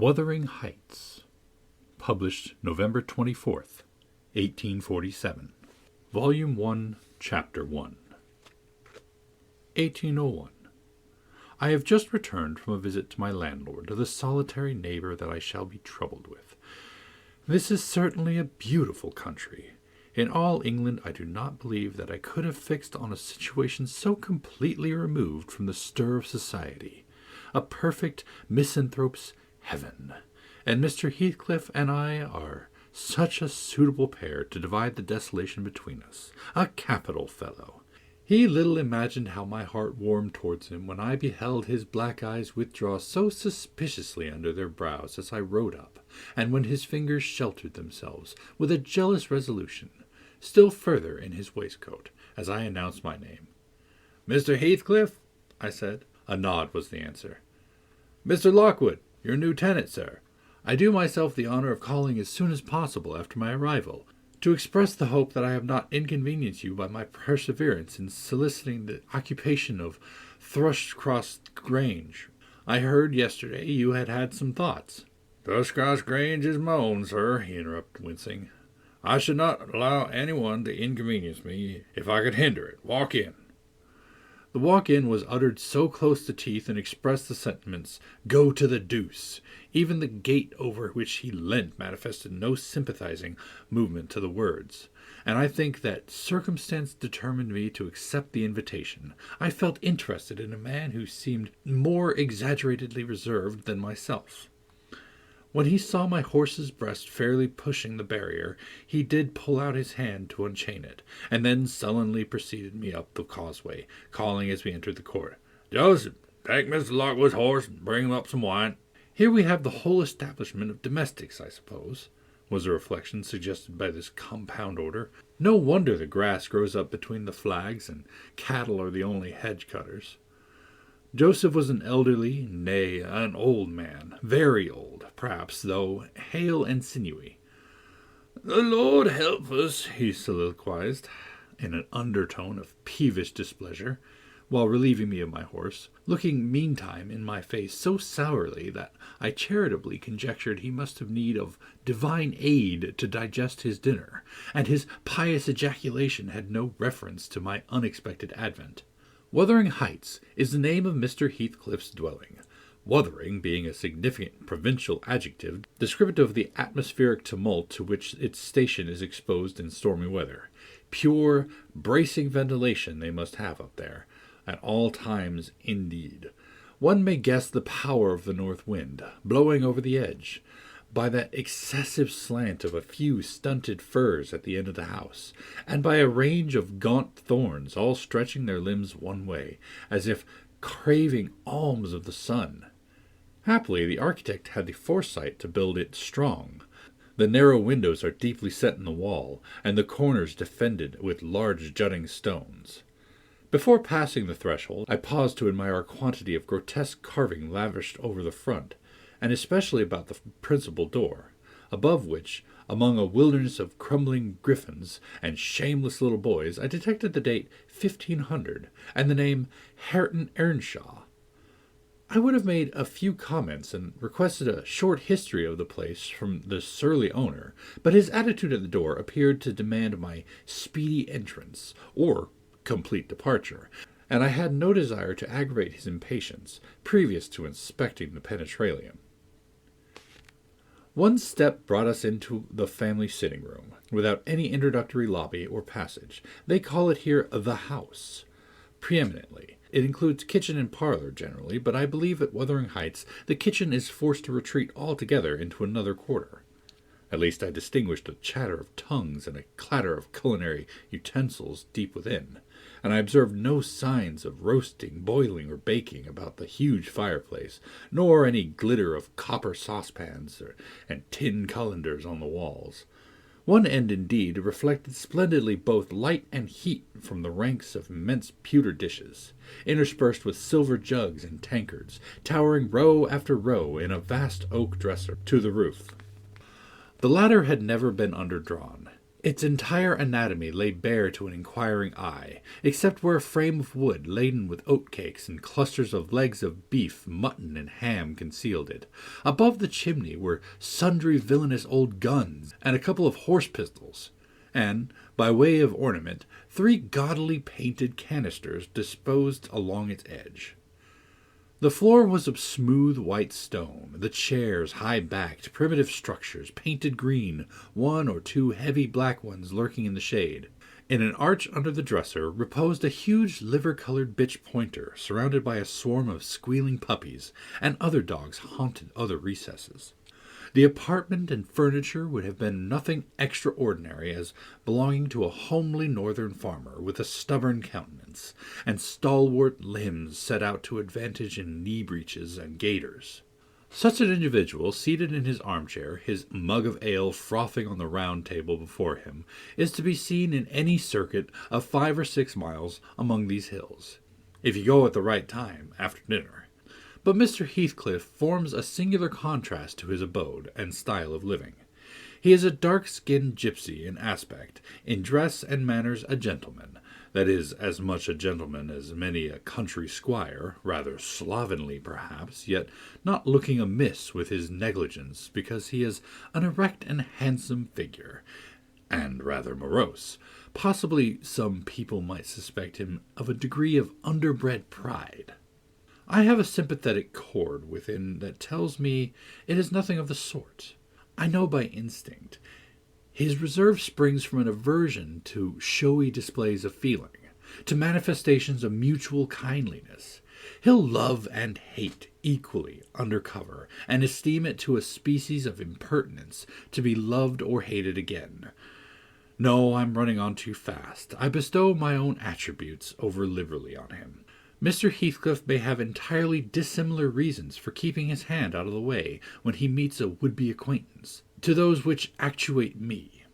Wuthering Heights, published November 24th, 1847. Volume 1, Chapter 1. 1801. I have just returned from a visit to my landlord, the solitary neighbor that I shall be troubled with. This is certainly a beautiful country. In all England I do not believe that I could have fixed on a situation so completely removed from the stir of society. A perfect misanthrope's heaven. And Mr. Heathcliff and I are such a suitable pair to divide the desolation between us. A capital fellow. He little imagined how my heart warmed towards him when I beheld his black eyes withdraw so suspiciously under their brows as I rode up, and when his fingers sheltered themselves, with a jealous resolution, still further in his waistcoat, as I announced my name. "Mr. Heathcliff?" I said. A nod was the answer. "Mr. Lockwood, your new tenant, sir. I do myself the honor of calling as soon as possible after my arrival, to express the hope that I have not inconvenienced you by my perseverance in soliciting the occupation of Thrushcross Grange. I heard yesterday you had had some thoughts." "Thrushcross Grange is my own, sir," he interrupted, wincing. "I should not allow anyone to inconvenience me if I could hinder it. Walk in." The walk-in was uttered so close to teeth and expressed the sentiments, "Go to the deuce." Even the gate over which he leant manifested no sympathizing movement to the words, and I think that circumstance determined me to accept the invitation. I felt interested in a man who seemed more exaggeratedly reserved than myself. When he saw my horse's breast fairly pushing the barrier, he did pull out his hand to unchain it, and then sullenly preceded me up the causeway, calling as we entered the court, "Joseph, take Mr. Lockwood's horse and bring him up some wine." "Here we have the whole establishment of domestics, I suppose," was a reflection suggested by this compound order. No wonder the grass grows up between the flags, and cattle are the only hedge-cutters. Joseph was an elderly, nay, an old man, very old, perhaps, though hale and sinewy. "The Lord help us," he soliloquized, in an undertone of peevish displeasure, while relieving me of my horse, looking meantime in my face so sourly that I charitably conjectured he must have need of divine aid to digest his dinner, and his pious ejaculation had no reference to my unexpected advent. Wuthering Heights is the name of Mr. Heathcliff's dwelling, wuthering being a significant provincial adjective descriptive of the atmospheric tumult to which its station is exposed in stormy weather. Pure, bracing ventilation they must have up there, at all times indeed. One may guess the power of the north wind, blowing over the edge, by that excessive slant of a few stunted firs at the end of the house, and by a range of gaunt thorns all stretching their limbs one way, as if craving alms of the sun. Happily the architect had the foresight to build it strong. The narrow windows are deeply set in the wall, and the corners defended with large jutting stones. Before passing the threshold, I paused to admire a quantity of grotesque carving lavished over the front, and especially about the principal door, above which, among a wilderness of crumbling griffins and shameless little boys, I detected the date 1500 and the name Hareton Earnshaw. I would have made a few comments and requested a short history of the place from the surly owner, but his attitude at the door appeared to demand my speedy entrance, or complete departure, and I had no desire to aggravate his impatience previous to inspecting the penetralium. One step brought us into the family sitting-room, without any introductory lobby or passage. They call it here the house, preeminently. It includes kitchen and parlor generally, but I believe at Wuthering Heights the kitchen is forced to retreat altogether into another quarter. At least I distinguished a chatter of tongues and a clatter of culinary utensils deep within, and I observed no signs of roasting, boiling, or baking about the huge fireplace, nor any glitter of copper saucepans and tin colanders on the walls. One end, indeed, reflected splendidly both light and heat from the ranks of immense pewter dishes, interspersed with silver jugs and tankards, towering row after row in a vast oak dresser to the roof. The latter had never been underdrawn. Its entire anatomy lay bare to an inquiring eye, except where a frame of wood laden with oatcakes and clusters of legs of beef, mutton, and ham concealed it. Above the chimney were sundry villainous old guns and a couple of horse pistols, and, by way of ornament, 3 gaudily painted canisters disposed along its edge. The floor was of smooth white stone, the chairs high-backed, primitive structures, painted green, 1 or 2 heavy black ones lurking in the shade. In an arch under the dresser reposed a huge liver-colored bitch pointer, surrounded by a swarm of squealing puppies, and other dogs haunted other recesses. The apartment and furniture would have been nothing extraordinary, as belonging to a homely northern farmer with a stubborn countenance, and stalwart limbs set out to advantage in knee breeches and gaiters. Such an individual, seated in his armchair, his mug of ale frothing on the round table before him, is to be seen in any circuit of 5 or 6 miles among these hills, if you go at the right time after dinner. But Mr. Heathcliff forms a singular contrast to his abode and style of living. He is a dark-skinned gypsy in aspect, in dress and manners a gentleman, that is, as much a gentleman as many a country squire, rather slovenly perhaps, yet not looking amiss with his negligence, because he is an erect and handsome figure, and rather morose. Possibly some people might suspect him of a degree of underbred pride. I have a sympathetic chord within that tells me it is nothing of the sort. I know by instinct. His reserve springs from an aversion to showy displays of feeling, to manifestations of mutual kindliness. He'll love and hate equally under cover, and esteem it to a species of impertinence to be loved or hated again. No, I'm running on too fast. I bestow my own attributes over liberally on him. Mr. Heathcliff may have entirely dissimilar reasons for keeping his hand out of the way when he meets a would-be acquaintance, to those which actuate me.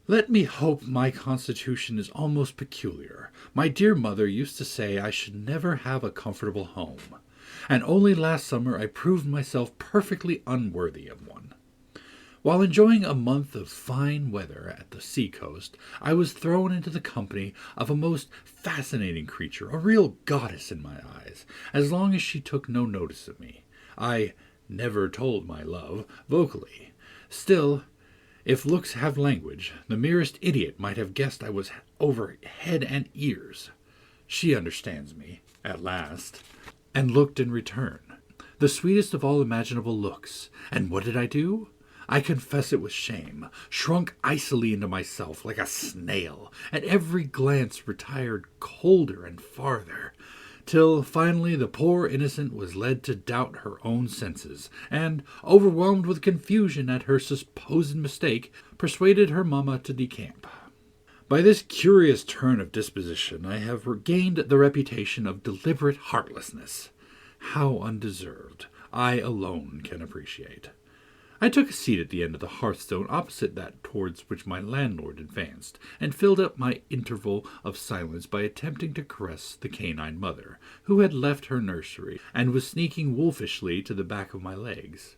Let me hope my constitution is almost peculiar. My dear mother used to say I should never have a comfortable home, and only last summer I proved myself perfectly unworthy of one. While enjoying a month of fine weather at the sea-coast, I was thrown into the company of a most fascinating creature, a real goddess in my eyes, as long as she took no notice of me. I never told my love vocally. Still, if looks have language, the merest idiot might have guessed I was over head and ears. She understands me, at last, and looked in return. The sweetest of all imaginable looks. And what did I do? I confess it with shame, shrunk icily into myself like a snail, and every glance retired colder and farther, till finally the poor innocent was led to doubt her own senses, and, overwhelmed with confusion at her supposed mistake, persuaded her mamma to decamp. By this curious turn of disposition I have regained the reputation of deliberate heartlessness. How undeserved, I alone can appreciate. I took a seat at the end of the hearthstone opposite that towards which my landlord advanced, and filled up my interval of silence by attempting to caress the canine mother, who had left her nursery, and was sneaking wolfishly to the back of my legs.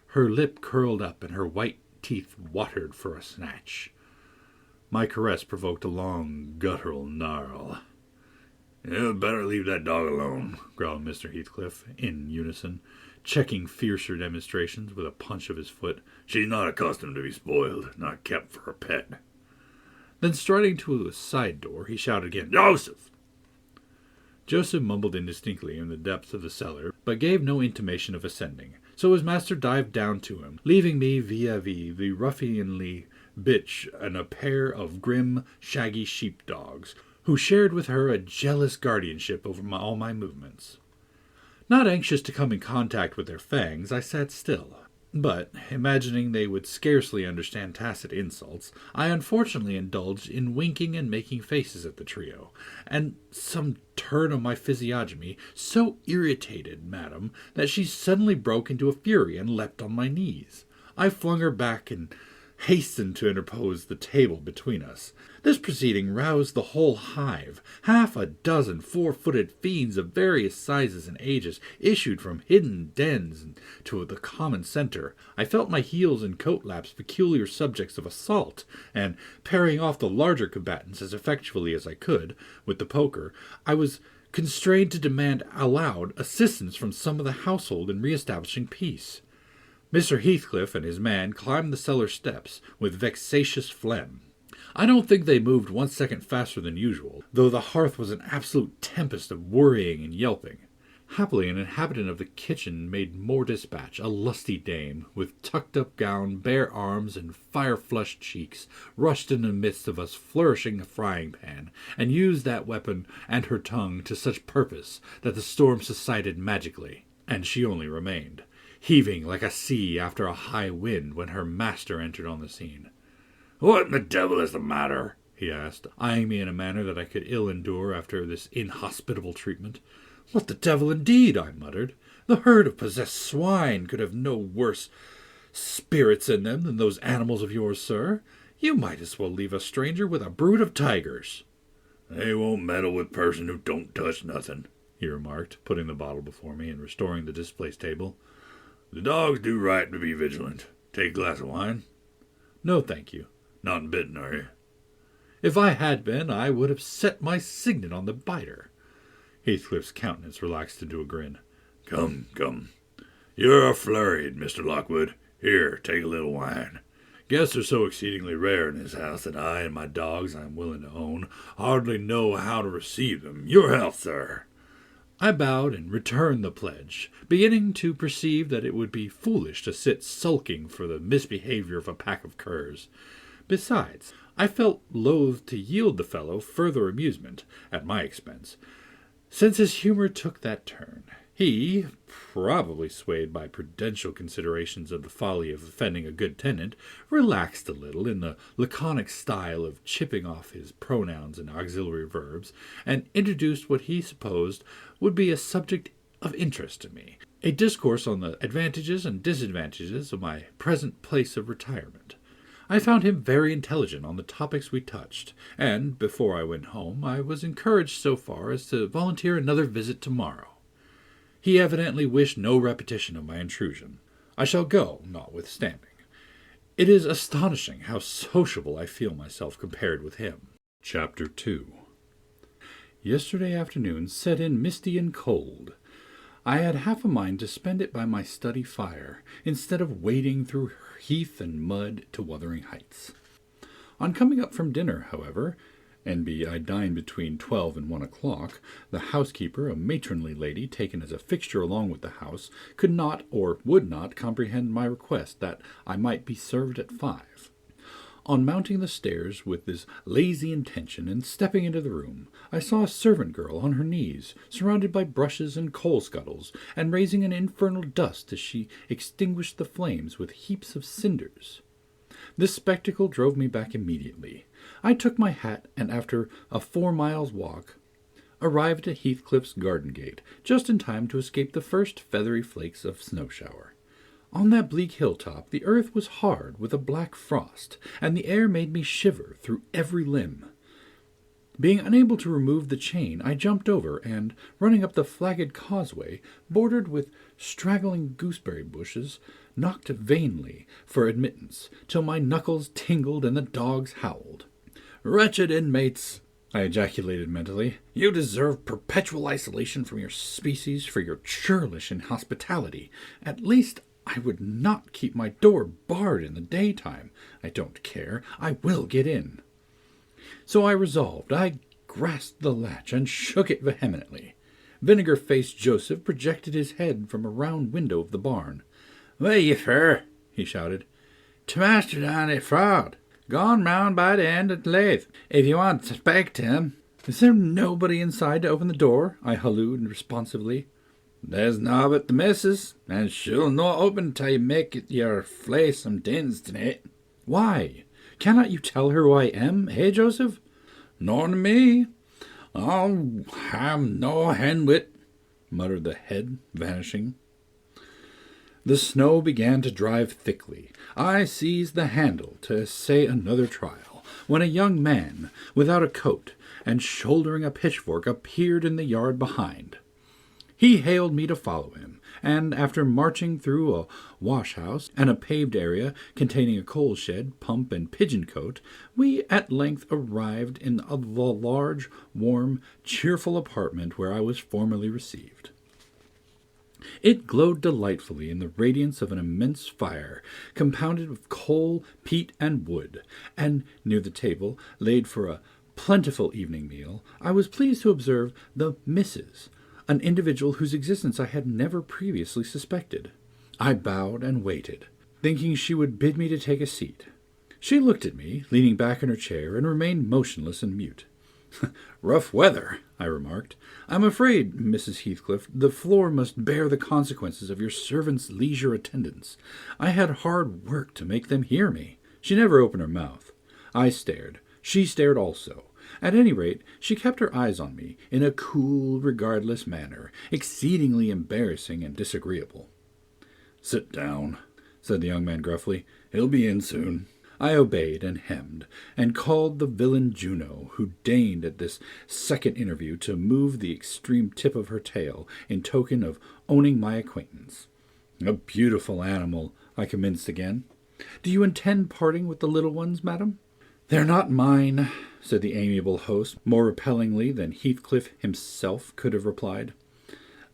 Her lip curled up, and her white teeth watered for a snatch. My caress provoked a long, guttural snarl. "You'd better leave that dog alone," growled Mr. Heathcliff, in unison, checking fiercer demonstrations with a punch of his foot. "She's not accustomed to be spoiled, not kept for a pet." Then, striding to a side door, he shouted again, "Joseph!" Joseph mumbled indistinctly in the depths of the cellar, but gave no intimation of ascending, so his master dived down to him, leaving me vis-a-vis the ruffianly bitch and a pair of grim, shaggy sheep-dogs, who shared with her a jealous guardianship over all my movements. Not anxious to come in contact with their fangs, I sat still. But, imagining they would scarcely understand tacit insults, I unfortunately indulged in winking and making faces at the trio, and some turn of my physiognomy so irritated Madame that she suddenly broke into a fury and leapt on my knees. I flung her back and hastened to interpose the table between us. This proceeding roused the whole hive. Half a dozen 4-footed fiends of various sizes and ages issued from hidden dens to the common center. I felt my heels and coat laps peculiar subjects of assault, and, parrying off the larger combatants as effectually as I could with the poker, I was constrained to demand aloud assistance from some of the household in re-establishing peace. Mr. Heathcliff and his man climbed the cellar steps with vexatious phlegm. I don't think they moved 1 second faster than usual, though the hearth was an absolute tempest of worrying and yelping. Happily, an inhabitant of the kitchen made more dispatch, a lusty dame, with tucked-up gown, bare arms, and fire-flushed cheeks, rushed in the midst of us, flourishing a frying-pan, and used that weapon and her tongue to such purpose that the storm subsided magically, and she only remained, heaving like a sea after a high wind when her master entered on the scene. "What in the devil is the matter?" he asked, eyeing me in a manner that I could ill endure after this inhospitable treatment. "What the devil, indeed?" I muttered. "The herd of possessed swine could have no worse spirits in them than those animals of yours, sir. You might as well leave a stranger with a brood of tigers." "They won't meddle with person who don't touch nothing," he remarked, putting the bottle before me and restoring the displaced table. "The dogs do right to be vigilant. Take a glass of wine?" "No, thank you." "Not bitten, are you?" "If I had been, I would have set my signet on the biter." Heathcliff's countenance relaxed into a grin. Come. You're flurried, Mr. Lockwood. Here, take a little wine. Guests are so exceedingly rare in this house that I and my dogs, I am willing to own, hardly know how to receive them. Your health, sir." I bowed and returned the pledge, beginning to perceive that it would be foolish to sit sulking for the misbehavior of a pack of curs. Besides, I felt loath to yield the fellow further amusement at my expense, since his humor took that turn. He, probably swayed by prudential considerations of the folly of offending a good tenant, relaxed a little in the laconic style of chipping off his pronouns and auxiliary verbs, and introduced what he supposed would be a subject of interest to me, a discourse on the advantages and disadvantages of my present place of retirement. I found him very intelligent on the topics we touched, and, before I went home, I was encouraged so far as to volunteer another visit tomorrow. He evidently wished no repetition of my intrusion. I shall go, notwithstanding. It is astonishing how sociable I feel myself compared with him. Chapter 2. Yesterday afternoon set in misty and cold. I had half a mind to spend it by my study fire, instead of wading through heath and mud to Wuthering Heights. On coming up from dinner, however, N.B. I dined between 12 and 1 o'clock, the housekeeper, a matronly lady taken as a fixture along with the house, could not or would not comprehend my request that I might be served at 5. On mounting the stairs with this lazy intention and stepping into the room, I saw a servant girl on her knees, surrounded by brushes and coal scuttles, and raising an infernal dust as she extinguished the flames with heaps of cinders. This spectacle drove me back immediately. I took my hat, and after a 4 miles walk, arrived at Heathcliff's garden gate, just in time to escape the first feathery flakes of snow-shower. On that bleak hilltop the earth was hard with a black frost, and the air made me shiver through every limb. Being unable to remove the chain, I jumped over, and, running up the flagged causeway, bordered with straggling gooseberry bushes, knocked vainly for admittance, till my knuckles tingled and the dogs howled. "Wretched inmates!" I ejaculated mentally. "You deserve perpetual isolation from your species for your churlish inhospitality. At least I would not keep my door barred in the daytime. I don't care. I will get in." So I resolved. I grasped the latch and shook it vehemently. Vinegar-faced Joseph projected his head from a round window of the barn. "Where ye fer?" he shouted. "To Master down at Fraud. Gone round by the end of the lathe. If you want to speak to him." "Is there nobody inside to open the door?" I hallooed responsively. "There's no but the missus, and she'll no open till you make it your flay some dins tonight." "Why? Cannot you tell her who I am, Joseph?" "Nor to me. I'll have no hand wit," muttered the head, vanishing. The snow began to drive thickly. I seized the handle to essay another trial, when a young man, without a coat, and shouldering a pitchfork, appeared in the yard behind. He hailed me to follow him, and after marching through a wash-house and a paved area containing a coal-shed, pump, and pigeon-cote, we at length arrived in the large, warm, cheerful apartment where I was formerly received. It glowed delightfully in the radiance of an immense fire, compounded of coal, peat, and wood, and near the table, laid for a plentiful evening meal, I was pleased to observe the Misses, an individual whose existence I had never previously suspected. I bowed and waited, thinking she would bid me to take a seat. She looked at me, leaning back in her chair, and remained motionless and mute. "Rough weather," I remarked. "I'm afraid, Mrs. Heathcliff, the floor must bear the consequences of your servant's leisure attendance. I had hard work to make them hear me." She never opened her mouth. I stared. She stared also. At any rate, she kept her eyes on me in a cool, regardless manner, exceedingly embarrassing and disagreeable. "Sit down," said the young man gruffly. "He'll be in soon." I obeyed and hemmed, and called the villain Juno, who deigned at this second interview to move the extreme tip of her tail in token of owning my acquaintance. "A beautiful animal," I commenced again. "Do you intend parting with the little ones, madam?" "They're not mine," said the amiable host, more repellingly than Heathcliff himself could have replied.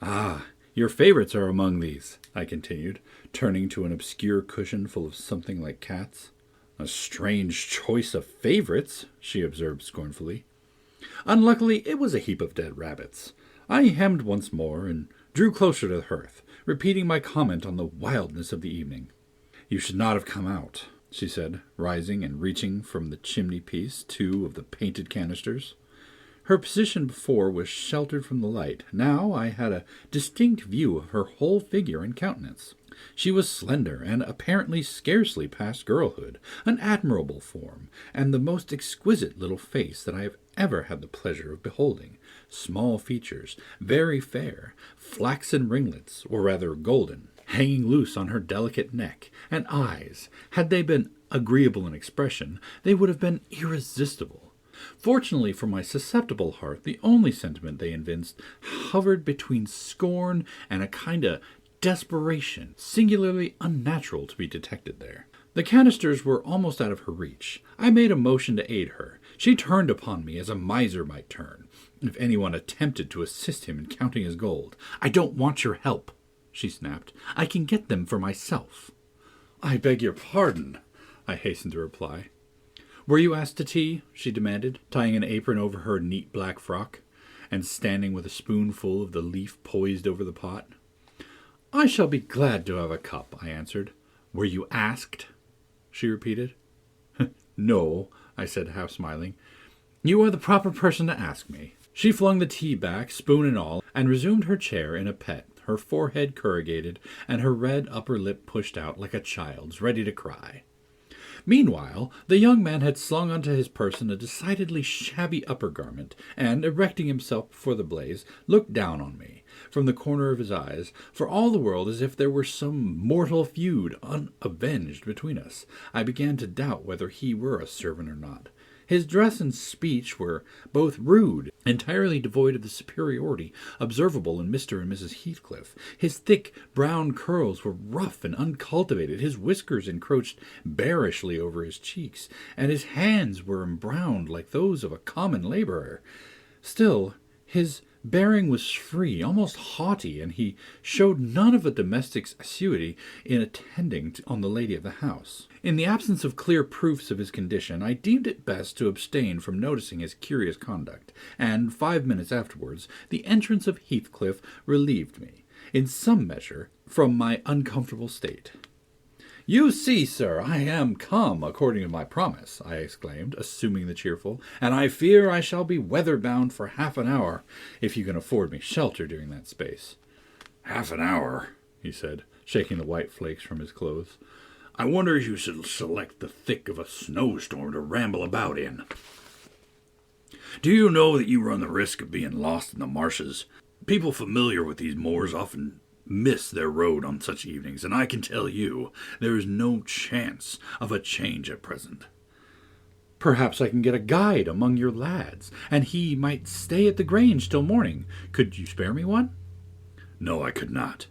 "Ah, your favourites are among these," I continued, turning to an obscure cushion full of something like cats. "A strange choice of favourites," she observed scornfully. Unluckily, it was a heap of dead rabbits. I hemmed once more and drew closer to the hearth, repeating my comment on the wildness of the evening. "You should not have come out," she said, rising and reaching from the chimney-piece 2 of the painted canisters. Her position before was sheltered from the light. Now I had a distinct view of her whole figure and countenance. She was slender and apparently scarcely past girlhood, an admirable form, and the most exquisite little face that I have ever had the pleasure of beholding. Small features, very fair, flaxen ringlets, or rather golden, hanging loose on her delicate neck, and eyes. Had they been agreeable in expression, they would have been irresistible. Fortunately for my susceptible heart, the only sentiment they evinced hovered between scorn and a kind of desperation, singularly unnatural to be detected there. The canisters were almost out of her reach. I made a motion to aid her. She turned upon me as a miser might turn, if anyone attempted to assist him in counting his gold. "I don't want your help," she snapped. "I can get them for myself." "I beg your pardon," I hastened to reply. "Were you asked to tea?" she demanded, tying an apron over her neat black frock, and standing with a spoonful of the leaf poised over the pot. "I shall be glad to have a cup," I answered. "Were you asked?" she repeated. "No," I said, half smiling. "You are the proper person to ask me." She flung the tea back, spoon and all, and resumed her chair in a pet, her forehead corrugated, and her red upper lip pushed out like a child's, ready to cry. Meanwhile, the young man had slung onto his person a decidedly shabby upper garment, and, erecting himself before the blaze, looked down on me, from the corner of his eyes, for all the world as if there were some mortal feud unavenged between us. I began to doubt whether he were a servant or not. His dress and speech were both rude, entirely devoid of the superiority observable in Mr. and Mrs. Heathcliff. His thick brown curls were rough and uncultivated, his whiskers encroached bearishly over his cheeks, and his hands were embrowned like those of a common labourer. Still, his bearing was free, almost haughty, and he showed none of a domestic's assiduity in attending on the lady of the house. In the absence of clear proofs of his condition, I deemed it best to abstain from noticing his curious conduct, and 5 minutes afterwards the entrance of Heathcliff relieved me, in some measure, from my uncomfortable state. "You see, sir, I am come according to my promise," I exclaimed, assuming the cheerful, "and I fear I shall be weather-bound for half an hour, if you can afford me shelter during that space." "Half an hour," he said, shaking the white flakes from his clothes. "I wonder you should select the thick of a snowstorm to ramble about in. Do you know that you run the risk of being lost in the marshes? People familiar with these moors often miss their road on such evenings, and I can tell you there is no chance of a change at present. Perhaps I can get a guide among your lads, and he might stay at the Grange till morning. Could you spare me one? No, I could not.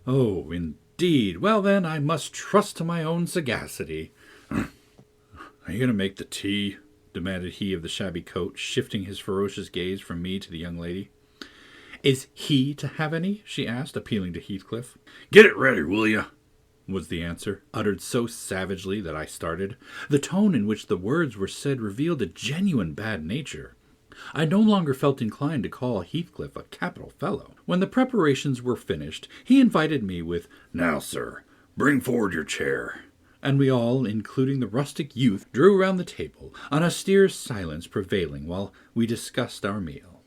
Oh, indeed. Well, then, I must trust to my own sagacity. Are you going to make the tea? Demanded he of the shabby coat, shifting his ferocious gaze from me to the young lady. Is he to have any? She asked, appealing to Heathcliff. Get it ready, will you? Was the answer, uttered so savagely that I started. The tone in which the words were said revealed a genuine bad nature. I no longer felt inclined to call Heathcliff a capital fellow. When the preparations were finished, he invited me with, Now, sir, bring forward your chair. And we all, including the rustic youth, drew round the table, an austere silence prevailing while we discussed our meal.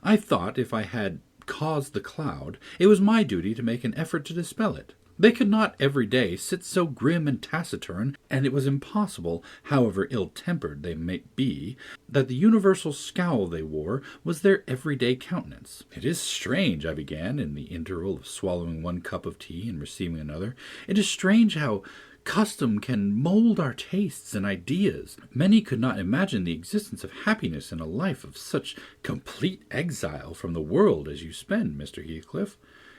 I thought if I had caused the cloud, it was my duty to make an effort to dispel it. They could not every day sit so grim and taciturn, and it was impossible, however ill-tempered they might be, that the universal scowl they wore was their everyday countenance. It is strange, I began, in the interval of swallowing one cup of tea and receiving another, it is strange how custom can mold our tastes and ideas. Many could not imagine the existence of happiness in a life of such complete exile from the world as you spend, Mr. Heathcliff.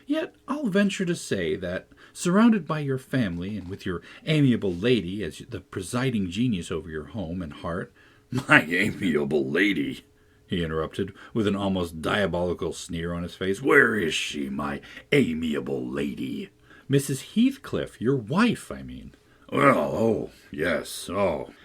Yet I'll venture to say that, surrounded by your family and with your amiable lady as the presiding genius over your home and heart— My amiable lady, he interrupted, with an almost diabolical sneer on his face. Where is she, my amiable lady? Mrs. Heathcliff, your wife, I mean. Well, yes,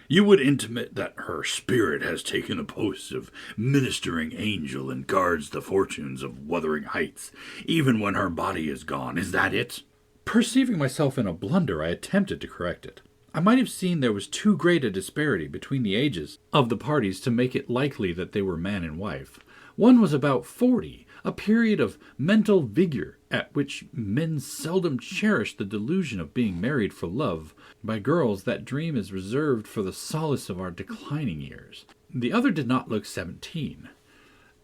you would intimate that her spirit has taken the post of ministering angel and guards the fortunes of Wuthering Heights, even when her body is gone. Is that it? Perceiving myself in a blunder, I attempted to correct it. I might have seen there was too great a disparity between the ages of the parties to make it likely that they were man and wife. One was about 40, a period of mental vigor at which men seldom cherish the delusion of being married for love. By girls, that dream is reserved for the solace of our declining years. The other did not look 17.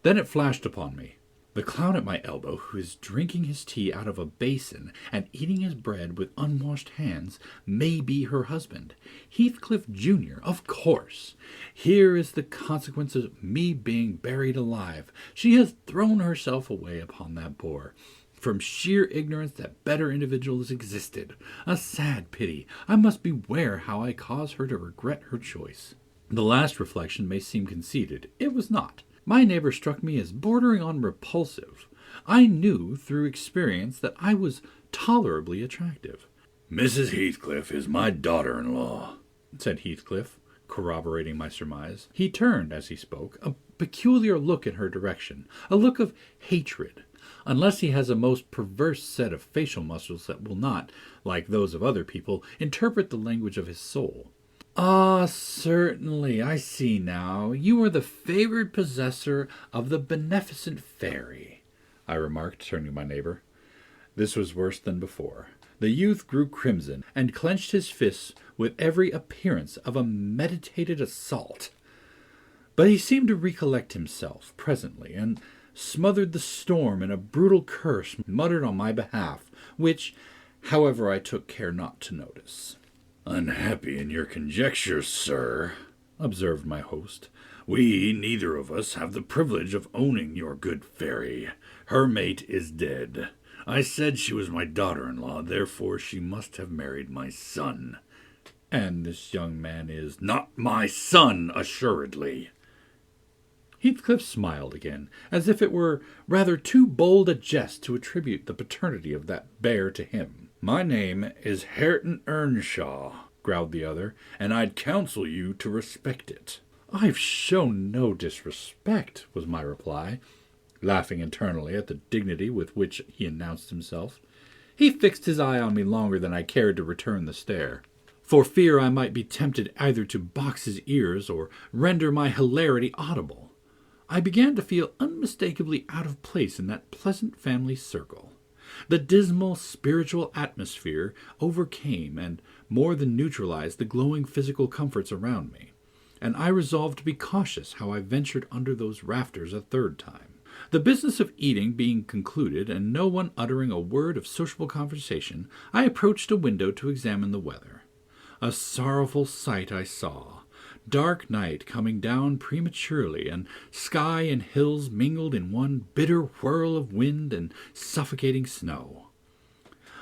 Then it flashed upon me. The clown at my elbow, who is drinking his tea out of a basin and eating his bread with unwashed hands, may be her husband. Heathcliff Jr., of course. Here is the consequence of me being buried alive. She has thrown herself away upon that boor, from sheer ignorance that better individuals existed. A sad pity. I must beware how I cause her to regret her choice. The last reflection may seem conceited. It was not. My neighbor struck me as bordering on repulsive. I knew through experience that I was tolerably attractive. Mrs. Heathcliff is my daughter-in-law, said Heathcliff, corroborating my surmise. He turned, as he spoke, a peculiar look in her direction, a look of hatred, unless he has a most perverse set of facial muscles that will not, like those of other people, interpret the language of his soul. Ah, certainly, I see now. You are the favored possessor of the beneficent fairy, I remarked, turning to my neighbor. This was worse than before. The youth grew crimson and clenched his fists with every appearance of a meditated assault. But he seemed to recollect himself presently, and smothered the storm in a brutal curse muttered on my behalf, which, however, I took care not to notice. Unhappy in your conjectures, sir, observed my host. We neither of us have the privilege of owning your good fairy. Her mate is dead. I said she was my daughter-in-law, therefore she must have married my son. And this young man is not my son, assuredly. Heathcliff smiled again, as if it were rather too bold a jest to attribute the paternity of that bear to him. My name is Hareton Earnshaw, growled the other, and I'd counsel you to respect it. I've shown no disrespect, was my reply, laughing internally at the dignity with which he announced himself. He fixed his eye on me longer than I cared to return the stare, for fear I might be tempted either to box his ears or render my hilarity audible. I began to feel unmistakably out of place in that pleasant family circle. The dismal spiritual atmosphere overcame and more than neutralized the glowing physical comforts around me, and I resolved to be cautious how I ventured under those rafters a third time. The business of eating being concluded, and no one uttering a word of sociable conversation, I approached a window to examine the weather. A sorrowful sight I saw. Dark night coming down prematurely, and sky and hills mingled in one bitter whirl of wind and suffocating snow.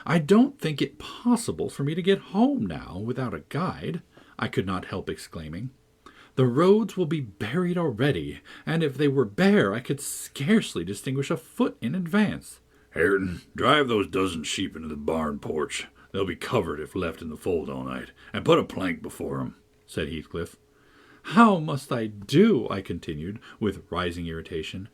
I don't think it possible for me to get home now without a guide, I could not help exclaiming. The roads will be buried already, and if they were bare I could scarcely distinguish a foot in advance. Hareton, drive those dozen sheep into the barn porch. They'll be covered if left in the fold all night, and put a plank before 'em," said Heathcliff. "How must I do?" I continued, with rising irritation.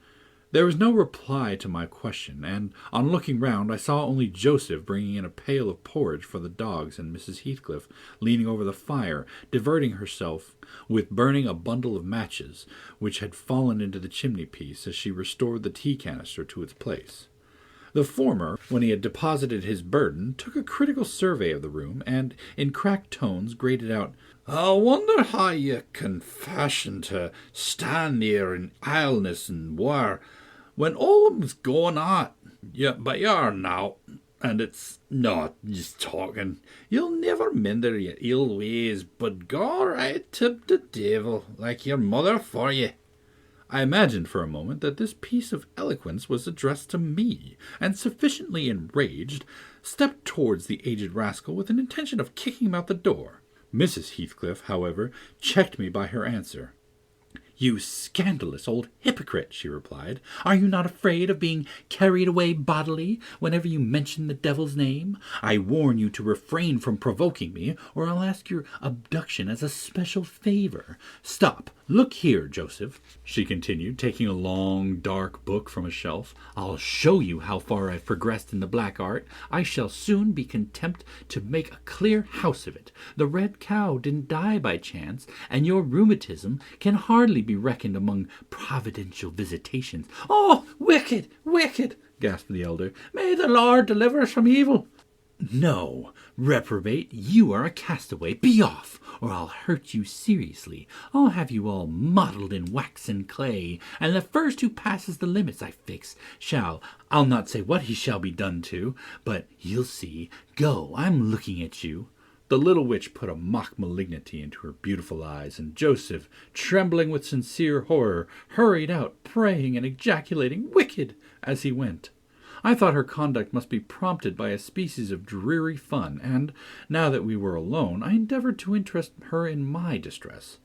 There was no reply to my question, and on looking round I saw only Joseph bringing in a pail of porridge for the dogs, and Mrs. Heathcliff leaning over the fire, diverting herself with burning a bundle of matches which had fallen into the chimney-piece as she restored the tea-canister to its place. The former, when he had deposited his burden, took a critical survey of the room, and in cracked tones grated out, "I wonder how you can fashion to stand there in idleness and war, when all of 'em's going out. But you're now, and it's not just talking. You'll never mend your ill ways, but go right to the devil, like your mother for you." I imagined for a moment that this piece of eloquence was addressed to me, and sufficiently enraged, stepped towards the aged rascal with an intention of kicking him out the door. Mrs. Heathcliff, however, checked me by her answer. "You scandalous old hypocrite," she replied, "are you not afraid of being carried away bodily whenever you mention the devil's name? I warn you to refrain from provoking me, or I'll ask your abduction as a special favor. Stop, look here, Joseph," she continued, taking a long, dark book from a shelf. "I'll show you how far I've progressed in the black art. I shall soon be content to make a clear house of it. The red cow didn't die by chance, and your rheumatism can hardly be reckoned among providential visitations." "Oh, wicked, wicked!" gasped the elder. "May the Lord deliver us from evil." "No, reprobate, you are a castaway. Be off, or I'll hurt you seriously. I'll have you all mottled in wax and clay, and the first who passes the limits I fix I'll not say what he shall be done to, but you'll see. Go, I'm looking at you." The little witch put a mock malignity into her beautiful eyes, and Joseph, trembling with sincere horror, hurried out, praying and ejaculating "Wicked!" as he went. I thought her conduct must be prompted by a species of dreary fun, and, now that we were alone, I endeavored to interest her in my distress.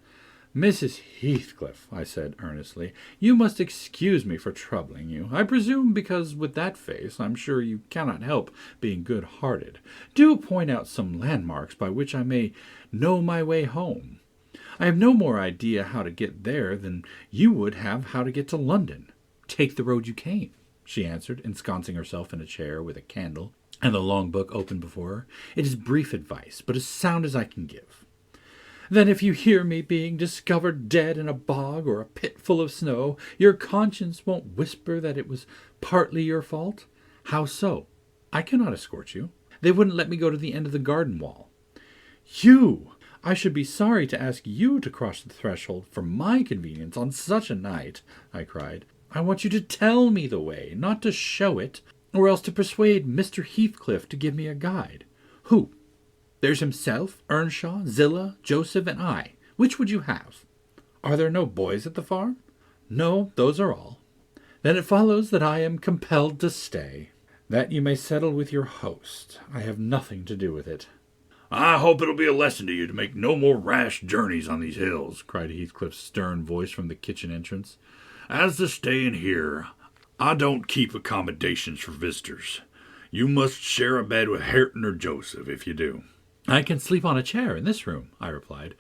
"Mrs. Heathcliff," I said earnestly, "you must excuse me for troubling you. I presume because, with that face, I'm sure you cannot help being good-hearted. Do point out some landmarks by which I may know my way home. I have no more idea how to get there than you would have how to get to London." "Take the road you came," she answered, ensconcing herself in a chair with a candle and the long book open before her. "It is brief advice, but as sound as I can give." "Then if you hear me being discovered dead in a bog or a pit full of snow, your conscience won't whisper that it was partly your fault?" "How so?" "I cannot escort you. They wouldn't let me go to the end of the garden wall." "You! I should be sorry to ask you to cross the threshold for my convenience on such a night," I cried. "I want you to tell me the way, not to show it, or else to persuade Mr. Heathcliff to give me a guide." "Who?" "There's himself, Earnshaw, Zillah, Joseph, and I. Which would you have?" "Are there no boys at the farm?" "No, those are all." "Then it follows that I am compelled to stay." "That you may settle with your host. I have nothing to do with it." "I hope it'll be a lesson to you to make no more rash journeys on these hills," cried Heathcliff's stern voice from the kitchen entrance. "As to staying here, I don't keep accommodations for visitors. You must share a bed with Hareton or Joseph if you do." "I can sleep on a chair in this room," I replied.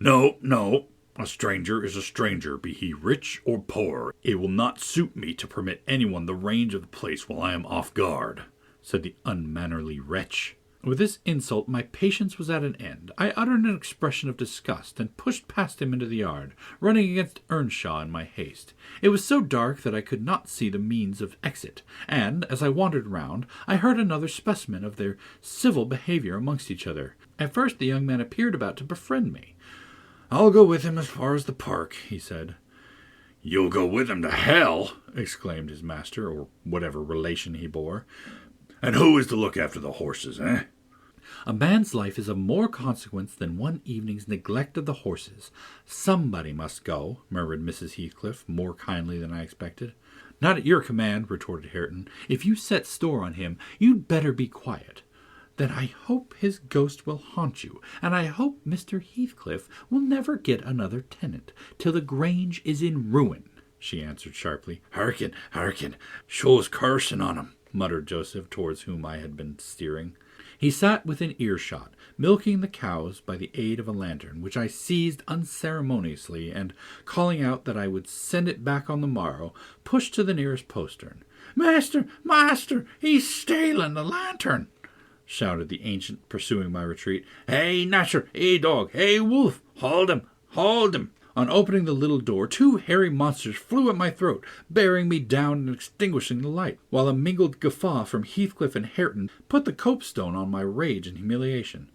No. A stranger is a stranger, be he rich or poor. It will not suit me to permit anyone the range of the place while I am off guard," said the unmannerly wretch. With this insult my patience was at an end. I uttered an expression of disgust, and pushed past him into the yard, running against Earnshaw in my haste. It was so dark that I could not see the means of exit, and, as I wandered round, I heard another specimen of their civil behaviour amongst each other. At first the young man appeared about to befriend me. "I'll go with him as far as the park," he said. You'll go with him to hell, exclaimed his master, or whatever relation he bore. And who is to look after the horses, eh? A man's life is of more consequence than one evening's neglect of the horses. Somebody must go, murmured Mrs. Heathcliff, more kindly than I expected. Not at your command, retorted Hareton. If you set store on him, you'd better be quiet. Then I hope his ghost will haunt you, and I hope Mr. Heathcliff will never get another tenant till the Grange is in ruin, she answered sharply. Hearken, hearken, shows cursing on him, muttered Joseph, towards whom I had been steering. He sat within earshot, milking the cows by the aid of a lantern, which I seized unceremoniously, and, calling out that I would send it back on the morrow, pushed to the nearest postern. Master, master, he's stealing the lantern, shouted the ancient, pursuing my retreat. Hey, Nasher, hey, dog, hey, wolf, hold him, hold him. On opening the little door, two hairy monsters flew at my throat, bearing me down and extinguishing the light, while a mingled guffaw from Heathcliff and Hareton put the copestone on my rage and humiliation.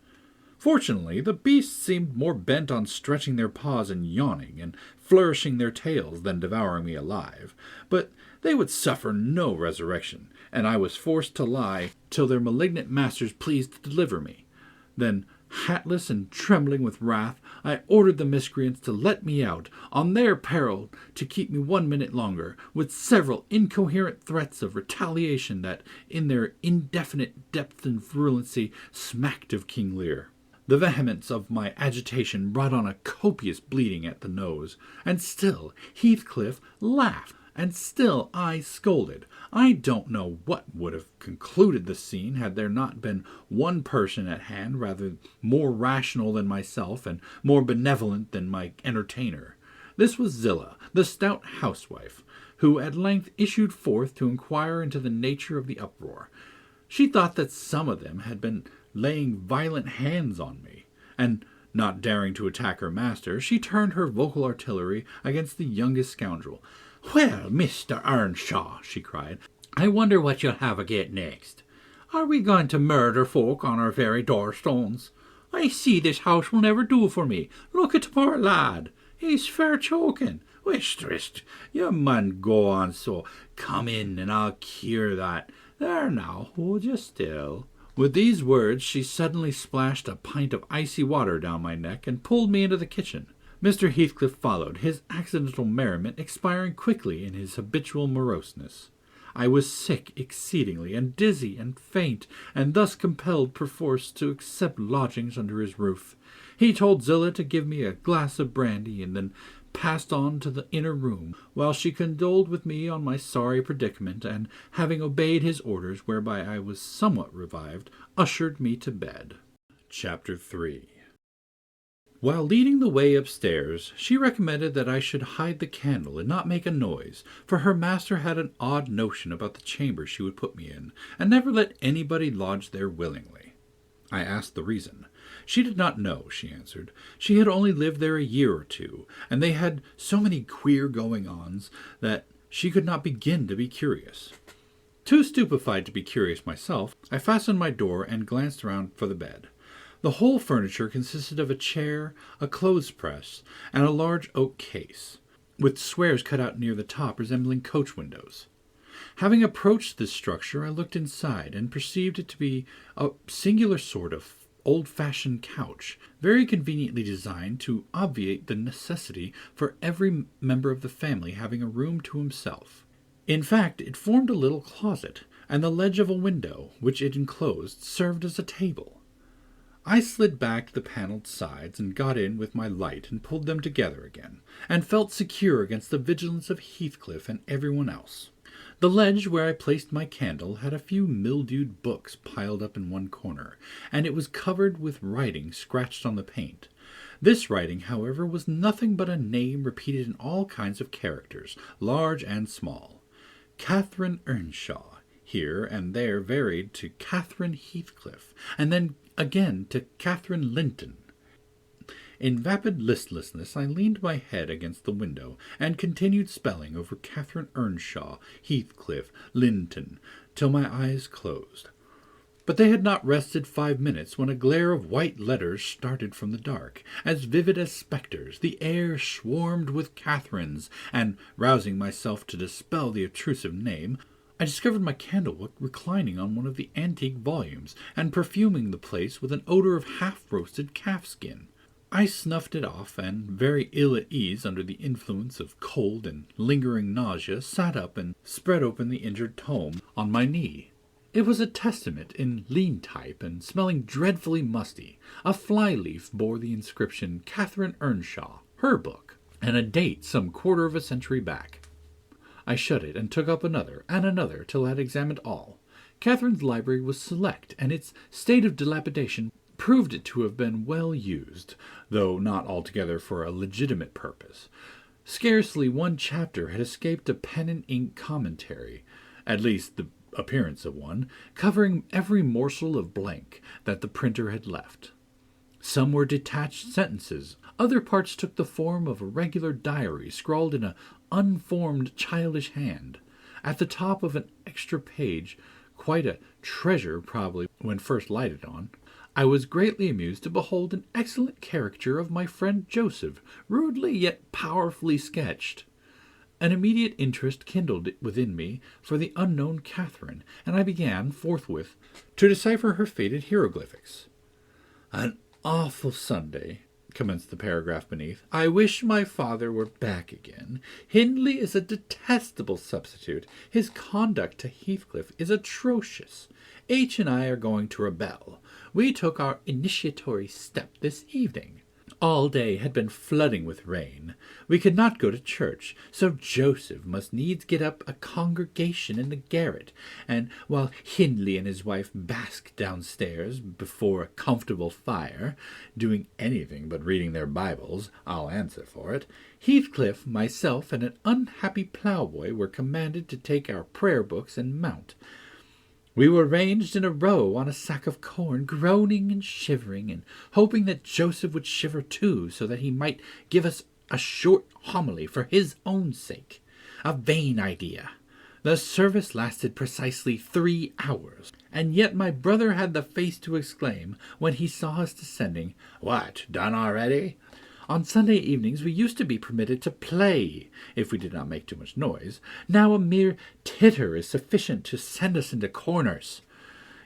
Fortunately, the beasts seemed more bent on stretching their paws and yawning, and flourishing their tails, than devouring me alive. But they would suffer no resurrection, and I was forced to lie till their malignant masters pleased to deliver me. Then, hatless and trembling with wrath, I ordered the miscreants to let me out, on their peril to keep me 1 minute longer, with several incoherent threats of retaliation that, in their indefinite depth and virulency, smacked of King Lear. The vehemence of my agitation brought on a copious bleeding at the nose, and still Heathcliff laughed, and still I scolded. I don't know what would have concluded the scene had there not been one person at hand rather more rational than myself and more benevolent than my entertainer. This was Zillah, the stout housewife, who at length issued forth to inquire into the nature of the uproar. She thought that some of them had been laying violent hands on me, and, not daring to attack her master, she turned her vocal artillery against the youngest scoundrel. "Well, Mr. Earnshaw," she cried, "I wonder what you'll have agait next. Are we going to murder folk on our very doorstones? I see this house will never do for me. Look at the poor lad. He's fair choking. Whist, you mun go on so. Come in, and I'll cure that. There now, hold you still." With these words, she suddenly splashed a pint of icy water down my neck and pulled me into the kitchen. Mr. Heathcliff followed, his accidental merriment expiring quickly in his habitual moroseness. I was sick exceedingly, and dizzy and faint, and thus compelled perforce to accept lodgings under his roof. He told Zillah to give me a glass of brandy, and then passed on to the inner room, while she condoled with me on my sorry predicament, and, having obeyed his orders, whereby I was somewhat revived, ushered me to bed. Chapter 3. While leading the way upstairs, she recommended that I should hide the candle and not make a noise, for her master had an odd notion about the chamber she would put me in, and never let anybody lodge there willingly. I asked the reason. She did not know, she answered. She had only lived there a year or two, and they had so many queer going-ons that she could not begin to be curious. Too stupefied to be curious myself, I fastened my door and glanced around for the bed. The whole furniture consisted of a chair, a clothes-press, and a large oak case, with squares cut out near the top resembling coach windows. Having approached this structure, I looked inside, and perceived it to be a singular sort of old-fashioned couch, very conveniently designed to obviate the necessity for every member of the family having a room to himself. In fact, it formed a little closet, and the ledge of a window, which it enclosed, served as a table. I slid back the panelled sides and got in with my light and pulled them together again, and felt secure against the vigilance of Heathcliff and everyone else. The ledge where I placed my candle had a few mildewed books piled up in one corner, and it was covered with writing scratched on the paint. This writing, however, was nothing but a name repeated in all kinds of characters, large and small. Catherine Earnshaw, here and there varied to Catherine Heathcliff, and then again to Catherine Linton. In vapid listlessness I leaned my head against the window, and continued spelling over Catherine Earnshaw, Heathcliff, Linton, till my eyes closed. But they had not rested 5 minutes when a glare of white letters started from the dark, as vivid as spectres. The air swarmed with Catherines, and, rousing myself to dispel the obtrusive name, I discovered my candlewick reclining on one of the antique volumes, and perfuming the place with an odor of half-roasted calfskin. I snuffed it off, and, very ill at ease under the influence of cold and lingering nausea, sat up and spread open the injured tome on my knee. It was a Testament in lean type and smelling dreadfully musty. A fly-leaf bore the inscription Catherine Earnshaw, her book, and a date some quarter of a century back. I shut it and took up another and another till I had examined all. Catherine's library was select, and its state of dilapidation proved it to have been well used, though not altogether for a legitimate purpose. Scarcely one chapter had escaped a pen-and-ink commentary, at least the appearance of one, covering every morsel of blank that the printer had left. Some were detached sentences, other parts took the form of a regular diary scrawled in an unformed childish hand. At the top of an extra page, quite a treasure probably when first lighted on, I was greatly amused to behold an excellent caricature of my friend Joseph, rudely yet powerfully sketched. An immediate interest kindled within me for the unknown Catherine, and I began, forthwith, to decipher her faded hieroglyphics. "An awful Sunday," commenced the paragraph beneath. "I wish my father were back again. Hindley is a detestable substitute. His conduct to Heathcliff is atrocious. H. and I are going to rebel. We took our initiatory step this evening. All day had been flooding with rain. We could not go to church, so Joseph must needs get up a congregation in the garret, and while Hindley and his wife basked downstairs before a comfortable fire, doing anything but reading their Bibles, I'll answer for it, Heathcliff, myself, and an unhappy ploughboy were commanded to take our prayer-books and mount. We were ranged in a row on a sack of corn, groaning and shivering, and hoping that Joseph would shiver too, so that he might give us a short homily for his own sake. A vain idea. The service lasted precisely 3 hours, and yet my brother had the face to exclaim, when he saw us descending, "What, done already?" On Sunday evenings we used to be permitted to play, if we did not make too much noise. Now a mere titter is sufficient to send us into corners.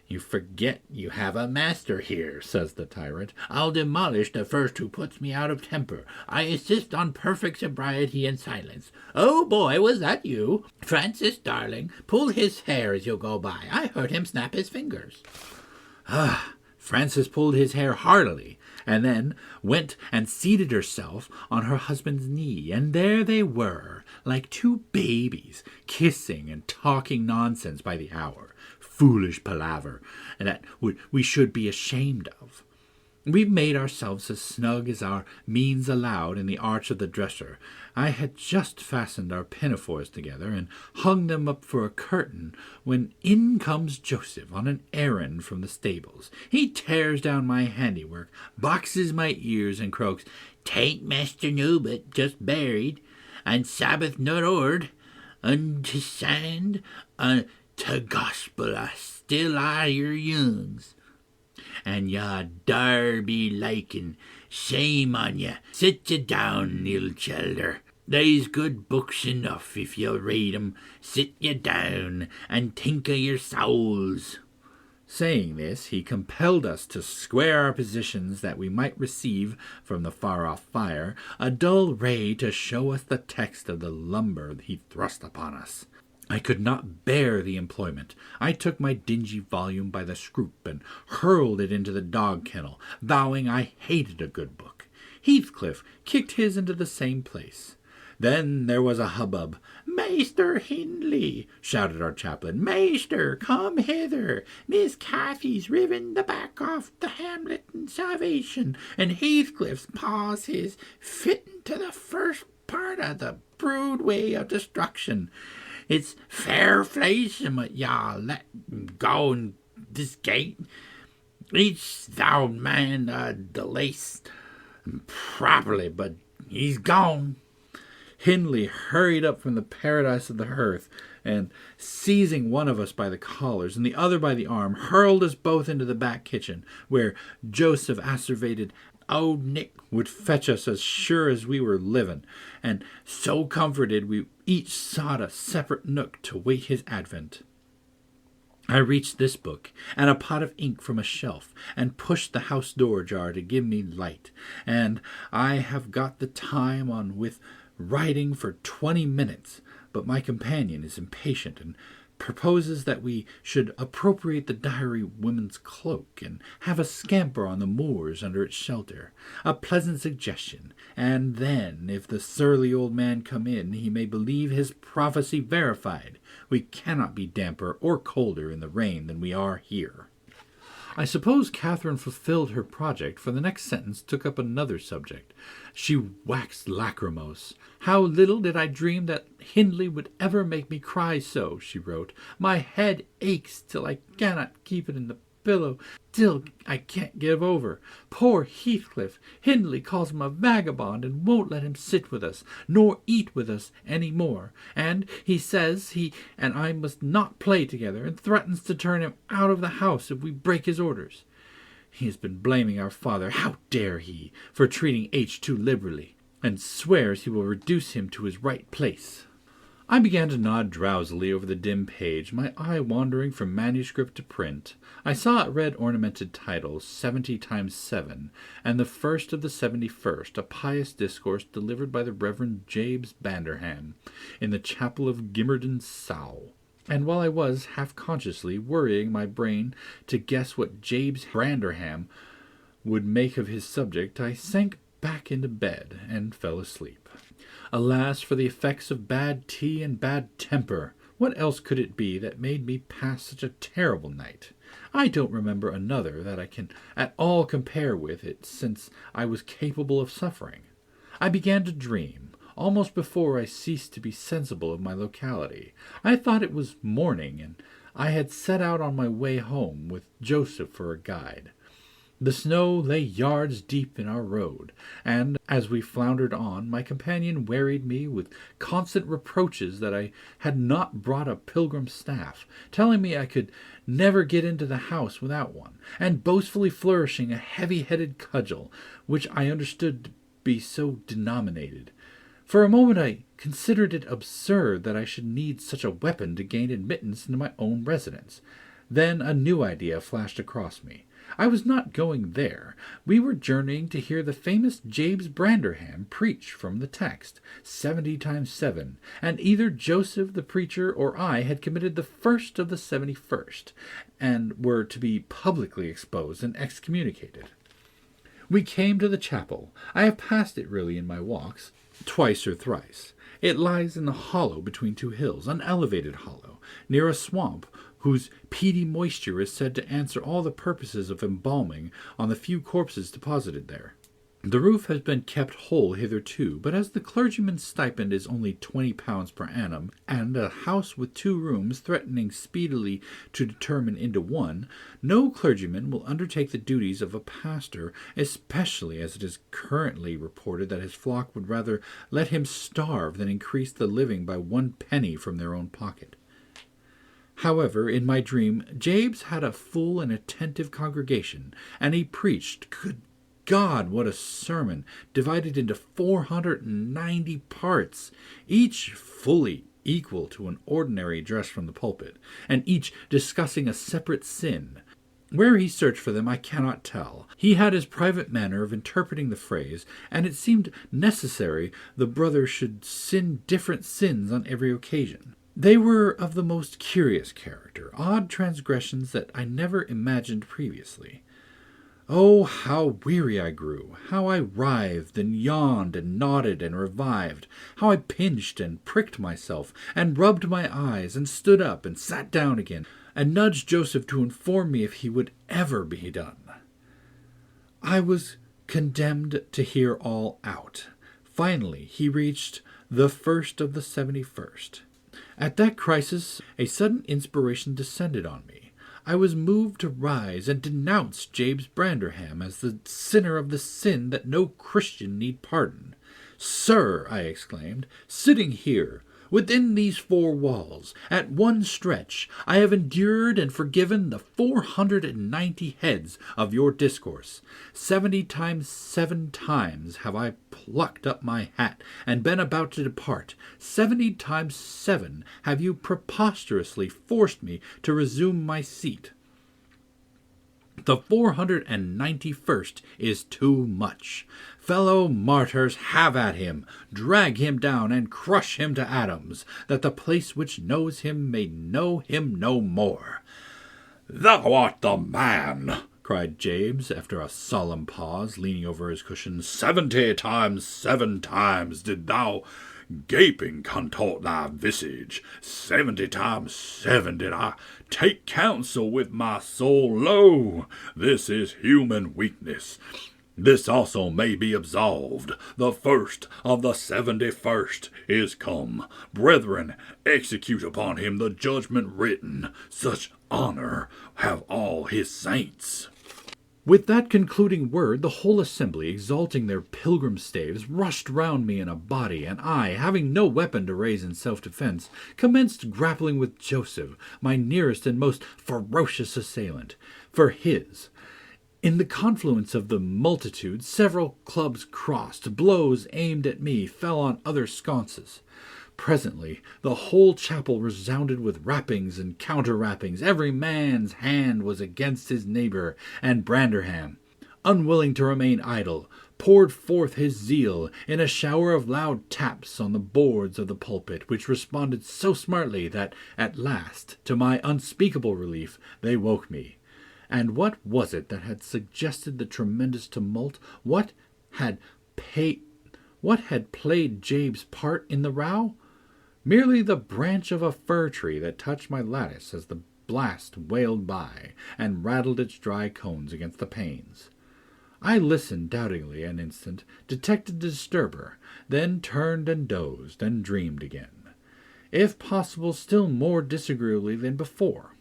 "You forget you have a master here," says the tyrant. "I'll demolish the first who puts me out of temper. I insist on perfect sobriety and silence. Oh, boy, was that you? Francis, darling, pull his hair as you go by. I heard him snap his fingers." Francis pulled his hair heartily, and then went and seated herself on her husband's knee, and there they were, like 2 babies, kissing and talking nonsense by the hour. Foolish palaver, and that we should be ashamed of. We made ourselves as snug as our means allowed in the arch of the dresser. I had just fastened our pinafores together and hung them up for a curtain, when in comes Joseph on an errand from the stables. He tears down my handiwork, boxes my ears, and croaks, "'Tain't Master Newbut, just buried, and Sabbath not o'ered, and to sand, to gospel still are your youngs. And ya dar be liking, shame on ye. Sit ye down, little childer. They's good books enough if you'll read 'em. Sit ye down, and think o' your souls." Saying this, he compelled us to square our positions that we might receive, from the far-off fire, a dull ray to show us the text of the lumber he thrust upon us. I could not bear the employment. I took my dingy volume by the scroop and hurled it into the dog-kennel, vowing I hated a good book. Heathcliff kicked his into the same place. Then there was a hubbub. "Maester Hindley," shouted our chaplain, "Maester, come hither. Miss Cathy's riven the back off the Hamlet in salvation, and Heathcliff's paws his fitting to the first part of the brood way of destruction. It's fair fleysome that y'all let him go in this gate. Each thou man the lace properly, but he's gone." Hindley hurried up from the paradise of the hearth, and, seizing one of us by the collars and the other by the arm, hurled us both into the back kitchen, where Joseph asseverated old Nick would fetch us as sure as we were living, and so comforted we each sought a separate nook to wait his advent. I reached this book and a pot of ink from a shelf, and pushed the house door jar to give me light, and I have got the time on with writing for 20 minutes, but my companion is impatient and proposes that we should appropriate the diary woman's cloak and have a scamper on the moors under its shelter. A pleasant suggestion, and then, if the surly old man come in, he may believe his prophecy verified. We cannot be damper or colder in the rain than we are here. I suppose Catherine fulfilled her project, for the next sentence took up another subject. She waxed lachrymose. "How little did I dream that Hindley would ever make me cry so," she wrote. "My head aches till I cannot keep it in the pillow, till I can't give over. Poor Heathcliff! Hindley calls him a vagabond, and won't let him sit with us, nor eat with us any more. And he says he and I must not play together, and threatens to turn him out of the house if we break his orders. He has been blaming our father, how dare he, for treating H too liberally, and swears he will reduce him to his right place." I began to nod drowsily over the dim page, my eye wandering from manuscript to print. I saw a red ornamented title, 70 times 7, and the first of the 71st, a pious discourse delivered by the Reverend James Branderham in the chapel of Gimmerdon Sow. And while I was, half-consciously, worrying my brain to guess what James Branderham would make of his subject, I sank back into bed and fell asleep. Alas for the effects of bad tea and bad temper! What else could it be that made me pass such a terrible night? I don't remember another that I can at all compare with it since I was capable of suffering. I began to dream, almost before I ceased to be sensible of my locality. I thought it was morning, and I had set out on my way home with Joseph for a guide. The snow lay yards deep in our road, and as we floundered on, my companion wearied me with constant reproaches that I had not brought a pilgrim's staff, telling me I could never get into the house without one, and boastfully flourishing a heavy-headed cudgel, which I understood to be so denominated. For a moment I considered it absurd that I should need such a weapon to gain admittance into my own residence. Then a new idea flashed across me. I was not going there. We were journeying to hear the famous James Branderham preach from the text, 70 times 7, and either Joseph the preacher or I had committed the first of the 71st, and were to be publicly exposed and excommunicated. We came to the chapel. I have passed it really in my walks, twice or thrice. It lies in the hollow between two hills, an elevated hollow, near a swamp, whose peaty moisture is said to answer all the purposes of embalming on the few corpses deposited there. The roof has been kept whole hitherto, but as the clergyman's stipend is only £20 per annum, and a house with 2 rooms threatening speedily to determine into one, no clergyman will undertake the duties of a pastor, especially as it is currently reported that his flock would rather let him starve than increase the living by 1 penny from their own pocket. However, in my dream, James had a full and attentive congregation, and he preached, good God, what a sermon, divided into 490 parts, each fully equal to an ordinary address from the pulpit, and each discussing a separate sin. Where he searched for them I cannot tell. He had his private manner of interpreting the phrase, and it seemed necessary the brother should sin different sins on every occasion. They were of the most curious character, odd transgressions that I never imagined previously. Oh, how weary I grew, how I writhed and yawned and nodded and revived, how I pinched and pricked myself, and rubbed my eyes, and stood up and sat down again, and nudged Joseph to inform me if he would ever be done. I was condemned to hear all out. Finally he reached the first of the 71st. At that crisis, a sudden inspiration descended on me. I was moved to rise and denounce James Branderham as the sinner of the sin that no Christian need pardon. "Sir," I exclaimed, "sitting here, Within these 4 walls, at one stretch, I have endured and forgiven the 490 heads of your discourse. 70 times 7 times have I plucked up my hat and been about to depart. 70 times 7 have you preposterously forced me to resume my seat. The 491st is too much. Fellow martyrs, have at him, drag him down, and crush him to atoms, that the place which knows him may know him no more. Thou art the man, cried James, after a solemn pause, leaning over his cushions. 70 times 7 times did thou gaping contort thy visage. 70 times 7 did I take counsel with my soul. Lo, this is human weakness. This also may be absolved. The first of the 71st is come. Brethren, execute upon him the judgment written. Such honor have all his saints. With that concluding word, the whole assembly, exalting their pilgrim staves, rushed round me in a body, and I, having no weapon to raise in self-defense, commenced grappling with Joseph, my nearest and most ferocious assailant, for his. In the confluence of the multitude, several clubs crossed, blows aimed at me fell on other sconces. Presently, the whole chapel resounded with rappings and counter-rappings. Every man's hand was against his neighbor, and Branderham, unwilling to remain idle, poured forth his zeal in a shower of loud taps on the boards of the pulpit, which responded so smartly that, at last, to my unspeakable relief, they woke me. And what was it that had suggested the tremendous tumult? What had played Jabe's part in the row? Merely the branch of a fir tree that touched my lattice as the blast wailed by and rattled its dry cones against the panes. I listened doubtingly an instant, detected the disturber, then turned and dozed and dreamed again, if possible still more disagreeably than before.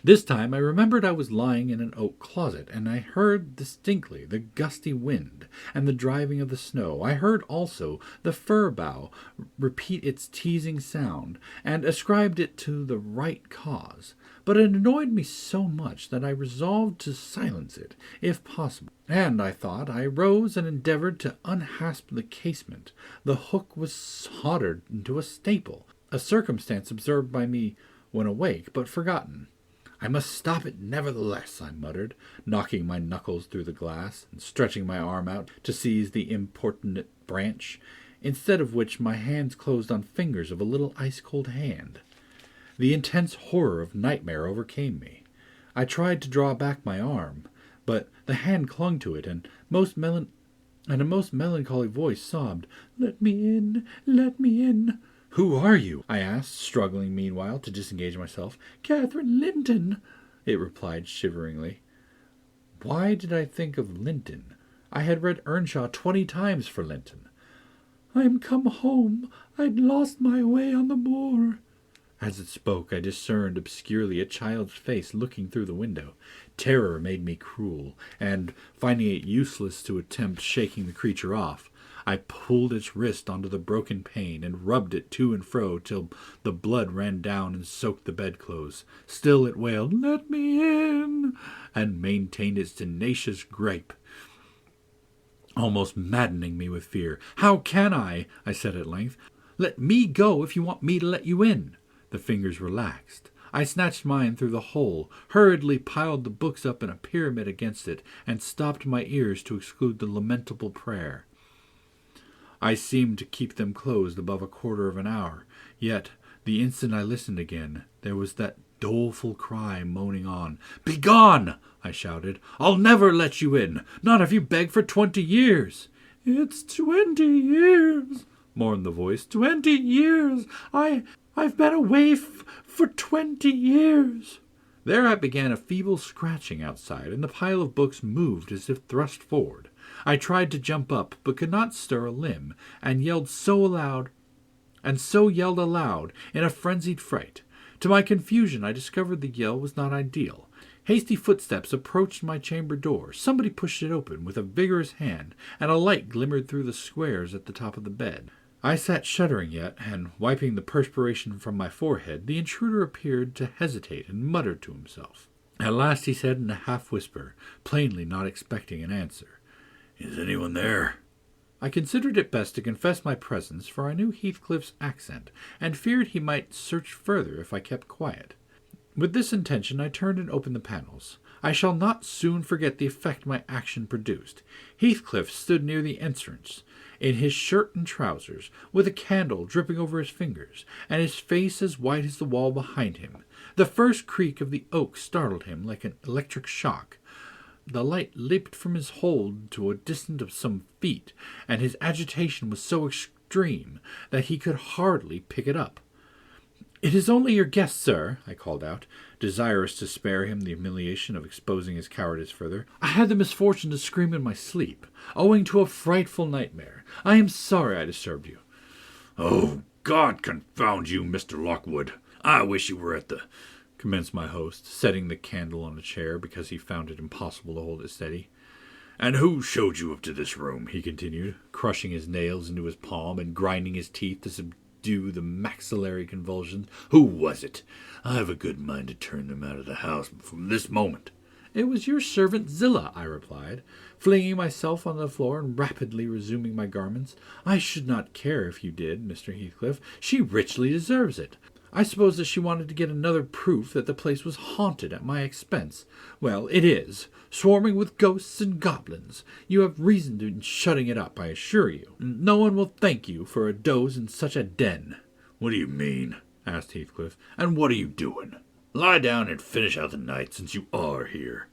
This time I remembered I was lying in an oak closet, and I heard distinctly the gusty wind and the driving of the snow. I heard also the fir bough repeat its teasing sound, and ascribed it to the right cause. But it annoyed me so much that I resolved to silence it, if possible. And, I thought, I rose and endeavored to unhasp the casement. The hook was soldered into a staple, a circumstance observed by me when awake, but forgotten. I must stop it nevertheless, I muttered, knocking my knuckles through the glass, and stretching my arm out to seize the importunate branch, instead of which my hands closed on fingers of a little ice-cold hand. The intense horror of nightmare overcame me. I tried to draw back my arm, but the hand clung to it, and a most melancholy voice sobbed, "Let me in, let me in." "Who are you?" I asked, struggling meanwhile to disengage myself. "Catherine Linton," it replied shiveringly. Why did I think of Linton? I had read Earnshaw 20 times for Linton. "I am come home. I'd lost my way on the moor." As it spoke, I discerned obscurely a child's face looking through the window. Terror made me cruel, and, finding it useless to attempt shaking the creature off, I pulled its wrist onto the broken pane and rubbed it to and fro till the blood ran down and soaked the bedclothes. Still it wailed, "Let me in," and maintained its tenacious gripe, almost maddening me with fear. "How can I said at length. "Let me go if you want me to let you in." The fingers relaxed. I snatched mine through the hole, hurriedly piled the books up in a pyramid against it, and stopped my ears to exclude the lamentable prayer. I seemed to keep them closed above a quarter of an hour, yet the instant I listened again, there was that doleful cry moaning on. "Begone!" I shouted. "I'll never let you in, not if you beg for 20 years. "It's 20 years, mourned the voice. 20 years. I've been away for 20 years. Thereat began a feeble scratching outside, and the pile of books moved as if thrust forward. I tried to jump up, but could not stir a limb, and yelled aloud in a frenzied fright. To my confusion, I discovered the yell was not ideal. Hasty footsteps approached my chamber door. Somebody pushed it open with a vigorous hand, and a light glimmered through the squares at the top of the bed. I sat shuddering yet, and wiping the perspiration from my forehead, the intruder appeared to hesitate and muttered to himself. At last he said in a half-whisper, plainly not expecting an answer, "Is anyone there?" I considered it best to confess my presence, for I knew Heathcliff's accent, and feared he might search further if I kept quiet. With this intention I turned and opened the panels. I shall not soon forget the effect my action produced. Heathcliff stood near the entrance, in his shirt and trousers, with a candle dripping over his fingers, and his face as white as the wall behind him. The first creak of the oak startled him like an electric shock. The light leaped from his hold to a distance of some feet, and his agitation was so extreme that he could hardly pick it up. "It is only your guest, sir," I called out, desirous to spare him the humiliation of exposing his cowardice further. "I had the misfortune to scream in my sleep, owing to a frightful nightmare. I am sorry I disturbed you." "Oh, God confound you, Mr. Lockwood. I wish you were at the—" commenced my host, setting the candle on a chair because he found it impossible to hold it steady. "And who showed you up to this room?" he continued, crushing his nails into his palm and grinding his teeth to subdue the maxillary convulsions. "Who was it? I have a good mind to turn them out of the house from this moment." "It was your servant Zillah," I replied, flinging myself on the floor and rapidly resuming my garments. "I should not care if you did, Mr. Heathcliff. She richly deserves it. I suppose that she wanted to get another proof that the place was haunted at my expense. Well, it is, swarming with ghosts and goblins. You have reason in shutting it up, I assure you. No one will thank you for a doze in such a den." "What do you mean?" asked Heathcliff. "And what are you doing? Lie down and finish out the night, since you are here.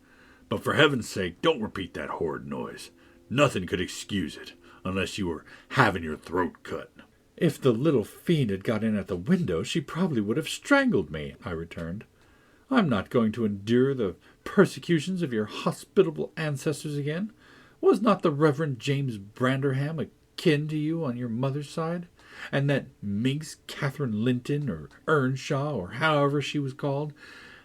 But for heaven's sake, don't repeat that horrid noise. Nothing could excuse it, unless you were having your throat cut." "If the little fiend had got in at the window, she probably would have strangled me," I returned. "I'm not going to endure the persecutions of your hospitable ancestors again. Was not the Reverend James Branderham akin to you on your mother's side? And that minx Catherine Linton, or Earnshaw, or however she was called,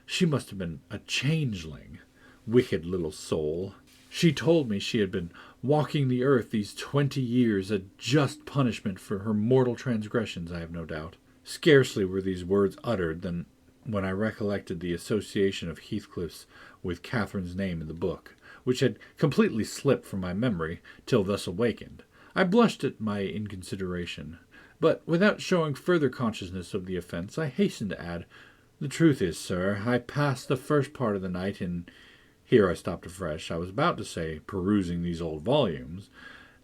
she must have been a changeling. Wicked little soul. She told me she had been walking the earth these 20 years, a just punishment for her mortal transgressions, I have no doubt." Scarcely were these words uttered than when I recollected the association of Heathcliff's with Catherine's name in the book, which had completely slipped from my memory till thus awakened. I blushed at my inconsideration, but without showing further consciousness of the offence, I hastened to add, "The truth is, sir, I passed the first part of the night in—" Here I stopped afresh. I was about to say, perusing these old volumes.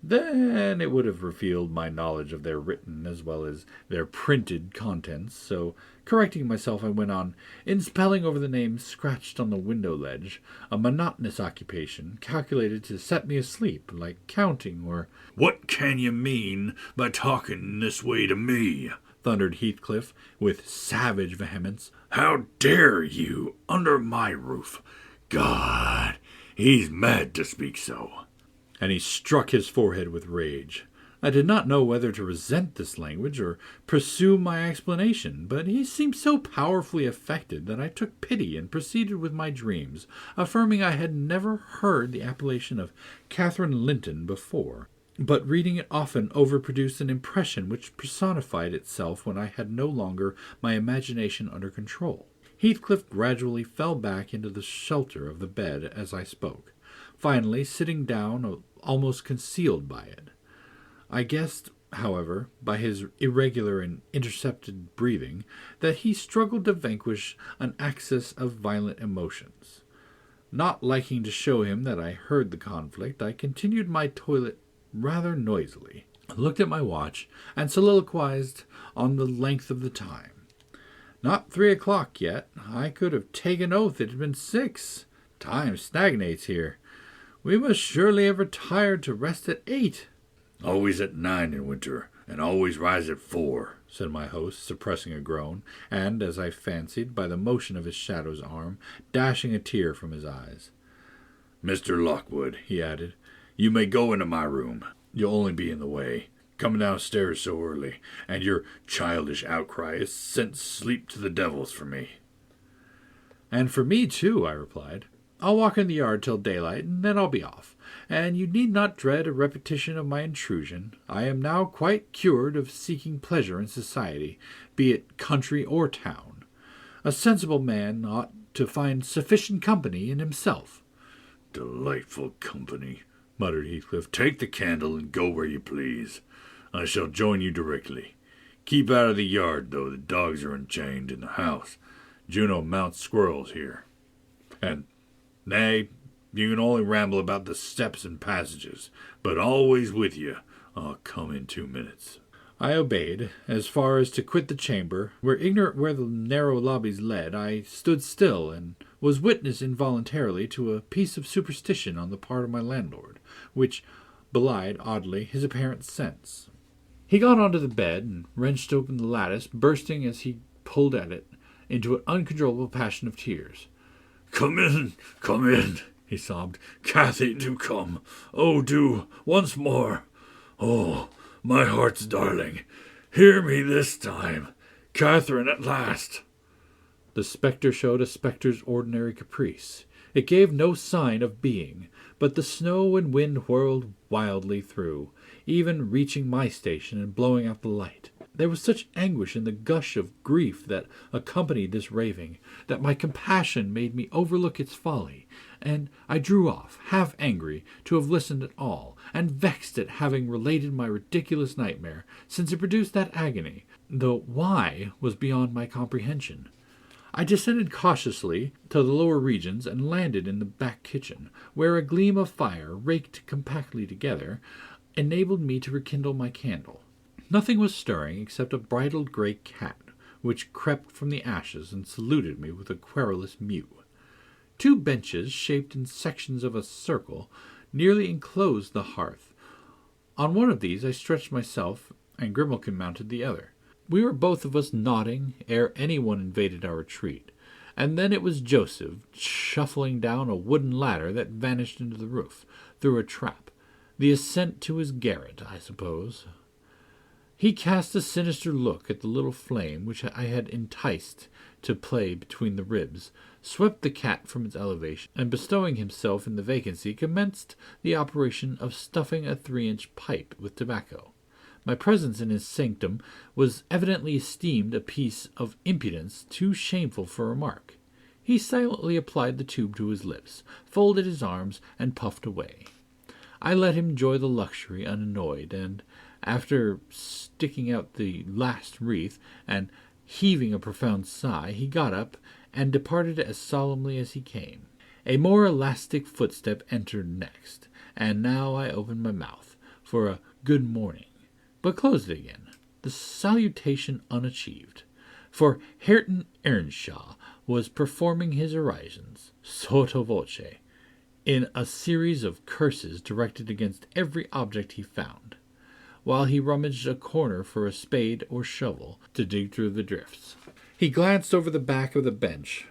Then it would have revealed my knowledge of their written as well as their printed contents, so, correcting myself, I went on, "in spelling over the names scratched on the window ledge, a monotonous occupation, calculated to set me asleep, like counting or—" "What can you mean by talking this way to me?" thundered Heathcliff, with savage vehemence. "How dare you, under my roof? God, he's mad to speak so." And he struck his forehead with rage. I did not know whether to resent this language or pursue my explanation, but he seemed so powerfully affected that I took pity and proceeded with my dreams, affirming I had never heard the appellation of Catherine Linton before, but reading it often overproduced an impression which personified itself when I had no longer my imagination under control. Heathcliff gradually fell back into the shelter of the bed as I spoke, finally sitting down almost concealed by it. I guessed, however, by his irregular and intercepted breathing, that he struggled to vanquish an access of violent emotions. Not liking to show him that I heard the conflict, I continued my toilet rather noisily, looked at my watch, and soliloquized on the length of the time. Not 3 o'clock yet. I could have taken oath it had been 6. Time stagnates here. We must surely have retired to rest at 8. "Always at 9 in winter, and always rise at 4, said my host, suppressing a groan, and, as I fancied, by the motion of his shadow's arm, dashing a tear from his eyes. "Mr. Lockwood," he added, "you may go into my room. You'll only be in the way. Coming downstairs so early, and your childish outcry has sent sleep to the devils for me." "And for me, too," I replied. I'll walk in the yard till daylight, and then I'll be off. And you need not dread a repetition of my intrusion. I am now quite cured of seeking pleasure in society, be it country or town. A sensible man ought to find sufficient company in himself." "Delightful company," muttered Heathcliff. "Take the candle and go where you please. I shall join you directly. Keep out of the yard, though. The dogs are unchained in the house. Juno mounts squirrels here. And, nay, you can only ramble about the steps and passages, but always with you. I'll come in 2 minutes." I obeyed, as far as to quit the chamber, where, ignorant where the narrow lobbies led, I stood still, and was witness involuntarily to a piece of superstition on the part of my landlord, which belied, oddly, his apparent sense. He got onto the bed, and wrenched open the lattice, bursting, as he pulled at it, into an uncontrollable passion of tears. Come in, he sobbed. "Cathy, do come. Oh, do, once more. Oh, my heart's darling, hear me this time. Catherine, at last." The spectre showed a spectre's ordinary caprice. It gave no sign of being, but the snow and wind whirled wildly through, even reaching my station and blowing out the light. There was such anguish in the gush of grief that accompanied this raving, that my compassion made me overlook its folly, and I drew off, half angry to have listened at all, and vexed at having related my ridiculous nightmare, since it produced that agony, though why was beyond my comprehension. I descended cautiously to the lower regions and landed in the back kitchen, where a gleam of fire, raked compactly together, enabled me to rekindle my candle. Nothing was stirring except a bridled grey cat, which crept from the ashes and saluted me with a querulous mew. 2 benches, shaped in sections of a circle, nearly enclosed the hearth. On one of these I stretched myself, and Grimalkin mounted the other. We were both of us nodding ere any one invaded our retreat, and then it was Joseph shuffling down a wooden ladder that vanished into the roof, through a trap, the ascent to his garret, I suppose. He cast a sinister look at the little flame which I had enticed to play between the ribs, swept the cat from its elevation, and bestowing himself in the vacancy, commenced the operation of stuffing a 3-inch pipe with tobacco. My presence in his sanctum was evidently esteemed a piece of impudence too shameful for remark. He silently applied the tube to his lips, folded his arms, and puffed away. I let him enjoy the luxury unannoyed, and, after sticking out the last wreath, and heaving a profound sigh, he got up, and departed as solemnly as he came. A more elastic footstep entered next, and now I opened my mouth for a good morning, but closed it again, the salutation unachieved, for Hareton Earnshaw was performing his orisons, sotto voce, in a series of curses directed against every object he found, while he rummaged a corner for a spade or shovel to dig through the drifts. He glanced over the back of the bench,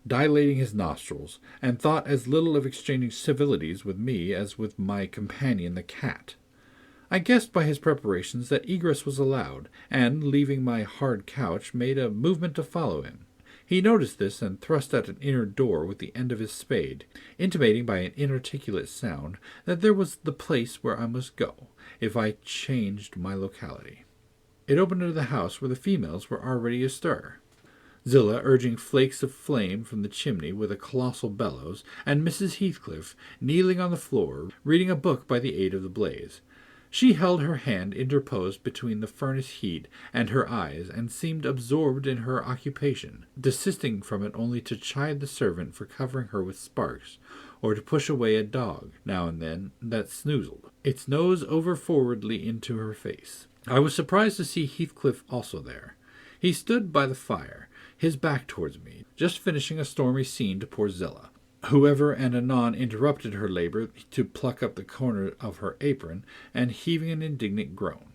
dilating his nostrils, and thought as little of exchanging civilities with me as with my companion the cat. I guessed by his preparations that egress was allowed, and, leaving my hard couch, made a movement to follow him. He noticed this, and thrust out an inner door with the end of his spade, intimating by an inarticulate sound that there was the place where I must go, if I changed my locality. It opened into the house where the females were already astir, Zillah urging flakes of flame from the chimney with a colossal bellows, and Mrs. Heathcliff kneeling on the floor, reading a book by the aid of the blaze. She held her hand interposed between the furnace heat and her eyes, and seemed absorbed in her occupation, desisting from it only to chide the servant for covering her with sparks, or to push away a dog, now and then, that snoozled, its nose over forwardly into her face. I was surprised to see Heathcliff also there. He stood by the fire, his back towards me, just finishing a stormy scene to poor Zillah, who ever and anon interrupted her labor to pluck up the corner of her apron, and heaving an indignant groan.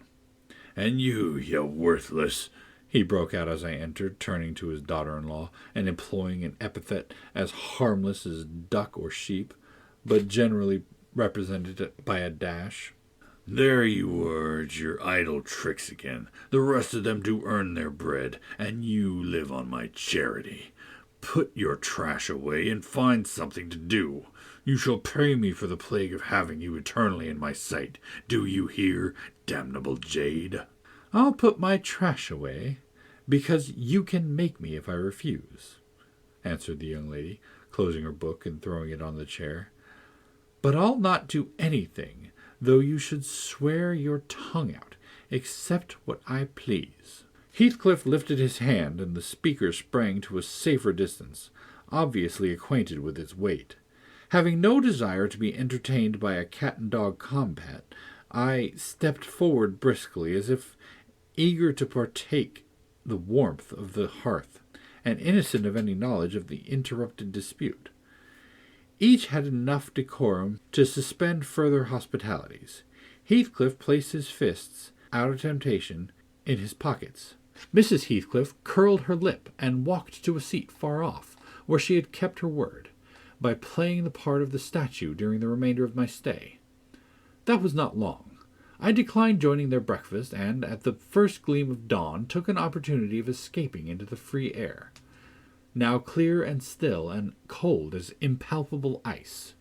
"And you worthless," he broke out as I entered, turning to his daughter-in-law, and employing an epithet as harmless as duck or sheep, but generally represented by a dash. "There you were at your idle tricks again. The rest of them do earn their bread, and you live on my charity. Put your trash away and find something to do. You shall pay me for the plague of having you eternally in my sight. Do you hear, damnable jade? I'll put my trash away, because you can make me if I refuse, answered the young lady, closing her book and throwing it on the chair. But I'll not do anything, though you should swear your tongue out, except what I please. Heathcliff lifted his hand, and the speaker sprang to a safer distance, obviously acquainted with its weight. Having no desire to be entertained by a cat-and-dog combat, I stepped forward briskly, as if eager to partake the warmth of the hearth, and innocent of any knowledge of the interrupted dispute. Each had enough decorum to suspend further hospitalities. Heathcliff placed his fists, out of temptation, in his pockets. Mrs. Heathcliff curled her lip and walked to a seat far off, where she had kept her word, by playing the part of the statue during the remainder of my stay. That was not long. I declined joining their breakfast, and, at the first gleam of dawn, took an opportunity of escaping into the free air, now clear and still and cold as impalpable ice.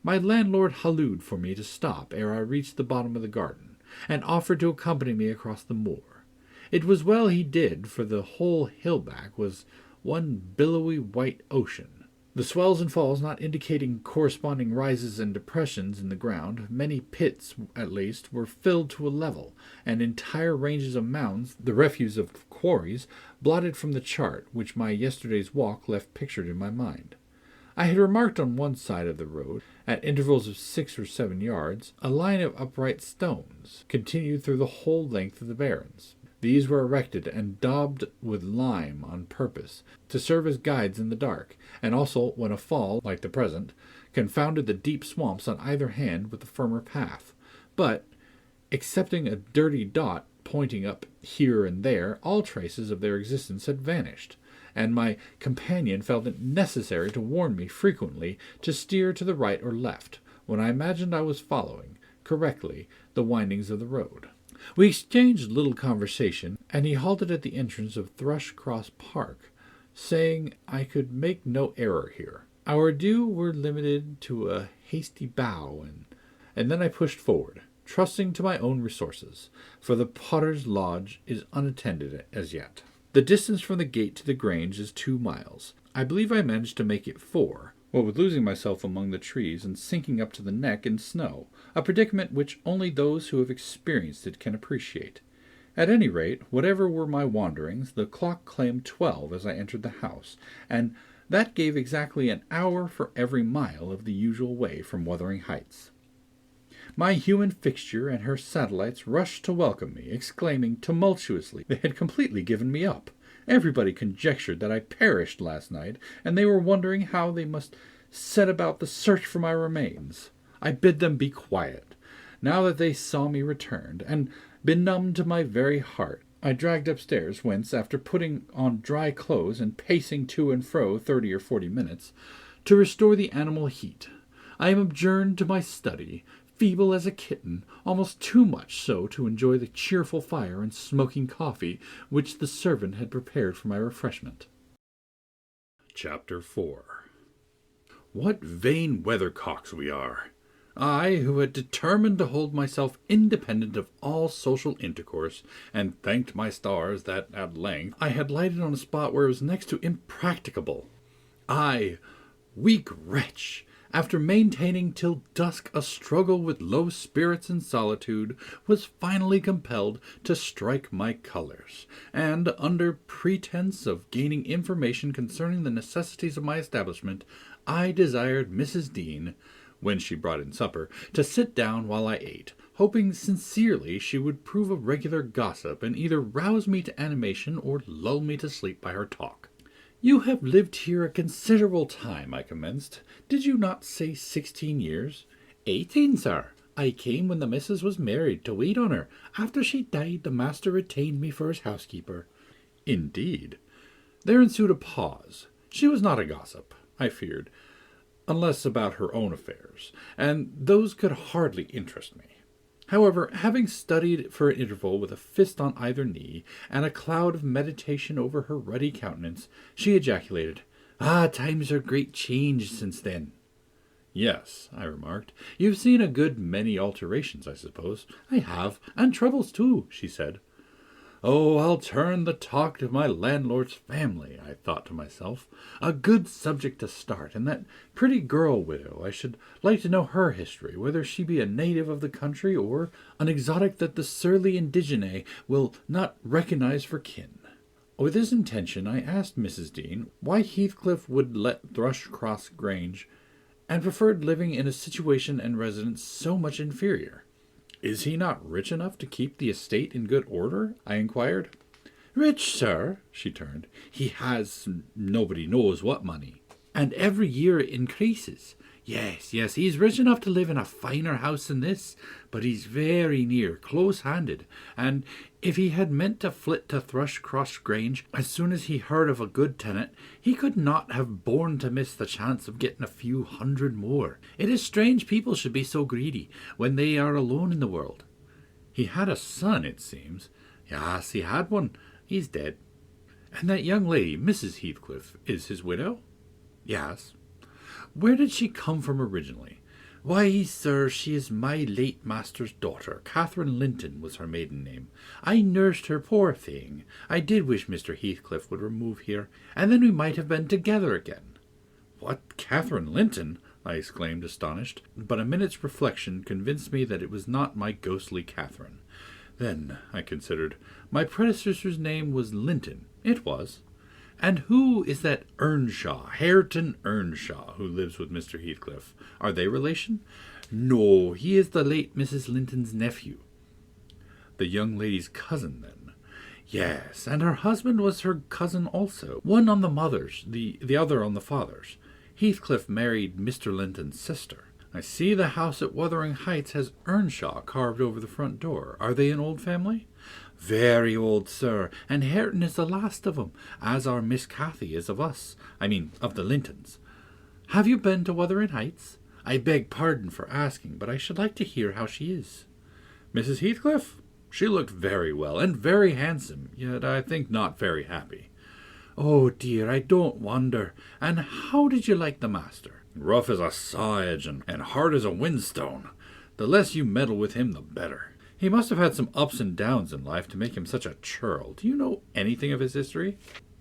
My landlord hallooed for me to stop ere I reached the bottom of the garden, and offered to accompany me across the moor. It was well he did, for the whole hill-back was one billowy white ocean, the swells and falls not indicating corresponding rises and depressions in the ground. Many pits, at least, were filled to a level, and entire ranges of mounds, the refuse of quarries, blotted from the chart which my yesterday's walk left pictured in my mind. I had remarked on one side of the road, at intervals of 6 or 7 yards, a line of upright stones, continued through the whole length of the barrens. These were erected and daubed with lime on purpose, to serve as guides in the dark, and also, when a fall, like the present, confounded the deep swamps on either hand with the firmer path. But, excepting a dirty dot pointing up here and there, all traces of their existence had vanished, and my companion felt it necessary to warn me frequently to steer to the right or left, when I imagined I was following, correctly, the windings of the road. We exchanged little conversation, and he halted at the entrance of Thrushcross Park, saying I could make no error here. Our adieux were limited to a hasty bow, and then I pushed forward, trusting to my own resources, for the Potter's Lodge is unattended as yet. The distance from the gate to the Grange is 2 miles. I believe I managed to make it 4, what with losing myself among the trees and sinking up to the neck in snow, a predicament which only those who have experienced it can appreciate. At any rate, whatever were my wanderings, the clock claimed 12 as I entered the house, and that gave exactly an hour for every mile of the usual way from Wuthering Heights. My human fixture and her satellites rushed to welcome me, exclaiming tumultuously they had completely given me up. Everybody conjectured that I perished last night, and they were wondering how they must set about the search for my remains. I bid them be quiet. Now that they saw me returned, and benumbed to my very heart, I dragged upstairs, whence, after putting on dry clothes and pacing to and fro 30 or 40 minutes, to restore the animal heat, I am adjourned to my study, feeble as a kitten, almost too much so to enjoy the cheerful fire and smoking coffee which the servant had prepared for my refreshment. Chapter 4. What vain weathercocks we are! I, who had determined to hold myself independent of all social intercourse, and thanked my stars that, at length, I had lighted on a spot where it was next to impracticable. I, weak wretch, after maintaining till dusk a struggle with low spirits and solitude, was finally compelled to strike my colours, and, under pretence of gaining information concerning the necessities of my establishment, I desired Mrs. Dean, when she brought in supper, to sit down while I ate, hoping sincerely she would prove a regular gossip, and either rouse me to animation or lull me to sleep by her talk. "You have lived here a considerable time," I commenced. "Did you not say 16 years?" 18, sir. I came when the missus was married, to wait on her. After she died, the master retained me for his housekeeper." "Indeed." There ensued a pause. She was not a gossip, I feared, unless about her own affairs, and those could hardly interest me. However, having studied for an interval with a fist on either knee, and a cloud of meditation over her ruddy countenance, she ejaculated, Ah, times are great changed since then. Yes, I remarked. You've seen a good many alterations, I suppose. I have, and troubles too, she said. Oh, I'll turn the talk to my landlord's family, I thought to myself. A good subject to start, and that pretty girl widow. I should like to know her history, whether she be a native of the country or an exotic that the surly indigene will not recognize for kin. With this intention, I asked Mrs. Dean why Heathcliff would let Thrushcross Grange and preferred living in a situation and residence so much inferior. Is he not rich enough to keep the estate in good order? I inquired. Rich, sir, she turned. He has nobody knows what money, and every year it increases. Yes, he's rich enough to live in a finer house than this, but he's very near close-handed, and if he had meant to flit to Thrushcross Grange as soon as he heard of a good tenant, he could not have borne to miss the chance of getting a few hundred more. It is strange people should be so greedy when they are alone in the world. He had a son, it seems. Yes, he had one. He's dead. And that young lady, Mrs. Heathcliff, is his widow? Yes. Where did she come from originally? Why, sir, she is my late master's daughter. Catherine Linton was her maiden name. I nursed her, poor thing. I did wish Mr. Heathcliff would remove here, and then we might have been together again. What, Catherine Linton? I exclaimed, astonished, but a minute's reflection convinced me that it was not my ghostly Catherine. Then, I considered, my predecessor's name was Linton. It was. And who is that Earnshaw, Hareton Earnshaw, who lives with Mr. Heathcliff? Are they relation? No, he is the late Mrs. Linton's nephew. The young lady's cousin, then? Yes, and her husband was her cousin also, one on the mother's, the other on the father's. Heathcliff married Mr. Linton's sister. I see the house at Wuthering Heights has Earnshaw carved over the front door. Are they an old family? Very old, sir, and Hareton is the last of 'em, as our Miss Cathy is of us. I mean, of the Lintons. Have you been to Wuthering Heights? I beg pardon for asking, but I should like to hear how she is. Mrs. Heathcliff? She looked very well, and very handsome, yet I think not very happy. Oh, dear, I don't wonder. And how did you like the master? Rough as a saw edge and hard as a whinstone. The less you meddle with him, the better. He must have had some ups and downs in life to make him such a churl. Do you know anything of his history?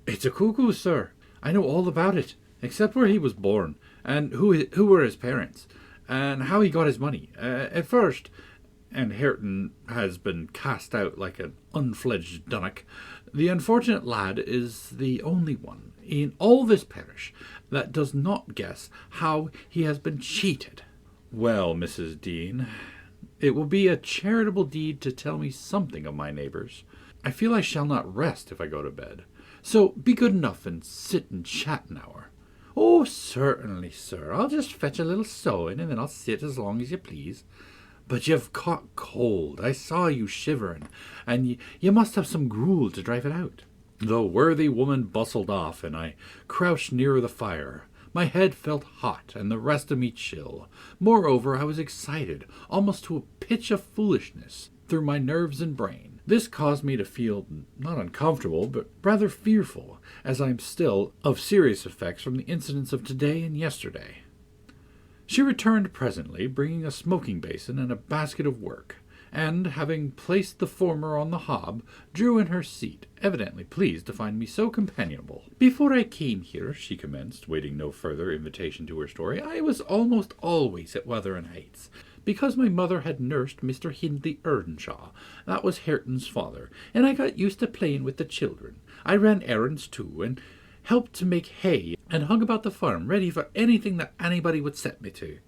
It's a cuckoo, sir. I know all about it, except where he was born, and who were his parents, and how he got his money. At first, and Hareton has been cast out like an unfledged dunnock, the unfortunate lad is the only one in all this parish that does not guess how he has been cheated. Well, Mrs. Dean, it will be a charitable deed to tell me something of my neighbours. I feel I shall not rest if I go to bed. So be good enough and sit and chat an hour. Oh, certainly, sir. I'll just fetch a little sewing, and then I'll sit as long as you please. But you've caught cold. I saw you shivering, and you must have some gruel to drive it out. The worthy woman bustled off, and I crouched nearer the fire. My head felt hot, and the rest of me chill. Moreover, I was excited, almost to a pitch of foolishness, through my nerves and brain. This caused me to feel not uncomfortable, but rather fearful, as I am still, of serious effects from the incidents of today and yesterday. She returned presently, bringing a smoking basin and a basket of work, and, having placed the former on the hob, drew in her seat, evidently pleased to find me so companionable. Before I came here, she commenced, waiting no further invitation to her story, I was almost always at Wuthering Heights, because my mother had nursed Mr. Hindley Earnshaw, that was Hareton's father, and I got used to playing with the children. I ran errands too, and helped to make hay, and hung about the farm, ready for anything that anybody would set me to.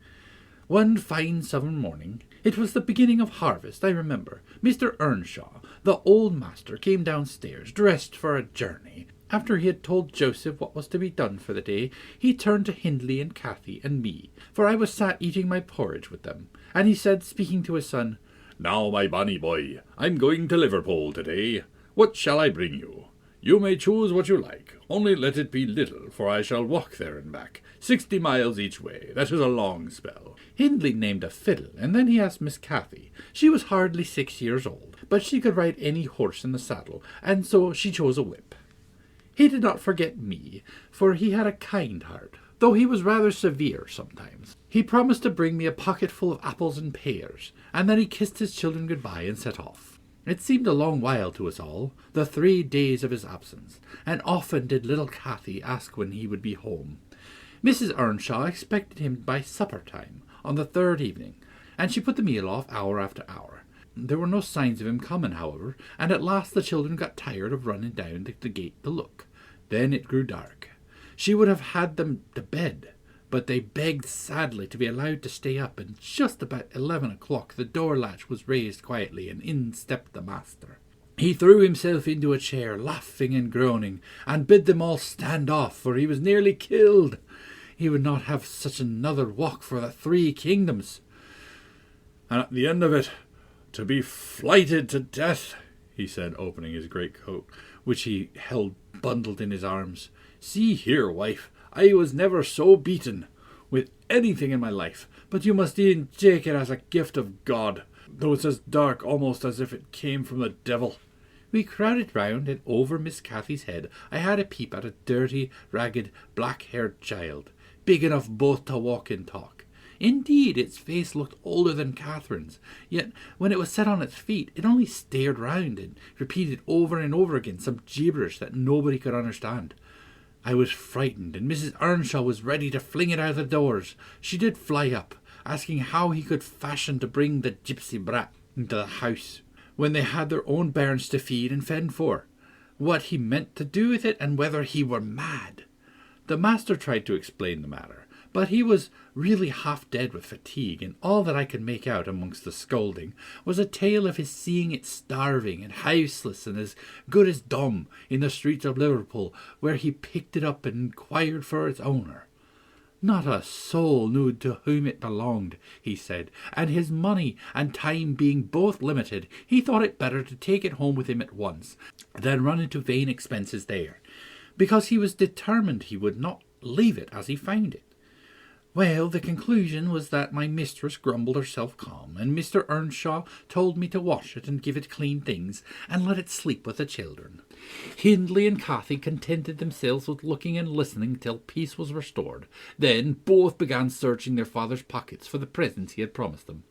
One fine summer morning, it was the beginning of harvest, I remember, Mr. Earnshaw, the old master, came downstairs, dressed for a journey. After he had told Joseph what was to be done for the day, he turned to Hindley and Cathy and me, for I was sat eating my porridge with them, and he said, speaking to his son, "Now, my bonny boy, I'm going to Liverpool today. What shall I bring you? You may choose what you like, only let it be little, for I shall walk there and back, 60 miles each way. That is a long spell." Hindley named a fiddle, and then he asked Miss Cathy. She was hardly 6 years old, but she could ride any horse in the saddle, and so she chose a whip. He did not forget me, for he had a kind heart, though he was rather severe sometimes. He promised to bring me a pocket full of apples and pears, and then he kissed his children good-bye and set off. It seemed a long while to us all, the 3 days of his absence, and often did little Cathy ask when he would be home. Mrs. Earnshaw expected him by supper-time on the 3rd evening, and she put the meal off hour after hour. There were no signs of him coming, however, and at last the children got tired of running down to the gate to look. Then it grew dark. She would have had them to bed, but they begged sadly to be allowed to stay up, and just about 11 o'clock the door latch was raised quietly, and in stepped the master. He threw himself into a chair, laughing and groaning, and bid them all stand off, for he was nearly killed. He would not have such another walk for the 3 kingdoms. And at the end of it, to be flighted to death, he said, opening his greatcoat, which he held bundled in his arms. See here, wife, I was never so beaten with anything in my life, but you must e'en take it as a gift of God, though it's as dark almost as if it came from the devil. We crowded round, and over Miss Cathy's head I had a peep at a dirty, ragged, black-haired child, big enough both to walk and talk. Indeed, its face looked older than Catherine's, yet when it was set on its feet, it only stared round and repeated over and over again some gibberish that nobody could understand. I was frightened, and Mrs. Earnshaw was ready to fling it out of the doors. She did fly up, asking how he could fashion to bring the gipsy brat into the house, when they had their own bairns to feed and fend for, what he meant to do with it, and whether he were mad. The master tried to explain the matter, but he was really half dead with fatigue, and all that I could make out amongst the scolding was a tale of his seeing it starving and houseless and as good as dumb in the streets of Liverpool, where he picked it up and inquired for its owner. Not a soul knew to whom it belonged, he said, and his money and time being both limited, he thought it better to take it home with him at once than run into vain expenses there, because he was determined he would not leave it as he found it. Well, the conclusion was that my mistress grumbled herself calm, and Mr. Earnshaw told me to wash it and give it clean things, and let it sleep with the children. Hindley and Cathy contented themselves with looking and listening till peace was restored. Then both began searching their father's pockets for the presents he had promised them.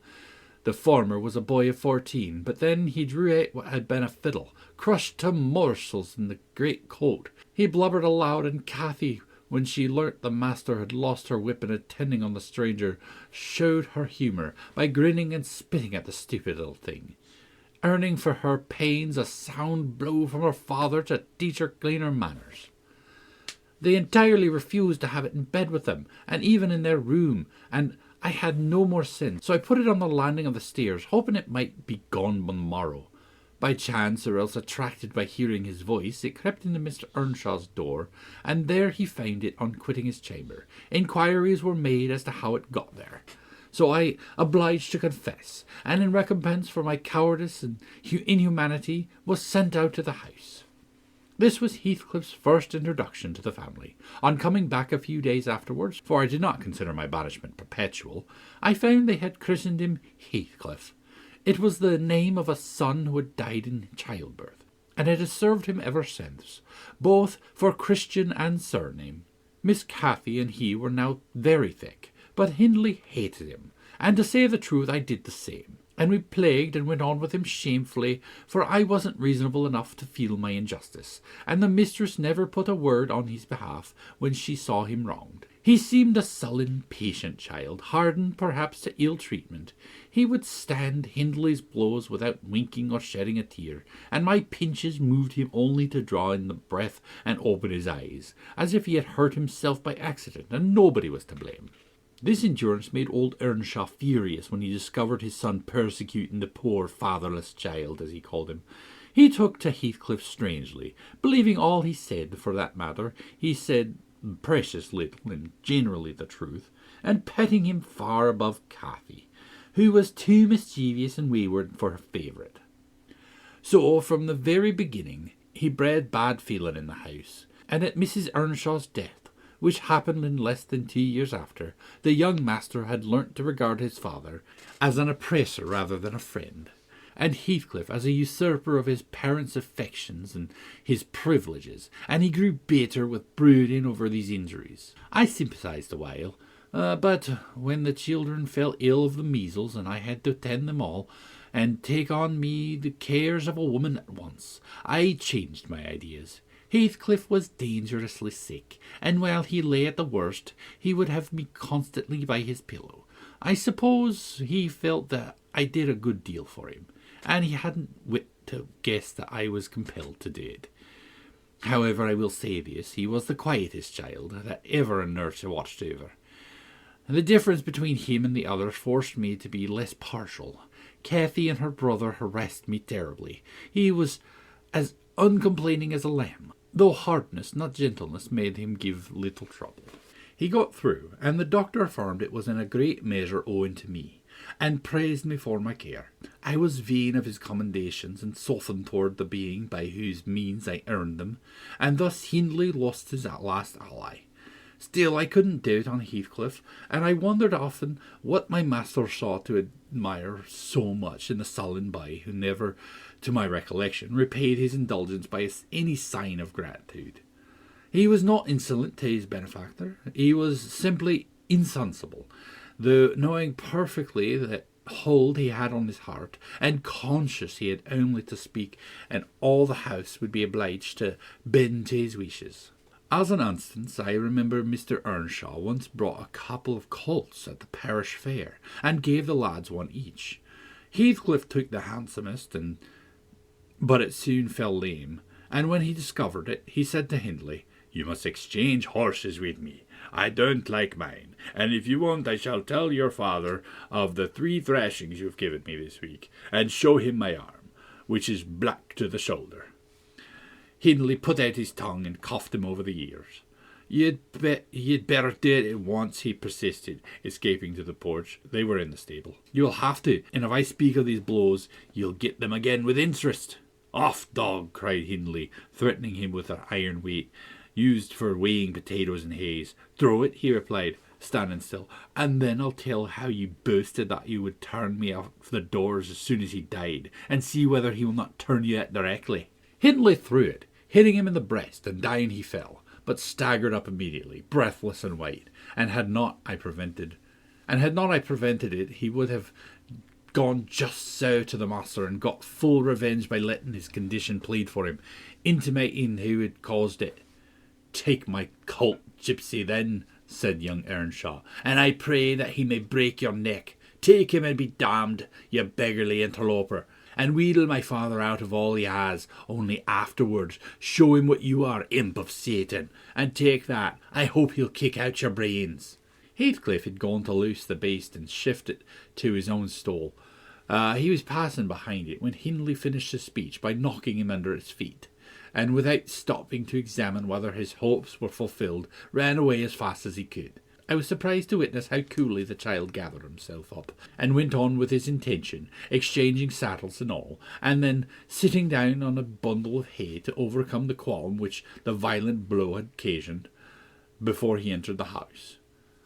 The former was a boy of 14, but then he drew out what had been a fiddle, crushed to morsels in the great coat. He blubbered aloud, and Cathy, when she learnt the master had lost her whip in attending on the stranger, showed her humour by grinning and spitting at the stupid little thing, earning for her pains a sound blow from her father to teach her cleaner manners. They entirely refused to have it in bed with them, and even in their room, and I had no more sense, so I put it on the landing of the stairs, hoping it might be gone on the morrow. By chance, or else attracted by hearing his voice, it crept into Mr. Earnshaw's door, and there he found it on quitting his chamber. Inquiries were made as to how it got there, so I obliged to confess, and in recompense for my cowardice and inhumanity was sent out to the house. This was Heathcliff's first introduction to the family. On coming back a few days afterwards, for I did not consider my banishment perpetual, I found they had christened him Heathcliff. It was the name of a son who had died in childbirth, and it has served him ever since, both for Christian and surname. Miss Cathy and he were now very thick, but Hindley hated him, and to say the truth I did the same, and we plagued and went on with him shamefully, for I wasn't reasonable enough to feel my injustice, and the mistress never put a word on his behalf when she saw him wronged. He seemed a sullen, patient child, hardened perhaps to ill treatment. He would stand Hindley's blows without winking or shedding a tear, and my pinches moved him only to draw in the breath and open his eyes, as if he had hurt himself by accident, and nobody was to blame. This endurance made old Earnshaw furious when he discovered his son persecuting the poor fatherless child, as he called him. He took to Heathcliff strangely, believing all he said. For that matter, he said precious little, and generally the truth, and petting him far above Cathy, who was too mischievous and wayward for her favourite. So, from the very beginning, he bred bad feeling in the house, and at Mrs. Earnshaw's death, which happened in less than 2 years after, the young master had learnt to regard his father as an oppressor rather than a friend, and Heathcliff as a usurper of his parents' affections and his privileges, and he grew bitter with brooding over these injuries. I sympathised a while, but when the children fell ill of the measles, and I had to tend them all, and take on me the cares of a woman at once, I changed my ideas. Heathcliff was dangerously sick, and while he lay at the worst, he would have me constantly by his pillow. I suppose he felt that I did a good deal for him, and he hadn't wit to guess that I was compelled to do it. However, I will say this, he was the quietest child that ever a nurse watched over. The difference between him and the others forced me to be less partial. Cathy and her brother harassed me terribly. He was as uncomplaining as a lamb, though hardness, not gentleness, made him give little trouble. He got through, and the doctor affirmed it was in a great measure owing to me, and praised me for my care. I was vain of his commendations, and softened toward the being by whose means I earned them, and thus Hindley lost his last ally. Still, I couldn't doubt on Heathcliff, and I wondered often what my master saw to admire so much in the sullen boy who never, to my recollection, repaid his indulgence by any sign of gratitude. He was not insolent to his benefactor. He was simply insensible, though knowing perfectly that hold he had on his heart, and conscious he had only to speak, and all the house would be obliged to bend to his wishes. As an instance, I remember Mr. Earnshaw once brought a couple of colts at the parish fair, and gave the lads one each. Heathcliff took the handsomest, but it soon fell lame, and when he discovered it, he said to Hindley, "You must exchange horses with me. I don't like mine, and if you won't, I shall tell your father of the 3 thrashings you've given me this week, and show him my arm, which is black to the shoulder." Hindley put out his tongue and coughed him over the ears. You'd better do it at once," he persisted, escaping to the porch. They were in the stable. "You'll have to, and if I speak of these blows, you'll get them again with interest." "Off, dog!" cried Hindley, threatening him with an iron weight, used for weighing potatoes and hay. "Throw it," he replied, standing still, "and then I'll tell how you boasted that you would turn me out of the doors as soon as he died, and see whether he will not turn you out directly." Hindley threw it, hitting him in the breast, and down he fell, but staggered up immediately, breathless and white, and had not I prevented it, he would have gone just so to the master, and got full revenge by letting his condition plead for him, intimating who had caused it. "Take my colt, gipsy, then," said young Earnshaw, "and I pray that he may break your neck. Take him and be damned, you beggarly interloper, and wheedle my father out of all he has, only afterwards show him what you are, imp of Satan, and take that. I hope he'll kick out your brains." Heathcliff had gone to loose the beast and shift it to his own stall. He was passing behind it when Hindley finished his speech by knocking him under his feet, and without stopping to examine whether his hopes were fulfilled, ran away as fast as he could. I was surprised to witness how coolly the child gathered himself up, and went on with his intention, exchanging saddles and all, and then sitting down on a bundle of hay to overcome the qualm which the violent blow had occasioned before he entered the house.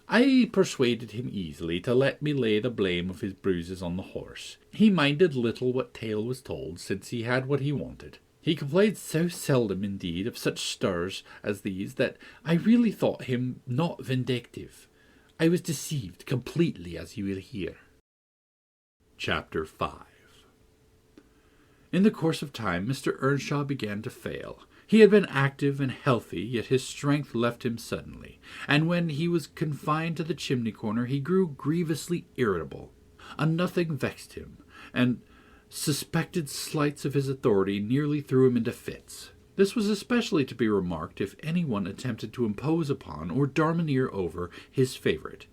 I persuaded him easily to let me lay the blame of his bruises on the horse. He minded little what tale was told, since he had what he wanted. He complained so seldom, indeed, of such stirs as these, that I really thought him not vindictive. I was deceived completely, as you will hear. Chapter 5. In the course of time, Mr. Earnshaw began to fail. He had been active and healthy, yet his strength left him suddenly, and when he was confined to the chimney-corner, he grew grievously irritable. A nothing vexed him, and suspected slights of his authority nearly threw him into fits. This was especially to be remarked if any one attempted to impose upon or domineer over his favourite.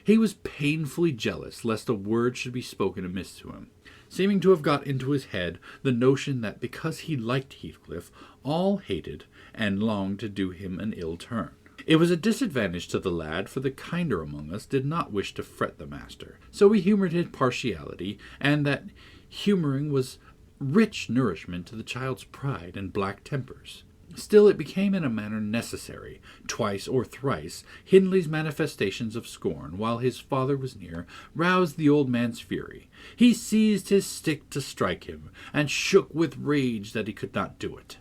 He was painfully jealous lest a word should be spoken amiss to him, seeming to have got into his head the notion that because he liked Heathcliff, all hated and longed to do him an ill turn. It was a disadvantage to the lad, for the kinder among us did not wish to fret the master, so we humoured his partiality, and that humouring was rich nourishment to the child's pride and black tempers. Still, it became in a manner necessary. Twice or thrice, Hindley's manifestations of scorn, while his father was near, roused the old man's fury. He seized his stick to strike him, and shook with rage that he could not do it.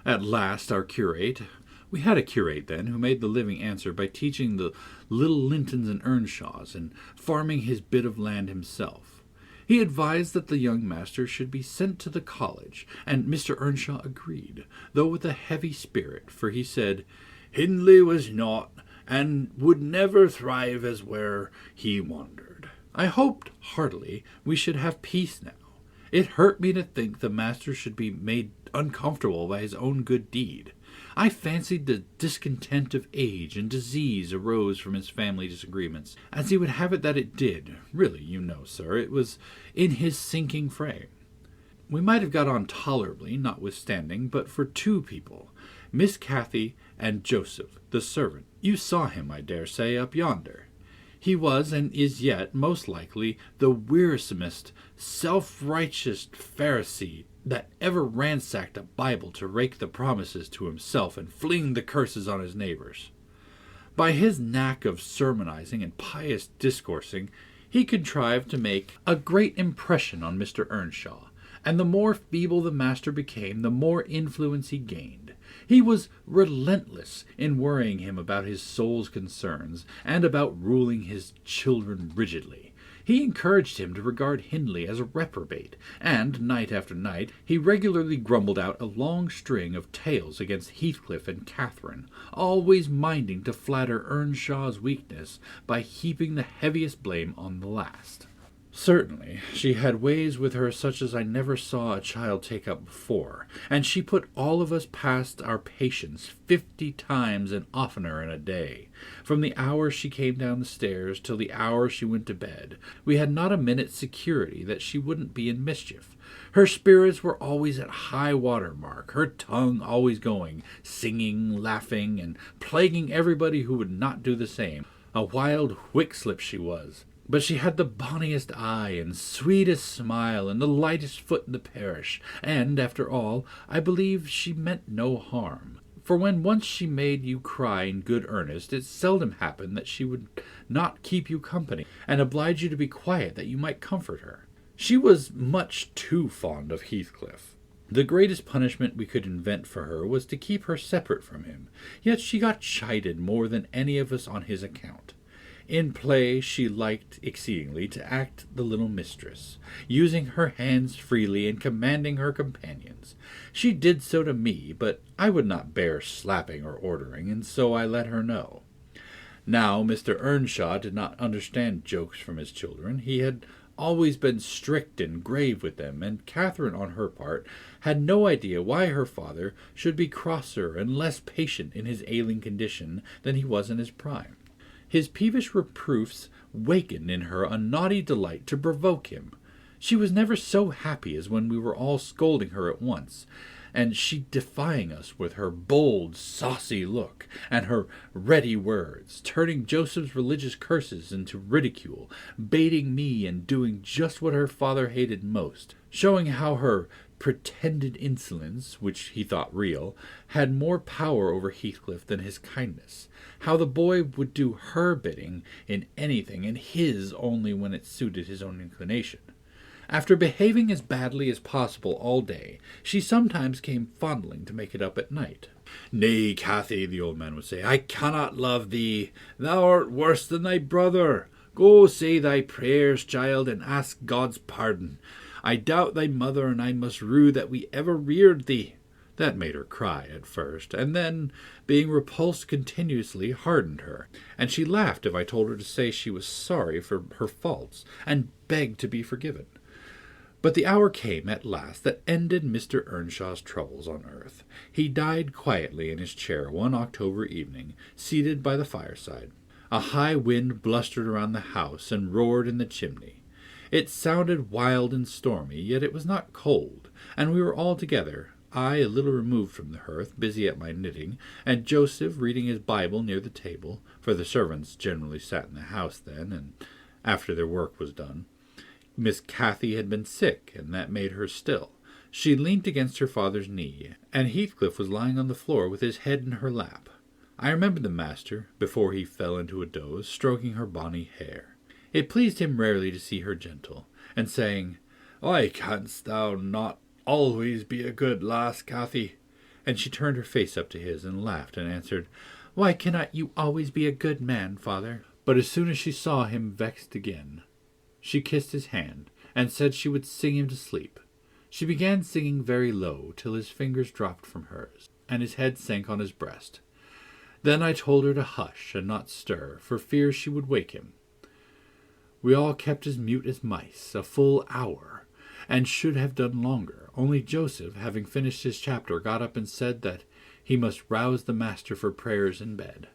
At last our curate— we had a curate then, who made the living answer by teaching the little Lintons and Earnshaws, and farming his bit of land himself. He advised that the young master should be sent to the college, and Mr. Earnshaw agreed, though with a heavy spirit, for he said, "Hindley was not, and would never thrive as where he wandered." I hoped heartily we should have peace now. It hurt me to think the master should be made uncomfortable by his own good deed. I fancied the discontent of age and disease arose from his family disagreements, as he would have it that it did. Really, you know, sir, it was in his sinking frame. We might have got on tolerably, notwithstanding, but for two people, Miss Cathy and Joseph, the servant. You saw him, I dare say, up yonder. He was, and is yet, most likely, the wearisomest, self-righteous Pharisee that ever ransacked a Bible to rake the promises to himself and fling the curses on his neighbors. By his knack of sermonizing and pious discoursing, he contrived to make a great impression on Mr. Earnshaw, and the more feeble the master became, the more influence he gained. He was relentless in worrying him about his soul's concerns, and about ruling his children rigidly. He encouraged him to regard Hindley as a reprobate, and, night after night, he regularly grumbled out a long string of tales against Heathcliff and Catherine, always minding to flatter Earnshaw's weakness by heaping the heaviest blame on the last. Certainly, she had ways with her such as I never saw a child take up before, and she put all of us past our patience 50 times and oftener in a day. From the hour she came down the stairs till the hour she went to bed, we had not a minute's security that she wouldn't be in mischief. Her spirits were always at high water mark, her tongue always going, singing, laughing, and plaguing everybody who would not do the same. A wild wick-slip she was. But she had the bonniest eye and sweetest smile and the lightest foot in the parish, and, after all, I believe she meant no harm. For when once she made you cry in good earnest, it seldom happened that she would not keep you company, and oblige you to be quiet that you might comfort her. She was much too fond of Heathcliff. The greatest punishment we could invent for her was to keep her separate from him, yet she got chided more than any of us on his account. In play she liked exceedingly to act the little mistress, using her hands freely and commanding her companions. She did so to me, but I would not bear slapping or ordering, and so I let her know. Now Mr. Earnshaw did not understand jokes from his children. He had always been strict and grave with them, and Catherine, on her part, had no idea why her father should be crosser and less patient in his ailing condition than he was in his prime. His peevish reproofs wakened in her a naughty delight to provoke him. She was never so happy as when we were all scolding her at once, and she defying us with her bold, saucy look, and her ready words, turning Joseph's religious curses into ridicule, baiting me and doing just what her father hated most, showing how her pretended insolence, which he thought real, had more power over Heathcliff than his kindness, how the boy would do her bidding in anything, and his only when it suited his own inclination. After behaving as badly as possible all day, she sometimes came fondling to make it up at night. "Nay, Cathy," the old man would say, "I cannot love thee. Thou art worse than thy brother. Go say thy prayers, child, and ask God's pardon. I doubt thy mother and I must rue that we ever reared thee." That made her cry at first, and then, being repulsed continuously, hardened her, and she laughed if I told her to say she was sorry for her faults, and begged to be forgiven. But the hour came at last that ended Mr. Earnshaw's troubles on earth. He died quietly in his chair one October evening, seated by the fireside. A high wind blustered around the house and roared in the chimney. It sounded wild and stormy, yet it was not cold, and we were all together, I a little removed from the hearth, busy at my knitting, and Joseph reading his Bible near the table, for the servants generally sat in the house then, and after their work was done. Miss Cathy had been sick, and that made her still. She leant against her father's knee, and Heathcliff was lying on the floor with his head in her lap. I remember the master, before he fell into a doze, stroking her bonny hair. It pleased him rarely to see her gentle, and saying, "Why canst thou not always be a good lass, Cathy?" And she turned her face up to his, and laughed, and answered, "Why cannot you always be a good man, father?" But as soon as she saw him vexed again, she kissed his hand, and said she would sing him to sleep. She began singing very low, till his fingers dropped from hers, and his head sank on his breast. Then I told her to hush and not stir, for fear she would wake him. We all kept as mute as mice, a full hour, and should have done longer, only Joseph, having finished his chapter, got up and said that he must rouse the master for prayers in bed.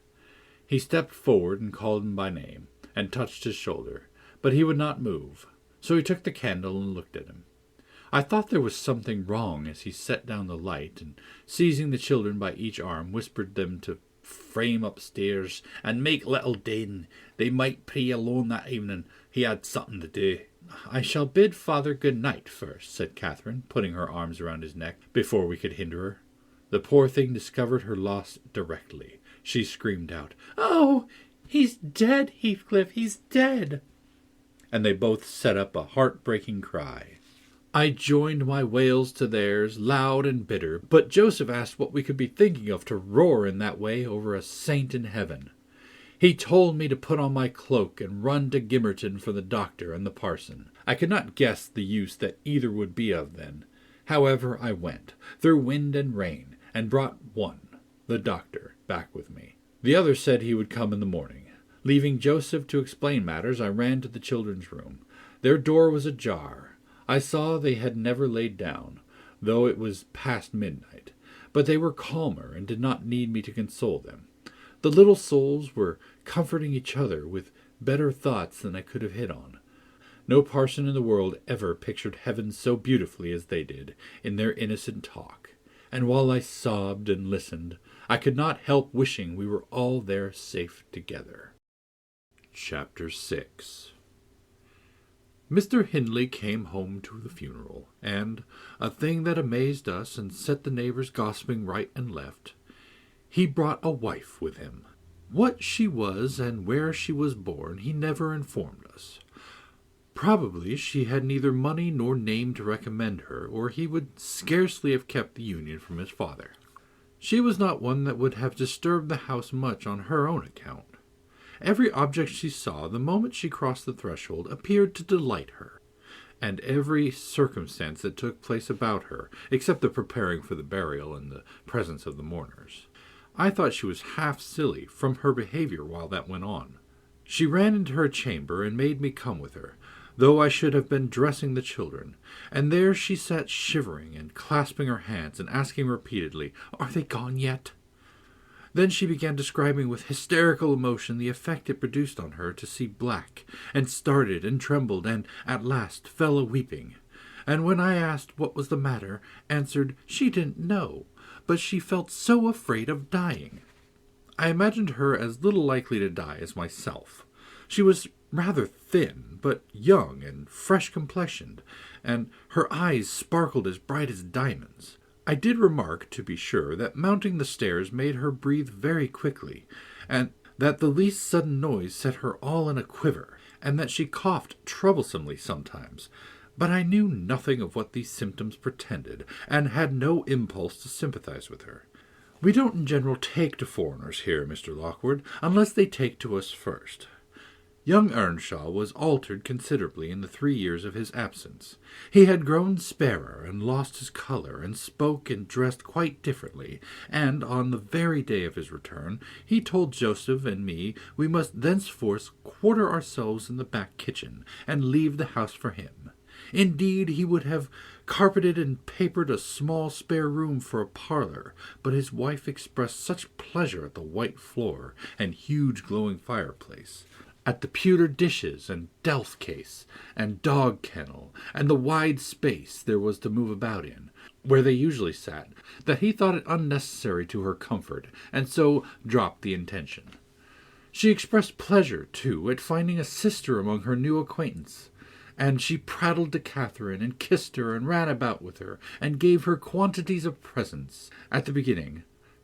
He stepped forward and called him by name, and touched his shoulder, but he would not move, so he took the candle and looked at him. I thought there was something wrong as he set down the light, and seizing the children by each arm, whispered them to frame upstairs and make little din they might pray alone that evening. He had something to do. "I shall bid father good night first," said Catherine, putting her arms around his neck before we could hinder her. The poor thing discovered her loss directly. She screamed out, "Oh, he's dead, Heathcliff, he's dead!" And they both set up a heart-breaking cry. I joined my wails to theirs, loud and bitter, but Joseph asked what we could be thinking of to roar in that way over a saint in heaven. He told me to put on my cloak and run to Gimmerton for the doctor and the parson. I could not guess the use that either would be of then. However, I went, through wind and rain, and brought one, the doctor, back with me. The other said he would come in the morning. Leaving Joseph to explain matters, I ran to the children's room. Their door was ajar. I saw they had never laid down, though it was past midnight, but they were calmer and did not need me to console them. The little souls were comforting each other with better thoughts than I could have hit on. No parson in the world ever pictured heaven so beautifully as they did in their innocent talk, and while I sobbed and listened, I could not help wishing we were all there safe together. Chapter 6. Mr. Hindley came home to the funeral, and, a thing that amazed us and set the neighbors gossiping right and left, he brought a wife with him. What she was and where she was born he never informed us. Probably she had neither money nor name to recommend her, or he would scarcely have kept the union from his father. She was not one that would have disturbed the house much on her own account. Every object she saw, the moment she crossed the threshold, appeared to delight her, and every circumstance that took place about her, except the preparing for the burial and the presence of the mourners. I thought she was half silly from her behavior while that went on. She ran into her chamber and made me come with her, though I should have been dressing the children, and there she sat shivering and clasping her hands and asking repeatedly, "Are they gone yet?" Then she began describing with hysterical emotion the effect it produced on her to see black, and started and trembled, and at last fell a-weeping, and when I asked what was the matter, answered she didn't know, but she felt so afraid of dying. I imagined her as little likely to die as myself. She was rather thin, but young and fresh-complexioned, and her eyes sparkled as bright as diamonds. I did remark, to be sure, that mounting the stairs made her breathe very quickly, and that the least sudden noise set her all in a quiver, and that she coughed troublesomely sometimes, but I knew nothing of what these symptoms portended, and had no impulse to sympathize with her. We don't in general take to foreigners here, Mr. Lockwood, unless they take to us first. Young Earnshaw was altered considerably in the 3 years of his absence. He had grown sparer and lost his colour, and spoke and dressed quite differently, and on the very day of his return he told Joseph and me we must thenceforth quarter ourselves in the back kitchen, and leave the house for him. Indeed, he would have carpeted and papered a small spare room for a parlour, but his wife expressed such pleasure at the white floor and huge glowing fireplace, at the pewter dishes and delf case and dog kennel, and the wide space there was to move about in, where they usually sat, that he thought it unnecessary to her comfort, and so dropped the intention. She expressed pleasure, too, at finding a sister among her new acquaintance, and she prattled to Catherine, and kissed her, and ran about with her, and gave her quantities of presents at the beginning.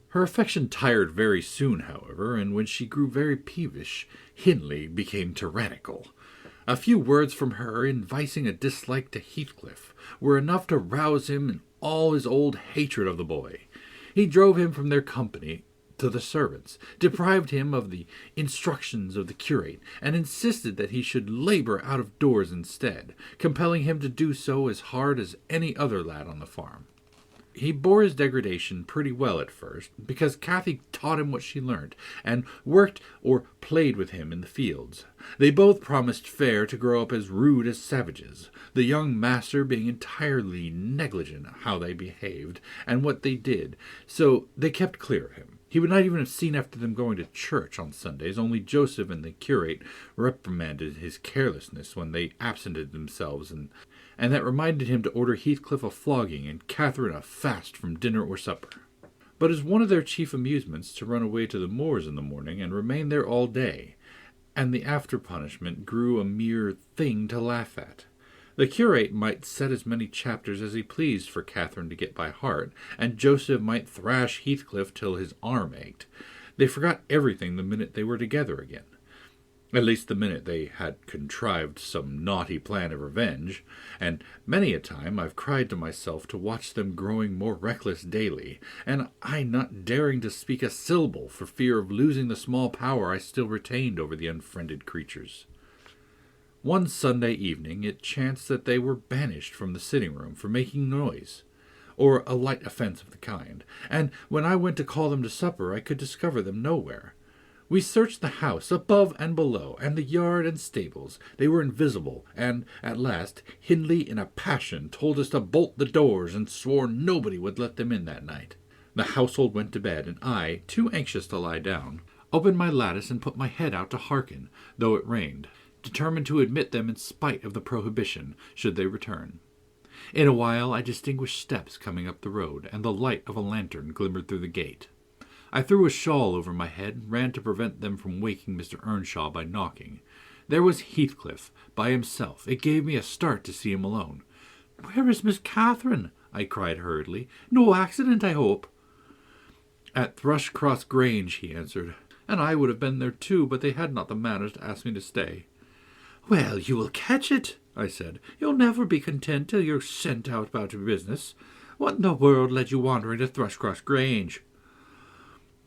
Her affection tired very soon, however, and when she grew very peevish, Hindley became tyrannical. A few words from her, inviting a dislike to Heathcliff, were enough to rouse him in all his old hatred of the boy. He drove him from their company to the servants, deprived him of the instructions of the curate, and insisted that he should labor out of doors instead, compelling him to do so as hard as any other lad on the farm. He bore his degradation pretty well at first, because Cathy taught him what she learnt, and worked or played with him in the fields. They both promised fair to grow up as rude as savages, the young master being entirely negligent how they behaved and what they did, so they kept clear of him. He would not even have seen after them going to church on Sundays, only Joseph and the curate reprimanded his carelessness when they absented themselves, and that reminded him to order Heathcliff a flogging and Catherine a fast from dinner or supper. But as one of their chief amusements to run away to the moors in the morning and remain there all day, and the after punishment grew a mere thing to laugh at. The curate might set as many chapters as he pleased for Catherine to get by heart, and Joseph might thrash Heathcliff till his arm ached. They forgot everything the minute they were together again. At least the minute they had contrived some naughty plan of revenge, and many a time I've cried to myself to watch them growing more reckless daily, and I not daring to speak a syllable for fear of losing the small power I still retained over the unfriended creatures. One Sunday evening it chanced that they were banished from the sitting-room for making noise, or a light offence of the kind, and when I went to call them to supper I could discover them nowhere. We searched the house above and below, and the yard and stables. They were invisible, and at last Hindley in a passion told us to bolt the doors, and swore nobody would let them in that night. The household went to bed, and I, too anxious to lie down, opened my lattice and put my head out to hearken, though it rained, determined to admit them in spite of the prohibition, should they return. In a while I distinguished steps coming up the road, and the light of a lantern glimmered through the gate. I threw a shawl over my head and ran to prevent them from waking Mr. Earnshaw by knocking. There was Heathcliff, by himself. It gave me a start to see him alone. "Where is Miss Catherine?" I cried hurriedly. "No accident, I hope?" "At Thrushcross Grange," he answered, "and I would have been there too, but they had not the manners to ask me to stay." "Well, you will catch it," I said. "You'll never be content till you're sent out about your business. What in the world led you wandering to Thrushcross Grange?"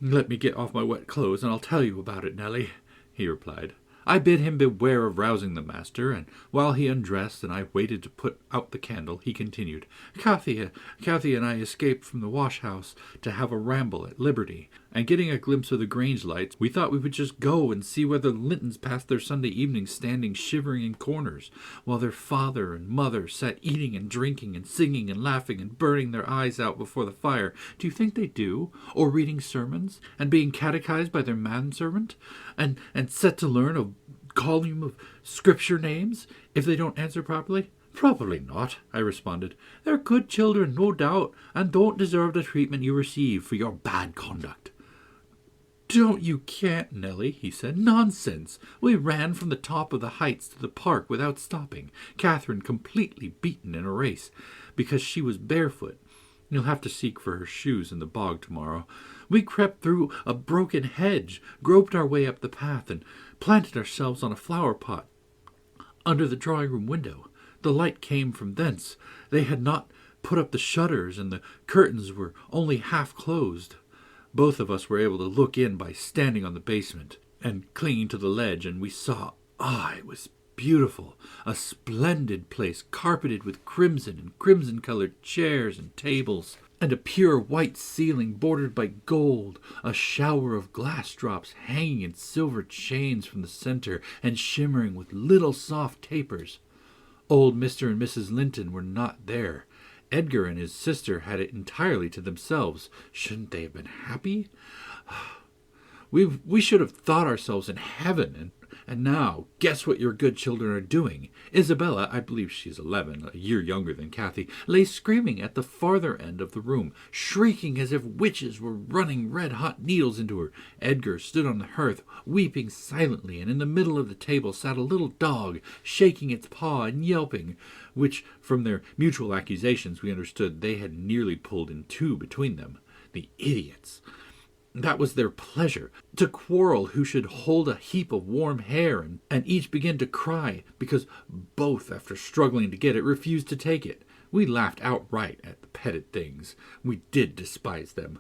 "Let me get off my wet clothes, and I'll tell you about it, Nelly," he replied. I bid him beware of rousing the master, and while he undressed and I waited to put out the candle, he continued, Cathy and I escaped from the wash-house to have a ramble at liberty, and getting a glimpse of the Grange lights, we thought we would just go and see whether the Lintons passed their Sunday evenings standing shivering in corners, while their father and mother sat eating and drinking and singing and laughing and burning their eyes out before the fire. Do you think they do? Or reading sermons, and being catechized by their manservant, and set to learn a volume of Scripture names, if they don't answer properly? Probably not, I responded. They're good children, no doubt, and don't deserve the treatment you receive for your bad conduct. Don't you can't, Nelly, he said. Nonsense. We ran from the top of the heights to the park without stopping, Catherine completely beaten in a race, because she was barefoot. You'll have to seek for her shoes in the bog tomorrow. We crept through a broken hedge, groped our way up the path, and planted ourselves on a flower pot under the drawing-room window. The light came from thence. They had not put up the shutters, and the curtains were only half closed. Both of us were able to look in by standing on the basement and clinging to the ledge, and we saw, it was beautiful, a splendid place, carpeted with crimson and crimson-colored chairs and tables, and a pure white ceiling bordered by gold, a shower of glass drops hanging in silver chains from the center and shimmering with little soft tapers. Old Mr. and Mrs. Linton were not there. Edgar and his sister had it entirely to themselves. Shouldn't they have been happy? We should have thought ourselves in heaven, And now, guess what your good children are doing. Isabella, I believe she's 11, a year younger than Kathy, lay screaming at the farther end of the room, shrieking as if witches were running red-hot needles into her. Edgar stood on the hearth, weeping silently, and in the middle of the table sat a little dog, shaking its paw and yelping, which, from their mutual accusations, we understood they had nearly pulled in two between them. The idiots! That was their pleasure, to quarrel who should hold a heap of warm hair, and each begin to cry, because both, after struggling to get it, refused to take it. We laughed outright at the petted things. We did despise them.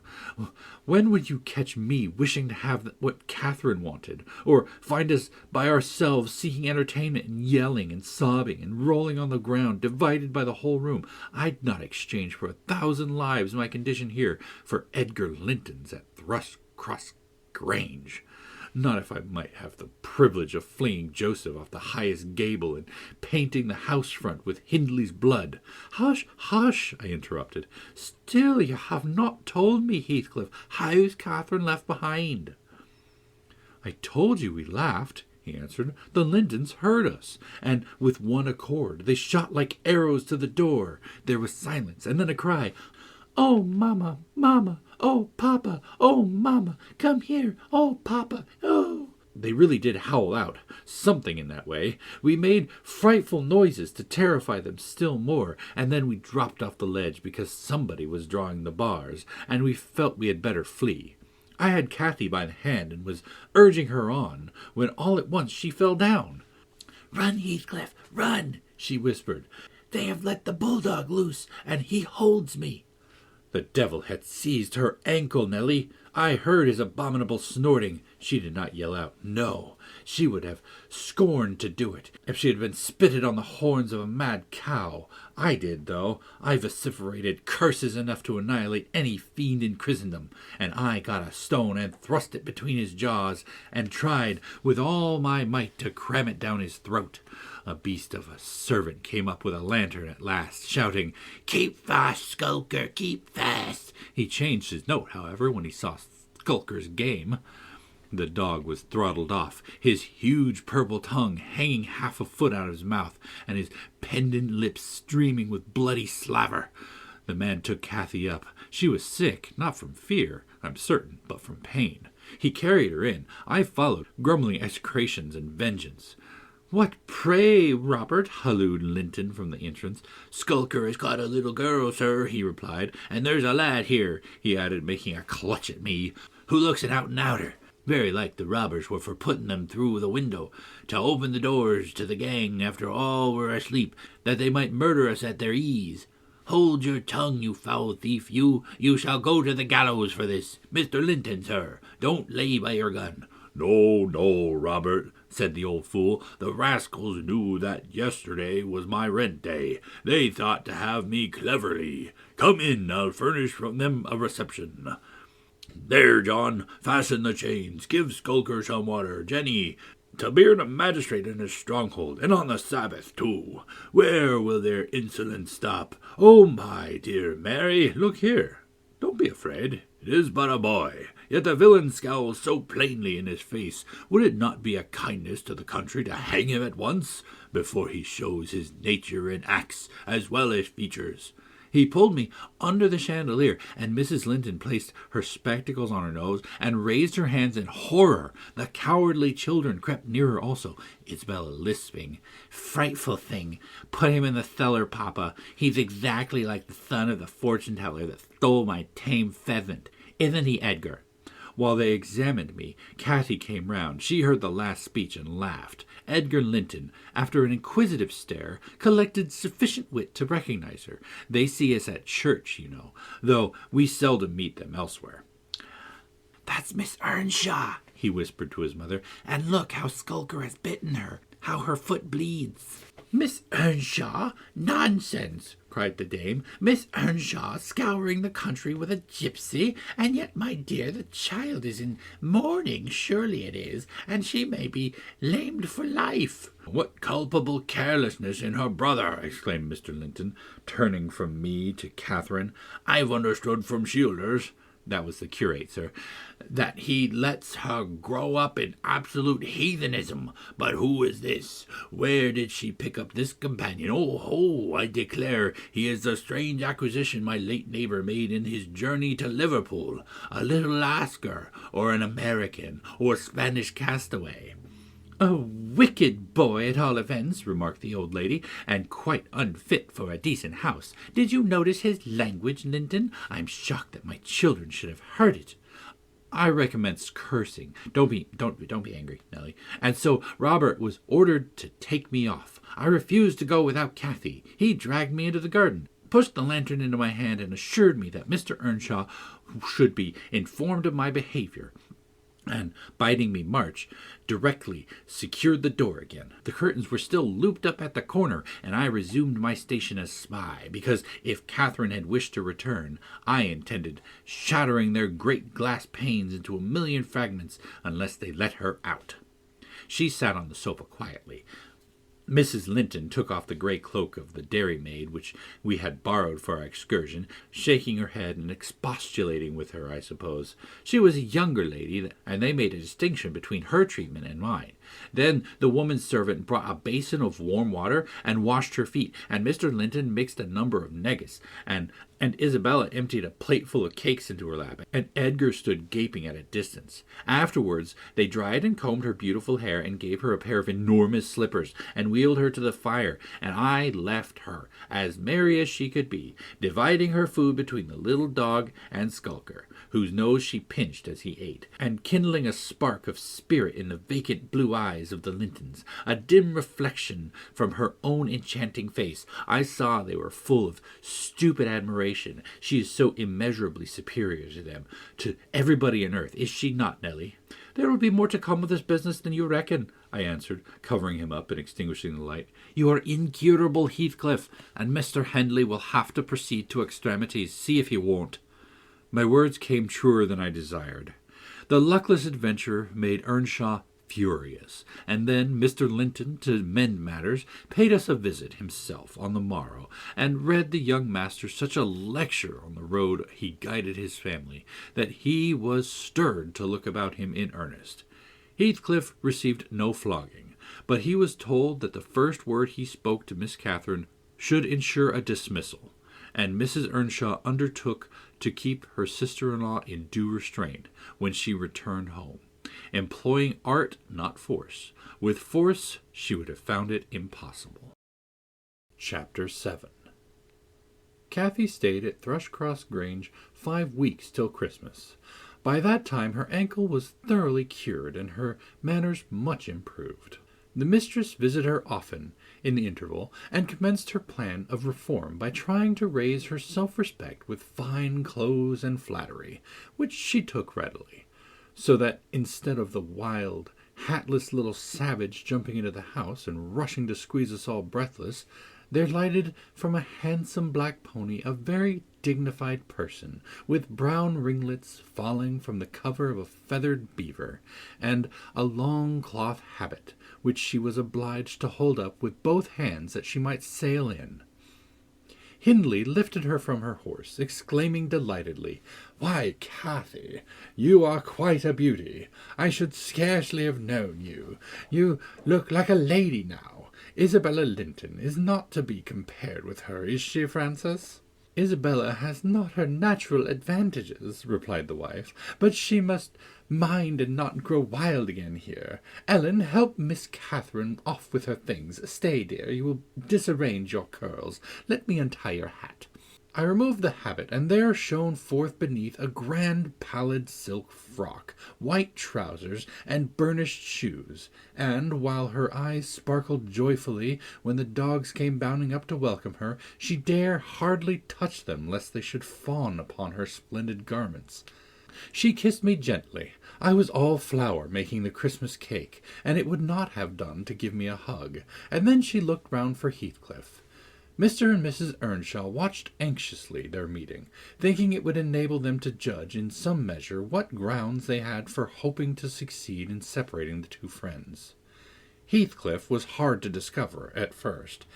When would you catch me wishing to have what Catherine wanted, or find us by ourselves seeking entertainment and yelling and sobbing and rolling on the ground, divided by the whole room? I'd not exchange for 1,000 lives my condition here for Edgar Linton's at Thrushcross Grange. Not if I might have the privilege of flinging Joseph off the highest gable and painting the house front with Hindley's blood. Hush, hush, I interrupted. Still you have not told me, Heathcliff, how's Catherine left behind? I told you we laughed, he answered. The Lintons heard us, and with one accord they shot like arrows to the door. There was silence, and then a cry. Oh, mamma, mamma! Oh, papa! Oh, mamma! Come here! Oh, papa! Oh! They really did howl out, something in that way. We made frightful noises to terrify them still more, and then we dropped off the ledge because somebody was drawing the bars, and we felt we had better flee. I had Kathy by the hand and was urging her on, when all at once she fell down. Run, Heathcliff, run, she whispered. They have let the bulldog loose, and he holds me. The devil had seized her ankle, Nelly. I heard his abominable snorting. She did not yell out. No, she would have scorned to do it if she had been spitted on the horns of a mad cow. I did, though. I vociferated curses enough to annihilate any fiend in Christendom, and I got a stone and thrust it between his jaws, and tried with all my might to cram it down his throat. A beast of a servant came up with a lantern at last, shouting, Keep fast, Skulker, keep fast. He changed his note, however, when he saw Skulker's game. The dog was throttled off, his huge purple tongue hanging half a foot out of his mouth, and his pendant lips streaming with bloody slaver. The man took Kathy up. She was sick, not from fear, I'm certain, but from pain. He carried her in. I followed, grumbling execrations and vengeance. What pray, Robert? Hallooed Linton from the entrance. Skulker has caught a little girl, sir, he replied, and there's a lad here, he added, making a clutch at me, who looks an out-and-outer. Very like the robbers were for putting them through the window, to open the doors to the gang after all were asleep, that they might murder us at their ease. Hold your tongue, you foul thief, you shall go to the gallows for this. Mr. Linton, sir, don't lay by your gun. No, no, Robert, said the old fool. The rascals knew that yesterday was my rent day. They thought to have me cleverly. Come in, I'll furnish from them a reception. There, John, fasten the chains. Give Skulker some water. Jenny, to beard the magistrate in his stronghold, and on the Sabbath, too. Where will their insolence stop? Oh, my dear Mary, look here. Don't be afraid. It is but a boy. Yet the villain scowls so plainly in his face. Would it not be a kindness to the country to hang him at once, before he shows his nature in acts as well as features? He pulled me under the chandelier, and Mrs. Linton placed her spectacles on her nose and raised her hands in horror. The cowardly children crept nearer also, Isabella lisping, Frightful thing. Put him in the cellar, Papa. He's exactly like the son of the fortune-teller that stole my tame pheasant. Isn't he, Edgar? While they examined me, Kathy came round. She heard the last speech and laughed. Edgar Linton, after an inquisitive stare, collected sufficient wit to recognize her. They see us at church, you know, though we seldom meet them elsewhere. That's Miss Earnshaw, he whispered to his mother, and look how Skulker has bitten her, how her foot bleeds. Miss Earnshaw? Nonsense, cried the dame. Miss Earnshaw scouring the country with a gipsy, and yet, my dear, the child is in mourning, surely it is, and she may be lamed for life. What culpable carelessness in her brother, exclaimed Mr. Linton, turning from me to Catherine. I've understood from Shielders. that was the curate, sir, that he lets her grow up in absolute heathenism. But who is this? Where did she pick up this companion? Oh, I declare he is a strange acquisition my late neighbor made in his journey to Liverpool. A little Lascar, or an American, or Spanish castaway. A wicked boy, at all events, remarked the old lady, and quite unfit for a decent house. Did you notice his language, Linton? I'm shocked that my children should have heard it. I recommenced cursing. Don't be angry, Nellie. And so Robert was ordered to take me off. I refused to go without Cathy. He dragged me into the garden, pushed the lantern into my hand, and assured me that Mr. Earnshaw should be informed of my behavior, and, bidding me march, directly secured the door again. The curtains were still looped up at the corner, and I resumed my station as spy, because if Catherine had wished to return, I intended shattering their great glass panes into a million fragments unless they let her out. She sat on the sofa quietly. Mrs. Linton took off the grey cloak of the dairymaid which we had borrowed for our excursion, shaking her head and expostulating with her, I suppose. She was a younger lady, and they made a distinction between her treatment and mine. Then the woman servant brought a basin of warm water and washed her feet, and Mr. Linton mixed a number of negus, and Isabella emptied a plateful of cakes into her lap, and Edgar stood gaping at a distance. Afterwards they dried and combed her beautiful hair, and gave her a pair of enormous slippers, and wheeled her to the fire, and I left her, as merry as she could be, dividing her food between the little dog and Skulker, whose nose she pinched as he ate, and kindling a spark of spirit in the vacant blue eyes of the Lintons, a dim reflection from her own enchanting face. I saw they were full of stupid admiration. She is so immeasurably superior to them, to everybody on earth, is she not, Nellie? There will be more to come of this business than you reckon, I answered, covering him up and extinguishing the light. You are incurable, Heathcliff, and Mr. Henley will have to proceed to extremities. See if he won't. My words came truer than I desired. The luckless adventure made Earnshaw furious, and then Mr. Linton, to mend matters, paid us a visit himself on the morrow, and read the young master such a lecture on the road he guided his family, that he was stirred to look about him in earnest. Heathcliff received no flogging, but he was told that the first word he spoke to Miss Catherine should ensure a dismissal, and Mrs. Earnshaw undertook to keep her sister-in-law in due restraint when she returned home, employing art, not force. With force, she would have found it impossible. Chapter 7. Cathy stayed at Thrushcross Grange 5 weeks till Christmas. By that time her ankle was thoroughly cured, and her manners much improved. The mistress visited her often in the interval, and commenced her plan of reform by trying to raise her self-respect with fine clothes and flattery, which she took readily, so that instead of the wild, hatless little savage jumping into the house and rushing to squeeze us all breathless, there lighted from a handsome black pony a very dignified person, with brown ringlets falling from the cover of a feathered beaver, and a long cloth habit, which she was obliged to hold up with both hands that she might sail in. Hindley lifted her from her horse, exclaiming delightedly, "Why, Cathy, you are quite a beauty. I should scarcely have known you. You look like a lady now. Isabella Linton is not to be compared with her, is she, Frances?" "Isabella has not her natural advantages," replied the wife, "but she must mind and not grow wild again here. Ellen, help Miss Catherine off with her things. Stay, dear, you will disarrange your curls. Let me untie your hat." I removed the habit, and there shone forth beneath a grand pallid silk frock, white trousers, and burnished shoes, and, while her eyes sparkled joyfully when the dogs came bounding up to welcome her, she dare hardly touch them lest they should fawn upon her splendid garments. She kissed me gently. I was all flour making the Christmas cake, and it would not have done to give me a hug, and then she looked round for Heathcliff. Mr. and Mrs. Earnshaw watched anxiously their meeting, thinking it would enable them to judge in some measure what grounds they had for hoping to succeed in separating the two friends. Heathcliff was hard to discover at first.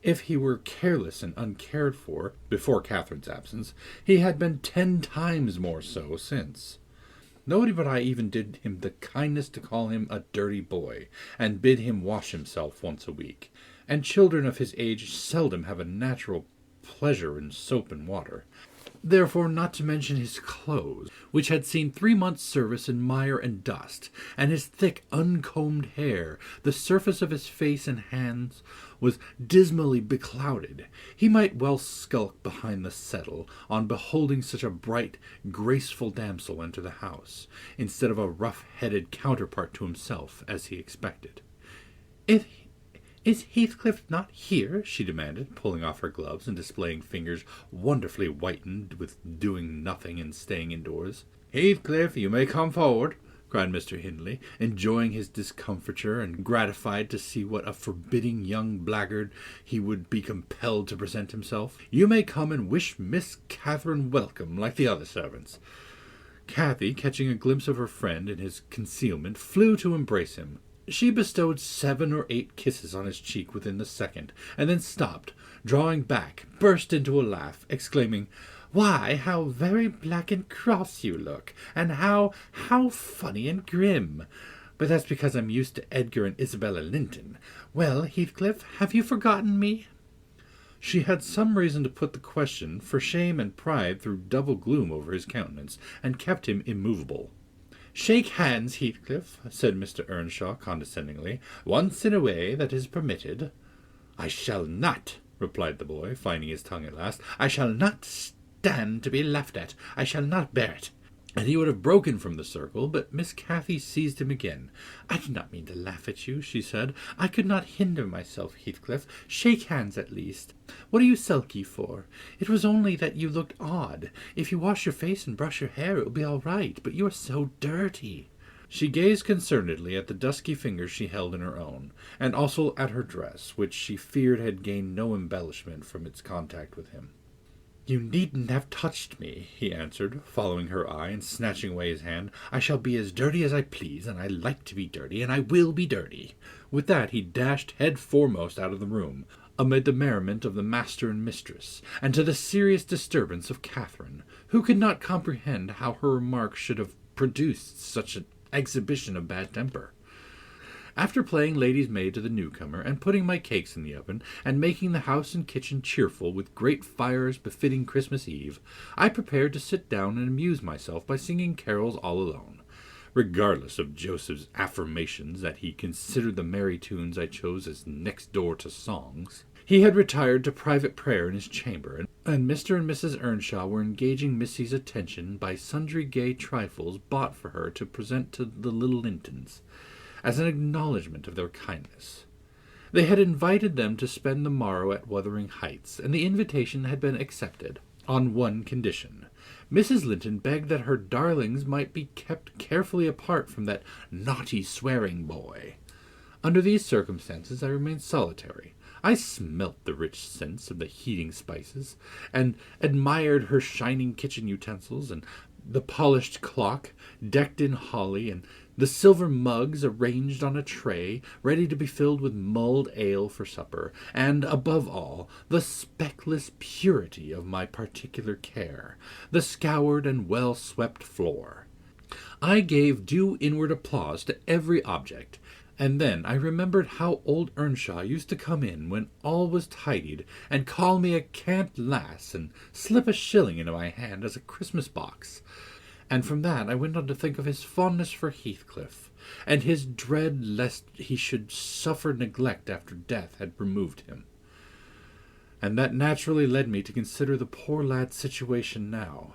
If he were careless and uncared for before Catherine's absence, he had been 10 times more so since. Nobody but I even did him the kindness to call him a dirty boy, and bid him wash himself once a week, and children of his age seldom have a natural pleasure in soap and water. Therefore, not to mention his clothes, which had seen 3 months' service in mire and dust, and his thick, uncombed hair, the surface of his face and hands was dismally beclouded. He might well skulk behind the settle on beholding such a bright, graceful damsel enter the house, instead of a rough-headed counterpart to himself, as he expected. "Is Heathcliff not here?" she demanded, pulling off her gloves and displaying fingers wonderfully whitened with doing nothing and staying indoors. "Heathcliff, you may come forward," cried Mr. Hindley, enjoying his discomfiture and gratified to see what a forbidding young blackguard he would be compelled to present himself. "You may come and wish Miss Catherine welcome, like the other servants." Cathy, catching a glimpse of her friend in his concealment, flew to embrace him. She bestowed 7 or 8 kisses on his cheek within the second, and then stopped, drawing back, burst into a laugh, exclaiming, "Why, how very black and cross you look, and how funny and grim! But that's because I'm used to Edgar and Isabella Linton. Well, Heathcliff, have you forgotten me?" She had some reason to put the question, for shame and pride threw double gloom over his countenance, and kept him immovable. "Shake hands, Heathcliff," said Mr. Earnshaw condescendingly, "once in a way that is permitted." "I shall not," replied the boy, finding his tongue at last. "I shall not stand to be laughed at. I shall not bear it." And he would have broken from the circle, but Miss Cathy seized him again. "I did not mean to laugh at you," she said. "I could not hinder myself, Heathcliff. Shake hands at least. What are you sulky for? It was only that you looked odd. If you wash your face and brush your hair, it will be all right, but you are so dirty." She gazed concernedly at the dusky fingers she held in her own, and also at her dress, which she feared had gained no embellishment from its contact with him. "You needn't have touched me," he answered, following her eye and snatching away his hand. "I shall be as dirty as I please, and I like to be dirty, and I will be dirty." With that he dashed head foremost out of the room, amid the merriment of the master and mistress, and to the serious disturbance of Catherine, who could not comprehend how her remarks should have produced such an exhibition of bad temper. After playing lady's maid to the newcomer, and putting my cakes in the oven, and making the house and kitchen cheerful with great fires befitting Christmas Eve, I prepared to sit down and amuse myself by singing carols all alone, regardless of Joseph's affirmations that he considered the merry tunes I chose as next door to songs. He had retired to private prayer in his chamber, and Mr. and Mrs. Earnshaw were engaging Missy's attention by sundry gay trifles bought for her to present to the little Lintons, as an acknowledgment of their kindness. They had invited them to spend the morrow at Wuthering Heights, and the invitation had been accepted, on one condition. Mrs. Linton begged that her darlings might be kept carefully apart from that naughty swearing boy. Under these circumstances I remained solitary. I smelt the rich scents of the heating spices, and admired her shining kitchen utensils, and the polished clock, decked in holly, and the silver mugs arranged on a tray, ready to be filled with mulled ale for supper, and, above all, the speckless purity of my particular care, the scoured and well-swept floor. I gave due inward applause to every object, and then I remembered how old Earnshaw used to come in when all was tidied, and call me a cant lass, and slip a shilling into my hand as a Christmas box. And from that I went on to think of his fondness for Heathcliff, and his dread lest he should suffer neglect after death had removed him. And that naturally led me to consider the poor lad's situation now,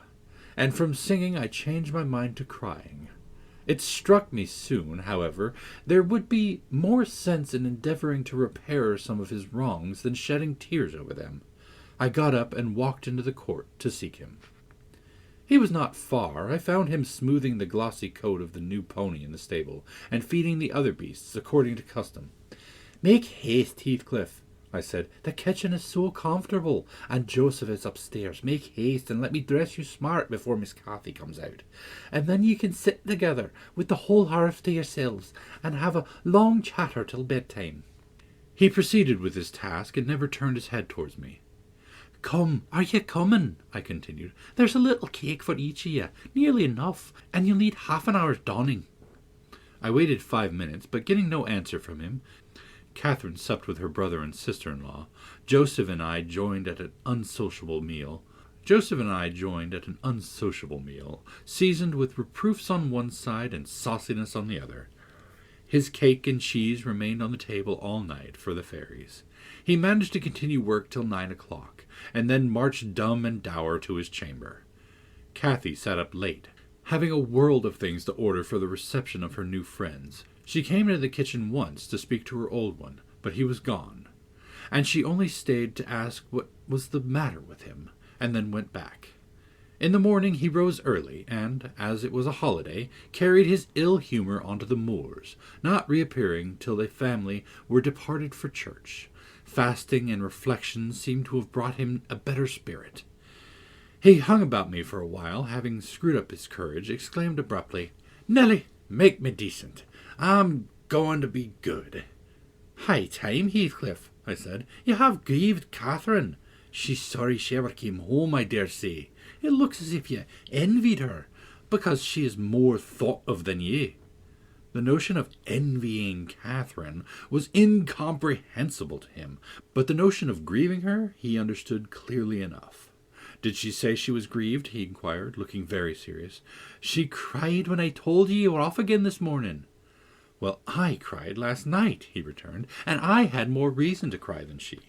and from singing I changed my mind to crying. It struck me soon, however, there would be more sense in endeavoring to repair some of his wrongs than shedding tears over them. I got up and walked into the court to seek him. He was not far. I found him smoothing the glossy coat of the new pony in the stable, and feeding the other beasts according to custom. "Make haste, Heathcliff," I said. "The kitchen is so comfortable, and Joseph is upstairs. Make haste, and let me dress you smart before Miss Cathy comes out. And then you can sit together, with the whole hearth to yourselves, and have a long chatter till bedtime." He proceeded with his task and never turned his head towards me. "Come, are you coming?" I continued. "There's a little cake for each of you, nearly enough, and you'll need half an hour's donning." I waited 5 minutes, but getting no answer from him, Catherine supped with her brother and sister-in-law. Joseph and I joined at an unsociable meal, seasoned with reproofs on one side and sauciness on the other. His cake and cheese remained on the table all night for the fairies. He managed to continue work till 9 o'clock, and then marched dumb and dour to his chamber. Cathy sat up late, having a world of things to order for the reception of her new friends. She came into the kitchen once to speak to her old one, but he was gone, and she only stayed to ask what was the matter with him, and then went back. In the morning he rose early, and, as it was a holiday, carried his ill humour onto the moors, not reappearing till the family were departed for church. Fasting and reflection seemed to have brought him a better spirit. He hung about me for a while, having screwed up his courage, exclaimed abruptly, "Nelly, make me decent. I'm going to be good." "High time, Heathcliff," I said. "You have grieved Catherine. She's sorry she ever came home, I dare say. It looks as if you envied her, because she is more thought of than you." The notion of envying Catherine was incomprehensible to him, but the notion of grieving her he understood clearly enough. "Did she say she was grieved?" he inquired, looking very serious. "She cried when I told you were off again this morning." "Well, I cried last night," he returned, "and I had more reason to cry than she."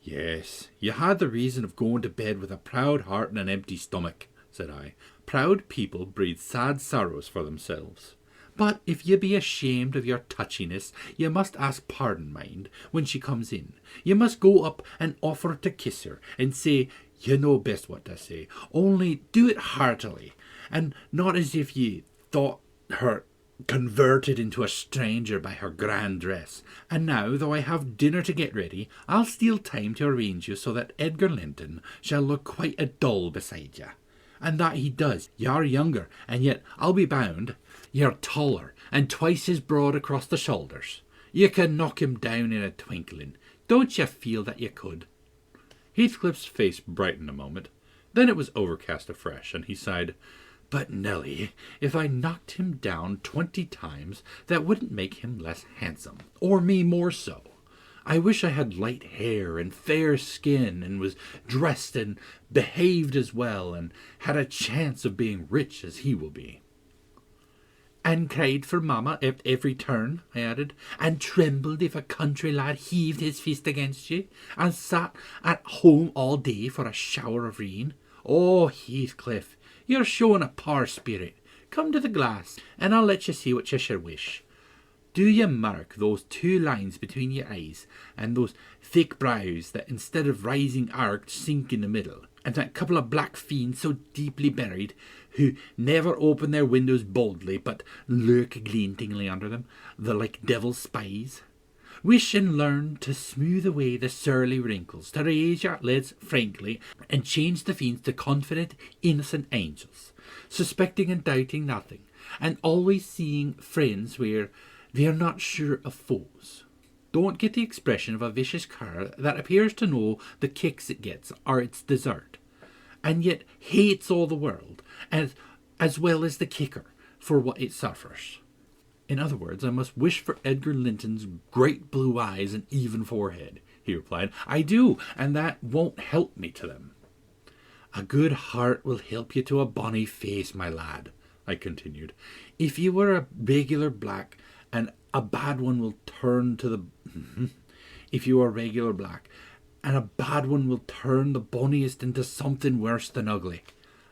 "Yes, you had the reason of going to bed with a proud heart and an empty stomach," said I. "Proud people breathe sad sorrows for themselves. But if you be ashamed of your touchiness, you must ask pardon, mind, when she comes in. You must go up and offer to kiss her, and say, you know best what to say, only do it heartily, and not as if ye thought her converted into a stranger by her grand dress. And now, though I have dinner to get ready, I'll steal time to arrange you so that Edgar Linton shall look quite a doll beside you. And that he does. You're younger, and yet I'll be bound you're taller and twice as broad across the shoulders. You can knock him down in a twinkling. Don't you feel that you could?" Heathcliff's face brightened a moment. Then it was overcast afresh, and he sighed, "But, Nelly, if I knocked him down 20 times, that wouldn't make him less handsome, or me more so. I wish I had light hair and fair skin, and was dressed and behaved as well, and had a chance of being rich as he will be." "And cried for mamma at every turn," I added, "and trembled if a country lad heaved his fist against you, and sat at home all day for a shower of rain. Oh, Heathcliff, you're showing a poor spirit. Come to the glass, and I'll let you see what you shall wish. Do you mark those 2 lines between your eyes, and those thick brows that instead of rising arched sink in the middle, and that couple of black fiends so deeply buried, who never open their windows boldly, but lurk glintingly under them, like devil's spies? Wish and learn to smooth away the surly wrinkles, to raise your lids frankly, and change the fiends to confident, innocent angels, suspecting and doubting nothing, and always seeing friends where they are not sure of foes. Don't get the expression of a vicious cur that appears to know the kicks it gets are its desert, and yet hates all the world, as well as the kicker, for what it suffers. In other words, I must wish for Edgar Linton's great blue eyes and even forehead," he replied. "I do, and that won't help me to them." "A good heart will help you to a bonny face, my lad," I continued. "If you were a regular black, and a bad one will turn to the if you are regular black, and a bad one will turn the bonniest into something worse than ugly.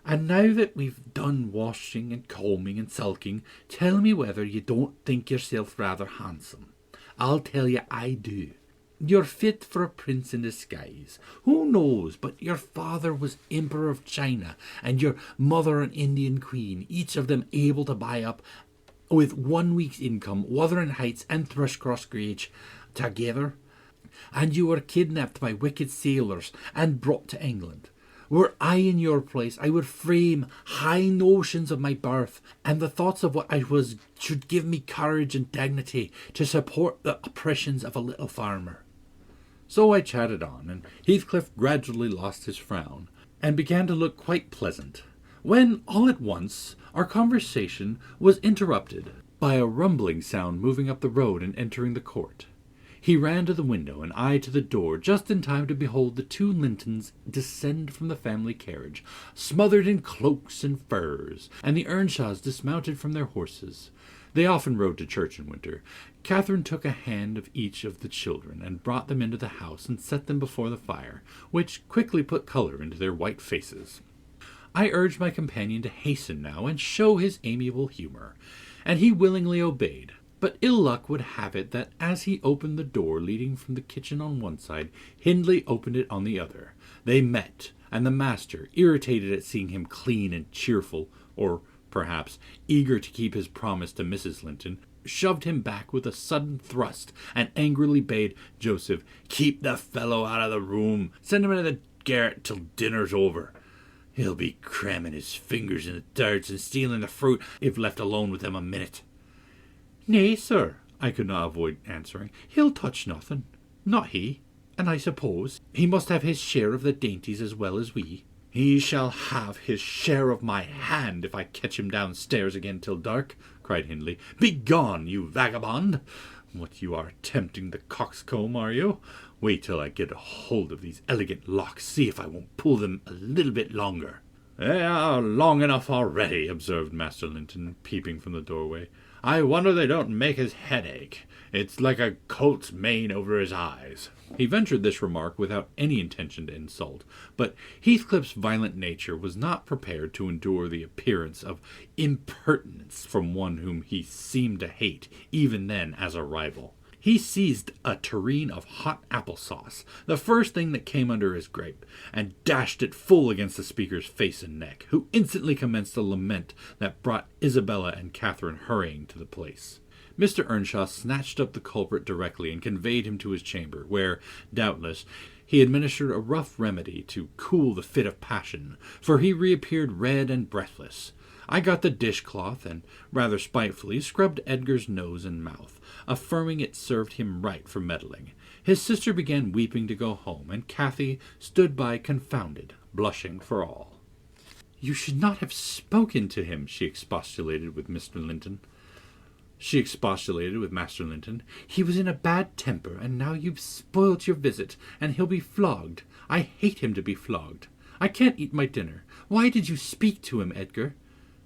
And now that we've done washing and combing and sulking, tell me whether you don't think yourself rather handsome. I'll tell you I do. You're fit for a prince in disguise. Who knows but your father was Emperor of China, and your mother an Indian queen, each of them able to buy up with 1 week's income Wuthering Heights and Thrushcross Grange together, and you were kidnapped by wicked sailors and brought to England. Were I in your place, I would frame high notions of my birth, and the thoughts of what I was should give me courage and dignity to support the oppressions of a little farmer. So I chatted on, and Heathcliff gradually lost his frown, and began to look quite pleasant, when, all at once, our conversation was interrupted by a rumbling sound moving up the road and entering the court. He ran to the window, and I to the door, just in time to behold the two Lintons descend from the family carriage, smothered in cloaks and furs, and the Earnshaws dismounted from their horses. They often rode to church in winter. Catherine took a hand of each of the children, and brought them into the house, and set them before the fire, which quickly put colour into their white faces. I urged my companion to hasten now, and show his amiable humour, and he willingly obeyed. But ill luck would have it that as he opened the door leading from the kitchen on one side, Hindley opened it on the other. They met, and the master, irritated at seeing him clean and cheerful, or perhaps eager to keep his promise to Mrs. Linton, shoved him back with a sudden thrust, and angrily bade Joseph keep the fellow out of the room. Send him into the garret till dinner's over. He'll be cramming his fingers in the darts and stealing the fruit if left alone with him a minute. Nay, sir, I could not avoid answering, he'll touch nothing. Not he. And I suppose he must have his share of the dainties as well as we. He shall have his share of my hand if I catch him downstairs again till dark, cried Hindley. Begone, you vagabond! What, you are tempting the coxcomb, are you? Wait till I get a hold of these elegant locks, see if I won't pull them a little bit longer. They are long enough already, observed Master Linton, peeping from the doorway. I wonder they don't make his head ache. It's like a colt's mane over his eyes. He ventured this remark without any intention to insult, but Heathcliff's violent nature was not prepared to endure the appearance of impertinence from one whom he seemed to hate, even then as a rival. He seized a tureen of hot apple sauce, the first thing that came under his grape, and dashed it full against the speaker's face and neck, who instantly commenced a lament that brought Isabella and Catherine hurrying to the place. Mr. Earnshaw snatched up the culprit directly and conveyed him to his chamber, where, doubtless, he administered a rough remedy to cool the fit of passion, for he reappeared red and breathless. I got the dishcloth, and, rather spitefully, scrubbed Edgar's nose and mouth, affirming it served him right for meddling. His sister began weeping to go home, and Cathy stood by confounded, blushing for all. You should not have spoken to him, she expostulated with Master Linton. He was in a bad temper, and now you've spoilt your visit, and he'll be flogged. I hate him to be flogged. I can't eat my dinner. Why did you speak to him, Edgar?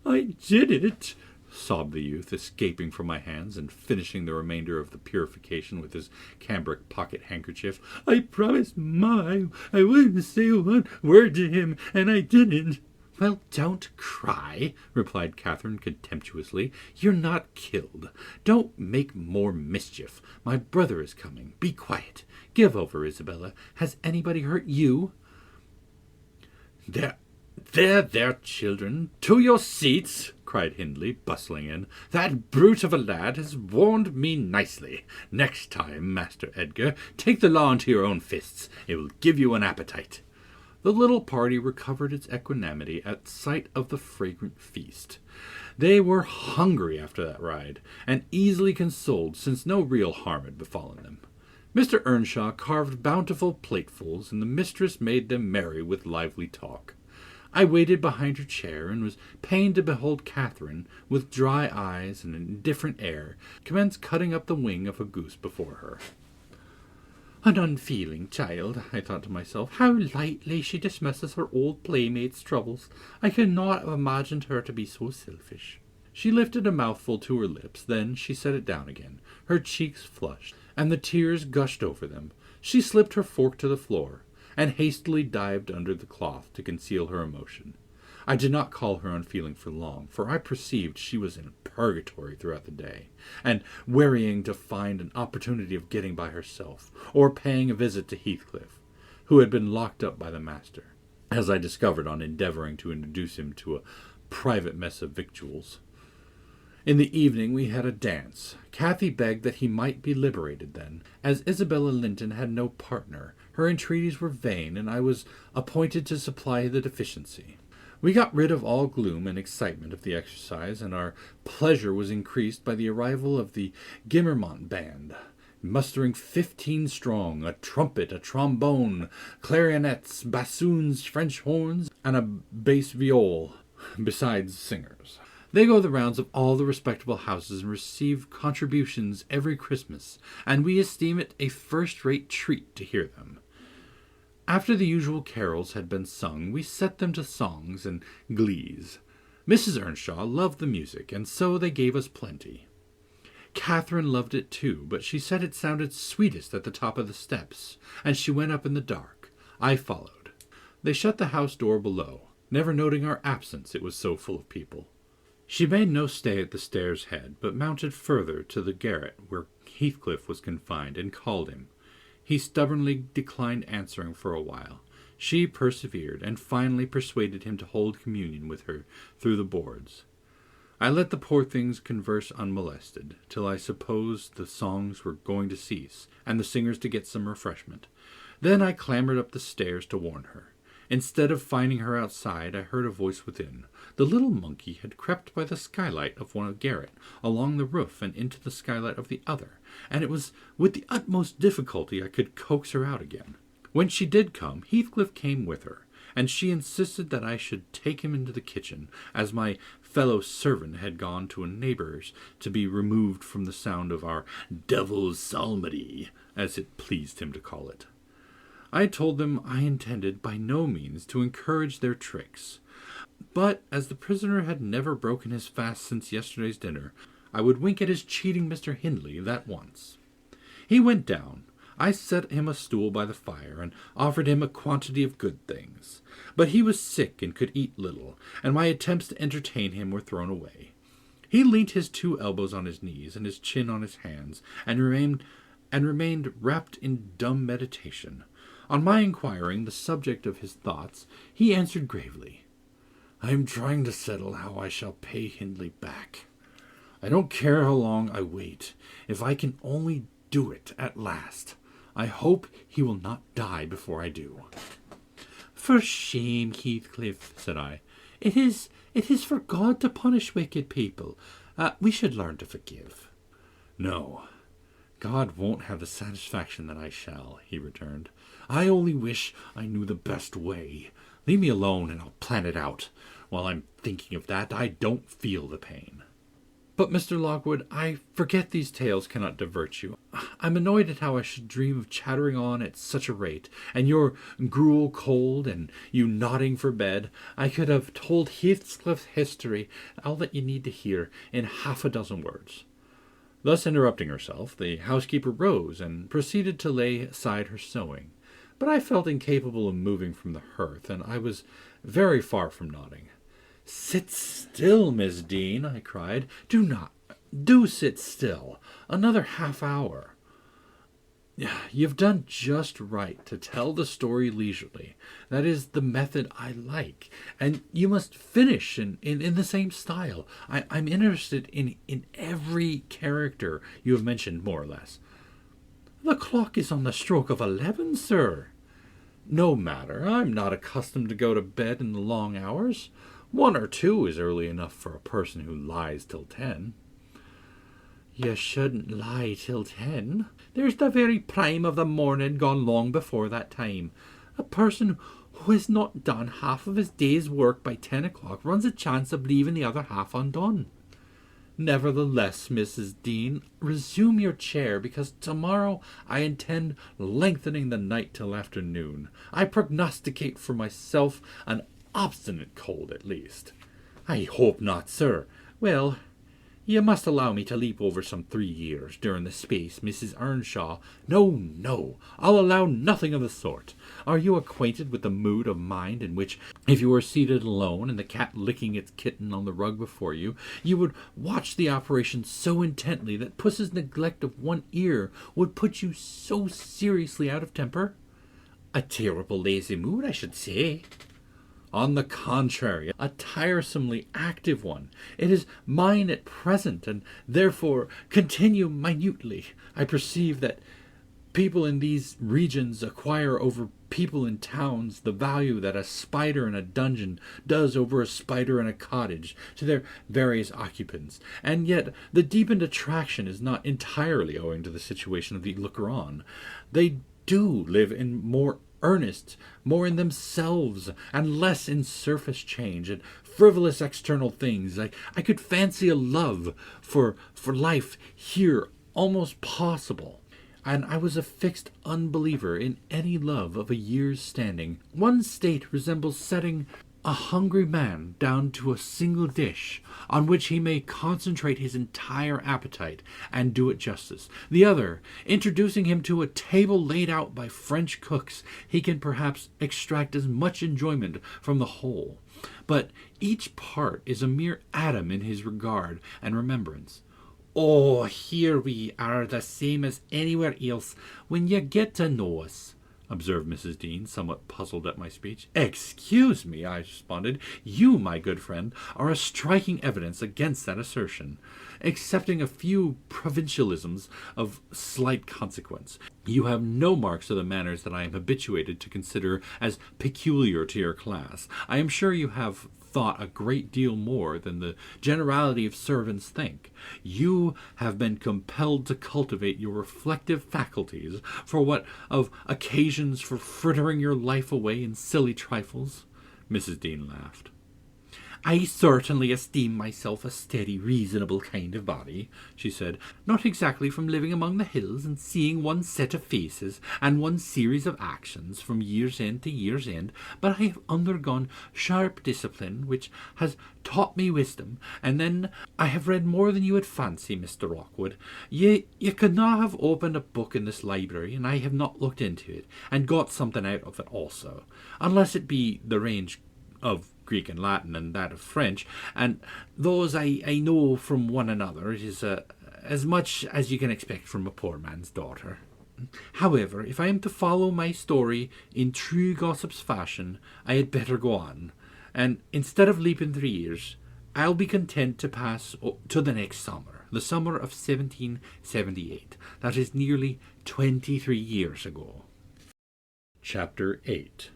I did it, sobbed the youth, escaping from my hands and finishing the remainder of the purification with his cambric pocket-handkerchief. I promised Ma I wouldn't say one word to him, and I didn't. Well, don't cry, replied Catherine contemptuously. You're not killed. Don't make more mischief. My brother is coming. Be quiet. Give over, Isabella. Has anybody hurt you? There, children. To your seats, cried Hindley, bustling in. That brute of a lad has warned me nicely. Next time, Master Edgar, take the law into your own fists. It will give you an appetite. The little party recovered its equanimity at sight of the fragrant feast. They were hungry after that ride, and easily consoled, since no real harm had befallen them. Mr. Earnshaw carved bountiful platefuls, and the mistress made them merry with lively talk. I waited behind her chair, and was pained to behold Catherine, with dry eyes and an indifferent air, commence cutting up the wing of a goose before her. An unfeeling child, I thought to myself. How lightly she dismisses her old playmate's troubles. I cannot have imagined her to be so selfish. She lifted a mouthful to her lips, then she set it down again. Her cheeks flushed, and the tears gushed over them. She slipped her fork to the floor, and hastily dived under the cloth to conceal her emotion. I did not call her unfeeling for long, for I perceived she was in purgatory throughout the day, and wearying to find an opportunity of getting by herself, or paying a visit to Heathcliff, who had been locked up by the master, as I discovered on endeavouring to introduce him to a private mess of victuals. In the evening we had a dance. Cathy begged that he might be liberated then. As Isabella Linton had no partner, her entreaties were vain, and I was appointed to supply the deficiency. We got rid of all gloom and excitement of the exercise, and our pleasure was increased by the arrival of the Gimmermont band. mustering 15 strong, a trumpet, a trombone, clarionets, bassoons, French horns, and a bass viol, besides singers. They go the rounds of all the respectable houses and receive contributions every Christmas, and we esteem it a first-rate treat to hear them. After the usual carols had been sung, we set them to songs and glees. Mrs. Earnshaw loved the music, and so they gave us plenty. Catherine loved it too, but she said it sounded sweetest at the top of the steps, and she went up in the dark. I followed. They shut the house door below, never noting our absence, it was so full of people. She made no stay at the stairs' head, but mounted further to the garret where Heathcliff was confined, and called him. He stubbornly declined answering for a while. She persevered, and finally persuaded him to hold communion with her through the boards. I let the poor things converse unmolested, till I supposed the songs were going to cease, and the singers to get some refreshment. Then I clambered up the stairs to warn her. Instead of finding her outside, I heard a voice within. The little monkey had crept by the skylight of one garret, along the roof and into the skylight of the other, and it was with the utmost difficulty I could coax her out again. When she did come, Heathcliff came with her, and she insisted that I should take him into the kitchen, as my fellow servant had gone to a neighbour's to be removed from the sound of our devil's psalmody, as it pleased him to call it. I told them I intended by no means to encourage their tricks, but as the prisoner had never broken his fast since yesterday's dinner, I would wink at his cheating Mr. Hindley that once. He went down. I set him a stool by the fire, and offered him a quantity of good things. But he was sick and could eat little, and my attempts to entertain him were thrown away. He leant his 2 elbows on his knees and his chin on his hands, and remained wrapped in dumb meditation. On my inquiring the subject of his thoughts, he answered gravely, "I am trying to settle how I shall pay Hindley back. I don't care how long I wait, if I can only do it at last. I hope he will not die before I do." "For shame, Heathcliff," said I. It is for God to punish wicked people. We should learn to forgive." "No, God won't have the satisfaction that I shall," he returned. "I only wish I knew the best way. Leave me alone, and I'll plan it out. While I'm thinking of that, I don't feel the pain." "But, Mr. Lockwood, I forget these tales cannot divert you. I'm annoyed at how I should dream of chattering on at such a rate, and your gruel cold, and you nodding for bed. I could have told Heathcliff's history, all that you need to hear, in 6 words." Thus interrupting herself, the housekeeper rose and proceeded to lay aside her sewing. But I felt incapable of moving from the hearth, and I was very far from nodding. "Sit still, Miss Dean," I cried. Do sit still. Another half hour." "You've done just right to tell the story leisurely. That is the method I like, and you must finish in the same style. I'm interested in every character you have mentioned, more or less." "The clock is on the stroke of 11, sir." "No matter. I'm not accustomed to go to bed in the long hours. 1 or 2 is early enough for a person who lies till 10. "You shouldn't lie till 10. There's the very prime of the morning gone long before that time. A person who has not done half of his day's work by 10 o'clock runs a chance of leaving the other half undone. Nevertheless, Mrs. Dean, resume your chair, because tomorrow I intend lengthening the night till afternoon. I prognosticate for myself an obstinate cold, at least." "I hope not, sir. Well, you must allow me to leap over some 3 years, during the space Mrs. Earnshaw—" No, I'll allow nothing of the sort. Are you acquainted with the mood of mind in which, if you were seated alone, and the cat licking its kitten on the rug before you, you would watch the operation so intently that puss's neglect of one ear would put you so seriously out of temper? A terrible lazy mood, I should say." "On the contrary, a tiresomely active one. It is mine at present, and therefore continue minutely. I perceive that people in these regions acquire over people in towns the value that a spider in a dungeon does over a spider in a cottage to their various occupants, and yet the deepened attraction is not entirely owing to the situation of the looker-on. They do live in more earnest, more in themselves, and less in surface change and frivolous external things. I could fancy a love for life here almost possible, and I was a fixed unbeliever in any love of a year's standing. One state resembles setting a hungry man down to a single dish on which he may concentrate his entire appetite and do it justice. The other, introducing him to a table laid out by French cooks, he can perhaps extract as much enjoyment from the whole. But each part is a mere atom in his regard and remembrance. Oh, here we are the same as anywhere else when you get to know us, observed Mrs. Dean, somewhat puzzled at my speech. Excuse me, I responded. You, my good friend, are a striking evidence against that assertion. Excepting a few provincialisms of slight consequence, you have no marks of the manners that I am habituated to consider as peculiar to your class. I am sure you have thought a great deal more than the generality of servants think. You have been compelled to cultivate your reflective faculties for what of occasions for frittering your life away in silly trifles. Mrs. Dean laughed. I certainly esteem myself a steady, reasonable kind of body, she said, not exactly from living among the hills and seeing one set of faces and one series of actions from year's end to year's end, but I have undergone sharp discipline which has taught me wisdom, and then I have read more than you would fancy, Mr. Rockwood. You could not have opened a book in this library, and I have not looked into it, and got something out of it also, unless it be the range of Greek and Latin and that of French, and those I know from one another. It is as much as you can expect from a poor man's daughter. However, if I am to follow my story in true gossip's fashion, I had better go on, and instead of leaping 3 years, I'll be content to pass to the next summer, the summer of 1778. That is nearly 23 years ago. Chapter 8.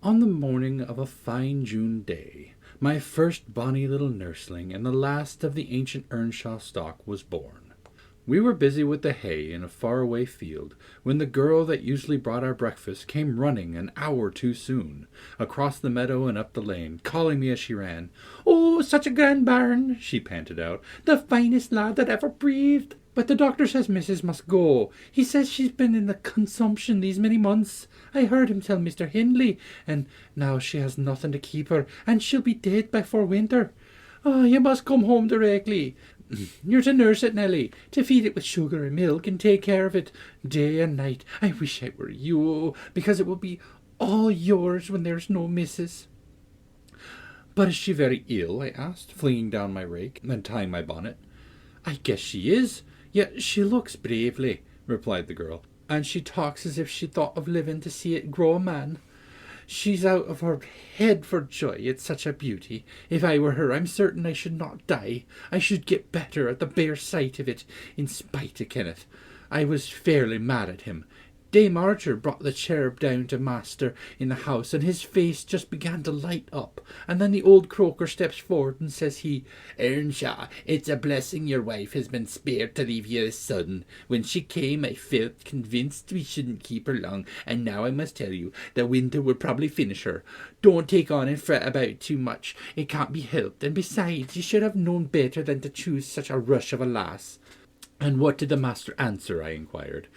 On the morning of a fine June day, my first bonny little nursling and the last of the ancient Earnshaw stock was born. We were busy with the hay in a far-away field, when the girl that usually brought our breakfast came running an hour too soon, across the meadow and up the lane, calling me as she ran. "Oh, such a grand bairn," she panted out, "the finest lad that ever breathed. But the doctor says Mrs. must go. He says she's been in the consumption these many months. I heard him tell Mr. Hindley, and now she has nothing to keep her, and she'll be dead before winter. Oh, you must come home directly. You're to nurse it, Nelly, to feed it with sugar and milk, and take care of it day and night. I wish I were you, because it will be all yours when there's no missus." "But is she very ill?" I asked, flinging down my rake and tying my bonnet. "I guess she is. Yet she looks bravely," replied the girl, "and she talks as if she thought of living to see it grow a man. She's out of her head for joy, it's such a beauty. If I were her, I'm certain I should not die. I should get better at the bare sight of it, in spite of Kenneth. I was fairly mad at him. Dame Archer brought the cherub down to master in the house, and his face just began to light up, and then the old croaker steps forward, and says he, "Earnshaw, it's a blessing your wife has been spared to leave you this sudden. When she came, I felt convinced we shouldn't keep her long, and now I must tell you, the winter will probably finish her. Don't take on and fret about it too much. It can't be helped, and besides, you should have known better than to choose such a rush of a lass." "And what did the master answer?" I inquired.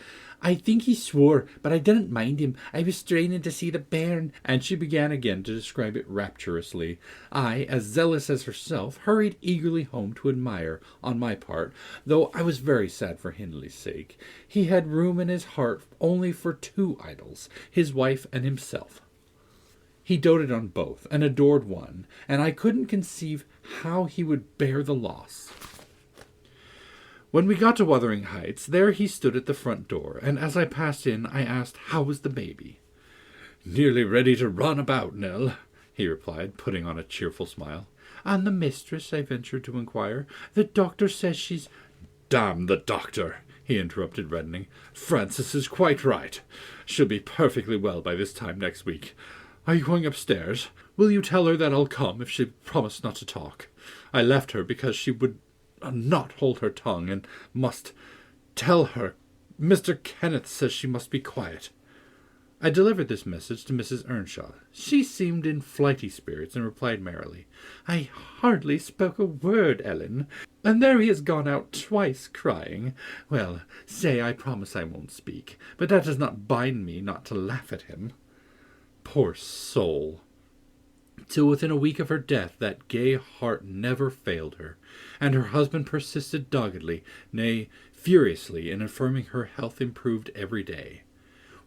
"I think he swore, but I didn't mind him. I was straining to see the bairn," and she began again to describe it rapturously. I, as zealous as herself, hurried eagerly home to admire, on my part, though I was very sad for Hindley's sake. He had room in his heart only for 2 idols, his wife and himself. He doted on both, and adored one, and I couldn't conceive how he would bear the loss. When we got to Wuthering Heights, there he stood at the front door, and as I passed in, I asked how was the baby. "Nearly ready to run about, Nell," he replied, putting on a cheerful smile. "And the mistress?" I ventured to inquire. "The doctor says she's—" "Damn the doctor!" he interrupted, reddening. "Frances is quite right. She'll be perfectly well by this time next week. Are you going upstairs? Will you tell her that I'll come if she promised not to talk? I left her because she would not hold her tongue, and must tell her Mr. Kenneth says she must be quiet." I delivered this message to Mrs. Earnshaw. She seemed in flighty spirits, and replied merrily, "I hardly spoke a word, Ellen, and there he has gone out twice crying. Well, say I promise I won't speak, but that does not bind me not to laugh at him." Poor soul! Till within a week of her death that gay heart never failed her, and her husband persisted doggedly, nay, furiously, in affirming her health improved every day.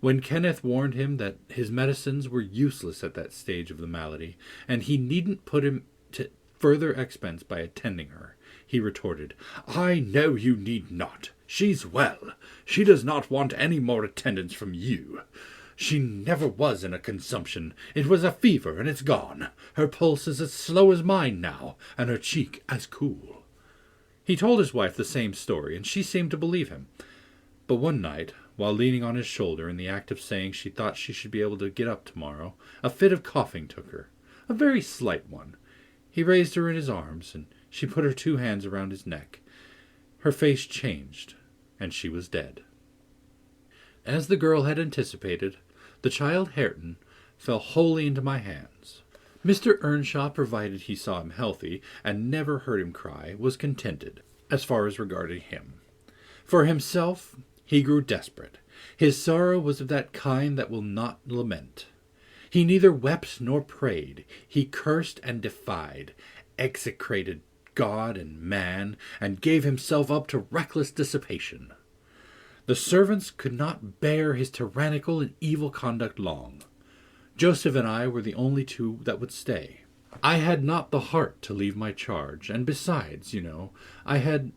When Kenneth warned him that his medicines were useless at that stage of the malady, and he needn't put him to further expense by attending her, he retorted, "I know you need not. She's well. She does not want any more attendance from you. She never was in a consumption. It was a fever, and it's gone. Her pulse is as slow as mine now, and her cheek as cool." He told his wife the same story, and she seemed to believe him. But one night, while leaning on his shoulder in the act of saying she thought she should be able to get up tomorrow, a fit of coughing took her, a very slight one. He raised her in his arms, and she put her 2 hands around his neck. Her face changed, and she was dead. As the girl had anticipated, the child Hareton fell wholly into my hands. Mr. Earnshaw, provided he saw him healthy, and never heard him cry, was contented, as far as regarded him. For himself, he grew desperate. His sorrow was of that kind that will not lament. He neither wept nor prayed. He cursed and defied, execrated God and man, and gave himself up to reckless dissipation. The servants could not bear his tyrannical and evil conduct long. Joseph and I were the only 2 that would stay. I had not the heart to leave my charge, and besides, I had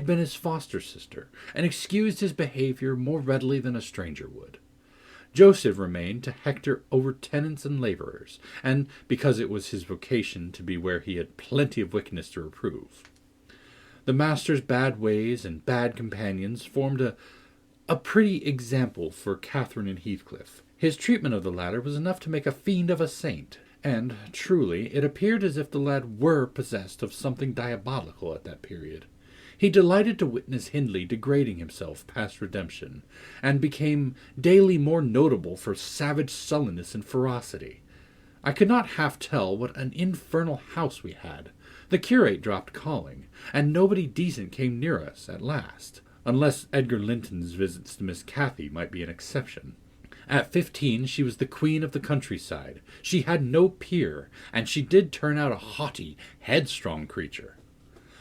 been his foster sister, and excused his behavior more readily than a stranger would. Joseph remained to hector over tenants and laborers, and because it was his vocation to be where he had plenty of wickedness to reprove. The master's bad ways and bad companions formed a pretty example for Catherine and Heathcliff. His treatment of the latter was enough to make a fiend of a saint, and, truly, it appeared as if the lad were possessed of something diabolical at that period. He delighted to witness Hindley degrading himself past redemption, and became daily more notable for savage sullenness and ferocity. I could not half tell what an infernal house we had. The curate dropped calling, and nobody decent came near us at last, unless Edgar Linton's visits to Miss Cathy might be an exception. At 15, she was the queen of the countryside. She had no peer, and she did turn out a haughty, headstrong creature.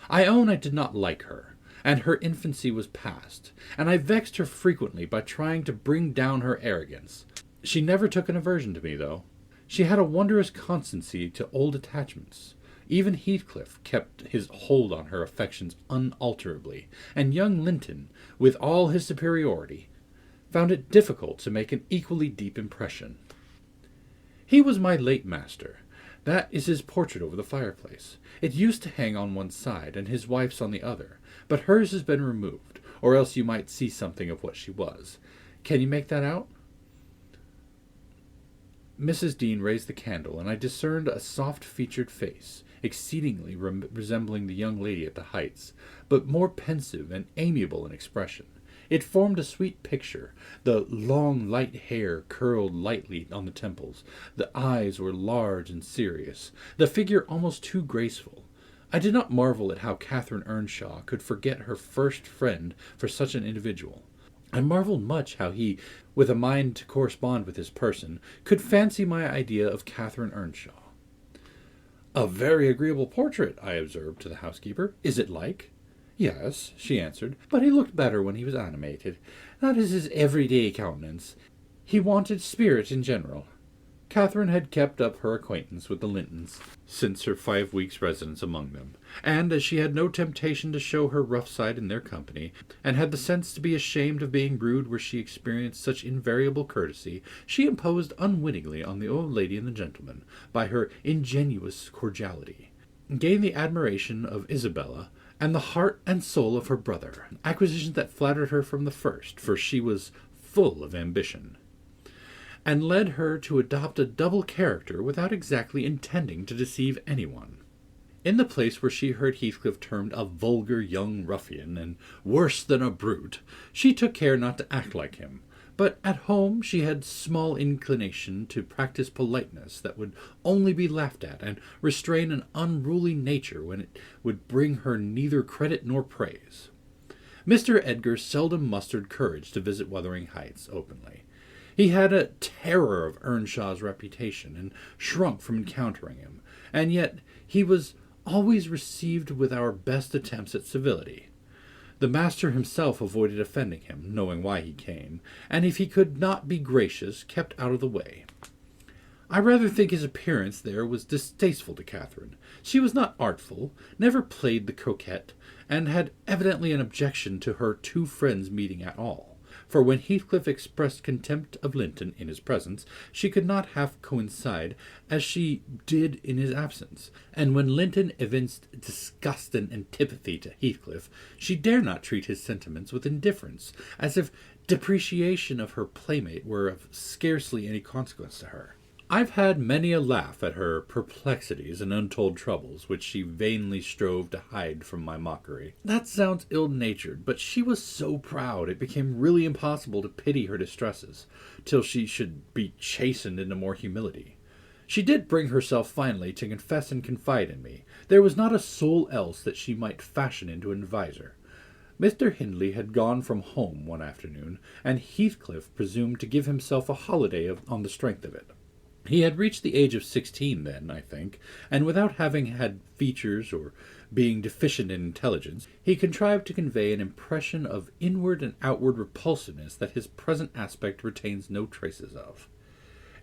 I own I did not like her, and her infancy was past, and I vexed her frequently by trying to bring down her arrogance. She never took an aversion to me, though. She had a wondrous constancy to old attachments. Even Heathcliff kept his hold on her affections unalterably, and young Linton, with all his superiority, found it difficult to make an equally deep impression. He was my late master. That is his portrait over the fireplace. It used to hang on one side, and his wife's on the other, but hers has been removed, or else you might see something of what she was. Can you make that out? Mrs. Dean raised the candle, and I discerned a soft-featured face, exceedingly resembling the young lady at the Heights, but more pensive and amiable in expression. It formed a sweet picture. The long, light hair curled lightly on the temples. The eyes were large and serious. The figure almost too graceful. I did not marvel at how Catherine Earnshaw could forget her first friend for such an individual. I marveled much how he, with a mind to correspond with his person, could fancy my idea of Catherine Earnshaw. "A very agreeable portrait," I observed to the housekeeper. "Is it like?" "Yes," she answered, "but he looked better when he was animated. That is his everyday countenance. He wanted spirit in general." Catherine had kept up her acquaintance with the Lintons since her 5 weeks' residence among them, and as she had no temptation to show her rough side in their company, and had the sense to be ashamed of being rude where she experienced such invariable courtesy, she imposed unwittingly on the old lady and the gentleman by her ingenuous cordiality, gained the admiration of Isabella, and the heart and soul of her brother, an acquisition that flattered her from the first, for she was full of ambition, and led her to adopt a double character without exactly intending to deceive anyone. In the place where she heard Heathcliff termed a vulgar young ruffian, and worse than a brute, she took care not to act like him, but at home she had small inclination to practice politeness that would only be laughed at, and restrain an unruly nature when it would bring her neither credit nor praise. Mr. Edgar seldom mustered courage to visit Wuthering Heights openly. He had a terror of Earnshaw's reputation, and shrunk from encountering him, and yet he was always received with our best attempts at civility. The master himself avoided offending him, knowing why he came, and if he could not be gracious, kept out of the way. I rather think his appearance there was distasteful to Catherine. She was not artful, never played the coquette, and had evidently an objection to her two friends meeting at all. For when Heathcliff expressed contempt of Linton in his presence, she could not half coincide as she did in his absence, and when Linton evinced disgust and antipathy to Heathcliff, she dare not treat his sentiments with indifference, as if depreciation of her playmate were of scarcely any consequence to her. I've had many a laugh at her perplexities and untold troubles, which she vainly strove to hide from my mockery. That sounds ill-natured, but she was so proud it became really impossible to pity her distresses, till she should be chastened into more humility. She did bring herself finally to confess and confide in me. There was not a soul else that she might fashion into an adviser. Mr. Hindley had gone from home one afternoon, and Heathcliff presumed to give himself a holiday on the strength of it. He had reached the age of 16 then, I think, and without having had features or being deficient in intelligence, he contrived to convey an impression of inward and outward repulsiveness that his present aspect retains no traces of.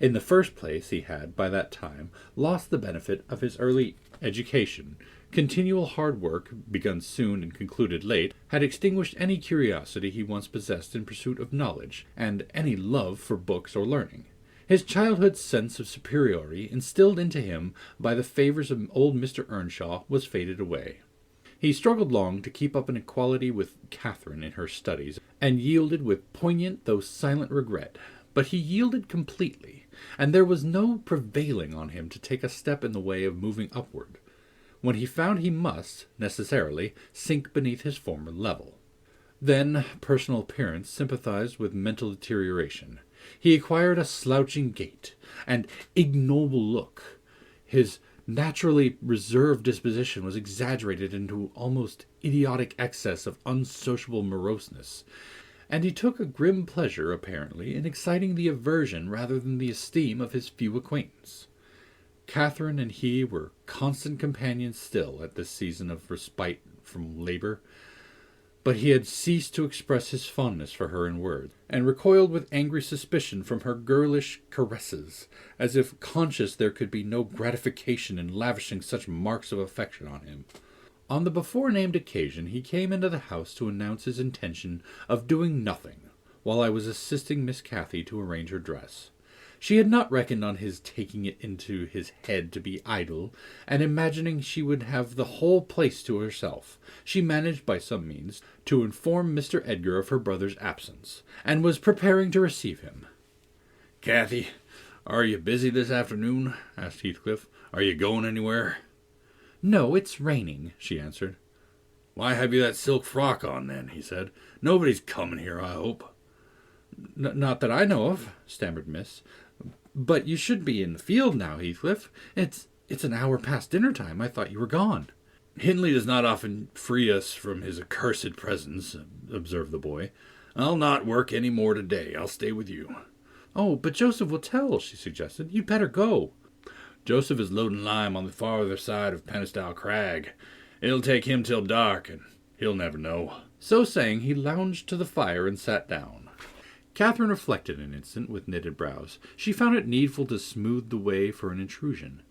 In the first place, he had, by that time, lost the benefit of his early education. Continual hard work, begun soon and concluded late, had extinguished any curiosity he once possessed in pursuit of knowledge, and any love for books or learning. His childhood's sense of superiority, instilled into him by the favours of old Mr. Earnshaw, was faded away. He struggled long to keep up an equality with Catherine in her studies, and yielded with poignant though silent regret. But he yielded completely, and there was no prevailing on him to take a step in the way of moving upward, when he found he must, necessarily, sink beneath his former level. Then personal appearance sympathized with mental deterioration. He acquired a slouching gait, and ignoble look. His naturally reserved disposition was exaggerated into almost idiotic excess of unsociable moroseness, and he took a grim pleasure, apparently, in exciting the aversion rather than the esteem of his few acquaintance. Catherine and he were constant companions still at this season of respite from labour, but he had ceased to express his fondness for her in words, and recoiled with angry suspicion from her girlish caresses, as if conscious there could be no gratification in lavishing such marks of affection on him. On the before-named occasion he came into the house to announce his intention of doing nothing, while I was assisting Miss Cathy to arrange her dress. She had not reckoned on his taking it into his head to be idle, and imagining she would have the whole place to herself, she managed by some means to inform Mr. Edgar of her brother's absence, and was preparing to receive him. "Cathy, are you busy this afternoon?" asked Heathcliff. "Are you going anywhere?" "No, it's raining," she answered. "Why have you that silk frock on, then?" he said. "Nobody's coming here, I hope." Not that I know of," stammered Miss. "But you should be in the field now, Heathcliff. It's an hour past dinner time. I thought you were gone." "Hindley does not often free us from his accursed presence," observed the boy. "I'll not work any more today. I'll stay with you." "Oh, but Joseph will tell," she suggested. "You'd better go." "Joseph is loading lime on the farther side of Penistyle Crag. It'll take him till dark, and he'll never know." So saying, he lounged to the fire and sat down. Catherine reflected an instant with knitted brows. She found it needful to smooth the way for an intrusion.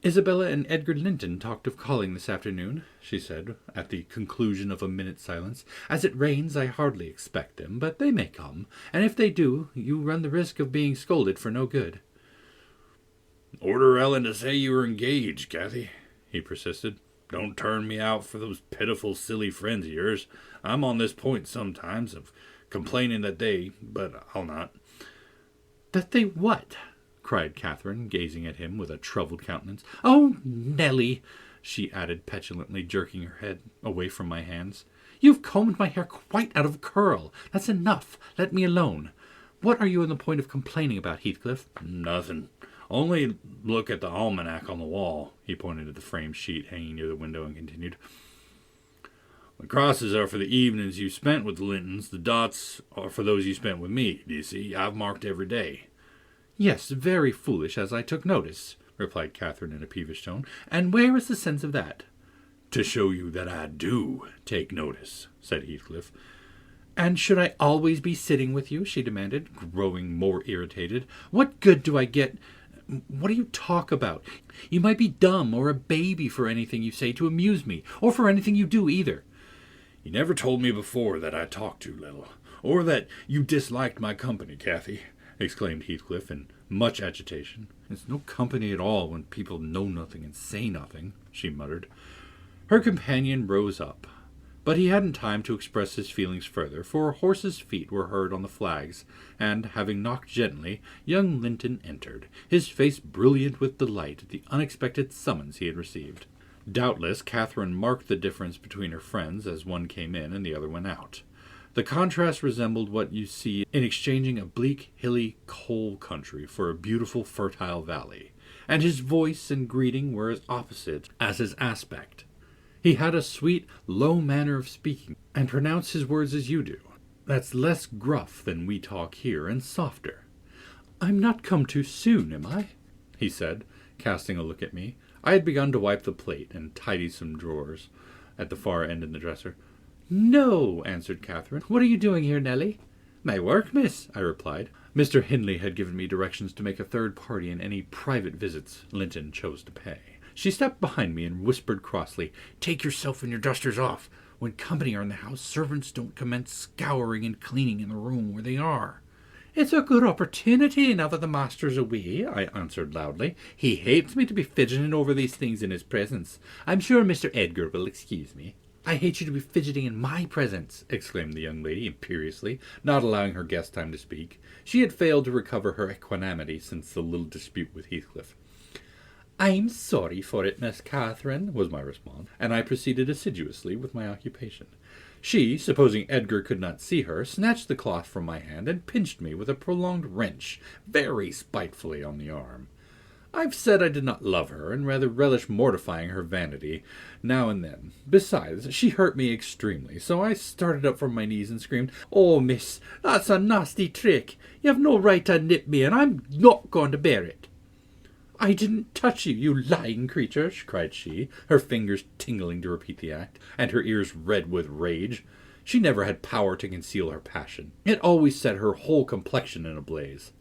"Isabella and Edgar Linton talked of calling this afternoon," she said, at the conclusion of a minute's silence. "As it rains, I hardly expect them, but they may come, and if they do, you run the risk of being scolded for no good." "Order Ellen to say you were engaged, Cathy," he persisted. Don't turn me out for those pitiful, silly friends of yours. I'm on this point sometimes of complaining but I'll not. That they what? Cried Catherine, gazing at him with a troubled countenance. Oh, Nelly, she added petulantly, jerking her head away from my hands. You've combed my hair quite out of curl. That's enough. Let me alone. What are you on the point of complaining about, Heathcliff? Nothing. Only look at the almanac on the wall. He pointed to the framed sheet hanging near the window and continued. The crosses are for the evenings you spent with the Lintons. The dots are for those you spent with me. Do you see? I've marked every day. Yes, very foolish, as I took notice, replied Catherine in a peevish tone. And where is the sense of that? To show you that I do take notice, said Heathcliff. And should I always be sitting with you? She demanded, growing more irritated. What good do I get? What do you talk about? You might be dumb or a baby for anything you say to amuse me, or for anything you do either. You never told me before that I talked too little, or that you disliked my company, Cathy, exclaimed Heathcliff in much agitation. It's no company at all when people know nothing and say nothing, she muttered. Her companion rose up, but he hadn't time to express his feelings further, for a horse's feet were heard on the flags, and, having knocked gently, young Linton entered, his face brilliant with delight at the unexpected summons he had received. Doubtless Catherine marked the difference between her friends as one came in and the other went out. The contrast resembled what you see in exchanging a bleak, hilly, coal country for a beautiful, fertile valley, and his voice and greeting were as opposite as his aspect. He had a sweet, low manner of speaking, and pronounced his words as you do. That's less gruff than we talk here, and softer. I'm not come too soon, am I? He said, casting a look at me. I had begun to wipe the plate and tidy some drawers at the far end in the dresser. No, answered Catherine. What are you doing here, Nelly? My work, miss, I replied. Mr. Hindley had given me directions to make a third party in any private visits Linton chose to pay. She stepped behind me and whispered crossly, Take yourself and your dusters off. When company are in the house, servants don't commence scouring and cleaning in the room where they are. It's a good opportunity now that the master's away, I answered loudly. He hates me to be fidgeting over these things in his presence. I'm sure Mr. Edgar will excuse me. I hate you to be fidgeting in my presence, exclaimed the young lady imperiously, not allowing her guest time to speak. She had failed to recover her equanimity since the little dispute with Heathcliff. I'm sorry for it, Miss Catherine, was my response, and I proceeded assiduously with my occupation. She, supposing Edgar could not see her, snatched the cloth from my hand and pinched me with a prolonged wrench, very spitefully on the arm. I've said I did not love her, and rather relish mortifying her vanity now and then. Besides, she hurt me extremely, so I started up from my knees and screamed, Oh, miss, that's a nasty trick. You have no right to nip me, and I'm not going to bear it. I didn't touch you, you lying creature, cried she, her fingers tingling to repeat the act, and her ears red with rage. She never had power to conceal her passion. It always set her whole complexion in a blaze.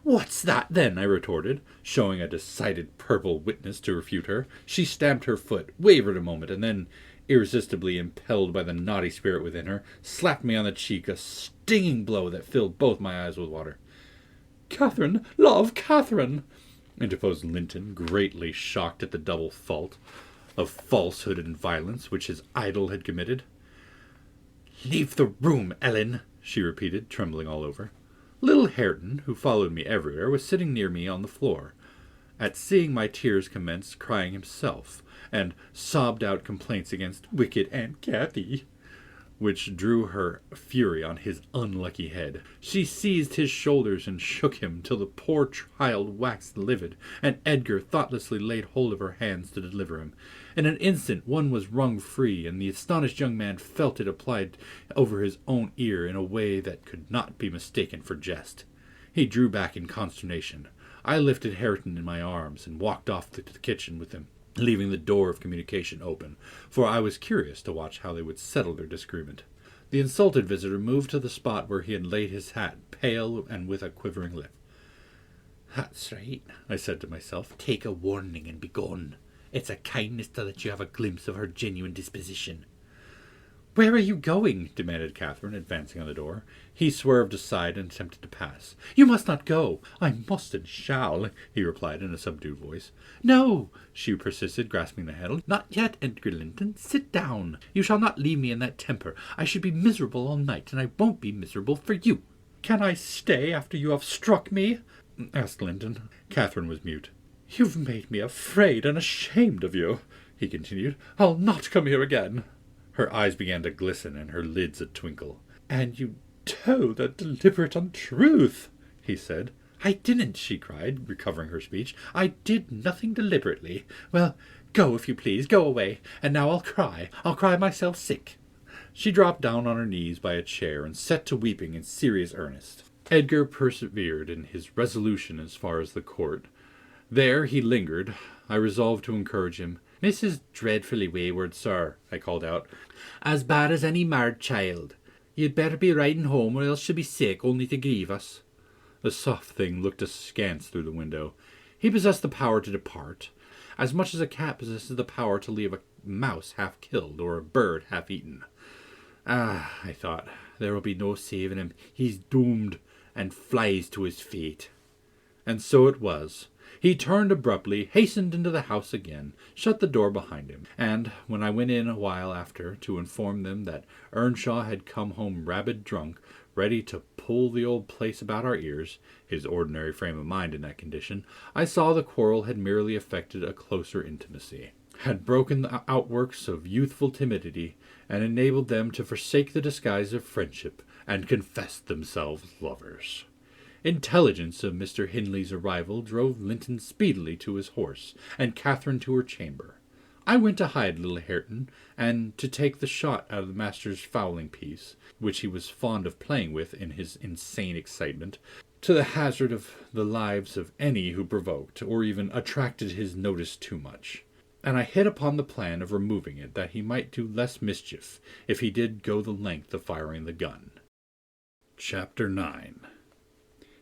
What's that, then? I retorted, showing a decided purple witness to refute her. She stamped her foot, wavered a moment, and then, irresistibly impelled by the naughty spirit within her, slapped me on the cheek, a stinging blow that filled both my eyes with water. Catherine, love, Catherine, interposed Linton, greatly shocked at the double fault of falsehood and violence which his idol had committed. Leave the room, Ellen, she repeated, trembling all over. Little Hareton, who followed me everywhere, was sitting near me on the floor. At seeing my tears commenced crying himself, and sobbed out complaints against wicked Aunt Cathy, which drew her fury on his unlucky head. She seized his shoulders and shook him till the poor child waxed livid, and Edgar thoughtlessly laid hold of her hands to deliver him. In an instant one was wrung free, and the astonished young man felt it applied over his own ear in a way that could not be mistaken for jest. He drew back in consternation. I lifted Hareton in my arms and walked off to the kitchen with him, leaving the door of communication open, for I was curious to watch how they would settle their disagreement. The insulted visitor moved to the spot where he had laid his hat, pale and with a quivering lip. That's right, I said to myself. Take a warning and be gone. It's a kindness to let you have a glimpse of her genuine disposition. Where are you going? Demanded Catherine, advancing on the door. He swerved aside and attempted to pass. You must not go. I must and shall, he replied in a subdued voice. No, she persisted, grasping the handle. "Not yet, Edgar Linton. Sit down. You shall not leave me in that temper. I should be miserable all night, and I won't be miserable for you." "Can I stay after you have struck me?" asked Linton. Catherine was mute. "You've made me afraid and ashamed of you," he continued. "I'll not come here again." Her eyes began to glisten, and her lids a twinkle. "And you told a deliberate untruth," he said. "I didn't," she cried, recovering her speech. "I did nothing deliberately. Well, go, if you please. Go away. And now I'll cry. I'll cry myself sick." She dropped down on her knees by a chair and set to weeping in serious earnest. Edgar persevered in his resolution as far as the court. There he lingered. I resolved to encourage him. "Mrs. Dreadfully wayward, sir," I called out. "As bad as any marred child. You'd better be riding home, or else she'll be sick, only to grieve us." The soft thing looked askance through the window. He possessed the power to depart, as much as a cat possesses the power to leave a mouse half killed, or a bird half eaten. "Ah," I thought, "there will be no saving him. He's doomed, and flies to his fate." And so it was. He turned abruptly, hastened into the house again, shut the door behind him, and, when I went in a while after to inform them that Earnshaw had come home rabid drunk, ready to pull the old place about our ears, his ordinary frame of mind in that condition, I saw the quarrel had merely effected a closer intimacy, had broken the outworks of youthful timidity, and enabled them to forsake the disguise of friendship, and confess themselves lovers. Intelligence of Mr. Hindley's arrival drove Linton speedily to his horse, and Catherine to her chamber. I went to hide little Hareton, and to take the shot out of the master's fowling piece, which he was fond of playing with in his insane excitement, to the hazard of the lives of any who provoked, or even attracted his notice too much. And I hit upon the plan of removing it, that he might do less mischief, if he did go the length of firing the gun. Chapter 9.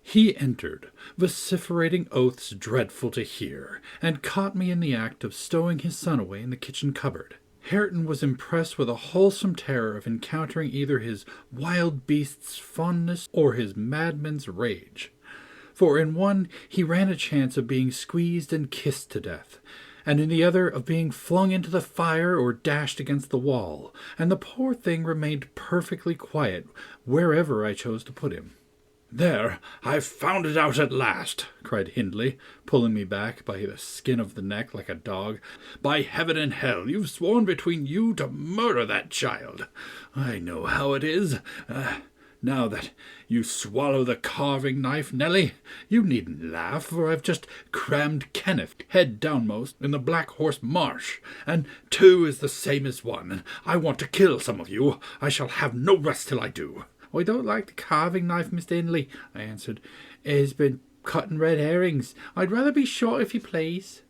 He entered, vociferating oaths dreadful to hear, and caught me in the act of stowing his son away in the kitchen cupboard. Hareton was impressed with a wholesome terror of encountering either his wild beast's fondness or his madman's rage. For in one he ran a chance of being squeezed and kissed to death, and in the other of being flung into the fire or dashed against the wall, and the poor thing remained perfectly quiet wherever I chose to put him. "There, I've found it out at last," cried Hindley, pulling me back by the skin of the neck like a dog. "By heaven and hell, you've sworn between you to murder that child. I know how it is. Now that you swallow the carving knife, Nellie, you needn't laugh, for I've just crammed Kenneth, head downmost, in the Black Horse Marsh, and 2 is the same as 1, and I want to kill some of you. I shall have no rest till I do." "I don't like the carving knife, Mr. Hindley," I answered. "It's been cutting red herrings. I'd rather be shot, if you please."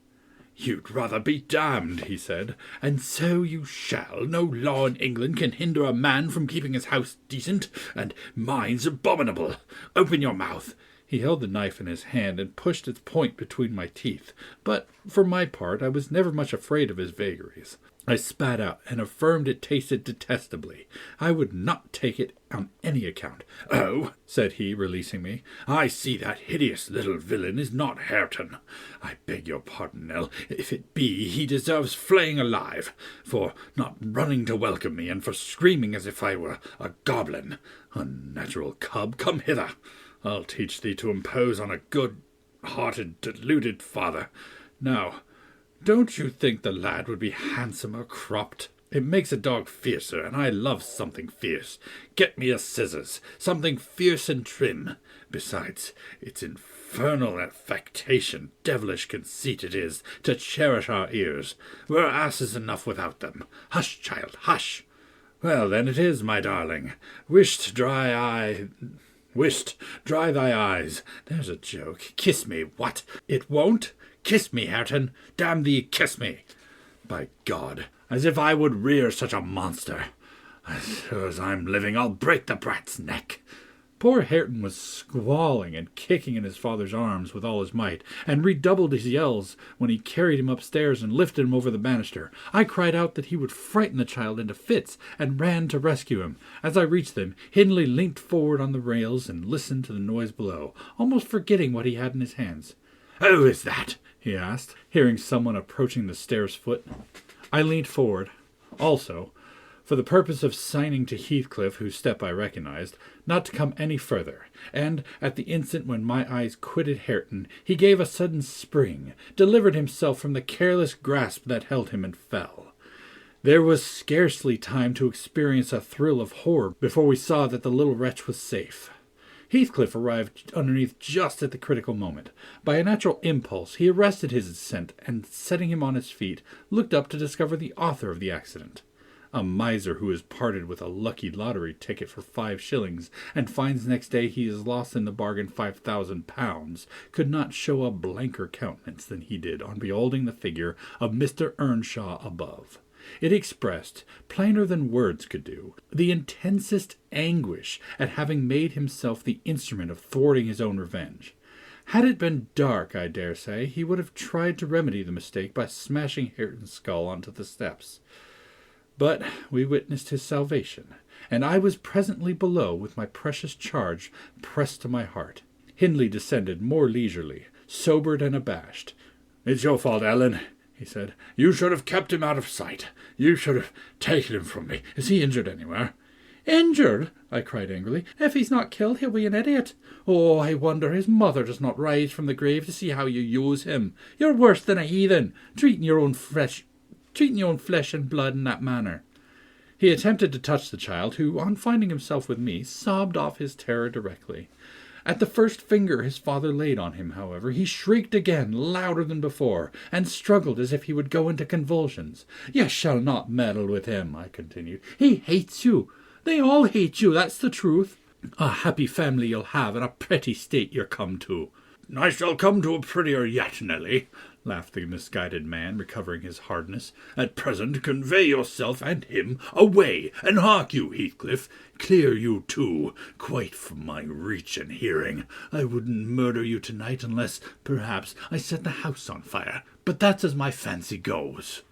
"You'd rather be damned," he said, "and so you shall. No law in England can hinder a man from keeping his house decent, and mine's abominable. Open your mouth." He held the knife in his hand and pushed its point between my teeth, but, for my part, I was never much afraid of his vagaries. I spat out and affirmed it tasted detestably. I would not take it on any account. "Oh," said he, releasing me, "I see that hideous little villain is not Hareton. I beg your pardon, Nell. If it be, he deserves flaying alive, for not running to welcome me, and for screaming as if I were a goblin. Unnatural cub, come hither. I'll teach thee to impose on a good-hearted, deluded father. Now, don't you think the lad would be handsomer cropped? It makes a dog fiercer, and I love something fierce. Get me a scissors, something fierce and trim. Besides, it's infernal affectation, devilish conceit it is, to cherish our ears. We're asses enough without them. Hush, child, hush. Well, then it is, my darling. Wisht, dry thy eyes. There's a joke. Kiss me, what? It won't? Kiss me, Hareton. Damn thee, kiss me. By God, as if I would rear such a monster. As sure as I'm living, I'll break the brat's neck." Poor Hareton was squalling and kicking in his father's arms with all his might, and redoubled his yells when he carried him upstairs and lifted him over the banister. I cried out that he would frighten the child into fits, and ran to rescue him. As I reached them, Hindley leant forward on the rails and listened to the noise below, almost forgetting what he had in his hands. Who is that?" he asked, hearing someone approaching the stairs foot. I leaned forward, also, for the purpose of signing to Heathcliff, whose step I recognized, not to come any further, and at the instant when my eyes quitted Hareton, he gave a sudden spring, delivered himself from the careless grasp that held him, and fell. There was scarcely time to experience a thrill of horror before we saw that the little wretch was safe. Heathcliff arrived underneath just at the critical moment. By a natural impulse, he arrested his descent, and setting him on his feet, looked up to discover the author of the accident. A miser who has parted with a lucky lottery ticket for 5 shillings, and finds next day he has lost in the bargain £5,000, could not show a blanker countenance than he did on beholding the figure of Mr. Earnshaw above. It expressed, plainer than words could do, the intensest anguish at having made himself the instrument of thwarting his own revenge. Had it been dark, I dare say, he would have tried to remedy the mistake by smashing Hareton's skull onto the steps. But we witnessed his salvation, and I was presently below with my precious charge pressed to my heart. Hindley descended more leisurely, sobered and abashed. "It's your fault, Ellen," he said. "You should have kept him out of sight. You should have taken him from me. Is he injured anywhere?" "Injured?" I cried angrily. "If he's not killed, he'll be an idiot. Oh, I wonder his mother does not rise from the grave to see how you use him. You're worse than a heathen, treating your own flesh and blood in that manner." He attempted to touch the child, who, on finding himself with me, sobbed off his terror directly. At the first finger his father laid on him, however, he shrieked again, louder than before, and struggled as if he would go into convulsions. "You shall not meddle with him," I continued. "He hates you. They all hate you, that's the truth. A happy family you'll have, and a pretty state you're come to." "I shall come to a prettier yet, Nelly," laughed the misguided man, recovering his hardness. "At present, convey yourself and him away, and hark you, Heathcliff, clear you too, quite from my reach and hearing. I wouldn't murder you tonight unless, perhaps, I set the house on fire, but that's as my fancy goes."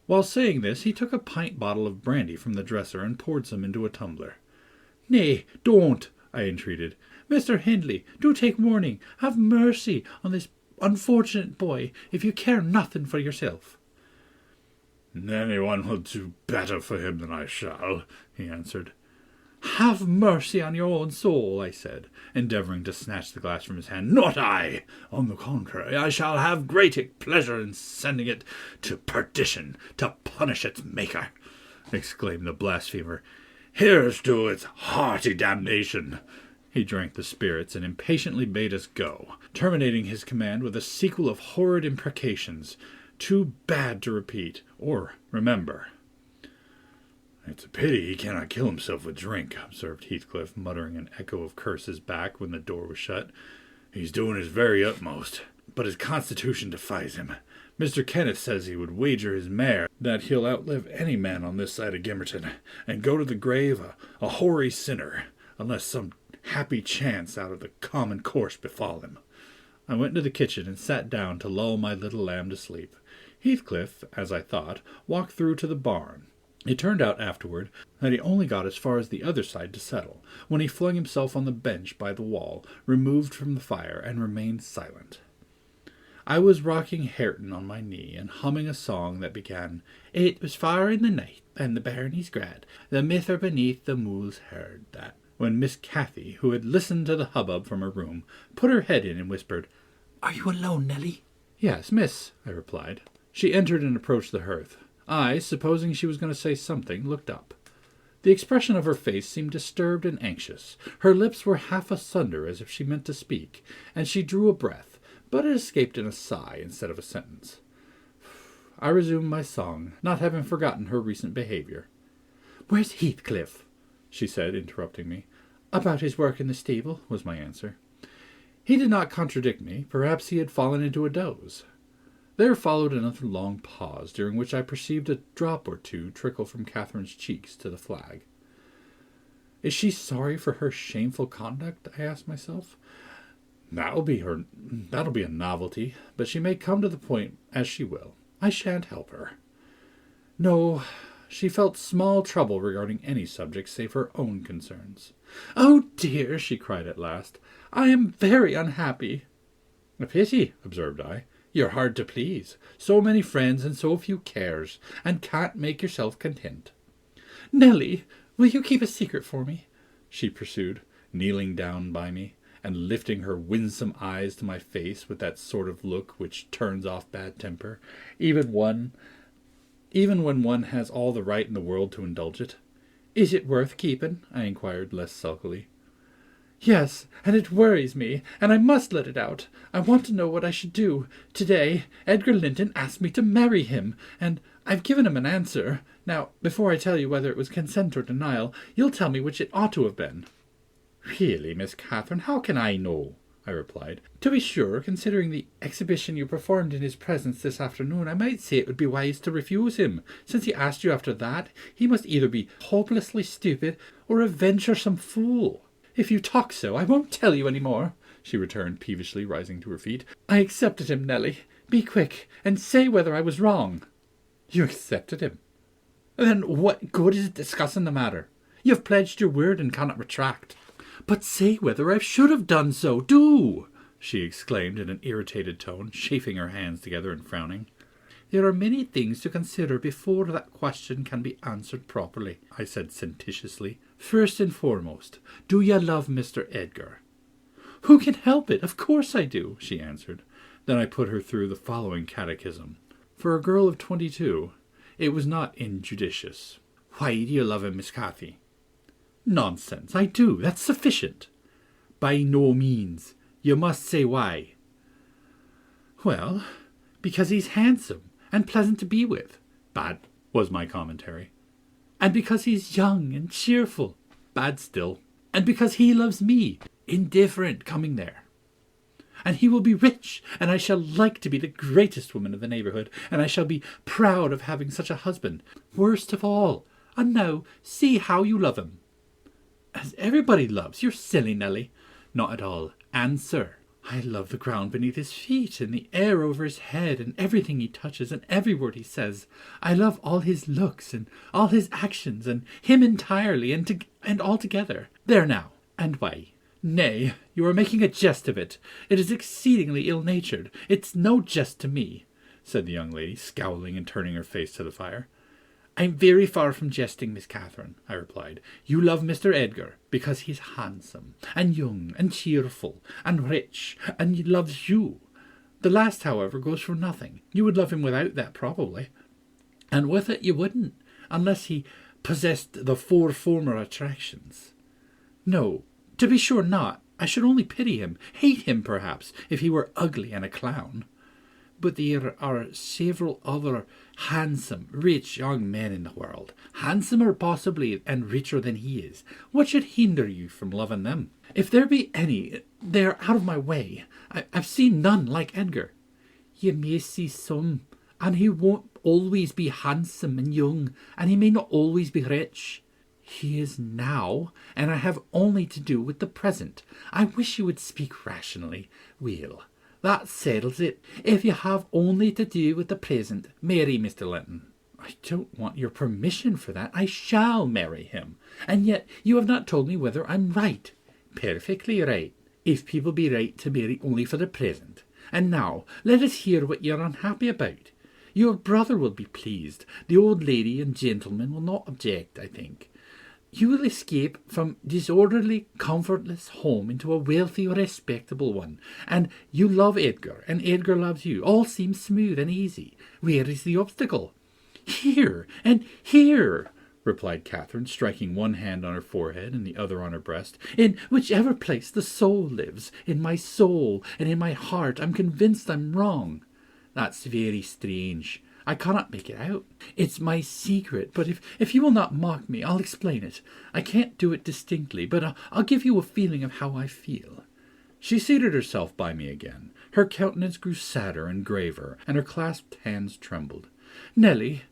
While saying this, he took a pint bottle of brandy from the dresser and poured some into a tumbler. "Nay, don't," I entreated. "Mr. Hindley, do take warning. Have mercy on this unfortunate boy, if you care nothing for yourself." "Anyone will do better for him than I shall," he answered. "Have mercy on your own soul," I said, endeavouring to snatch the glass from his hand. "Not I. On the contrary, I shall have great pleasure in sending it to perdition, to punish its maker," exclaimed the blasphemer. "Here's to its hearty damnation." He drank the spirits and impatiently bade us go, terminating his command with a sequel of horrid imprecations, too bad to repeat or remember. "It's a pity he cannot kill himself with drink," observed Heathcliff, muttering an echo of curses back when the door was shut. "He's doing his very utmost, but his constitution defies him. Mr. Kenneth says he would wager his mare that he'll outlive any man on this side of Gimmerton, and go to the grave a hoary sinner, unless some happy chance out of the common course befall him." I went into the kitchen and sat down to lull my little lamb to sleep. Heathcliff, as I thought, walked through to the barn. It turned out afterward that he only got as far as the other side to settle, when he flung himself on the bench by the wall, removed from the fire, and remained silent. I was rocking Hareton on my knee and humming a song that began, "It was far in the night, and the bairnies grad, the mither beneath the mools heard that," when Miss Cathy, who had listened to the hubbub from her room, put her head in and whispered, "Are you alone, Nelly?" "Yes, miss," I replied. She entered and approached the hearth. I, supposing she was going to say something, looked up. The expression of her face seemed disturbed and anxious. Her lips were half asunder as if she meant to speak, and she drew a breath, but it escaped in a sigh instead of a sentence. I resumed my song, not having forgotten her recent behaviour. "Where's Heathcliff?" she said, interrupting me. "About his work in the stable," was my answer. He did not contradict me. Perhaps he had fallen into a doze. There followed another long pause, during which I perceived a drop or two trickle from Catherine's cheeks to the flag. Is she sorry for her shameful conduct? I asked myself. That'll be a novelty, but she may come to the point as she will. I shan't help her. No, she felt small trouble regarding any subject save her own concerns. "Oh dear," she cried at last, "I am very unhappy." A pity, observed I. You're hard to please. So many friends and so few cares, and can't make yourself content. Nelly, will you keep a secret for me? She pursued, kneeling down by me, and lifting her winsome eyes to my face with that sort of look which turns off bad temper, even when one has all the right in the world to indulge it. Is it worth keeping? I inquired less sulkily. Yes, and it worries me, and I must let it out. I want to know what I should do. Today, Edgar Linton asked me to marry him, and I've given him an answer. Now, before I tell you whether it was consent or denial, you'll tell me which it ought to have been. Really, Miss Catherine, how can I know? I replied. To be sure, considering the exhibition you performed in his presence this afternoon, I might say it would be wise to refuse him. Since he asked you after that, he must either be hopelessly stupid or a venturesome fool. If you talk so, I won't tell you any more, she returned peevishly, rising to her feet. I accepted him, Nelly. Be quick, and say whether I was wrong. You accepted him? Then what good is it discussing the matter? You have pledged your word and cannot retract. But say whether I should have done so. Do! She exclaimed in an irritated tone, chafing her hands together and frowning. There are many things to consider before that question can be answered properly, I said sententiously. First and foremost, do you love Mr. Edgar? Who can help it? Of course I do, she answered. Then I put her through the following catechism. For a girl of 22, it was not injudicious. Why do you love him, Miss Cathy? Nonsense, I do. That's sufficient. By no means. You must say why. Well, because he's handsome and pleasant to be with. Bad, was my commentary. And because he's young and cheerful. Bad still. And because he loves me. Indifferent, coming there. And he will be rich, and I shall like to be the greatest woman of the neighbourhood, and I shall be proud of having such a husband. Worst of all. And now, see how you love him. As everybody loves. You're silly, Nelly. Not at all. Answer. I love the ground beneath his feet, and the air over his head, and everything he touches, and every word he says. I love all his looks, and all his actions, and him entirely, and altogether. There now. And why? Nay, you are making a jest of it. It is exceedingly ill-natured. It's no jest to me, said the young lady, scowling and turning her face to the fire. I'm very far from jesting, Miss Catherine, I replied. You love Mr. Edgar because he's handsome, and young, and cheerful, and rich, and he loves you. The last, however, goes for nothing. You would love him without that, probably. And with it you wouldn't, unless he possessed the 4 former attractions. No, to be sure not. I should only pity him, hate him, perhaps, if he were ugly and a clown. But there are several other handsome, rich young men in the world, handsomer possibly and richer than he is. What should hinder you from loving them? If there be any, they are out of my way. I've seen none like Edgar. You may see some, and he won't always be handsome and young, and he may not always be rich. He is now, and I have only to do with the present. I wish you would speak rationally. Well, that settles it. If you have only to do with the present, marry Mr. Linton. I don't want your permission for that. I shall marry him. And yet you have not told me whether I'm right. Perfectly right, if people be right to marry only for the present. And now, let us hear what you're unhappy about. Your brother will be pleased. The old lady and gentleman will not object, I think. You will escape from disorderly, comfortless home into a wealthy, respectable one. And you love Edgar, and Edgar loves you. All seems smooth and easy. Where is the obstacle? Here, and here, replied Catherine, striking one hand on her forehead and the other on her breast. In whichever place the soul lives, in my soul and in my heart, I'm convinced I'm wrong. That's very strange. I cannot make it out. It's my secret, but if you will not mock me, I'll explain it. I can't do it distinctly, but I'll give you a feeling of how I feel. She seated herself by me again. Her countenance grew sadder and graver, and her clasped hands trembled. Nelly,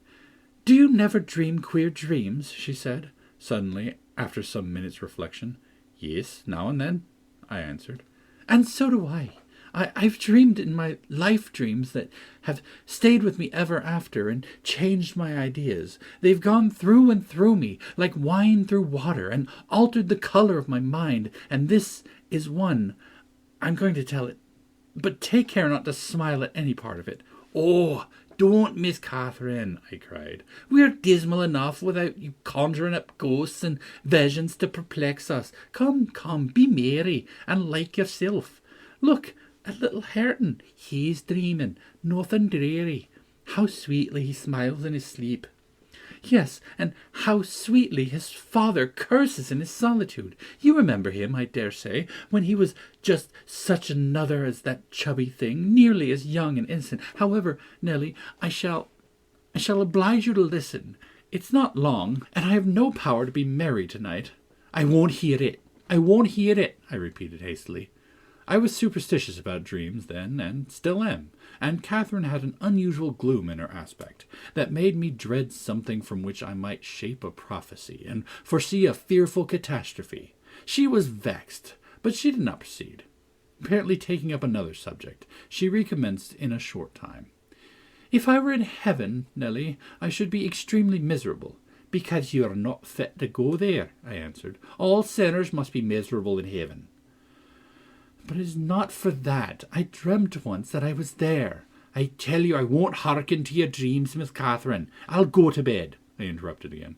do you never dream queer dreams? She said, suddenly, after some minutes' reflection. Yes, now and then, I answered. And so do I. I've dreamed in my life dreams that have stayed with me ever after and changed my ideas. They've gone through and through me like wine through water and altered the color of my mind. And this is one. I'm going to tell it but take care not to smile at any part of it. Oh, don't, Miss Catherine, I cried. We're dismal enough without you conjuring up ghosts and visions to perplex us. Come, come, be merry, and like yourself. Look, at little Hareton, he's dreaming, nothing dreary. How sweetly he smiles in his sleep. Yes, and how sweetly his father curses in his solitude. You remember him, I dare say, when he was just such another as that chubby thing, nearly as young and innocent. However, Nelly, I shall oblige you to listen. It's not long, and I have no power to be merry tonight. I won't hear it. I won't hear it, I repeated hastily. I was superstitious about dreams then, and still am, and Catherine had an unusual gloom in her aspect that made me dread something from which I might shape a prophecy, and foresee a fearful catastrophe. She was vexed, but she did not proceed. Apparently taking up another subject, she recommenced in a short time. If I were in heaven, Nelly, I should be extremely miserable. Because you are not fit to go there, I answered. All sinners must be miserable in heaven. But it is not for that. I dreamt once that I was there. I tell you I won't hearken to your dreams, Miss Catherine. I'll go to bed, I interrupted again.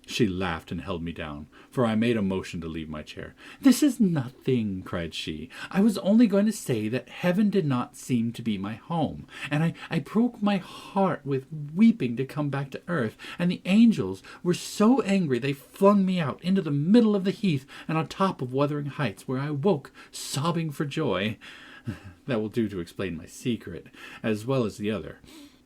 She laughed and held me down, for I made a motion to leave my chair. This is nothing, cried she. I was only going to say that heaven did not seem to be my home, and I broke my heart with weeping to come back to earth, and the angels were so angry they flung me out into the middle of the heath and on top of Wuthering Heights, where I woke, sobbing for joy. That will do to explain my secret, as well as the other.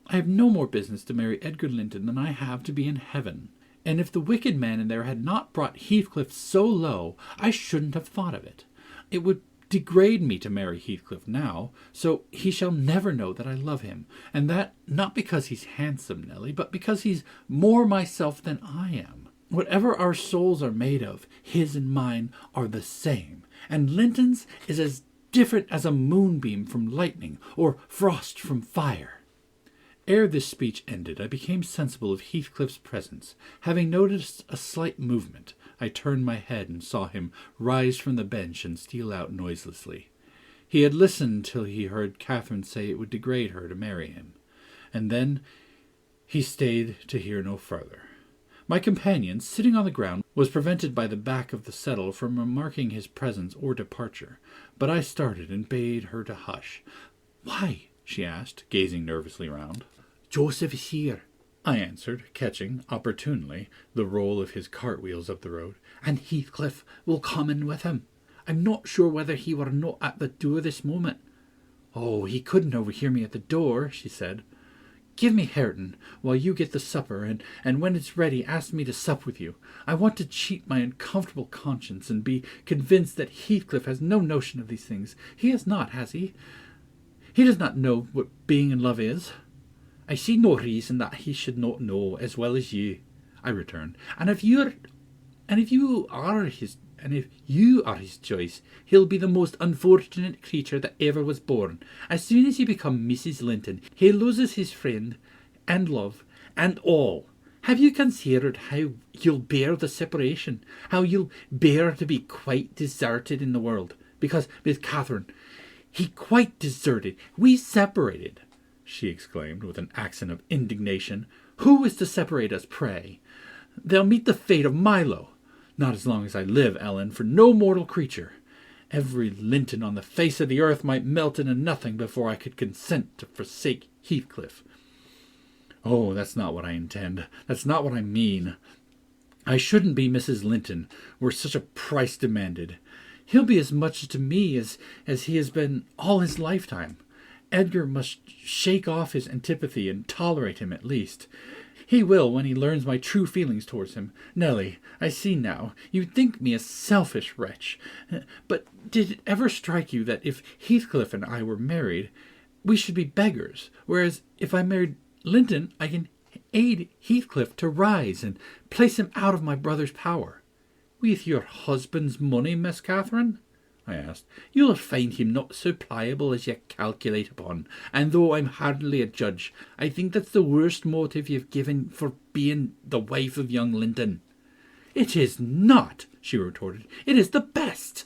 I have no more business to marry Edgar Linton than I have to be in heaven. And if the wicked man in there had not brought Heathcliff so low, I shouldn't have thought of it. It would degrade me to marry Heathcliff now, so he shall never know that I love him, and that not because he's handsome, Nelly, but because he's more myself than I am. Whatever our souls are made of, his and mine are the same, and Linton's is as different as a moonbeam from lightning, or frost from fire. Ere this speech ended, I became sensible of Heathcliff's presence. Having noticed a slight movement, I turned my head and saw him rise from the bench and steal out noiselessly. He had listened till he heard Catherine say it would degrade her to marry him, and then he stayed to hear no further. My companion, sitting on the ground, was prevented by the back of the settle from remarking his presence or departure, but I started and bade her to hush. "Why?" she asked, gazing nervously round. "Joseph is here," I answered, catching, opportunely, the roll of his cartwheels up the road. "And Heathcliff will come in with him. I'm not sure whether he were not at the door this moment." "Oh, he couldn't overhear me at the door," she said. "Give me Hareton while you get the supper, and when it's ready ask me to sup with you. I want to cheat my uncomfortable conscience and be convinced that Heathcliff has no notion of these things. He has not, has he? He does not know what being in love is." "I see no reason that he should not know as well as you," I returned. And if you are his choice, he'll be the most unfortunate creature that ever was born. As soon as you become Mrs. Linton, he loses his friend and love and all. Have you considered how you'll bear the separation? How you'll bear to be quite deserted in the world? Because, Miss Catherine, he quite deserted. We separated," she exclaimed with an accent of indignation. "Who is to separate us, pray? They'll meet the fate of Milo. Not as long as I live, Ellen, for no mortal creature. Every Linton on the face of the earth might melt into nothing before I could consent to forsake Heathcliff. Oh, that's not what I intend. That's not what I mean. I shouldn't be Mrs. Linton were such a price demanded. He'll be as much to me as he has been all his lifetime. Edgar must shake off his antipathy and tolerate him at least. He will when he learns my true feelings towards him. Nelly, I see now, you think me a selfish wretch. But did it ever strike you that if Heathcliff and I were married, we should be beggars, whereas if I married Linton, I can aid Heathcliff to rise and place him out of my brother's power?" "With your husband's money, Miss Catherine?" I asked. "You'll find him not so pliable as you calculate upon, and though I'm hardly a judge, I think that's the worst motive you've given for being the wife of young Linton." "It is not," she retorted. "It is the best."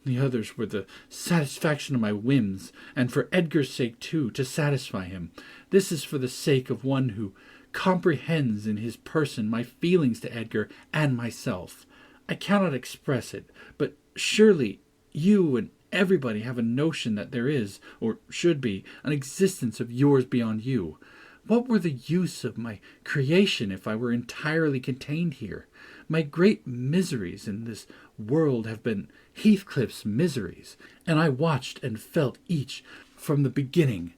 The others were the satisfaction of my whims, and for Edgar's sake, too, to satisfy him. This is for the sake of one who comprehends in his person my feelings to Edgar and myself. I cannot express it, but surely you and everybody have a notion that there is, or should be, an existence of yours beyond you. What were the use of my creation if I were entirely contained here? My great miseries in this world have been Heathcliff's miseries, and I watched and felt each from the beginning.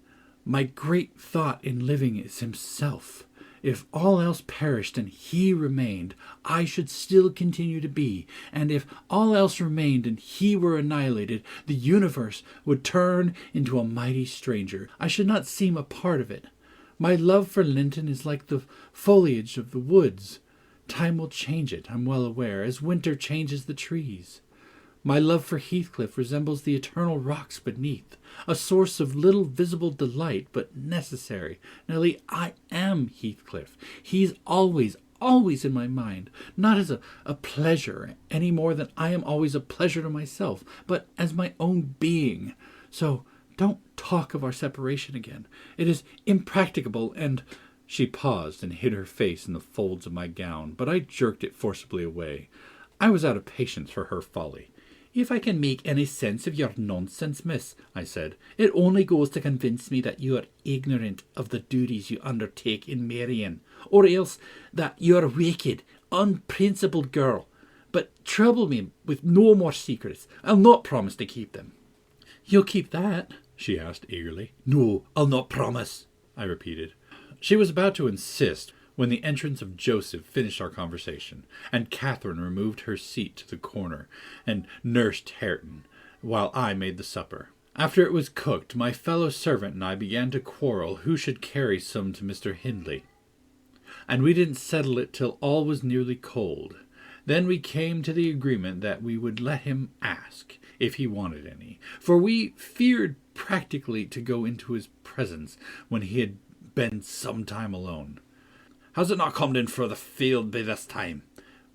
My great thought in living is himself. If all else perished and he remained, I should still continue to be, and if all else remained and he were annihilated, the universe would turn into a mighty stranger. I should not seem a part of it. My love for Linton is like the foliage of the woods. Time will change it, I'm well aware, as winter changes the trees. My love for Heathcliff resembles the eternal rocks beneath, a source of little visible delight, but necessary. Nelly, I am Heathcliff. He's always in my mind, not as a pleasure, any more than I am always a pleasure to myself, but as my own being. So don't talk of our separation again. It is impracticable, and... She paused and hid her face in the folds of my gown, but I jerked it forcibly away. I was out of patience for her folly. "If I can make any sense of your nonsense, miss," I said, "it only goes to convince me that you are ignorant of the duties you undertake in marrying, or else that you are a wicked, unprincipled girl. But trouble me with no more secrets. I'll not promise to keep them." "You'll keep that?" she asked eagerly. "No, I'll not promise," I repeated. She was about to insist when the entrance of Joseph finished our conversation, and Catherine removed her seat to the corner and nursed Hareton, while I made the supper. After it was cooked, my fellow servant and I began to quarrel who should carry some to Mr. Hindley, and we didn't settle it till all was nearly cold. Then we came to the agreement that we would let him ask, if he wanted any, for we feared practically to go into his presence when he had been some time alone. "Has it not come in for the field by this time?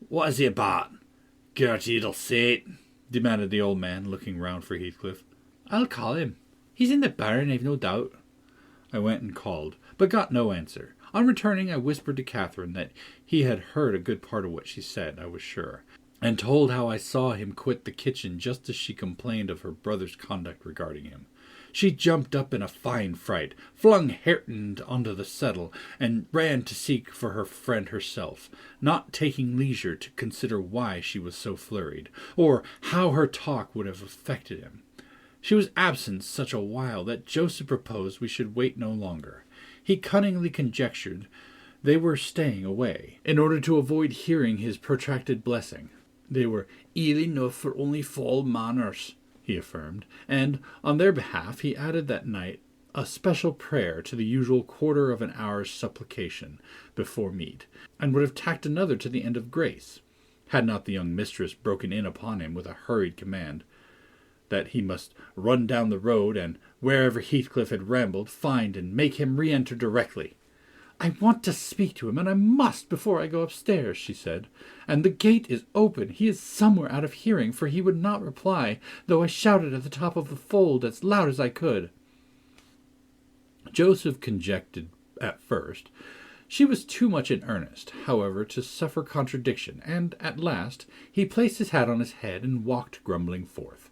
What is he about? Gertie, it'll say it," demanded the old man, looking round for Heathcliff. "I'll call him. He's in the barn, I've no doubt." I went and called, but got no answer. On returning, I whispered to Catherine that he had heard a good part of what she said, I was sure, and told how I saw him quit the kitchen just as she complained of her brother's conduct regarding him. She jumped up in a fine fright, flung Hareton onto the settle, and ran to seek for her friend herself, not taking leisure to consider why she was so flurried, or how her talk would have affected him. She was absent such a while that Joseph proposed we should wait no longer. He cunningly conjectured they were staying away, in order to avoid hearing his protracted blessing. They were ill enough for only fall manners, he affirmed, and on their behalf he added that night a special prayer to the usual quarter of an hour's supplication before meat, and would have tacked another to the end of grace, had not the young mistress broken in upon him with a hurried command that he must run down the road, and wherever Heathcliff had rambled, find and make him re-enter directly. "I want to speak to him, and I must before I go upstairs," she said. "And the gate is open. He is somewhere out of hearing, for he would not reply, though I shouted at the top of the fold as loud as I could." Joseph conjectured at first she was too much in earnest, however, to suffer contradiction, and at last he placed his hat on his head and walked grumbling forth.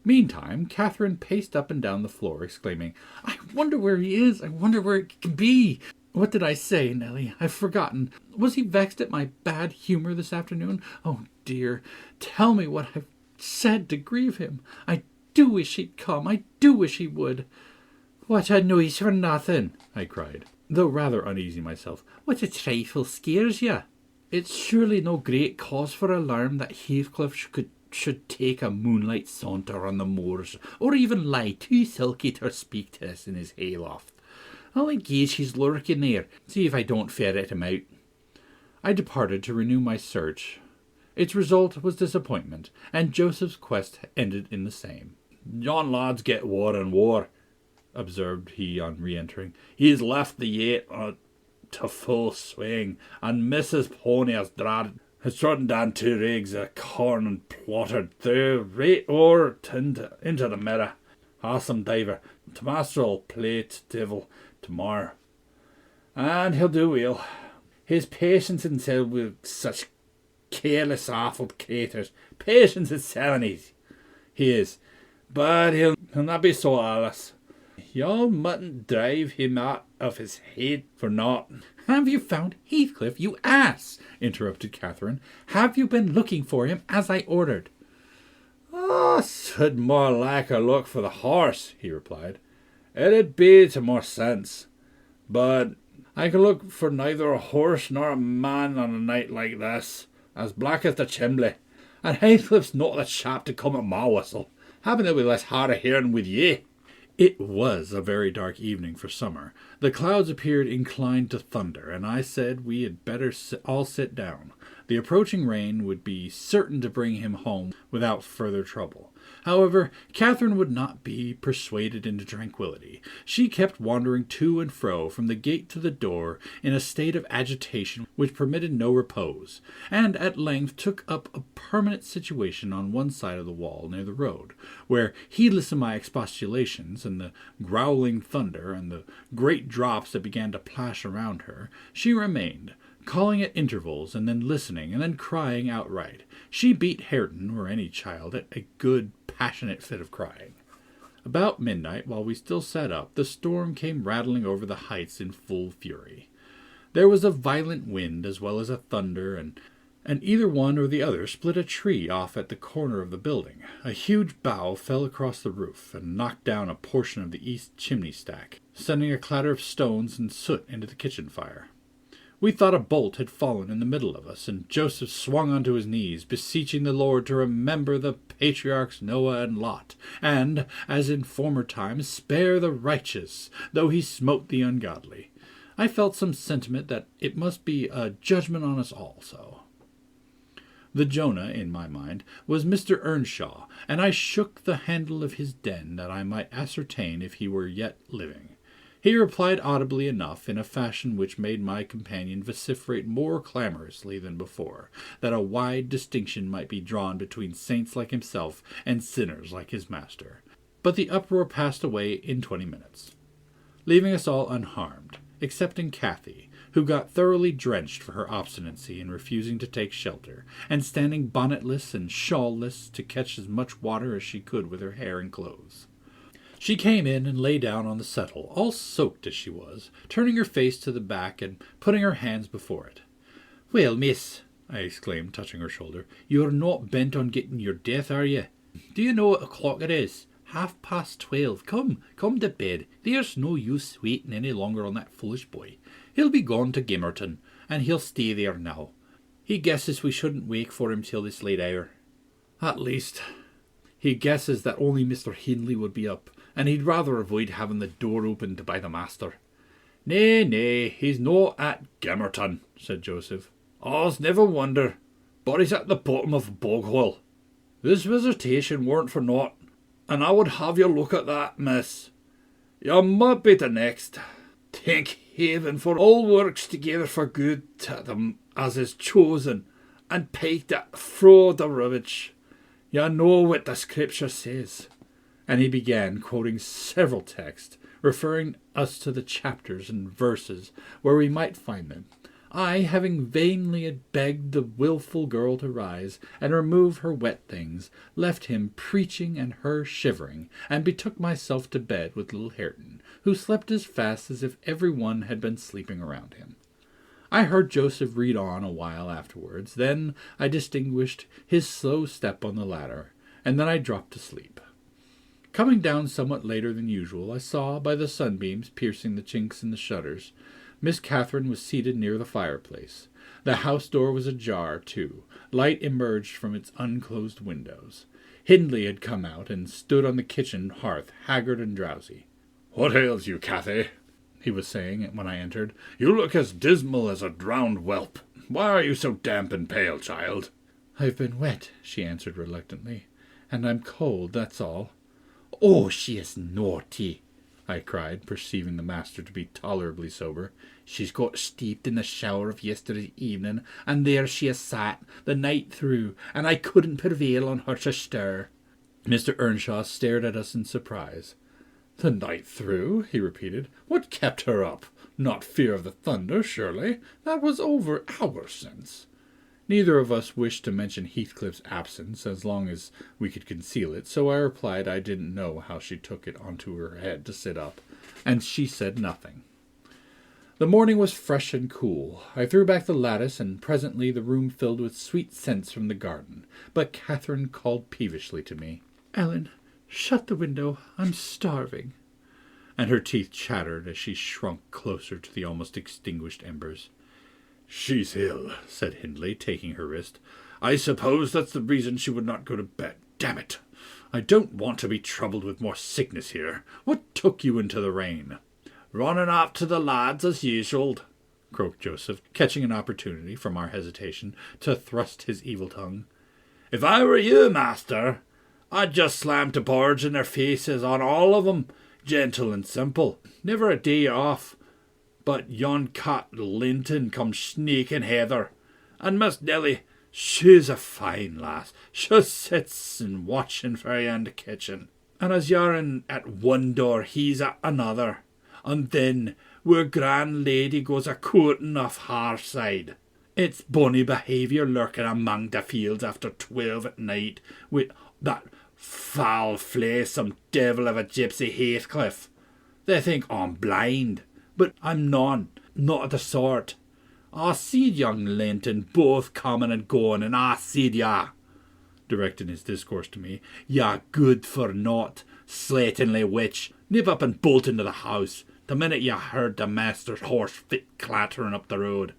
Meantime, Catherine paced up and down the floor, exclaiming, "I wonder where he is. I wonder where it can be. What did I say, Nelly? I've forgotten. Was he vexed at my bad humour this afternoon? Oh, dear, tell me what I've said to grieve him. I do wish he'd come. I do wish he would." "What a noise for nothing," I cried, though rather uneasy myself. "What a trifle scares you? It's surely no great cause for alarm that Heathcliff should take a moonlight saunter on the moors, or even lie too sulky to speak to us in his hayloft. I'll engage he's lurking there, see if I don't ferret him out." I departed to renew my search. Its result was disappointment, and Joseph's quest ended in the same. "Yon lads get war and war," observed he on re-entering. "He's left the yate to full swing, and Mrs. Pony has has trodden down 2 rigs of corn and plottered through right o'er into the mirror. Awesome diver, t' master'll play t' divil tomorrow, and he'll do well. His patience himself with such careless, awful craters. Patience is 70s, he is, but he'll not be so lawless. Y'all mustn't drive him out of his head for naught. Have you found Heathcliff, you ass? Interrupted Catherine. Have you been looking for him as I ordered? Oh, should more like a look for the horse, he replied. It'd be to more sense. But I can look for neither a horse nor a man on a night like this, as black as the chimbley. And Heathcliff's not the chap to come at my whistle. Happen to be less hard of hearing with ye. It was a very dark evening for summer. The clouds appeared inclined to thunder, and I said we had better all sit down. The approaching rain would be certain to bring him home without further trouble. However, Catherine would not be persuaded into tranquillity. She kept wandering to and fro from the gate to the door in a state of agitation which permitted no repose, and at length took up a permanent situation on one side of the wall near the road, where, heedless of my expostulations and the growling thunder and the great drops that began to plash around her, she remained, calling at intervals, and then listening, and then crying outright. She beat Hareton, or any child, at a good, passionate fit of crying. About midnight, while we still sat up, the storm came rattling over the heights in full fury. There was a violent wind as well as a thunder, and either one or the other split a tree off at the corner of the building. A huge bough fell across the roof and knocked down a portion of the east chimney stack, sending a clatter of stones and soot into the kitchen fire. We thought a bolt had fallen in the middle of us, and Joseph swung onto his knees, beseeching the Lord to remember the patriarchs Noah and Lot, and, as in former times, spare the righteous, though he smote the ungodly. I felt some sentiment that it must be a judgment on us also. The Jonah, in my mind, was Mr. Earnshaw, and I shook the handle of his den that I might ascertain if he were yet living. He replied audibly enough, in a fashion which made my companion vociferate more clamorously than before, that a wide distinction might be drawn between saints like himself and sinners like his master. But the uproar passed away in 20 minutes, leaving us all unharmed, excepting Cathy, who got thoroughly drenched for her obstinacy in refusing to take shelter, and standing bonnetless and shawlless to catch as much water as she could with her hair and clothes. She came in and lay down on the settle, all soaked as she was, turning her face to the back and putting her hands before it. "Well, miss," I exclaimed, touching her shoulder, "you're not bent on getting your death, are you? Do you know what o'clock it is? 12:30. Come to bed. There's no use waiting any longer on that foolish boy. He'll be gone to Gimmerton, and he'll stay there now. He guesses we shouldn't wake for him till this late hour. At least, he guesses that only Mr. Hindley would be up, and he'd rather avoid having the door opened by the master." Nay, he's no at Gimmerton," said Joseph. "Oz never wonder, but he's at the bottom of a bog-hole. This visitation weren't for naught, and I would have you look at that, miss. You might be the next. Thank heaven, for all works together for good to them as is chosen, and picked it fro the rubbish. You know what the Scripture says." And he began quoting several texts, referring us to the chapters and verses where we might find them. I, having vainly begged the wilful girl to rise and remove her wet things, left him preaching and her shivering, and betook myself to bed with little Hareton, who slept as fast as if every one had been sleeping around him. I heard Joseph read on a while afterwards. Then I distinguished his slow step on the ladder, and then I dropped to sleep. Coming down somewhat later than usual, I saw, by the sunbeams piercing the chinks in the shutters, Miss Catherine was seated near the fireplace. The house door was ajar, too. Light emerged from its unclosed windows. Hindley had come out and stood on the kitchen hearth, haggard and drowsy. "What ails you, Cathy?" he was saying when I entered. "You look as dismal as a drowned whelp. Why are you so damp and pale, child?" "I've been wet," she answered reluctantly, "and I'm cold, that's all." "Oh, she is naughty," I cried, perceiving the master to be tolerably sober. She's got steeped in the shower of yesterday evening, and there she has sat the night through, and I couldn't prevail on her to stir." Mr. Earnshaw stared at us in surprise. "The night through?" he repeated. "What kept her up? Not fear of the thunder, surely? That was over hours since." Neither of us wished to mention Heathcliff's absence as long as we could conceal it, so I replied I didn't know how she took it onto her head to sit up, and she said nothing. The morning was fresh and cool. I threw back the lattice, and presently the room filled with sweet scents from the garden. But Catherine called peevishly to me. "Ellen, shut the window. I'm starving." And her teeth chattered as she shrunk closer to the almost extinguished embers. "She's ill," said Hindley, taking her wrist. "I suppose that's the reason she would not go to bed. Damn it! I don't want to be troubled with more sickness here. What took you into the rain?" "Running up to the lads as usual," croaked Joseph, catching an opportunity from our hesitation to thrust his evil tongue. "If I were you, master, I'd just slam to boards in their faces on all of 'em, gentle and simple. Never a day off. But yon cat Linton comes sneaking hither, and Miss Nelly, she's a fine lass. She sits and watching for you in the kitchen, and as you're in at one door, he's at another. And then where grand lady goes a courting off her side. It's bonny behaviour lurking among the fields after 12 at night, with that foul-flesome devil of a gypsy Heathcliff. They think I'm blind, but I'm not of the sort. I seed young Linton both coming and going, and I seed ya," directing his discourse to me, "ya good for naught, slatingly witch. Nip up and bolt into the house the minute you heard the master's horse fit clattering up the road."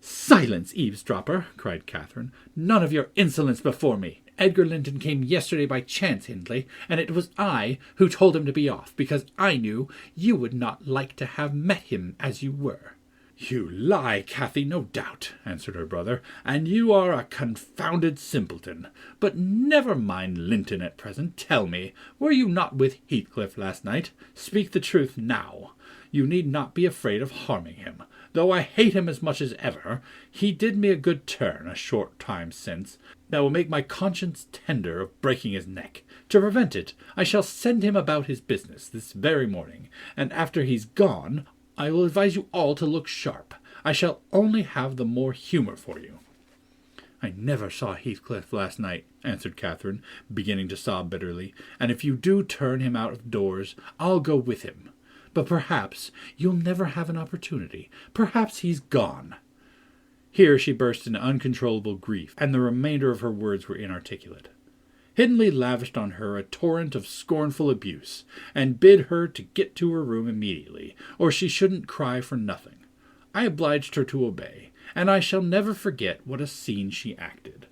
"Silence, eavesdropper!" cried Catherine. "None of your insolence before me. Edgar Linton came yesterday by chance, Hindley, and it was I who told him to be off, because I knew you would not like to have met him as you were." "You lie, Cathy, no doubt," answered her brother, "and you are a confounded simpleton. But never mind Linton at present. Tell me, were you not with Heathcliff last night? Speak the truth now. You need not be afraid of harming him. Though I hate him as much as ever, he did me a good turn a short time since that will make my conscience tender of breaking his neck. To prevent it, I shall send him about his business this very morning, and after he's gone, I will advise you all to look sharp. I shall only have the more humour for you." "I never saw Heathcliff last night," answered Catherine, beginning to sob bitterly, "and if you do turn him out of doors, I'll go with him. But perhaps you'll never have an opportunity. Perhaps he's gone." Here she burst into uncontrollable grief, and the remainder of her words were inarticulate. Hindley lavished on her a torrent of scornful abuse, and bid her to get to her room immediately, or she shouldn't cry for nothing. I obliged her to obey, and I shall never forget what a scene she acted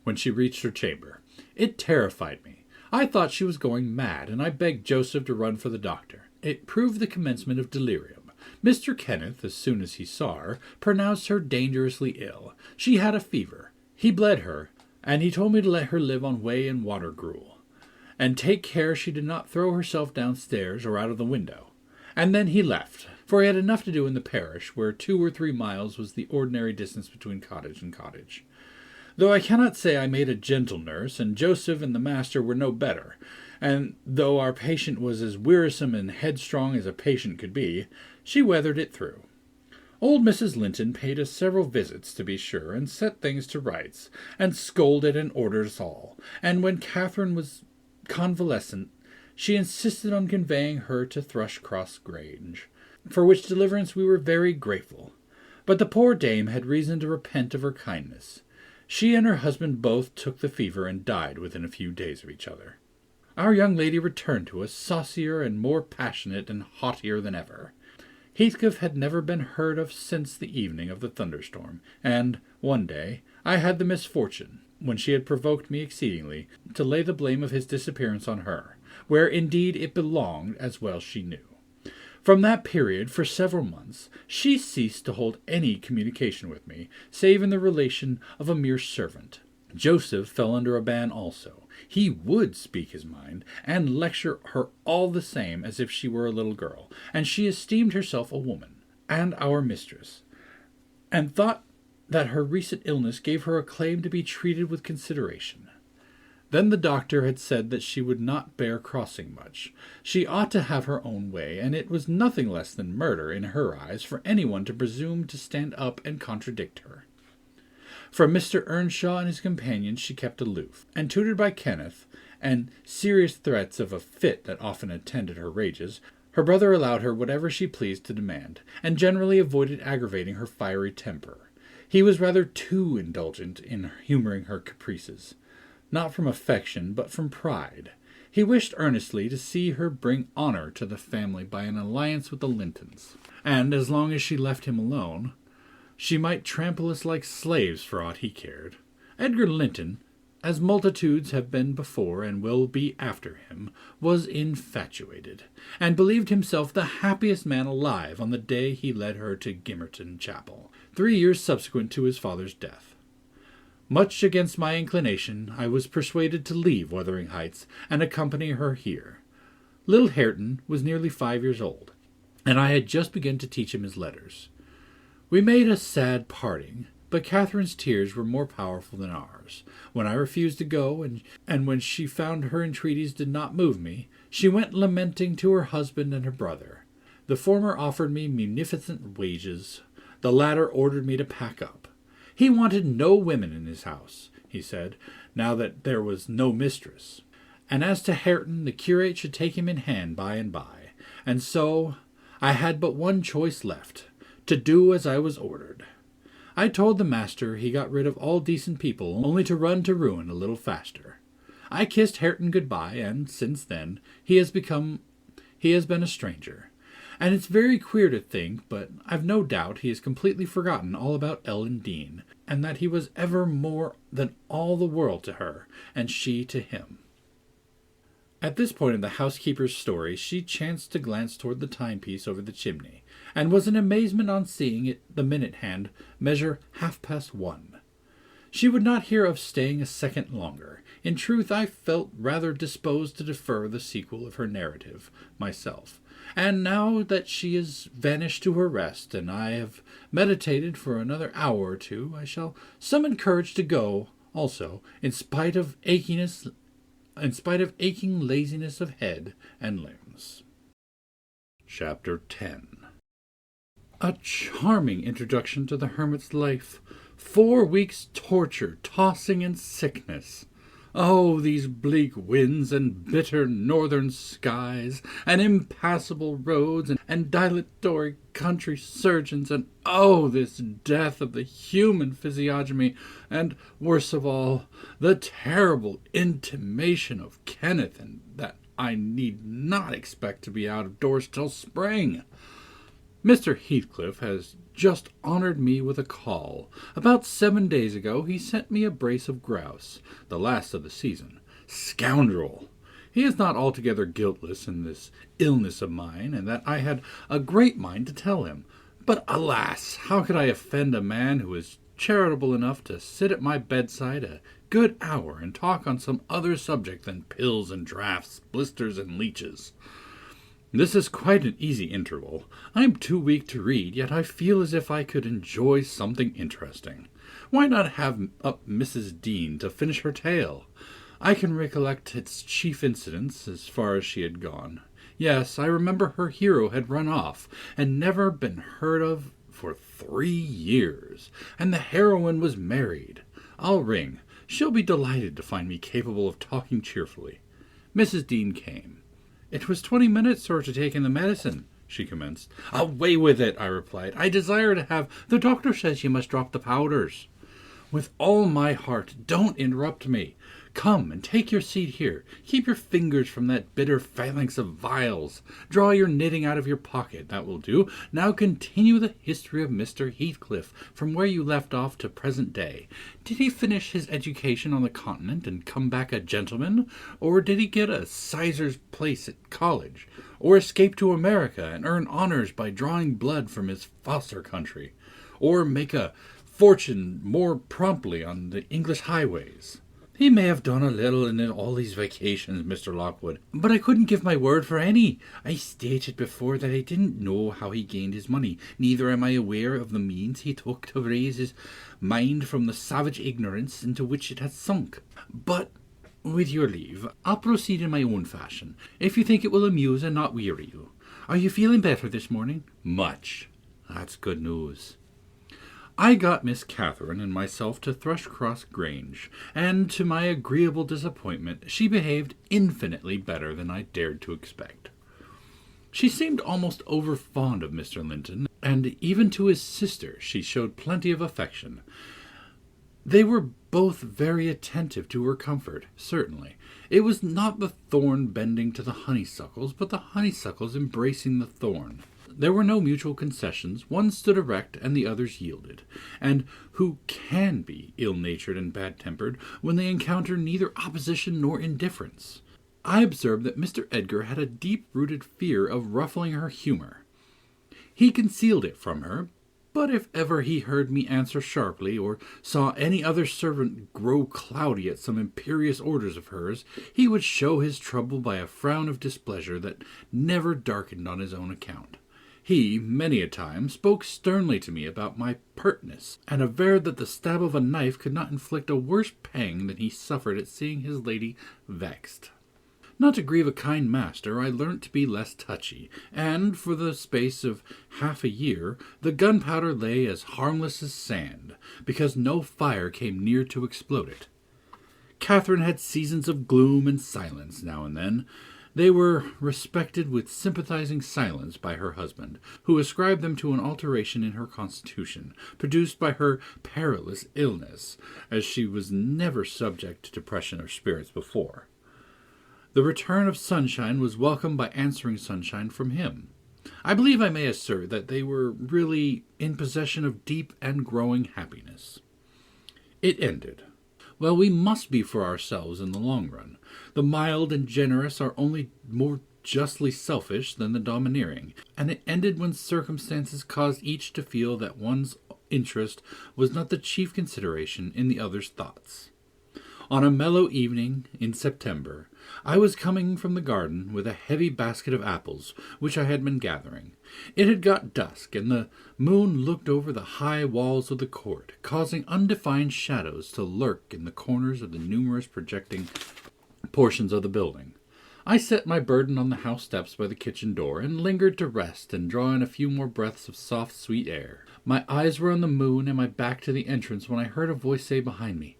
when she reached her chamber. It terrified me. I thought she was going mad, and I begged Joseph to run for the doctor. It proved the commencement of delirium. Mr. Kenneth, as soon as he saw her, pronounced her dangerously ill. She had a fever. He bled her, and he told me to let her live on whey and water gruel, and take care she did not throw herself downstairs or out of the window. And then he left, for he had enough to do in the parish, where 2 or 3 miles was the ordinary distance between cottage and cottage. Though I cannot say I made a gentle nurse, and Joseph and the master were no better, and though our patient was as wearisome and headstrong as a patient could be, she weathered it through. Old Mrs. Linton paid us several visits, to be sure, and set things to rights, and scolded and ordered us all, and when Catherine was convalescent, she insisted on conveying her to Thrushcross Grange, for which deliverance we were very grateful. But the poor dame had reason to repent of her kindness. She and her husband both took the fever and died within a few days of each other. Our young lady returned to us, saucier and more passionate and haughtier than ever. Heathcliff had never been heard of since the evening of the thunderstorm, and, one day, I had the misfortune, when she had provoked me exceedingly, to lay the blame of his disappearance on her, where indeed it belonged, as well she knew. From that period, for several months, she ceased to hold any communication with me, save in the relation of a mere servant. Joseph fell under a ban also. He would speak his mind, and lecture her all the same as if she were a little girl, and she esteemed herself a woman. and our mistress, and thought that her recent illness gave her a claim to be treated with consideration. Then the doctor had said that she would not bear crossing much. She ought to have her own way, and it was nothing less than murder in her eyes for anyone to presume to stand up and contradict her. From Mr. Earnshaw and his companions she kept aloof, and tutored by Kenneth, and serious threats of a fit that often attended her rages, her brother allowed her whatever she pleased to demand, and generally avoided aggravating her fiery temper. He was rather too indulgent in humoring her caprices, not from affection, but from pride. He wished earnestly to see her bring honor to the family by an alliance with the Lintons, and as long as she left him alone, she might trample us like slaves for aught he cared. Edgar Linton, as multitudes have been before and will be after him, was infatuated, and believed himself the happiest man alive on the day he led her to Gimmerton Chapel, 3 years subsequent to his father's death. Much against my inclination, I was persuaded to leave Wuthering Heights and accompany her here. Little Hareton was nearly 5 years old, and I had just begun to teach him his letters. We made a sad parting, but Catherine's tears were more powerful than ours. When I refused to go, and when she found her entreaties did not move me, she went lamenting to her husband and her brother. The former offered me munificent wages. The latter ordered me to pack up. He wanted no women in his house, he said, now that there was no mistress. And as to Hareton, the curate should take him in hand by and by. And so I had but one choice left, to do as I was ordered. I told the master he got rid of all decent people, only to run to ruin a little faster. I kissed Hareton good-bye, and since then he has been a stranger. And it's very queer to think, but I've no doubt he has completely forgotten all about Ellen Dean, and that he was ever more than all the world to her, and she to him. At this point in the housekeeper's story, she chanced to glance toward the timepiece over the chimney, and was in amazement on seeing it, the minute hand, measure 1:30. She would not hear of staying a second longer. In truth, I felt rather disposed to defer the sequel of her narrative, myself. And now that she is vanished to her rest, and I have meditated for another hour or two, I shall summon courage to go, also, in spite of aching laziness of head and limbs. Chapter 10. A charming introduction to the hermit's life. 4 weeks' torture, tossing in sickness. Oh, these bleak winds and bitter northern skies, and impassable roads, and dilatory country surgeons, and oh, this death of the human physiognomy, and, worst of all, the terrible intimation of Kenneth, and that I need not expect to be out of doors till spring. Mr. Heathcliff has just honored me with a call. About 7 days ago he sent me a brace of grouse, the last of the season. Scoundrel! He is not altogether guiltless in this illness of mine, and that I had a great mind to tell him. But alas, how could I offend a man who is charitable enough to sit at my bedside a good hour and talk on some other subject than pills and draughts, blisters and leeches? This is quite an easy interval. I am too weak to read, yet I feel as if I could enjoy something interesting. Why not have up Mrs. Dean to finish her tale? I can recollect its chief incidents as far as she had gone. Yes, I remember her hero had run off, and never been heard of for 3 years, and the heroine was married. I'll ring. She'll be delighted to find me capable of talking cheerfully. Mrs. Dean came. "It was 20 minutes, sir, to take in the medicine," she commenced. "Away with it," I replied. "I desire to have— The doctor says you must drop the powders." "With all my heart. Don't interrupt me. Come and take your seat here. Keep your fingers from that bitter phalanx of vials. Draw your knitting out of your pocket. That will do. Now continue the history of Mr. Heathcliff, from where you left off to present day. Did he finish his education on the continent and come back a gentleman? Or did he get a sizar's place at college? Or escape to America and earn honors by drawing blood from his foster country? Or make a fortune more promptly on the English highways? He may have done a little in all these vacations, Mr. Lockwood, but I couldn't give my word for any. I stated before that I didn't know how he gained his money, neither am I aware of the means he took to raise his mind from the savage ignorance into which it has sunk. But, with your leave, I'll proceed in my own fashion, if you think it will amuse and not weary you. Are you feeling better this morning? Much. That's good news. I got Miss Catherine and myself to Thrushcross Grange, and to my agreeable disappointment she behaved infinitely better than I dared to expect. She seemed almost over-fond of Mr. Linton, and even to his sister she showed plenty of affection. They were both very attentive to her comfort, certainly. It was not the thorn bending to the honeysuckles, but the honeysuckles embracing the thorn. There were no mutual concessions. One stood erect and the others yielded. And who can be ill-natured and bad-tempered when they encounter neither opposition nor indifference? I observed that Mr. Edgar had a deep-rooted fear of ruffling her humour. He concealed it from her, but if ever he heard me answer sharply, or saw any other servant grow cloudy at some imperious orders of hers, he would show his trouble by a frown of displeasure that never darkened on his own account. He, many a time, spoke sternly to me about my pertness, and averred that the stab of a knife could not inflict a worse pang than he suffered at seeing his lady vexed. Not to grieve a kind master, I learnt to be less touchy, and, for the space of half a year, the gunpowder lay as harmless as sand, because no fire came near to explode it. Catherine had seasons of gloom and silence now and then. They were respected with sympathizing silence by her husband, who ascribed them to an alteration in her constitution, produced by her perilous illness, as she was never subject to depression or spirits before. The return of sunshine was welcomed by answering sunshine from him. I believe I may assert that they were really in possession of deep and growing happiness. It ended. Well, we must be for ourselves in the long run. The mild and generous are only more justly selfish than the domineering, and it ended when circumstances caused each to feel that one's interest was not the chief consideration in the other's thoughts. On a mellow evening in September, I was coming from the garden with a heavy basket of apples which I had been gathering. It had got dusk, and the moon looked over the high walls of the court, causing undefined shadows to lurk in the corners of the numerous projecting portions of the building. I set my burden on the house steps by the kitchen door, and lingered to rest and draw in a few more breaths of soft, sweet air. My eyes were on the moon and my back to the entrance when I heard a voice say behind me,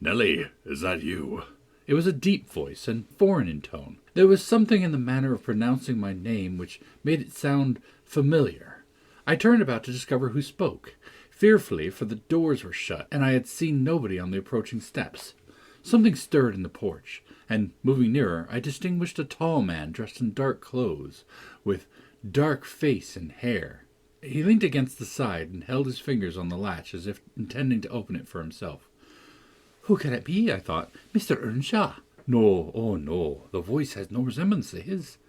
"Nellie, is that you?" It was a deep voice, and foreign in tone. There was something in the manner of pronouncing my name which made it sound familiar. I turned about to discover who spoke, fearfully, for the doors were shut, and I had seen nobody on the approaching steps. Something stirred in the porch, and, moving nearer, I distinguished a tall man dressed in dark clothes, with dark face and hair. He leaned against the side and held his fingers on the latch as if intending to open it for himself. Who can it be? I thought. Mr. Earnshaw? No, oh no, the voice has no resemblance to his.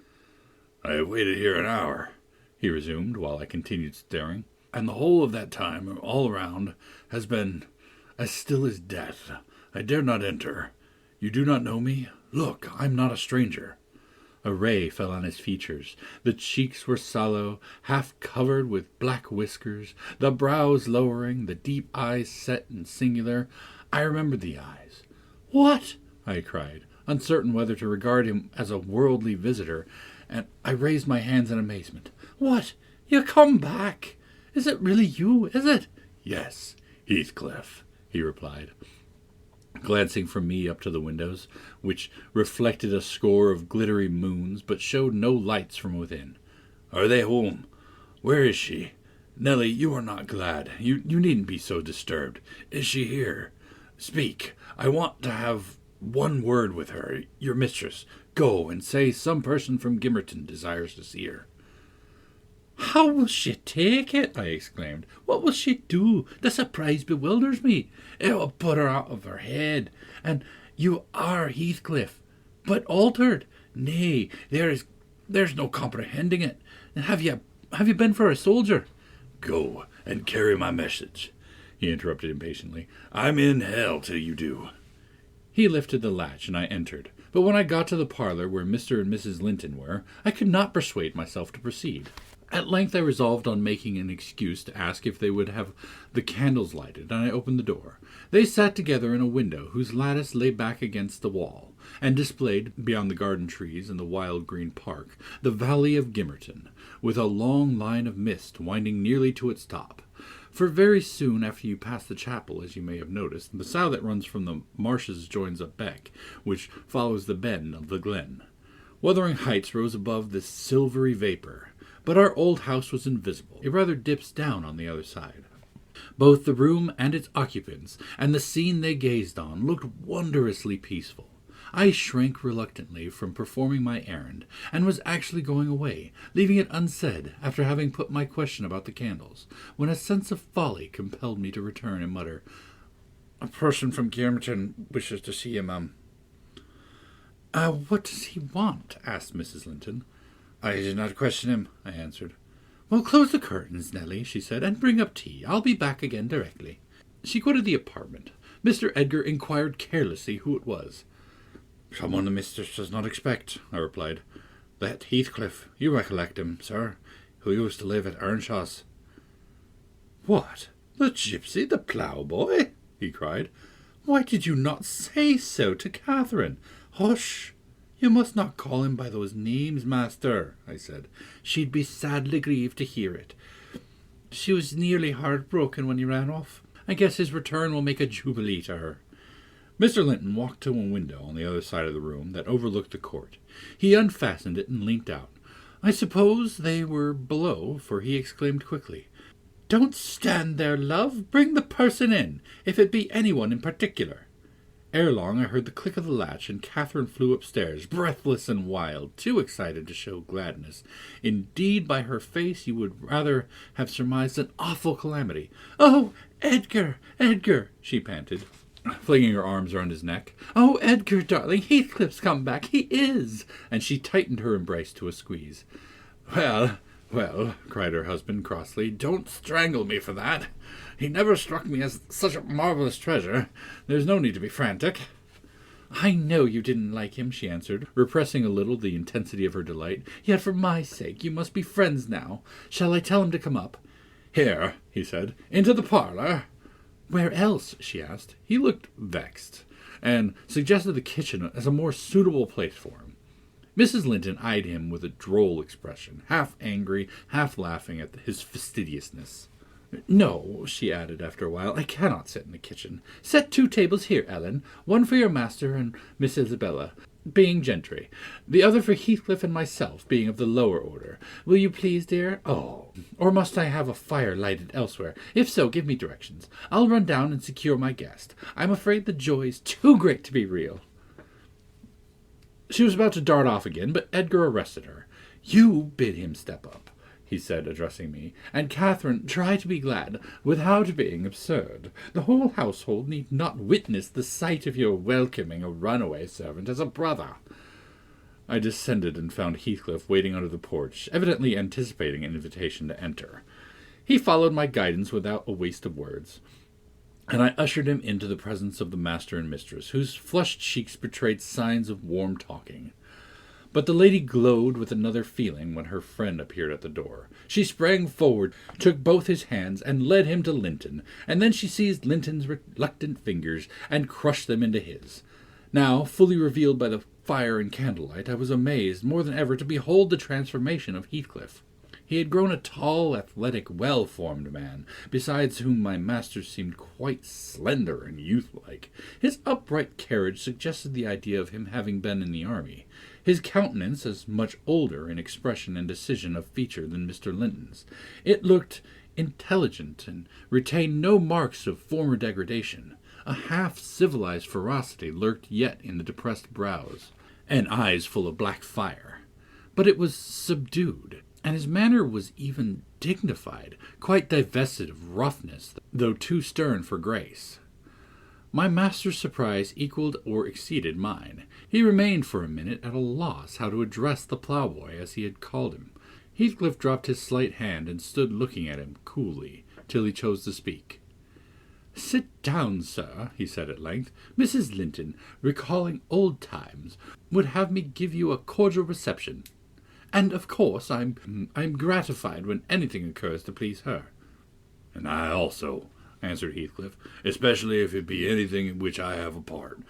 "I have waited here an hour," he resumed, while I continued staring, "and the whole of that time, all around, has been as still as death. I dare not enter. You do not know me? Look, I'm not a stranger." A ray fell on his features. The cheeks were sallow, half covered with black whiskers, the brows lowering, the deep eyes set and singular. I remembered the eyes. "What?" I cried, uncertain whether to regard him as a worldly visitor, and I raised my hands in amazement. "What? You come back? Is it really you, is it?" "Yes, Heathcliff," he replied, glancing from me up to the windows, which reflected a score of glittery moons, but showed no lights from within. "Are they home? Where is she? Nellie, you are not glad. You needn't be so disturbed. Is she here? Speak. I want to have one word with her, your mistress. Go and say some person from Gimmerton desires to see her." "How will she take it?" I exclaimed. "What will she do? The surprise bewilders me. It will put her out of her head. And you are Heathcliff, but altered. Nay, there's no comprehending it. Have you been for a soldier?" "Go and carry my message," he interrupted impatiently. "I'm in hell till you do." He lifted the latch, and I entered. But when I got to the parlor where Mr. and Mrs. Linton were, I could not persuade myself to proceed. At length I resolved on making an excuse to ask if they would have the candles lighted, and I opened the door. They sat together in a window whose lattice lay back against the wall, and displayed, beyond the garden trees and the wild green park, the valley of Gimmerton, with a long line of mist winding nearly to its top. For very soon after you pass the chapel, as you may have noticed, the sow that runs from the marshes joins a beck, which follows the bend of the glen. Wuthering Heights rose above this silvery vapour, but our old house was invisible. It rather dips down on the other side. Both the room and its occupants, and the scene they gazed on, looked wondrously peaceful. I shrank reluctantly from performing my errand, and was actually going away, leaving it unsaid after having put my question about the candles, when a sense of folly compelled me to return and mutter, "A person from Gimmerton wishes to see you, ma'am." What does he want?" asked Mrs. Linton. "I did not question him," I answered. "Well, close the curtains, Nellie," she said, "and bring up tea. I'll be back again directly." She quitted the apartment. Mr. Edgar inquired carelessly who it was. "Someone the mistress does not expect," I replied. "That Heathcliff, you recollect him, sir, who used to live at Earnshaw's." "What, the gipsy, the ploughboy?" he cried. "Why did you not say so to Catherine?" "Hush! You must not call him by those names, master," I said. "She'd be sadly grieved to hear it. She was nearly heartbroken when he ran off. I guess his return will make a jubilee to her." Mr. Linton walked to a window on the other side of the room that overlooked the court. He unfastened it and leant out. I suppose they were below, for he exclaimed quickly, "Don't stand there, love. Bring the person in, if it be anyone in particular." Ere long I heard the click of the latch, and Catherine flew upstairs, breathless and wild, too excited to show gladness. Indeed, by her face you would rather have surmised an awful calamity. "Oh, Edgar, Edgar!" she panted, flinging her arms round his neck. "Oh, Edgar, darling, Heathcliff's come back, he is!" And she tightened her embrace to a squeeze. "Well, well," cried her husband crossly, "don't strangle me for that. He never struck me as such a marvellous treasure. There's no need to be frantic." "I know you didn't like him," she answered, repressing a little the intensity of her delight. "Yet for my sake you must be friends now. Shall I tell him to come up?" "Here," he said, "into the parlour." "Where else?" she asked. He looked vexed, and suggested the kitchen as a more suitable place for him. Mrs. Linton eyed him with a droll expression, half angry, half laughing at his fastidiousness. "No," she added after a while, "I cannot sit in the kitchen. Set 2 tables here, Ellen, one for your master and Miss Isabella, being gentry, the other for Heathcliff and myself, being of the lower order. Will you please, dear? Oh, or must I have a fire lighted elsewhere? If so, give me directions. I'll run down and secure my guest. I'm afraid the joy's too great to be real." She was about to dart off again, but Edgar arrested her. "You bid him step up," he said, addressing me, "and Catherine, try to be glad, without being absurd. The whole household need not witness the sight of your welcoming a runaway servant as a brother." I descended and found Heathcliff waiting under the porch, evidently anticipating an invitation to enter. He followed my guidance without a waste of words, and I ushered him into the presence of the master and mistress, whose flushed cheeks betrayed signs of warm talking. But the lady glowed with another feeling when her friend appeared at the door. She sprang forward, took both his hands, and led him to Linton, and then she seized Linton's reluctant fingers and crushed them into his. Now, fully revealed by the fire and candlelight, I was amazed more than ever to behold the transformation of Heathcliff. He had grown a tall, athletic, well-formed man, besides whom my master seemed quite slender and youth-like. His upright carriage suggested the idea of him having been in the army. His countenance as much older in expression and decision of feature than Mr. Linton's. It looked intelligent and retained no marks of former degradation. A half-civilized ferocity lurked yet in the depressed brows, and eyes full of black fire. But it was subdued, and his manner was even dignified, quite divested of roughness, though too stern for grace. My master's surprise equaled or exceeded mine. He remained for a minute at a loss how to address the ploughboy, as he had called him. Heathcliff dropped his slight hand and stood looking at him coolly, till he chose to speak. "Sit down, sir," he said at length. "Mrs. Linton, recalling old times, would have me give you a cordial reception. And, of course, I'm gratified when anything occurs to please her." "And I also," answered Heathcliff, "especially if it be anything in which I have a part.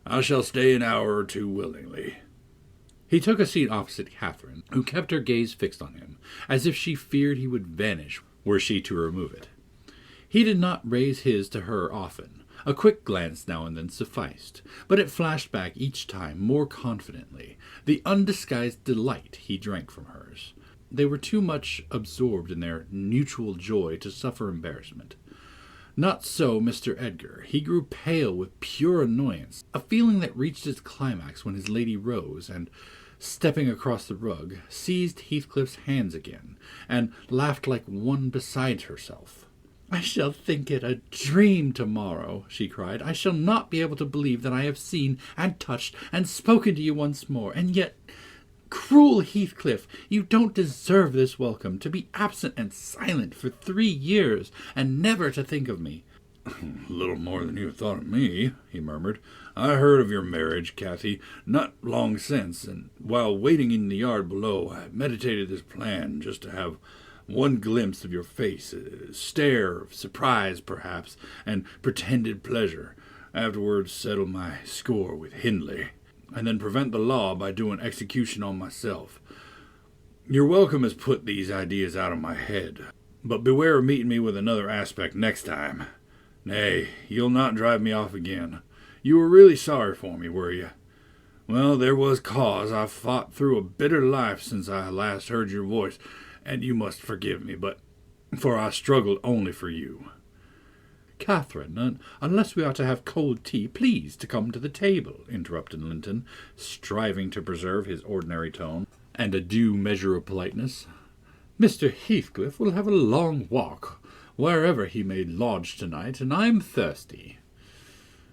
I shall stay an hour or two willingly." He took a seat opposite Catherine, who kept her gaze fixed on him, as if she feared he would vanish were she to remove it. He did not raise his to her often. A quick glance now and then sufficed, but it flashed back each time more confidently, the undisguised delight he drank from hers. They were too much absorbed in their mutual joy to suffer embarrassment. Not so Mr. Edgar. He grew pale with pure annoyance, a feeling that reached its climax when his lady rose and, stepping across the rug, seized Heathcliff's hands again, and laughed like one beside herself. "I shall think it a dream tomorrow," she cried. "I shall not be able to believe that I have seen and touched and spoken to you once more. And yet, cruel Heathcliff, you don't deserve this welcome, to be absent and silent for 3 years, and never to think of me." "Little more than you have thought of me," he murmured. "I heard of your marriage, Cathy, not long since, and while waiting in the yard below, I meditated this plan, just to have one glimpse of your face, a stare of surprise, perhaps, and pretended pleasure, afterwards settle my score with Hindley, and then prevent the law by doing execution on myself. Your welcome has put these ideas out of my head, but beware of meeting me with another aspect next time. Nay, you'll not drive me off again. You were really sorry for me, were you? Well, there was cause. I've fought through a bitter life since I last heard your voice, and you must forgive me, for I struggled only for you." "Catherine, unless we are to have cold tea, please to come to the table," interrupted Linton, striving to preserve his ordinary tone and a due measure of politeness. "Mr. Heathcliff will have a long walk, wherever he may lodge tonight, and I'm thirsty."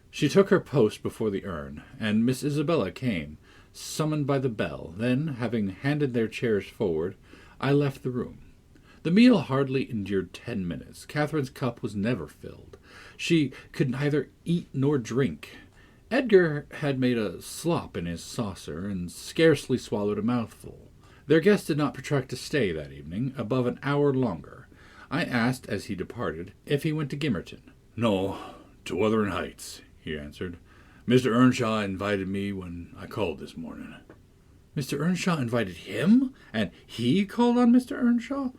She took her post before the urn, and Miss Isabella came, summoned by the bell. Then, having handed their chairs forward, I left the room. The meal hardly endured 10 minutes. Catherine's cup was never filled. She could neither eat nor drink. Edgar had made a slop in his saucer, and scarcely swallowed a mouthful. Their guest did not protract a stay that evening above an hour longer. I asked, as he departed, if he went to Gimmerton. "No, to Wuthering Heights," he answered. "Mr. Earnshaw invited me when I called this morning." "Mr. Earnshaw invited him, and he called on Mr. Earnshaw?"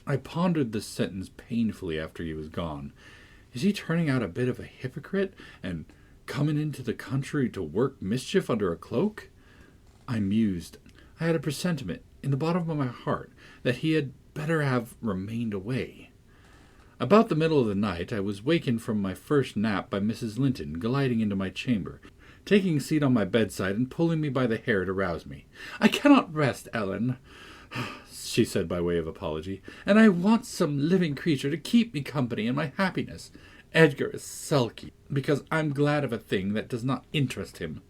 I pondered this sentence painfully after he was gone. Is he turning out a bit of a hypocrite, and coming into the country to work mischief under a cloak? I mused. I had a presentiment, in the bottom of my heart, that he had better have remained away. About the middle of the night, I was wakened from my first nap by Mrs. Linton gliding into my chamber, taking a seat on my bedside and pulling me by the hair to rouse me. "I cannot rest, Ellen," she said by way of apology, "and I want some living creature to keep me company in my happiness. Edgar is sulky, because I'm glad of a thing that does not interest him.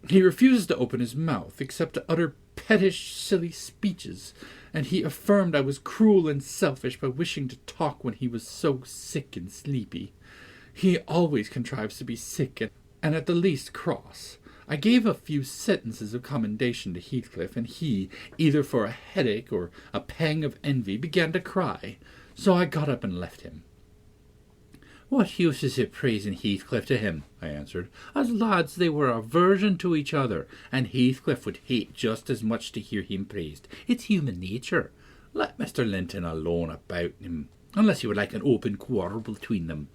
He refuses to open his mouth, except to utter pettish, silly speeches, and he affirmed I was cruel and selfish by wishing to talk when he was so sick and sleepy. He always contrives to be sick and at the least cross. I gave a few sentences of commendation to Heathcliff, and he, either for a headache or a pang of envy, began to cry, so I got up and left him. "What use is it praising Heathcliff to him?" I answered. "As lads they were aversion to each other, and Heathcliff would hate just as much to hear him praised. It's human nature. Let Mr. Linton alone about him, unless you would like an open quarrel between them."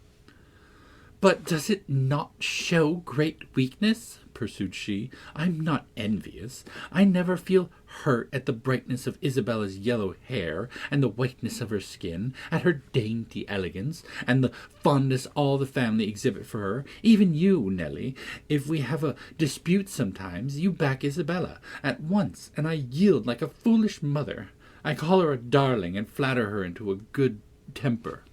"But does it not show great weakness?" pursued she. "I'm not envious. I never feel hurt at the brightness of Isabella's yellow hair, and the whiteness of her skin, at her dainty elegance, and the fondness all the family exhibit for her. Even you, Nelly, if we have a dispute sometimes, you back Isabella at once, and I yield like a foolish mother. I call her a darling, and flatter her into a good temper.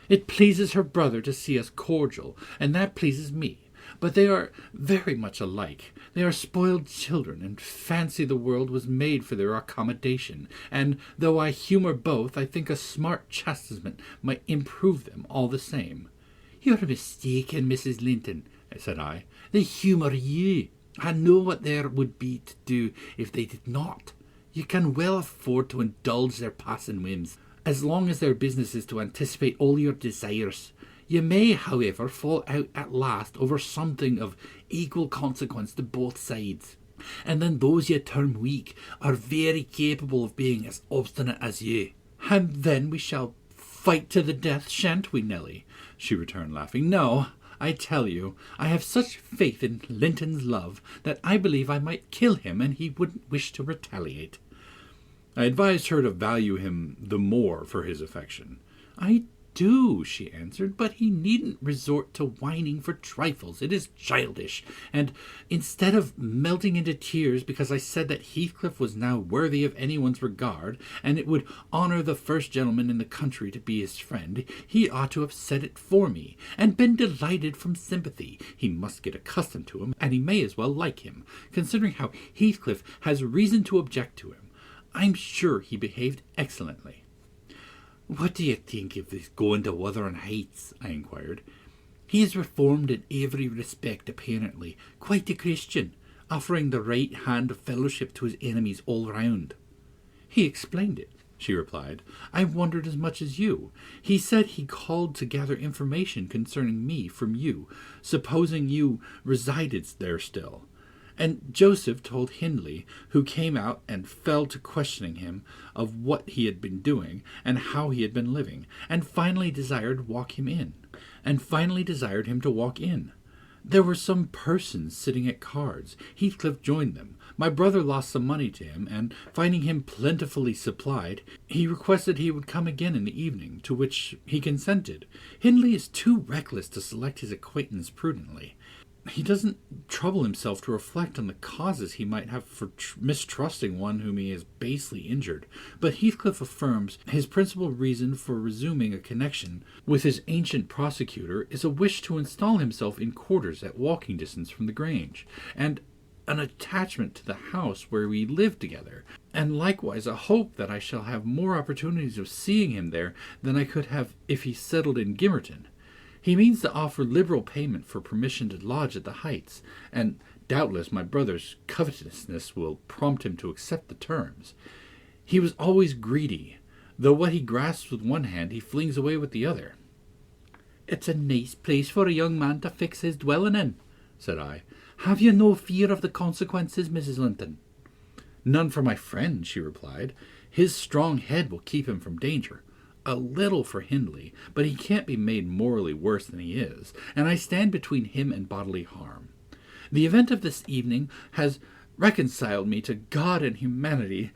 It pleases her brother to see us cordial, and that pleases me. but they are very much alike. They are spoiled children, and fancy the world was made for their accommodation, and though I humour both, I think a smart chastisement might improve them all the same. You're mistaken, Mrs. Linton, said I. They humour you. I know what there would be to do if they did not. You can well afford to indulge their passing whims, as long as their business is to anticipate all your desires. You may, however, fall out at last over something of equal consequence to both sides, and then those you term weak are very capable of being as obstinate as you. And then we shall fight to the death, shan't we, Nelly? She returned, laughing. No, I tell you, I have such faith in Linton's love that I believe I might kill him and he wouldn't wish to retaliate. I advised her to value him the more for his affection. I do, she answered, but he needn't resort to whining for trifles. It is childish. And instead of melting into tears because I said that Heathcliff was now worthy of anyone's regard, and it would honour the first gentleman in the country to be his friend, he ought to have said it for me, and been delighted from sympathy. He must get accustomed to him, and he may as well like him, considering how Heathcliff has reason to object to him. I'm sure he behaved excellently. What do you think of this going to Wuthering Heights? I inquired. He is reformed in every respect, apparently, quite a Christian, offering the right hand of fellowship to his enemies all round. He explained it, she replied. I wondered as much as you. He said he called to gather information concerning me from you, supposing you resided there still. And Joseph told Hindley, who came out and fell to questioning him of what he had been doing and how he had been living, and finally desired him to walk in. There were some persons sitting at cards. Heathcliff joined them. My brother lost some money to him, and finding him plentifully supplied, he requested he would come again in the evening, to which he consented. Hindley is too reckless to select his acquaintance prudently. He doesn't trouble himself to reflect on the causes he might have for mistrusting one whom he has basely injured, but Heathcliff affirms his principal reason for resuming a connection with his ancient prosecutor is a wish to install himself in quarters at walking distance from the Grange, and an attachment to the house where we live together, and likewise a hope that I shall have more opportunities of seeing him there than I could have if he settled in Gimmerton. He means to offer liberal payment for permission to lodge at the Heights, and doubtless my brother's covetousness will prompt him to accept the terms. He was always greedy, though what he grasps with one hand he flings away with the other. It's a nice place for a young man to fix his dwelling in, said I. Have you no fear of the consequences, Mrs. Linton? None for my friend, she replied. His strong head will keep him from danger. A little for Hindley, but he can't be made morally worse than he is, and I stand between him and bodily harm. The event of this evening has reconciled me to God and humanity.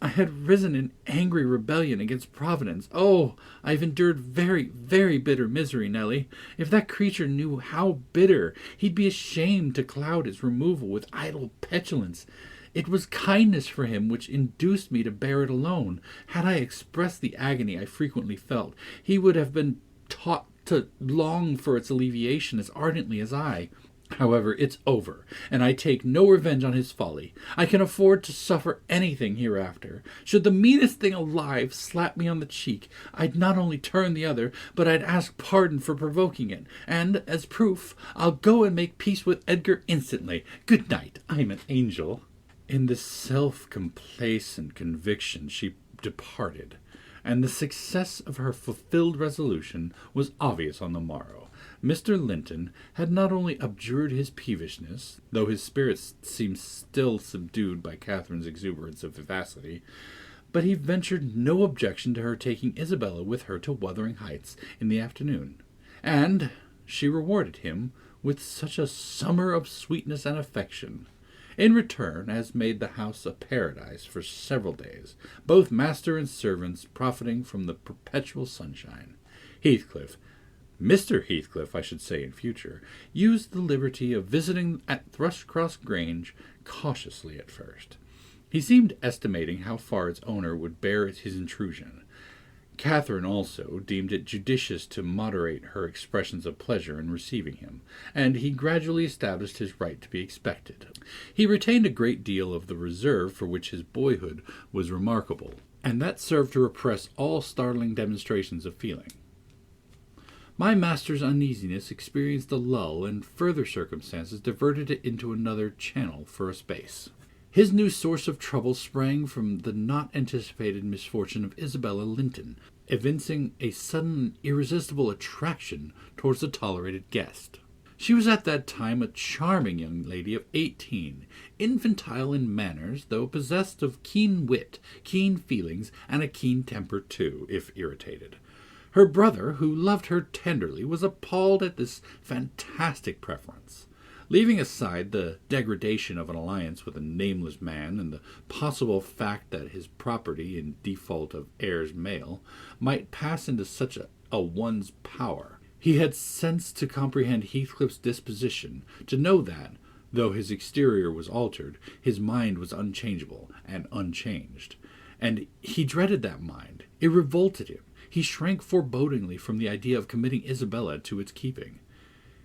I had risen in angry rebellion against Providence. Oh, I've endured very, very bitter misery, Nelly. If that creature knew how bitter, he'd be ashamed to cloud its removal with idle petulance. It was kindness for him which induced me to bear it alone. Had I expressed the agony I frequently felt, he would have been taught to long for its alleviation as ardently as I. However, it's over, and I take no revenge on his folly. I can afford to suffer anything hereafter. Should the meanest thing alive slap me on the cheek, I'd not only turn the other, but I'd ask pardon for provoking it, and, as proof, I'll go and make peace with Edgar instantly. Good night. I'm an angel. In this self-complacent conviction she departed, and the success of her fulfilled resolution was obvious on the morrow. Mr. Linton had not only abjured his peevishness, though his spirits seemed still subdued by Catherine's exuberance of vivacity, but he ventured no objection to her taking Isabella with her to Wuthering Heights in the afternoon, and she rewarded him with such a summer of sweetness and affection, in return, as made the house a paradise for several days, both master and servants profiting from the perpetual sunshine. Heathcliff, Mr. Heathcliff, I should say in future, used the liberty of visiting at Thrushcross Grange cautiously at first. He seemed estimating how far its owner would bear his intrusion. Catherine also deemed it judicious to moderate her expressions of pleasure in receiving him, and he gradually established his right to be expected. He retained a great deal of the reserve for which his boyhood was remarkable, and that served to repress all startling demonstrations of feeling. My master's uneasiness experienced a lull, and further circumstances diverted it into another channel for a space. His new source of trouble sprang from the not anticipated misfortune of Isabella Linton, evincing a sudden and irresistible attraction towards the tolerated guest. She was at that time a charming young lady of 18, infantile in manners, though possessed of keen wit, keen feelings, and a keen temper too, if irritated. Her brother, who loved her tenderly, was appalled at this fantastic preference. Leaving aside the degradation of an alliance with a nameless man and the possible fact that his property, in default of heirs male, might pass into such a one's power, he had sense to comprehend Heathcliff's disposition, to know that, though his exterior was altered, his mind was unchangeable and unchanged. And he dreaded that mind. It revolted him. He shrank forebodingly from the idea of committing Isabella to its keeping.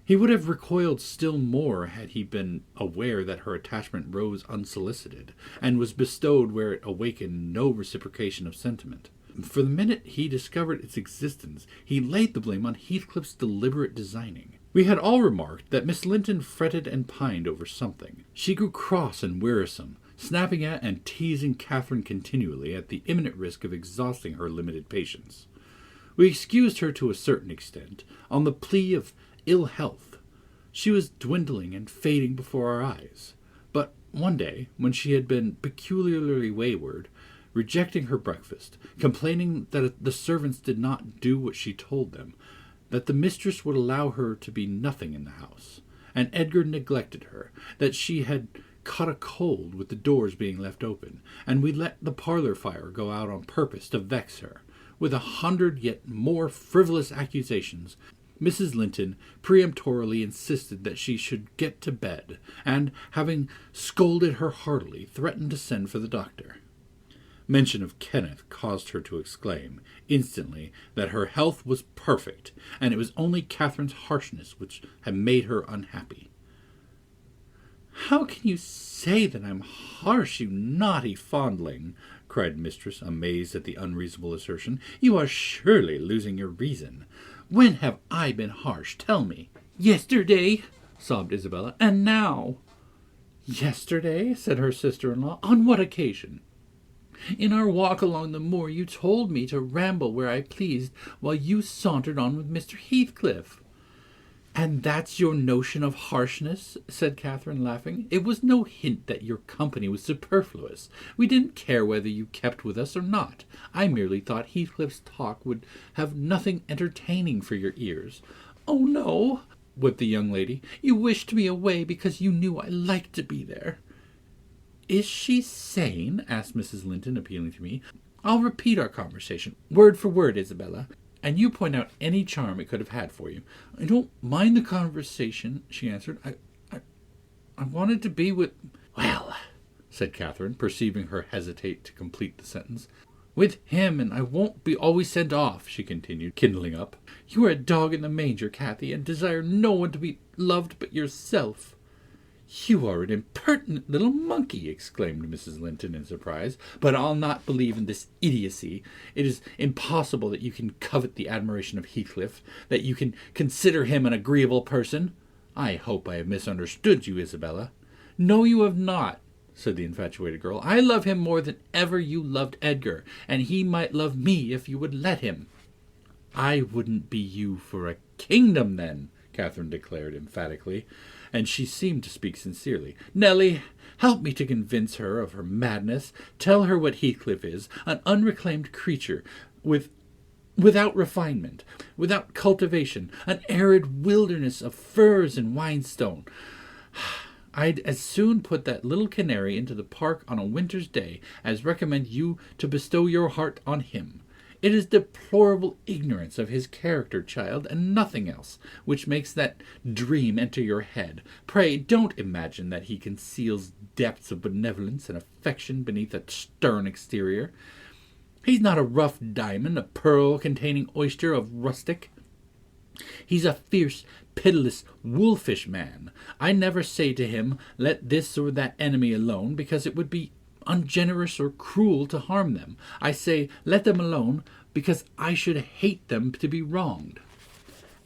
He would have recoiled still more had he been aware that her attachment rose unsolicited, and was bestowed where it awakened no reciprocation of sentiment. For the minute he discovered its existence, he laid the blame on Heathcliff's deliberate designing. We had all remarked that Miss Linton fretted and pined over something. She grew cross and wearisome, snapping at and teasing Catherine continually at the imminent risk of exhausting her limited patience. We excused her to a certain extent, on the plea of ill health. She was dwindling and fading before our eyes. But one day, when she had been peculiarly wayward, rejecting her breakfast, complaining that the servants did not do what she told them, that the mistress would allow her to be nothing in the house, and Edgar neglected her, that she had caught a cold with the doors being left open, and we let the parlour fire go out on purpose to vex her, with 100 yet more frivolous accusations, Mrs. Linton peremptorily insisted that she should get to bed, and, having scolded her heartily, threatened to send for the doctor. Mention of Kenneth caused her to exclaim, instantly, that her health was perfect, and it was only Catherine's harshness which had made her unhappy. "How can you say that I'm harsh, you naughty fondling?" cried mistress, amazed at the unreasonable assertion. "You are surely losing your reason. When have I been harsh? Tell me." "Yesterday," sobbed Isabella. "And now?" "Yesterday?" said her sister-in-law. "On what occasion?" "In our walk along the moor you told me to ramble where I pleased, while you sauntered on with Mr. Heathcliff." "And that's your notion of harshness?" said Catherine, laughing. "It was no hint that your company was superfluous. We didn't care whether you kept with us or not. I merely thought Heathcliff's talk would have nothing entertaining for your ears." "Oh, no," wept the young lady. "You wished me away because you knew I liked to be there." "Is she sane?" asked Mrs. Linton, appealing to me. "I'll repeat our conversation, word for word, Isabella, and you point out any charm it could have had for you." "I don't mind the conversation," she answered. I wanted to be with—" "Well," said Catherine, perceiving her hesitate to complete the sentence. "With him, and I won't be always sent off," she continued, kindling up. "You are a dog in the manger, Cathy, and desire no one to be loved but yourself." "You are an impertinent little monkey," exclaimed Mrs. Linton in surprise. "But I'll not believe in this idiocy. It is impossible that you can covet the admiration of Heathcliff, that you can consider him an agreeable person. I hope I have misunderstood you, Isabella." "No, you have not," said the infatuated girl. "I love him more than ever you loved Edgar, and he might love me if you would let him." "I wouldn't be you for a kingdom, then," Catherine declared emphatically, and she seemed to speak sincerely. "Nellie, help me to convince her of her madness. Tell her what Heathcliff is, an unreclaimed creature, without refinement, without cultivation, an arid wilderness of furs and whinstone. I'd as soon put that little canary into the park on a winter's day as recommend you to bestow your heart on him. It is deplorable ignorance of his character, child, and nothing else, which makes that dream enter your head. Pray don't imagine that he conceals depths of benevolence and affection beneath a stern exterior. He's not a rough diamond, a pearl containing oyster of rustic. He's a fierce, pitiless, wolfish man. I never say to him, let this or that enemy alone, because it would be ungenerous or cruel to harm them. I say, let them alone, because I should hate them to be wronged.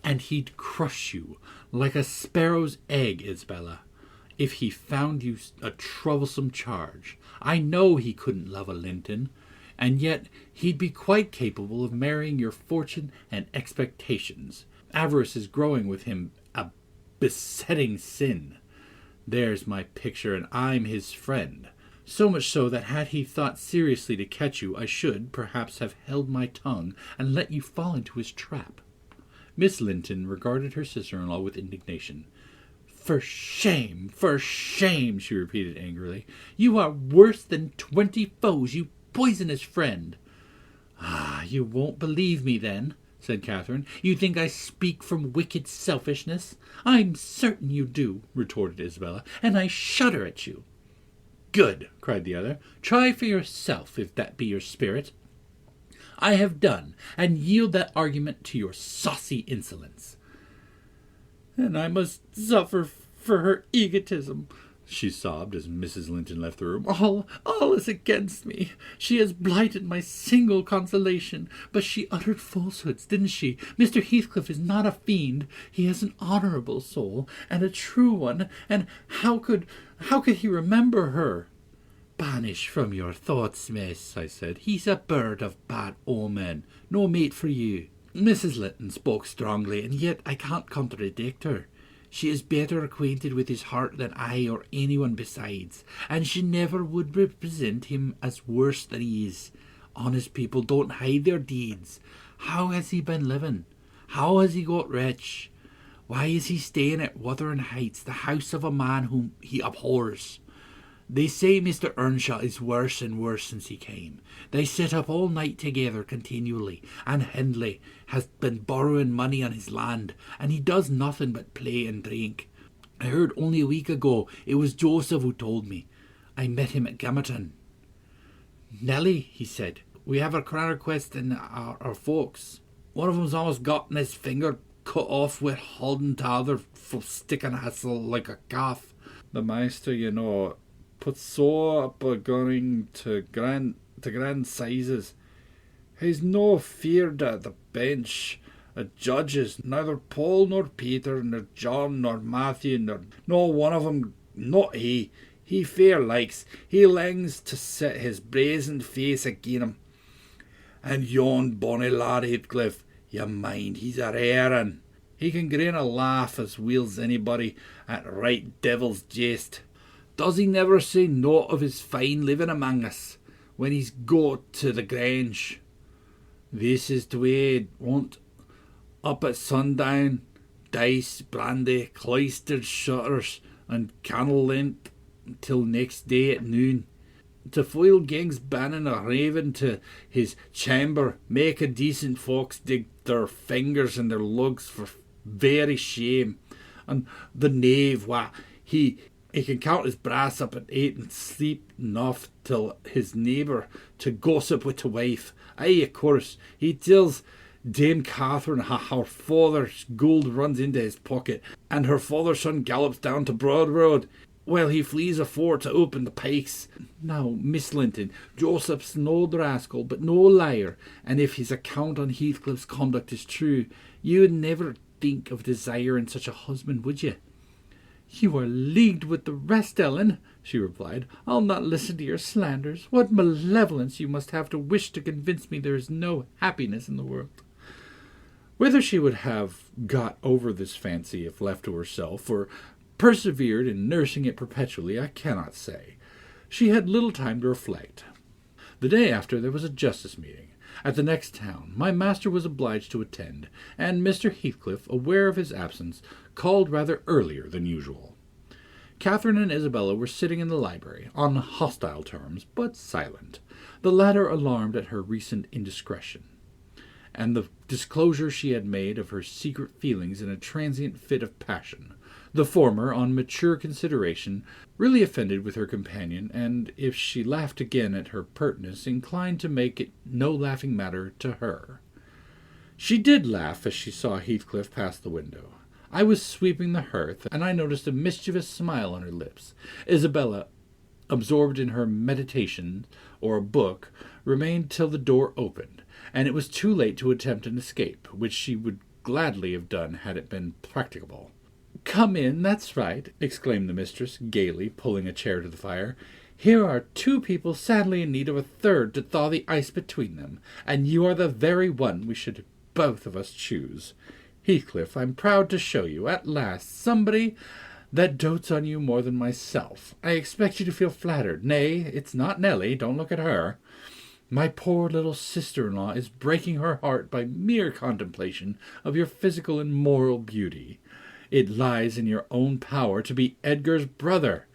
And he'd crush you like a sparrow's egg, Isabella, if he found you a troublesome charge. I know he couldn't love a Linton, and yet he'd be quite capable of marrying your fortune and expectations. Avarice is growing with him a besetting sin. There's my picture, and I'm his friend. So much so that had he thought seriously to catch you, I should, perhaps, have held my tongue and let you fall into his trap. Miss Linton regarded her sister-in-law with indignation. For shame, she repeated angrily. You are worse than 20 foes, you poisonous friend. Ah, you won't believe me then, said Catherine. You think I speak from wicked selfishness? I'm certain you do, retorted Isabella, and I shudder at you. Good, cried the other. Try for yourself, if that be your spirit. I have done, and yield that argument to your saucy insolence. And I must suffer for her egotism, she sobbed as Mrs. Linton left the room. All is against me. She has blighted my single consolation. But she uttered falsehoods, didn't she? Mr. Heathcliff is not a fiend. He has an honourable soul, and a true one. And how could he remember her? Banish from your thoughts, miss, I said. He's a bird of bad omen. No mate for you. Mrs. Linton spoke strongly, and yet I can't contradict her. She is better acquainted with his heart than I or anyone besides, and she never would represent him as worse than he is. Honest people don't hide their deeds. How has he been living? How has he got rich? Why is he staying at Wuthering Heights, the house of a man whom he abhors? They say Mr. Earnshaw is worse and worse since he came. They sit up all night together continually, and Hindley has been borrowing money on his land, and he does nothing but play and drink. I heard only a week ago it was Joseph who told me. I met him at Gimmerton. Nellie, he said, we have a craner quest in our folks. One of them's almost gotten his finger cut off with holding t'other for sticking a hassle like a calf. The meister, you know, put so up a going to grand sizes. He's no feared at the bench of judges, neither Paul nor Peter nor John nor Matthew nor no one of 'em, not he. He fair likes. He longs to set his brazen face agin 'em. And yon bonny lad Heathcliff, you mind, he's a rare un. He can grin a laugh as wheel's anybody at right devil's jest. Does he never say naught of his fine living among us, when he's got to the Grange? This is the way it won't. Up at sundown, dice, brandy, cloistered shutters, and candle lent till next day at noon. To foil gangs banning a raven to his chamber, make a decent folks dig their fingers in their lugs for very shame. And the knave, why, he can count his brass up at 8 and sleep enough till his neighbour to gossip with the wife. Aye, of course, he tells Dame Catherine how her father's gold runs into his pocket, and her father's son gallops down to Broad Road, while he flees afore to open the pikes. Now, Miss Linton, Joseph's no rascal, but no liar, and if his account on Heathcliff's conduct is true, you would never think of desiring such a husband, would you? You are leagued with the rest, Ellen, she replied. I'll not listen to your slanders. What malevolence you must have to wish to convince me there is no happiness in the world. Whether she would have got over this fancy if left to herself, or persevered in nursing it perpetually, I cannot say. She had little time to reflect. The day after there was a justice meeting at the next town. My master was obliged to attend, and Mr. Heathcliff, aware of his absence, called rather earlier than usual. Catherine and Isabella were sitting in the library, on hostile terms, but silent, the latter alarmed at her recent indiscretion, and the disclosure she had made of her secret feelings in a transient fit of passion, The former, on mature consideration, really offended with her companion, and if she laughed again at her pertness, inclined to make it no laughing matter to her. She did laugh as she saw Heathcliff pass the window. I was sweeping the hearth, and I noticed a mischievous smile on her lips. Isabella, absorbed in her meditation or a book, remained till the door opened, and it was too late to attempt an escape, which she would gladly have done had it been practicable. "Come in, that's right," exclaimed the mistress, gaily, pulling a chair to the fire. "Here are two people sadly in need of a third to thaw the ice between them, and you are the very one we should both of us choose. Heathcliff, I'm proud to show you, at last, somebody that dotes on you more than myself. I expect you to feel flattered. Nay, it's not Nelly, don't look at her. My poor little sister-in-law is breaking her heart by mere contemplation of your physical and moral beauty. It lies in your own power to be Edgar's brother.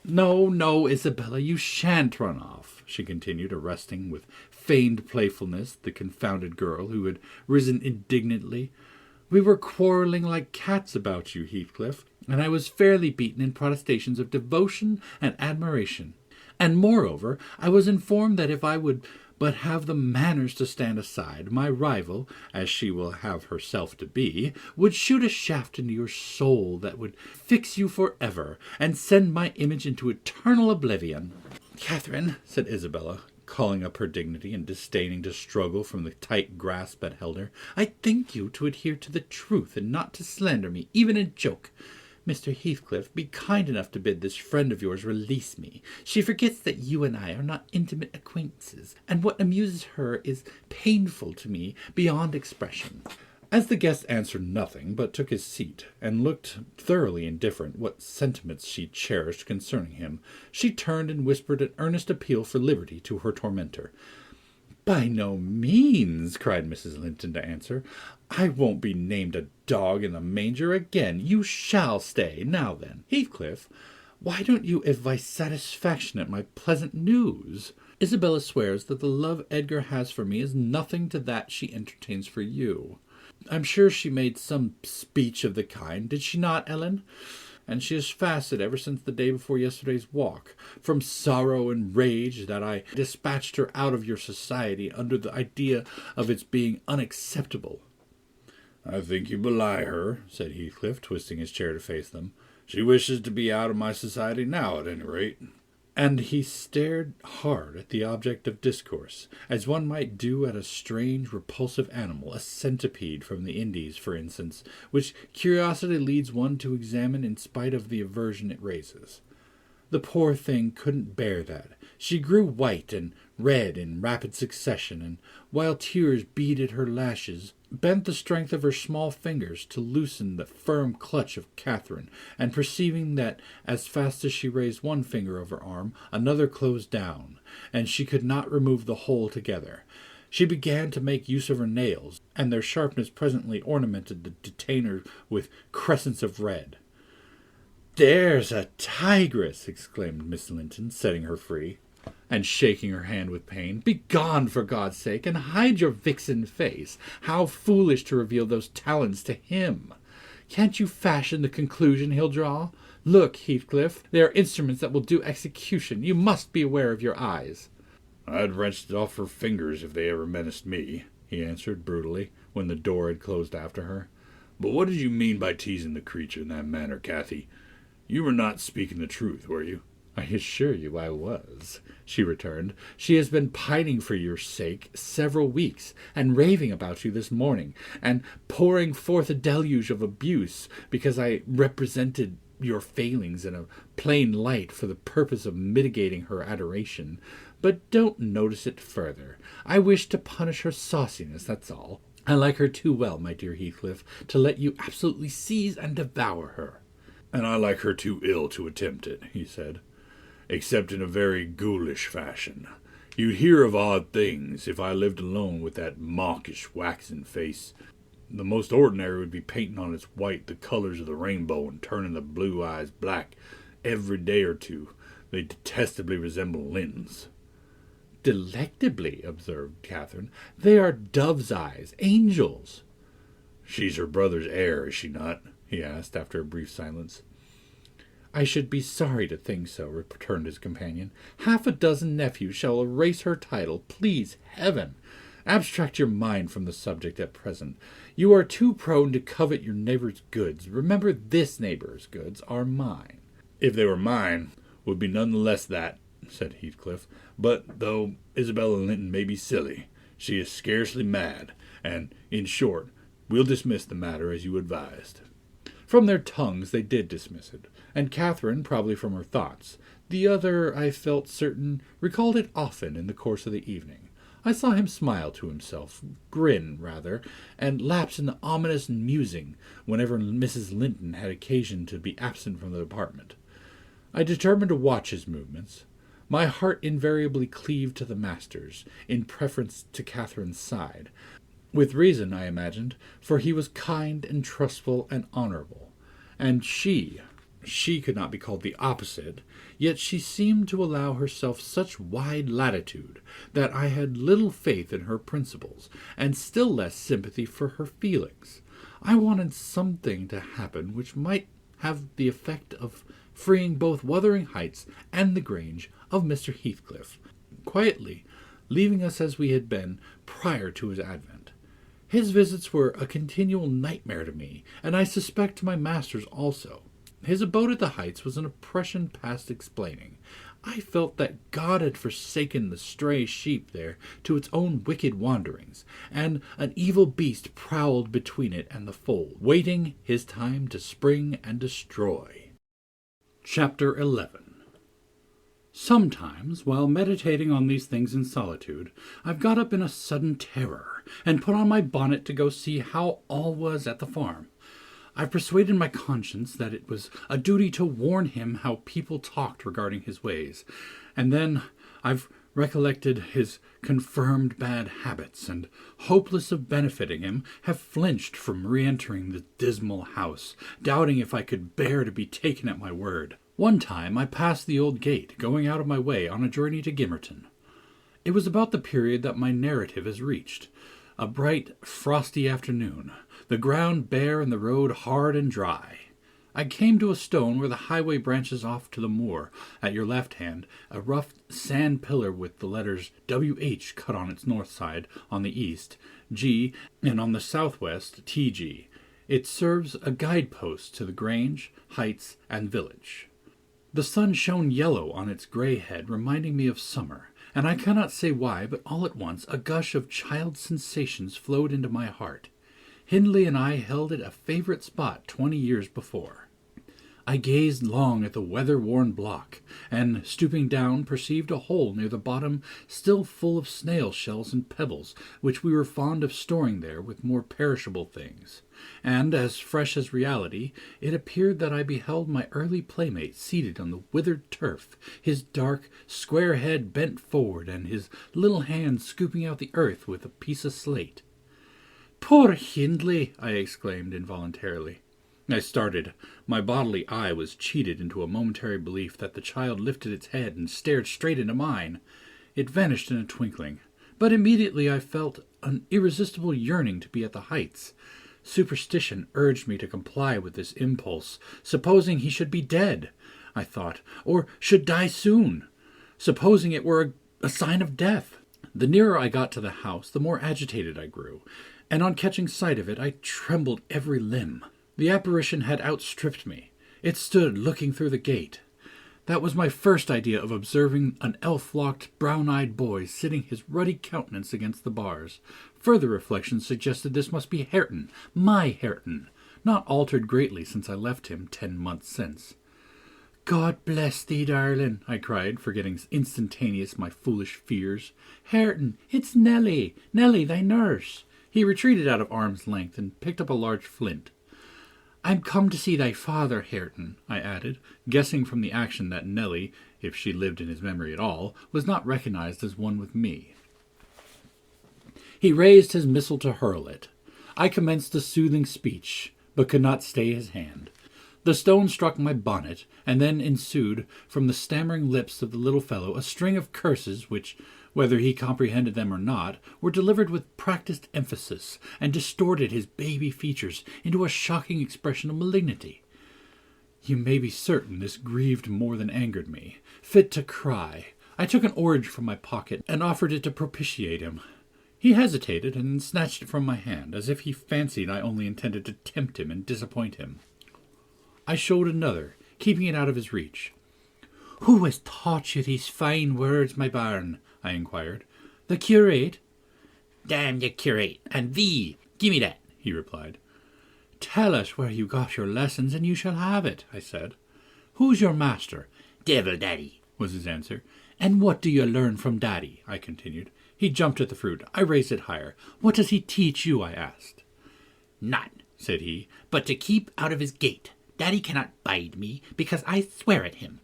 No, no, Isabella, you shan't run off," she continued, arresting with feigned playfulness the confounded girl, who had risen indignantly. "We were quarrelling like cats about you, Heathcliff, and I was fairly beaten in protestations of devotion and admiration. And moreover, I was informed that if I would but have the manners to stand aside, my rival, as she will have herself to be, would shoot a shaft into your soul that would fix you for ever, and send my image into eternal oblivion." "Catherine," said Isabella, calling up her dignity and disdaining to struggle from the tight grasp that held her, "I thank you to adhere to the truth and not to slander me, even in joke. Mr. Heathcliff, be kind enough to bid this friend of yours release me. She forgets that you and I are not intimate acquaintances, and what amuses her is painful to me beyond expression." As the guest answered nothing, but took his seat, and looked thoroughly indifferent what sentiments she cherished concerning him, she turned and whispered an earnest appeal for liberty to her tormentor. "By no means," cried Mrs. Linton to answer. "I won't be named a dog in the manger again. You shall stay. Now then, Heathcliff, why don't you evince satisfaction at my pleasant news? Isabella swears that the love Edgar has for me is nothing to that she entertains for you. I'm sure she made some speech of the kind, did she not, Ellen? And she has fasted ever since the day before yesterday's walk, from sorrow and rage that I dispatched her out of your society under the idea of its being unacceptable." "I think you belie her," said Heathcliff, twisting his chair to face them. "She wishes to be out of my society now, at any rate." And he stared hard at the object of discourse, as one might do at a strange, repulsive animal, a centipede from the Indies, for instance, which curiosity leads one to examine in spite of the aversion it raises. The poor thing couldn't bear that. She grew white and red in rapid succession, and while tears beaded her lashes, bent the strength of her small fingers to loosen the firm clutch of Catherine, and perceiving that as fast as she raised one finger of her arm, another closed down, and she could not remove the whole together, she began to make use of her nails, and their sharpness presently ornamented the detainer with crescents of red. "There's a tigress!" exclaimed Miss Linton, setting her free, and shaking her hand with pain. "Begone, for God's sake, and hide your vixen face. How foolish to reveal those talons to him! Can't you fashion the conclusion he'll draw? Look, Heathcliff, they are instruments that will do execution. You must be aware of your eyes." "I'd wrenched it off her fingers if they ever menaced me," he answered brutally, when the door had closed after her. "But what did you mean by teasing the creature in that manner, Cathy? You were not speaking the truth, were you?" "I assure you I was," she returned. "She has been pining for your sake several weeks, and raving about you this morning, and pouring forth a deluge of abuse, because I represented your failings in a plain light for the purpose of mitigating her adoration. But don't notice it further. I wish to punish her sauciness, that's all. I like her too well, my dear Heathcliff, to let you absolutely seize and devour her." "And I like her too ill to attempt it," he said, "except in a very ghoulish fashion. You'd hear of odd things if I lived alone with that mawkish waxen face. The most ordinary would be painting on its white the colors of the rainbow and turning the blue eyes black every day or two. They detestably resemble Linton's." "Delectably," observed Catherine. "They are dove's eyes, angels." "She's her brother's heir, is she not?" he asked after a brief silence. I should be sorry to think so, returned his companion. 6 nephews shall erase her title. Please heaven, abstract your mind from the subject at present. You are too prone to covet your neighbor's goods. Remember, this neighbor's goods are mine. If they were mine, would be none the less that, said Heathcliff. But though Isabella Linton may be silly, she is scarcely mad, and, in short, we'll dismiss the matter as you advised. From their tongues they did dismiss it, and Catherine, probably from her thoughts. The other, I felt certain, recalled it often in the course of the evening. I saw him smile to himself, grin, rather, and lapse into ominous musing whenever Mrs. Linton had occasion to be absent from the apartment. I determined to watch his movements. My heart invariably cleaved to the master's, in preference to Catherine's side, with reason, I imagined, for he was kind and trustful and honourable, and she could not be called the opposite, yet she seemed to allow herself such wide latitude that I had little faith in her principles, and still less sympathy for her feelings. I wanted something to happen which might have the effect of freeing both Wuthering Heights and the Grange of Mr. Heathcliff, quietly leaving us as we had been prior to his advent. His visits were a continual nightmare to me, and I suspect to my masters also. His abode at the Heights was an oppression past explaining. I felt that God had forsaken the stray sheep there to its own wicked wanderings, and an evil beast prowled between it and the fold, waiting his time to spring and destroy. Chapter 11. Sometimes, while meditating on these things in solitude, I've got up in a sudden terror, and put on my bonnet to go see how all was at the farm. I've persuaded my conscience that it was a duty to warn him how people talked regarding his ways, and then I've recollected his confirmed bad habits, and, hopeless of benefiting him, have flinched from re-entering the dismal house, doubting if I could bear to be taken at my word. One time I passed the old gate, going out of my way on a journey to Gimmerton. It was about the period that my narrative has reached, a bright, frosty afternoon, the ground bare and the road hard and dry. I came to a stone where the highway branches off to the moor. At your left hand, a rough sand pillar with the letters W.H. cut on its north side, on the east, G, and on the southwest, T.G. It serves a guidepost to the Grange, Heights, and village. The sun shone yellow on its grey head, reminding me of summer, and I cannot say why, but all at once a gush of child sensations flowed into my heart. Hindley and I held it a favourite spot 20 years before. I gazed long at the weather-worn block, and, stooping down, perceived a hole near the bottom still full of snail shells and pebbles, which we were fond of storing there with more perishable things. And, as fresh as reality, it appeared that I beheld my early playmate seated on the withered turf, his dark, square head bent forward, and his little hand scooping out the earth with a piece of slate. "Poor Hindley!" I exclaimed involuntarily. I started. My bodily eye was cheated into a momentary belief that the child lifted its head and stared straight into mine. It vanished in a twinkling, but immediately I felt an irresistible yearning to be at the Heights. Superstition urged me to comply with this impulse. Supposing he should be dead, I thought, or should die soon. Supposing it were a sign of death. The nearer I got to the house, the more agitated I grew, and on catching sight of it, I trembled every limb. The apparition had outstripped me. It stood looking through the gate. That was my first idea of observing an elf-locked, brown-eyed boy sitting his ruddy countenance against the bars. Further reflection suggested this must be Hareton, my Hareton, not altered greatly since I left him 10 months since. "God bless thee, darling," I cried, forgetting instantaneous my foolish fears. "Hareton, it's Nelly, thy nurse." He retreated out of arm's length and picked up a large flint. "I'm come to see thy father, Hareton," I added, guessing from the action that Nelly, if she lived in his memory at all, was not recognized as one with me. He raised his missile to hurl it. I commenced a soothing speech, but could not stay his hand. The stone struck my bonnet, and then ensued, from the stammering lips of the little fellow, a string of curses which, whether he comprehended them or not, were delivered with practised emphasis, and distorted his baby features into a shocking expression of malignity. You may be certain this grieved more than angered me. Fit to cry, I took an orange from my pocket and offered it to propitiate him. He hesitated and snatched it from my hand, as if he fancied I only intended to tempt him and disappoint him. I showed another, keeping it out of his reach. "Who has taught you these fine words, my bairn?" I inquired. "The curate?" "Damn the curate, and thee! Give me that," he replied. "Tell us where you got your lessons, and you shall have it," I said. "Who's your master?" "Devil Daddy," was his answer. "And what do you learn from Daddy?" I continued. He jumped at the fruit. I raised it higher. "What does he teach you?" I asked. "None," said he, "but to keep out of his gate. Daddy cannot bide me, because I swear at him."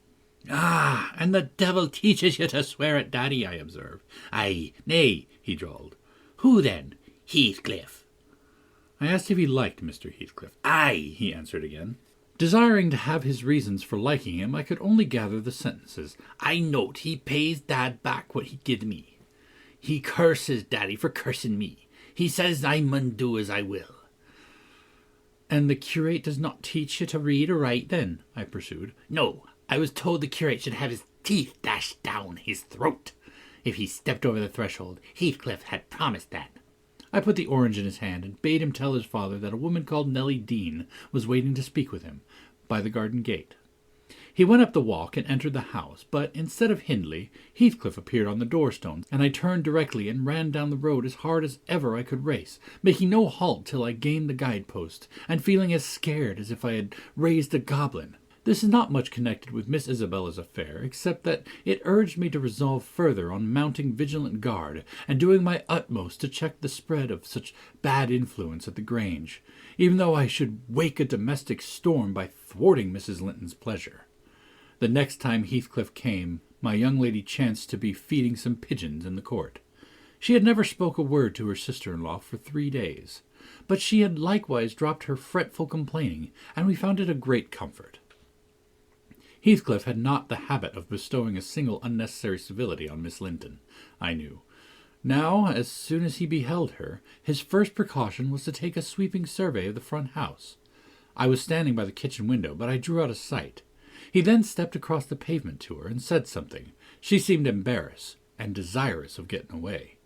"Ah, and the devil teaches you to swear at Daddy," I observed. "Aye, nay," he drawled. "Who then?" "Heathcliff." I asked if he liked Mr. Heathcliff. "Aye," he answered again. Desiring to have his reasons for liking him, I could only gather the sentences. "I note he pays Dad back what he give me. He curses Daddy for cursing me. He says I mun do as I will." "And the curate does not teach you to read or write, then?" I pursued. "No, I was told the curate should have his teeth dashed down his throat if he stepped over the threshold. Heathcliff had promised that." I put the orange in his hand and bade him tell his father that a woman called Nellie Dean was waiting to speak with him by the garden gate. He went up the walk and entered the house, but instead of Hindley, Heathcliff appeared on the doorstone, and I turned directly and ran down the road as hard as ever I could race, making no halt till I gained the guide-post, and feeling as scared as if I had raised a goblin. This is not much connected with Miss Isabella's affair, except that it urged me to resolve further on mounting vigilant guard, and doing my utmost to check the spread of such bad influence at the Grange, even though I should wake a domestic storm by thwarting Mrs. Linton's pleasure. The next time Heathcliff came, my young lady chanced to be feeding some pigeons in the court. She had never spoke a word to her sister-in-law for 3 days, but she had likewise dropped her fretful complaining, and we found it a great comfort. Heathcliff had not the habit of bestowing a single unnecessary civility on Miss Linton, I knew. Now, as soon as he beheld her, his first precaution was to take a sweeping survey of the front house. I was standing by the kitchen window, but I drew out of sight. He then stepped across the pavement to her and said something. She seemed embarrassed and desirous of getting away.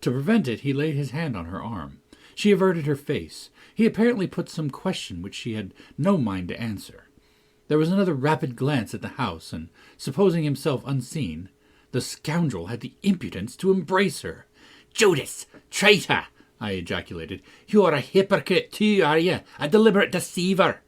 To prevent it, he laid his hand on her arm. She averted her face. He apparently put some question which she had no mind to answer. There was another rapid glance at the house, and, supposing himself unseen, the scoundrel had the impudence to embrace her. "Judas! Traitor!" I ejaculated. "You are a hypocrite too, are you? A deliberate deceiver!"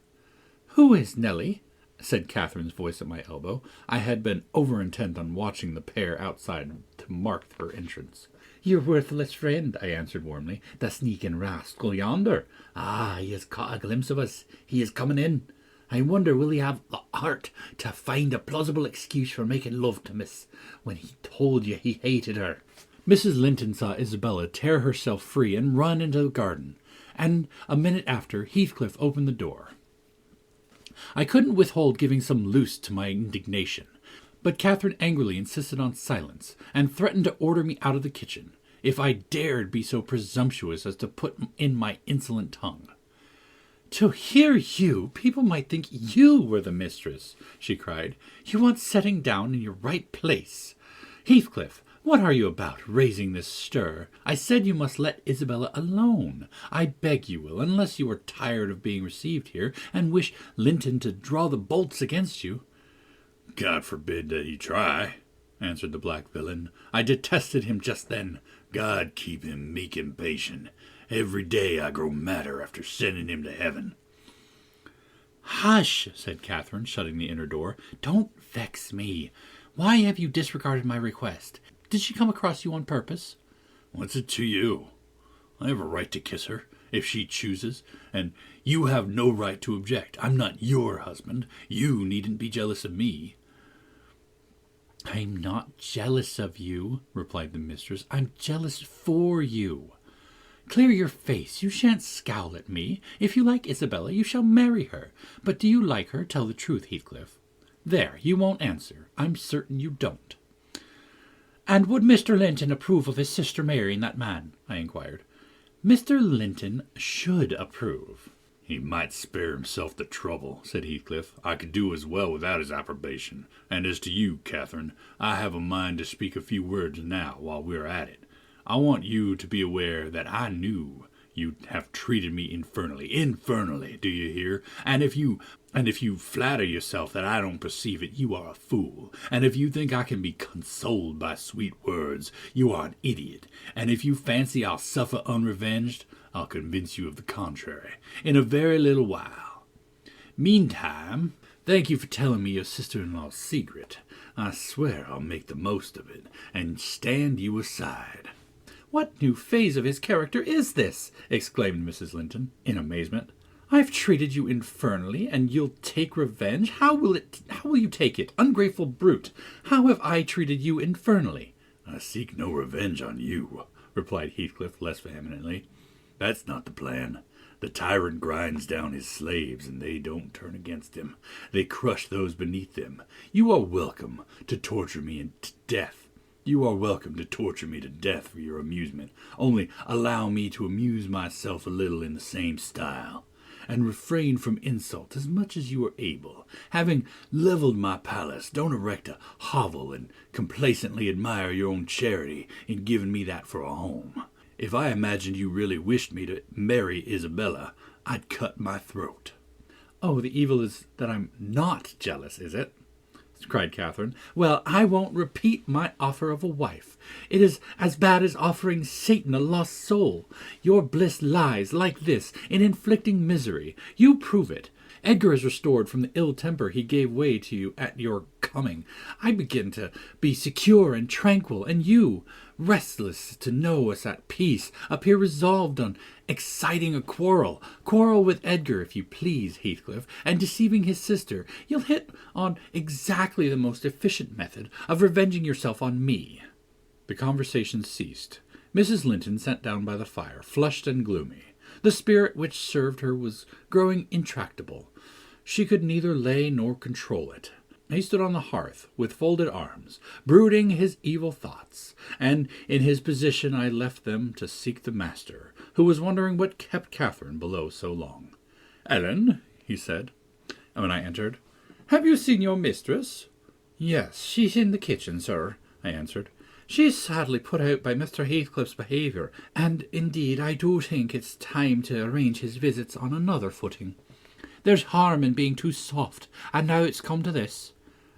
"Who is Nellie?" said Catherine's voice at my elbow. I had been over-intent on watching the pair outside to mark her entrance. "Your worthless friend," I answered warmly. "The sneaking rascal yonder. Ah, he has caught a glimpse of us. He is coming in. I wonder will he have the heart to find a plausible excuse for making love to Miss when he told you he hated her." Mrs. Linton saw Isabella tear herself free and run into the garden, and a minute after Heathcliff opened the door. I couldn't withhold giving some loose to my indignation, but Catherine angrily insisted on silence, and threatened to order me out of the kitchen, if I dared be so presumptuous as to put in my insolent tongue. "To hear you, people might think you were the mistress," she cried. "You want setting down in your right place. Heathcliff, what are you about, raising this stir? I said you must let Isabella alone. I beg you will, unless you are tired of being received here, and wish Linton to draw the bolts against you." "God forbid that he try," answered the black villain. I detested him just then. God keep him meek and patient. Every day I grow madder after sending him to heaven. "Hush," said Catherine, shutting the inner door. "Don't vex me. Why have you disregarded my request? Did she come across you on purpose?" "What's it to you? I have a right to kiss her, if she chooses, and you have no right to object. I'm not your husband. You needn't be jealous of me." "I'm not jealous of you," replied the mistress. "I'm jealous for you. Clear your face. You shan't scowl at me. If you like Isabella, you shall marry her. But do you like her? Tell the truth, Heathcliff. There, you won't answer. I'm certain you don't." And would Mr. Linton approve of his sister marrying that man? I inquired. Mr. Linton should approve. He might spare himself the trouble, said Heathcliff. I could do as well without his approbation. And as to you, Catherine, I have a mind to speak a few words now while we are at it. I want you to be aware that I knew you have treated me infernally, do you hear? And if you flatter yourself that I don't perceive it, you are a fool. And if you think I can be consoled by sweet words, you are an idiot. And if you fancy I'll suffer unrevenged, I'll convince you of the contrary in a very little while. Meantime, thank you for telling me your sister-in-law's secret. I swear I'll make the most of it, and stand you aside. What new phase of his character is this? Exclaimed Mrs. Linton, in amazement. I've treated you infernally, and you'll take revenge? How will you take it, ungrateful brute? How have I treated you infernally? I seek no revenge on you, replied Heathcliff less vehemently. That's not the plan. The tyrant grinds down his slaves, and they don't turn against him. They crush those beneath them. You are welcome to torture me to death. You are welcome to torture me to death for your amusement. Only allow me to amuse myself a little in the same style, and refrain from insult as much as you are able. Having leveled my palace, don't erect a hovel and complacently admire your own charity in giving me that for a home. If I imagined you really wished me to marry Isabella, I'd cut my throat. Oh, the evil is that I'm not jealous, is it? Cried Catherine. Well, I won't repeat my offer of a wife. It is as bad as offering Satan a lost soul. Your bliss lies, like this, in inflicting misery. You prove it. Edgar is restored from the ill temper he gave way to you at your coming. I begin to be secure and tranquil, and you, restless to know us at peace, appear resolved on exciting a quarrel. Quarrel with Edgar, if you please, Heathcliff, and deceiving his sister. You'll hit on exactly the most efficient method of revenging yourself on me. The conversation ceased. Mrs. Linton sat down by the fire, flushed and gloomy. The spirit which served her was growing intractable. She could neither lay nor control it. He stood on the hearth, with folded arms, brooding his evil thoughts, and in his position I left them to seek the master, who was wondering what kept Catherine below so long. "Ellen," he said, when I entered, "have you seen your mistress?" "Yes, she's in the kitchen, sir," I answered. "She's sadly put out by Mr. Heathcliff's behaviour, and indeed I do think it's time to arrange his visits on another footing. There's harm in being too soft, and now it's come to this."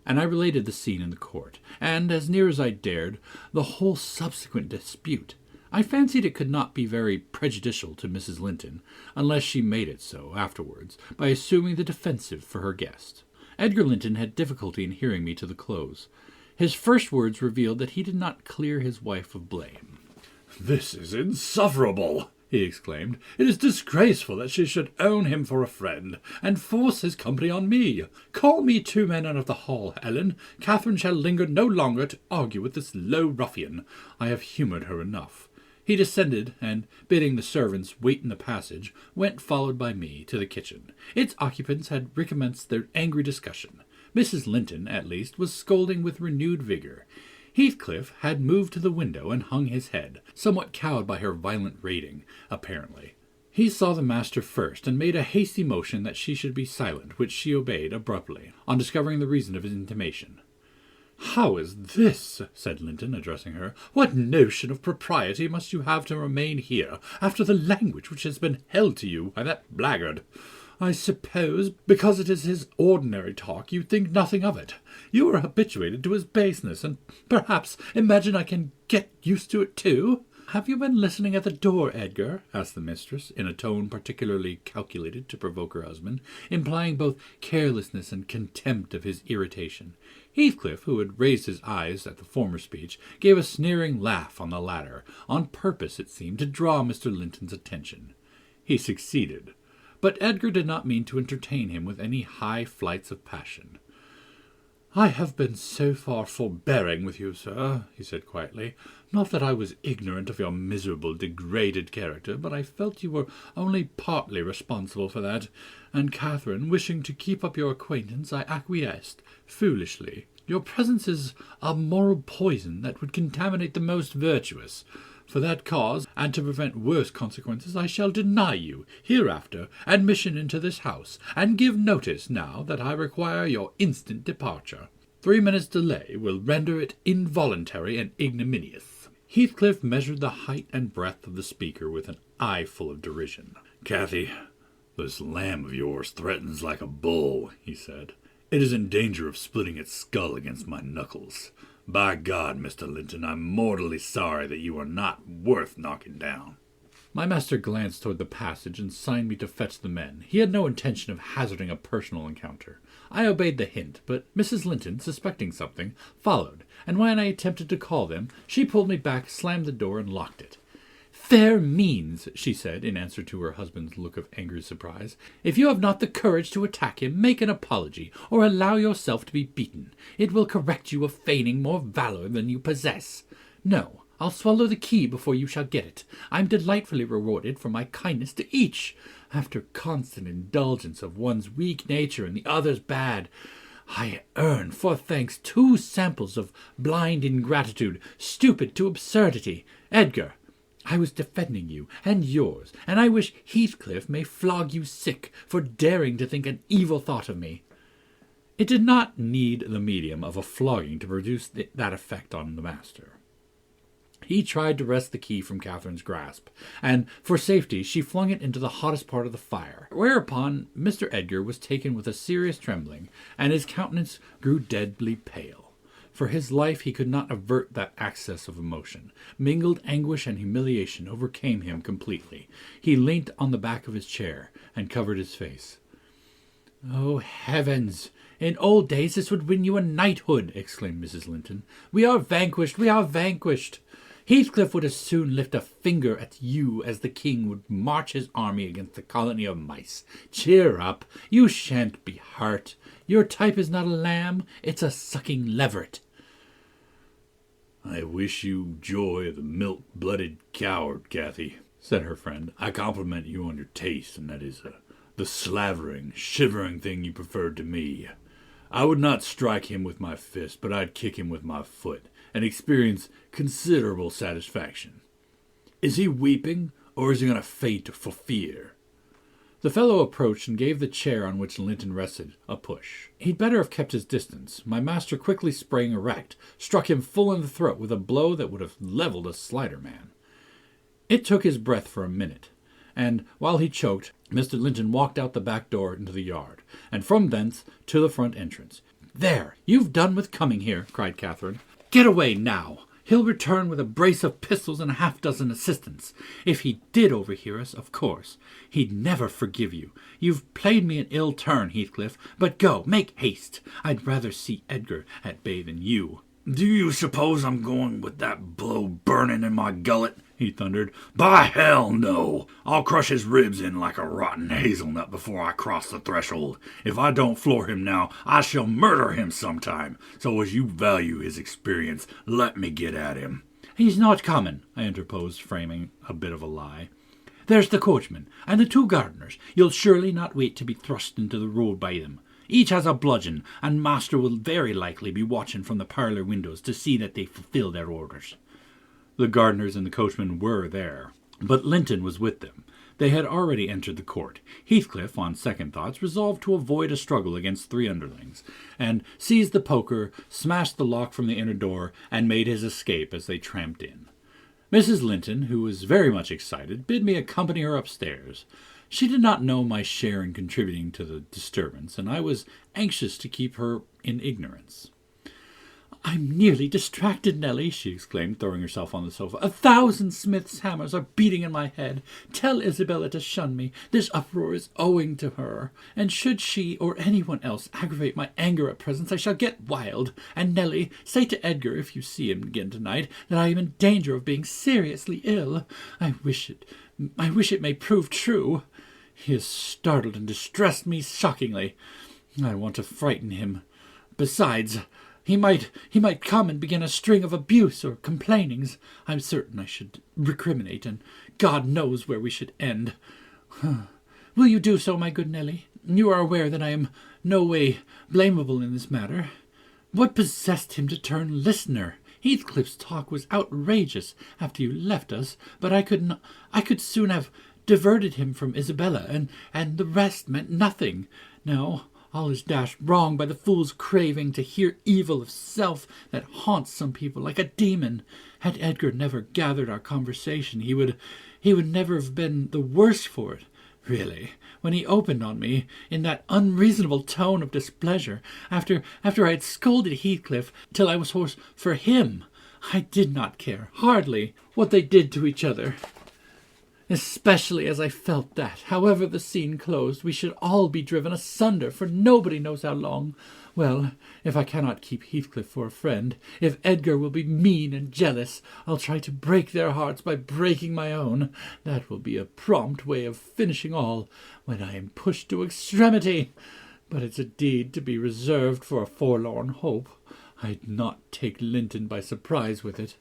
And I related the scene in the court, and, as near as I dared, the whole subsequent dispute. I fancied it could not be very prejudicial to Mrs. Linton, unless she made it so afterwards, by assuming the defensive for her guest. Edgar Linton had difficulty in hearing me to the close. His first words revealed that he did not clear his wife of blame. "This is insufferable!" he exclaimed. "It is disgraceful that she should own him for a friend, and force his company on me. Call me 2 men out of the hall, Ellen. Catherine shall linger no longer to argue with this low ruffian. I have humoured her enough." He descended, and, bidding the servants wait in the passage, went, followed by me, to the kitchen. Its occupants had recommenced their angry discussion. Mrs. Linton, at least, was scolding with renewed vigour. Heathcliff had moved to the window and hung his head, somewhat cowed by her violent rating, apparently. He saw the master first, and made a hasty motion that she should be silent, which she obeyed abruptly, on discovering the reason of his intimation. "How is this?" said Linton, addressing her. "What notion of propriety must you have to remain here, after the language which has been held to you by that blackguard? I suppose, because it is his ordinary talk, you think nothing of it. You are habituated to his baseness, and perhaps imagine I can get used to it too." "Have you been listening at the door, Edgar?" asked the mistress, in a tone particularly calculated to provoke her husband, implying both carelessness and contempt of his irritation. Heathcliff, who had raised his eyes at the former speech, gave a sneering laugh on the latter, on purpose, it seemed, to draw Mr. Linton's attention. He succeeded. But Edgar did not mean to entertain him with any high flights of passion. "I have been so far forbearing with you, sir," he said quietly. "Not that I was ignorant of your miserable, degraded character, but I felt you were only partly responsible for that, and Catherine, wishing to keep up your acquaintance, I acquiesced, foolishly. Your presence is a moral poison that would contaminate the most virtuous. For that cause, and to prevent worse consequences, I shall deny you, hereafter, admission into this house, and give notice now that I require your instant departure. 3 minutes' delay will render it involuntary and ignominious." Heathcliff measured the height and breadth of the speaker with an eye full of derision. "Cathy, this lamb of yours threatens like a bull," he said. "It is in danger of splitting its skull against my knuckles. By God, Mr. Linton, I'm mortally sorry that you are not worth knocking down." My master glanced toward the passage and signed me to fetch the men. He had no intention of hazarding a personal encounter. I obeyed the hint, but Mrs. Linton, suspecting something, followed, and when I attempted to call them, she pulled me back, slammed the door, and locked it. "Fair means," she said, in answer to her husband's look of angry surprise. "If you have not the courage to attack him, make an apology, or allow yourself to be beaten. It will correct you of feigning more valor than you possess. No, I'll swallow the key before you shall get it. I'm delightfully rewarded for my kindness to each. After constant indulgence of one's weak nature and the other's bad, I earn for thanks 2 samples of blind ingratitude, stupid to absurdity. Edgar, I was defending you and yours, and I wish Heathcliff may flog you sick for daring to think an evil thought of me." It did not need the medium of a flogging to produce that effect on the master. He tried to wrest the key from Catherine's grasp, and for safety she flung it into the hottest part of the fire, whereupon Mr. Edgar was taken with a serious trembling, and his countenance grew deadly pale. For his life he could not avert that access of emotion. Mingled anguish and humiliation overcame him completely. He leant on the back of his chair and covered his face. "Oh, heavens! In old days this would win you a knighthood," exclaimed Mrs. Linton. "We are vanquished! We are vanquished! Heathcliff would as soon lift a finger at you as the king would march his army against a colony of mice. Cheer up! You shan't be hurt. Your type is not a lamb, it's a sucking leveret." "I wish you joy of the milk-blooded coward, Cathy," said her friend. "I compliment you on your taste, and that is the slavering, shivering thing you preferred to me. I would not strike him with my fist, but I'd kick him with my foot, and experience considerable satisfaction. Is he weeping, or is he going to faint for fear?" The fellow approached and gave the chair on which Linton rested a push. He'd better have kept his distance. My master quickly sprang erect, struck him full in the throat with a blow that would have leveled a slider man. It took his breath for a minute, and while he choked, Mr. Linton walked out the back door into the yard, and from thence to the front entrance. "There, you've done with coming here," cried Catherine. "Get away now. He'll return with a brace of pistols and a half-dozen assistants. If he did overhear us, of course, he'd never forgive you. You've played me an ill turn, Heathcliff, but go, make haste. I'd rather see Edgar at bay than you." "Do you suppose I'm going with that blow burning in my gullet?" he thundered. "By hell, no! I'll crush his ribs in like a rotten hazelnut before I cross the threshold. If I don't floor him now, I shall murder him sometime. So as you value his experience, let me get at him." "He's not coming," I interposed, framing a bit of a lie. "There's the coachman, and the 2 gardeners. You'll surely not wait to be thrust into the road by them. Each has a bludgeon, and master will very likely be watching from the parlour windows to see that they fulfil their orders." The gardeners and the coachman were there, but Linton was with them. They had already entered the court. Heathcliff, on second thoughts, resolved to avoid a struggle against 3 underlings, and seized the poker, smashed the lock from the inner door, and made his escape as they tramped in. Mrs. Linton, who was very much excited, bid me accompany her upstairs. She did not know my share in contributing to the disturbance, and I was anxious to keep her in ignorance. "I'm nearly distracted, Nelly," she exclaimed, throwing herself on the sofa. "1,000 smith's hammers are beating in my head. Tell Isabella to shun me. This uproar is owing to her, and should she or anyone else aggravate my anger at present, I shall get wild. And Nelly, say to Edgar, if you see him again tonight, that I am in danger of being seriously ill. I wish it may prove true. He has startled and distressed me shockingly. I want to frighten him. Besides, He might come and begin a string of abuse or complainings. I'm certain I should recriminate, and God knows where we should end. Will you do so, my good Nelly? You are aware that I am no way blamable in this matter. What possessed him to turn listener? Heathcliff's talk was outrageous after you left us, but I could soon have diverted him from Isabella, and the rest meant nothing. Now all is dashed wrong by the fool's craving to hear evil of self that haunts some people like a demon. Had Edgar never gathered our conversation, he would never have been the worse for it. Really, when he opened on me in that unreasonable tone of displeasure, after I had scolded Heathcliff till I was hoarse for him, I did not care, hardly, what they did to each other, especially as I felt that, however the scene closed, we should all be driven asunder for nobody knows how long. Well, if I cannot keep Heathcliff for a friend, if Edgar will be mean and jealous, I'll try to break their hearts by breaking my own. That will be a prompt way of finishing all, when I am pushed to extremity. But it's a deed to be reserved for a forlorn hope. I'd not take Linton by surprise with it.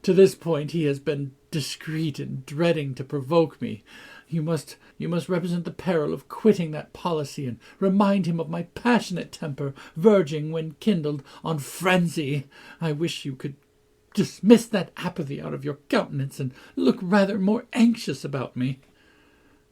To this point he has been discreet in dreading to provoke me. You must represent the peril of quitting that policy, and remind him of my passionate temper, verging, when kindled, on frenzy. I wish you could dismiss that apathy out of your countenance, and look rather more anxious about me.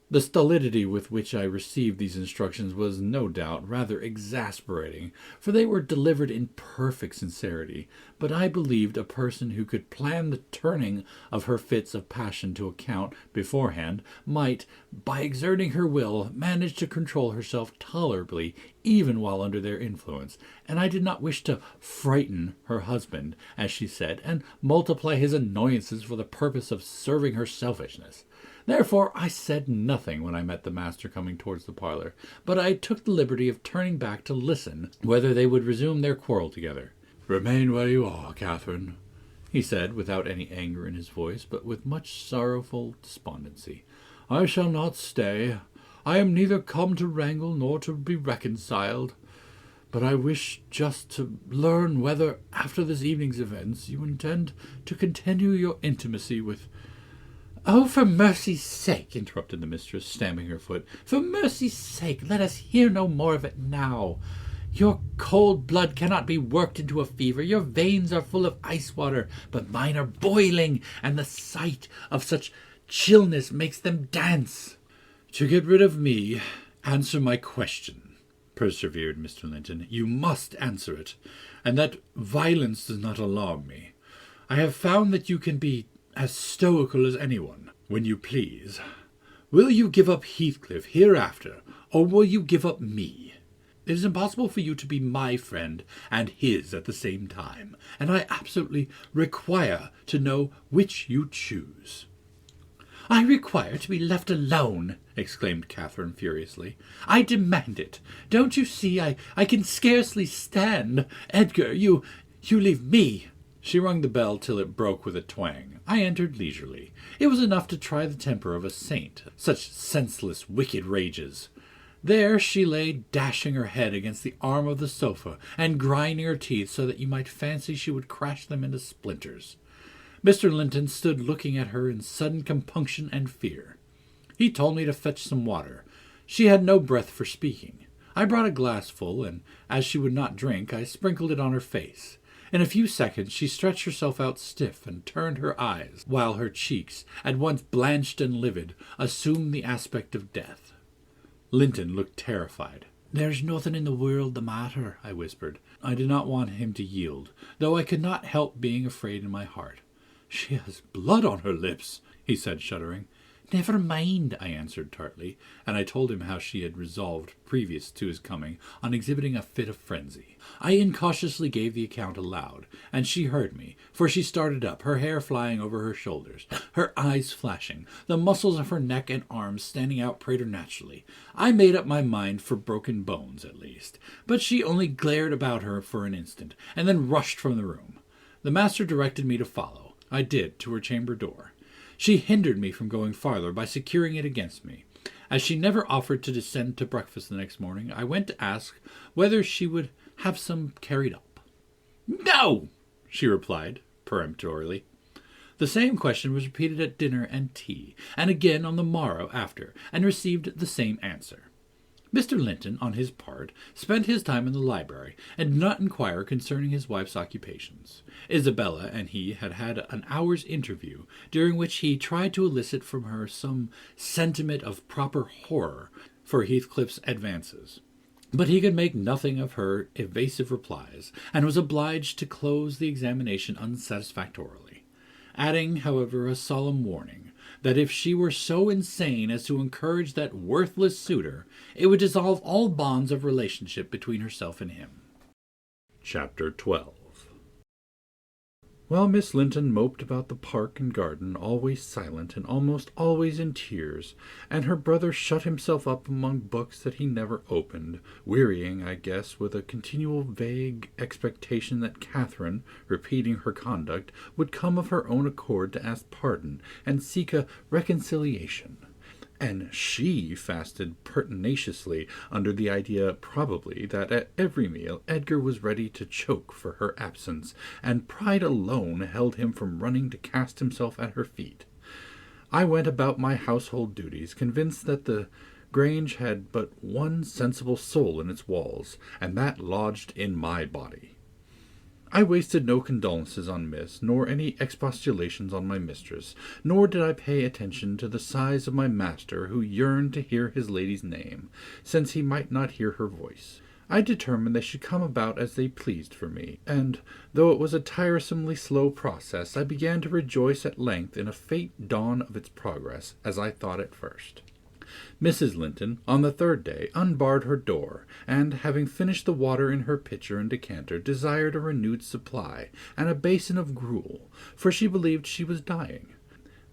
The stolidity with which I received these instructions was no doubt rather exasperating, for they were delivered in perfect sincerity, but I believed a person who could plan the turning of her fits of passion to account beforehand might, by exerting her will, manage to control herself tolerably even while under their influence, and I did not wish to frighten her husband, as she said, and multiply his annoyances for the purpose of serving her selfishness. Therefore I said nothing when I met the master coming towards the parlour, but I took the liberty of turning back to listen whether they would resume their quarrel together. "Remain where you are, Catherine," he said, without any anger in his voice, but with much sorrowful despondency. "I shall not stay. I am neither come to wrangle nor to be reconciled, but I wish just to learn whether, after this evening's events, you intend to continue your intimacy with—" "Oh, for mercy's sake," interrupted the mistress, stamping her foot, "for mercy's sake, let us hear no more of it now. Your cold blood cannot be worked into a fever. Your veins are full of ice water, but mine are boiling, and the sight of such chillness makes them dance." "To get rid of me, answer my question," persevered Mr. Linton. "You must answer it, and that violence does not alarm me. I have found that you can be as stoical as anyone, when you please. Will you give up Heathcliff hereafter, or will you give up me? It is impossible for you to be my friend and his at the same time, and I absolutely require to know which you choose." "I require to be left alone," exclaimed Catherine furiously. "I demand it. Don't you see I can scarcely stand? Edgar, you leave me." She rung the bell till it broke with a twang. I entered leisurely. It was enough to try the temper of a saint, such senseless, wicked rages. There she lay, dashing her head against the arm of the sofa, and grinding her teeth so that you might fancy she would crash them into splinters. Mr. Linton stood looking at her in sudden compunction and fear. He told me to fetch some water. She had no breath for speaking. I brought a glassful, and, as she would not drink, I sprinkled it on her face. In a few seconds she stretched herself out stiff and turned her eyes, while her cheeks, at once blanched and livid, assumed the aspect of death. Linton looked terrified. "There's nothing in the world the matter," I whispered. I did not want him to yield, though I could not help being afraid in my heart. "She has blood on her lips," he said, shuddering. "Never mind," I answered tartly, and I told him how she had resolved, previous to his coming, on exhibiting a fit of frenzy. I incautiously gave the account aloud, and she heard me, for she started up, her hair flying over her shoulders, her eyes flashing, the muscles of her neck and arms standing out preternaturally. I made up my mind for broken bones, at least, but she only glared about her for an instant, and then rushed from the room. The master directed me to follow. I did, to her chamber door. She hindered me from going farther by securing it against me. As she never offered to descend to breakfast the next morning, I went to ask whether she would have some carried up. "No," she replied peremptorily. The same question was repeated at dinner and tea, and again on the morrow after, and received the same answer. Mr. Linton, on his part, spent his time in the library, and did not inquire concerning his wife's occupations. Isabella and he had had an hour's interview, during which he tried to elicit from her some sentiment of proper horror for Heathcliff's advances. But he could make nothing of her evasive replies, and was obliged to close the examination unsatisfactorily, adding, however, a solemn warning that if she were so insane as to encourage that worthless suitor, it would dissolve all bonds of relationship between herself and him. Chapter 12. While Miss Linton moped about the park and garden, always silent and almost always in tears, and her brother shut himself up among books that he never opened, wearying, I guess, with a continual vague expectation that Catherine, repeating her conduct, would come of her own accord to ask pardon and seek a reconciliation. And she fasted pertinaciously under the idea, probably, that at every meal Edgar was ready to choke for her absence, and pride alone held him from running to cast himself at her feet. I went about my household duties, convinced that the Grange had but one sensible soul in its walls, and that lodged in my body. I wasted no condolences on Miss, nor any expostulations on my mistress, nor did I pay attention to the sighs of my master, who yearned to hear his lady's name, since he might not hear her voice. I determined they should come about as they pleased for me, and, though it was a tiresomely slow process, I began to rejoice at length in a faint dawn of its progress, as I thought at first. Mrs. Linton, on the third day, unbarred her door, and, having finished the water in her pitcher and decanter, desired a renewed supply, and a basin of gruel, for she believed she was dying.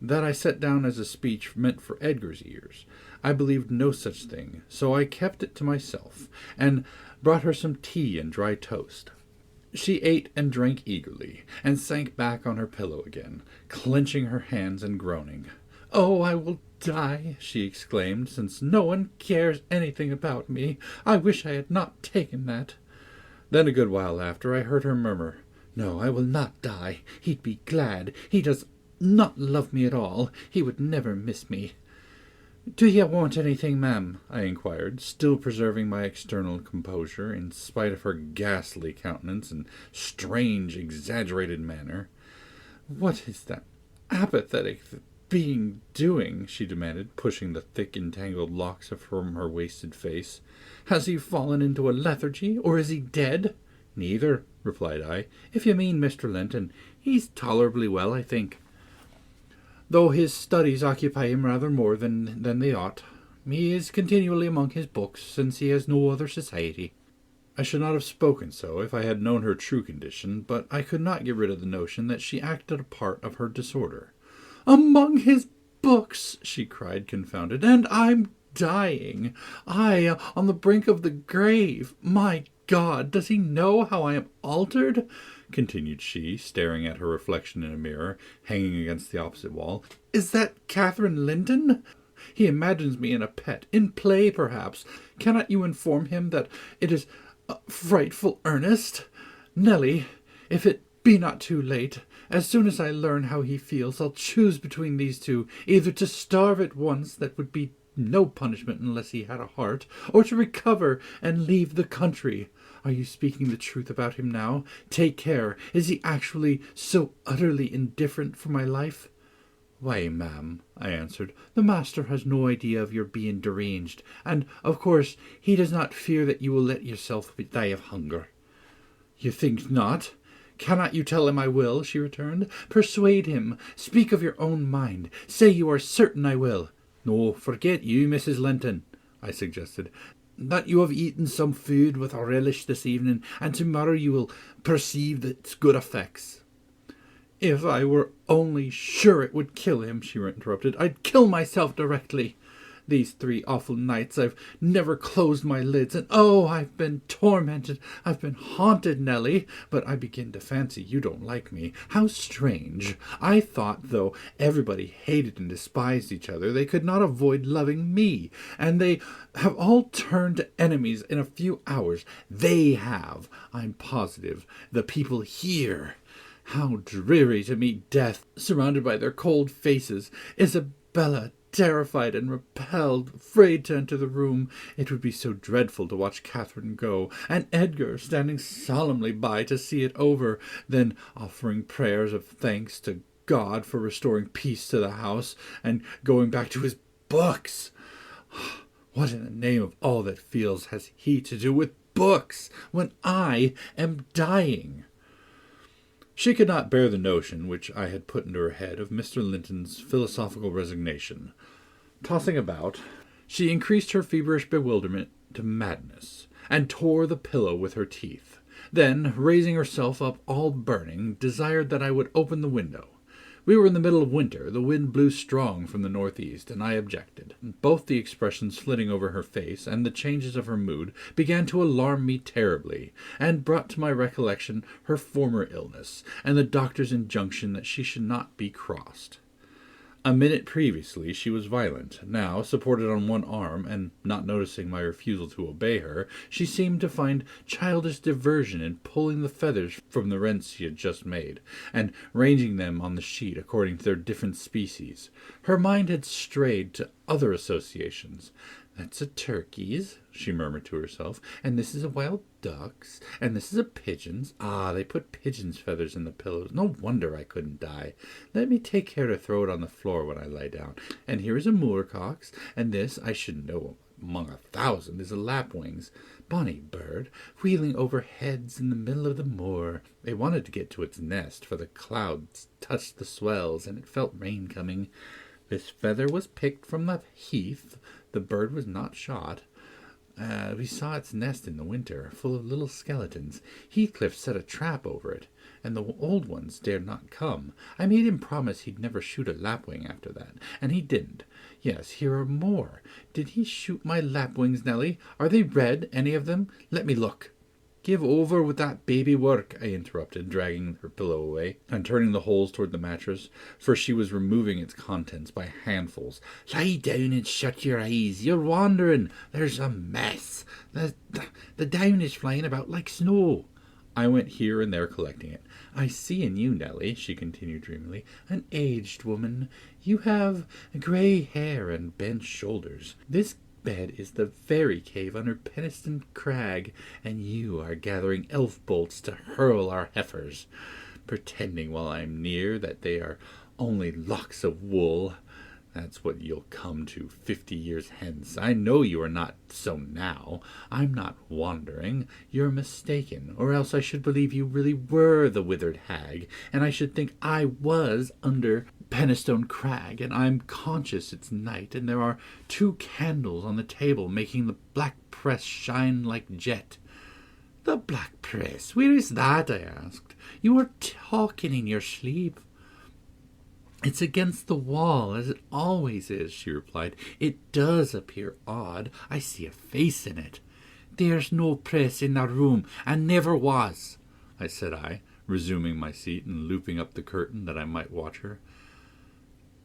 That I set down as a speech meant for Edgar's ears. I believed no such thing, so I kept it to myself, and brought her some tea and dry toast. She ate and drank eagerly, and sank back on her pillow again, clenching her hands and groaning. "Oh, I will die," she exclaimed, "since no one cares anything about me. I wish I had not taken that." Then a good while after I heard her murmur, "No, I will not die. He'd be glad. He does not love me at all. He would never miss me." "Do you want anything, ma'am?" I inquired, still preserving my external composure, in spite of her ghastly countenance and strange, exaggerated manner. "What is that apathetic being doing?" she demanded, pushing the thick, entangled locks from her wasted face. "Has he fallen into a lethargy, or is he dead?" "Neither," replied I. "If you mean Mr. Linton, he's tolerably well, I think, though his studies occupy him rather more than they ought. He is continually among his books, since he has no other society." I should not have spoken so if I had known her true condition, but I could not get rid of the notion that she acted a part of her disorder. "Among his books!" she cried, confounded, "and I'm dying. I on the brink of the grave. My God, does he know how I am altered?" continued she, staring at her reflection in a mirror, hanging against the opposite wall. "Is that Catherine Linton? He imagines me in a pet, in play, perhaps. Cannot you inform him that it is frightful earnest? Nelly, if it be not too late, as soon as I learn how he feels, I'll choose between these two, either to starve at once, that would be no punishment unless he had a heart, or to recover and leave the country. Are you speaking the truth about him now? Take care. Is he actually so utterly indifferent for my life?" "Why, ma'am," I answered, "the master has no idea of your being deranged, and, of course, he does not fear that you will let yourself die of hunger." "You think not? Cannot you tell him I will?" she returned. "Persuade him. Speak of your own mind. Say you are certain I will." "No, forget you, Mrs. Linton," I suggested. "That you have eaten some food with a relish this evening, and tomorrow you will perceive its good effects." "If I were only sure it would kill him," she interrupted, "I'd kill myself directly. These 3 awful nights I've never closed my lids, and oh, I've been tormented, I've been haunted, Nelly. But I begin to fancy you don't like me. How strange! I thought, though everybody hated and despised each other, they could not avoid loving me, and they have all turned to enemies in a few hours. They have, I'm positive, the people here. How dreary to meet death, surrounded by their cold faces. Isabella, terrified and repelled, afraid to enter the room. It would be so dreadful to watch Catherine go, and Edgar standing solemnly by to see it over, then offering prayers of thanks to God for restoring peace to the house, and going back to his books. What in the name of all that feels has he to do with books, when I am dying? She could not bear the notion which I had put into her head of Mr. Linton's philosophical resignation. Tossing about, she increased her feverish bewilderment to madness, and tore the pillow with her teeth. Then, raising herself up all burning, desired that I would open the window. We were in the middle of winter, the wind blew strong from the northeast, and I objected. Both the expressions flitting over her face and the changes of her mood began to alarm me terribly, and brought to my recollection her former illness, and the doctor's injunction that she should not be crossed. A minute previously she was violent. Now, supported on one arm, and not noticing my refusal to obey her, she seemed to find childish diversion in pulling the feathers from the rents she had just made, and ranging them on the sheet according to their different species. Her mind had strayed to other associations. "That's a turkey's," she murmured to herself, "and this is a wild duck's, and this is a pigeon's. Ah, they put pigeon's feathers in the pillows. No wonder I couldn't die. Let me take care to throw it on the floor when I lie down. And here is a moorcock's, and this, I should know among 1,000, is a lapwing's. Bonny bird, wheeling over heads in the middle of the moor." They wanted to get to its nest, for the clouds touched the swells, and it felt rain coming. "This feather was picked from the heath. The bird was not shot. We saw its nest in the winter, full of little skeletons. Heathcliff set a trap over it, and the old ones dared not come. I made him promise he'd never shoot a lapwing after that, and he didn't. Yes, here are more. Did he shoot my lapwings, Nelly? Are they red, any of them? Let me look." "Give over with that baby work," I interrupted, dragging her pillow away, and turning the holes toward the mattress, for she was removing its contents by handfuls. "Lie down and shut your eyes. You're wandering. There's a mess. The down is flying about like snow." I went here and there collecting it. "I see in you, Nelly," she continued dreamily, "an aged woman. You have grey hair and bent shoulders. This bed is the fairy cave under Penistone Crag, and you are gathering elf bolts to hurl our heifers, pretending while I am near that they are only locks of wool. That's what you'll come to 50 years hence. I know you are not so now. I'm not wandering. You're mistaken, or else I should believe you really were the withered hag, and I should think I was under Penistone Crag, and I'm conscious it's night, and there are 2 candles on the table making the black press shine like jet." "The black press? Where is that?" I asked. "You are talking in your sleep." "It's against the wall, as it always is," she replied. "It does appear odd. I see a face in it." "There's no press in that room, and never was," said I, resuming my seat and looping up the curtain that I might watch her.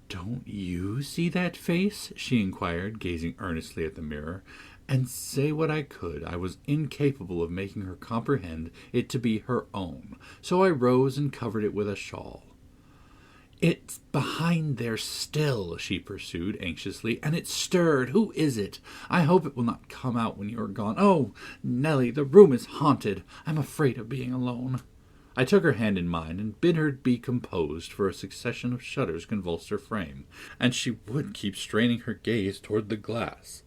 "Don't you see that face?" she inquired, gazing earnestly at the mirror. And say what I could, I was incapable of making her comprehend it to be her own, so I rose and covered it with a shawl. "It's behind there still," she pursued anxiously, "and it stirred. Who is it? I hope it will not come out when you are gone. Oh, Nelly, the room is haunted. I'm afraid of being alone." I took her hand in mine and bid her be composed, for a succession of shudders convulsed her frame, and she would keep straining her gaze toward the glass.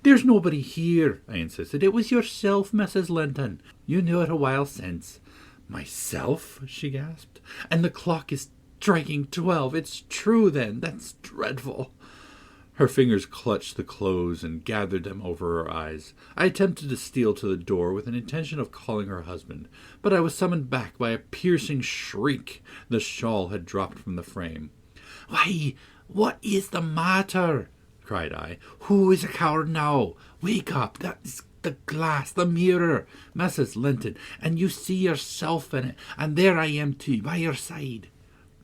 "There's nobody here," I insisted. "It was yourself, Mrs. Linton. You knew it a while since." "Myself?" she gasped. "And the clock is striking 12. It's true, then. That's dreadful." Her fingers clutched the clothes and gathered them over her eyes. I attempted to steal to the door with an intention of calling her husband, but I was summoned back by a piercing shriek. The shawl had dropped from the frame. "Why, what is the matter?" cried I. "Who is a coward now? Wake up! That's the glass, the mirror, Mrs. Linton, and you see yourself in it, and there I am too, by your side."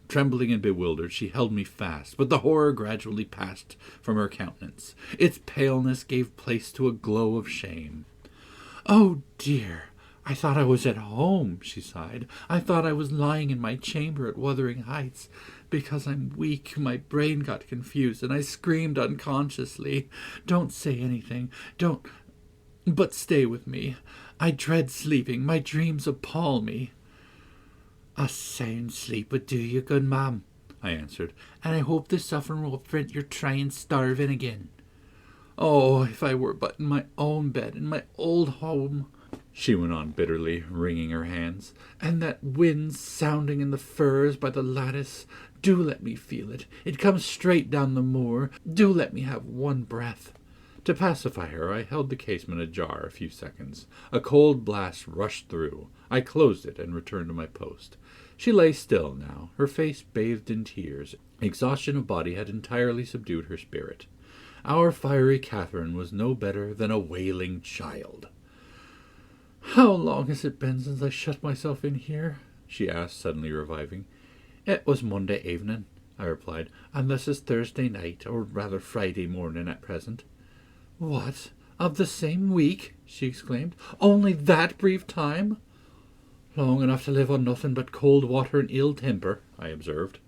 Trembling and bewildered, she held me fast, but the horror gradually passed from her countenance. Its paleness gave place to a glow of shame. "Oh, dear, I thought I was at home, she sighed. I thought I was lying in my chamber at Wuthering Heights. Because I'm weak, my brain got confused, and I screamed unconsciously. Don't say anything. Don't. But stay with me. I dread sleeping. My dreams appall me. A sound sleep would do you good, ma'am, I answered, and I hope the suffering will prevent your trying starving again. Oh, if I were but in my own bed, in my old home, she went on bitterly, wringing her hands, and that wind sounding in the firs by the lattice. Do let me feel it. It comes straight down the moor. Do let me have one breath. To pacify her, I held the casement ajar a few seconds. A cold blast rushed through. I closed it and returned to my post. She lay still now, her face bathed in tears. Exhaustion of body had entirely subdued her spirit. Our fiery Catherine was no better than a wailing child. "How long has it been since I shut myself in here?" she asked, suddenly reviving. "It was Monday evening," I replied, "and this is Thursday night, or rather Friday morning at present." "What? Of the same week?" she exclaimed. "Only that brief time?" "Long enough to live on nothing but cold water and ill temper," I observed.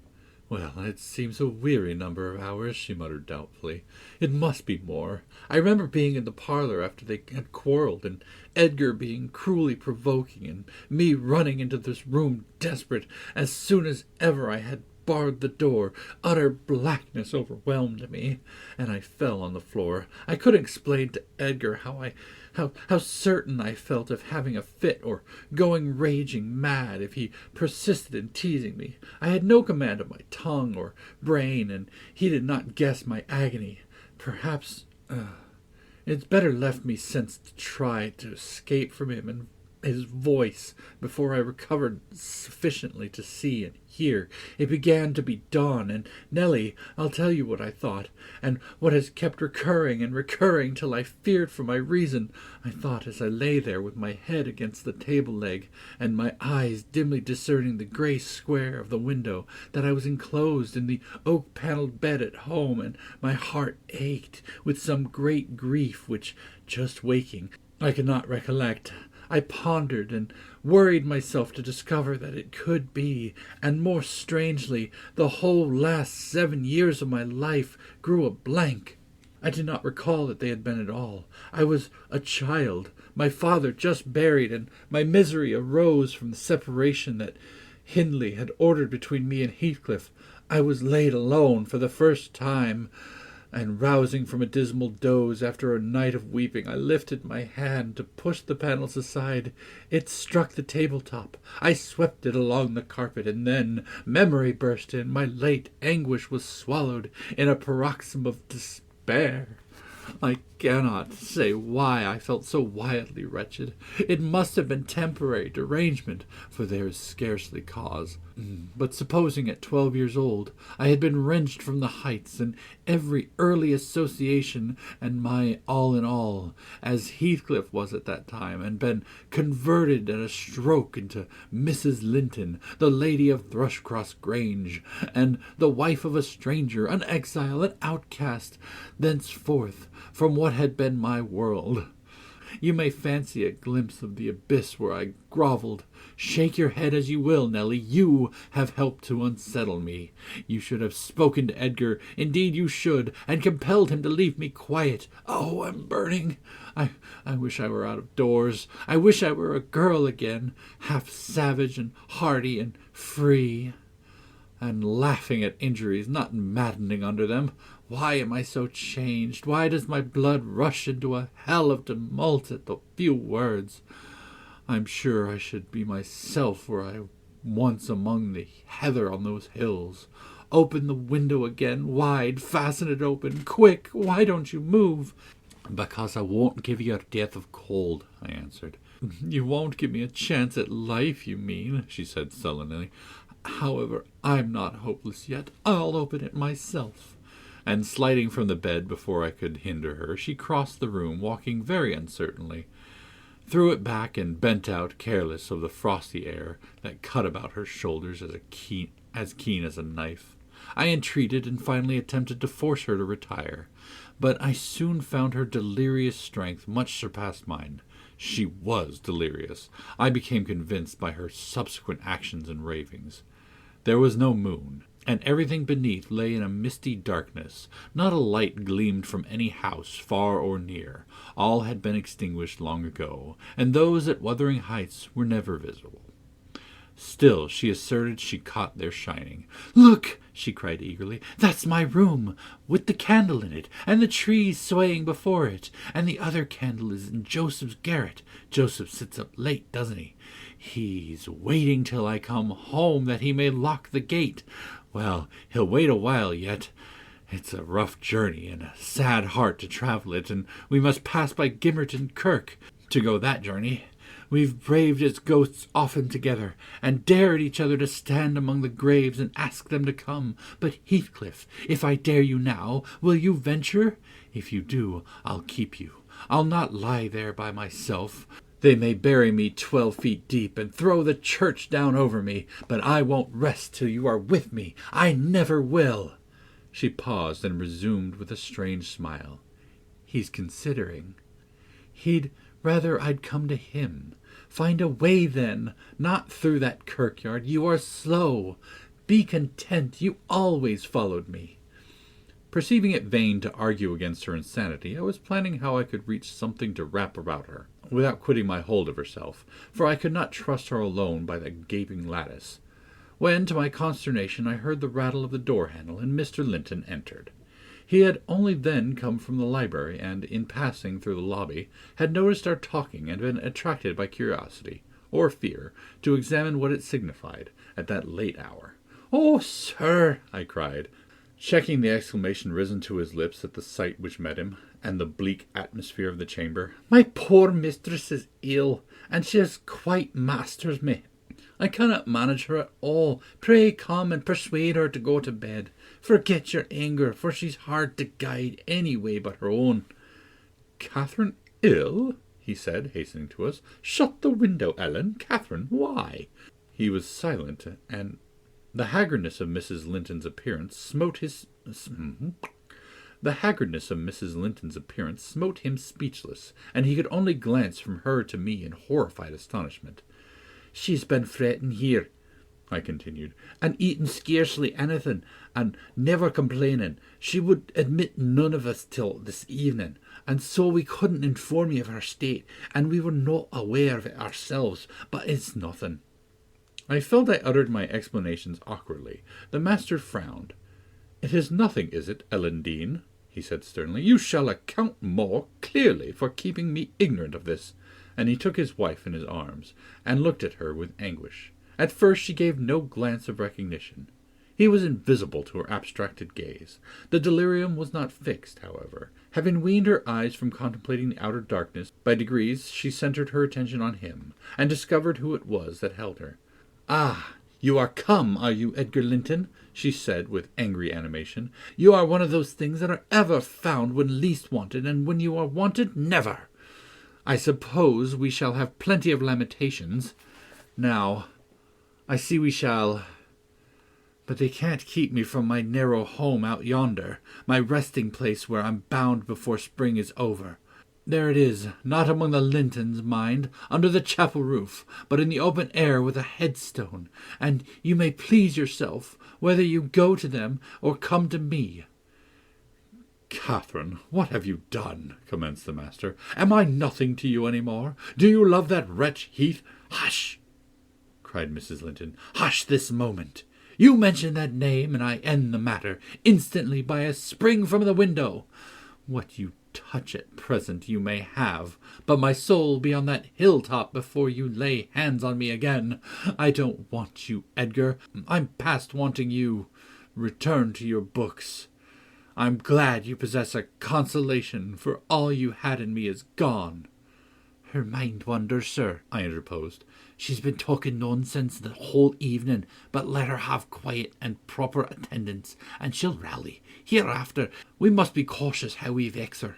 "Well, it seems a weary number of hours," she muttered doubtfully. "It must be more. I remember being in the parlour after they had quarrelled, and Edgar being cruelly provoking, and me running into this room desperate as soon as ever I had barred the door. Utter blackness overwhelmed me, and I fell on the floor. I couldn't explain to Edgar how certain I felt of having a fit or going raging mad if he persisted in teasing me. I had no command of my tongue or brain, and he did not guess my agony. Perhaps it's better left me since to try to escape from him and his voice before I recovered sufficiently to see and hear. It began to be dawn, and Nellie, I'll tell you what I thought, and what has kept recurring and recurring till I feared for my reason. I thought, as I lay there with my head against the table leg, and my eyes dimly discerning the grey square of the window, that I was enclosed in the oak-panelled bed at home, and my heart ached with some great grief which, just waking, I could not recollect. I pondered and worried myself to discover that it could be, and more strangely, the whole last 7 years of my life grew a blank. I did not recall that they had been at all. I was a child, my father just buried, and my misery arose from the separation that Hindley had ordered between me and Heathcliff. I was laid alone for the first time, and rousing from a dismal doze after a night of weeping, I lifted my hand to push the panels aside. It struck the tabletop. I swept it along the carpet, and then memory burst in. My late anguish was swallowed in a paroxysm of despair. I cannot say why I felt so wildly wretched. It must have been temporary derangement, for there is scarcely cause. But supposing at 12 years old I had been wrenched from the heights and every early association and my all in all, as Heathcliff was at that time, and been converted at a stroke into Mrs. Linton, the lady of Thrushcross Grange, and the wife of a stranger, an exile, an outcast, thenceforth from what had been my world. You may fancy a glimpse of the abyss where I grovelled. Shake your head as you will, Nellie, you have helped to unsettle me. You should have spoken to Edgar, indeed you should, and compelled him to leave me quiet. Oh, I'm burning. I wish I were out of doors. I wish I were a girl again, half savage and hardy and free, and laughing at injuries, not maddening under them. Why am I so changed? Why does my blood rush into a hell of tumult at the few words? I'm sure I should be myself were I once among the heather on those hills. Open the window again, wide, fasten it open, quick, why don't you move? Because I won't give you a death of cold, I answered. You won't give me a chance at life, you mean, she said sullenly. However, I'm not hopeless yet. I'll open it myself. And sliding from the bed before I could hinder her, she crossed the room, walking very uncertainly, threw it back, and bent out, careless of the frosty air that cut about her shoulders as keen as a knife. I entreated and finally attempted to force her to retire, but I soon found her delirious strength much surpassed mine. She was delirious. I became convinced by her subsequent actions and ravings. There was no moon, and everything beneath lay in a misty darkness. Not a light gleamed from any house, far or near. All had been extinguished long ago, and those at Wuthering Heights were never visible. Still, she asserted she caught their shining. "Look!" she cried eagerly. "That's my room, with the candle in it, and the trees swaying before it, and the other candle is in Joseph's garret. Joseph sits up late, doesn't he? He's waiting till I come home that he may lock the gate. Well, he'll wait a while yet. It's a rough journey and a sad heart to travel it, and we must pass by Gimmerton Kirk to go that journey. We've braved its ghosts often together, and dared each other to stand among the graves and ask them to come. But, Heathcliff, if I dare you now, will you venture? If you do, I'll keep you. I'll not lie there by myself. They may bury me 12 feet deep and throw the church down over me, but I won't rest till you are with me. I never will." She paused and resumed with a strange smile. "He's considering. He'd rather I'd come to him. Find a way, then, not through that kirkyard. You are slow. Be content. You always followed me." Perceiving it vain to argue against her insanity, I was planning how I could reach something to wrap about her, without quitting my hold of herself, for I could not trust her alone by that gaping lattice, when, to my consternation, I heard the rattle of the door-handle, and Mr. Linton entered. He had only then come from the library, and, in passing through the lobby, had noticed our talking, and been attracted by curiosity, or fear, to examine what it signified, at that late hour. "Oh, sir!" I cried, checking the exclamation risen to his lips at the sight which met him, and the bleak atmosphere of the chamber. "My poor mistress is ill, and she has quite masters me. I cannot manage her at all. Pray come and persuade her to go to bed. Forget your anger, for she's hard to guide any way but her own." "Catherine ill?" he said, hastening to us. "Shut the window, Ellen. Catherine, why?" He was silent, and the haggardness of Mrs. Linton's appearance smote him speechless, and he could only glance from her to me in horrified astonishment. "She's been fretting here," I continued, "and eating scarcely anything, and never complaining. She would admit none of us till this evening, and so we couldn't inform you of her state, and we were not aware of it ourselves, but it's nothing." I felt I uttered my explanations awkwardly. The master frowned. "It is nothing, is it, Ellen Dean?" he said sternly. "You shall account more clearly for keeping me ignorant of this." And he took his wife in his arms, and looked at her with anguish. At first she gave no glance of recognition. He was invisible to her abstracted gaze. The delirium was not fixed, however. Having weaned her eyes from contemplating the outer darkness, by degrees she centred her attention on him, and discovered who it was that held her. "Ah, you are come, are you, Edgar Linton?" she said with angry animation. "You are one of those things that are ever found when least wanted, and when you are wanted, never. I suppose we shall have plenty of lamentations. Now, I see we shall. But they can't keep me from my narrow home out yonder, my resting place where I'm bound before spring is over. There it is, not among the Lintons, mind, under the chapel roof, but in the open air with a headstone, and you may please yourself whether you go to them or come to me." "Catherine, what have you done?" commenced the master. "Am I nothing to you any more? Do you love that wretch Heath?" "Hush!" cried Mrs. Linton. "Hush this moment. You mention that name, and I end the matter instantly by a spring from the window. What you touch at present you may have, but my soul will be on that hilltop before you lay hands on me again. I don't want you, Edgar. I'm past wanting you. Return to your books. I'm glad you possess a consolation, for all you had in me is gone." "Her mind wanders, sir," I interposed. "She's been talking nonsense the whole evening, but let her have quiet and proper attendance, and she'll rally. Hereafter we must be cautious how we vex her."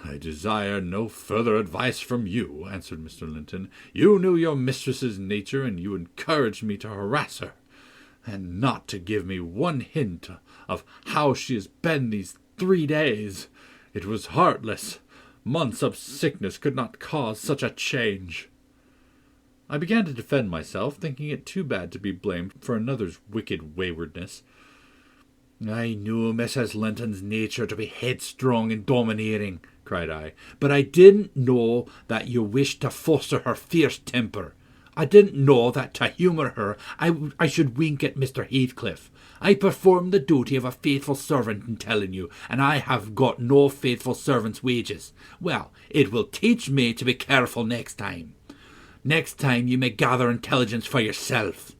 "I desire no further advice from you," answered Mr. Linton. "You knew your mistress's nature, and you encouraged me to harass her, and not to give me one hint of how she has been these 3 days. It was heartless, Months of sickness could not cause such a change. I began to defend myself, thinking it too bad to be blamed for another's wicked waywardness. I knew Mrs. Linton's nature to be headstrong and domineering, cried I, but I didn't know that you wished to foster her fierce temper. I didn't know that to humour her I should wink at Mr. Heathcliff. I performed the duty of a faithful servant in telling you, and I have got no faithful servant's wages. Well, it will teach me to be careful next time. Next time you may gather intelligence for yourself.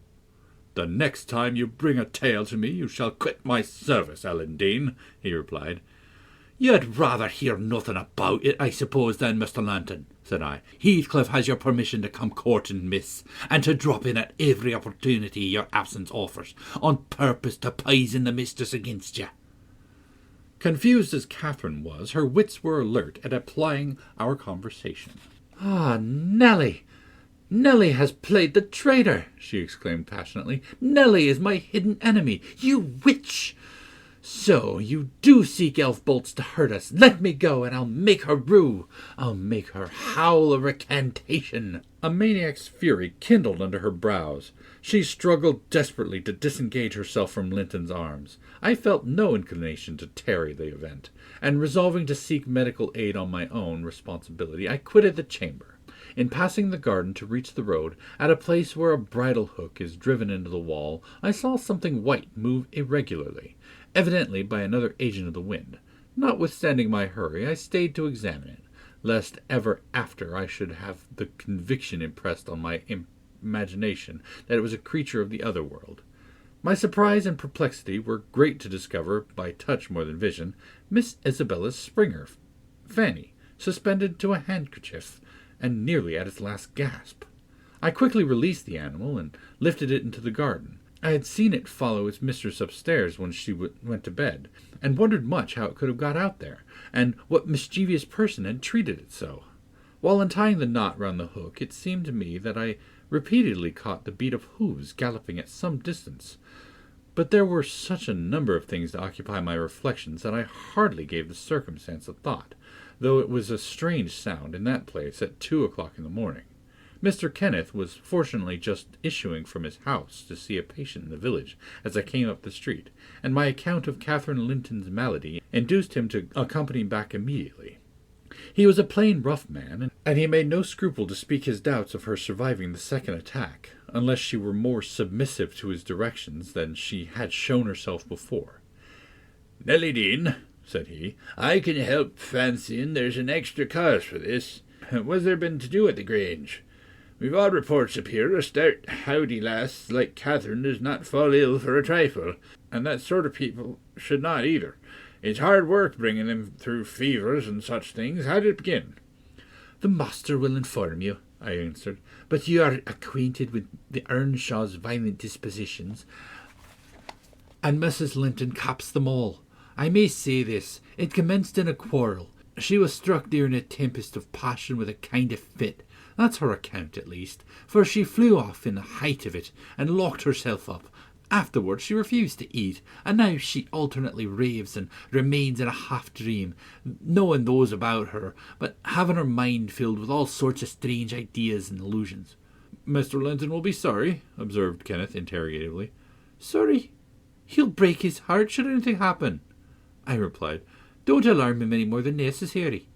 The next time you bring a tale to me, you shall quit my service, Ellen Dean, he replied. You'd rather hear nothing about it, I suppose, then, Mr. Linton, said I. Heathcliff has your permission to come courting, miss, and to drop in at every opportunity your absence offers, on purpose to poison the mistress against you. Confused as Catherine was, her wits were alert at applying our conversation. Ah, Nelly! Nelly has played the traitor, she exclaimed passionately. Nelly is my hidden enemy. You witch! So you do seek elf bolts to hurt us. Let me go, and I'll make her rue. I'll make her howl a recantation. A maniac's fury kindled under her brows. She struggled desperately to disengage herself from Linton's arms. I felt no inclination to tarry the event, and resolving to seek medical aid on my own responsibility, I quitted the chamber. In passing the garden to reach the road, at a place where a bridle hook is driven into the wall, I saw something white move irregularly, evidently by another agent of the wind. Notwithstanding my hurry, I stayed to examine it, lest ever after I should have the conviction impressed on my imagination that it was a creature of the other world. My surprise and perplexity were great to discover, by touch more than vision, Miss Isabella's Springer, Fanny, suspended to a handkerchief, and nearly at its last gasp. I quickly released the animal and lifted it into the garden. I had seen it follow its mistress upstairs when she went to bed, and wondered much how it could have got out there, and what mischievous person had treated it so. While untying the knot round the hook, it seemed to me that I repeatedly caught the beat of hoofs galloping at some distance. But there were such a number of things to occupy my reflections that I hardly gave the circumstance a thought, though it was a strange sound in that place at 2 o'clock in the morning. Mr. Kenneth was fortunately just issuing from his house to see a patient in the village as I came up the street, and my account of Catherine Linton's malady induced him to accompany back immediately. He was a plain, rough man, and he made no scruple to speak his doubts of her surviving the second attack, unless she were more submissive to his directions than she had shown herself before. "Nelly Dean," said he, "I can help fancying there's an extra cause for this. What's there been to do at the Grange? We've odd reports up here of stout howdy lass like Catherine does not fall ill for a trifle, and that sort of people should not either. It's hard work bringing them through fevers and such things. How did it begin?" "The master will inform you," I answered, "but you are acquainted with the Earnshaw's violent dispositions, and Mrs. Linton caps them all. I may say this, it commenced in a quarrel. She was struck during a tempest of passion with a kind of fit. That's her account, at least, for she flew off in the height of it, and locked herself up. Afterwards she refused to eat, and now she alternately raves and remains in a half-dream, knowing those about her, but having her mind filled with all sorts of strange ideas and illusions." "Mr. Linton will be sorry," observed Kenneth interrogatively. "Sorry? He'll break his heart should anything happen," I replied. "Don't alarm him any more than necessary."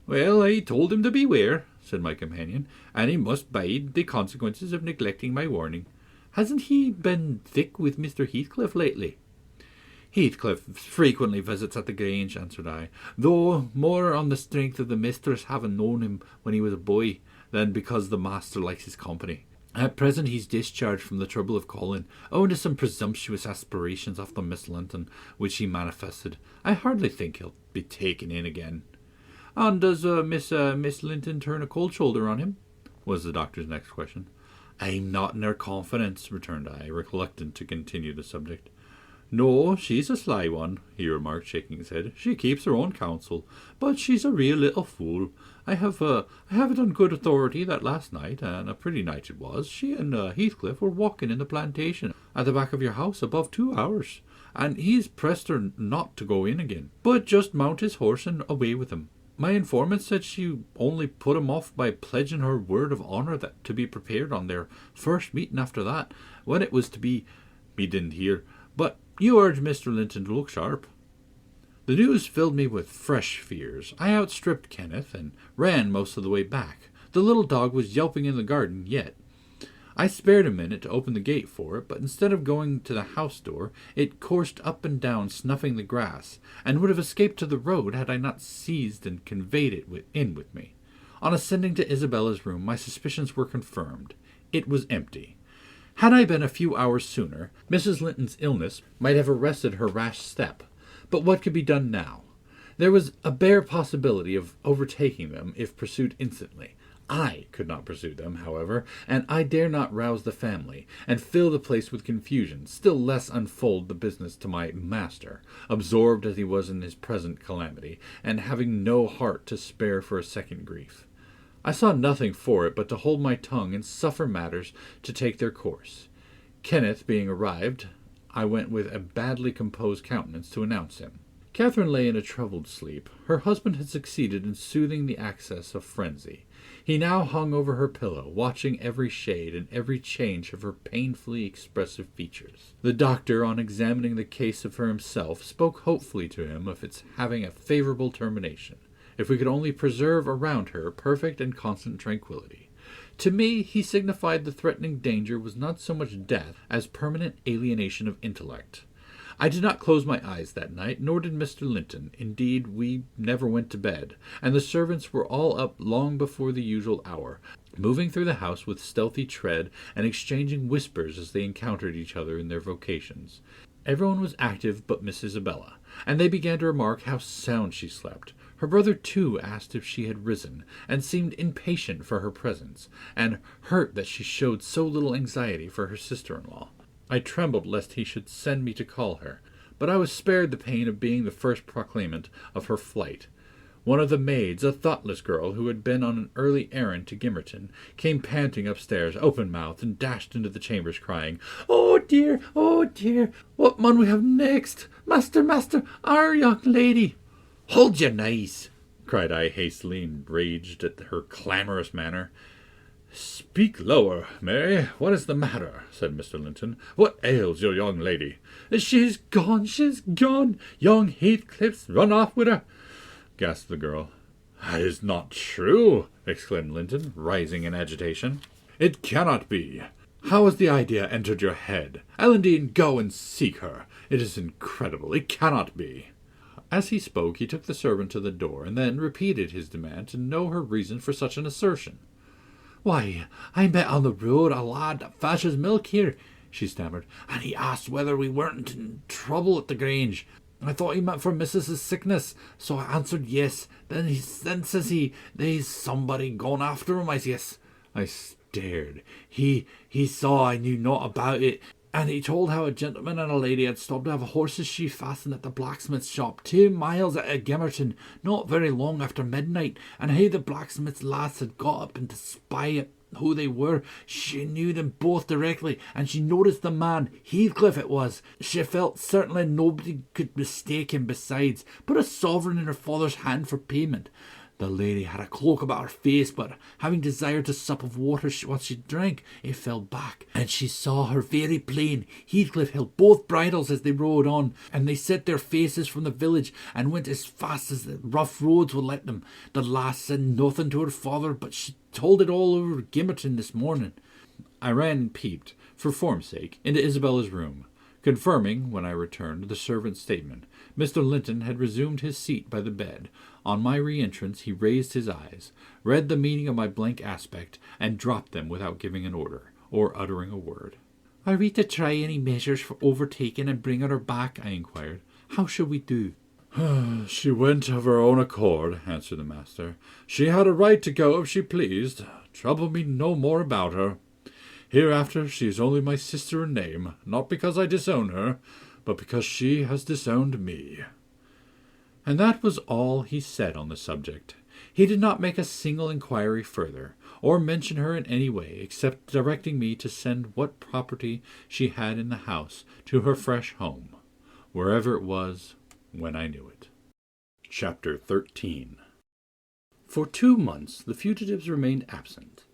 "Well, I told him to beware," said my companion, "and he must bide the consequences of neglecting my warning. Hasn't he been thick with Mr. Heathcliff lately?" "Heathcliff frequently visits at the Grange," answered I, "though more on the strength of the mistress having known him when he was a boy, than because the master likes his company. At present he's discharged from the trouble of calling, owing to some presumptuous aspirations after Miss Linton, which he manifested. I hardly think he'll be taken in again." "And does Miss Linton turn a cold shoulder on him?" was the doctor's next question. "I'm not in her confidence," returned I, reluctant to continue the subject. "No, she's a sly one," he remarked, shaking his head. "She keeps her own counsel, but she's a real little fool. I have it on good authority that last night, and a pretty night it was, she and Heathcliff were walking in the plantation at the back of your house above 2 hours, and he's pressed her not to go in again, but just mount his horse and away with him. My informant said she only put him off by pledging her word of honour that to be prepared on their first meeting after that, when it was to be. Me didn't hear, but you urged Mr. Linton to look sharp. The news filled me with fresh fears. I outstripped Kenneth and ran most of the way back. The little dog was yelping in the garden yet. I spared a minute to open the gate for it, but instead of going to the house door, it coursed up and down, snuffing the grass, and would have escaped to the road had I not seized and conveyed it in with me. On ascending to Isabella's room, my suspicions were confirmed. It was empty. Had I been a few hours sooner, Mrs. Linton's illness might have arrested her rash step. But what could be done now? There was a bare possibility of overtaking them if pursued instantly. I could not pursue them, however, and I dare not rouse the family, and fill the place with confusion, still less unfold the business to my master, absorbed as he was in his present calamity, and having no heart to spare for a second grief. I saw nothing for it but to hold my tongue and suffer matters to take their course. Kenneth being arrived, I went with a badly composed countenance to announce him. Catherine lay in a troubled sleep. Her husband had succeeded in soothing the access of frenzy. He now hung over her pillow, watching every shade and every change of her painfully expressive features. The doctor, on examining the case for himself, spoke hopefully to him of its having a favorable termination, if we could only preserve around her perfect and constant tranquillity. To me, he signified the threatening danger was not so much death as permanent alienation of intellect. I did not close my eyes that night, nor did Mr. Linton. Indeed, we never went to bed, and the servants were all up long before the usual hour, moving through the house with stealthy tread and exchanging whispers as they encountered each other in their vocations. Everyone was active but Miss Isabella, and they began to remark how sound she slept. Her brother, too, asked if she had risen, and seemed impatient for her presence, and hurt that she showed so little anxiety for her sister-in-law. I trembled lest he should send me to call her, but I was spared the pain of being the first proclaimant of her flight. One of the maids, a thoughtless girl who had been on an early errand to Gimmerton, came panting upstairs, open-mouthed, and dashed into the chambers, crying, oh dear, what mun we have next? Master, our young lady!" "Hold your noise!" cried I hastily, enraged at her clamorous manner. "Speak lower, Mary. What is the matter?" said Mr. Linton. "What ails your young lady?" She's gone. Young Heathcliff's run off with her," gasped the girl. "That is not true," exclaimed Linton, rising in agitation. "It cannot be. How has the idea entered your head? Elendine, go and seek her. It is incredible. It cannot be." As he spoke, he took the servant to the door, and then repeated his demand to know her reason for such an assertion. "Why, I met on the road a lad that fetches milk here," she stammered, "and he asked whether we weren't in trouble at the Grange. I thought he meant for Mrs.'s sickness, so I answered yes. Then says he, there's somebody gone after him, I guess." I stared. He saw I knew naught about it, and he told how a gentleman and a lady had stopped to have a horse's sheath fastened at the blacksmith's shop 2 miles out of Gimmerton, not very long after midnight, and how the blacksmith's lass had got up and to spy at who they were. She knew them both directly, and she noticed the man, Heathcliff it was. She felt certainly nobody could mistake him besides. Put a sovereign in her father's hand for payment. The lady had a cloak about her face, but having desired a sup of water while she drank, it fell back, and she saw her very plain. Heathcliff held both bridles as they rode on, and they set their faces from the village and went as fast as the rough roads would let them. The lass said nothing to her father, but she told it all over Gimmerton this morning. I ran and peeped, for form's sake, into Isabella's room, confirming, when I returned, the servant's statement. Mr. Linton had resumed his seat by the bed. On my re-entrance he raised his eyes, read the meaning of my blank aspect, and dropped them without giving an order, or uttering a word. "Are we to try any measures for overtaking and bringing her back?" I inquired. "How shall we do?" "She went of her own accord," answered the master. "She had a right to go if she pleased. Trouble me no more about her. Hereafter she is only my sister in name, not because I disown her, but because she has disowned me." And that was all he said on the subject. He did not make a single inquiry further, or mention her in any way, except directing me to send what property she had in the house to her fresh home, wherever it was, when I knew it. Chapter 13. For 2 months the fugitives remained absent.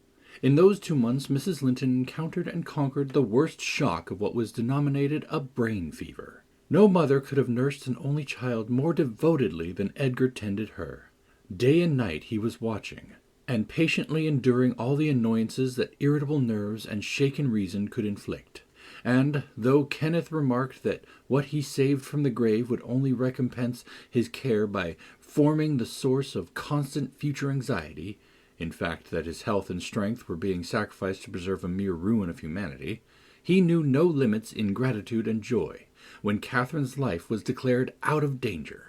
In those 2 months Mrs. Linton encountered and conquered the worst shock of what was denominated a brain fever. No mother could have nursed an only child more devotedly than Edgar tended her. Day and night he was watching, and patiently enduring all the annoyances that irritable nerves and shaken reason could inflict. And, though Kenneth remarked that what he saved from the grave would only recompense his care by forming the source of constant future anxiety, in fact that his health and strength were being sacrificed to preserve a mere ruin of humanity, he knew no limits in gratitude and joy when Catherine's life was declared out of danger.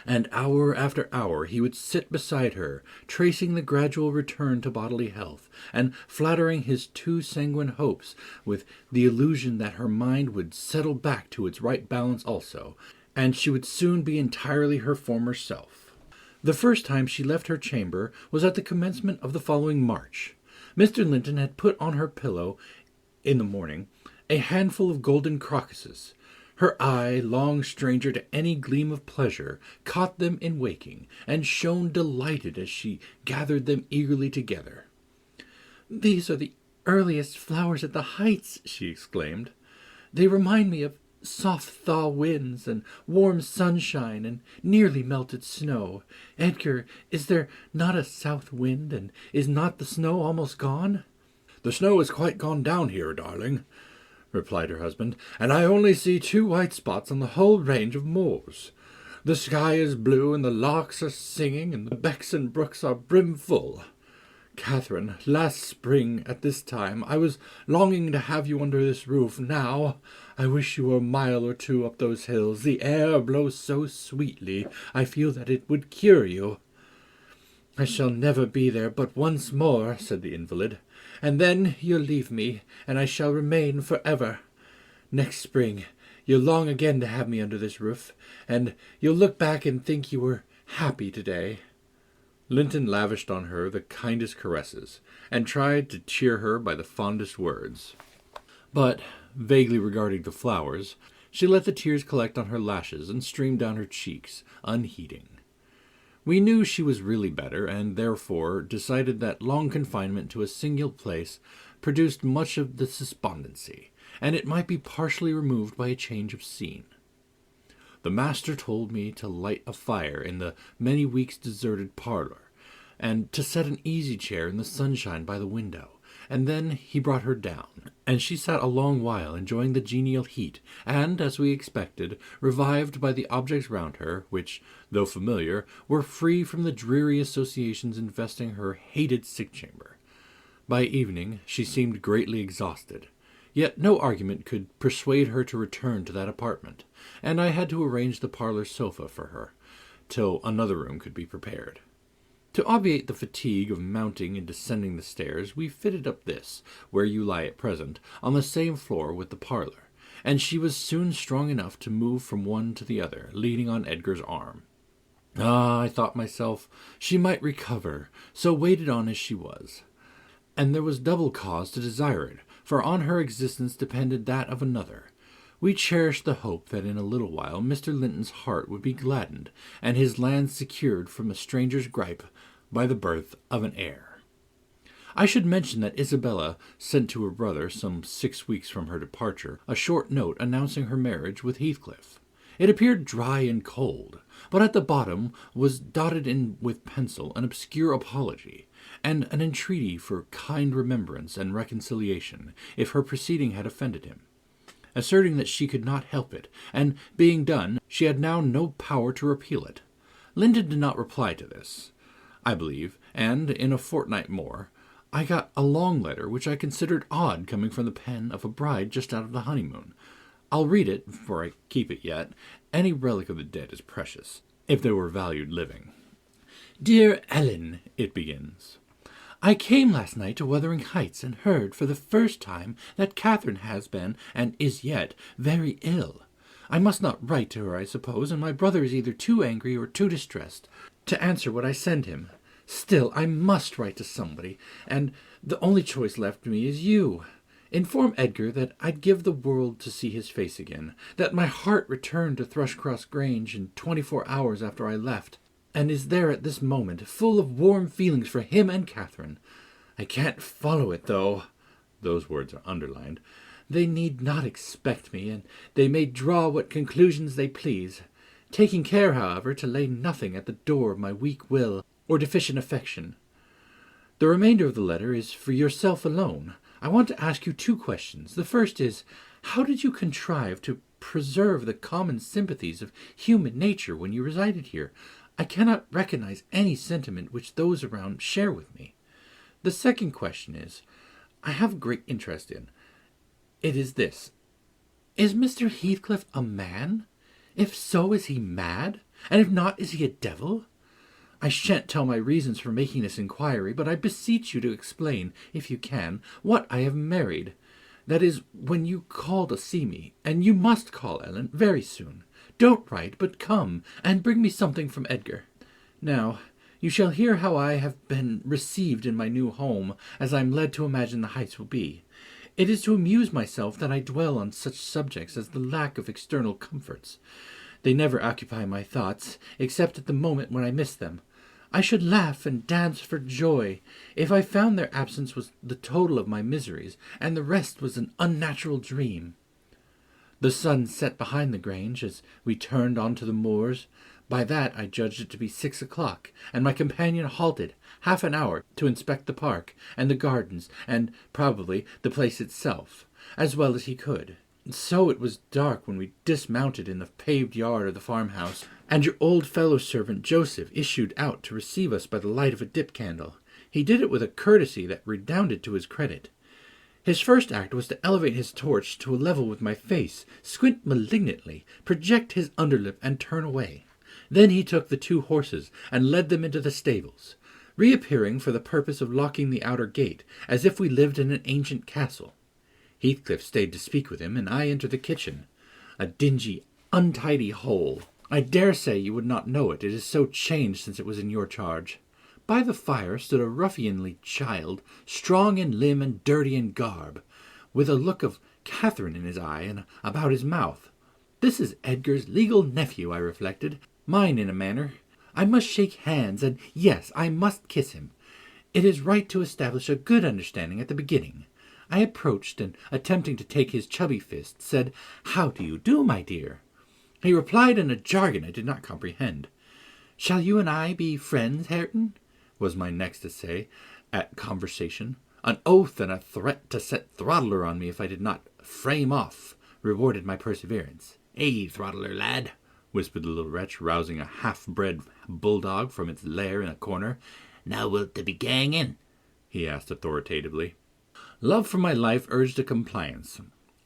And hour after hour he would sit beside her, tracing the gradual return to bodily health, and flattering his too sanguine hopes with the illusion that her mind would settle back to its right balance also, and she would soon be entirely her former self. The first time she left her chamber was at the commencement of the following March. Mr. Linton had put on her pillow, in the morning, a handful of golden crocuses. Her eye, long stranger to any gleam of pleasure, caught them in waking, and shone delighted as she gathered them eagerly together. "These are the earliest flowers at the Heights," she exclaimed. "They remind me of soft thaw winds and warm sunshine and nearly melted snow. Edgar, is there not a south wind, and is not the snow almost gone?" "The snow is quite gone down here, darling," replied her husband, "and I only see 2 white spots on the whole range of moors. The sky is blue, and the larks are singing, and the becks and brooks are brimful. Catherine, last spring at this time I was longing to have you under this roof. Now I wish you were a mile or 2 up those hills. The air blows so sweetly, I feel that it would cure you." "I shall never be there but once more," said the invalid, "and then you'll leave me, and I shall remain forever. Next spring you'll long again to have me under this roof, and you'll look back and think you were happy today." Linton lavished on her the kindest caresses, and tried to cheer her by the fondest words. But, vaguely regarding the flowers, she let the tears collect on her lashes and stream down her cheeks, unheeding. We knew she was really better, and therefore decided that long confinement to a single place produced much of the despondency, and it might be partially removed by a change of scene. The master told me to light a fire in the many weeks deserted parlour, and to set an easy-chair in the sunshine by the window, and then he brought her down, and she sat a long while enjoying the genial heat, and, as we expected, revived by the objects round her, which, though familiar, were free from the dreary associations investing her hated sick-chamber. By evening she seemed greatly exhausted, yet no argument could persuade her to return to that apartment, and I had to arrange the parlour sofa for her, till another room could be prepared. To obviate the fatigue of mounting and descending the stairs, we fitted up this, where you lie at present, on the same floor with the parlour, and she was soon strong enough to move from one to the other, leaning on Edgar's arm. Ah, I thought myself, she might recover, so waited on as she was. And there was double cause to desire it, for on her existence depended that of another. We cherished the hope that in a little while Mr. Linton's heart would be gladdened, and his land secured from a stranger's gripe by the birth of an heir. I should mention that Isabella sent to her brother, some 6 weeks from her departure, a short note announcing her marriage with Heathcliff. It appeared dry and cold, but at the bottom was dotted in with pencil an obscure apology, and an entreaty for kind remembrance and reconciliation, if her proceeding had offended him, asserting that she could not help it, and, being done, she had now no power to repeal it. Linton did not reply to this, I believe, and, in a fortnight more, I got a long letter which I considered odd coming from the pen of a bride just out of the honeymoon. I'll read it, for I keep it yet. Any relic of the dead is precious, if they were valued living. "Dear Ellen," it begins, "I came last night to Wuthering Heights, and heard for the first time that Catherine has been, and is yet, very ill. I must not write to her, I suppose, and my brother is either too angry or too distressed to answer what I send him. Still, I must write to somebody, and the only choice left me is you. Inform Edgar that I'd give the world to see his face again, that my heart returned to Thrushcross Grange in 24 hours after I left, and is there at this moment, full of warm feelings for him and Catherine. I can't follow it, though. Those words are underlined. They need not expect me, and they may draw what conclusions they please, taking care, however, to lay nothing at the door of my weak will or deficient affection. The remainder of the letter is for yourself alone. I want to ask you 2 questions. The first is, how did you contrive to preserve the common sympathies of human nature when you resided here? I cannot recognize any sentiment which those around share with me. The second question is, I have great interest in. It is this. Is Mr. Heathcliff a man? If so, is he mad? And if not, is he a devil? I shan't tell my reasons for making this inquiry, but I beseech you to explain, if you can, what I have married. That is, when you call to see me, and you must call, Ellen, very soon. Don't write, but come, and bring me something from Edgar. Now, you shall hear how I have been received in my new home, as I am led to imagine the Heights will be. It is to amuse myself that I dwell on such subjects as the lack of external comforts. They never occupy my thoughts, except at the moment when I miss them. I should laugh and dance for joy if I found their absence was the total of my miseries, and the rest was an unnatural dream. The sun set behind the Grange as we turned on to the moors. By that I judged it to be 6 o'clock, and my companion halted half an hour to inspect the park and the gardens, and probably the place itself, as well as he could. So it was dark when we dismounted in the paved yard of the farmhouse, and your old fellow-servant Joseph issued out to receive us by the light of a dip-candle. He did it with a courtesy that redounded to his credit. His first act was to elevate his torch to a level with my face, squint malignantly, project his underlip, and turn away. Then he took the 2 horses and led them into the stables, reappearing for the purpose of locking the outer gate, as if we lived in an ancient castle. Heathcliff stayed to speak with him, and I entered the kitchen, a dingy, untidy hole. I dare say you would not know it, it is so changed since it was in your charge. By the fire stood a ruffianly child, strong in limb and dirty in garb, with a look of Catherine in his eye and about his mouth. This is Edgar's legal nephew, I reflected, mine in a manner. I must shake hands, and yes, I must kiss him. It is right to establish a good understanding at the beginning. I approached, and attempting to take his chubby fist, said, "How do you do, my dear?" He replied in a jargon I did not comprehend. "Shall you and I be friends, Hareton?" was my next essay at conversation. An oath and a threat to set Throttler on me if I did not frame off rewarded my perseverance. "Hey, Throttler, lad," whispered the little wretch, rousing a half-bred bulldog from its lair in a corner. "Now wilt thou be gang in?" he asked authoritatively. Love for my life urged a compliance.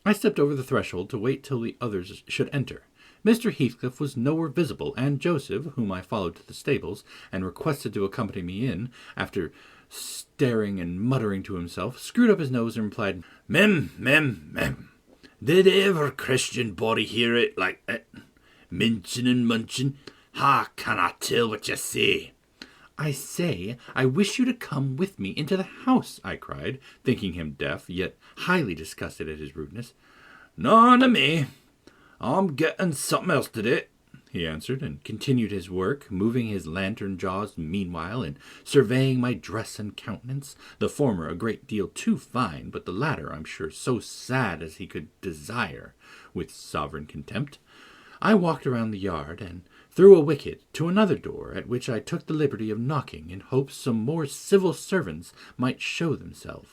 I stepped over the threshold to wait till the others should enter. Mr. Heathcliff was nowhere visible, and Joseph, whom I followed to the stables, and requested to accompany me in, after staring and muttering to himself, screwed up his nose and replied, "Mem, mem, mem. Did ever Christian body hear it like that? Minchin' and munchin'. How can I tell what you say?" "I say, I wish you to come with me into the house," I cried, thinking him deaf, yet highly disgusted at his rudeness. "None of me. I'm getting something else to do," he answered, and continued his work, moving his lantern jaws meanwhile, and surveying my dress and countenance, the former a great deal too fine, but the latter, I'm sure, so sad as he could desire, with sovereign contempt. I walked around the yard, and through a wicket to another door, at which I took the liberty of knocking, in hopes some more civil servants might show themselves.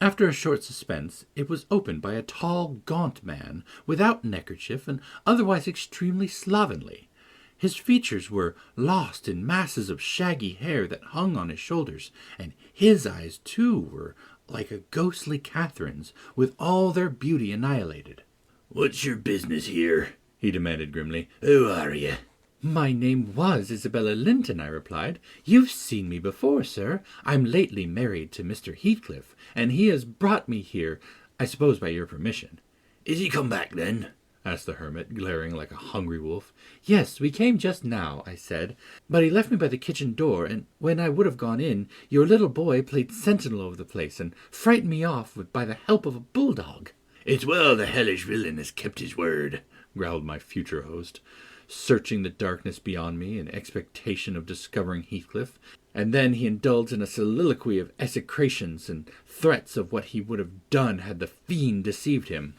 After a short suspense, it was opened by a tall, gaunt man, without neckerchief, and otherwise extremely slovenly. His features were lost in masses of shaggy hair that hung on his shoulders, and his eyes, too, were like a ghostly Catherine's, with all their beauty annihilated. "What's your business here?" he demanded grimly. "Who are you?" "My name was Isabella Linton," I replied. "You've seen me before, sir. I'm lately married to Mr. Heathcliff, and he has brought me here, I suppose by your permission." "Is he come back, then?" asked the hermit, glaring like a hungry wolf. "Yes, we came just now," I said, "but he left me by the kitchen door, and when I would have gone in, your little boy played sentinel over the place, and frightened me off by the help of a bulldog." "It's well the hellish villain has kept his word," growled my future host. searching the darkness beyond me in expectation of discovering Heathcliff, and then he indulged in a soliloquy of execrations and threats of what he would have done had the fiend deceived him.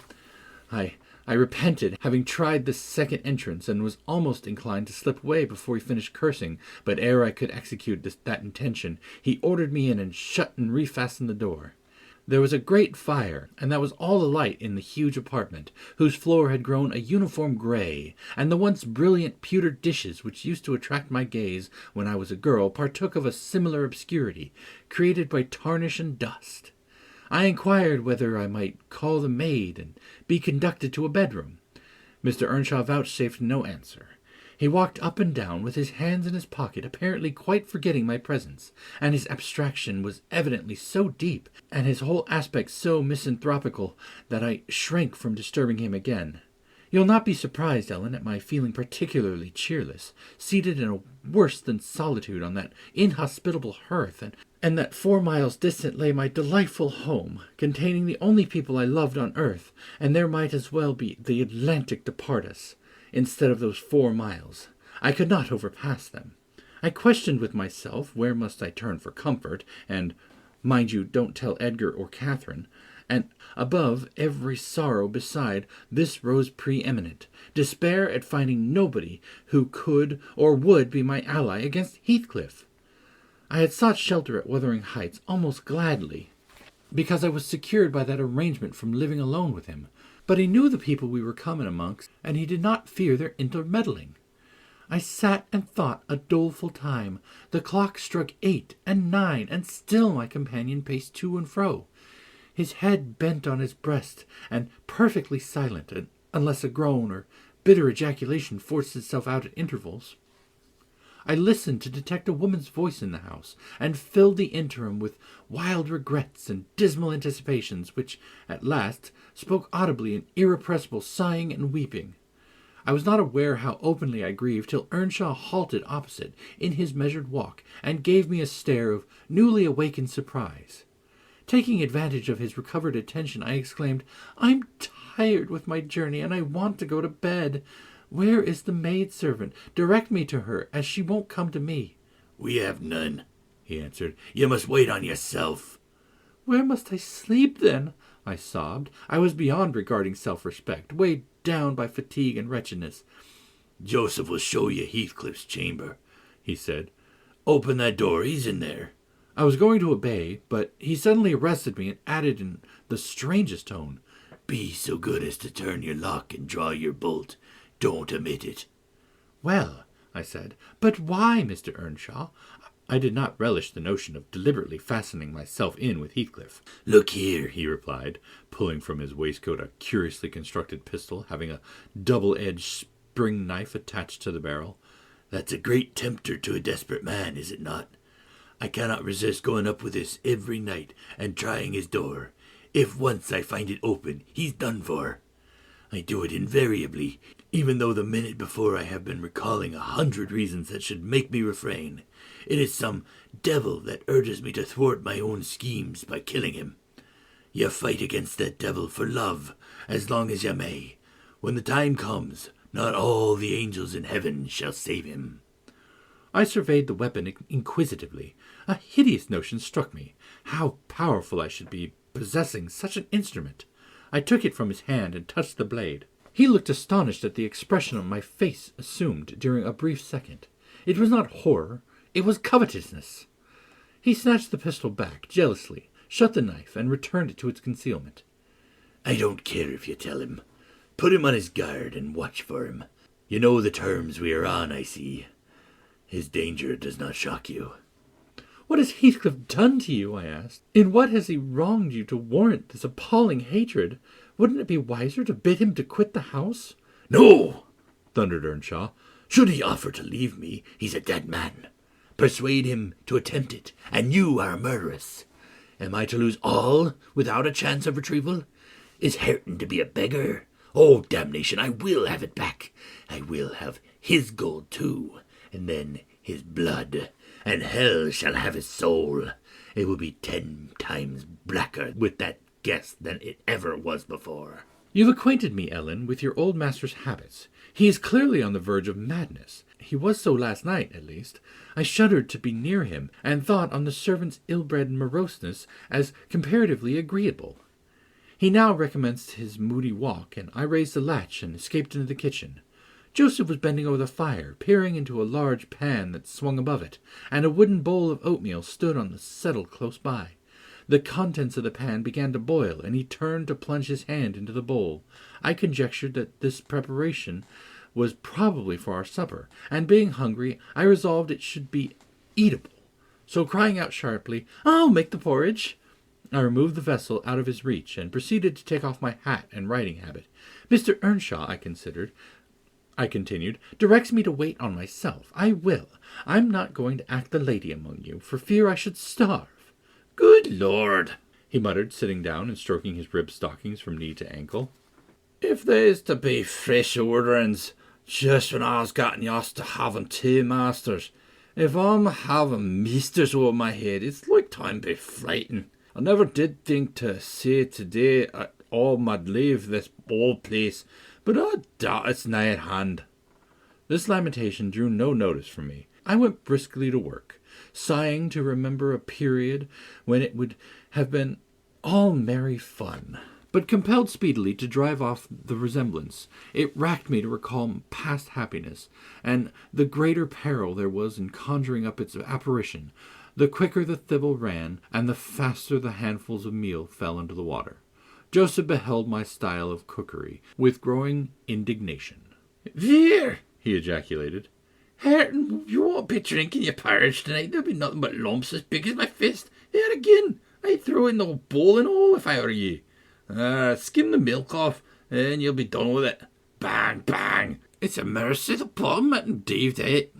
I repented, having tried this second entrance, and was almost inclined to slip away before he finished cursing, but ere I could execute that intention, he ordered me in and shut and refastened the door. There was a great fire, and that was all the light in the huge apartment, whose floor had grown a uniform grey, and the once brilliant pewter dishes which used to attract my gaze when I was a girl partook of a similar obscurity, created by tarnish and dust. I inquired whether I might call the maid and be conducted to a bedroom. Mr. Earnshaw vouchsafed no answer. He walked up and down with his hands in his pocket, apparently quite forgetting my presence, and his abstraction was evidently so deep, and his whole aspect so misanthropical, that I shrank from disturbing him again. You'll not be surprised, Ellen, at my feeling particularly cheerless, seated in a worse than solitude on that inhospitable hearth, and that 4 miles distant lay my delightful home, containing the only people I loved on earth, and there might as well be the Atlantic to part us, instead of those 4 miles. I could not overpass them. I questioned with myself where must I turn for comfort, and, mind you, don't tell Edgar or Catherine, and above every sorrow beside, this rose preeminent, despair at finding nobody who could or would be my ally against Heathcliff. I had sought shelter at Wuthering Heights almost gladly, because I was secured by that arrangement from living alone with him, but he knew the people we were coming amongst, and he did not fear their intermeddling. I sat and thought a doleful time. The clock struck 8 and 9, and still my companion paced to and fro, his head bent on his breast, and perfectly silent, unless a groan or bitter ejaculation forced itself out at intervals. I listened to detect a woman's voice in the house, and filled the interim with wild regrets and dismal anticipations, which, at last, spoke audibly in irrepressible sighing and weeping. I was not aware how openly I grieved till Earnshaw halted opposite in his measured walk, and gave me a stare of newly awakened surprise. Taking advantage of his recovered attention, I exclaimed, "I'm tired with my journey, and I want to go to bed. Where is the maidservant? Direct me to her, as she won't come to me." "We have none," he answered. "You must wait on yourself." "Where must I sleep, then?" I sobbed. I was beyond regarding self-respect, weighed down by fatigue and wretchedness. "Joseph will show you Heathcliff's chamber," he said. "Open that door. He's in there." I was going to obey, but he suddenly arrested me and added in the strangest tone, "Be so good as to turn your lock and draw your bolt. Don't omit it." "Well," I said, "but why, Mr. Earnshaw?" I did not relish the notion of deliberately fastening myself in with Heathcliff. "Look here," he replied, pulling from his waistcoat a curiously constructed pistol, having a double-edged spring knife attached to the barrel. "That's a great tempter to a desperate man, is it not? I cannot resist going up with this every night and trying his door. If once I find it open, he's done for. I do it invariably, even though the minute before I have been recalling 100 reasons that should make me refrain. It is some devil that urges me to thwart my own schemes by killing him. You fight against that devil for love, as long as you may. When the time comes, not all the angels in heaven shall save him." I surveyed the weapon inquisitively. A hideous notion struck me. How powerful I should be possessing such an instrument. I took it from his hand and touched the blade. He looked astonished at the expression on my face assumed during a brief second. It was not horror, it was covetousness. He snatched the pistol back jealously, shut the knife, and returned it to its concealment. "I don't care if you tell him. Put him on his guard and watch for him. You know the terms we are on, I see. His danger does not shock you." "What has Heathcliff done to you?" I asked. "In what has he wronged you to warrant this appalling hatred? Wouldn't it be wiser to bid him to quit the house?" "No!" thundered Earnshaw. "Should he offer to leave me, he's a dead man. Persuade him to attempt it, and you are a murderess. Am I to lose all without a chance of retrieval? Is Hareton to be a beggar? Oh, damnation, I will have it back. I will have his gold too, and then his blood, and hell shall have his soul. It will be 10 times blacker with that guest than it ever was before." You've acquainted me, Ellen, with your old master's habits. He is clearly on the verge of madness. He was so last night, at least. I shuddered to be near him, and thought on the servant's ill-bred moroseness as comparatively agreeable. He now recommenced his moody walk, and I raised the latch and escaped into the kitchen. Joseph was bending over the fire, peering into a large pan that swung above it, and a wooden bowl of oatmeal stood on the settle close by. The contents of the pan began to boil, and he turned to plunge his hand into the bowl. I conjectured that this preparation was probably for our supper, and being hungry, I resolved it should be eatable. So crying out sharply, "I'll make the porridge," I removed the vessel out of his reach, and proceeded to take off my hat and riding habit. Mr. Earnshaw, I continued, directs me to wait on myself. I will. I'm not going to act the lady among you, for fear I should starve. Good Lord, he muttered, sitting down and stroking his ribbed stockings from knee to ankle. If there's to be fresh orderings, just when I was getting used to having two masters. If I'm having meesters over my head, it's like time to be frightened. I never did think to say today at all I'd leave this old place, but I doubt it's nigh at hand. This lamentation drew no notice from me. I went briskly to work, sighing to remember a period when it would have been all merry fun, but compelled speedily to drive off the resemblance. It racked me to recall past happiness, and the greater peril there was in conjuring up its apparition. The quicker the thimble ran, and the faster the handfuls of meal fell into the water. Joseph beheld my style of cookery with growing indignation. "There!" he ejaculated. "Hareton, you won't be drinking your porridge tonight. There'll be nothing but lumps as big as my fist. There again, I'd throw in the whole bowl and all if I were you. Skim the milk off, and you'll be done with it. Bang, bang! It's a mercy the bottom hadn't dived it."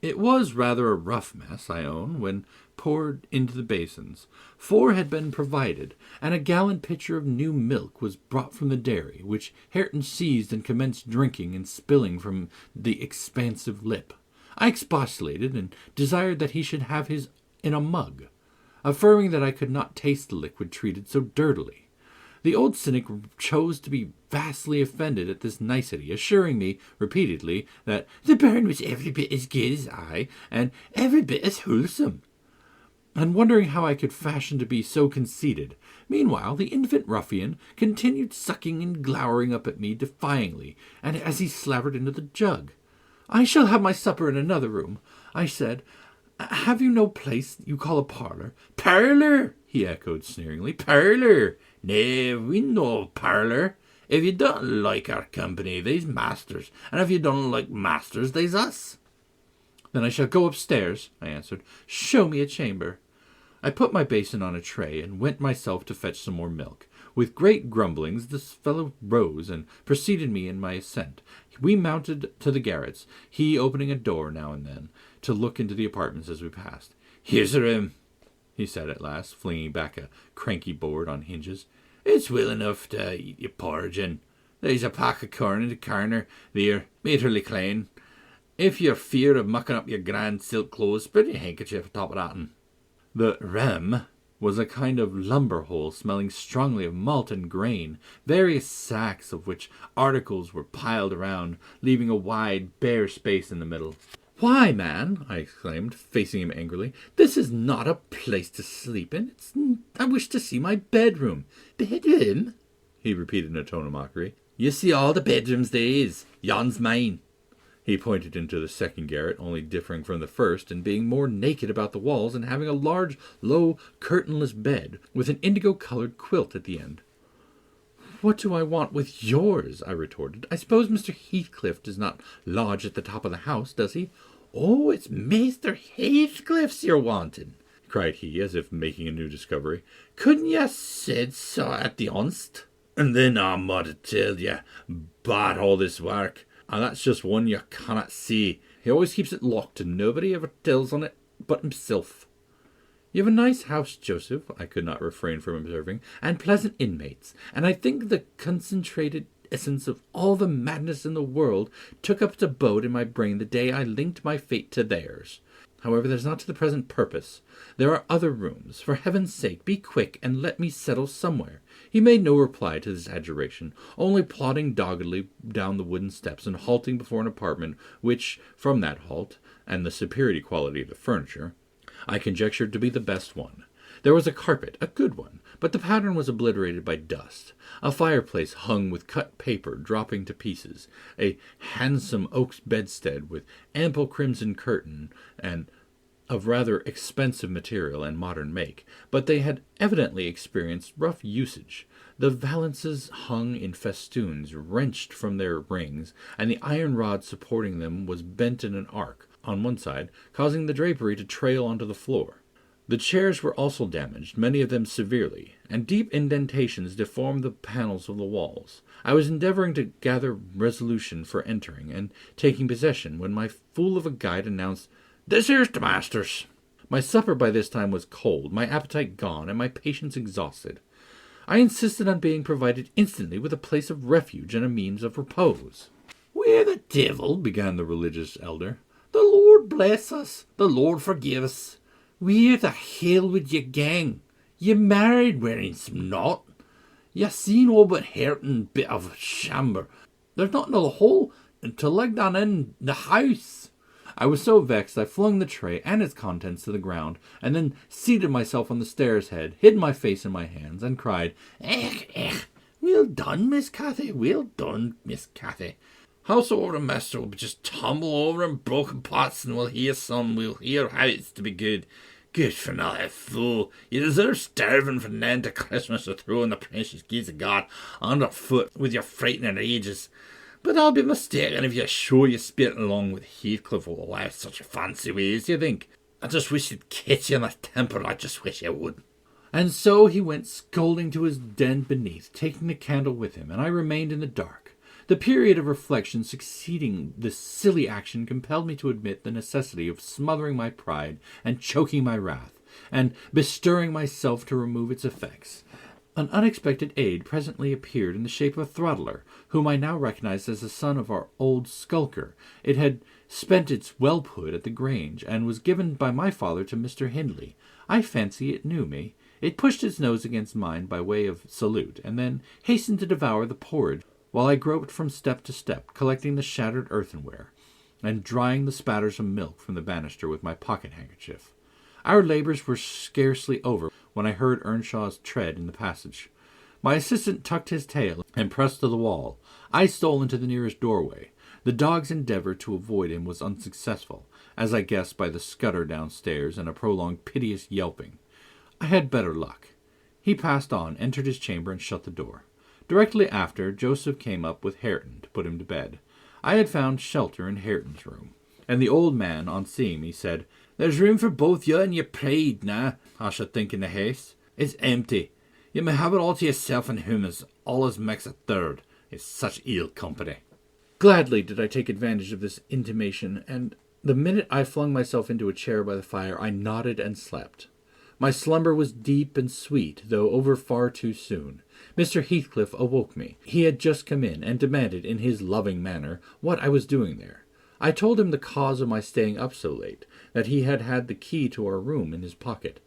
It was rather a rough mess, I own, when poured into the basins. 4 had been provided, and a gallon pitcher of new milk was brought from the dairy, which Hareton seized and commenced drinking and spilling from the expansive lip. I expostulated, and desired that he should have his in a mug, affirming that I could not taste the liquid treated so dirtily. The old cynic chose to be vastly offended at this nicety, assuring me repeatedly that the bairn was every bit as good as I, and every bit as wholesome, and wondering how I could fashion to be so conceited. Meanwhile, the infant ruffian continued sucking and glowering up at me defyingly, and as he slavered into the jug. "I shall have my supper in another room," I said. "Have you no place you call a parlour?" "Parlour!" he echoed sneeringly. "Parlour! Nay, we no parlour. If you don't like our company, they's masters, and if you don't like masters, they's us." "Then I shall go upstairs," I answered. "Show me a chamber." I put my basin on a tray, and went myself to fetch some more milk. With great grumblings, this fellow rose, and preceded me in my ascent. We mounted to the garrets, he opening a door now and then, to look into the apartments as we passed. "Here's a room," he said at last, flinging back a cranky board on hinges. "It's well enough to eat your porridge in. There's a pack of corn in the corner there, matterly clean. If you're fear of mucking up your grand silk clothes, spread your handkerchief atop of that. The ram was a kind of lumber hole smelling strongly of malt and grain, various sacks of which articles were piled around, leaving a wide, bare space in the middle. "Why, man," I exclaimed, facing him angrily, "this is not a place to sleep in. I wish to see my bedroom." "Bedroom?" he repeated in a tone of mockery. "You see all the bedrooms there is. Yon's mine." He pointed into the second garret, only differing from the first in being more naked about the walls and having a large, low, curtainless bed with an indigo-coloured quilt at the end. "What do I want with yours?" I retorted. "I suppose Mr. Heathcliff does not lodge at the top of the house, does he?" "Oh, it's Maister Heathcliff's you're wanting," cried he, as if making a new discovery. "Couldn't you said so at the onst? And then I might tell you about all this work. And that's just one you cannot see. He always keeps it locked, and nobody ever tells on it but himself." "You have a nice house, Joseph," I could not refrain from observing, "and pleasant inmates, and I think the concentrated essence of all the madness in the world took up its abode in my brain the day I linked my fate to theirs. However, that is not to the present purpose. There are other rooms. For heaven's sake, be quick, and let me settle somewhere." He made no reply to this adjuration, only plodding doggedly down the wooden steps and halting before an apartment which, from that halt, and the superior quality of the furniture, I conjectured to be the best one. There was a carpet, a good one, but the pattern was obliterated by dust. A fireplace hung with cut paper dropping to pieces, a handsome oak bedstead with ample crimson curtain and of rather expensive material and modern make, but they had evidently experienced rough usage. The valances hung in festoons wrenched from their rings, and the iron rod supporting them was bent in an arc on one side, causing the drapery to trail onto the floor. The chairs were also damaged, many of them severely, and deep indentations deformed the panels of the walls. I was endeavoring to gather resolution for entering and taking possession, when my fool of a guide announced, "This here's the master's." My supper by this time was cold, my appetite gone, and my patience exhausted. I insisted on being provided instantly with a place of refuge and a means of repose. "Where the devil," began the religious elder. "The Lord bless us, the Lord forgive us. Where the hell would ye gang? Ye married wearing some knot. Ye seen all but hurtin' bit of chamber. There's not another hole to leg down in the house." I was so vexed I flung the tray and its contents to the ground, and then seated myself on the stairs head, hid my face in my hands, and cried, Well done, Miss Cathy, well done, Miss Cathy. Howsoever, the master will just tumble over in broken pots, and we'll hear how it's to be good. Good for nothing, fool. You deserve starving from then to Christmas for throwing the precious gifts of God underfoot with your frightening ages. But I'll be mistaken if you're sure you spit along with Heathcliff will allow such fancy ways, you think? I just wish he'd catch you in the temper, I just wish he would. And so he went scolding to his den beneath, taking the candle with him, and I remained in the dark. The period of reflection succeeding this silly action compelled me to admit the necessity of smothering my pride and choking my wrath, and bestirring myself to remove its effects. An unexpected aid presently appeared in the shape of a throttler, whom I now recognized as the son of our old skulker. It had spent its whelphood at the Grange, and was given by my father to Mr. Hindley. I fancy it knew me. It pushed its nose against mine by way of salute, and then hastened to devour the porridge, while I groped from step to step, collecting the shattered earthenware, and drying the spatters of milk from the banister with my pocket-handkerchief. Our labours were scarcely over when I heard Earnshaw's tread in the passage. My assistant tucked his tail and pressed to the wall. I stole into the nearest doorway. The dog's endeavour to avoid him was unsuccessful, as I guessed by the scutter downstairs and a prolonged piteous yelping. I had better luck. He passed on, entered his chamber, and shut the door. Directly after, Joseph came up with Hareton to put him to bed. I had found shelter in Hareton's room, and the old man, on seeing me, said, "There's room for both you and your pride now, I should think, in the house. It's empty. You may have it all to yourself and him, as allus makes a third. It's such ill company." Gladly did I take advantage of this intimation, and the minute I flung myself into a chair by the fire, I nodded and slept. My slumber was deep and sweet, though over far too soon. Mr. Heathcliff awoke me. He had just come in, and demanded, in his loving manner, what I was doing there. I told him the cause of my staying up so late, that he had had the key to our room in his pocket.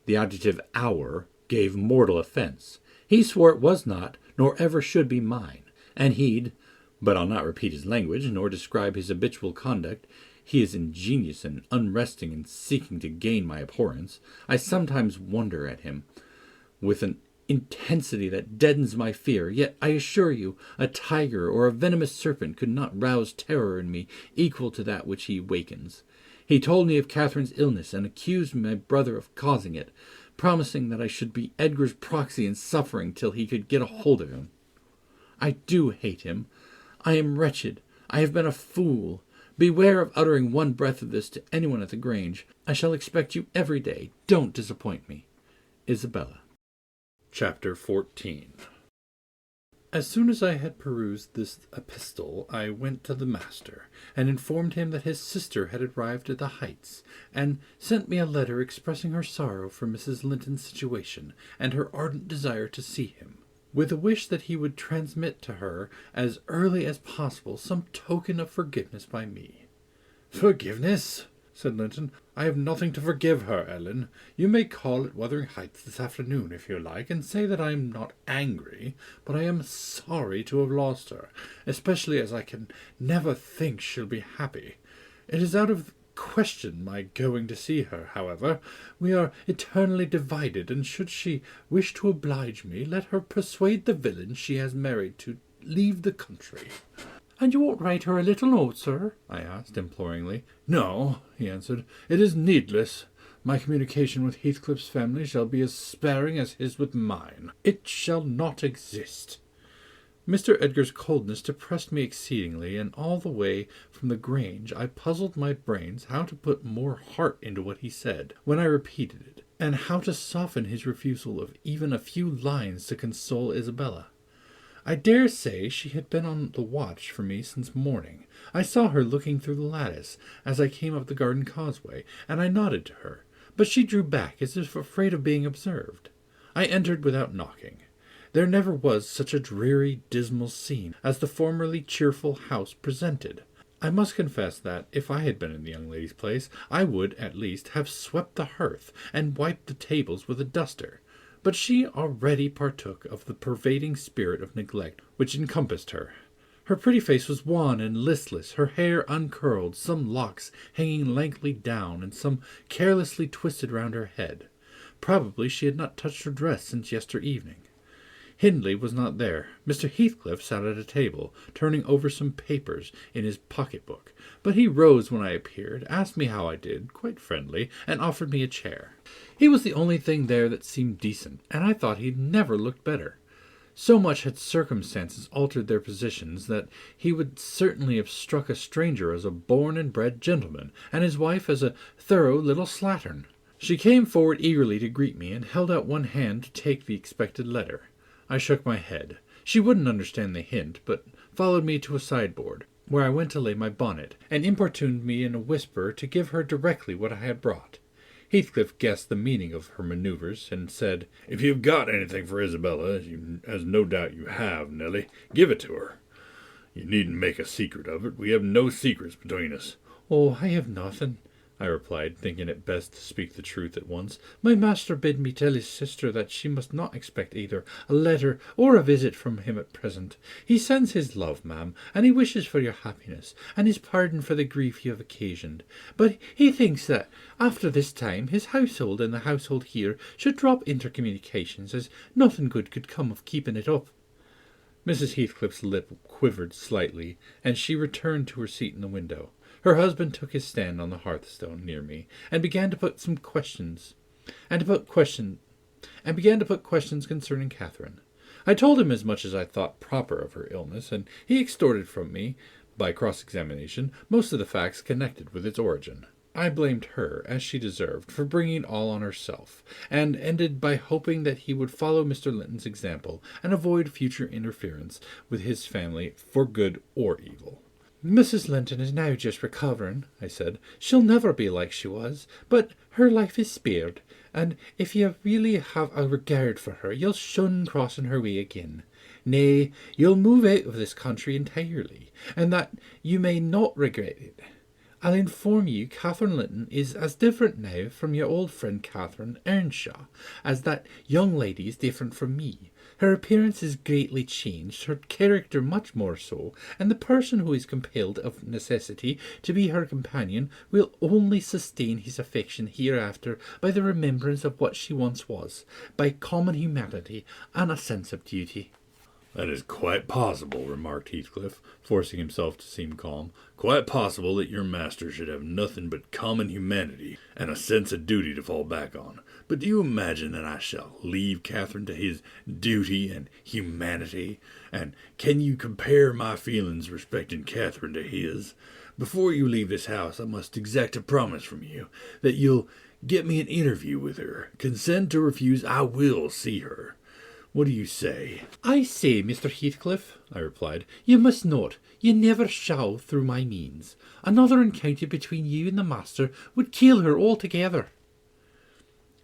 The adjective "our" gave mortal offence. He swore it was not, nor ever should be mine, and but I'll not repeat his language, nor describe his habitual conduct. He is ingenious and unresting in seeking to gain my abhorrence. I sometimes wonder at him, with an intensity that deadens my fear, yet I assure you a tiger or a venomous serpent could not rouse terror in me equal to that which he wakens. He told me of Catherine's illness, and accused my brother of causing it, promising that I should be Edgar's proxy in suffering till he could get a hold of him. I do hate him. I am wretched. I have been a fool. Beware of uttering one breath of this to anyone at the Grange. I shall expect you every day. Don't disappoint me. Isabella. Chapter 14. As soon as I had perused this epistle, I went to the master, and informed him that his sister had arrived at the Heights, and sent me a letter expressing her sorrow for Mrs. Linton's situation, and her ardent desire to see him, with a wish that he would transmit to her, as early as possible, some token of forgiveness by me. Forgiveness? said Linton. "I have nothing to forgive her, Ellen. You may call at Wuthering Heights this afternoon, if you like, and say that I am not angry, but I am sorry to have lost her, especially as I can never think she'll be happy. It is out of question my going to see her, however. We are eternally divided, and should she wish to oblige me, let her persuade the villain she has married to leave the country." "And you won't write her a little note, sir?" I asked imploringly. "No," he answered. "It is needless. My communication with Heathcliff's family shall be as sparing as his with mine. It shall not exist." Mr. Edgar's coldness depressed me exceedingly, and all the way from the Grange I puzzled my brains how to put more heart into what he said, when I repeated it, and how to soften his refusal of even a few lines to console Isabella. I dare say she had been on the watch for me since morning. I saw her looking through the lattice as I came up the garden causeway, and I nodded to her, but she drew back as if afraid of being observed. I entered without knocking. There never was such a dreary, dismal scene as the formerly cheerful house presented. I must confess that, if I had been in the young lady's place, I would, at least, have swept the hearth and wiped the tables with a duster. But she already partook of the pervading spirit of neglect which encompassed her. Her pretty face was wan and listless, her hair uncurled, some locks hanging lankly down, and some carelessly twisted round her head. Probably she had not touched her dress since yester-evening. Hindley was not there. Mr. Heathcliff sat at a table, turning over some papers in his pocket-book, but he rose when I appeared, asked me how I did, quite friendly, and offered me a chair. He was the only thing there that seemed decent, and I thought he'd never looked better. So much had circumstances altered their positions that he would certainly have struck a stranger as a born and bred gentleman, and his wife as a thorough little slattern. She came forward eagerly to greet me, and held out one hand to take the expected letter. I shook my head. She wouldn't understand the hint, but followed me to a sideboard, where I went to lay my bonnet, and importuned me in a whisper to give her directly what I had brought. Heathcliff guessed the meaning of her manoeuvres, and said, "If you've got anything for Isabella, as no doubt you have, Nelly, give it to her. You needn't make a secret of it. We have no secrets between us." "Oh, I have nothing," I replied, thinking it best to speak the truth at once. "My master bid me tell his sister that she must not expect either a letter or a visit from him at present. He sends his love, ma'am, and he wishes for your happiness, and his pardon for the grief you have occasioned. But he thinks that, after this time, his household and the household here should drop intercommunications, as nothing good could come of keeping it up." Mrs. Heathcliff's lip quivered slightly, and she returned to her seat in the window. Her husband took his stand on the hearthstone near me, and began to put questions concerning Catherine. I told him as much as I thought proper of her illness, and he extorted from me, by cross-examination, most of the facts connected with its origin. I blamed her, as she deserved, for bringing all on herself, and ended by hoping that he would follow Mr. Linton's example, and avoid future interference with his family for good or evil. "Mrs. Linton is now just recovering," I said. "She'll never be like she was, but her life is spared, and if you really have a regard for her, you'll shun crossing her way again. Nay, you'll move out of this country entirely, and that you may not regret it. I'll inform you Catherine Linton is as different now from your old friend Catherine Earnshaw as that young lady is different from me. Her appearance is greatly changed, her character much more so, and the person who is compelled of necessity to be her companion will only sustain his affection hereafter by the remembrance of what she once was, by common humanity and a sense of duty." "That is quite possible," remarked Heathcliff, forcing himself to seem calm. "Quite possible that your master should have nothing but common humanity and a sense of duty to fall back on. But do you imagine that I shall leave Catherine to his duty and humanity? And can you compare my feelings respecting Catherine to his? Before you leave this house, I must exact a promise from you that you'll get me an interview with her. Consent to refuse, I will see her. What do you say?" "I say, Mr. Heathcliff," I replied, "you must not, you never shall, through my means. Another encounter between you and the master would kill her altogether."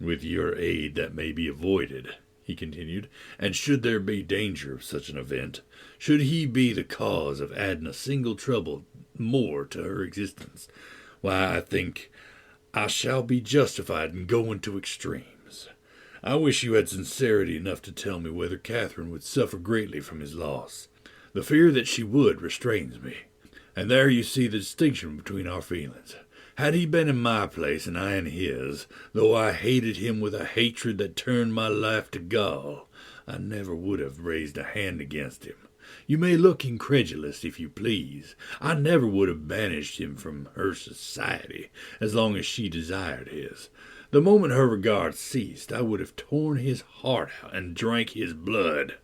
"With your aid that may be avoided," he continued, "and should there be danger of such an event, should he be the cause of adding a single trouble more to her existence, Why, I think I shall be justified in going to extremes. I wish you had sincerity enough to tell me whether Catherine would suffer greatly from his loss. The fear that she would restrains me. And there you see the distinction between our feelings. Had he been in my place and I in his, though I hated him with a hatred that turned my life to gall, I never would have raised a hand against him. You may look incredulous if you please. I never would have banished him from her society as long as she desired his. The moment her regard ceased, I would have torn his heart out and drank his blood.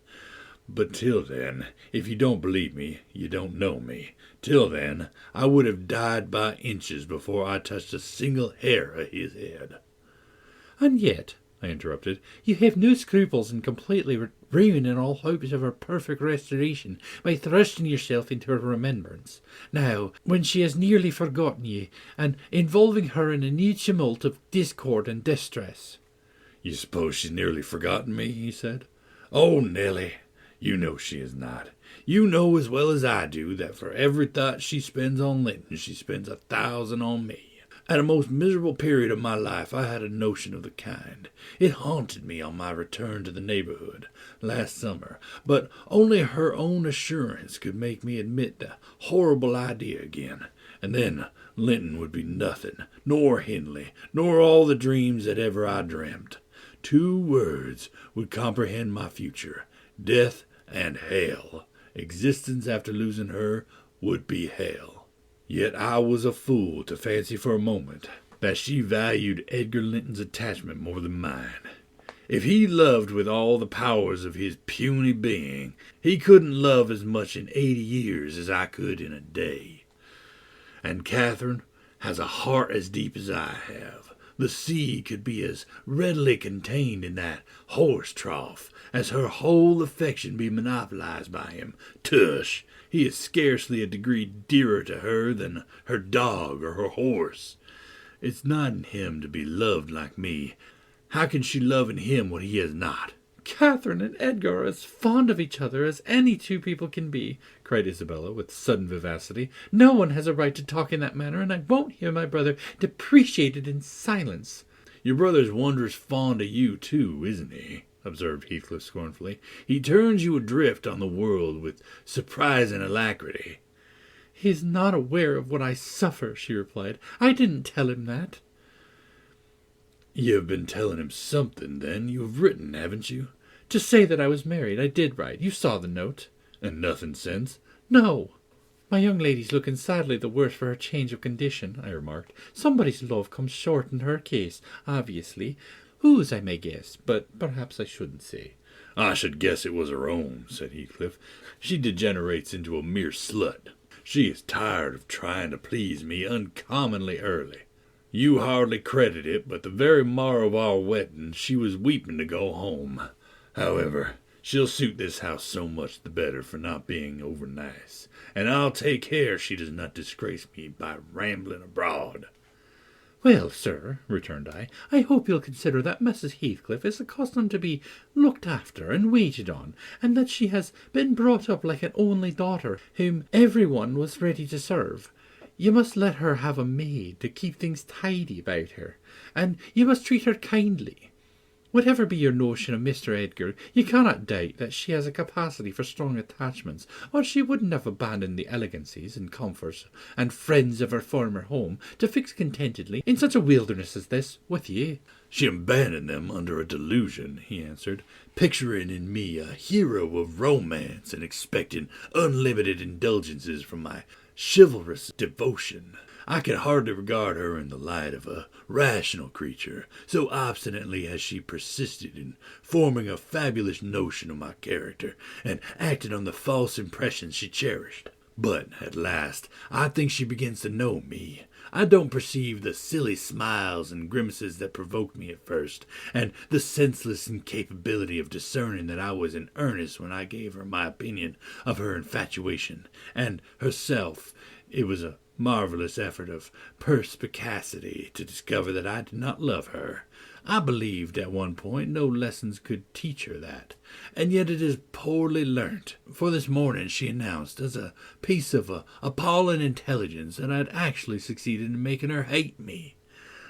But till then, if you don't believe me, you don't know me. Till then, I would have died by inches before I touched a single hair of his head. And yet, I interrupted, you have no scruples in completely ruining all hopes of her perfect restoration by thrusting yourself into her remembrance, now, when she has nearly forgotten you, and involving her in a new tumult of discord and distress. You suppose she's nearly forgotten me, he said. Oh, Nellie, you know she is not. You know as well as I do that for every thought she spends on Linton, she spends 1,000 on me. At a most miserable period of my life I had a notion of the kind. It haunted me on my return to the neighborhood last summer, but only her own assurance could make me admit the horrible idea again. And then Linton would be nothing, nor Hindley, nor all the dreams that ever I dreamt. 2 words would comprehend my future: death and hell. Existence after losing her would be hell. Yet I was a fool to fancy for a moment that she valued Edgar Linton's attachment more than mine. If he loved with all the powers of his puny being, he couldn't love as much in 80 years as I could in a day. And Catherine has a heart as deep as I have. The sea could be as readily contained in that horse trough as her whole affection be monopolized by him. Tush! He is scarcely a degree dearer to her than her dog or her horse. It's not in him to be loved like me. How can she love in him what he is not? Catherine and Edgar are as fond of each other as any 2 people can be, cried Isabella with sudden vivacity. No one has a right to talk in that manner, and I won't hear my brother depreciated in silence. Your brother's wondrous fond of you, too, isn't he? Observed Heathcliff scornfully. He turns you adrift on the world with surprising alacrity. He is not aware of what I suffer, she replied. I didn't tell him that. You've been telling him something, then. You've written, haven't you? To say that I was married, I did write. You saw the note. And nothing since? No. My young lady's looking sadly the worse for her change of condition, I remarked. Somebody's love comes short in her case, obviously. Whose, I may guess, but perhaps I shouldn't say. I should guess it was her own, said Heathcliff. She degenerates into a mere slut. She is tired of trying to please me uncommonly early. You hardly credit it, but the very morrow of our wedding she was weeping to go home. However, she'll suit this house so much the better for not being over nice, and I'll take care she does not disgrace me by rambling abroad. Well, sir, returned I hope you'll consider that Mrs. Heathcliff is accustomed to be looked after and waited on, and that she has been brought up like an only daughter, whom every one was ready to serve. You must let her have a maid to keep things tidy about her, and you must treat her kindly. Whatever be your notion of Mr. Edgar, you cannot doubt that she has a capacity for strong attachments, or she wouldn't have abandoned the elegancies and comforts and friends of her former home to fix contentedly in such a wilderness as this with you. She abandoned them under a delusion, he answered, picturing in me a hero of romance and expecting unlimited indulgences from my chivalrous devotion. I can hardly regard her in the light of a rational creature, so obstinately has she persisted in forming a fabulous notion of my character, and acted on the false impressions she cherished. But, at last, I think she begins to know me. I don't perceive the silly smiles and grimaces that provoked me at first, and the senseless incapability of discerning that I was in earnest when I gave her my opinion of her infatuation, and herself. It was a marvelous effort of perspicacity to discover that I did not love her. I believed at one point no lessons could teach her that, and yet it is poorly learnt, for this morning she announced as a piece of appalling intelligence that I had actually succeeded in making her hate me.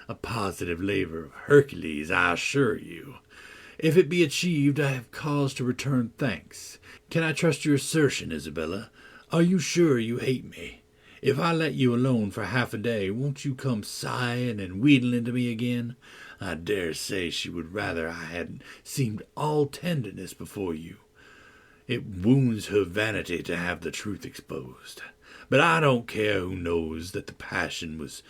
A positive labor of Hercules, I assure you. If it be achieved, I have cause to return thanks. Can I trust your assertion, Isabella? Are you sure you hate me? If I let you alone for half a day, won't you come sighing and wheedling to me again? I dare say she would rather I hadn't seemed all tenderness before you. It wounds her vanity to have the truth exposed. But I don't care who knows that the passion was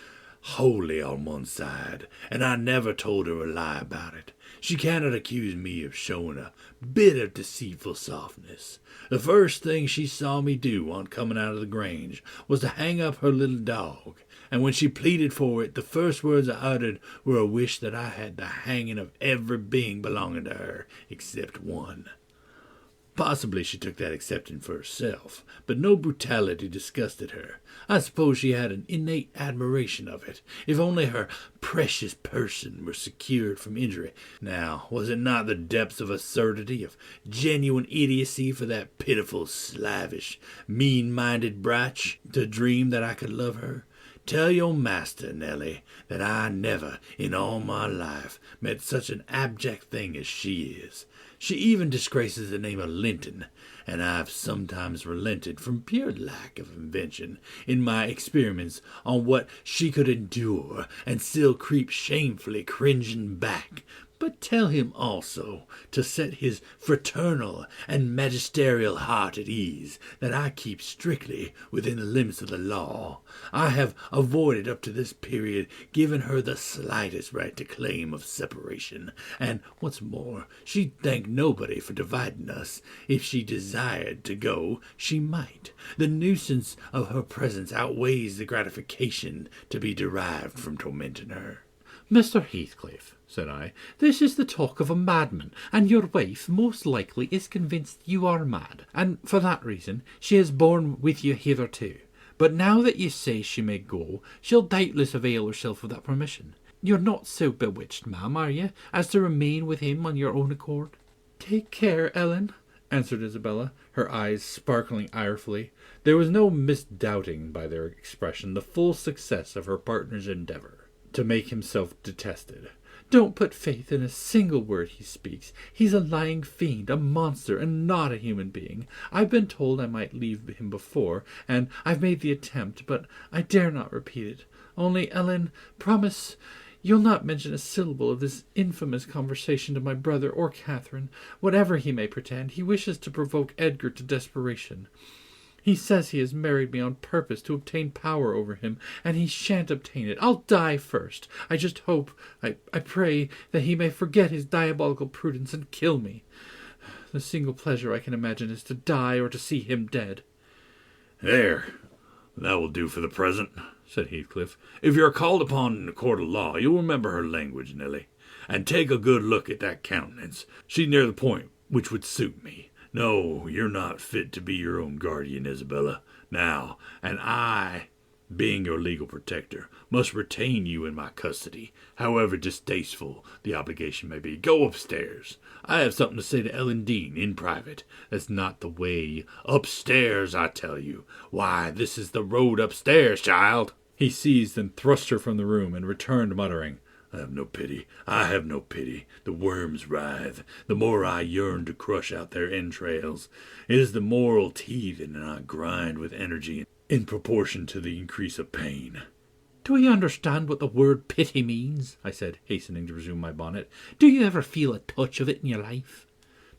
wholly on one side, and I never told her a lie about it. She cannot accuse me of showing a bit of deceitful softness. The first thing she saw me do on coming out of the Grange was to hang up her little dog, and when she pleaded for it, the first words I uttered were a wish that I had the hanging of every being belonging to her, except one. Possibly she took that exception for herself, but no brutality disgusted her. I suppose she had an innate admiration of it, if only her precious person were secured from injury. Now, was it not the depths of absurdity, of genuine idiocy for that pitiful, slavish, mean-minded bratch to dream that I could love her? Tell your master, Nellie, that I never, in all my life, met such an abject thing as she is. She even disgraces the name of Linton, and I've sometimes relented from pure lack of invention in my experiments on what she could endure, and still creep shamefully cringing back. But tell him also, to set his fraternal and magisterial heart at ease, that I keep strictly within the limits of the law. I have avoided up to this period giving her the slightest right to claim of separation, and what's more, she'd thank nobody for dividing us. If she desired to go, she might. The nuisance of her presence outweighs the gratification to be derived from tormenting her. Mr. Heathcliff, said I, this is the talk of a madman, and your wife most likely is convinced you are mad, and for that reason she has borne with you hitherto. But now that you say she may go, she'll doubtless avail herself of that permission. You're not so bewitched, ma'am, are you, as to remain with him on your own accord? Take care, Ellen, answered Isabella, her eyes sparkling irefully. There was no misdoubting by their expression the full success of her partner's endeavour to make himself detested. Don't put faith in a single word he speaks. He's a lying fiend, a monster, and not a human being. I've been told I might leave him before, and I've made the attempt, but I dare not repeat it. Only, Ellen, promise you'll not mention a syllable of this infamous conversation to my brother or Catherine. Whatever he may pretend, he wishes to provoke Edgar to desperation. He says he has married me on purpose to obtain power over him, and he shan't obtain it. I'll die first. I just hope, I pray, that he may forget his diabolical prudence and kill me. The single pleasure I can imagine is to die or to see him dead. There, that will do for the present, said Heathcliff. If you're called upon in a court of law, you'll remember her language, Nellie, and take a good look at that countenance. She's near the point which would suit me. No, you're not fit to be your own guardian, Isabella. Now, and I, being your legal protector, must retain you in my custody, however distasteful the obligation may be. Go upstairs. I have something to say to Ellen Dean in private. That's not the way. Upstairs, I tell you. Why, this is the road upstairs, child. He seized and thrust her from the room, and returned muttering, I have no pity. I have no pity. The worms writhe. The more I yearn to crush out their entrails. It is the moral teething, and I grind with energy in proportion to the increase of pain. Do you understand what the word pity means? I said, hastening to resume my bonnet. Do you ever feel a touch of it in your life?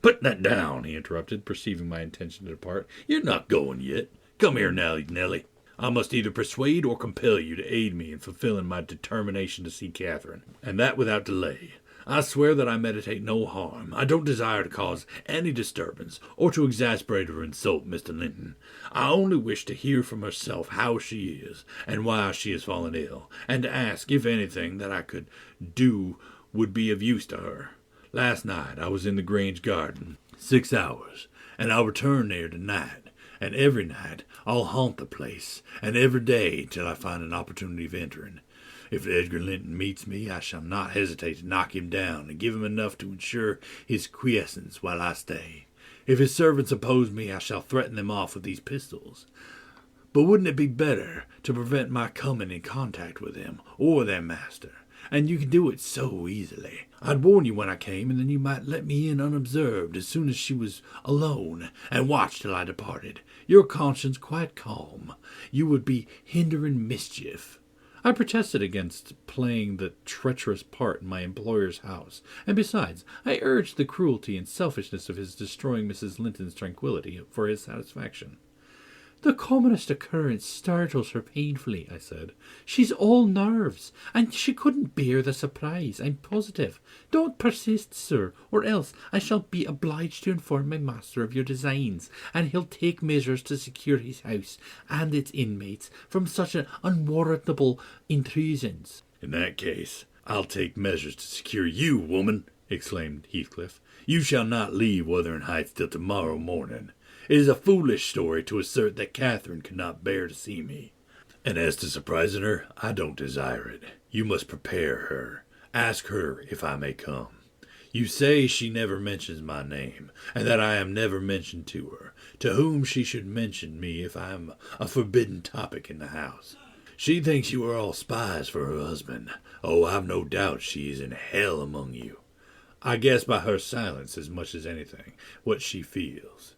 Put that down, he interrupted, perceiving my intention to depart. You're not going yet. Come here now, Nellie. I must either persuade or compel you to aid me in fulfilling my determination to see Catherine, and that without delay. I swear that I meditate no harm. I don't desire to cause any disturbance, or to exasperate or insult Mr. Linton. I only wish to hear from herself how she is, and why she has fallen ill, and to ask if anything that I could do would be of use to her. Last night I was in the Grange garden 6 hours, and I'll return there tonight. And every night I'll haunt the place, and every day till I find an opportunity of entering. If Edgar Linton meets me, I shall not hesitate to knock him down and give him enough to ensure his quiescence while I stay. If his servants oppose me, I shall threaten them off with these pistols. But wouldn't it be better to prevent my coming in contact with them or their master? And you can do it so easily. I'd warn you when I came, and then you might let me in unobserved as soon as she was alone, and watch till I departed. Your conscience quite calm. You would be hindering mischief. I protested against playing the treacherous part in my employer's house, and besides, I urged the cruelty and selfishness of his destroying Mrs. Linton's tranquillity for his satisfaction. The commonest occurrence startles her painfully, I said. She's all nerves, and she couldn't bear the surprise, I'm positive. Don't persist, sir, or else I shall be obliged to inform my master of your designs, and he'll take measures to secure his house and its inmates from such an unwarrantable intrusions. In that case, I'll take measures to secure you, woman, exclaimed Heathcliff. You shall not leave Wuthering Heights till tomorrow morning. It is a foolish story to assert that Catherine could not bear to see me. And as to surprising her, I don't desire it. You must prepare her. Ask her if I may come. You say she never mentions my name, and that I am never mentioned to her. To whom she should mention me if I am a forbidden topic in the house? She thinks you are all spies for her husband. Oh, I've no doubt she is in hell among you. I guess by her silence as much as anything what she feels.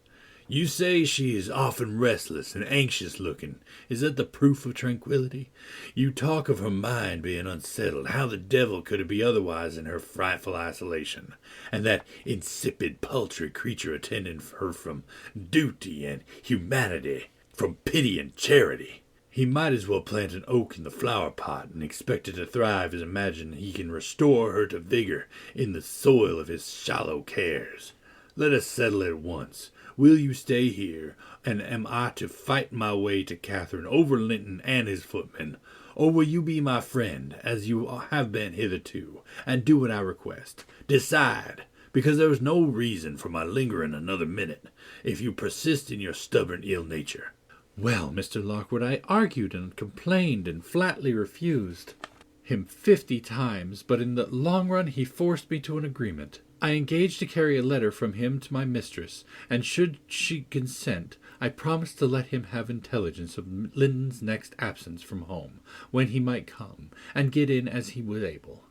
You say she is often restless and anxious-looking. Is that the proof of tranquillity? You talk of her mind being unsettled. How the devil could it be otherwise in her frightful isolation? And that insipid, paltry creature attending her from duty and humanity, from pity and charity. He might as well plant an oak in the flower pot and expect it to thrive as imagine he can restore her to vigor in the soil of his shallow cares. Let us settle it at once. Will you stay here, and am I to fight my way to Catherine over Linton and his footman? Or will you be my friend, as you have been hitherto, and do what I request? Decide, because there is no reason for my lingering another minute, if you persist in your stubborn ill nature. Well, Mr. Lockwood, I argued and complained and flatly refused him 50 times, but in the long run he forced me to an agreement. I engaged to carry a letter from him to my mistress, and should she consent, I promised to let him have intelligence of Linton's next absence from home, when he might come, and get in as he was able.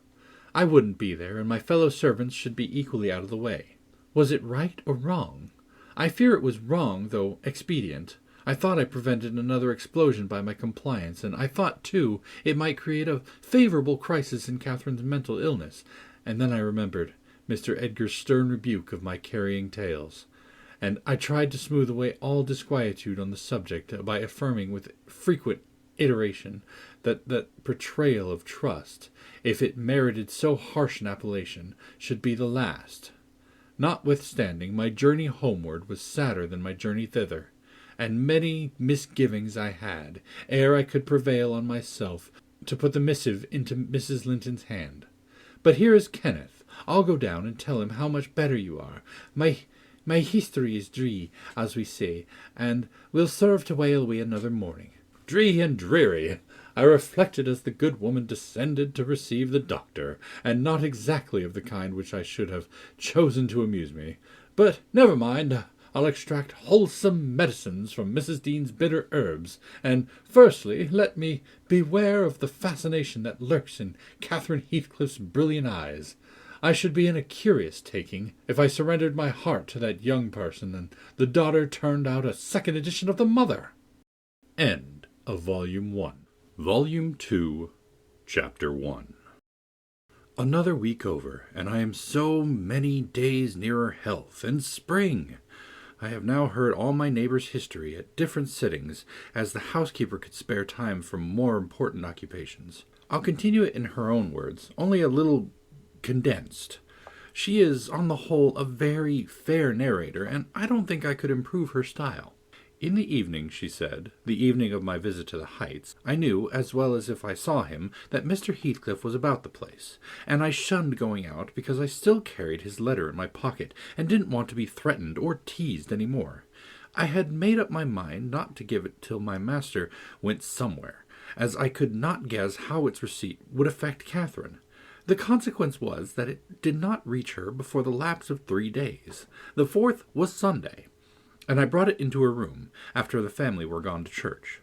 I wouldn't be there, and my fellow servants should be equally out of the way. Was it right or wrong? I fear it was wrong, though expedient. I thought I prevented another explosion by my compliance, and I thought, too, it might create a favorable crisis in Catherine's mental illness. And then I remembered Mr. Edgar's stern rebuke of my carrying tales, and I tried to smooth away all disquietude on the subject by affirming with frequent iteration that that betrayal of trust, if it merited so harsh an appellation, should be the last. Notwithstanding, my journey homeward was sadder than my journey thither, and many misgivings I had, ere I could prevail on myself to put the missive into Mrs. Linton's hand. But here is Kenneth. I'll go down and tell him how much better you are. My history is dree, as we say, and will serve to wale away another morning. Dree and dreary, I reflected as the good woman descended to receive the doctor, and not exactly of the kind which I should have chosen to amuse me. But never mind, I'll extract wholesome medicines from Mrs. Dean's bitter herbs, and firstly let me beware of the fascination that lurks in Catherine Heathcliff's brilliant eyes. I should be in a curious taking if I surrendered my heart to that young person, and the daughter turned out a second edition of the mother. End of Volume 1. Volume 2, Chapter 1. Another week over, and I am so many days nearer health and spring. I have now heard all my neighbors' history at different sittings, as the housekeeper could spare time from more important occupations. I'll continue it in her own words, only a little condensed. She is, on the whole, a very fair narrator, and I don't think I could improve her style. In the evening, she said, the evening of my visit to the Heights, I knew, as well as if I saw him, that Mr. Heathcliff was about the place, and I shunned going out because I still carried his letter in my pocket and didn't want to be threatened or teased any more. I had made up my mind not to give it till my master went somewhere. as I could not guess how its receipt would affect Catherine. The consequence was that it did not reach her before the lapse of 3 days. The 4th was Sunday, and I brought it into her room after the family were gone to church.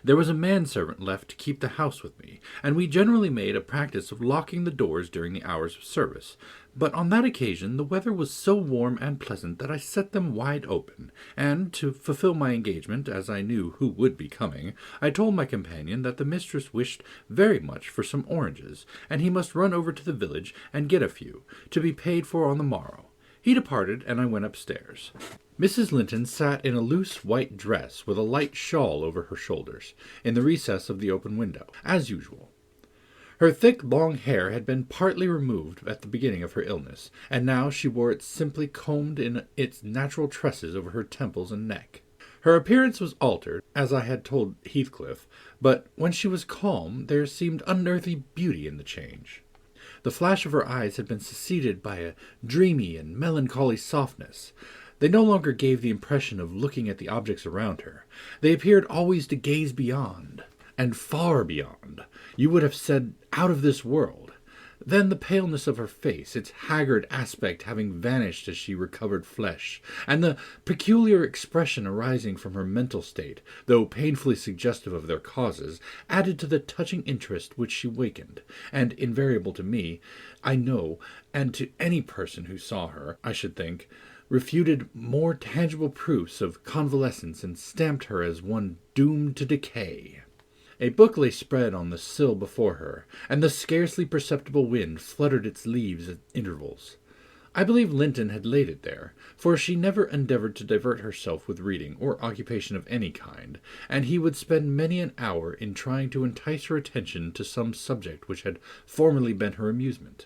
There was a manservant left to keep the house with me, and we generally made a practice of locking the doors during the hours of service. But on that occasion the weather was so warm and pleasant that I set them wide open, and, to fulfill my engagement, as I knew who would be coming, I told my companion that the mistress wished very much for some oranges, and he must run over to the village and get a few, to be paid for on the morrow. He departed, and I went upstairs. Mrs. Linton sat in a loose white dress with a light shawl over her shoulders, in the recess of the open window, as usual. Her thick, long hair had been partly removed at the beginning of her illness, and now she wore it simply combed in its natural tresses over her temples and neck. Her appearance was altered, as I had told Heathcliff, but when she was calm there seemed unearthly beauty in the change. The flash of her eyes had been succeeded by a dreamy and melancholy softness. They no longer gave the impression of looking at the objects around her. They appeared always to gaze beyond, and far beyond. You would have said, out of this world. Then the paleness of her face, its haggard aspect having vanished as she recovered flesh, and the peculiar expression arising from her mental state, though painfully suggestive of their causes, added to the touching interest which she wakened, and invariable to me, I know, and to any person who saw her, I should think, refuted more tangible proofs of convalescence and stamped her as one doomed to decay. A book lay spread on the sill before her, and the scarcely perceptible wind fluttered its leaves at intervals. I believe Linton had laid it there, for she never endeavoured to divert herself with reading or occupation of any kind, and he would spend many an hour in trying to entice her attention to some subject which had formerly been her amusement.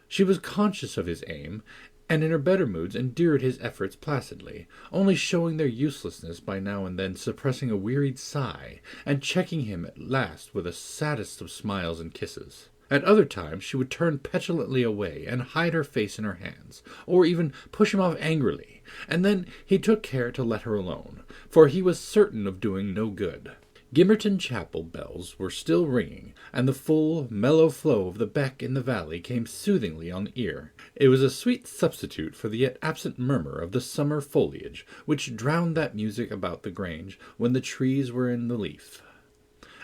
She was conscious of his aim, and in her better moods endured his efforts placidly, only showing their uselessness by now and then suppressing a wearied sigh, and checking him at last with the saddest of smiles and kisses. At other times she would turn petulantly away and hide her face in her hands, or even push him off angrily, and then he took care to let her alone, for he was certain of doing no good. Gimmerton Chapel bells were still ringing, and the full, mellow flow of the beck in the valley came soothingly on the ear. It was a sweet substitute for the yet absent murmur of the summer foliage, which drowned that music about the grange when the trees were in the leaf.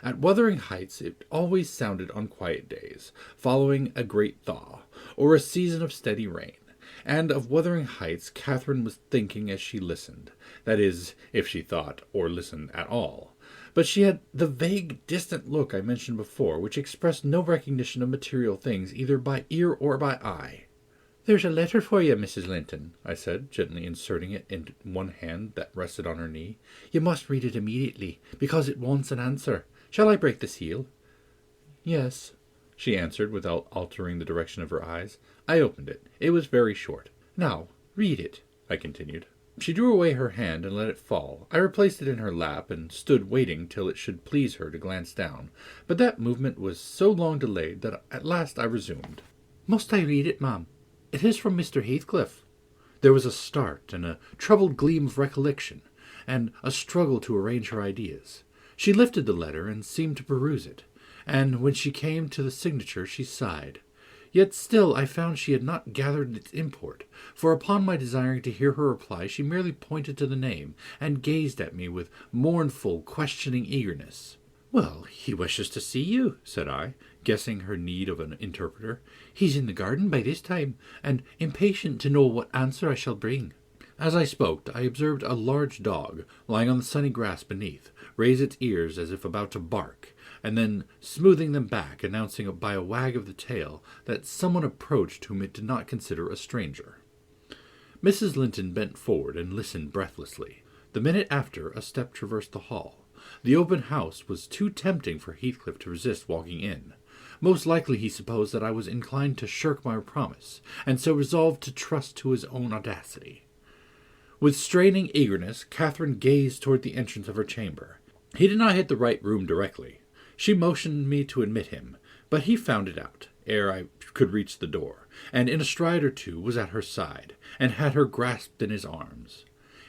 At Wuthering Heights it always sounded on quiet days, following a great thaw, or a season of steady rain. And of Wuthering Heights Catherine was thinking as she listened, that is, if she thought or listened at all. But she had the vague, distant look I mentioned before, which expressed no recognition of material things either by ear or by eye. "There's a letter for you, Mrs. Linton," I said, gently inserting it into one hand that rested on her knee. "You must read it immediately, because it wants an answer. Shall I break the seal?" "Yes," she answered, without altering the direction of her eyes. I opened it. It was very short. "Now, read it," I continued. She drew away her hand and let it fall. I replaced it in her lap, and stood waiting till it should please her to glance down. But that movement was so long delayed that at last I resumed. "Must I read it, ma'am? It is from Mr. Heathcliff." There was a start, and a troubled gleam of recollection, and a struggle to arrange her ideas. She lifted the letter and seemed to peruse it, and when she came to the signature she sighed. Yet still I found she had not gathered its import, for upon my desiring to hear her reply she merely pointed to the name, and gazed at me with mournful, questioning eagerness. "Well, he wishes to see you," said I, guessing her need of an interpreter. "He's in the garden by this time, and impatient to know what answer I shall bring." As I spoke, I observed a large dog, lying on the sunny grass beneath, raise its ears as if about to bark, and then, smoothing them back, announcing by a wag of the tail that someone approached whom it did not consider a stranger. Mrs. Linton bent forward and listened breathlessly. The minute after, a step traversed the hall. The open house was too tempting for Heathcliff to resist walking in. Most likely he supposed that I was inclined to shirk my promise, and so resolved to trust to his own audacity. With straining eagerness, Catherine gazed toward the entrance of her chamber. He did not hit the right room directly. She motioned me to admit him, but he found it out, ere I could reach the door, and in a stride or two was at her side, and had her grasped in his arms.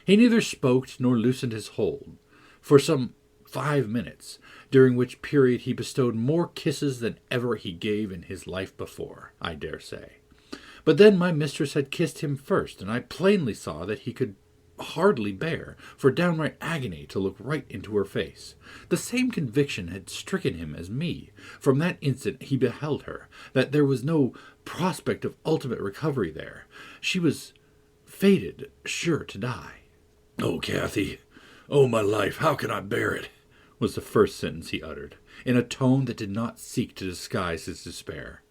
He neither spoke nor loosened his hold. For some 5 minutes, during which period he bestowed more kisses than ever he gave in his life before, I dare say. But then my mistress had kissed him first, and I plainly saw that he could hardly bear, for downright agony, to look right into her face. The same conviction had stricken him as me, from that instant he beheld her, that there was no prospect of ultimate recovery there. She was fated, sure to die. "Oh, Kathy, oh, my life, how can I bear it?" was the first sentence he uttered, in a tone that did not seek to disguise his despair.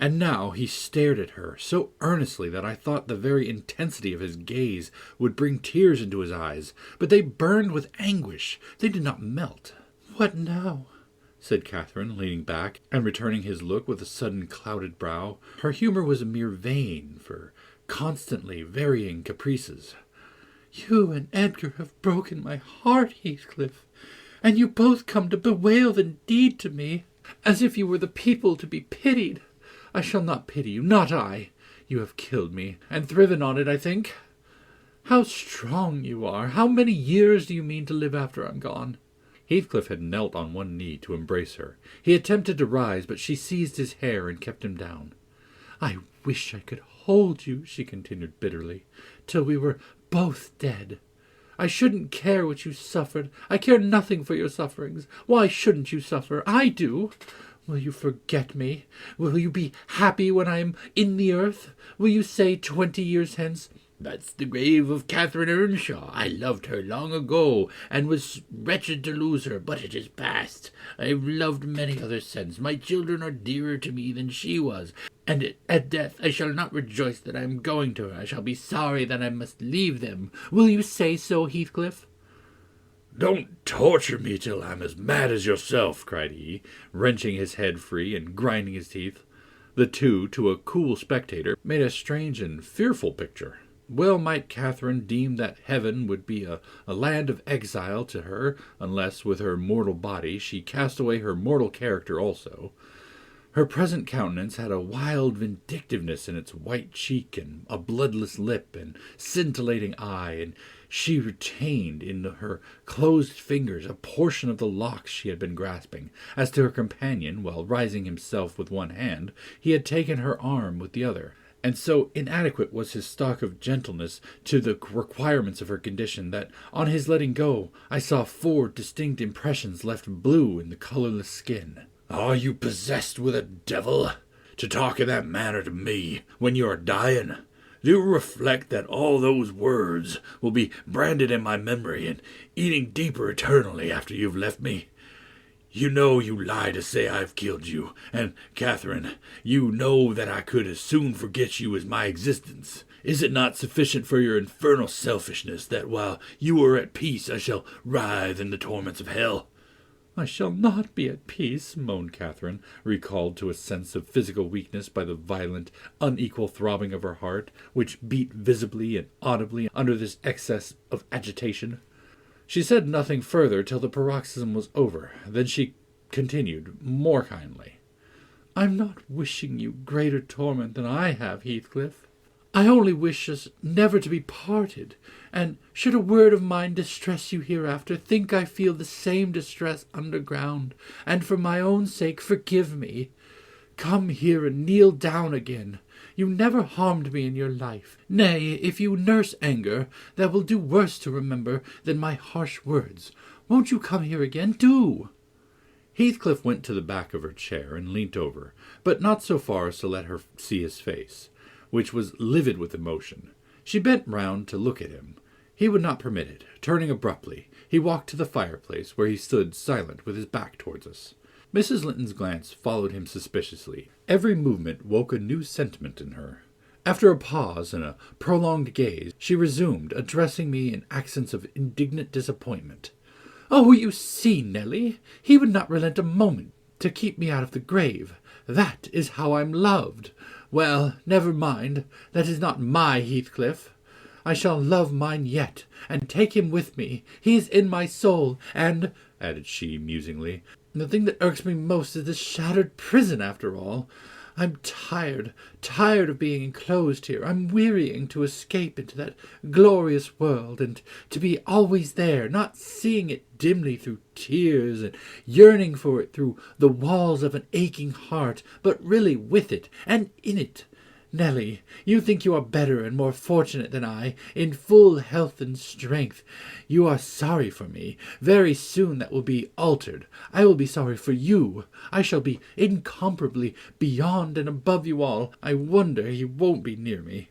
And now he stared at her so earnestly that I thought the very intensity of his gaze would bring tears into his eyes, but they burned with anguish. They did not melt. "What now?" said Catherine, leaning back, and returning his look with a sudden clouded brow. Her humour was a mere vein for constantly varying caprices. "You and Edgar have broken my heart, Heathcliff, and you both come to bewail the deed to me, as if you were the people to be pitied. I shall not pity you, not I. You have killed me, and thriven on it, I think. How strong you are! How many years do you mean to live after I'm gone?" Heathcliff had knelt on one knee to embrace her. He attempted to rise, but she seized his hair and kept him down. "I wish I could hold you," she continued bitterly, "till we were both dead. I shouldn't care what you suffered. I care nothing for your sufferings. Why shouldn't you suffer? I do. Will you forget me? Will you be happy when I am in the earth? Will you say 20 years hence, 'That's the grave of Catherine Earnshaw. I loved her long ago, and was wretched to lose her, but it is past. I have loved many others since. My children are dearer to me than she was, and at death I shall not rejoice that I am going to her. I shall be sorry that I must leave them. Will you say so, Heathcliff?" "Don't torture me till I'm as mad as yourself," cried he, wrenching his head free and grinding his teeth. The two, to a cool spectator, made a strange and fearful picture. Well might Catherine deem that heaven would be a land of exile to her, unless, with her mortal body, she cast away her mortal character also. Her present countenance had a wild vindictiveness in its white cheek, and a bloodless lip, and scintillating eye, and she retained in her closed fingers a portion of the locks she had been grasping. As to her companion, while rising himself with one hand, he had taken her arm with the other, and so inadequate was his stock of gentleness to the requirements of her condition, that, on his letting go, I saw 4 distinct impressions left blue in the colourless skin. "Are you possessed with a devil, to talk in that manner to me when you are dying? Do you reflect that all those words will be branded in my memory and eating deeper eternally after you've left me? You know you lie to say I've killed you, and, Catherine, you know that I could as soon forget you as my existence. Is it not sufficient for your infernal selfishness that while you are at peace I shall writhe in the torments of hell?" "I shall not be at peace," moaned Catherine, recalled to a sense of physical weakness by the violent, unequal throbbing of her heart, which beat visibly and audibly under this excess of agitation. She said nothing further till the paroxysm was over. Then she continued, more kindly, "I'm not wishing you greater torment than I have, Heathcliff. I only wish us never to be parted, and should a word of mine distress you hereafter, think I feel the same distress underground, and for my own sake forgive me. Come here and kneel down again. You never harmed me in your life. Nay, if you nurse anger, that will do worse to remember than my harsh words. Won't you come here again? Do!" Heathcliff went to the back of her chair and leant over, but not so far as to let her see his face, which was livid with emotion. She bent round to look at him. He would not permit it. Turning abruptly, he walked to the fireplace, where he stood silent with his back towards us. Mrs. Linton's glance followed him suspiciously. Every movement woke a new sentiment in her. After a pause and a prolonged gaze, she resumed, addressing me in accents of indignant disappointment. "Oh, you see, Nelly, he would not relent a moment to keep me out of the grave. That is how I'm loved. Well, never mind, that is not my Heathcliff. I shall love mine yet, and take him with me. He is in my soul, and," added she musingly, "the thing that irks me most is this shattered prison, after all. I'm tired of being enclosed here. I'm wearying to escape into that glorious world, and to be always there, not seeing it dimly through tears, and yearning for it through the walls of an aching heart, but really with it and in it. Nelly, you think you are better and more fortunate than I, in full health and strength. You are sorry for me. Very soon that will be altered. I will be sorry for you. I shall be incomparably beyond and above you all. I wonder he won't be near me.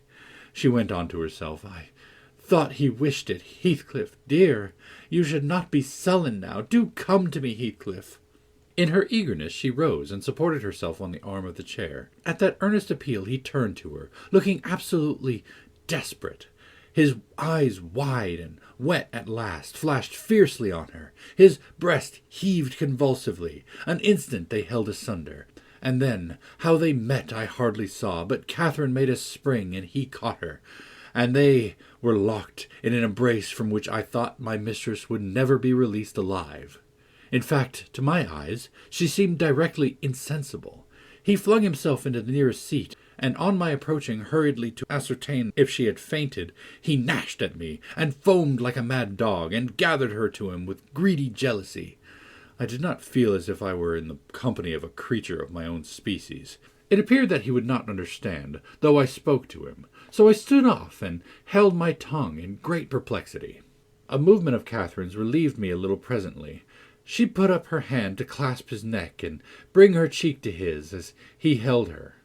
She went on to herself. I thought he wished it. Heathcliff, dear, you should not be sullen now. Do come to me, Heathcliff. In her eagerness she rose and supported herself on the arm of the chair. At that earnest appeal he turned to her, looking absolutely desperate. His eyes, wide and wet at last, flashed fiercely on her. His breast heaved convulsively. An instant they held asunder. And then, how they met I hardly saw, but Catherine made a spring, and he caught her. And they were locked in an embrace from which I thought my mistress would never be released alive. In fact, to my eyes, she seemed directly insensible. He flung himself into the nearest seat, and on my approaching hurriedly to ascertain if she had fainted, he gnashed at me, and foamed like a mad dog, and gathered her to him with greedy jealousy. I did not feel as if I were in the company of a creature of my own species. It appeared that he would not understand, though I spoke to him, so I stood off and held my tongue in great perplexity. A movement of Catherine's relieved me a little presently. She put up her hand to clasp his neck and bring her cheek to his as he held her,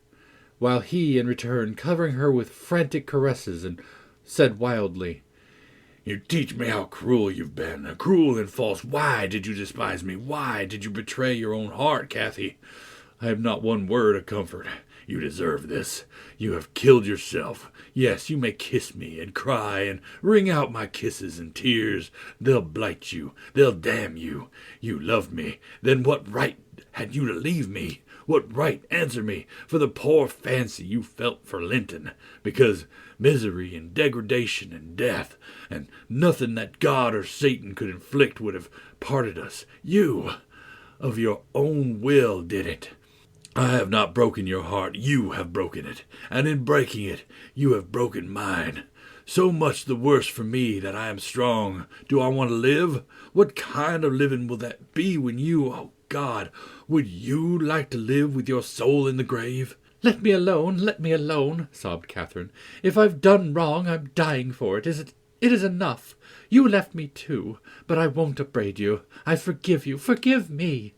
while he, in return, covering her with frantic caresses, and said wildly, "You teach me how cruel you've been, cruel and false. Why did you despise me? Why did you betray your own heart, Cathy? I have not one word of comfort. You deserve this. You have killed yourself. Yes, you may kiss me and cry and wring out my kisses and tears. They'll blight you. They'll damn you. You loved me. Then what right had you to leave me? What right, answer me, for the poor fancy you felt for Linton? Because misery and degradation and death, and nothing that God or Satan could inflict would have parted us. You, of your own will, did it. I have not broken your heart. You have broken it, and in breaking it, you have broken mine. So much the worse for me that I am strong. Do I want to live? What kind of living will that be when you, oh God, would you like to live with your soul in the grave? Let me alone, sobbed Catherine. If I've done wrong, I'm dying for it. It is enough. You left me too, but I won't upbraid you. I forgive you. Forgive me.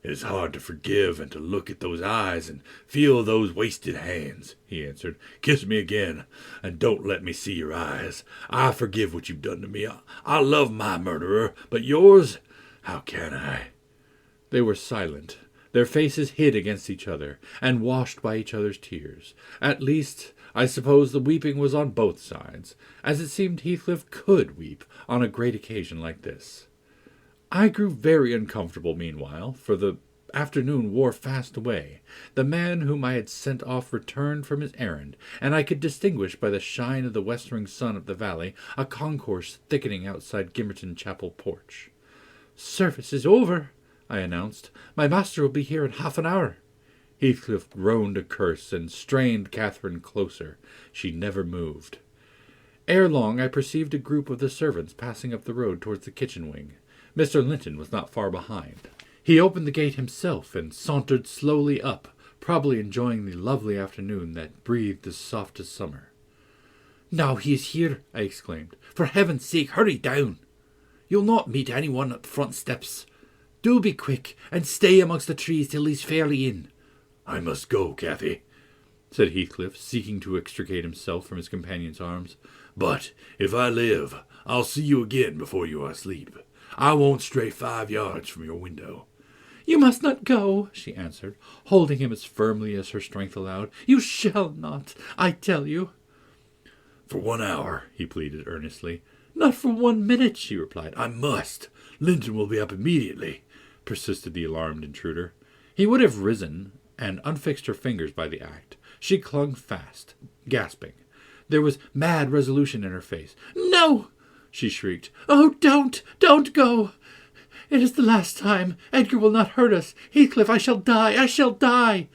It is hard to forgive and to look at those eyes and feel those wasted hands, he answered. Kiss me again, and don't let me see your eyes. I forgive what you've done to me. I love my murderer, but yours, how can I? They were silent, their faces hid against each other, and washed by each other's tears. At least, I suppose the weeping was on both sides, as it seemed Heathcliff could weep on a great occasion like this. I grew very uncomfortable meanwhile, for the afternoon wore fast away. The man whom I had sent off returned from his errand, and I could distinguish by the shine of the westering sun up the valley a concourse thickening outside Gimmerton Chapel porch. "Service is over," I announced. "My master will be here in half an hour." Heathcliff groaned a curse and strained Catherine closer. She never moved. Ere long I perceived a group of the servants passing up the road towards the kitchen wing. Mr. Linton was not far behind. He opened the gate himself and sauntered slowly up, probably enjoying the lovely afternoon that breathed the softest summer. "Now he is here," I exclaimed. "For heaven's sake, hurry down. You'll not meet anyone at the front steps. Do be quick, and stay amongst the trees till he's fairly in." "I must go, Cathy," said Heathcliff, seeking to extricate himself from his companion's arms. "But if I live, I'll see you again before you are asleep. I won't stray 5 yards from your window." "You must not go," she answered, holding him as firmly as her strength allowed. "You shall not, I tell you." "For 1 hour," he pleaded earnestly. "Not for 1 minute," she replied. "I must. Linton will be up immediately," persisted the alarmed intruder. He would have risen and unfixed her fingers by the act. She clung fast, gasping. There was mad resolution in her face. "No!" she shrieked. "Oh, don't go! It is the last time. Edgar will not hurt us. Heathcliff, I shall die!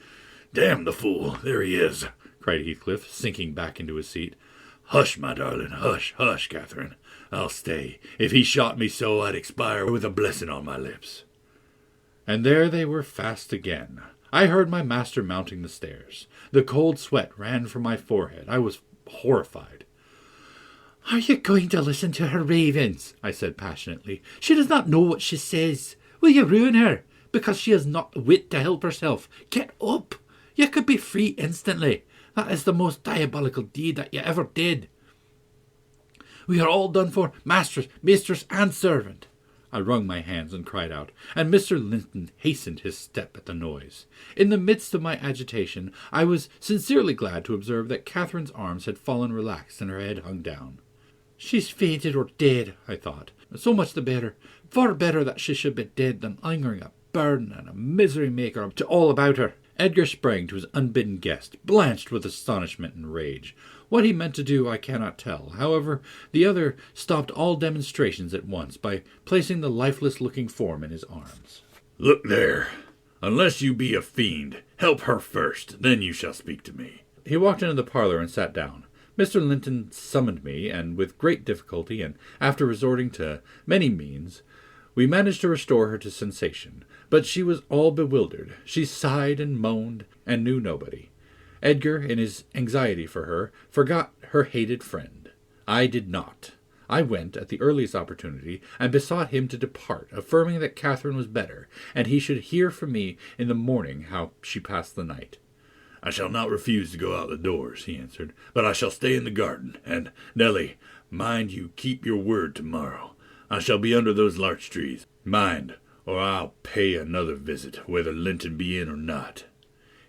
Damn the fool, there he is, cried Heathcliff, sinking back into his seat. Hush, my darling, hush, hush, Catherine. I'll stay. If he shot me so, I'd expire with a blessing on my lips. And there they were fast again. I heard my master mounting the stairs. The cold sweat ran from my forehead. I was horrified. "Are you going to listen to her ravings?" I said passionately. "She does not know what she says. Will you ruin her, because she has not wit to help herself? Get up! You could be free instantly. That is the most diabolical deed that you ever did. We are all done for, masters, mistress, and servant." I wrung my hands and cried out, and Mr. Linton hastened his step at the noise. In the midst of my agitation, I was sincerely glad to observe that Catherine's arms had fallen relaxed and her head hung down. "She's fainted or dead," I thought. "So much the better. Far better that she should be dead than lingering a burden and a misery maker to all about her." Edgar sprang to his unbidden guest, blanched with astonishment and rage. What he meant to do I cannot tell. However, the other stopped all demonstrations at once by placing the lifeless-looking form in his arms. "Look there. Unless you be a fiend, help her first, then you shall speak to me." He walked into the parlour and sat down. Mr. Linton summoned me, and with great difficulty, and after resorting to many means, we managed to restore her to sensation. But she was all bewildered. She sighed and moaned, and knew nobody. Edgar, in his anxiety for her, forgot her hated friend. I did not. I went, at the earliest opportunity, and besought him to depart, affirming that Catherine was better, and he should hear from me in the morning how she passed the night. "I shall not refuse to go out the doors," he answered, "but I shall stay in the garden. And, Nelly, mind you keep your word tomorrow. I shall be under those larch trees. Mind, or I'll pay another visit, whether Linton be in or not."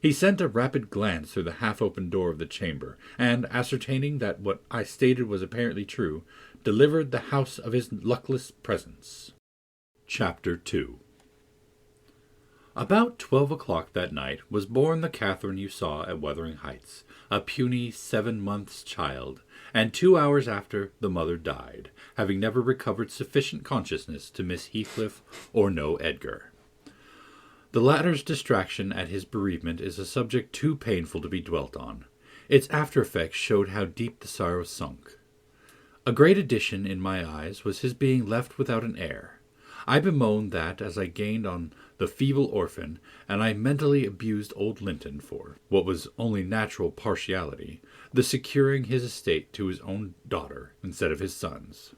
He sent a rapid glance through the half-open door of the chamber, and, ascertaining that what I stated was apparently true, delivered the house of his luckless presence. Chapter 2. About 12 o'clock that night was born the Catherine you saw at Wuthering Heights, a puny 7 months' child, and 2 hours after the mother died, having never recovered sufficient consciousness to miss Heathcliff or know Edgar. The latter's distraction at his bereavement is a subject too painful to be dwelt on. Its after-effects showed how deep the sorrow sunk. A great addition in my eyes was his being left without an heir. I bemoaned that as I gained on the feeble orphan, and I mentally abused old Linton for, what was only natural partiality, the securing his estate to his own daughter instead of his son's.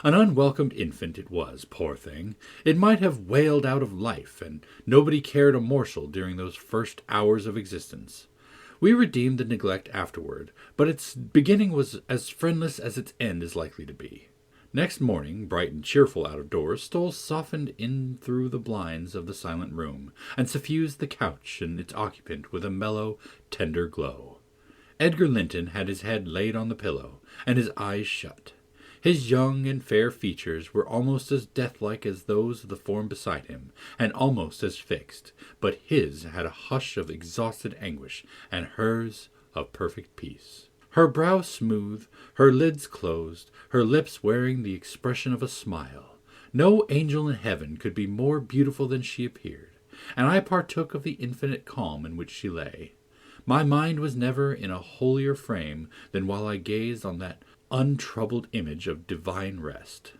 An unwelcomed infant it was, poor thing. It might have wailed out of life, and nobody cared a morsel during those first hours of existence. We redeemed the neglect afterward, but its beginning was as friendless as its end is likely to be. Next morning, bright and cheerful out of doors, stole softened in through the blinds of the silent room, and suffused the couch and its occupant with a mellow, tender glow. Edgar Linton had his head laid on the pillow, and his eyes shut. His young and fair features were almost as death-like as those of the form beside him, and almost as fixed, but his had a hush of exhausted anguish, and hers of perfect peace. Her brow smooth, her lids closed, her lips wearing the expression of a smile. No angel in heaven could be more beautiful than she appeared, and I partook of the infinite calm in which she lay. My mind was never in a holier frame than while I gazed on that untroubled image of divine rest.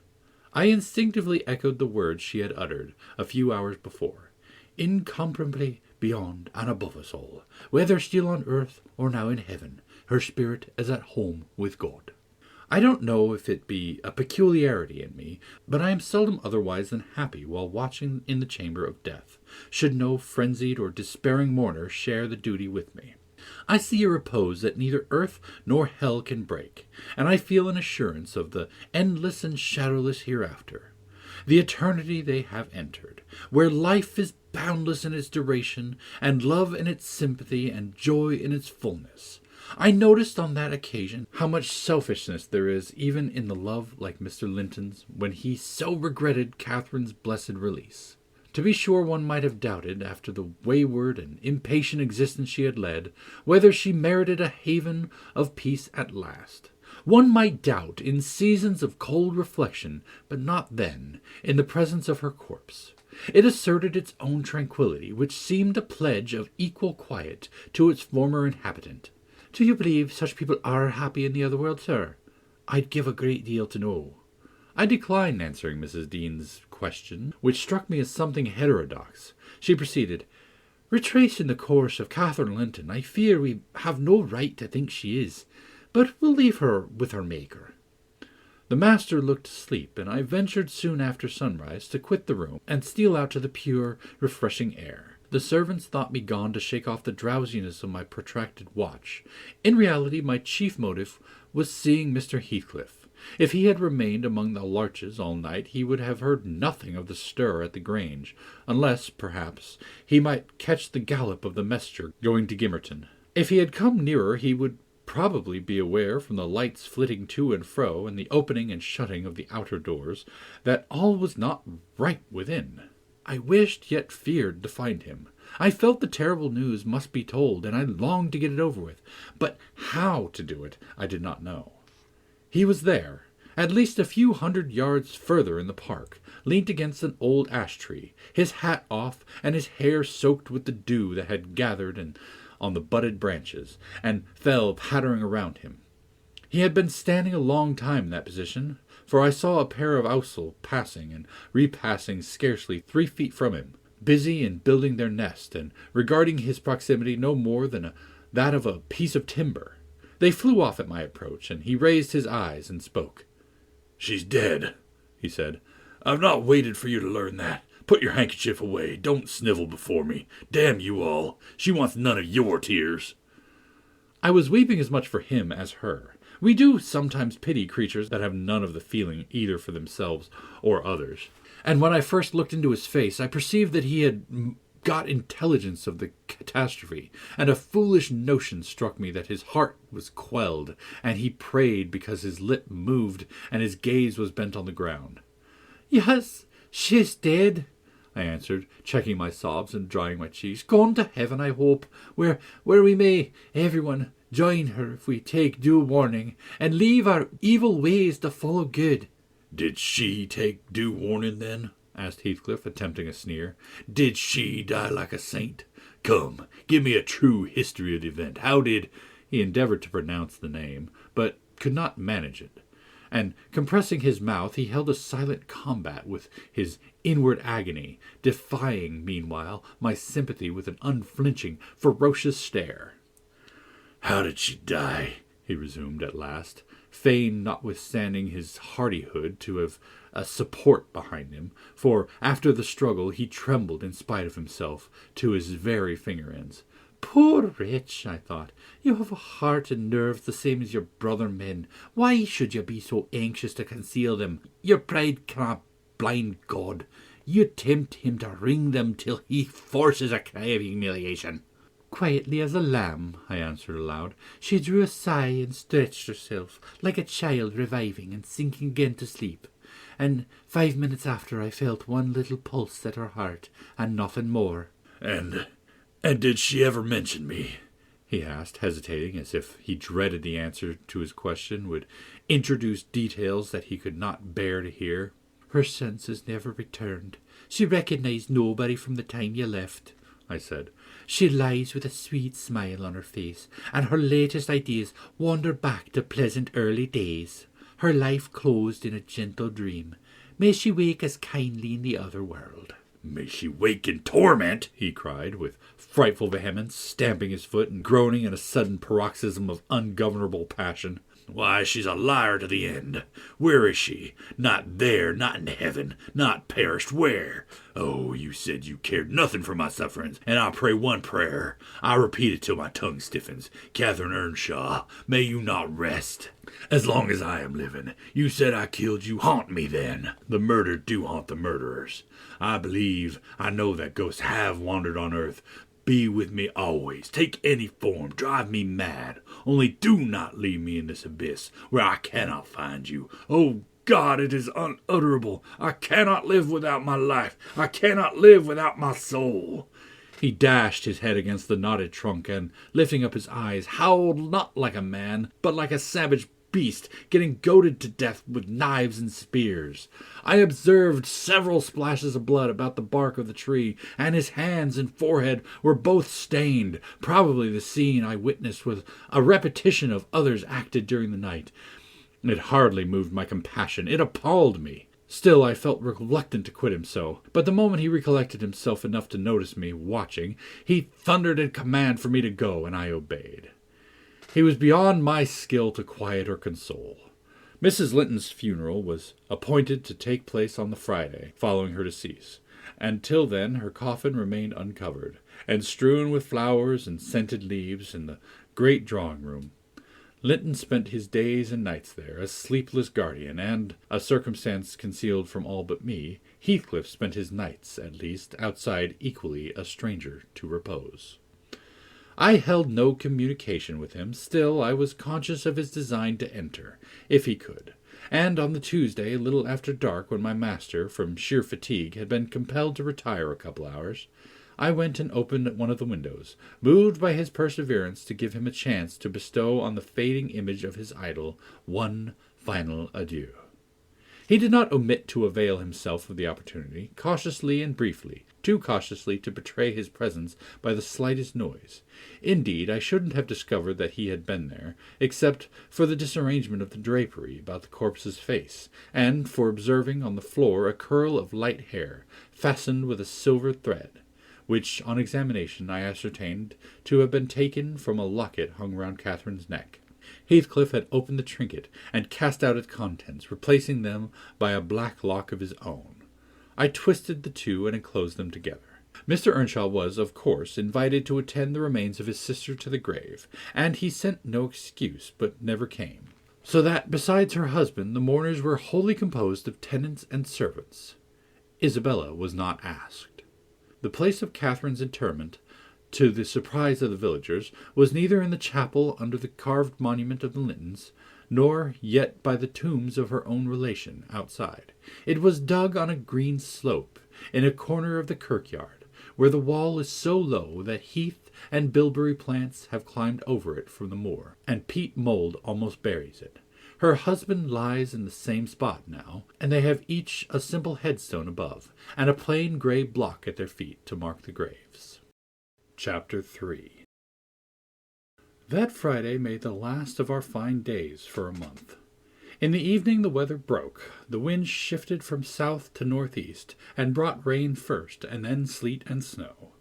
I instinctively echoed the words she had uttered a few hours before. Incomparably beyond and above us all, whether still on earth or now in heaven, her spirit is at home with God. I don't know if it be a peculiarity in me, but I am seldom otherwise than happy while watching in the chamber of death, should no frenzied or despairing mourner share the duty with me. I see a repose that neither earth nor hell can break, and I feel an assurance of the endless and shadowless hereafter, the eternity they have entered, where life is boundless in its duration, and love in its sympathy, and joy in its fullness. I noticed on that occasion how much selfishness there is even in the love like Mr. Linton's, when he so regretted Catherine's blessed release. To be sure, one might have doubted, after the wayward and impatient existence she had led, whether she merited a haven of peace at last. One might doubt in seasons of cold reflection, but not then, in the presence of her corpse. It asserted its own tranquillity, which seemed a pledge of equal quiet to its former inhabitant. "Do you believe such people are happy in the other world, sir? I'd give a great deal to know." I declined answering Mrs. Dean's question, which struck me as something heterodox. She proceeded, "Retracing the course of Catherine Linton, I fear we have no right to think she is, but we'll leave her with her Maker." The master looked asleep, and I ventured soon after sunrise to quit the room and steal out to the pure, refreshing air. The servants thought me gone to shake off the drowsiness of my protracted watch. In reality, my chief motive was seeing Mr. Heathcliff. If he had remained among the larches all night, he would have heard nothing of the stir at the Grange, unless, perhaps, he might catch the gallop of the messenger going to Gimmerton. If he had come nearer, he would probably be aware from the lights flitting to and fro and the opening and shutting of the outer doors that all was not right within. I wished yet feared to find him. I felt the terrible news must be told, and I longed to get it over with, but how to do it I did not know. He was there, at least a few hundred yards further in the park, leant against an old ash tree, his hat off and his hair soaked with the dew that had gathered on the budded branches, and fell pattering around him. He had been standing a long time in that position, for I saw a pair of ousel passing and repassing scarcely 3 feet from him, busy in building their nest, and regarding his proximity no more than that of a piece of timber. They flew off at my approach, and he raised his eyes and spoke. "She's dead," he said. "I've not waited for you to learn that. Put your handkerchief away. Don't snivel before me. Damn you all. She wants none of your tears." I was weeping as much for him as her. We do sometimes pity creatures that have none of the feeling either for themselves or others. And when I first looked into his face, I perceived that he had got intelligence of the catastrophe, and a foolish notion struck me that his heart was quelled, and he prayed because his lip moved and his gaze was bent on the ground. "Yes, she's dead," I answered, checking my sobs and drying my cheeks. "Gone to heaven, I hope, where we may, everyone, join her if we take due warning, and leave our evil ways to follow good." "Did she take due warning, then?" asked Heathcliff, attempting a sneer. "Did she die like a saint? Come, give me a true history of the event. How did—" He endeavored to pronounce the name, but could not manage it, and, compressing his mouth, he held a silent combat with his inward agony, defying, meanwhile, my sympathy with an unflinching, ferocious stare. "How did she die?" he resumed at last, fain, notwithstanding his hardihood, to have a support behind him, for after the struggle he trembled in spite of himself to his very finger-ends. "Poor wretch," I thought, "you have a heart and nerves the same as your brother men. Why should you be so anxious to conceal them? Your pride cannot blind God. You tempt him to wring them till he forces a cry of humiliation." "Quietly as a lamb," I answered aloud, "she drew a sigh and stretched herself, like a child reviving and sinking again to sleep. And 5 minutes after I felt one little pulse at her heart, and nothing more." And did she ever mention me?" he asked, hesitating, as if he dreaded the answer to his question would introduce details that he could not bear to hear. "Her senses never returned. She recognized nobody from the time you left," I said. "She lies with a sweet smile on her face, and her latest ideas wander back to pleasant early days. Her life closed in a gentle dream. May she wake as kindly in the other world." "May she wake in torment!" he cried, with frightful vehemence, stamping his foot and groaning in a sudden paroxysm of ungovernable passion. "Why, she's a liar to the end. Where is she? Not there, not in heaven, not perished. Where? Oh, you said you cared nothing for my sufferings, and I'll pray one prayer. I'll repeat it till my tongue stiffens. Catherine Earnshaw, may you not rest as long as I am living. You said I killed you. Haunt me then. The murdered do haunt the murderers. I believe, I know that ghosts have wandered on earth. Be with me always. Take any form. Drive me mad. Only do not leave me in this abyss where I cannot find you. Oh, God, it is unutterable. I cannot live without my life. I cannot live without my soul." He dashed his head against the knotted trunk, and, lifting up his eyes, howled not like a man, but like a savage beast getting goaded to death with knives and spears. I observed several splashes of blood about the bark of the tree, and his hands and forehead were both stained. Probably the scene I witnessed was a repetition of others acted during the night. It hardly moved my compassion. It appalled me. Still, I felt reluctant to quit him so, but the moment he recollected himself enough to notice me watching, he thundered a command for me to go, and I obeyed. He was beyond my skill to quiet or console. Mrs. Linton's funeral was appointed to take place on the Friday following her decease, and till then her coffin remained uncovered, and strewn with flowers and scented leaves in the great drawing-room. Linton spent his days and nights there, a sleepless guardian, and, a circumstance concealed from all but me, Heathcliff spent his nights, at least, outside, equally a stranger to repose. I held no communication with him, still I was conscious of his design to enter, if he could, and on the Tuesday, a little after dark, when my master, from sheer fatigue, had been compelled to retire a couple hours, I went and opened one of the windows, moved by his perseverance to give him a chance to bestow on the fading image of his idol one final adieu. He did not omit to avail himself of the opportunity, cautiously and briefly, too cautiously to betray his presence by the slightest noise. Indeed, I shouldn't have discovered that he had been there, except for the disarrangement of the drapery about the corpse's face, and for observing on the floor a curl of light hair, fastened with a silver thread, which, on examination, I ascertained to have been taken from a locket hung round Catherine's neck. Heathcliff had opened the trinket, and cast out its contents, replacing them by a black lock of his own. I twisted the two and enclosed them together. Mr. Earnshaw was, of course, invited to attend the remains of his sister to the grave, and he sent no excuse, but never came. So that, besides her husband, the mourners were wholly composed of tenants and servants. Isabella was not asked. The place of Catherine's interment, to the surprise of the villagers, was neither in the chapel under the carved monument of the Lintons, nor yet by the tombs of her own relation outside. It was dug on a green slope, in a corner of the kirkyard, where the wall is so low that heath and bilberry plants have climbed over it from the moor, and peat mould almost buries it. Her husband lies in the same spot now, and they have each a simple headstone above, and a plain grey block at their feet to mark the graves. Chapter 3. That Friday made the last of our fine days for a month. In the evening the weather broke. The wind shifted from south to northeast, and brought rain first, and then sleet and snow.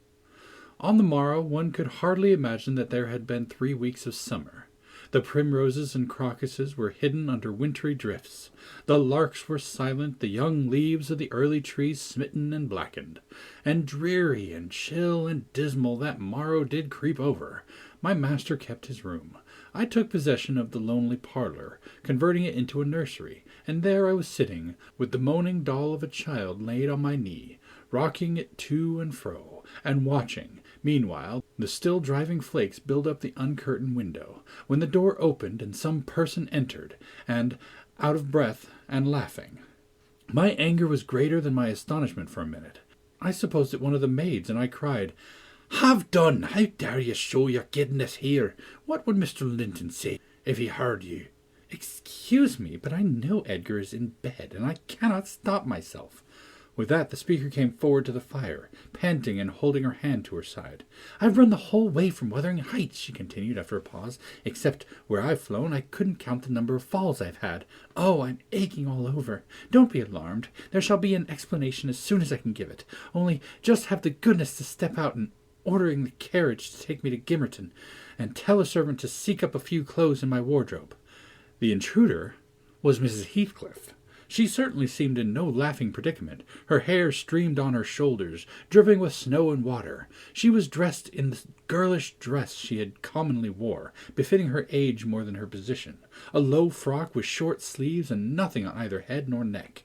On the morrow one could hardly imagine that there had been 3 weeks of summer. The primroses and crocuses were hidden under wintry drifts. The larks were silent, the young leaves of the early trees smitten and blackened. And dreary and chill and dismal that morrow did creep over. My master kept his room. I took possession of the lonely parlour, converting it into a nursery, and there I was sitting, with the moaning doll of a child laid on my knee, rocking it to and fro, and watching, meanwhile, the still driving flakes build up the uncurtained window, when the door opened and some person entered, and, out of breath and laughing. My anger was greater than my astonishment for a minute. I supposed it one of the maids, and I cried, "Have done! How dare you show your giddiness here? What would Mr. Linton say if he heard you?" "Excuse me, but I know Edgar is in bed, and I cannot stop myself." With that, the speaker came forward to the fire, panting and holding her hand to her side. "I've run the whole way from Wuthering Heights," she continued after a pause. "Except where I've flown, I couldn't count the number of falls I've had. Oh, I'm aching all over. Don't be alarmed. There shall be an explanation as soon as I can give it. Only just have the goodness to step out and ordering the carriage to take me to Gimmerton, and tell a servant to seek up a few clothes in my wardrobe." The intruder was Mrs. Heathcliff. She certainly seemed in no laughing predicament. Her hair streamed on her shoulders, dripping with snow and water. She was dressed in the girlish dress she had commonly wore, befitting her age more than her position, a low frock with short sleeves and nothing on either head nor neck.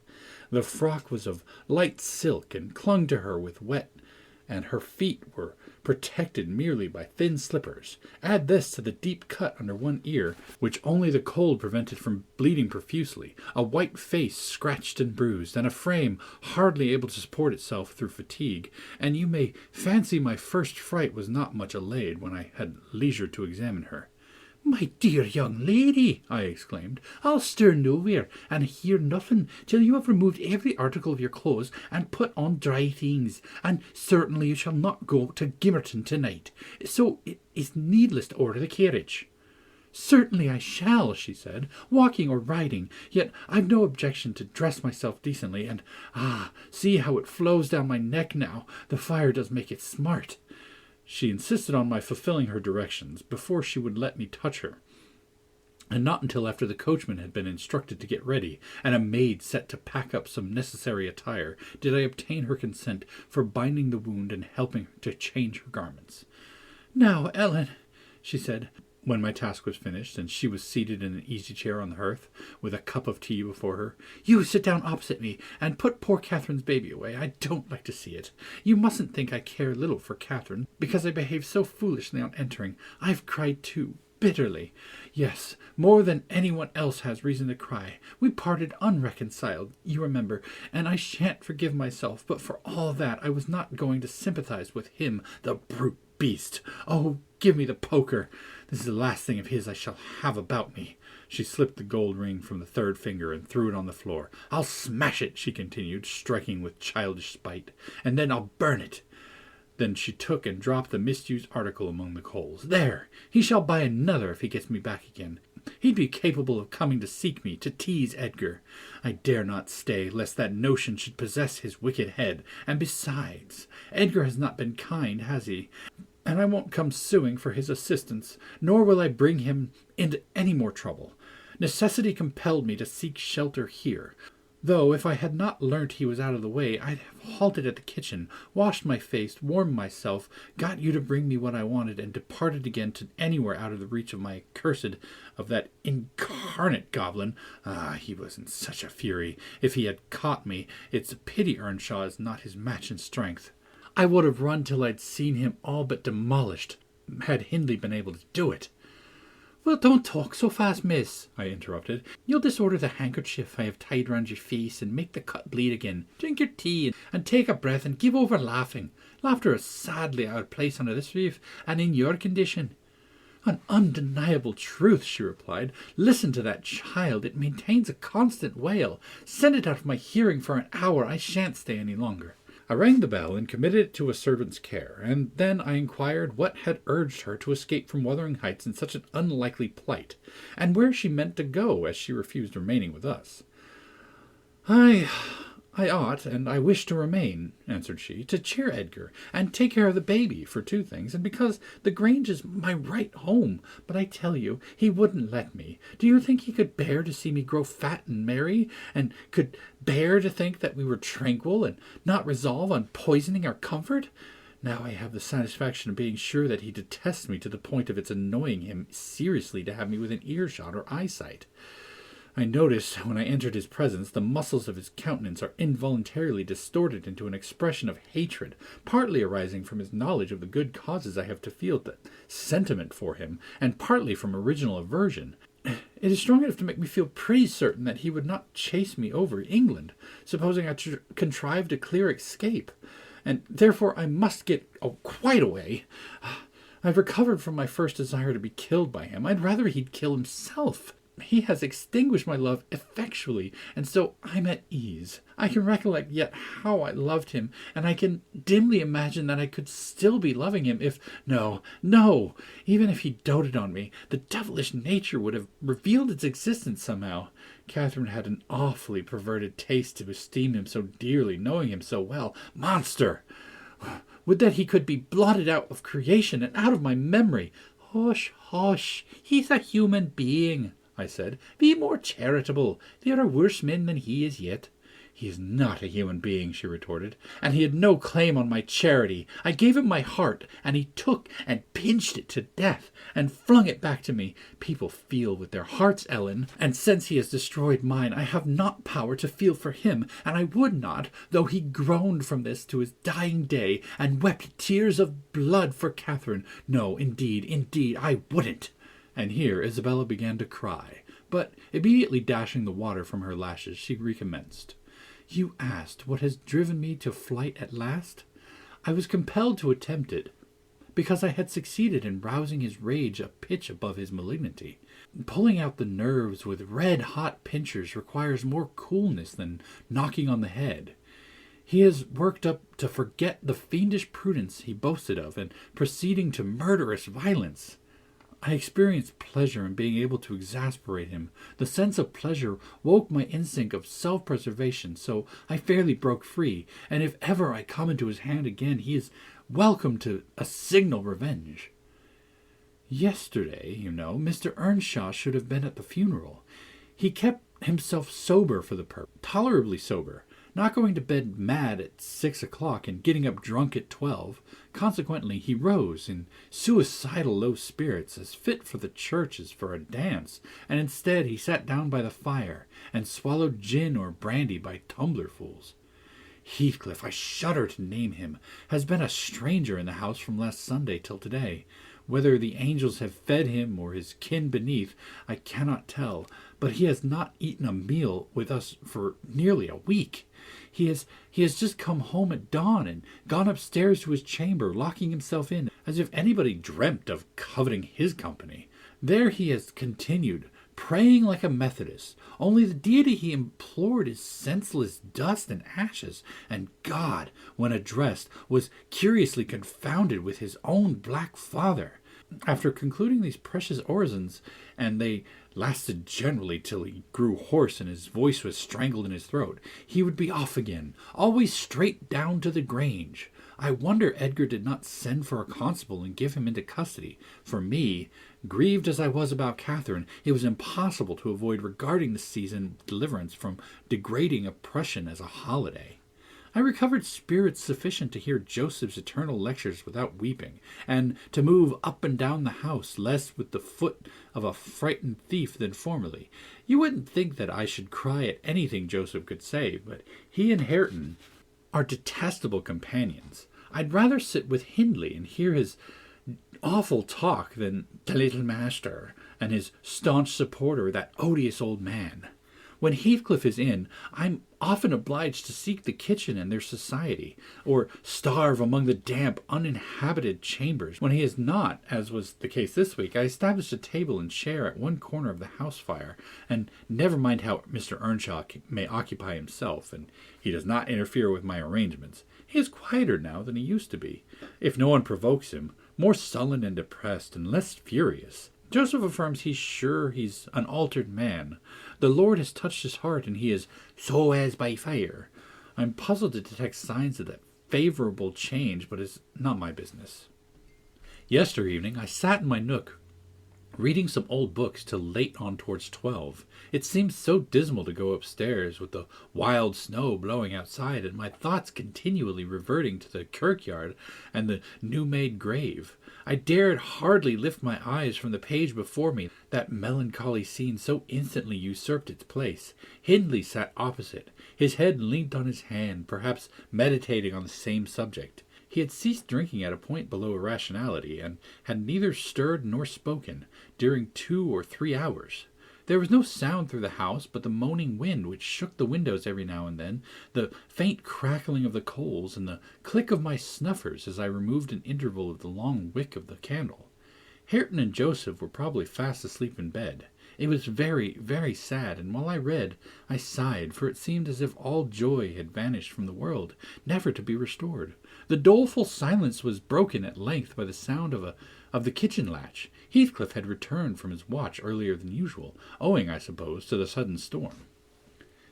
The frock was of light silk and clung to her with wet, and her feet were protected merely by thin slippers. Add this to the deep cut under one ear, which only the cold prevented from bleeding profusely, a white face scratched and bruised, and a frame hardly able to support itself through fatigue, and you may fancy my first fright was not much allayed when I had leisure to examine her. My dear young lady, I exclaimed, I'll stir nowhere and hear nothing till you have removed every article of your clothes and put on dry things, and certainly you shall not go to Gimmerton tonight, so it is needless to order the carriage. Certainly I shall, she said, walking or riding, yet I've no objection to dress myself decently, and see how it flows down my neck now, the fire does make it smart. She insisted on my fulfilling her directions before she would let me touch her, and not until after the coachman had been instructed to get ready, and a maid set to pack up some necessary attire, did I obtain her consent for binding the wound and helping her to change her garments. Now, Ellen, she said, when my task was finished, and she was seated in an easy-chair on the hearth, with a cup of tea before her, you sit down opposite me, and put poor Catherine's baby away. I don't like to see it. You mustn't think I care little for Catherine, because I behaved so foolishly on entering. I've cried too, bitterly. Yes, more than anyone else has reason to cry. We parted unreconciled, you remember, and I shan't forgive myself, but for all that I was not going to sympathize with him, the brute beast. Oh, give me the poker. This is the last thing of his I shall have about me. She slipped the gold ring from the third finger and threw it on the floor. I'll smash it, she continued, striking with childish spite, and then I'll burn it. Then she took and dropped the misused article among the coals. There! He shall buy another if he gets me back again. He'd be capable of coming to seek me, to tease Edgar. I dare not stay, lest that notion should possess his wicked head. And besides, Edgar has not been kind, has he? And I won't come suing for his assistance, nor will I bring him into any more trouble. Necessity compelled me to seek shelter here, though if I had not learnt he was out of the way, I'd have halted at the kitchen, washed my face, warmed myself, got you to bring me what I wanted, and departed again to anywhere out of the reach of my of that incarnate goblin. He was in such a fury. If he had caught me, it's a pity Earnshaw is not his match in strength. I would have run till I'd seen him all but demolished, had Hindley been able to do it. Well, don't talk so fast, miss, I interrupted. You'll disorder the handkerchief I have tied round your face and make the cut bleed again. Drink your tea and take a breath and give over laughing. Laughter is sadly out of place under this roof and in your condition. An undeniable truth, she replied. Listen to that child. It maintains a constant wail. Send it out of my hearing for an hour. I shan't stay any longer. I rang the bell and committed it to a servant's care, and then I inquired what had urged her to escape from Wuthering Heights in such an unlikely plight, and where she meant to go, as she refused remaining with us. I ought, and I wish to remain, answered she, to cheer Edgar, and take care of the baby, for two things, and because the Grange is my right home. But I tell you, he wouldn't let me. Do you think he could bear to see me grow fat and merry, and could bear to think that we were tranquil, and not resolve on poisoning our comfort? Now I have the satisfaction of being sure that he detests me to the point of its annoying him seriously to have me within earshot or eyesight. I noticed, when I entered his presence, the muscles of his countenance are involuntarily distorted into an expression of hatred, partly arising from his knowledge of the good causes I have to feel the sentiment for him, and partly from original aversion. It is strong enough to make me feel pretty certain that he would not chase me over England, supposing I contrived a clear escape, and therefore I must get quite away. I've recovered from my first desire to be killed by him. I'd rather he'd kill himself. He has extinguished my love effectually, and so I'm at ease. I can recollect yet how I loved him, and I can dimly imagine that I could still be loving him if— No, even if he doted on me, the devilish nature would have revealed its existence somehow. Catherine had an awfully perverted taste to esteem him so dearly, knowing him so well. Monster! Would that he could be blotted out of creation and out of my memory. Hush, he's a human being, I said. Be more charitable. There are worse men than he is yet. He is not a human being, she retorted, and he had no claim on my charity. I gave him my heart, and he took and pinched it to death, and flung it back to me. People feel with their hearts, Ellen, and since he has destroyed mine, I have not power to feel for him, and I would not, though he groaned from this to his dying day, and wept tears of blood for Catherine. No, indeed, I wouldn't. And here Isabella began to cry, but immediately dashing the water from her lashes, she recommenced. You asked what has driven me to flight at last? I was compelled to attempt it, because I had succeeded in rousing his rage a pitch above his malignity. Pulling out the nerves with red-hot pincers requires more coolness than knocking on the head. He is worked up to forget the fiendish prudence he boasted of, and proceeding to murderous violence. I experienced pleasure in being able to exasperate him. The sense of pleasure woke my instinct of self-preservation, so I fairly broke free, and if ever I come into his hand again, he is welcome to a signal revenge. Yesterday, Mr. Earnshaw should have been at the funeral. He kept himself sober for the purpose, tolerably sober, not going to bed mad at 6 o'clock and getting up drunk at 12. Consequently, he rose in suicidal low spirits, as fit for the church as for a dance, and instead he sat down by the fire and swallowed gin or brandy by tumblerfuls. Heathcliff, I shudder to name him, has been a stranger in the house from last Sunday till today. Whether the angels have fed him or his kin beneath, I cannot tell, but he has not eaten a meal with us for nearly a week. He has just come home at dawn and gone upstairs to his chamber, locking himself in, as if anybody dreamt of coveting his company. There he has continued, praying like a Methodist, only the deity he implored is senseless dust and ashes, and God, when addressed, was curiously confounded with his own black father. After concluding these precious orisons, and they lasted generally till he grew hoarse and his voice was strangled in his throat, he would be off again, always straight down to the Grange. I wonder Edgar did not send for a constable and give him into custody. For me, grieved as I was about Catherine, it was impossible to avoid regarding the season of deliverance from degrading oppression as a holiday. I recovered spirits sufficient to hear Joseph's eternal lectures without weeping, and to move up and down the house less with the foot of a frightened thief than formerly. You wouldn't think that I should cry at anything Joseph could say, but he and Hareton are detestable companions. I'd rather sit with Hindley and hear his awful talk than the little master and his staunch supporter, that odious old man. When Heathcliff is in, I'm often obliged to seek the kitchen and their society, or starve among the damp, uninhabited chambers. When he is not, as was the case this week, I establish a table and chair at one corner of the house fire, and never mind how Mr. Earnshaw may occupy himself, and he does not interfere with my arrangements. He is quieter now than he used to be, if no one provokes him, more sullen and depressed, and less furious. Joseph affirms he's sure he's an altered man. The Lord has touched his heart, and he is so as by fire. I'm puzzled to detect signs of that favorable change, but it's not my business. Yester evening I sat in my nook, reading some old books till late on towards 12. It seemed so dismal to go upstairs with the wild snow blowing outside, and my thoughts continually reverting to the kirkyard and the new-made grave. I dared hardly lift my eyes from the page before me. That melancholy scene so instantly usurped its place. Hindley sat opposite. His head leant on his hand, perhaps meditating on the same subject. He had ceased drinking at a point below irrationality, and had neither stirred nor spoken during 2 or 3 hours. There was no sound through the house but the moaning wind which shook the windows every now and then, the faint crackling of the coals, and the click of my snuffers as I removed an interval of the long wick of the candle. Hareton and Joseph were probably fast asleep in bed. It was very, very sad, and while I read, I sighed, for it seemed as if all joy had vanished from the world, never to be restored. The doleful silence was broken at length by the sound of the kitchen latch. Heathcliff had returned from his watch earlier than usual, owing, I suppose, to the sudden storm.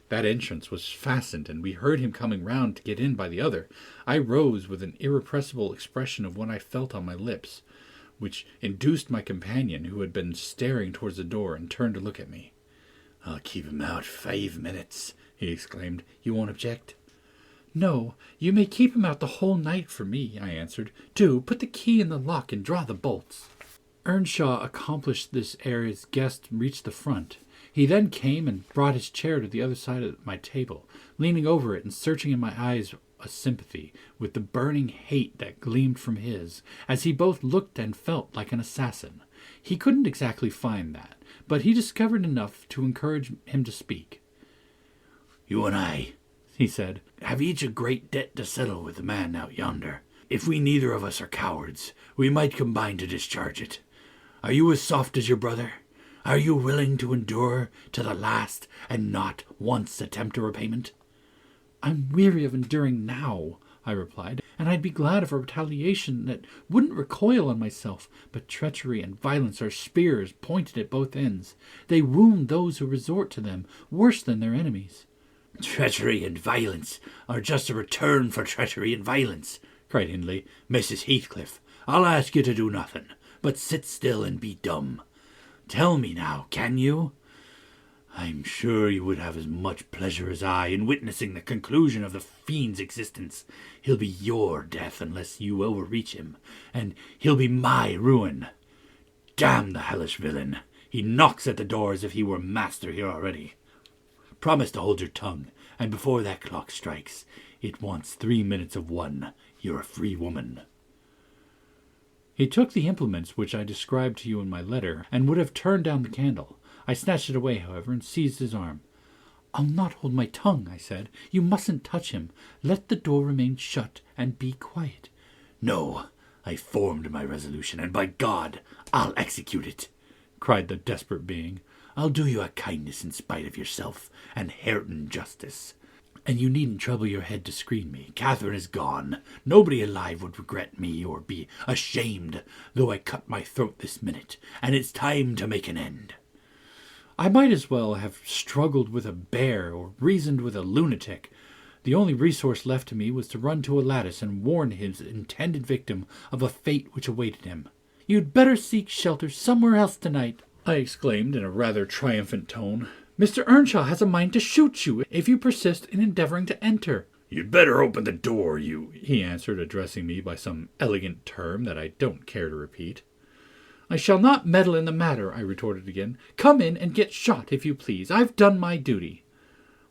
That entrance was fastened, and we heard him coming round to get in by the other. I rose with an irrepressible expression of what I felt on my lips, which induced my companion, who had been staring towards the door, and turned to look at me. "I'll keep him out 5 minutes," he exclaimed. "You won't object?" "No, you may keep him out the whole night for me," I answered. "Do put the key in the lock and draw the bolts." Earnshaw accomplished this ere his guest reached the front. He then came and brought his chair to the other side of my table, leaning over it and searching in my eyes a sympathy with the burning hate that gleamed from his, as he both looked and felt like an assassin. He couldn't exactly find that, but he discovered enough to encourage him to speak. "You and I," he said, "have each a great debt to settle with the man out yonder. If we neither of us are cowards, we might combine to discharge it. Are you as soft as your brother? Are you willing to endure to the last and not once attempt a repayment? I'm weary of enduring now, I replied, and I'd be glad of a retaliation that wouldn't recoil on myself, but treachery and violence are spears pointed at both ends. They wound those who resort to them worse than their enemies. Treachery and violence are just a return for treachery and violence, cried Hindley. Mrs. Heathcliff, I'll ask you to do nothing, but sit still and be dumb. Tell me now, can you? I'm sure you would have as much pleasure as I in witnessing the conclusion of the fiend's existence. He'll be your death unless you overreach him, and he'll be my ruin. Damn the hellish villain! He knocks at the door as if he were master here already. Promise to hold your tongue, and before that clock strikes, it wants 3 minutes of 1. You're a free woman. He took the implements which I described to you in my letter, and would have turned down the candle. I snatched it away, however, and seized his arm. I'll not hold my tongue, I said. You mustn't touch him. Let the door remain shut, and be quiet. No, I formed my resolution, and by God, I'll execute it, cried the desperate being. I'll do you a kindness in spite of yourself, and Hareton justice. And you needn't trouble your head to screen me. Catherine is gone. Nobody alive would regret me or be ashamed, though I cut my throat this minute, and it's time to make an end. I might as well have struggled with a bear or reasoned with a lunatic. The only resource left to me was to run to a lattice and warn his intended victim of a fate which awaited him. You'd better seek shelter somewhere else tonight, I exclaimed in a rather triumphant tone. Mr. Earnshaw has a mind to shoot you if you persist in endeavoring to enter. You'd better open the door, he answered, addressing me by some elegant term that I don't care to repeat. I shall not meddle in the matter, I retorted again. Come in and get shot, if you please. I've done my duty.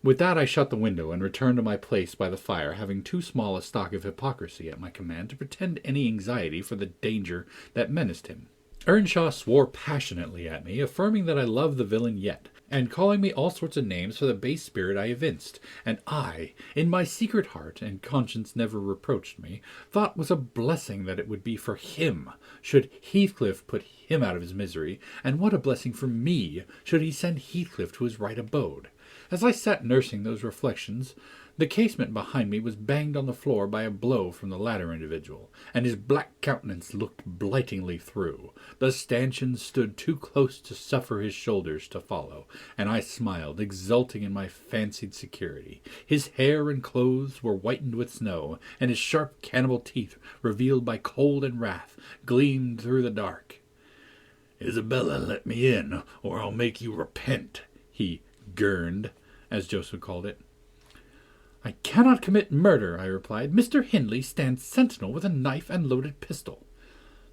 With that I shut the window and returned to my place by the fire, having too small a stock of hypocrisy at my command to pretend any anxiety for the danger that menaced him. Earnshaw swore passionately at me, affirming that I loved the villain yet, and calling me all sorts of names for the base spirit I evinced, and I, in my secret heart, and conscience never reproached me, thought was a blessing that it would be for him, should Heathcliff put him out of his misery, and what a blessing for me, should he send Heathcliff to his right abode. As I sat nursing those reflections, the casement behind me was banged on the floor by a blow from the latter individual, and his black countenance looked blightingly through. The stanchions stood too close to suffer his shoulders to follow, and I smiled, exulting in my fancied security. His hair and clothes were whitened with snow, and his sharp cannibal teeth, revealed by cold and wrath, gleamed through the dark. "Isabella, let me in, or I'll make you repent," he gurned, as Joseph called it. I cannot commit murder, I replied. Mr. Hindley stands sentinel with a knife and loaded pistol.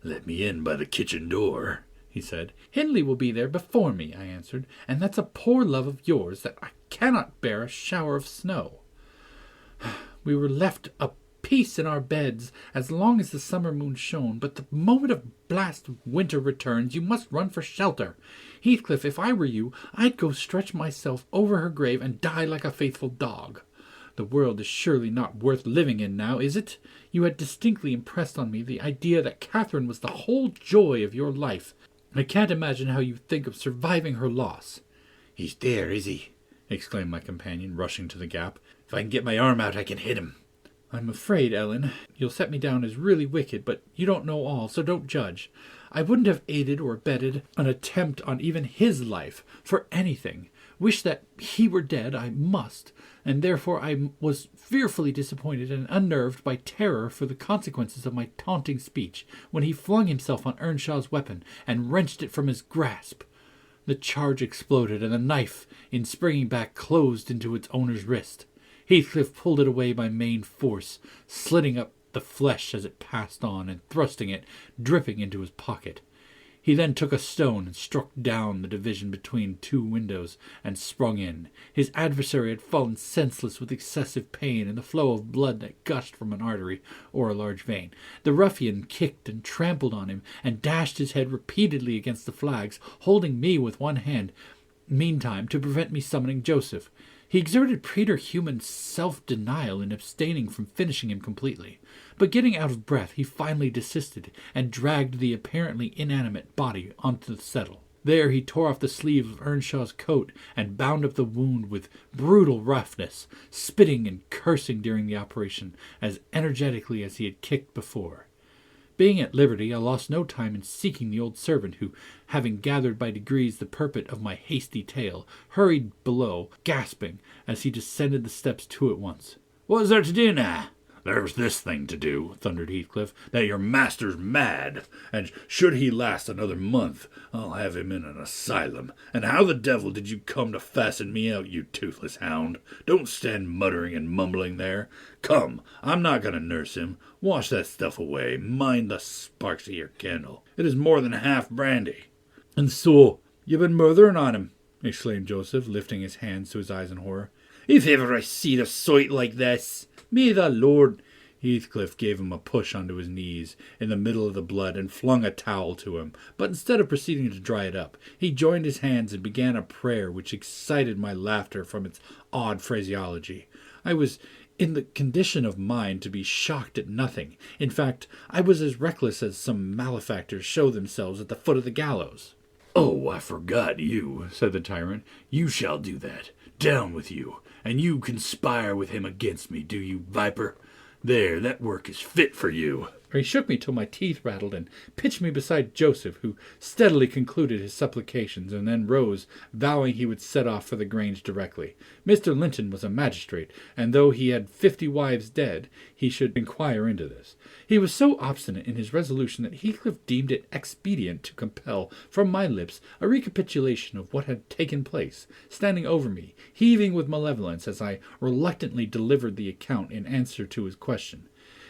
"Let me in by the kitchen door," he said. Hindley will be there before me, I answered, and that's a poor love of yours that I cannot bear a shower of snow. We were left a peace in our beds as long as the summer moon shone, but the moment of blast of winter returns, you must run for shelter. Heathcliff, if I were you, I'd go stretch myself over her grave and die like a faithful dog. The world is surely not worth living in now, is it? You had distinctly impressed on me the idea that Catherine was the whole joy of your life. I can't imagine how you think of surviving her loss. "He's there, is he?" exclaimed my companion, rushing to the gap. "If I can get my arm out, I can hit him." I'm afraid, Ellen, you'll set me down as really wicked, but you don't know all, so don't judge. I wouldn't have aided or abetted an attempt on even his life for anything. Wish that he were dead, I must, and therefore I was fearfully disappointed and unnerved by terror for the consequences of my taunting speech, when he flung himself on Earnshaw's weapon and wrenched it from his grasp. The charge exploded, and the knife, in springing back, closed into its owner's wrist. Heathcliff pulled it away by main force, slitting up the flesh as it passed on, and thrusting it, dripping, into his pocket. He then took a stone and struck down the division between two windows and sprung in. His adversary had fallen senseless with excessive pain and the flow of blood that gushed from an artery or a large vein. The ruffian kicked and trampled on him and dashed his head repeatedly against the flags, holding me with one hand. meantime, to prevent me summoning Joseph. He exerted preterhuman self-denial in abstaining from finishing him completely. But getting out of breath, he finally desisted and dragged the apparently inanimate body onto the settle. There he tore off the sleeve of Earnshaw's coat and bound up the wound with brutal roughness, spitting and cursing during the operation as energetically as he had kicked before. Being at liberty, I lost no time in seeking the old servant who, having gathered by degrees the purport of my hasty tale, hurried below, gasping, as he descended the steps two at once. "What is there to do now?" "There's this thing to do," thundered Heathcliff, "that your master's mad, and should he last another month, I'll have him in an asylum. And how the devil did you come to fasten me out, you toothless hound? Don't stand muttering and mumbling there. Come, I'm not going to nurse him. Wash that stuff away. Mind the sparks of your candle. It is more than half brandy." "And so, you've been murthering on him," exclaimed Joseph, lifting his hands to his eyes in horror. "If ever I seed a sight like this, may the Lord—" Heathcliff gave him a push onto his knees in the middle of the blood and flung a towel to him, but instead of proceeding to dry it up, he joined his hands and began a prayer which excited my laughter from its odd phraseology. I was in the condition of mind to be shocked at nothing. In fact, I was as reckless as some malefactors show themselves at the foot of the gallows. "Oh, I forgot you," said the tyrant. "You shall do that. Down with you. And you conspire with him against me, do you, viper? There, that work is fit for you." He shook me till my teeth rattled and pitched me beside Joseph, who steadily concluded his supplications and then rose, vowing he would set off for the Grange directly. Mr. Linton was a magistrate, and though he had 50 wives dead, he should inquire into this. He was so obstinate in his resolution that Heathcliff deemed it expedient to compel from my lips a recapitulation of what had taken place, standing over me, heaving with malevolence as I reluctantly delivered the account in answer to his question.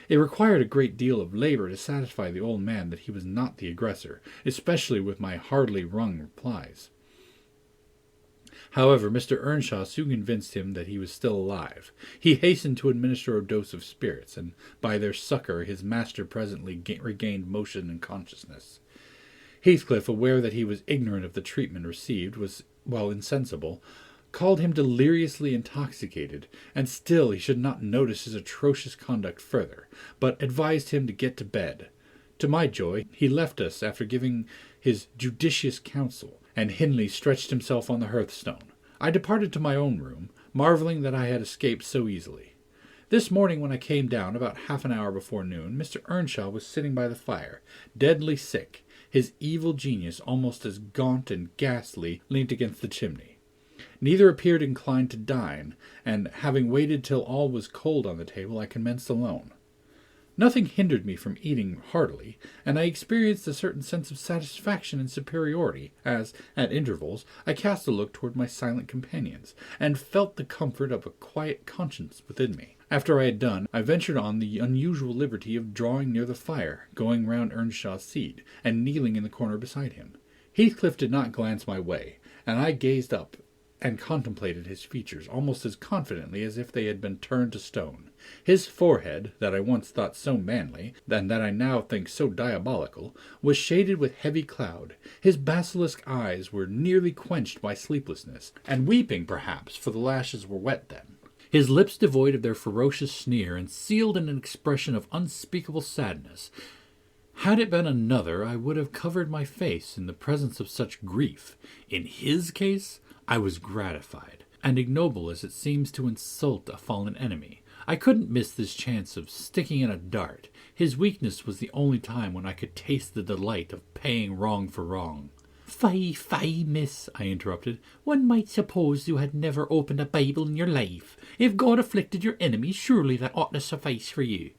It required a great deal of labor to satisfy the old man that he was not the aggressor, especially with my hardly wrung replies. However, Mr. Earnshaw soon convinced him that he was still alive. He hastened to administer a dose of spirits, and by their succor his master presently regained motion and consciousness. Heathcliff, aware that he was ignorant of the treatment received, was, while insensible, called him deliriously intoxicated, and still he should not notice his atrocious conduct further, but advised him to get to bed. To my joy, he left us after giving his judicious counsel, and Hindley stretched himself on the hearthstone. I departed to my own room, marvelling that I had escaped so easily. This morning when I came down, about half an hour before noon, Mr. Earnshaw was sitting by the fire, deadly sick, his evil genius almost as gaunt and ghastly leant against the chimney. Neither appeared inclined to dine, and having waited till all was cold on the table, I commenced alone. Nothing hindered me from eating heartily, and I experienced a certain sense of satisfaction and superiority, as, at intervals, I cast a look toward my silent companions, and felt the comfort of a quiet conscience within me. After I had done, I ventured on the unusual liberty of drawing near the fire, going round Earnshaw's seat, and kneeling in the corner beside him. Heathcliff did not glance my way, and I gazed up and contemplated his features almost as confidently as if they had been turned to stone. His forehead, that I once thought so manly, and that I now think so diabolical, was shaded with heavy cloud. His basilisk eyes were nearly quenched by sleeplessness, and weeping, perhaps, for the lashes were wet then. His lips devoid of their ferocious sneer, and sealed in an expression of unspeakable sadness. Had it been another, I would have covered my face in the presence of such grief. In his case, I was gratified, and ignoble as it seems to insult a fallen enemy. I couldn't miss this chance of sticking in a dart. His weakness was the only time when I could taste the delight of paying wrong for wrong. "Fie, fie, miss," I interrupted. "One might suppose you had never opened a Bible in your life. If God afflicted your enemies, surely that ought to suffice for you.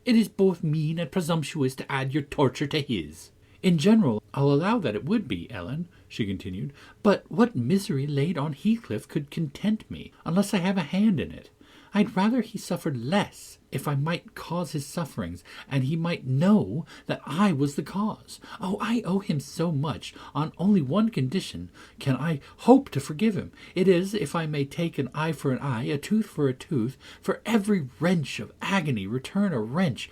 It is both mean and presumptuous to add your torture to his." "In general, I'll allow that it would be, Ellen," she continued, "but what misery laid on Heathcliff could content me, unless I have a hand in it? I'd rather he suffered less, if I might cause his sufferings, and he might know that I was the cause. Oh, I owe him so much. On only one condition can I hope to forgive him. It is, if I may take an eye for an eye, a tooth for a tooth, for every wrench of agony return a wrench,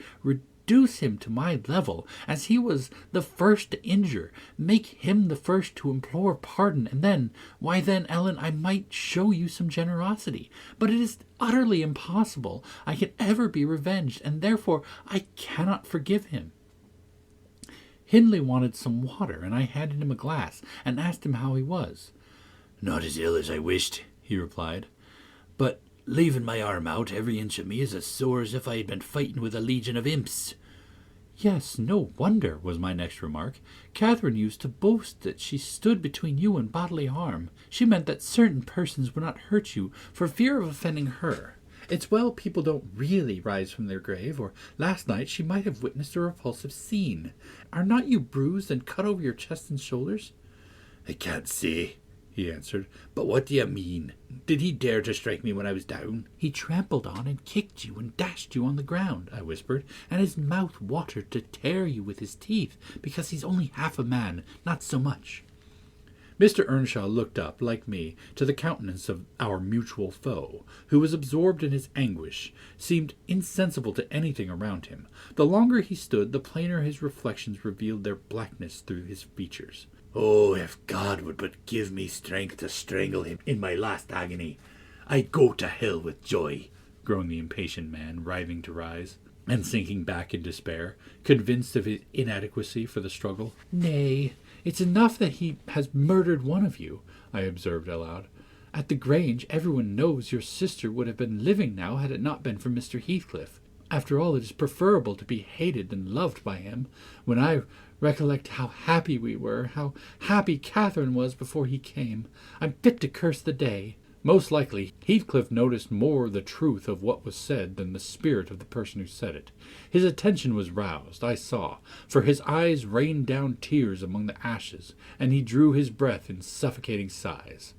reduce him to my level, as he was the first to injure, make him the first to implore pardon, and then, why then, Ellen, I might show you some generosity. But it is utterly impossible I can ever be revenged, and therefore I cannot forgive him. Hindley wanted some water, and I handed him a glass, and asked him how he was. Not as ill as I wished, he replied, but leaving my arm out, every inch of me is as sore as if I had been fighting with a legion of imps. Yes, no wonder, was my next remark. Catherine used to boast that she stood between you and bodily harm. She meant that certain persons would not hurt you for fear of offending her. It's well people don't really rise from their grave, or last night she might have witnessed a repulsive scene. Are not you bruised and cut over your chest and shoulders? I can't say, he answered. But what do you mean? Did he dare to strike me when I was down? He trampled on and kicked you and dashed you on the ground, I whispered, and his mouth watered to tear you with his teeth, because he's only half a man, not so much. Mr. Earnshaw looked up, like me, to the countenance of our mutual foe, who was absorbed in his anguish, seemed insensible to anything around him. The longer he stood, the plainer his reflections revealed their blackness through his features. Oh, if God would but give me strength to strangle him in my last agony, I'd go to hell with joy, groaned the impatient man, writhing to rise, and sinking back in despair, convinced of his inadequacy for the struggle. Nay, it's enough that he has murdered one of you, I observed aloud. At the Grange, everyone knows your sister would have been living now had it not been for Mr. Heathcliff. After all, it is preferable to be hated than loved by him. When I recollect how happy we were, how happy Catherine was before he came, I'm fit to curse the day. Most likely, Heathcliff noticed more the truth of what was said than the spirit of the person who said it. His attention was roused, I saw, for his eyes rained down tears among the ashes, and he drew his breath in suffocating sighs.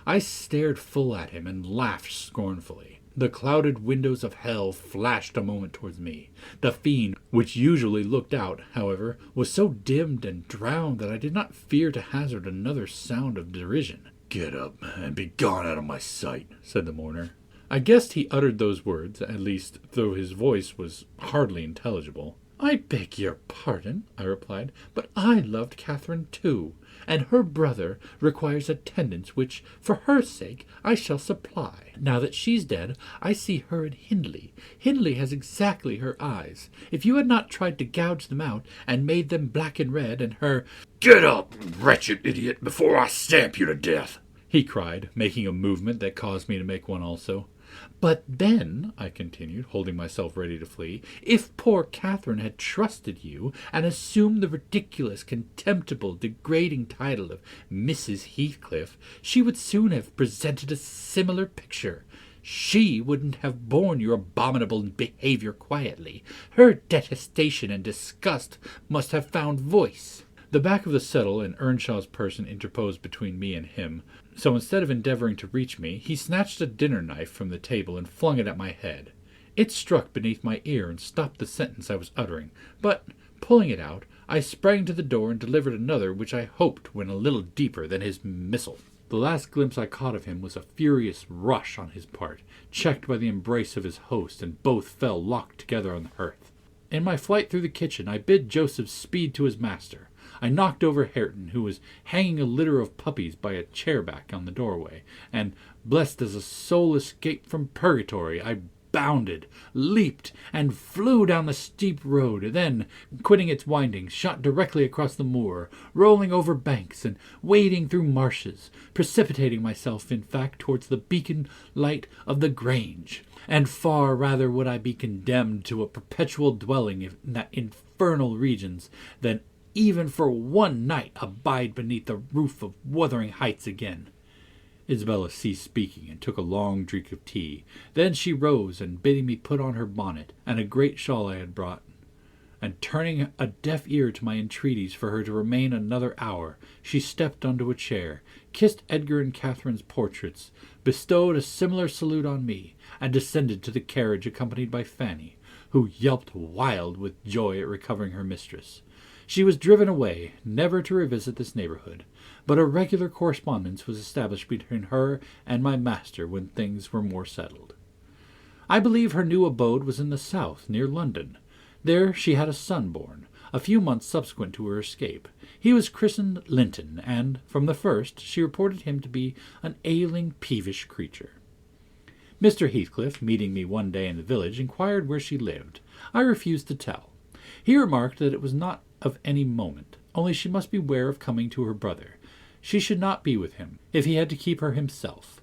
I stared full at him and laughed scornfully. The clouded windows of hell flashed a moment towards me. The fiend, which usually looked out, however, was so dimmed and drowned that I did not fear to hazard another sound of derision. Get up and be gone out of my sight, said the mourner. I guessed he uttered those words, at least, though his voice was hardly intelligible. I beg your pardon, I replied, but I loved Catherine too, and her brother requires attendance which, for her sake, I shall supply. Now that she's dead, I see her in Hindley. Hindley has exactly her eyes. If you had not tried to gouge them out, and made them black and red, and her— Get up, wretched idiot, before I stamp you to death, he cried, making a movement that caused me to make one also. But then, I continued, holding myself ready to flee, if poor Catherine had trusted you, and assumed the ridiculous, contemptible, degrading title of Mrs. Heathcliff, she would soon have presented a similar picture. She wouldn't have borne your abominable behavior quietly. Her detestation and disgust must have found voice. The back of the settle and Earnshaw's person interposed between me and him, so instead of endeavoring to reach me, he snatched a dinner knife from the table and flung it at my head. It struck beneath my ear and stopped the sentence I was uttering, but, pulling it out, I sprang to the door and delivered another which I hoped went a little deeper than his missile. The last glimpse I caught of him was a furious rush on his part, checked by the embrace of his host, and both fell locked together on the hearth. In my flight through the kitchen, I bid Joseph speed to his master. I knocked over Hareton, who was hanging a litter of puppies by a chair-back on the doorway, and, blessed as a soul escaped from purgatory, I bounded, leaped, and flew down the steep road, then, quitting its windings, shot directly across the moor, rolling over banks and wading through marshes, precipitating myself, in fact, towards the beacon light of the Grange. And far rather would I be condemned to a perpetual dwelling in that infernal regions than even for one night abide beneath the roof of Wuthering Heights again. Isabella ceased speaking and took a long drink of tea. Then she rose, and bidding me put on her bonnet and a great shawl I had brought, and turning a deaf ear to my entreaties for her to remain another hour, she stepped onto a chair, kissed Edgar and Catherine's portraits, bestowed a similar salute on me, and descended to the carriage accompanied by Fanny, who yelped wild with joy at recovering her mistress. She was driven away, never to revisit this neighborhood, but a regular correspondence was established between her and my master when things were more settled. I believe her new abode was in the south, near London. There she had a son born, a few months subsequent to her escape. He was christened Linton, and, from the first, she reported him to be an ailing, peevish creature. Mr. Heathcliff, meeting me one day in the village, inquired where she lived. I refused to tell. He remarked that it was not of any moment, only she must beware of coming to her brother. She should not be with him, if he had to keep her himself.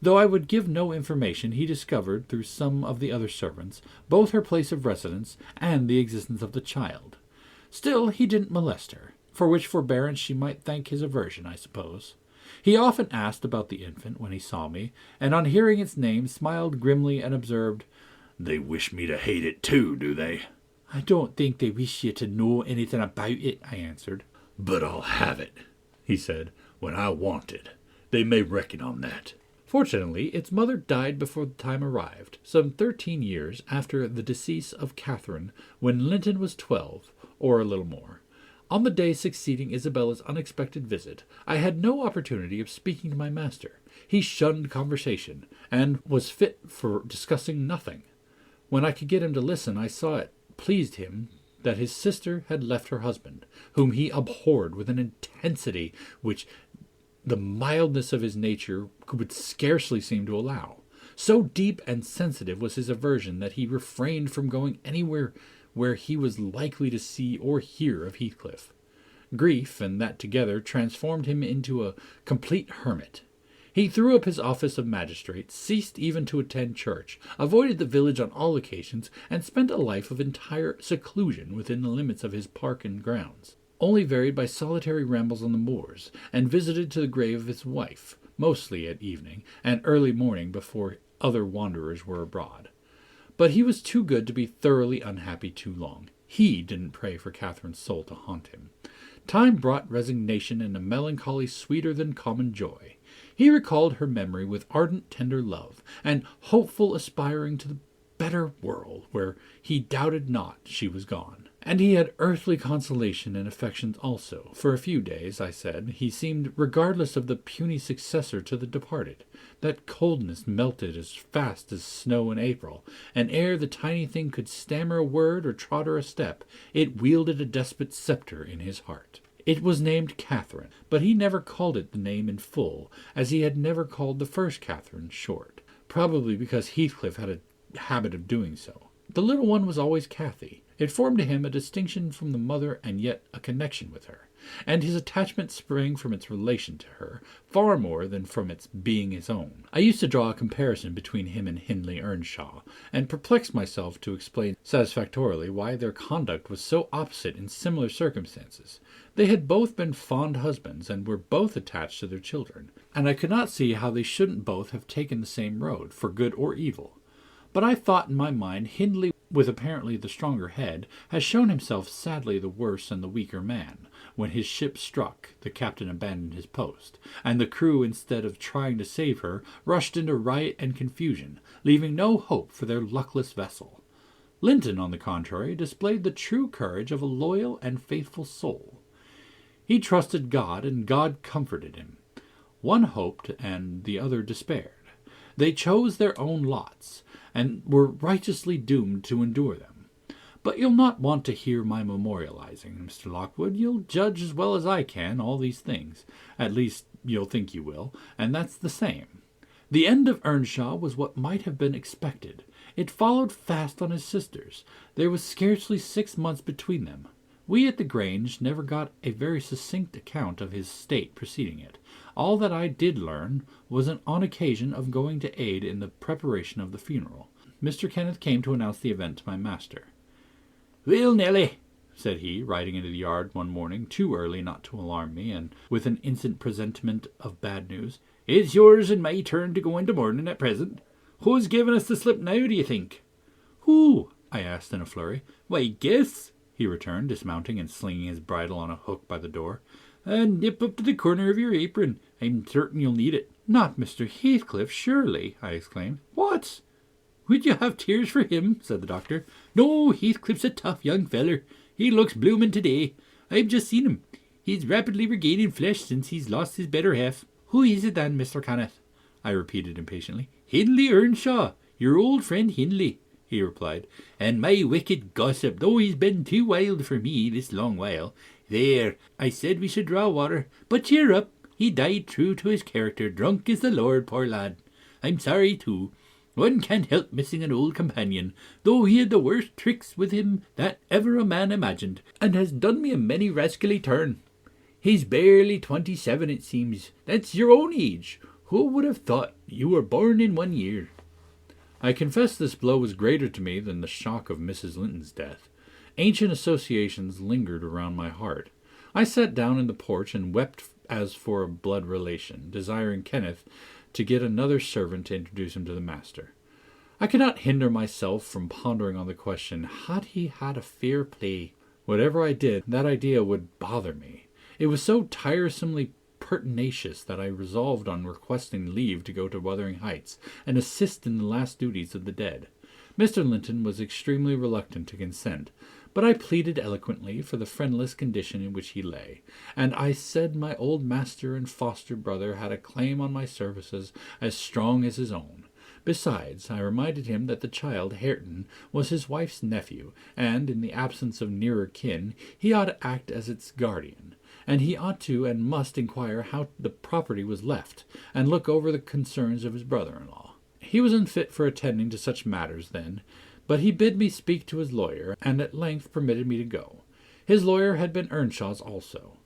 Though I would give no information, he discovered, through some of the other servants, both her place of residence and the existence of the child. Still, he didn't molest her, for which forbearance she might thank his aversion, I suppose. He often asked about the infant when he saw me, and on hearing its name smiled grimly and observed, "They wish me to hate it too, do they?" "I don't think they wish you to know anything about it," I answered. "But I'll have it," he said, "when I want it. They may reckon on that." Fortunately, its mother died before the time arrived, some 13 years after the decease of Catherine, when Linton was 12, or a little more. On the day succeeding Isabella's unexpected visit, I had no opportunity of speaking to my master. He shunned conversation, and was fit for discussing nothing. When I could get him to listen, I saw it pleased him that his sister had left her husband, whom he abhorred with an intensity which the mildness of his nature would scarcely seem to allow. So deep and sensitive was his aversion that he refrained from going anywhere where he was likely to see or hear of Heathcliff. Grief, and that together, transformed him into a complete hermit. He threw up his office of magistrate, ceased even to attend church, avoided the village on all occasions, and spent a life of entire seclusion within the limits of his park and grounds, only varied by solitary rambles on the moors, and visited to the grave of his wife, mostly at evening, and early morning before other wanderers were abroad. But he was too good to be thoroughly unhappy too long. He didn't pray for Catherine's soul to haunt him. Time brought resignation and a melancholy sweeter than common joy. He recalled her memory with ardent, tender love, and hopeful aspiring to the better world, where he doubted not she was gone. And he had earthly consolation and affections also. For a few days, I said, he seemed regardless of the puny successor to the departed. That coldness melted as fast as snow in April, and ere the tiny thing could stammer a word or totter a step, it wielded a despot sceptre in his heart. It was named Catherine, but he never called it the name in full, as he had never called the first Catherine short, probably because Heathcliff had a habit of doing so. The little one was always Cathy. It formed to him a distinction from the mother and yet a connection with her, and his attachment sprang from its relation to her, far more than from its being his own. I used to draw a comparison between him and Hindley Earnshaw, and perplexed myself to explain satisfactorily why their conduct was so opposite in similar circumstances. They had both been fond husbands, and were both attached to their children, and I could not see how they shouldn't both have taken the same road, for good or evil. But I thought in my mind Hindley, with apparently the stronger head, has shown himself sadly the worse and the weaker man. When his ship struck, the captain abandoned his post, and the crew, instead of trying to save her, rushed into riot and confusion, leaving no hope for their luckless vessel. Linton, on the contrary, displayed the true courage of a loyal and faithful soul. He trusted God, and God comforted him. One hoped, and the other despaired. They chose their own lots, and were righteously doomed to endure them. But you'll not want to hear my memorializing, Mr. Lockwood. You'll judge as well as I can all these things. At least, you'll think you will, and that's the same. The end of Earnshaw was what might have been expected. It followed fast on his sister's. There was scarcely 6 months between them. We at the Grange never got a very succinct account of his state preceding it. All that I did learn was on occasion of going to aid in the preparation of the funeral. Mr. Kenneth came to announce the event to my master. "Well, Nelly," said he, riding into the yard one morning, too early not to alarm me, and with an instant presentiment of bad news, "it's yours and my turn to go into mourning at present. Who's giving us the slip now, do you think?" "Who?" I asked in a flurry. "Why, guess," he returned, dismounting and slinging his bridle on a hook by the door. "Nip up to the corner of your apron. I'm certain you'll need it." "Not Mr. Heathcliff, surely?" I exclaimed. "What? Would you have tears for him?" said the doctor. "No, Heathcliff's a tough young feller. He looks blooming today. I've just seen him. He's rapidly regaining flesh since he's lost his better half." "Who is it then, Mr. Kenneth?" I repeated impatiently. "Hindley Earnshaw, your old friend Hindley. he replied, and my wicked gossip, though he's been too wild for me this long while. There, I said we should draw water, but cheer up, he died true to his character, drunk as the Lord, poor lad. I'm sorry too. One can't help missing an old companion, though he had the worst tricks with him that ever a man imagined, and has done me a many rascally turn. He's barely 27, it seems. That's your own age. Who would have thought you were born in 1 year? I confess this blow was greater to me than the shock of Mrs. Linton's death. Ancient associations lingered around my heart. I sat down in the porch and wept as for a blood relation, desiring Kenneth to get another servant to introduce him to the master. I could not hinder myself from pondering on the question, had he had a fair play? Whatever I did, that idea would bother me. It was so tiresomely pertinacious that I resolved on requesting leave to go to Wuthering Heights and assist in the last duties of the dead. Mr. Linton was extremely reluctant to consent, but I pleaded eloquently for the friendless condition in which he lay, and I said my old master and foster brother had a claim on my services as strong as his own. Besides, I reminded him that the child, Hareton, was his wife's nephew, and, in the absence of nearer kin, he ought to act as its guardian, and he ought to and must inquire how the property was left, and look over the concerns of his brother-in-law. He was unfit for attending to such matters then, but he bid me speak to his lawyer, and at length permitted me to go. His lawyer had been Earnshaw's also.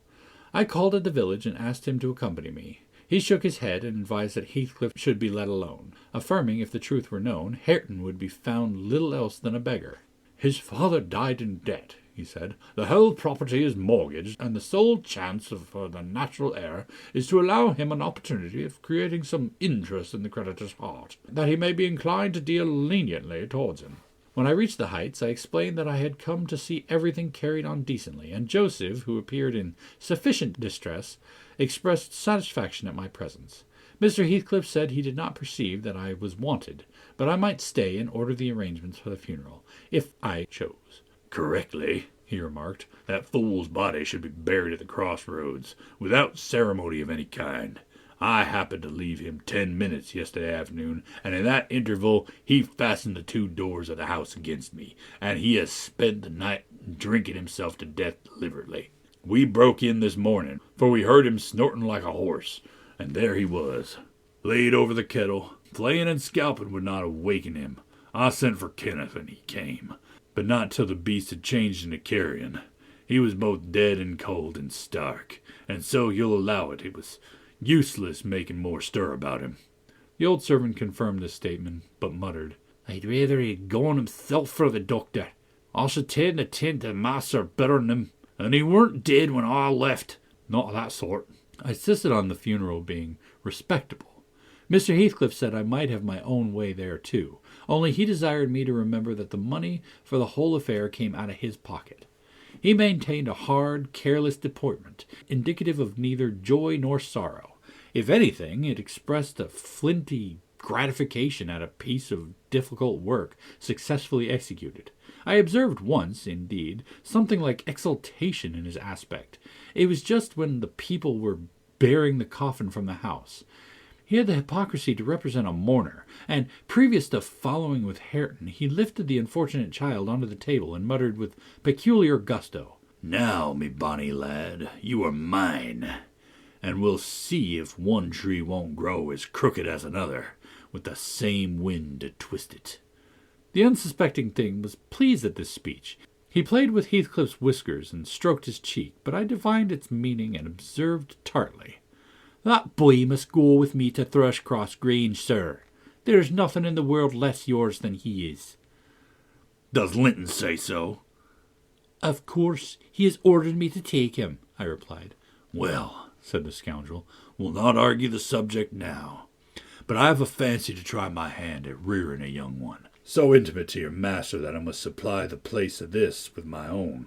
I called at the village and asked him to accompany me. He shook his head and advised that Heathcliff should be let alone, affirming, if the truth were known, Hareton would be found little else than a beggar. "His father died in debt," he said. "The whole property is mortgaged, and the sole chance for the natural heir is to allow him an opportunity of creating some interest in the creditor's heart, that he may be inclined to deal leniently towards him." When I reached the Heights, I explained that I had come to see everything carried on decently, and Joseph, who appeared in sufficient distress, expressed satisfaction at my presence. Mr. Heathcliff said he did not perceive that I was wanted, but I might stay and order the arrangements for the funeral, if I chose. "Correctly," he remarked, "that fool's body should be buried at the crossroads, without ceremony of any kind. I happened to leave him 10 minutes yesterday afternoon, and in that interval he fastened the 2 doors of the house against me, and he has spent the night drinking himself to death deliberately. We broke in this morning, for we heard him snorting like a horse, and there he was, laid over the kettle. Flaying and scalping would not awaken him. I sent for Kenneth, and he came, but not till the beast had changed into carrion. He was both dead and cold and stark, and so you'll allow it was useless making more stir about him." The old servant confirmed this statement, but muttered, "I'd rather he'd gone himself for the doctor. I should tend to tend to master better than him, and he weren't dead when I left. Not of that sort." I insisted on the funeral being respectable. Mr. Heathcliff said I might have my own way there too, only he desired me to remember that the money for the whole affair came out of his pocket. He maintained a hard, careless deportment, indicative of neither joy nor sorrow. If anything, it expressed a flinty gratification at a piece of difficult work successfully executed. I observed once, indeed, something like exultation in his aspect. It was just when the people were bearing the coffin from the house. He had the hypocrisy to represent a mourner, and previous to following with Hareton, he lifted the unfortunate child onto the table and muttered with peculiar gusto, "Now, me bonny lad, you are mine, and we'll see if one tree won't grow as crooked as another, with the same wind to twist it." The unsuspecting thing was pleased at this speech. He played with Heathcliff's whiskers and stroked his cheek, but I divined its meaning and observed tartly, "That boy must go with me to Thrushcross Grange, sir. There's nothing in the world less yours than he is." "Does Linton say so?" "Of course, he has ordered me to take him," I replied. "Well," said the scoundrel, "we'll not argue the subject now, but I have a fancy to try my hand at rearing a young one, so intimate to your master that I must supply the place of this with my own,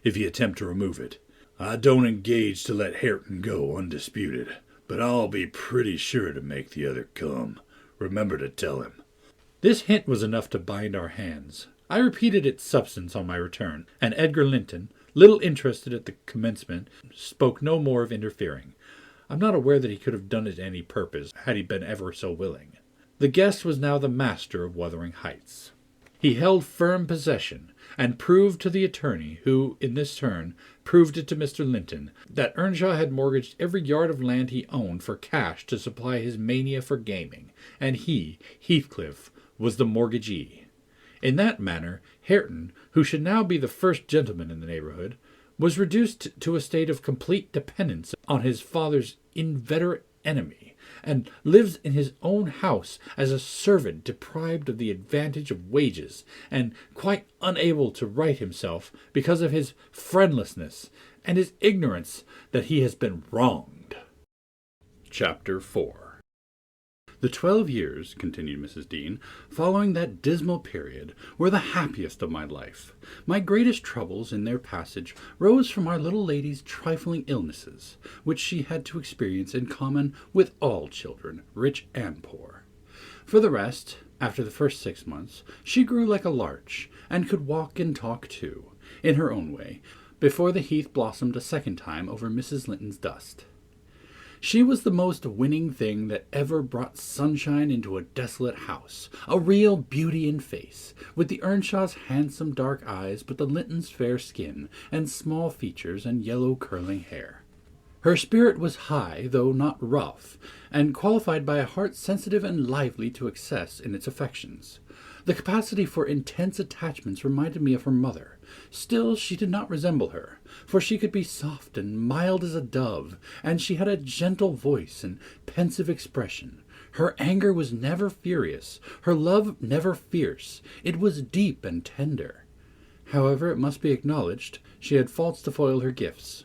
if he attempt to remove it. I don't engage to let Hareton go undisputed, but I'll be pretty sure to make the other come. Remember to tell him." This hint was enough to bind our hands. I repeated its substance on my return, and Edgar Linton, little interested at the commencement, spoke no more of interfering. I'm not aware that he could have done it to any purpose, had he been ever so willing. The guest was now the master of Wuthering Heights. He held firm possession, and proved to the attorney, who, in this turn, proved it to Mr. Linton, that Earnshaw had mortgaged every yard of land he owned for cash to supply his mania for gaming, and he, Heathcliff, was the mortgagee. In that manner, Hareton, who should now be the first gentleman in the neighbourhood, was reduced to a state of complete dependence on his father's inveterate enemy, and lives in his own house as a servant deprived of the advantage of wages, and quite unable to right himself because of his friendlessness and his ignorance that he has been wronged. Chapter 4. The 12 years, continued Mrs. Dean, following that dismal period, were the happiest of my life. My greatest troubles in their passage rose from our little lady's trifling illnesses, which she had to experience in common with all children, rich and poor. For the rest, after the first 6 months, she grew like a larch, and could walk and talk too, in her own way, before the heath blossomed a second time over Mrs. Linton's dust. She was the most winning thing that ever brought sunshine into a desolate house, a real beauty in face, with the Earnshaw's handsome dark eyes, but the Lintons' fair skin, and small features, and yellow curling hair. Her spirit was high, though not rough, and qualified by a heart sensitive and lively to excess in its affections. The capacity for intense attachments reminded me of her mother. Still, she did not resemble her, for she could be soft and mild as a dove, and she had a gentle voice and pensive expression. Her anger was never furious, her love never fierce. It was deep and tender. However, it must be acknowledged, she had faults to foil her gifts.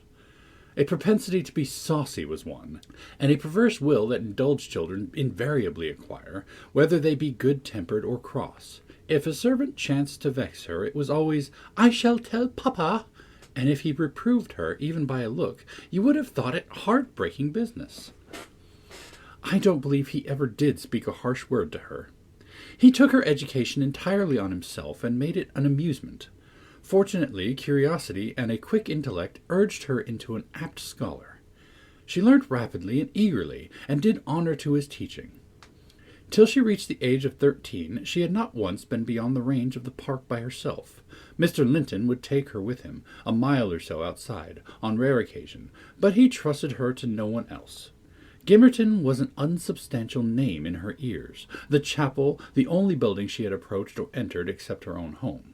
A propensity to be saucy was one, and a perverse will that indulged children invariably acquire, whether they be good-tempered or cross. If a servant chanced to vex her, it was always, "I shall tell papa," and if he reproved her, even by a look, you would have thought it heart-breaking business. I don't believe he ever did speak a harsh word to her. He took her education entirely on himself, and made it an amusement. Fortunately, curiosity and a quick intellect urged her into an apt scholar. She learnt rapidly and eagerly, and did honour to his teaching. Till she reached the age of 13, she had not once been beyond the range of the park by herself. Mr. Linton would take her with him, a mile or so outside, on rare occasion, but he trusted her to no one else. Gimmerton was an unsubstantial name in her ears, the chapel the only building she had approached or entered except her own home.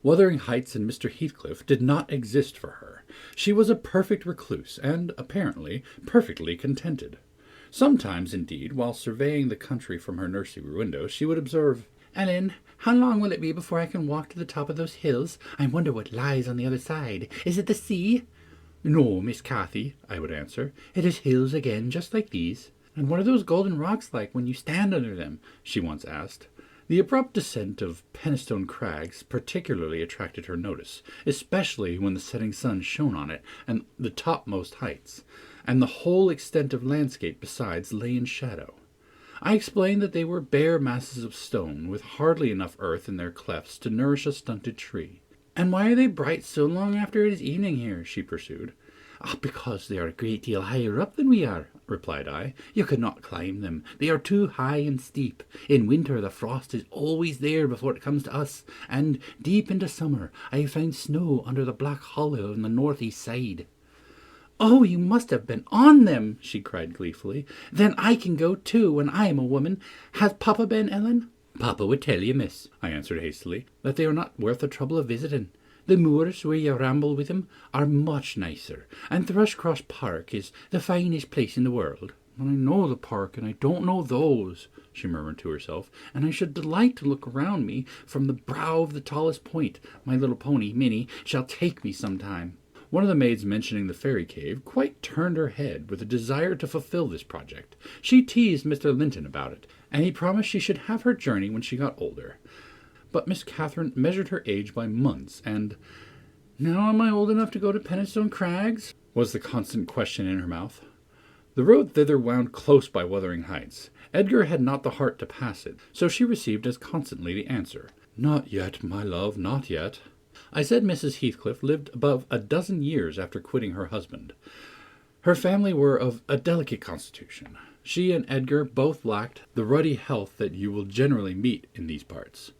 Wuthering Heights and Mr. Heathcliff did not exist for her. She was a perfect recluse, and, apparently, perfectly contented. Sometimes, indeed, while surveying the country from her nursery window, she would observe, "Ellen, how long will it be before I can walk to the top of those hills? I wonder what lies on the other side. Is it the sea?" "No, Miss Cathy," I would answer. "It is hills again, just like these." "And what are those golden rocks like when you stand under them?" she once asked. The abrupt descent of Penistone Crags particularly attracted her notice, especially when the setting sun shone on it and the topmost heights, and the whole extent of landscape besides lay in shadow. I explained that they were bare masses of stone, with hardly enough earth in their clefts to nourish a stunted tree. "And why are they bright so long after it is evening here?" she pursued. "Because they are a great deal higher up than we are," replied I. "You could not climb them. They are too high and steep. In winter the frost is always there before it comes to us, and deep into summer I have found snow under the black hollow on the north-east side." "Oh, you must have been on them!" she cried gleefully. "Then I can go too, when I am a woman. Has Papa been, Ellen?" "Papa would tell you, miss," I answered hastily, "that they are not worth the trouble of visiting. The moors where you ramble with him are much nicer, and Thrushcross Park is the finest place in the world." "I know the park, and I don't know those," she murmured to herself, "and I should delight to look around me from the brow of the tallest point. My little pony, Minnie, shall take me some time." One of the maids mentioning the fairy cave quite turned her head with a desire to fulfill this project. She teased Mr. Linton about it, and he promised she should have her journey when she got older. But Miss Catherine measured her age by months, and "Now am I old enough to go to Penistone Crags?" was the constant question in her mouth. The road thither wound close by Wuthering Heights. Edgar had not the heart to pass it, so she received as constantly the answer, "Not yet, my love, not yet." I said Mrs. Heathcliff lived above a dozen years after quitting her husband. Her family were of a delicate constitution. She and Edgar both lacked the ruddy health that you will generally meet in these parts.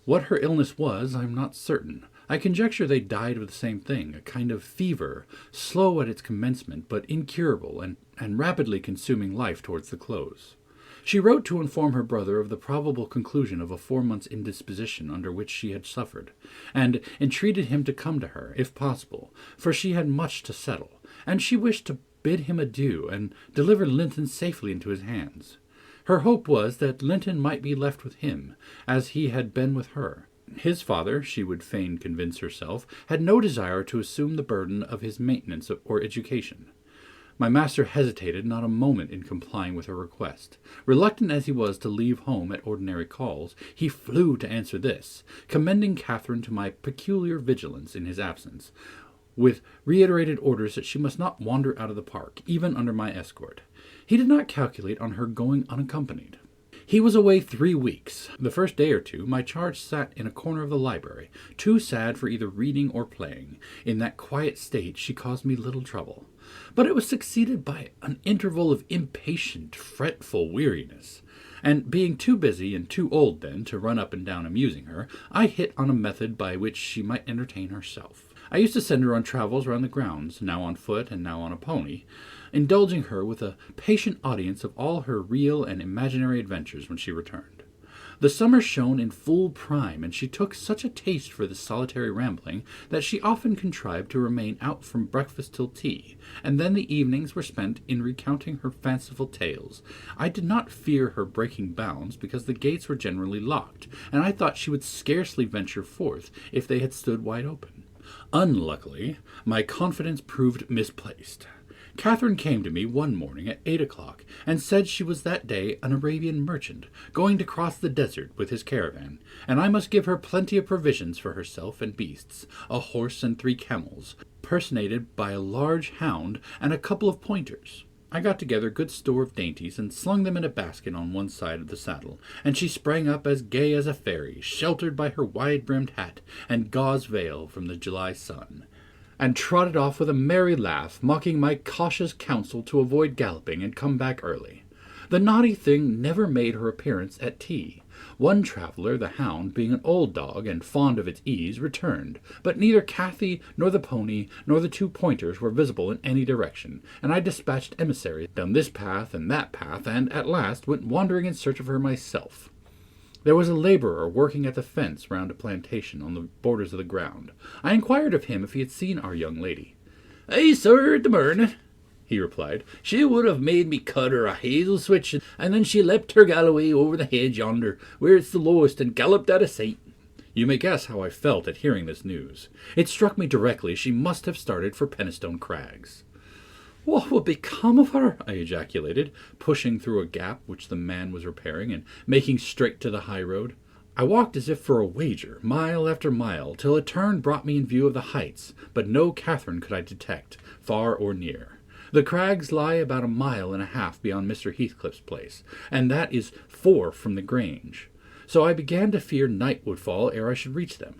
What her illness was, I'm not certain. I conjecture they died of the same thing, a kind of fever, slow at its commencement, but incurable, and rapidly consuming life towards the close. She wrote to inform her brother of the probable conclusion of a 4 months' indisposition under which she had suffered, and entreated him to come to her, if possible, for she had much to settle, and she wished to bid him adieu, and deliver Linton safely into his hands. Her hope was that Linton might be left with him, as he had been with her. His father, she would fain convince herself, had no desire to assume the burden of his maintenance or education. My master hesitated not a moment in complying with her request. Reluctant as he was to leave home at ordinary calls, he flew to answer this, commending Catherine to my peculiar vigilance in his absence, with reiterated orders that she must not wander out of the park, even under my escort. He did not calculate on her going unaccompanied. He was away 3 weeks. The first day or two, my charge sat in a corner of the library, too sad for either reading or playing. In that quiet state she caused me little trouble. But it was succeeded by an interval of impatient, fretful weariness. And being too busy and too old then to run up and down amusing her, I hit on a method by which she might entertain herself. I used to send her on travels round the grounds, now on foot and now on a pony, indulging her with a patient audience of all her real and imaginary adventures when she returned. The summer shone in full prime, and she took such a taste for this solitary rambling that she often contrived to remain out from breakfast till tea, and then the evenings were spent in recounting her fanciful tales. I did not fear her breaking bounds, because the gates were generally locked, and I thought she would scarcely venture forth if they had stood wide open. Unluckily, my confidence proved misplaced. Catherine came to me one morning at 8 o'clock, and said she was that day an Arabian merchant, going to cross the desert with his caravan, and I must give her plenty of provisions for herself and beasts, a horse and 3 camels, personated by a large hound and a couple of pointers. I got together good store of dainties, and slung them in a basket on one side of the saddle, and she sprang up as gay as a fairy, sheltered by her wide-brimmed hat and gauze veil from the July sun, and trotted off with a merry laugh, mocking my cautious counsel to avoid galloping and come back early. The naughty thing never made her appearance at tea. One traveller, the hound, being an old dog and fond of its ease, returned, but neither Cathy nor the pony nor the 2 pointers were visible in any direction, and I dispatched emissaries down this path and that path, and at last went wandering in search of her myself. There was a labourer working at the fence round a plantation on the borders of the ground. I inquired of him if he had seen our young lady. "Aye, sir, the morning," he replied. "She would have made me cut her a hazel switch, and then she leapt her galloway over the hedge yonder, where it's the lowest, and galloped out of sight." You may guess how I felt at hearing this news. It struck me directly she must have started for Penistone Crags. "What will become of her?" I ejaculated, pushing through a gap which the man was repairing, and making straight to the high road. I walked as if for a wager, mile after mile, till a turn brought me in view of the heights, but no Catherine could I detect, far or near. The crags lie about 1.5 miles beyond Mr. Heathcliff's place, and that is 4 from the Grange, so I began to fear night would fall ere I should reach them.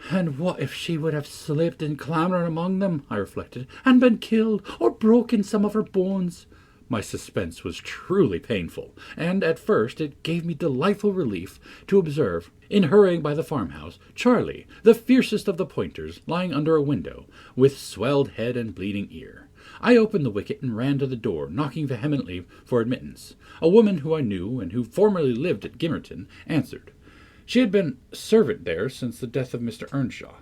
And what if she would have slipped and clambered among them, I reflected, and been killed, or broken some of her bones? My suspense was truly painful, and at first it gave me delightful relief to observe, in hurrying by the farmhouse, Charlie, the fiercest of the pointers, lying under a window, with swelled head and bleeding ear. I opened the wicket and ran to the door, knocking vehemently for admittance. A woman who I knew, and who formerly lived at Gimmerton, answered. She had been servant there since the death of Mr. Earnshaw.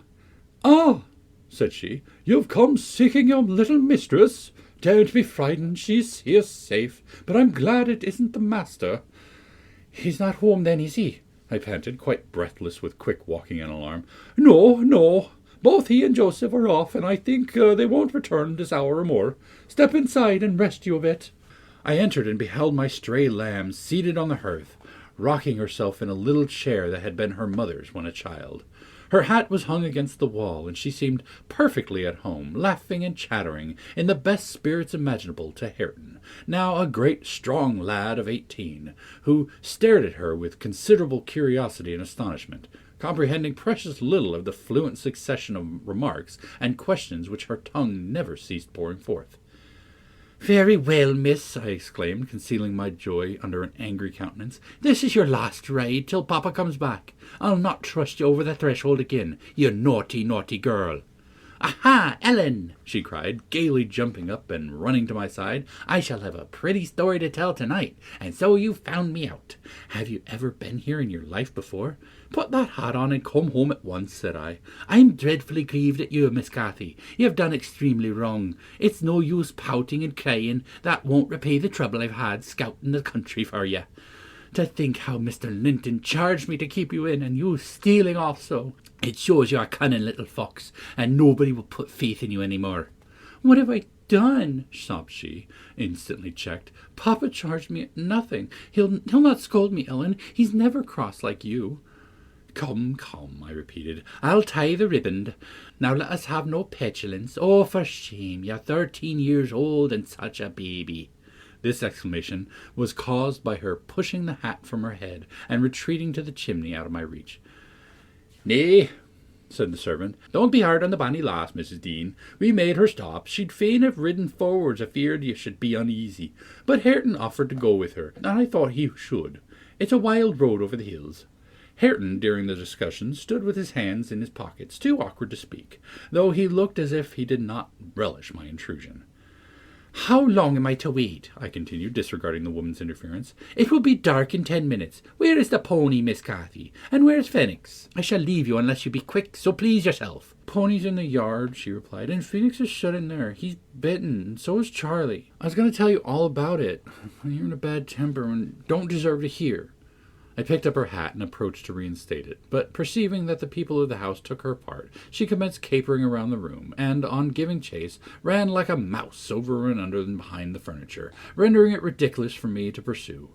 "Ah," said she, "you've come seeking your little mistress. Don't be frightened, she's here safe, but I'm glad it isn't the master." "He's not home then, is he?" I panted, quite breathless with quick walking and alarm. No. Both he and Joseph are off, and I think they won't return this hour or more. Step inside and rest you a bit." I entered and beheld my stray lamb seated on the hearth, rocking herself in a little chair that had been her mother's when a child. Her hat was hung against the wall, and she seemed perfectly at home, laughing and chattering, in the best spirits imaginable to Hareton, now a great strong lad of 18, who stared at her with considerable curiosity and astonishment, comprehending precious little of the fluent succession of remarks and questions which her tongue never ceased pouring forth. Very well, miss, I exclaimed, concealing my joy under an angry countenance. This is your last ride till Papa comes back. I'll not trust you over the threshold again, you naughty, naughty girl. Aha, Ellen, she cried, gaily jumping up and running to my side. I shall have a pretty story to tell tonight, and so you found me out. Have you ever been here in your life before? Put that hat on and come home at once, said I. I'm dreadfully grieved at you, Miss Cathy. You have done extremely wrong. It's no use pouting and crying. That won't repay the trouble I've had scouting the country for you. To think how Mr. Linton charged me to keep you in, and you stealing off so. It shows you're a cunning little fox, and nobody will put faith in you any more. What have I done? Sobbed she, instantly checked. Papa charged me at nothing. He'll not scold me, Ellen. He's never cross like you. Come, come, I repeated. I'll tie the riband. Now let us have no petulance. Oh, for shame, you're 13 years old and such a baby. This exclamation was caused by her pushing the hat from her head and retreating to the chimney out of my reach. Nay, said the servant, don't be hard on the bonny lass, Mrs. Dean. We made her stop. She'd fain have ridden forwards afeard you should be uneasy. But Hareton offered to go with her, and I thought he should. It's a wild road over the hills. Hareton, during the discussion, stood with his hands in his pockets, too awkward to speak, though he looked as if he did not relish my intrusion. How long am I to wait? I continued, disregarding the woman's interference. It will be dark in 10 minutes. Where is the pony, Miss Cathy? And where's Phoenix? I shall leave you unless you be quick, so please yourself. Pony's in the yard, she replied, and Phoenix is shut in there. He's bitten, and so is Charlie. I was going to tell you all about it. You're in a bad temper and don't deserve to hear. I picked up her hat and approached to reinstate it, but perceiving that the people of the house took her part, she commenced capering around the room, and, on giving chase, ran like a mouse over and under and behind the furniture, rendering it ridiculous for me to pursue.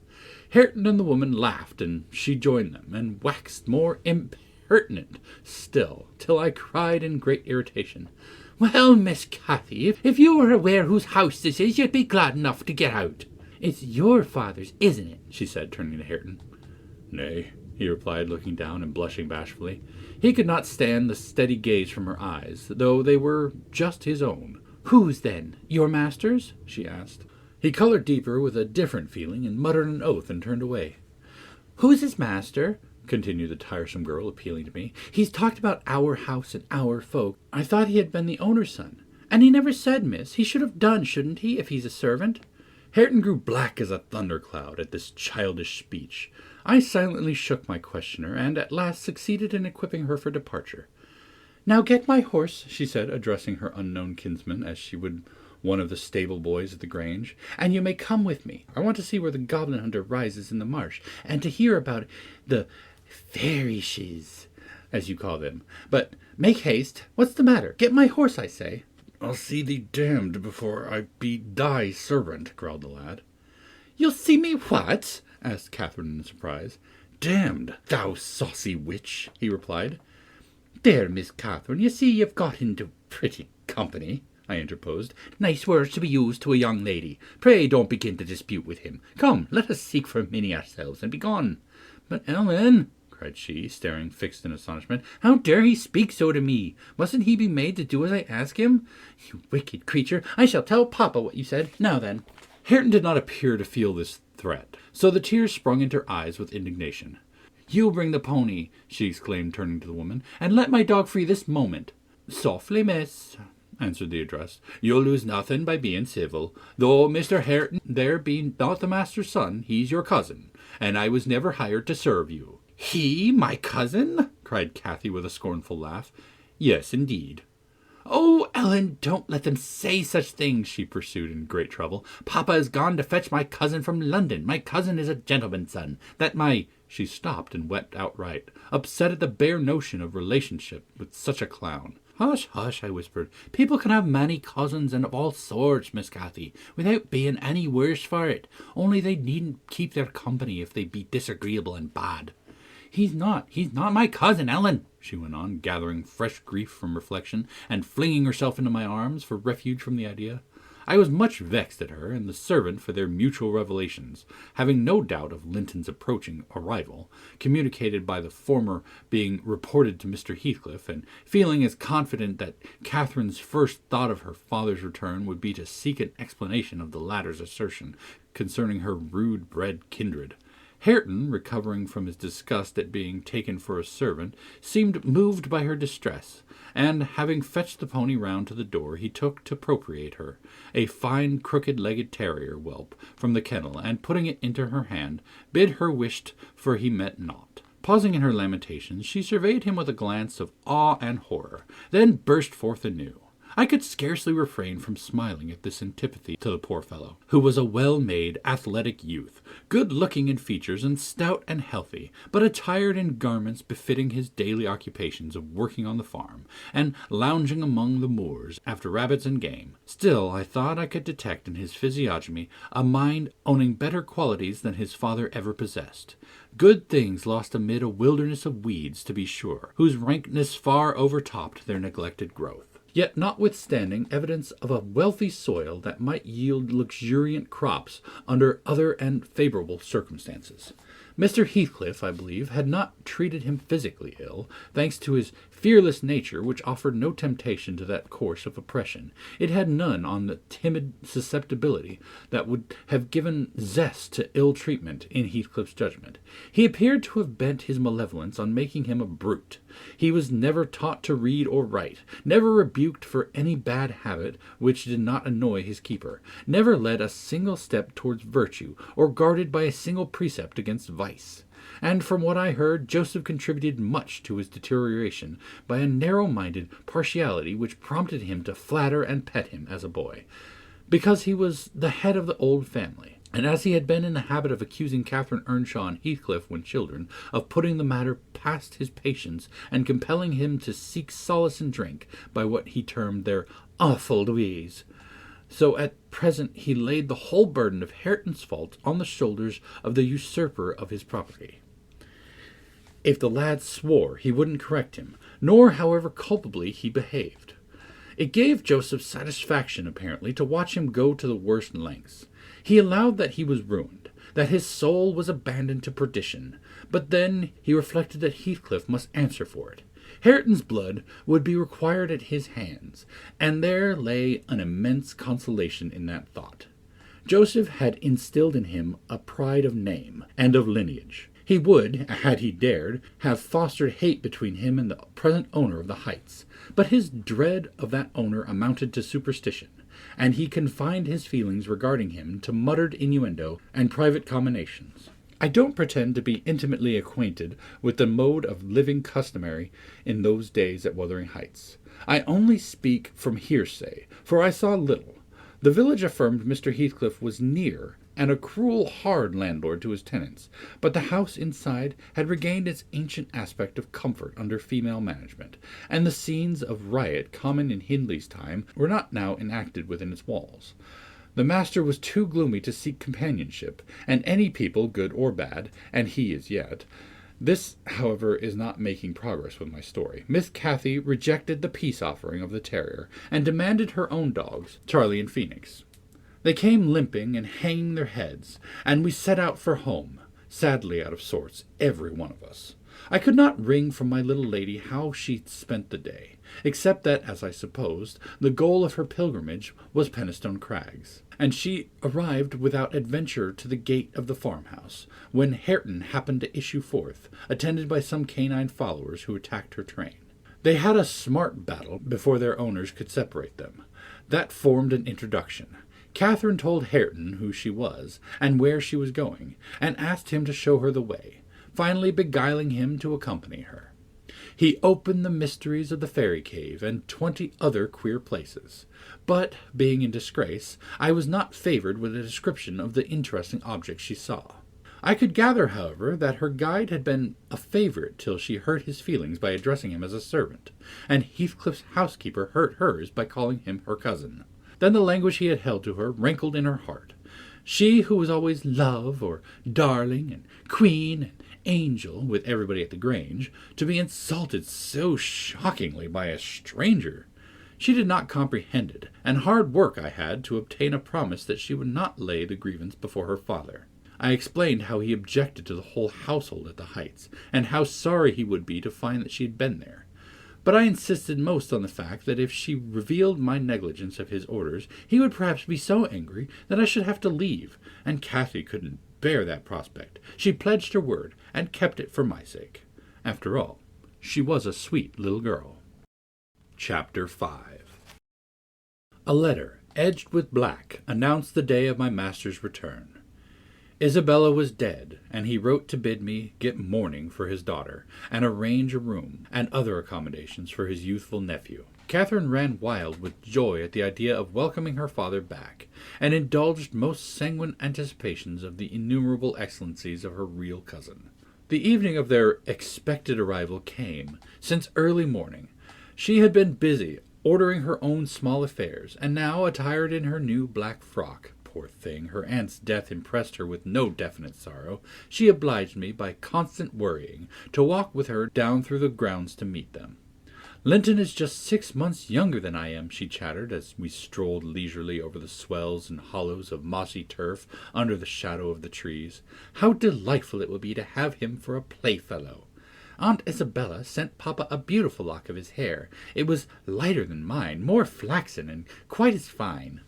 Hareton and the woman laughed, and she joined them, and waxed more impertinent still, till I cried in great irritation, Well, Miss Cathy, if you were aware whose house this is, you'd be glad enough to get out. It's your father's, isn't it? She said, turning to Hareton. Nay, he replied, looking down and blushing bashfully. He could not stand the steady gaze from her eyes, though they were just his own. Whose, then? Your master's? She asked. He colored deeper with a different feeling, and muttered an oath and turned away. Who's his master? Continued the tiresome girl, appealing to me. He's talked about our house and our folk. I thought he had been the owner's son. And he never said, miss. He should have done, shouldn't he, if he's a servant? Hareton grew black as a thundercloud at this childish speech. I silently shook my questioner, and at last succeeded in equipping her for departure. Now get my horse, she said, addressing her unknown kinsman as she would one of the stable boys at the Grange, and you may come with me. I want to see where the goblin hunter rises in the marsh, and to hear about the fairishes, as you call them. But make haste. What's the matter? Get my horse, I say. I'll see thee damned before I be thy servant, growled the lad. You'll see me what? Asked Catherine in surprise. Damned, thou saucy witch, he replied. There, Miss Catherine, you see you've got into pretty company, I interposed. Nice words to be used to a young lady. Pray don't begin to dispute with him. Come, let us seek for Minnie ourselves and be gone. But Ellen, cried she, staring fixed in astonishment, how dare he speak so to me? Mustn't he be made to do as I ask him? You wicked creature, I shall tell Papa what you said. Now then. Hareton did not appear to feel this threat, so the tears sprung into her eyes with indignation. You bring the pony, she exclaimed, turning to the woman, and let my dog free this moment. Softly, miss, answered the address. You'll lose nothing by being civil. Though Mr. Hareton there be not the master's son, he's your cousin, and I was never hired to serve you. He, my cousin? Cried Cathy with a scornful laugh. Yes, indeed. Oh, Ellen, don't let them say such things, she pursued in great trouble. Papa has gone to fetch my cousin from London. My cousin is a gentleman's son. She stopped and wept outright, upset at the bare notion of relationship with such a clown. Hush, hush, I whispered. People can have many cousins and of all sorts, Miss Cathy, without being any worse for it. Only they needn't keep their company if they be disagreeable and bad. He's not my cousin, Ellen, she went on, gathering fresh grief from reflection, and flinging herself into my arms for refuge from the idea. I was much vexed at her and the servant for their mutual revelations, having no doubt of Linton's approaching arrival, communicated by the former being reported to Mr. Heathcliff, and feeling as confident that Catherine's first thought of her father's return would be to seek an explanation of the latter's assertion concerning her rude-bred kindred. Hareton, recovering from his disgust at being taken for a servant, seemed moved by her distress, and, having fetched the pony round to the door, he took to propitiate her, a fine crooked-legged terrier whelp, from the kennel, and, putting it into her hand, bid her wished for he met not. Pausing in her lamentations, she surveyed him with a glance of awe and horror, then burst forth anew. I could scarcely refrain from smiling at this antipathy to the poor fellow, who was a well-made, athletic youth, good-looking in features and stout and healthy, but attired in garments befitting his daily occupations of working on the farm, and lounging among the moors after rabbits and game. Still, I thought I could detect in his physiognomy a mind owning better qualities than his father ever possessed. Good things lost amid a wilderness of weeds, to be sure, whose rankness far overtopped their neglected growth. Yet notwithstanding evidence of a wealthy soil that might yield luxuriant crops under other and favorable circumstances. Mr. Heathcliff, I believe, had not treated him physically ill, thanks to his fearless nature, which offered no temptation to that course of oppression. It had none on the timid susceptibility that would have given zest to ill treatment, in Heathcliff's judgment. He appeared to have bent his malevolence on making him a brute. He was never taught to read or write, never rebuked for any bad habit which did not annoy his keeper, never led a single step towards virtue, or guarded by a single precept against vice. And from what I heard, Joseph contributed much to his deterioration by a narrow-minded partiality which prompted him to flatter and pet him as a boy, because he was the head of the old family. And as he had been in the habit of accusing Catherine Earnshaw and Heathcliff when children, of putting the matter past his patience, and compelling him to seek solace in drink by what he termed their awful ways, so at present he laid the whole burden of Hareton's fault on the shoulders of the usurper of his property. If the lad swore, he wouldn't correct him, nor however culpably he behaved. It gave Joseph satisfaction, apparently, to watch him go to the worst lengths. He allowed that he was ruined, that his soul was abandoned to perdition, but then he reflected that Heathcliff must answer for it. Hareton's blood would be required at his hands, and there lay an immense consolation in that thought. Joseph had instilled in him a pride of name and of lineage. He would, had he dared, have fostered hate between him and the present owner of the Heights, but his dread of that owner amounted to superstition, and he confined his feelings regarding him to muttered innuendo and private comminations. I don't pretend to be intimately acquainted with the mode of living customary in those days at Wuthering Heights. I only speak from hearsay, for I saw little. The village affirmed Mr. Heathcliff was near, and a cruel, hard landlord to his tenants, but the house inside had regained its ancient aspect of comfort under female management, and the scenes of riot common in Hindley's time were not now enacted within its walls. The master was too gloomy to seek companionship, and any people, good or bad, and he is yet. This, however, is not making progress with my story. Miss Cathy rejected the peace offering of the terrier, and demanded her own dogs, Charlie and Phoenix. They came limping and hanging their heads, and we set out for home, sadly out of sorts, every one of us. I could not wring from my little lady how she spent the day, except that, as I supposed, the goal of her pilgrimage was Penistone Crags, and she arrived without adventure to the gate of the farmhouse, when Hareton happened to issue forth, attended by some canine followers who attacked her train. They had a smart battle before their owners could separate them. That formed an introduction. Catherine told Hareton who she was, and where she was going, and asked him to show her the way, finally beguiling him to accompany her. He opened the mysteries of the fairy cave and 20 other queer places, but, being in disgrace, I was not favored with a description of the interesting objects she saw. I could gather, however, that her guide had been a favorite till she hurt his feelings by addressing him as a servant, and Heathcliff's housekeeper hurt hers by calling him her cousin. Then the language he had held to her rankled in her heart. She who was always love, or darling, and queen, and angel with everybody at the Grange, to be insulted so shockingly by a stranger. She did not comprehend it, and hard work I had to obtain a promise that she would not lay the grievance before her father. I explained how he objected to the whole household at the Heights, and how sorry he would be to find that she had been there. But I insisted most on the fact that if she revealed my negligence of his orders, he would perhaps be so angry that I should have to leave, and Cathy couldn't bear that prospect. She pledged her word, and kept it for my sake. After all, she was a sweet little girl. Chapter 5. A letter, edged with black, announced the day of my master's return. Isabella was dead, and he wrote to bid me get mourning for his daughter, and arrange a room and other accommodations for his youthful nephew. Catherine ran wild with joy at the idea of welcoming her father back, and indulged most sanguine anticipations of the innumerable excellencies of her real cousin. The evening of their expected arrival came. Since early morning she had been busy ordering her own small affairs, and now, attired in her new black frock, poor thing, her aunt's death impressed her with no definite sorrow, she obliged me, by constant worrying, to walk with her down through the grounds to meet them. Linton is just 6 months younger than I am, she chattered, as we strolled leisurely over the swells and hollows of mossy turf under the shadow of the trees. How delightful it will be to have him for a playfellow! Aunt Isabella sent Papa a beautiful lock of his hair. It was lighter than mine, more flaxen, and quite as fine.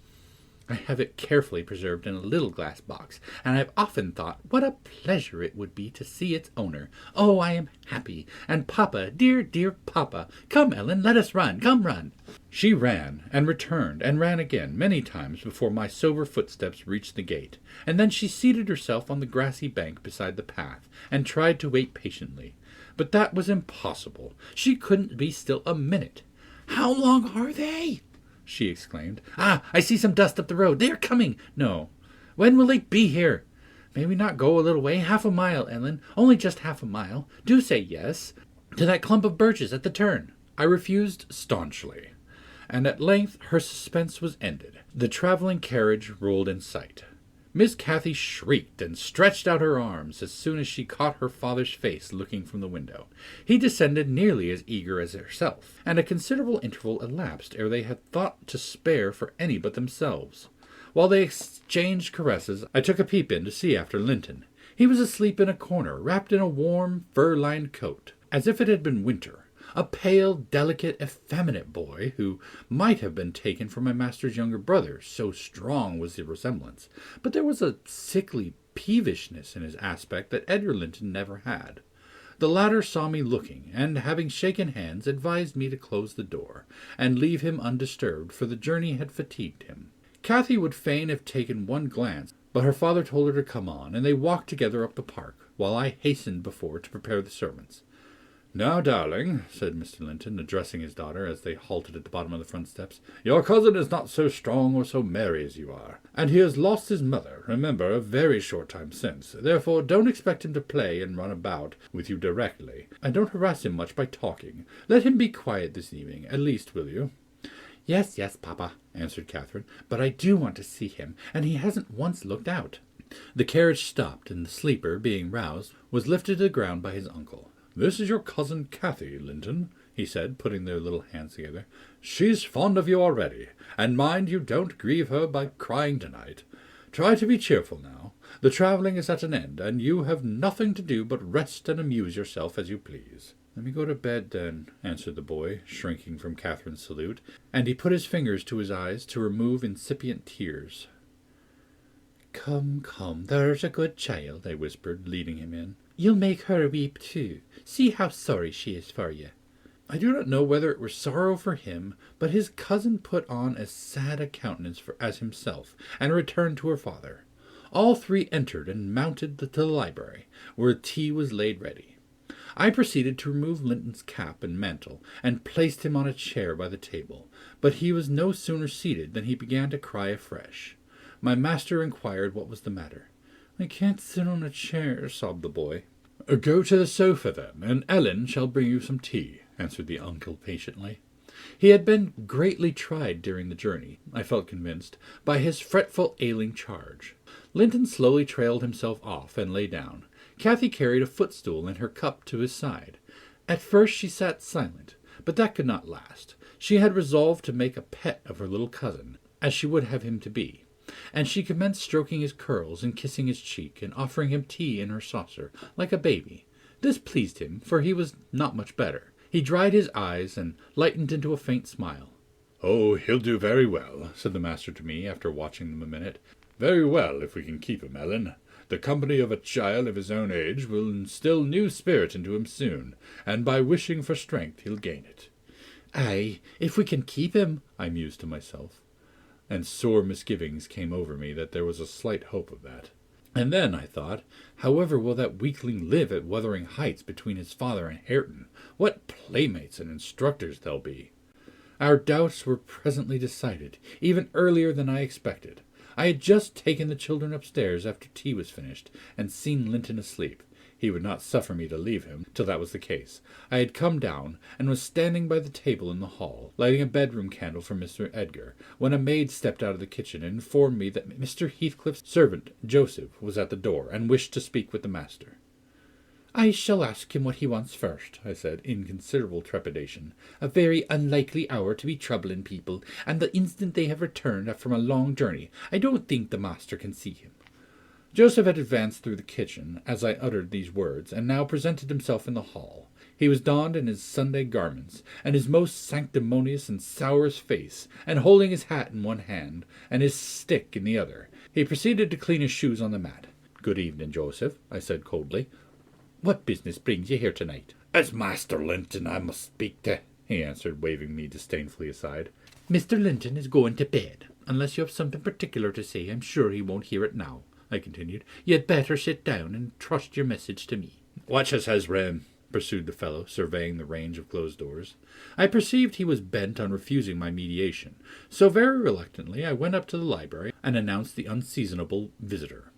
I have it carefully preserved in a little glass box, and I have often thought what a pleasure it would be to see its owner. Oh, I am happy! And Papa, dear, dear Papa! Come, Ellen, let us run! Come, run! She ran, and returned, and ran again, many times before my sober footsteps reached the gate, and then she seated herself on the grassy bank beside the path, and tried to wait patiently. But that was impossible. She couldn't be still a minute. "How long are they?" she exclaimed. "Ah, I see some dust up the road. They are coming." "No." "When will they be here?" "May we not go a little way? Half a mile, Ellen. Only just half a mile. Do say yes. To that clump of birches at the turn." I refused staunchly, and at length her suspense was ended. The travelling carriage rolled in sight. Miss Cathy shrieked and stretched out her arms as soon as she caught her father's face looking from the window. He descended nearly as eager as herself, and a considerable interval elapsed ere they had thought to spare for any but themselves. While they exchanged caresses, I took a peep in to see after Linton. He was asleep in a corner, wrapped in a warm, fur-lined coat, as if it had been winter. A pale, delicate, effeminate boy, who might have been taken for my master's younger brother, so strong was the resemblance. But there was a sickly peevishness in his aspect that Edgar Linton never had. The latter saw me looking, and, having shaken hands, advised me to close the door, and leave him undisturbed, for the journey had fatigued him. Cathy would fain have taken one glance, but her father told her to come on, and they walked together up the park, while I hastened before to prepare the servants. "Now, darling," said Mr. Linton, addressing his daughter as they halted at the bottom of the front steps, "your cousin is not so strong or so merry as you are, and he has lost his mother, remember, a very short time since. Therefore, don't expect him to play and run about with you directly, and don't harass him much by talking. Let him be quiet this evening, at least, will you?" Yes, Papa," answered Catherine, "but I do want to see him, and he hasn't once looked out." The carriage stopped, and the sleeper, being roused, was lifted to the ground by his uncle. "This is your cousin Cathy, Linton," he said, putting their little hands together. "She's fond of you already, and mind you don't grieve her by crying tonight. Try to be cheerful now. The travelling is at an end, and you have nothing to do but rest and amuse yourself as you please." "Let me go to bed, then," answered the boy, shrinking from Catherine's salute, and he put his fingers to his eyes to remove incipient tears. Come, there's a good child," I whispered, leading him in. "You'll make her weep too. See how sorry she is for you." I do not know whether it were sorrow for him, but his cousin put on as sad a countenance as himself, and returned to her father. All three entered and mounted to the library, where tea was laid ready. I proceeded to remove Linton's cap and mantle, and placed him on a chair by the table, but he was no sooner seated than he began to cry afresh. My master inquired what was the matter. "I can't sit on a chair," sobbed the boy. "Go to the sofa, then, and Ellen shall bring you some tea," answered the uncle patiently. He had been greatly tried during the journey, I felt convinced, by his fretful, ailing charge. Linton slowly trailed himself off and lay down. Cathy carried a footstool and her cup to his side. At first she sat silent, but that could not last. She had resolved to make a pet of her little cousin, as she would have him to be, and she commenced stroking his curls and kissing his cheek and offering him tea in her saucer, like a baby. This pleased him, for he was not much better. He dried his eyes and lightened into a faint smile. "Oh, he'll do very well," said the master to me, after watching them a minute. "Very well, if we can keep him, Ellen. The company of a child of his own age will instill new spirit into him soon, and by wishing for strength he'll gain it." "Aye, if we can keep him," I mused to myself, and sore misgivings came over me that there was a slight hope of that. And then I thought, however will that weakling live at Wuthering Heights between his father and Hareton? What playmates and instructors they'll be! Our doubts were presently decided, even earlier than I expected. I had just taken the children upstairs after tea was finished, and seen Linton asleep. He would not suffer me to leave him till that was the case. I had come down, and was standing by the table in the hall, lighting a bedroom candle for Mr. Edgar, when a maid stepped out of the kitchen and informed me that Mr. Heathcliff's servant, Joseph, was at the door, and wished to speak with the master. "I shall ask him what he wants first," I said, in considerable trepidation. "A very unlikely hour to be troubling people, and the instant they have returned from a long journey. I don't think the master can see him." Joseph had advanced through the kitchen as I uttered these words, and now presented himself in the hall. He was donned in his Sunday garments, and his most sanctimonious and sourest face, and holding his hat in one hand, and his stick in the other. He proceeded to clean his shoes on the mat. "Good evening, Joseph," I said coldly. "What business brings you here tonight?" "It's Master Linton I must speak to," he answered, waving me disdainfully aside. "Mr. Linton is going to bed. Unless you have something particular to say, I'm sure he won't hear it now," I continued. "You'd better sit down and trust your message to me." "Watch us, Hezrim," pursued the fellow, surveying the range of closed doors. I perceived he was bent on refusing my mediation, so very reluctantly I went up to the library and announced the unseasonable visitor,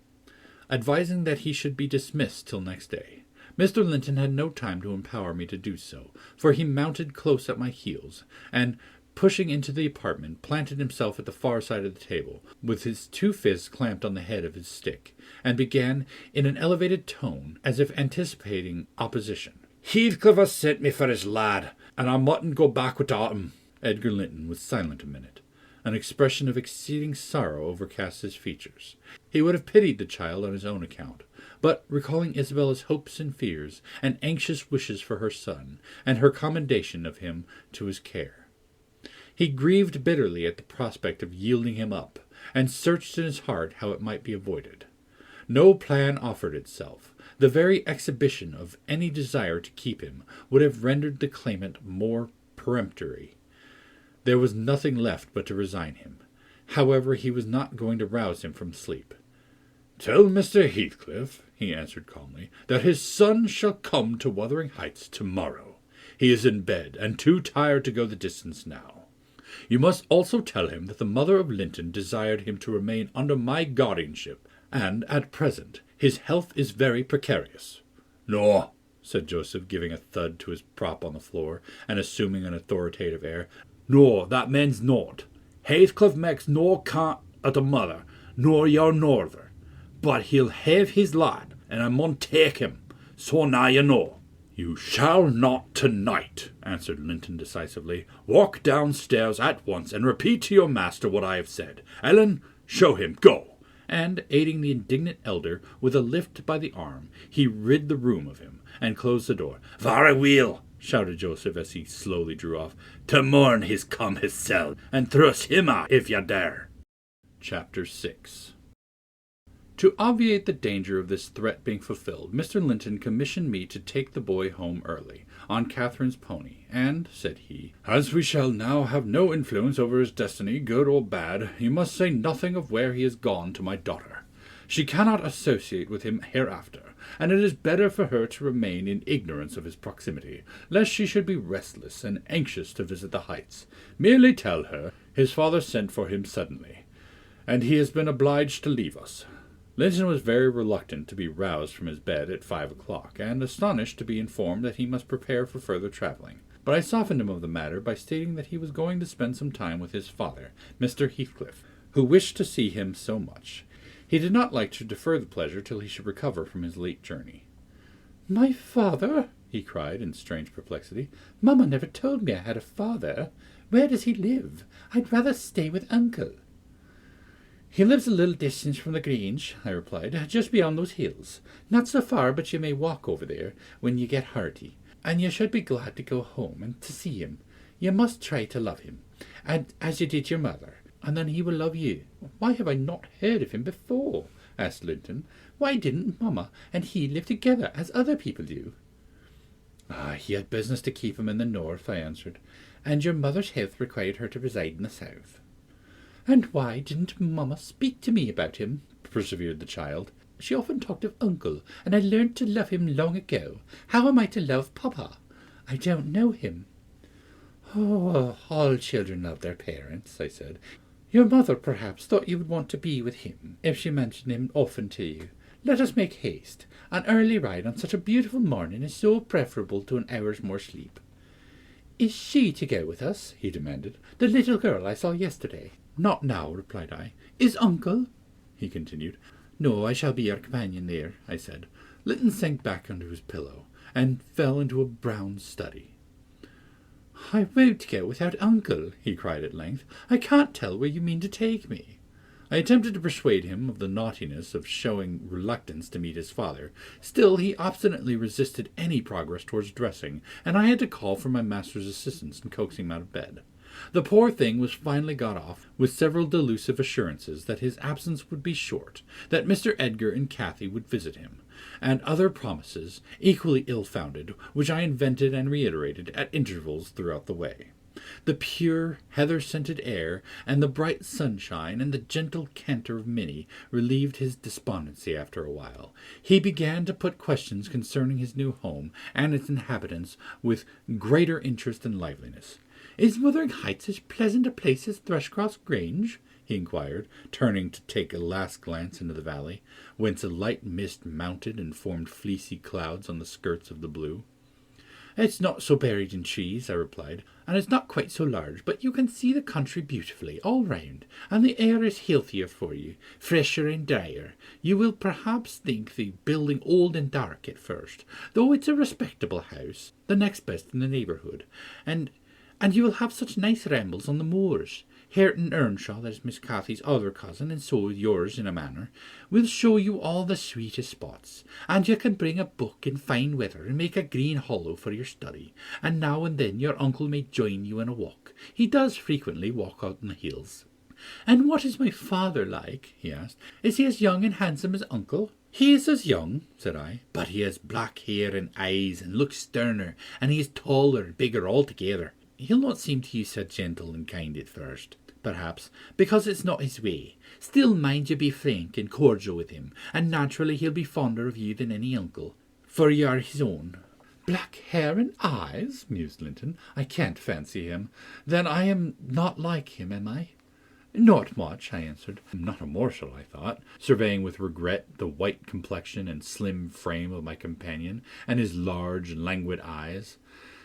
advising that he should be dismissed till next day. Mr. Linton had no time to empower me to do so, for he mounted close at my heels, and, pushing into the apartment, planted himself at the far side of the table, with his two fists clamped on the head of his stick, and began in an elevated tone, as if anticipating opposition. "Heathcliff has sent me for his lad, and I mustn't go back without him." Edgar Linton was silent a minute. An expression of exceeding sorrow overcast his features. He would have pitied the child on his own account, but recalling Isabella's hopes and fears, and anxious wishes for her son, and her commendation of him to his care, he grieved bitterly at the prospect of yielding him up, and searched in his heart how it might be avoided. No plan offered itself. The very exhibition of any desire to keep him would have rendered the claimant more peremptory. There was nothing left but to resign him. However, he was not going to rouse him from sleep. "Tell Mr. Heathcliff," he answered calmly, "that his son shall come to Wuthering Heights tomorrow. He is in bed, and too tired to go the distance now. You must also tell him that the mother of Linton desired him to remain under my guardianship, and, at present, his health is very precarious." "No," said Joseph, giving a thud to his prop on the floor, and assuming an authoritative air. "No, that means not. Heathcliff makes no count of the mother, nor your norther. But he'll have his lad, and I mun take him. So now you know." "You shall not tonight," answered Linton decisively. "Walk downstairs at once, and repeat to your master what I have said. Ellen, show him. Go." And, aiding the indignant elder with a lift by the arm, he rid the room of him, and closed the door. "Very weel," shouted Joseph as he slowly drew off. "To morn he's come hisself, and thrust him out if you dare." Chapter 6. To obviate the danger of this threat being fulfilled, Mr. Linton commissioned me to take the boy home early, on Catherine's pony, and, said he, "As we shall now have no influence over his destiny, good or bad, you must say nothing of where he has gone to my daughter. She cannot associate with him hereafter, and it is better for her to remain in ignorance of his proximity, lest she should be restless and anxious to visit the Heights. Merely tell her his father sent for him suddenly, and he has been obliged to leave us." Linton was very reluctant to be roused from his bed at 5 o'clock, and astonished to be informed that he must prepare for further travelling. But I softened him of the matter by stating that he was going to spend some time with his father, Mr. Heathcliff, who wished to see him so much. He did not like to defer the pleasure till he should recover from his late journey. "My father?" he cried in strange perplexity. "Mamma never told me I had a father. Where does he live? I'd rather stay with uncle." "He lives a little distance from the Grange," I replied, "just beyond those hills. Not so far, but you may walk over there when you get hearty. And you should be glad to go home and to see him. You must try to love him, and as you did your mother, and then he will love you." "Why have I not heard of him before?" asked Linton. "Why didn't mamma and he live together as other people do?" "He had business to keep him in the north," I answered, "and your mother's health required her to reside in the south." "And why didn't mamma speak to me about him?" persevered the child. "She often talked of uncle, and I learned to love him long ago. How am I to love papa? I don't know him." "Oh, all children love their parents," I said. "Your mother perhaps thought you would want to be with him, if she mentioned him often to you. Let us make haste. An early ride on such a beautiful morning is so preferable to an hour's more sleep." "Is she to go with us?" he demanded. "The little girl I saw yesterday?" "Not now," replied I. "Is uncle?" he continued. "No, I shall be your companion there," I said. Linton sank back under his pillow, and fell into a brown study. "I won't go without uncle," he cried at length. "I can't tell where you mean to take me." I attempted to persuade him of the naughtiness of showing reluctance to meet his father. Still he obstinately resisted any progress towards dressing, and I had to call for my master's assistance in coaxing him out of bed. The poor thing was finally got off, with several delusive assurances that his absence would be short, that Mr. Edgar and Cathy would visit him, and other promises, equally ill-founded, which I invented and reiterated at intervals throughout the way. The pure, heather-scented air, and the bright sunshine, and the gentle canter of Minnie relieved his despondency after a while. He began to put questions concerning his new home and its inhabitants with greater interest and liveliness. "Is Wuthering Heights as pleasant a place as Thrushcross Grange?" he inquired, turning to take a last glance into the valley, whence a light mist mounted and formed fleecy clouds on the skirts of the blue. "It's not so buried in trees," I replied, "and it's not quite so large, but you can see the country beautifully all round, and the air is healthier for you, fresher and drier. You will perhaps think the building old and dark at first, though it's a respectable house, the next best in the neighbourhood, and you will have such nice rambles on the moors. Hareton Earnshaw, that is Miss Cathy's other cousin, and so yours in a manner, will show you all the sweetest spots, and you can bring a book in fine weather and make a green hollow for your study, and now and then your uncle may join you in a walk. He does frequently walk out in the hills." "And what is my father like?" he asked. "Is he as young and handsome as uncle?" "He is as young," said I, "but he has black hair and eyes, and looks sterner, and he is taller and bigger altogether. He'll not seem to you so gentle and kind at first, perhaps, because it's not his way. Still, mind you be frank and cordial with him, and naturally he'll be fonder of you than any uncle, for you are his own." "Black hair and eyes," mused Linton. "I can't fancy him. Then I am not like him, am I?" "Not much," I answered. "Not a morsel," I thought, surveying with regret the white complexion and slim frame of my companion, and his large, languid eyes.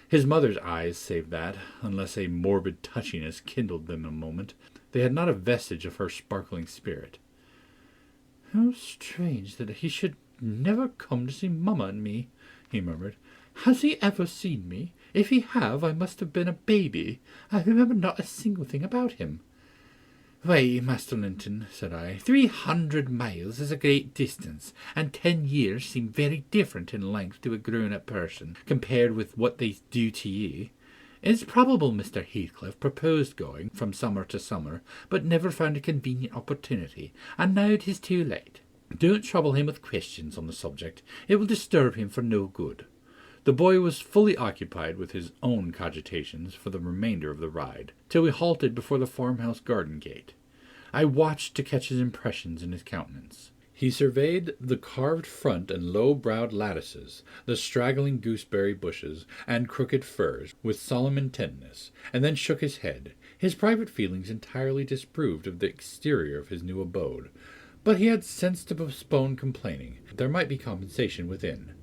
His mother's eyes saved that, unless a morbid touchiness kindled them a moment. They had not a vestige of her sparkling spirit. "How strange that he should never come to see mamma and me," he murmured. "Has he ever seen me? If he have, I must have been a baby. I remember not a single thing about him." "Why, Master Linton," said I, 300 miles is a great distance, and 10 years seem very different in length to a grown-up person, compared with what they do to you. It's probable Mr. Heathcliff proposed going from summer to summer, but never found a convenient opportunity, and now it is too late. Don't trouble him with questions on the subject. It will disturb him for no good." The boy was fully occupied with his own cogitations for the remainder of the ride, till we halted before the farmhouse garden gate. I watched to catch his impressions in his countenance. He surveyed the carved front and low-browed lattices, the straggling gooseberry bushes and crooked firs, with solemn intentness, and then shook his head. His private feelings entirely disapproved of the exterior of his new abode, but he had sense to postpone complaining. There might be compensation within.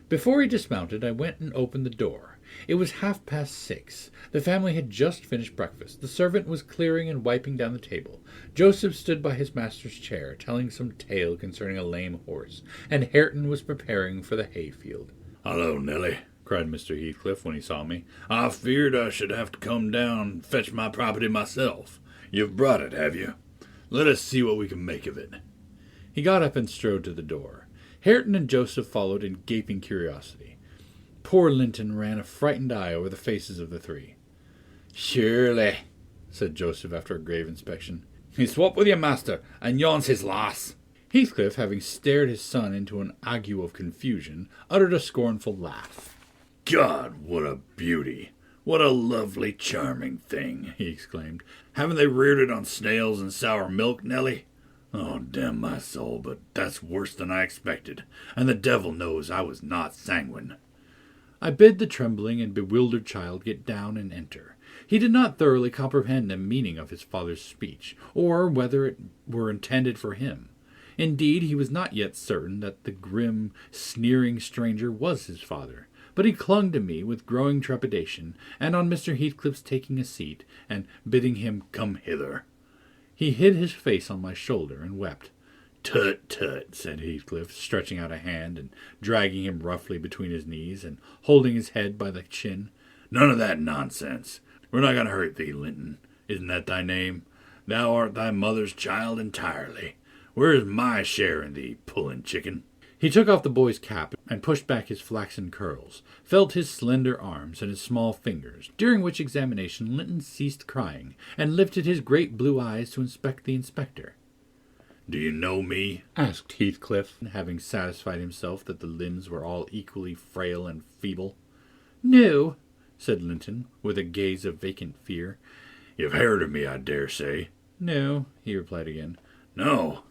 Before he dismounted, I went and opened the door. It was 6:30. The family had just finished breakfast. The servant was clearing and wiping down the table. Joseph stood by his master's chair, telling some tale concerning a lame horse, and Hareton was preparing for the hayfield. "Hello, Nelly," cried Mr. Heathcliff when he saw me. "I feared I should have to come down and fetch my property myself. You've brought it, have you? Let us see what we can make of it." He got up and strode to the door. Hareton and Joseph followed in gaping curiosity. Poor Linton ran a frightened eye over the faces of the three. "Surely," said Joseph after a grave inspection, "he swapped with your master, and yon's his lass." Heathcliff, having stared his son into an ague of confusion, uttered a scornful laugh. "God, what a beauty! What a lovely, charming thing!" he exclaimed. "Haven't they reared it on snails and sour milk, Nellie? Oh, damn my soul, but that's worse than I expected, and the devil knows I was not sanguine." I bid the trembling and bewildered child get down and enter. He did not thoroughly comprehend the meaning of his father's speech, or whether it were intended for him. Indeed, he was not yet certain that the grim, sneering stranger was his father, but he clung to me with growing trepidation, and on Mr. Heathcliff's taking a seat, and bidding him come hither, he hid his face on my shoulder and wept. "Tut, tut," said Heathcliff, stretching out a hand and dragging him roughly between his knees and holding his head by the chin. "None of that nonsense. We're not going to hurt thee, Linton. Isn't that thy name? Thou art thy mother's child entirely. Where is my share in thee, pullin' chicken?" He took off the boy's cap and pushed back his flaxen curls, felt his slender arms and his small fingers, during which examination Linton ceased crying and lifted his great blue eyes to inspect the inspector. "Do you know me?" asked Heathcliff, having satisfied himself that the limbs were all equally frail and feeble. "No," said Linton, with a gaze of vacant fear. "You've heard of me, I dare say." "No," he replied again. "No?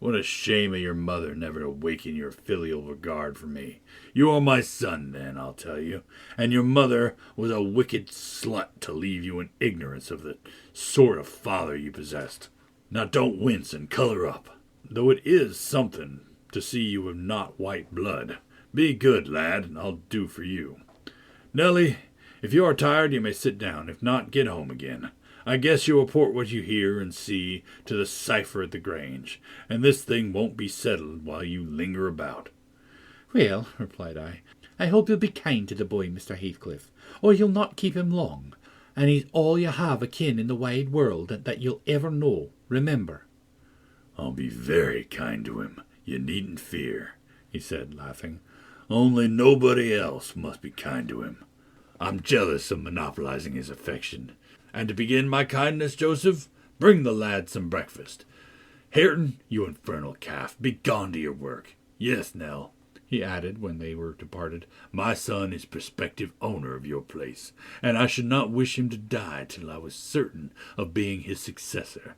What a shame of your mother never to waken your filial regard for me. You are my son, then, I'll tell you, and your mother was a wicked slut to leave you in ignorance of the sort of father you possessed. Now don't wince and color up, though it is something to see you have not white blood. Be good, lad, and I'll do for you. Nellie, if you are tired, you may sit down. If not, get home again. I guess you'll report what you hear and see to the cipher at the Grange, and this thing won't be settled while you linger about." "Well," replied I hope you'll be kind to the boy, Mr. Heathcliff, or you'll not keep him long, and he's all you have a kin in the wide world that you'll ever know, remember." "I'll be very kind to him, you needn't fear," he said, laughing. "Only nobody else must be kind to him. I'm jealous of monopolizing his affection. And to begin my kindness, Joseph, bring the lad some breakfast. Hareton, you infernal calf, be gone to your work. Yes, Nell," he added when they were departed, "my son is prospective owner of your place, and I should not wish him to die till I was certain of being his successor.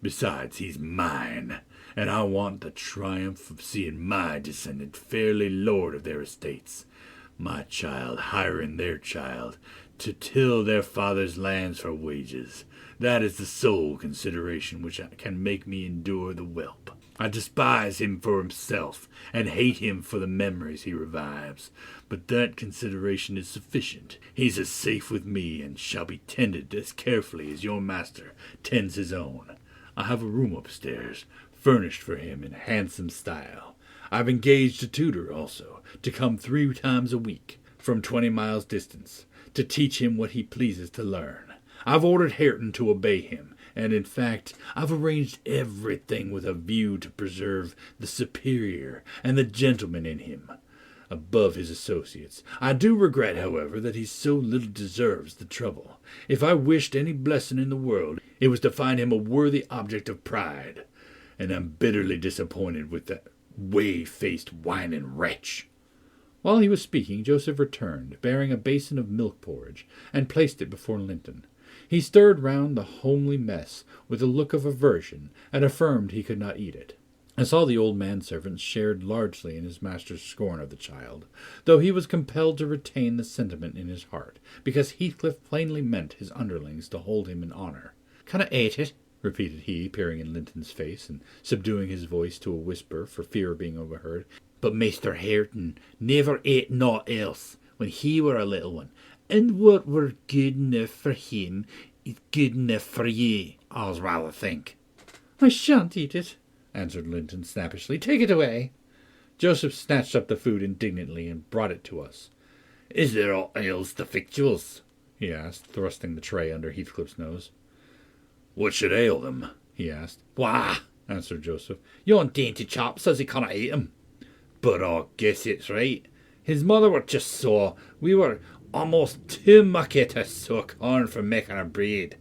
Besides, he's mine, and I want the triumph of seeing my descendant fairly lord of their estates. My child hiring their child to till their father's lands for wages. That is the sole consideration which can make me endure the whelp. I despise him for himself, and hate him for the memories he revives. But that consideration is sufficient. He's as safe with me, and shall be tended as carefully as your master tends his own. I have a room upstairs, furnished for him in handsome style. I've engaged a tutor also, to come 3 times a week, from 20 miles distance, to teach him what he pleases to learn. I've ordered Hareton to obey him, and in fact I've arranged everything with a view to preserve the superior and the gentleman in him above his associates. I do regret, however, that he so little deserves the trouble. If I wished any blessing in the world, it was to find him a worthy object of pride, and I'm bitterly disappointed with that whey-faced whining wretch." While he was speaking, Joseph returned, bearing a basin of milk porridge, and placed it before Linton. He stirred round the homely mess with a look of aversion, and affirmed he could not eat it. I saw the old manservant shared largely in his master's scorn of the child, though he was compelled to retain the sentiment in his heart, because Heathcliff plainly meant his underlings to hold him in honour. "Can I eat it?" repeated he, peering in Linton's face, and subduing his voice to a whisper for fear of being overheard. "But Maister Hareton never ate naught else when he were a little one, and what were good enough for him is good enough for ye, I'll rather think." "I shan't eat it," answered Linton snappishly. "Take it away." Joseph snatched up the food indignantly and brought it to us. Is there aught ails the victuals? He asked, thrusting the tray under Heathcliff's nose. What should ail them? He asked. Why, answered Joseph, yon dainty chap says he canna eat 'em. But I guess it's right. His mother were just so. We were almost too mucky to sow corn for making our bread.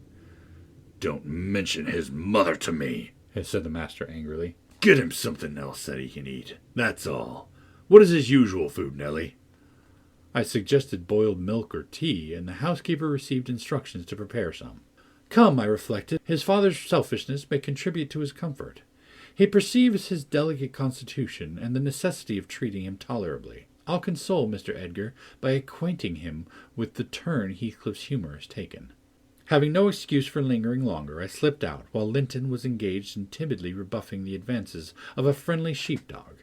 Don't mention his mother to me, said the master angrily. Get him something else that he can eat. That's all. What is his usual food, Nellie? I suggested boiled milk or tea, and the housekeeper received instructions to prepare some. Come, I reflected, his father's selfishness may contribute to his comfort. He perceives his delicate constitution and the necessity of treating him tolerably. I'll console Mr. Edgar by acquainting him with the turn Heathcliff's humour has taken. Having no excuse for lingering longer, I slipped out, while Linton was engaged in timidly rebuffing the advances of a friendly sheepdog.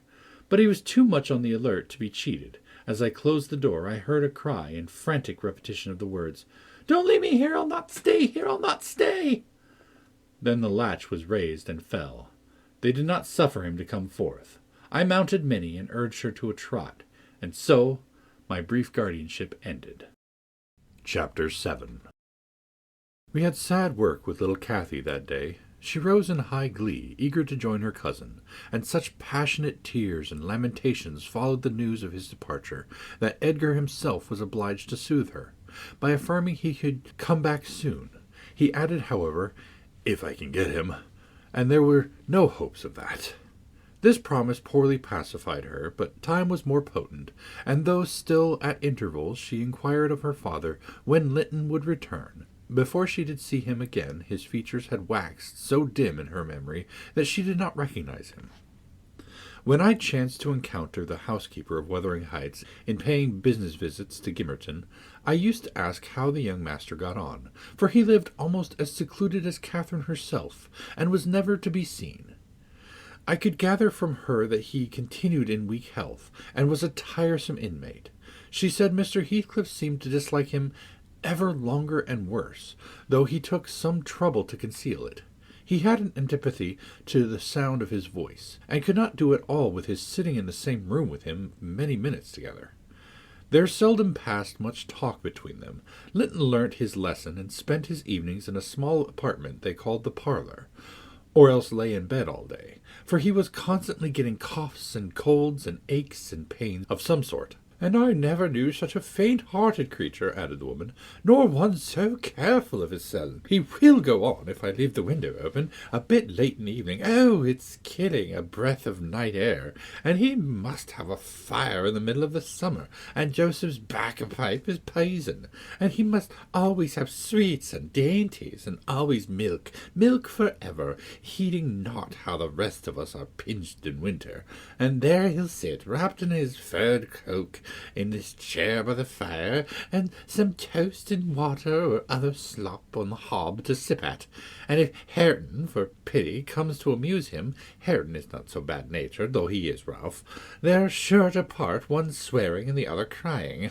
But he was too much on the alert to be cheated. As I closed the door, I heard a cry in frantic repetition of the words, "Don't leave me here, I'll not stay, here I'll not stay!" Then the latch was raised and fell. They did not suffer him to come forth. I mounted Minnie and urged her to a trot, and so my brief guardianship ended. Chapter 7. We had sad work with little Cathy that day. She rose in high glee, eager to join her cousin, and such passionate tears and lamentations followed the news of his departure that Edgar himself was obliged to soothe her, by affirming he could come back soon. He added, however, "if I can get him," and there were no hopes of that. This promise poorly pacified her, but time was more potent, and though still at intervals she inquired of her father when Linton would return, before she did see him again his features had waxed so dim in her memory that she did not recognize him. When I chanced to encounter the housekeeper of Wuthering Heights in paying business visits to Gimmerton, I used to ask how the young master got on, for he lived almost as secluded as Catherine herself, and was never to be seen. I could gather from her that he continued in weak health, and was a tiresome inmate. She said Mr. Heathcliff seemed to dislike him ever longer and worse, though he took some trouble to conceal it. He had an antipathy to the sound of his voice, and could not do it all with his sitting in the same room with him many minutes together. There seldom passed much talk between them. Linton learnt his lesson, and spent his evenings in a small apartment they called the parlour, or else lay in bed all day, for he was constantly getting coughs and colds and aches and pains of some sort. "And I never knew such a faint-hearted creature," added the woman, "nor one so careful of hisself. He will go on if I leave the window open a bit late in the evening. Oh, it's killing, a breath of night air, and he must have a fire in the middle of the summer, and Joseph's bacca pipe is poison, and he must always have sweets and dainties, and always milk for ever, heeding not how the rest of us are pinched in winter. And there he'll sit, wrapped in his furred cloak, in this chair by the fire, and some toast and water or other slop on the hob to sip at. And if Hareton, for pity, comes to amuse him, Hareton is not so bad-natured, though he is rough, they're sure to part, one swearing and the other crying.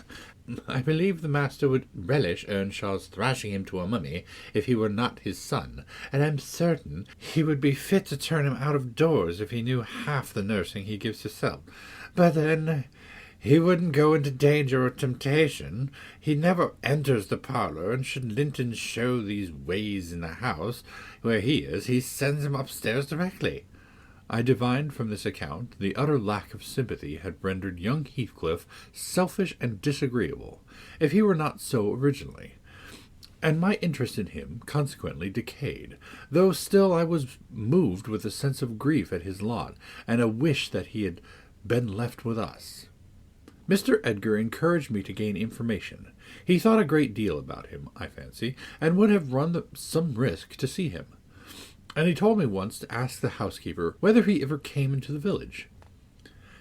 I believe the master would relish Earnshaw's thrashing him to a mummy if he were not his son, and I'm certain he would be fit to turn him out of doors if he knew half the nursing he gives himself. But then he wouldn't go into danger or temptation. He never enters the parlour, and should Linton show these ways in the house where he is, he sends him upstairs directly." I divined from this account the utter lack of sympathy had rendered young Heathcliff selfish and disagreeable, if he were not so originally, and my interest in him consequently decayed, though still I was moved with a sense of grief at his lot, and a wish that he had been left with us. Mr. Edgar encouraged me to gain information. He thought a great deal about him, I fancy, and would have run some risk to see him. And he told me once to ask the housekeeper whether he ever came into the village.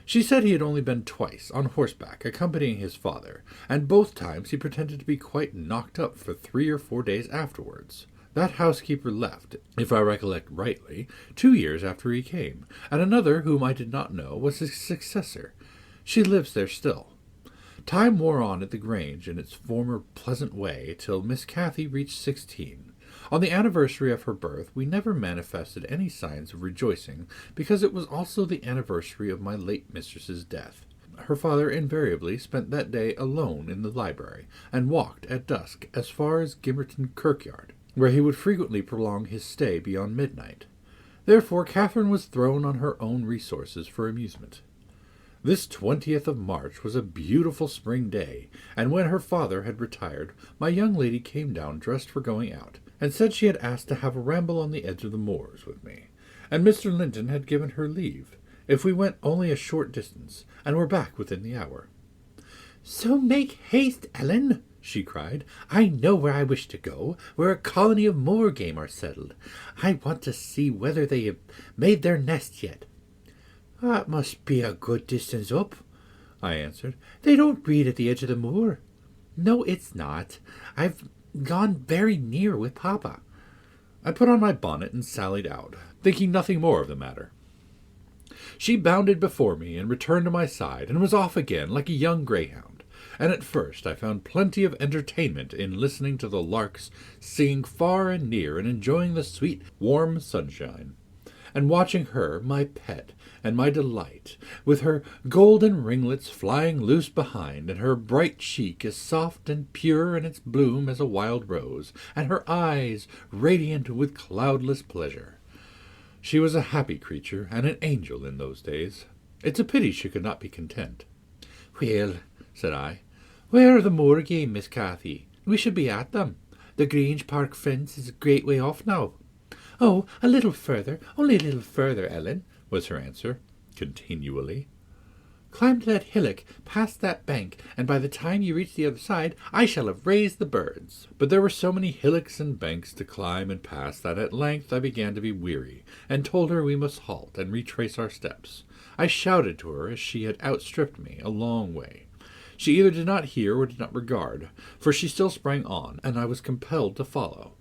She said he had only been twice, on horseback, accompanying his father, and both times he pretended to be quite knocked up for 3 or 4 days afterwards. That housekeeper left, if I recollect rightly, 2 years after he came, and another, whom I did not know, was his successor. She lives there still. Time wore on at the Grange in its former pleasant way till Miss Cathy reached 16. On the anniversary of her birth we never manifested any signs of rejoicing, because it was also the anniversary of my late mistress's death. Her father invariably spent that day alone in the library, and walked at dusk as far as Gimmerton Kirkyard, where he would frequently prolong his stay beyond midnight. Therefore Catherine was thrown on her own resources for amusement. This 20th of March was a beautiful spring day, and when her father had retired, my young lady came down dressed for going out, and said she had asked to have a ramble on the edge of the moors with me, and Mr. Linton had given her leave, if we went only a short distance, and were back within the hour. "So make haste, Ellen," she cried. "I know where I wish to go, where a colony of moor game are settled. I want to see whether they have made their nest yet." "That must be a good distance up," I answered. "They don't breed at the edge of the moor." "No, it's not. I've gone very near with Papa." I put on my bonnet and sallied out, thinking nothing more of the matter. She bounded before me and returned to my side, and was off again like a young greyhound, and at first I found plenty of entertainment in listening to the larks singing far and near, and enjoying the sweet, warm sunshine, and watching her, my pet, and my delight, with her golden ringlets flying loose behind, and her bright cheek as soft and pure in its bloom as a wild rose, and her eyes radiant with cloudless pleasure. She was a happy creature, and an angel in those days. It's a pity she could not be content. "Well," said I, "where are the moor game, Miss Cathy? We should be at them. The Grange Park fence is a great way off now." "Oh, a little further, only a little further, Ellen," was her answer, continually. "Climb to that hillock, past that bank, and by the time you reach the other side, I shall have raised the birds." But there were so many hillocks and banks to climb and pass that at length I began to be weary, and told her we must halt and retrace our steps. I shouted to her as she had outstripped me a long way. She either did not hear or did not regard, for she still sprang on, and I was compelled to follow.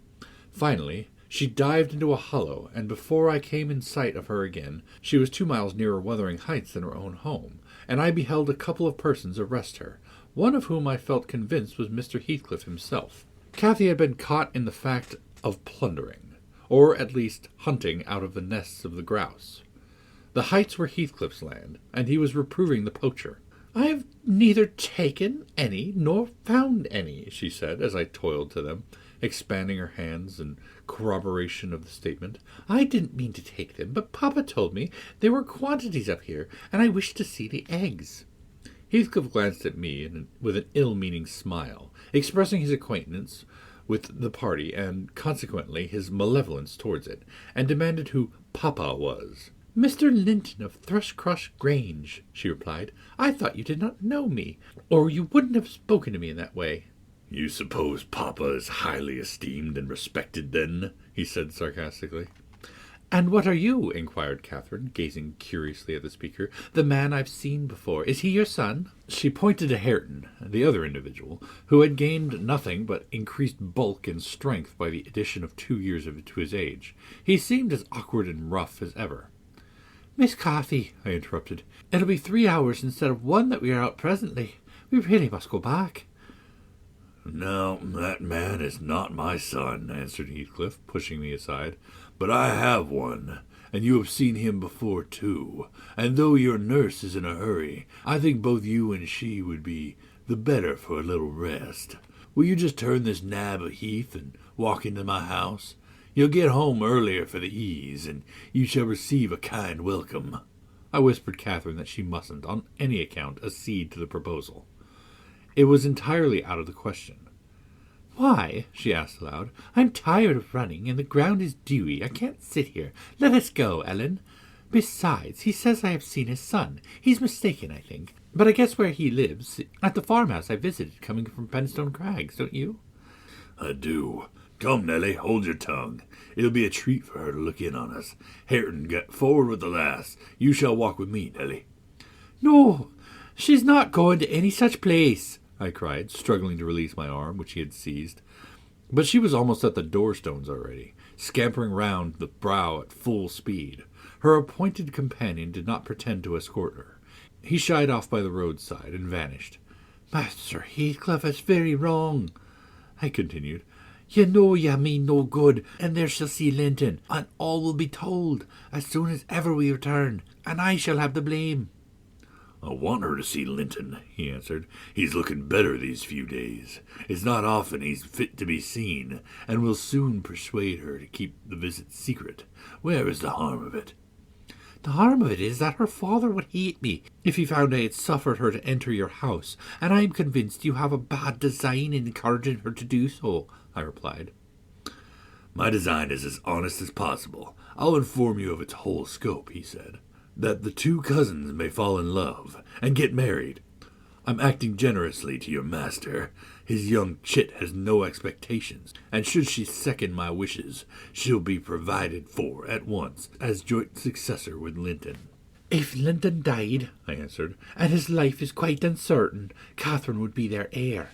Finally, she dived into a hollow, and before I came in sight of her again, she was 2 miles nearer Wuthering Heights than her own home, and I beheld a couple of persons arrest her, one of whom I felt convinced was Mr. Heathcliff himself. Cathy had been caught in the fact of plundering, or at least hunting out of the nests of the grouse. The heights were Heathcliff's land, and he was reproving the poacher. "I have neither taken any nor found any," she said, as I toiled to them, expanding her hands in corroboration of the statement. "I didn't mean to take them, but Papa told me there were quantities up here, and I wished to see the eggs." Heathcliff glanced at me with an ill-meaning smile, expressing his acquaintance with the party, and consequently his malevolence towards it, and demanded who Papa was. "Mr. Linton of Thrushcross Grange," she replied. "I thought you did not know me, or you wouldn't have spoken to me in that way." "You suppose Papa is highly esteemed and respected, then?" he said sarcastically. "And what are you?" inquired Catherine, gazing curiously at the speaker. "The man I've seen before. Is he your son?" She pointed to Hareton, the other individual, who had gained nothing but increased bulk and strength by the addition of 2 years to his age. He seemed as awkward and rough as ever. "Miss Cathy," I interrupted, "it'll be 3 hours instead of 1 that we are out presently. We really must go back." "No, that man is not my son," answered Heathcliff, pushing me aside. "But I have one, and you have seen him before, too. And though your nurse is in a hurry, I think both you and she would be the better for a little rest. Will you just turn this nab of heath and walk into my house? You'll get home earlier for the ease, and you shall receive a kind welcome." I whispered Catherine that she mustn't, on any account, accede to the proposal. It was entirely out of the question. "Why?" she asked aloud. "I'm tired of running, and the ground is dewy. I can't sit here. Let us go, Ellen. Besides, he says I have seen his son. He's mistaken, I think. But I guess where he lives, at the farmhouse I visited coming from Penstone Crags, don't you?" "I do. Come, Nellie, hold your tongue. It'll be a treat for her to look in on us. Hareton, get forward with the lass. You shall walk with me, Nellie." "No, she's not going to any such place," I cried, struggling to release my arm, which he had seized. But she was almost at the door-stones already, scampering round the brow at full speed. Her appointed companion did not pretend to escort her. He shied off by the roadside and vanished. "Master Heathcliff, it's very wrong," I continued. "You know you mean no good, and there shall see Linton, and all will be told as soon as ever we return, and I shall have the blame." I want her to see Linton, he answered. He's looking better these few days. It's not often he's fit to be seen, and will soon persuade her to keep the visit secret. Where is the harm of it? The harm of it is that her father would hate me if he found I had suffered her to enter your house, and I am convinced you have a bad design in encouraging her to do so, I replied. My design is as honest as possible. I'll inform you of its whole scope, he said. That the two cousins may fall in love and get married. I'm acting generously to your master. His young chit has no expectations, and should she second my wishes, she'll be provided for at once as joint successor with Linton. If Linton died, I answered, and his life is quite uncertain, Catherine would be their heir.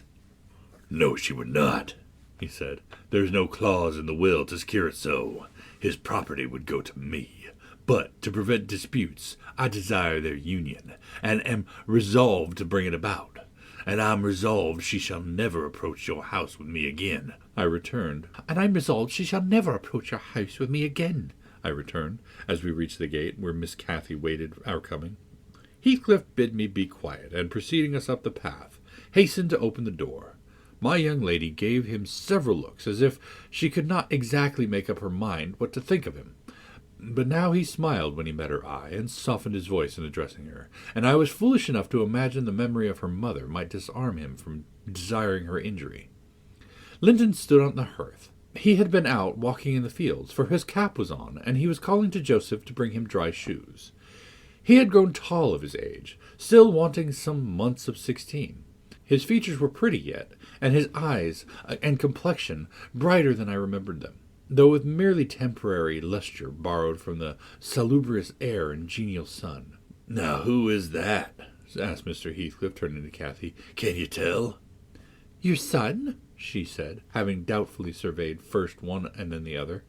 No, she would not, he said. There's no clause in the will to secure it so. His property would go to me. But to prevent disputes, I desire their union, and am resolved to bring it about. And I'm resolved she shall never approach your house with me again, I returned. And I'm resolved she shall never approach your house with me again, I returned, as we reached the gate where Miss Cathy waited our coming. Heathcliff bid me be quiet, and preceding us up the path, hastened to open the door. My young lady gave him several looks, as if she could not exactly make up her mind what to think of him. But now he smiled when he met her eye, and softened his voice in addressing her, and I was foolish enough to imagine the memory of her mother might disarm him from desiring her injury. Linton stood on the hearth. He had been out walking in the fields, for his cap was on, and he was calling to Joseph to bring him dry shoes. He had grown tall of his age, still wanting some months of 16. His features were pretty yet, and his eyes and complexion brighter than I remembered them, though with merely temporary lustre borrowed from the salubrious air and genial sun. "Now who is that?" asked Mr. Heathcliff, turning to Cathy. "Can you tell?" Your son? she said, having doubtfully surveyed first one and then the other.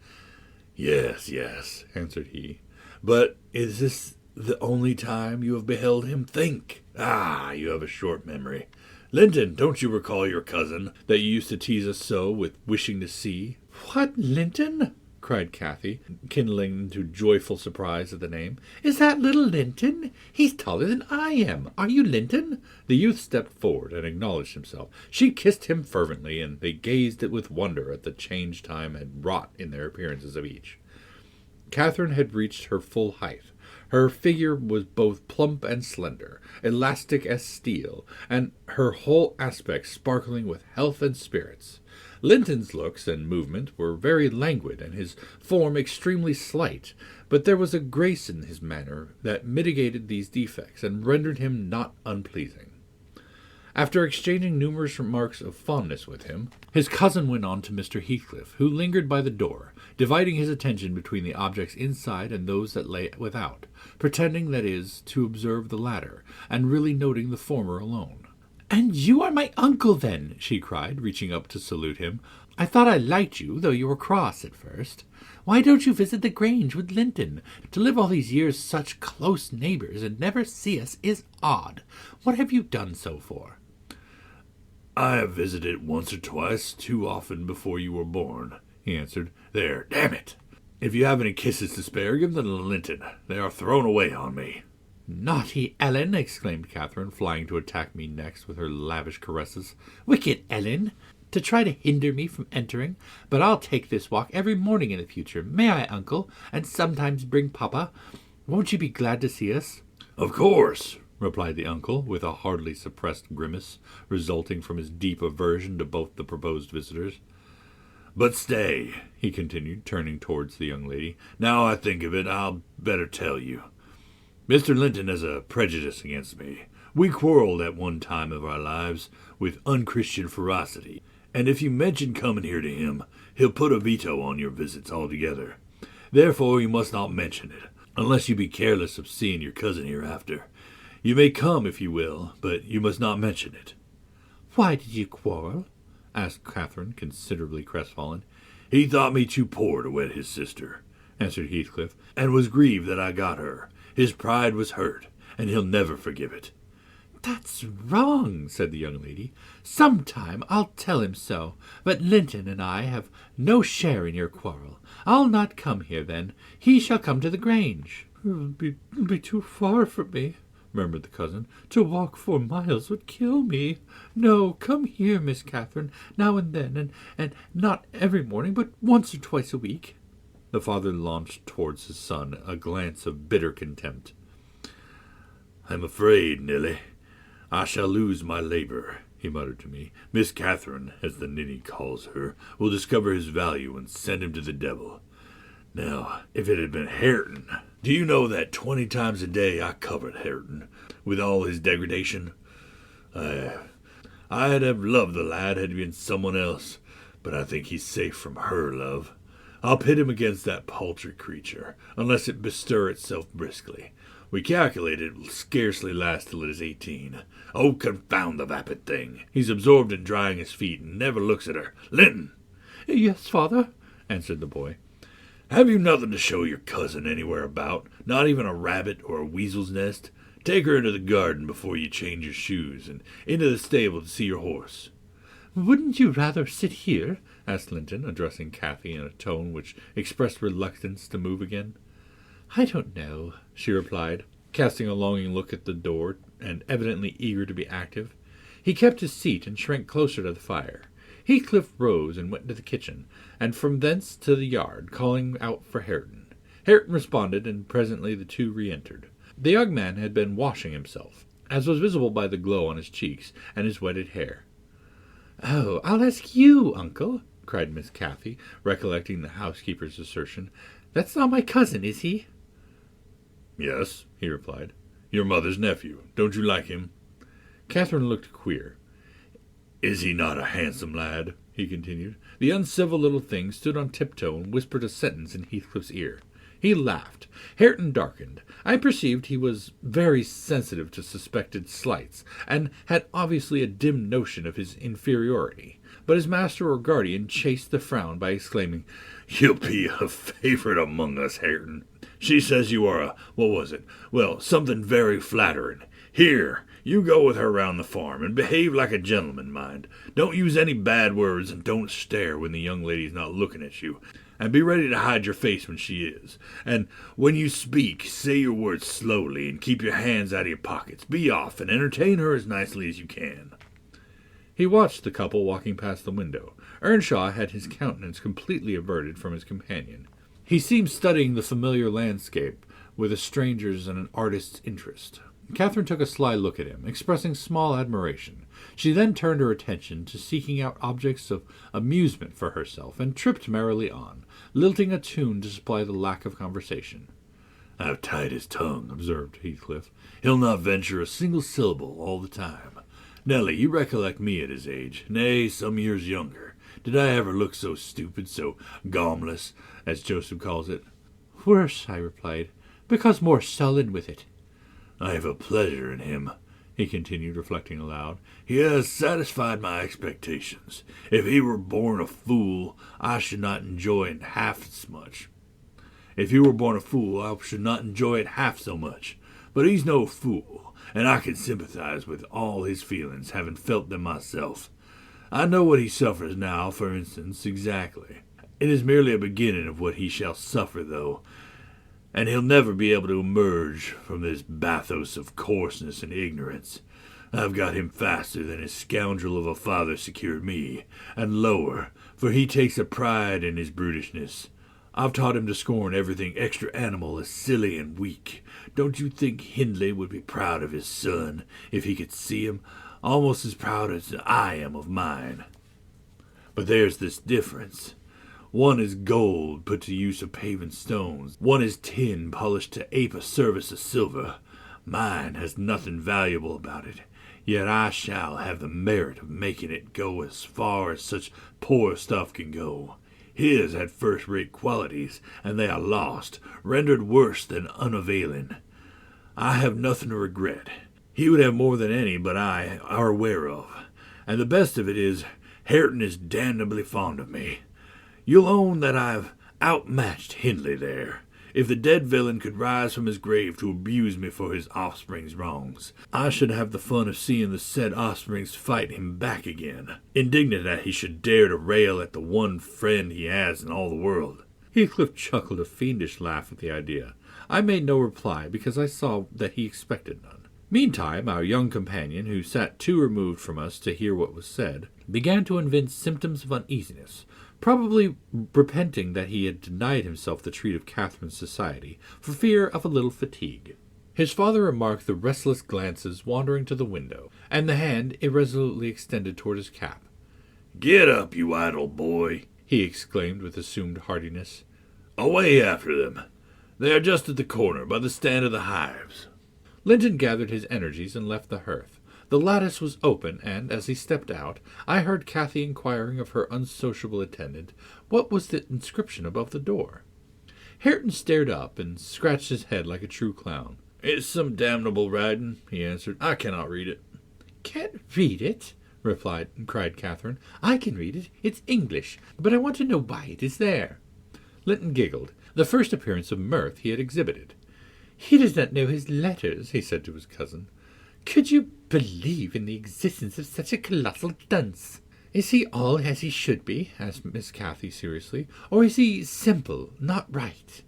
Yes, answered he. "But is this the only time you have beheld him? Think. You have a short memory. Linton, don't you recall your cousin, that you used to tease us so with wishing to see?" What, Linton? cried Cathy, kindling into joyful surprise at the name. Is that little Linton? He's taller than I am. Are you Linton? The youth stepped forward and acknowledged himself. She kissed him fervently, and they gazed with wonder at the change time had wrought in their appearances of each. Catherine had reached her full height. Her figure was both plump and slender, elastic as steel, and her whole aspect sparkling with health and spirits. Linton's looks and movement were very languid, and his form extremely slight, but there was a grace in his manner that mitigated these defects, and rendered him not unpleasing. After exchanging numerous remarks of fondness with him, his cousin went on to Mr. Heathcliff, who lingered by the door, dividing his attention between the objects inside and those that lay without, pretending, that is, to observe the latter, and really noting the former alone. And you are my uncle, then, she cried, reaching up to salute him. I thought I liked you, though you were cross at first. Why don't you visit the Grange with Linton? To live all these years such close neighbours and never see us is odd. What have you done so for? "I have visited once or twice, too often before you were born," he answered. "There, damn it! If you have any kisses to spare, give them to Linton. They are thrown away on me." Naughty Ellen! exclaimed Catherine, flying to attack me next with her lavish caresses. Wicked Ellen! To try to hinder me from entering. But I'll take this walk every morning in the future. May I, uncle? And sometimes bring papa? Won't you be glad to see us? "Of course," replied the uncle, with a hardly suppressed grimace, resulting from his deep aversion to both the proposed visitors. "But stay," he continued, turning towards the young lady. "Now I think of it, I'll better tell you. Mr. Linton has a prejudice against me. We quarreled at one time of our lives with unchristian ferocity, and if you mention coming here to him, he'll put a veto on your visits altogether. Therefore you must not mention it, unless you be careless of seeing your cousin hereafter. You may come if you will, but you must not mention it." Why did you quarrel? asked Catherine, considerably crestfallen. "He thought me too poor to wed his sister," answered Heathcliff, "and was grieved that I got her. His pride was hurt, and he'll never forgive it." That's wrong, said the young lady. Sometime I'll tell him so, but Linton and I have no share in your quarrel. I'll not come here then. He shall come to the Grange. It'll be too far for me, murmured the cousin. "To walk 4 miles would kill me. No, come here, Miss Catherine, now and then, and not every morning, but once or twice a week." The father launched towards his son a glance of bitter contempt. "I'm afraid, Nelly, I shall lose my labor," he muttered to me. "Miss Catherine, as the ninny calls her, will discover his value and send him to the devil. Now, if it had been Hareton, do you know that 20 times a day I covered Hareton, with all his degradation? I'd have loved the lad had he been someone else, but I think he's safe from her love. I'll pit him against that paltry creature, unless it bestir itself briskly. We calculate it will scarcely last till it is 18. Oh, confound the vapid thing! He's absorbed in drying his feet and never looks at her. Linton!" "Yes, father," answered the boy. "Have you nothing to show your cousin anywhere about? Not even a rabbit or a weasel's nest? Take her into the garden before you change your shoes, and into the stable to see your horse." "Wouldn't you rather sit here?" asked Linton, addressing Cathy in a tone which expressed reluctance to move again. "I don't know," she replied, casting a longing look at the door, and evidently eager to be active. He kept his seat and shrank closer to the fire. Heathcliff rose and went to the kitchen, and from thence to the yard, calling out for Hareton. Hareton responded, and presently the two re-entered. The young man had been washing himself, as was visible by the glow on his cheeks and his wetted hair. "Oh, I'll ask you, uncle," cried Miss Cathy, recollecting the housekeeper's assertion. "That's not my cousin, is he?" "Yes," he replied. "Your mother's nephew. Don't you like him?" Catherine looked queer. "Is he not a handsome lad?" he continued. The uncivil little thing stood on tiptoe and whispered a sentence in Heathcliff's ear. He laughed. Hareton darkened. I perceived he was very sensitive to suspected slights, and had obviously a dim notion of his inferiority. But his master or guardian chased the frown by exclaiming, "You'll be a favorite among us, Hareton. She says you are what was it? Well, something very flattering. Here, you go with her round the farm, and behave like a gentleman, mind. Don't use any bad words, and don't stare when the young lady's not looking at you. And be ready to hide your face when she is. And when you speak, say your words slowly, and keep your hands out of your pockets. Be off, and entertain her as nicely as you can." He watched the couple walking past the window. Earnshaw had his countenance completely averted from his companion. He seemed studying the familiar landscape with a stranger's and an artist's interest. Catherine took a sly look at him, expressing small admiration. She then turned her attention to seeking out objects of amusement for herself, and tripped merrily on, lilting a tune to supply the lack of conversation. "I've tied his tongue," observed Heathcliff. "He'll not venture a single syllable all the time. Nelly, you recollect me at his age, nay, some years younger. Did I ever look so stupid, so gaumless, as Joseph calls it?" "Worse," I replied, "because more sullen with it." "I have a pleasure in him," he continued, reflecting aloud. "He has satisfied my expectations. If he were born a fool, I should not enjoy it half as much. But he's no fool, and I can sympathize with all his feelings, having felt them myself. I know what he suffers now, for instance, exactly. It is merely a beginning of what he shall suffer, though, and he'll never be able to emerge from this bathos of coarseness and ignorance. I've got him faster than his scoundrel of a father secured me, and lower, for he takes a pride in his brutishness. I've taught him to scorn everything extra animal as silly and weak. Don't you think Hindley would be proud of his son if he could see him? Almost as proud as I am of mine. But there's this difference. One is gold put to use of paving stones. One is tin polished to ape a service of silver. Mine has nothing valuable about it, yet I shall have the merit of making it go as far as such poor stuff can go. His had first-rate qualities, and they are lost, rendered worse than unavailing. I have nothing to regret. He would have more than any but I are aware of. And the best of it is, Hareton is damnably fond of me. You'll own that I've outmatched Hindley there. If the dead villain could rise from his grave to abuse me for his offspring's wrongs, I should have the fun of seeing the said offsprings fight him back again, indignant that he should dare to rail at the one friend he has in all the world." Heathcliff chuckled a fiendish laugh at the idea. I made no reply, because I saw that he expected none. Meantime, our young companion, who sat too removed from us to hear what was said, began to evince symptoms of uneasiness, probably repenting that he had denied himself the treat of Catherine's society, for fear of a little fatigue. His father remarked the restless glances wandering to the window, and the hand irresolutely extended toward his cap. "Get up, you idle boy," he exclaimed with assumed heartiness. "Away after them. They are just at the corner, by the stand of the hives." Linton gathered his energies and left the hearth. The lattice was open, and, as he stepped out, I heard Cathy inquiring of her unsociable attendant what was the inscription above the door. Hareton stared up and scratched his head like a true clown. "It's some damnable writing," he answered. "I cannot read it." "Can't read it?" cried Catherine. "I can read it. It's English, but I want to know why it is there." Linton giggled. The first appearance of mirth he had exhibited. "He does not know his letters," he said to his cousin. "Could you believe in the existence of such a colossal dunce?" "Is he all as he should be?" asked Miss Cathy seriously. "Or is he simple, not right?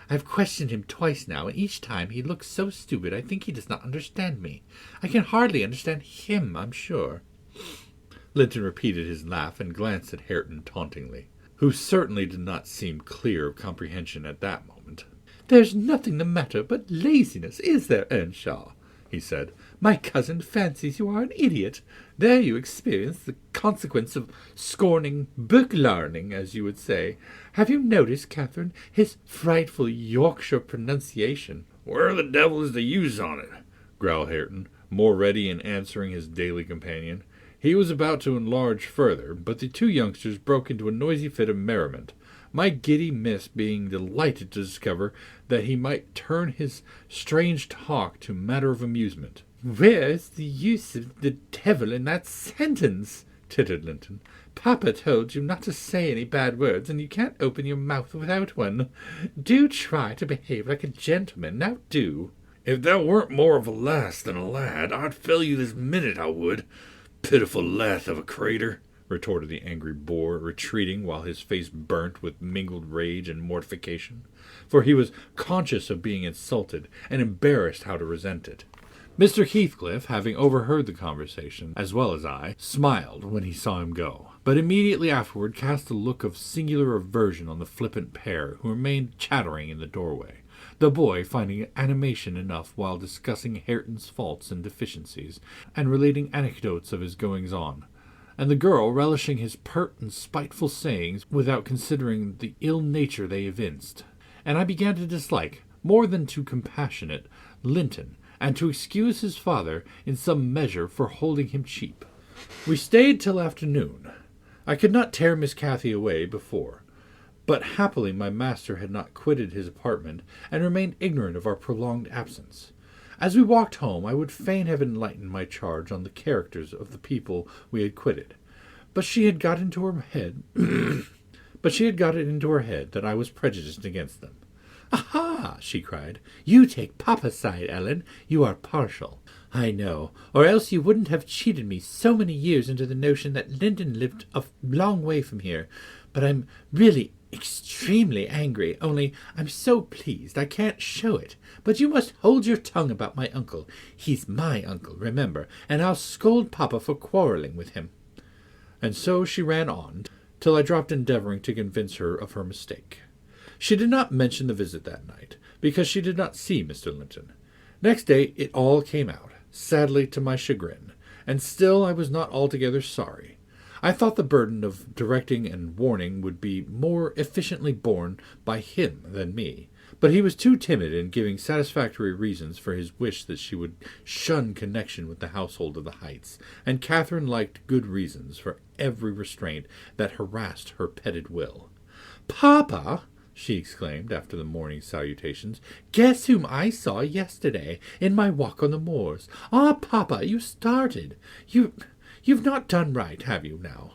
I've questioned him twice now, and each time he looks so stupid I think he does not understand me. I can hardly understand him, I'm sure." Linton repeated his laugh and glanced at Hareton tauntingly, who certainly did not seem clear of comprehension at that moment. "There's nothing the matter but laziness, is there, Earnshaw?" he said. "My cousin fancies you are an idiot. There you experience the consequence of scorning book-learning, as you would say. Have you noticed, Catherine, his frightful Yorkshire pronunciation?" "Where the devil is the use on it?" growled Hareton, more ready in answering his daily companion. He was about to enlarge further, but the two youngsters broke into a noisy fit of merriment, my giddy miss being delighted to discover that he might turn his strange talk to matter of amusement. "Where's the use of the devil in that sentence?" tittered Linton. "Papa told you not to say any bad words, and you can't open your mouth without one. Do try to behave like a gentleman, now do." "If thou weren't more of a lass than a lad, I'd fell you this minute, I would. Pitiful lath of a crater," retorted the angry boor, retreating while his face burnt with mingled rage and mortification, for he was conscious of being insulted and embarrassed how to resent it. Mr. Heathcliff, having overheard the conversation, as well as I, smiled when he saw him go, but immediately afterward cast a look of singular aversion on the flippant pair, who remained chattering in the doorway, the boy finding animation enough while discussing Hareton's faults and deficiencies, and relating anecdotes of his goings-on, and the girl relishing his pert and spiteful sayings without considering the ill nature they evinced. And I began to dislike, more than to compassionate, Linton, and to excuse his father in some measure for holding him cheap. We stayed till afternoon. I could not tear Miss Cathy away before, but happily my master had not quitted his apartment, and remained ignorant of our prolonged absence. As we walked home, I would fain have enlightened my charge on the characters of the people we had quitted, but she had got into her head that I was prejudiced against them. "Aha!" she cried. "You take Papa's side, Ellen. You are partial." "I know, or else you wouldn't have cheated me so many years into the notion that Linton lived a long way from here. But I'm really extremely angry, only I'm so pleased I can't show it. But you must hold your tongue about my uncle. He's my uncle, remember, and I'll scold Papa for quarrelling with him." And so she ran on, till I dropped endeavouring to convince her of her mistake. She did not mention the visit that night, because she did not see Mr. Linton. Next day it all came out, sadly to my chagrin, and still I was not altogether sorry. I thought the burden of directing and warning would be more efficiently borne by him than me, but he was too timid in giving satisfactory reasons for his wish that she would shun connection with the household of the Heights, and Catherine liked good reasons for every restraint that harassed her petted will. "Papa!" she exclaimed after the morning salutations, "guess whom I saw yesterday in my walk on the moors. Ah, Papa, you started. You've not done right, have you now?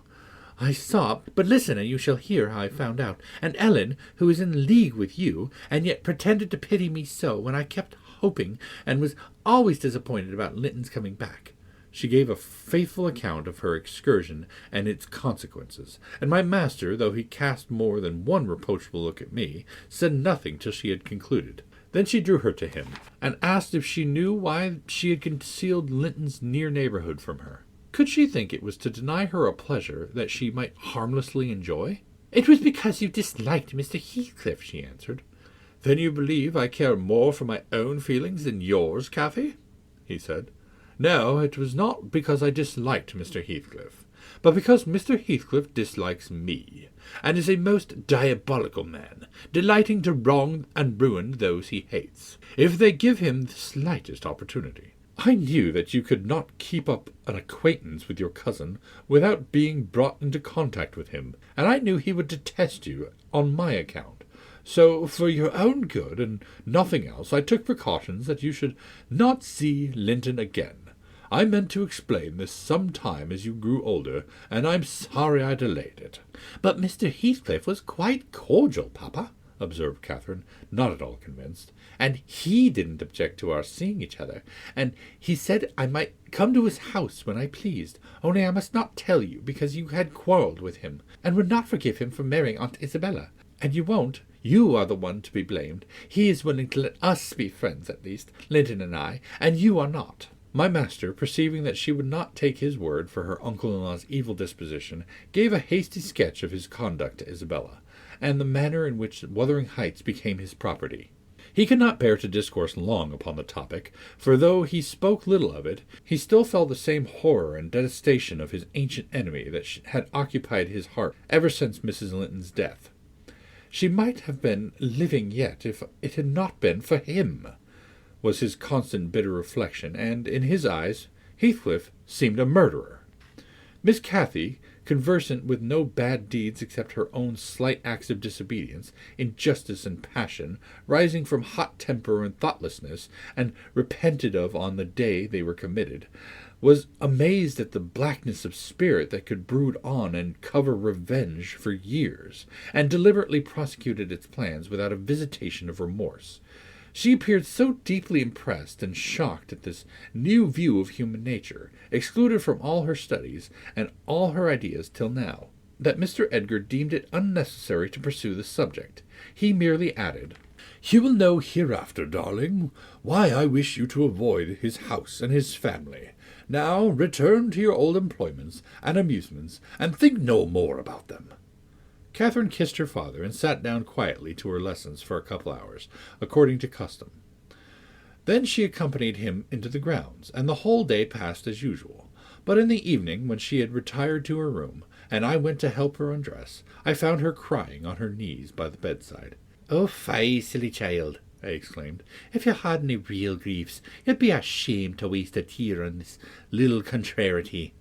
I saw, but listen and you shall hear how I found out. And Ellen, who is in league with you, and yet pretended to pity me so when I kept hoping and was always disappointed about Linton's coming back." She gave a faithful account of her excursion and its consequences, and my master, though he cast more than one reproachful look at me, said nothing till she had concluded. Then she drew her to him, and asked if she knew why she had concealed Linton's near neighbourhood from her. Could she think it was to deny her a pleasure that she might harmlessly enjoy? It was because you disliked Mr. Heathcliff, she answered. Then you believe I care more for my own feelings than yours, Cathy? He said. No, it was not because I disliked Mr. Heathcliff, but because Mr. Heathcliff dislikes me, and is a most diabolical man, delighting to wrong and ruin those he hates, if they give him the slightest opportunity. I knew that you could not keep up an acquaintance with your cousin without being brought into contact with him, and I knew he would detest you on my account. So, for your own good and nothing else, I took precautions that you should not see Linton again. I meant to explain this some time as you grew older, and I'm sorry I delayed it. But Mr. Heathcliff was quite cordial, Papa, observed Catherine, not at all convinced. and he didn't object to our seeing each other, and he said I might come to his house when I pleased, only I must not tell you, because you had quarrelled with him, and would not forgive him for marrying Aunt Isabella. And you won't. You are the one to be blamed. He is willing to let us be friends, at least, Linton and I, and you are not. My master, perceiving that she would not take his word for her uncle-in-law's evil disposition, gave a hasty sketch of his conduct to Isabella, and the manner in which Wuthering Heights became his property. He could not bear to discourse long upon the topic, for though he spoke little of it, he still felt the same horror and detestation of his ancient enemy that had occupied his heart ever since Mrs. Linton's death. She might have been living yet if it had not been for him, was his constant bitter reflection, and in his eyes Heathcliff seemed a murderer. Miss Cathy, conversant with no bad deeds except her own slight acts of disobedience, injustice, and passion, rising from hot temper and thoughtlessness, and repented of on the day they were committed, was amazed at the blackness of spirit that could brood on and cover revenge for years, and deliberately prosecuted its plans without a visitation of remorse. She appeared so deeply impressed and shocked at this new view of human nature, excluded from all her studies and all her ideas till now, that Mr. Edgar deemed it unnecessary to pursue the subject. He merely added, "You will know hereafter, darling, why I wish you to avoid his house and his family. Now return to your old employments and amusements, and think no more about them." Catherine kissed her father and sat down quietly to her lessons for a couple hours, according to custom. Then she accompanied him into the grounds, and the whole day passed as usual. But in the evening, when she had retired to her room, and I went to help her undress, I found her crying on her knees by the bedside. "Oh, fie, silly child," I exclaimed. "If you had any real griefs, you'd be ashamed to waste a tear on this little contrariety.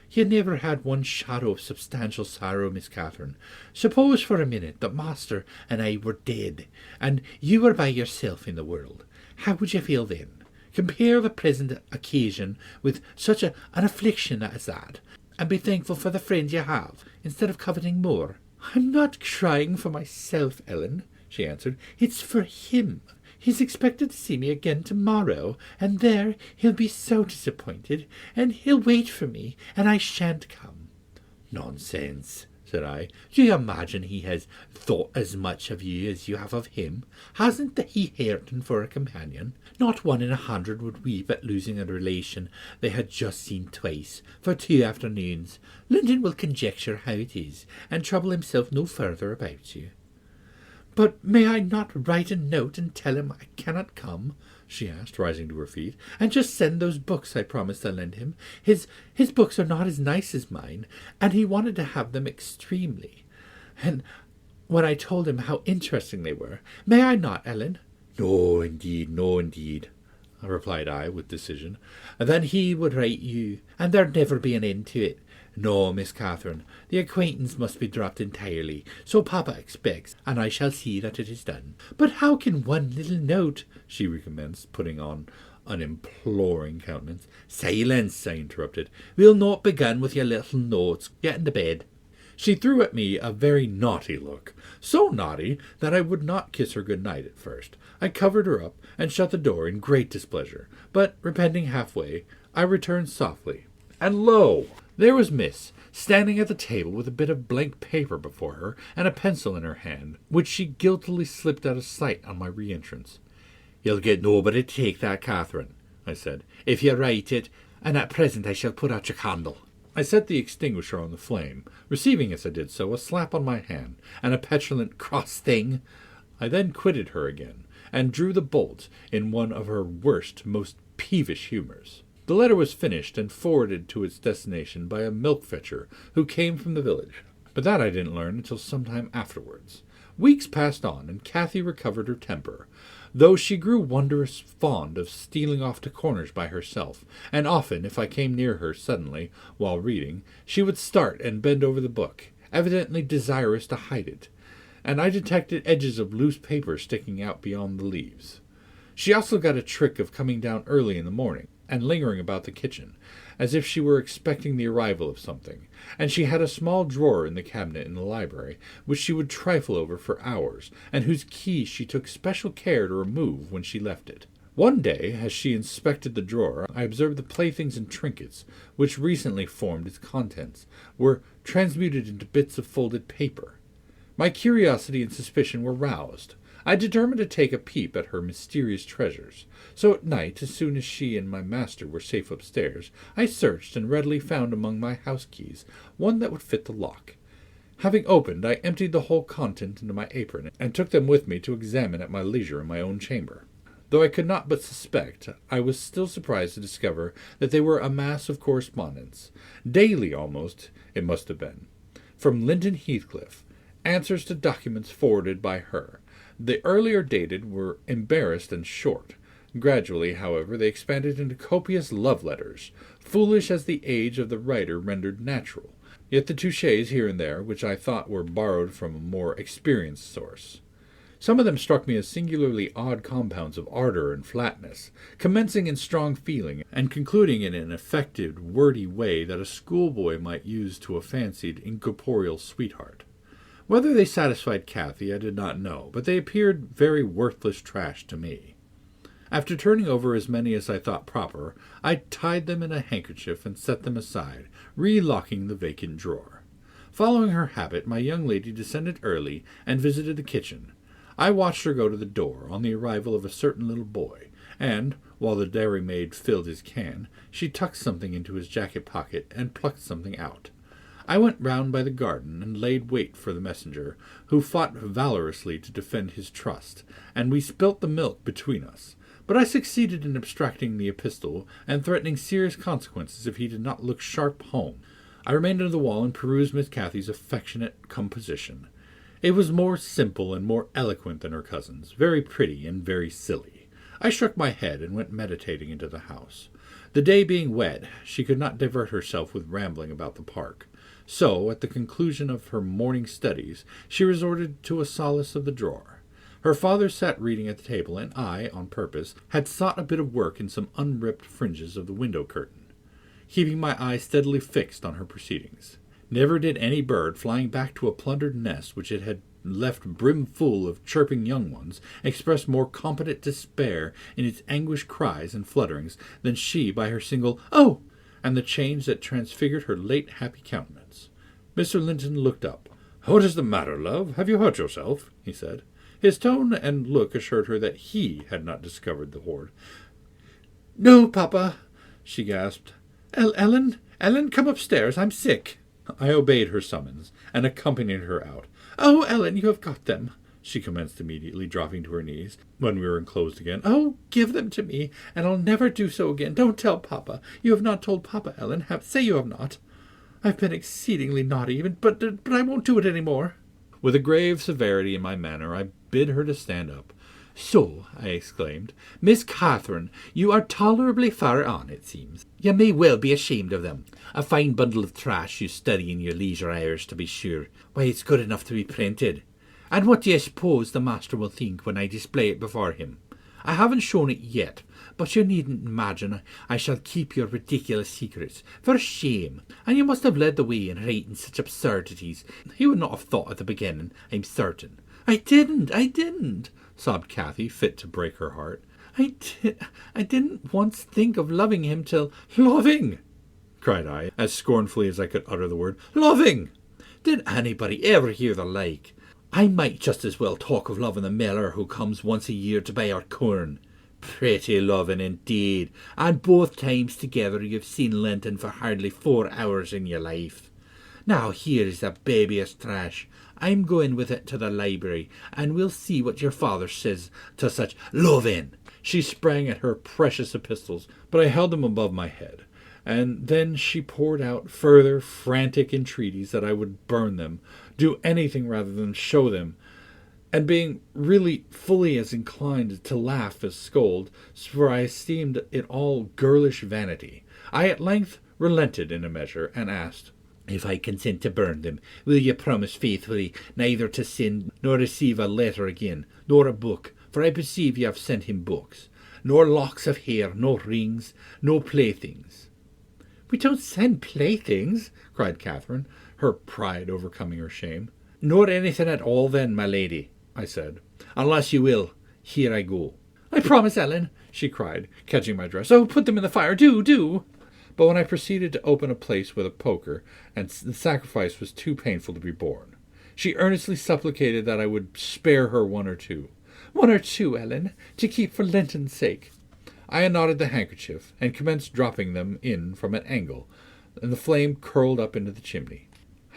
You never had one shadow of substantial sorrow, Miss Catherine. Suppose for a minute that Master and I were dead, and you were by yourself in the world. How would you feel then? Compare the present occasion with such an affliction as that, and be thankful for the friends you have, instead of coveting more." "I'm not crying for myself, Ellen," she answered. "It's for him. He's expected to see me again tomorrow, and there he'll be so disappointed, and he'll wait for me, and I shan't come." "Nonsense," said I. "Do you imagine he has thought as much of you as you have of him? Hasn't he Hareton for a companion? Not 1 in 100 would weep at losing a relation they had just seen twice, for 2 afternoons. Linton will conjecture how it is, and trouble himself no further about you." "But may I not write a note and tell him I cannot come?" she asked, rising to her feet, "and just send those books I promised to lend him? His books are not as nice as mine, and he wanted to have them extremely. And when I told him how interesting they were, may I not, Ellen?" "No, indeed," replied I, with decision. "Then he would write you, and there'd never be an end to it. No, Miss Catherine, the acquaintance must be dropped entirely, so Papa expects, and I shall see that it is done." "But how can one little note—" she recommenced, putting on an imploring countenance. "Silence," I interrupted. "We'll not begin with your little notes. Get into bed." She threw at me a very naughty look, so naughty that I would not kiss her good night at first. I covered her up and shut the door in great displeasure, but, repenting halfway, I returned softly, and lo! There was Miss, standing at the table with a bit of blank paper before her and a pencil in her hand, which she guiltily slipped out of sight on my re-entrance. You'll get nobody to take that, Catherine, I said, if you write it, and at present I shall put out your candle. I set the extinguisher on the flame, receiving as I did so a slap on my hand and a petulant "cross thing." I then quitted her again, and drew the bolt in one of her worst, most peevish humours. The letter was finished and forwarded to its destination by a milk-fetcher who came from the village, but that I didn't learn until some time afterwards. Weeks passed on, and Cathy recovered her temper, though she grew wondrous fond of stealing off to corners by herself, and often, if I came near her suddenly while reading, she would start and bend over the book, evidently desirous to hide it, and I detected edges of loose paper sticking out beyond the leaves. She also got a trick of coming down early in the morning, and lingering about the kitchen, as if she were expecting the arrival of something, and she had a small drawer in the cabinet in the library, which she would trifle over for hours, and whose key she took special care to remove when she left it. One day, as she inspected the drawer, I observed the playthings and trinkets, which recently formed its contents, were transmuted into bits of folded paper. My curiosity and suspicion were roused. I determined to take a peep at her mysterious treasures. So at night, as soon as she and my master were safe upstairs, I searched and readily found among my house keys one that would fit the lock. Having opened, I emptied the whole content into my apron, and took them with me to examine at my leisure in my own chamber. Though I could not but suspect, I was still surprised to discover that they were a mass of correspondence, daily almost, it must have been, from Linton Heathcliff, answers to documents forwarded by her. The earlier dated were embarrassed and short. Gradually, however, they expanded into copious love letters, foolish as the age of the writer rendered natural, yet the touches here and there, which I thought were borrowed from a more experienced source. Some of them struck me as singularly odd compounds of ardour and flatness, commencing in strong feeling, and concluding in an affected, wordy way that a schoolboy might use to a fancied, incorporeal sweetheart. Whether they satisfied Cathy I did not know, but they appeared very worthless trash to me. After turning over as many as I thought proper, I tied them in a handkerchief and set them aside, relocking the vacant drawer. Following her habit, my young lady descended early and visited the kitchen. I watched her go to the door on the arrival of a certain little boy, and, while the dairymaid filled his can, she tucked something into his jacket pocket and plucked something out. I went round by the garden and laid wait for the messenger, who fought valorously to defend his trust, and we spilt the milk between us. But I succeeded in abstracting the epistle, and threatening serious consequences if he did not look sharp home. I remained under the wall and perused Miss Cathy's affectionate composition. It was more simple and more eloquent than her cousin's, very pretty and very silly. I shook my head and went meditating into the house. The day being wet, she could not divert herself with rambling about the park. So, at the conclusion of her morning studies, she resorted to a solace of the drawer. Her father sat reading at the table, and I, on purpose, had sought a bit of work in some unripped fringes of the window curtain, keeping my eye steadily fixed on her proceedings. Never did any bird, flying back to a plundered nest which it had left brimful of chirping young ones, express more competent despair in its anguished cries and flutterings than she by her single "Oh!" and the change that transfigured her late happy countenance. Mr. Linton looked up. "What is the matter, love? Have you hurt yourself?" he said. His tone and look assured her that he had not discovered the hoard. "No, Papa," she gasped. Ellen, come upstairs. I'm sick." I obeyed her summons, and accompanied her out. "Oh, Ellen, you have got them," she commenced immediately, dropping to her knees, when we were enclosed again. "Oh, give them to me, and I'll never do so again. Don't tell Papa. You have not told Papa, Ellen. Say you have not. I've been exceedingly naughty, but I won't do it any more." With a grave severity in my manner, I bid her to stand up. "So," I exclaimed, "Miss Catherine, you are tolerably far on, it seems. You may well be ashamed of them. A fine bundle of trash you study in your leisure hours, to be sure. Why, it's good enough to be printed. And what do you suppose the master will think when I display it before him? I haven't shown it yet, but you needn't imagine I shall keep your ridiculous secrets. For shame! And you must have led the way in writing such absurdities. You would not have thought at the beginning, I'm certain." I didn't, sobbed Cathy, fit to break her heart. I didn't once think of loving him till—" "Loving!" cried I, as scornfully as I could utter the word. "Loving! Did anybody ever hear the like? I might just as well talk of loving the miller who comes once a year to buy our corn. Pretty loving indeed, and both times together you've seen Linton for hardly 4 hours in your life. Now here's the babyest trash. I'm going with it to the library, and we'll see what your father says to such loving. She sprang at her precious epistles, but I held them above my head, and then she poured out further frantic entreaties that I would burn them, do anything rather than show them, and being really fully as inclined to laugh as scold, for I esteemed it all girlish vanity, I at length relented in a measure, and asked, If I consent to burn them, will you promise faithfully neither to send nor receive a letter again, nor a book, for I perceive you have sent him books, nor locks of hair, nor rings, no playthings? We don't send playthings, cried Catherine, her pride overcoming her shame. Nor anything at all then, my lady, I said. Unless you will, here I go. I promise, Ellen, she cried, catching my dress. Oh, put them in the fire, do. But when I proceeded to open a place with a poker, and the sacrifice was too painful to be borne, she earnestly supplicated that I would spare her 1 or 2. 1 or 2, Ellen, to keep for Linton's sake. I unknotted the handkerchief, and commenced dropping them in from an angle, and the flame curled up into the chimney.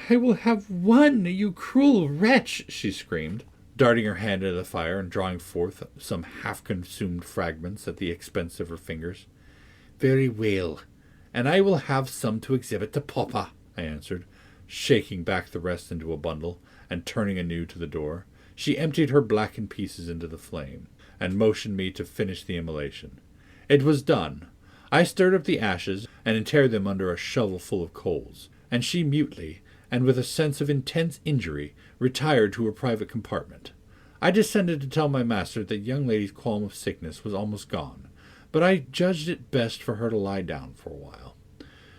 I will have 1, you cruel wretch, she screamed, darting her hand into the fire and drawing forth some half-consumed fragments at the expense of her fingers. Very well, and I will have some to exhibit to Papa, I answered, shaking back the rest into a bundle, and turning anew to the door. She emptied her blackened pieces into the flame, and motioned me to finish the immolation. It was done. I stirred up the ashes, and interred them under a shovel full of coals, and she mutely, and with a sense of intense injury, retired to her private compartment. I descended to tell my master that the young lady's qualm of sickness was almost gone, but I judged it best for her to lie down for a while.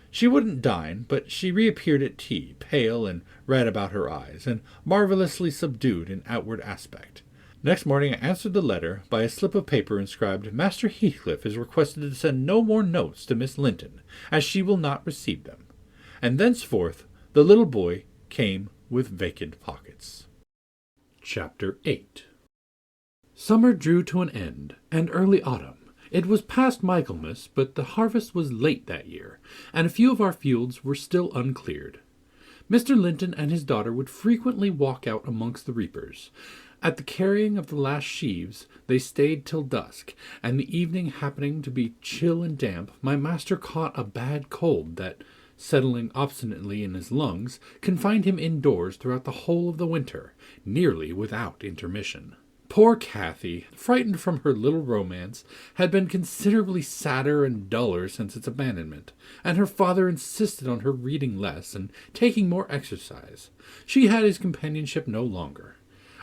She wouldn't dine, but she reappeared at tea, pale and red about her eyes, and marvellously subdued in outward aspect. Next morning I answered the letter by a slip of paper inscribed, Master Heathcliff is requested to send no more notes to Miss Linton, as she will not receive them. And thenceforth the little boy came with vacant pockets. Chapter 8. Summer drew to an end, and early autumn. It was past Michaelmas, but the harvest was late that year, and a few of our fields were still uncleared. Mr. Linton and his daughter would frequently walk out amongst the reapers. At the carrying of the last sheaves they stayed till dusk, and the evening happening to be chill and damp, my master caught a bad cold that, settling obstinately in his lungs, confined him indoors throughout the whole of the winter, nearly without intermission. Poor Cathy, frightened from her little romance, had been considerably sadder and duller since its abandonment, and her father insisted on her reading less and taking more exercise. She had his companionship no longer.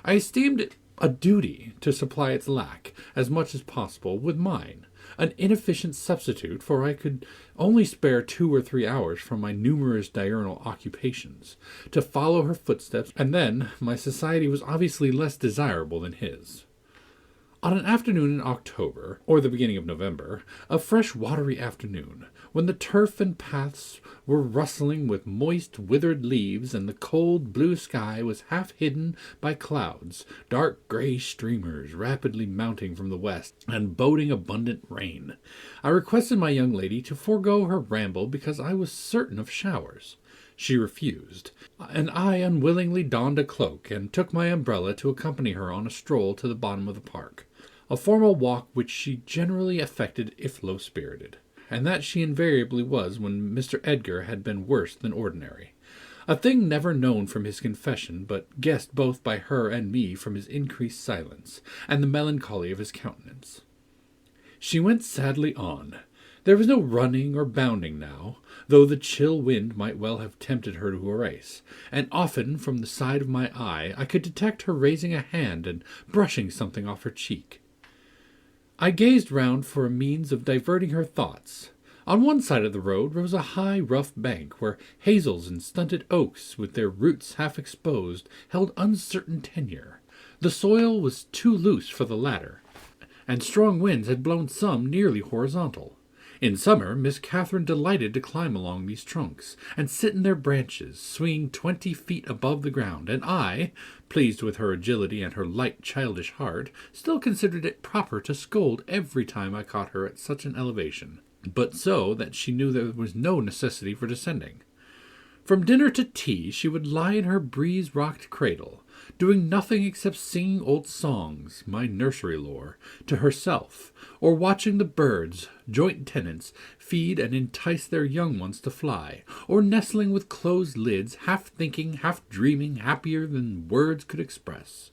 I esteemed it a duty to supply its lack, as much as possible, with mine, an inefficient substitute, for I could only spare 2 or 3 hours from my numerous diurnal occupations, to follow her footsteps, and then my society was obviously less desirable than his. On an afternoon in October, or the beginning of November, a fresh watery afternoon, when the turf and paths were rustling with moist withered leaves, and the cold blue sky was half hidden by clouds, dark grey streamers rapidly mounting from the west, and boding abundant rain, I requested my young lady to forego her ramble because I was certain of showers. She refused, and I unwillingly donned a cloak and took my umbrella to accompany her on a stroll to the bottom of the park, a formal walk which she generally affected if low-spirited, and that she invariably was when Mr. Edgar had been worse than ordinary, a thing never known from his confession, but guessed both by her and me from his increased silence, and the melancholy of his countenance. She went sadly on. There was no running or bounding now, though the chill wind might well have tempted her to a race, and often from the side of my eye I could detect her raising a hand and brushing something off her cheek. I gazed round for a means of diverting her thoughts. On one side of the road rose a high, rough bank, where hazels and stunted oaks, with their roots half exposed, held uncertain tenure. The soil was too loose for the latter, and strong winds had blown some nearly horizontal. In summer, Miss Catherine delighted to climb along these trunks, and sit in their branches, swinging 20 feet above the ground, and I, pleased with her agility and her light childish heart, still considered it proper to scold every time I caught her at such an elevation, but so that she knew there was no necessity for descending. From dinner to tea she would lie in her breeze-rocked cradle, doing nothing except singing old songs, my nursery lore, to herself, or watching the birds, joint tenants, feed and entice their young ones to fly, or nestling with closed lids, half thinking, half dreaming, happier than words could express.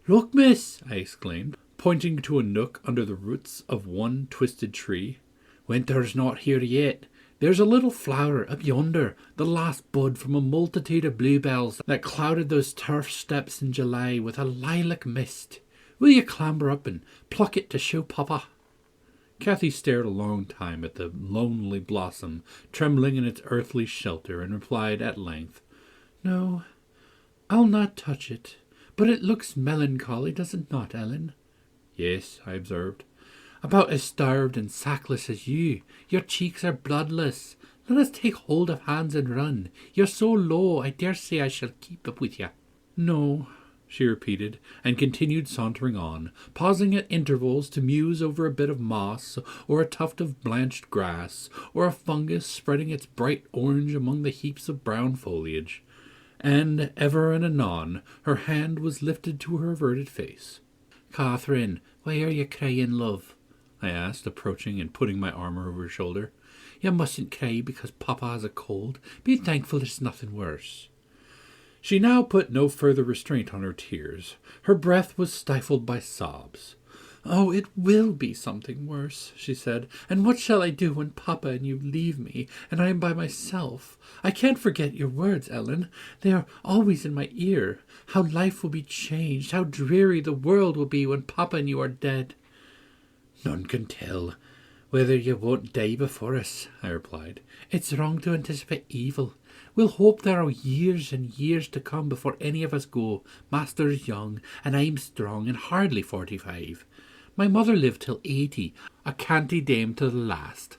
"Look, miss," I exclaimed, pointing to a nook under the roots of one twisted tree. "Winter's not here yet. There's a little flower up yonder, the last bud from a multitude of bluebells that clouded those turf steps in July with a lilac mist. Will you clamber up and pluck it to show Papa?" Kathy stared a long time at the lonely blossom, trembling in its earthly shelter, and replied at length, "No, I'll not touch it. But it looks melancholy, does it not, Ellen?" "Yes," I observed. "About as starved and sackless as you. Your cheeks are bloodless. Let us take hold of hands and run. You're so low, I dare say I shall keep up with you." "No," she repeated, and continued sauntering on, pausing at intervals to muse over a bit of moss, or a tuft of blanched grass, or a fungus spreading its bright orange among the heaps of brown foliage. And ever and anon her hand was lifted to her averted face. "Catherine, why are you crying, love?" I asked, approaching and putting my arm over her shoulder. "You mustn't cry because Papa has a cold. Be thankful it's nothing worse." She now put no further restraint on her tears. Her breath was stifled by sobs. "Oh, it will be something worse," she said. "And what shall I do when Papa and you leave me, and I am by myself? I can't forget your words, Ellen. They are always in my ear. How life will be changed, how dreary the world will be when Papa and you are dead." "None can tell whether you won't die before us," I replied. "It's wrong to anticipate evil. We'll hope there are years and years to come before any of us go. Master's young, and I'm strong, and hardly 45. My mother lived till 80, a canty dame to the last.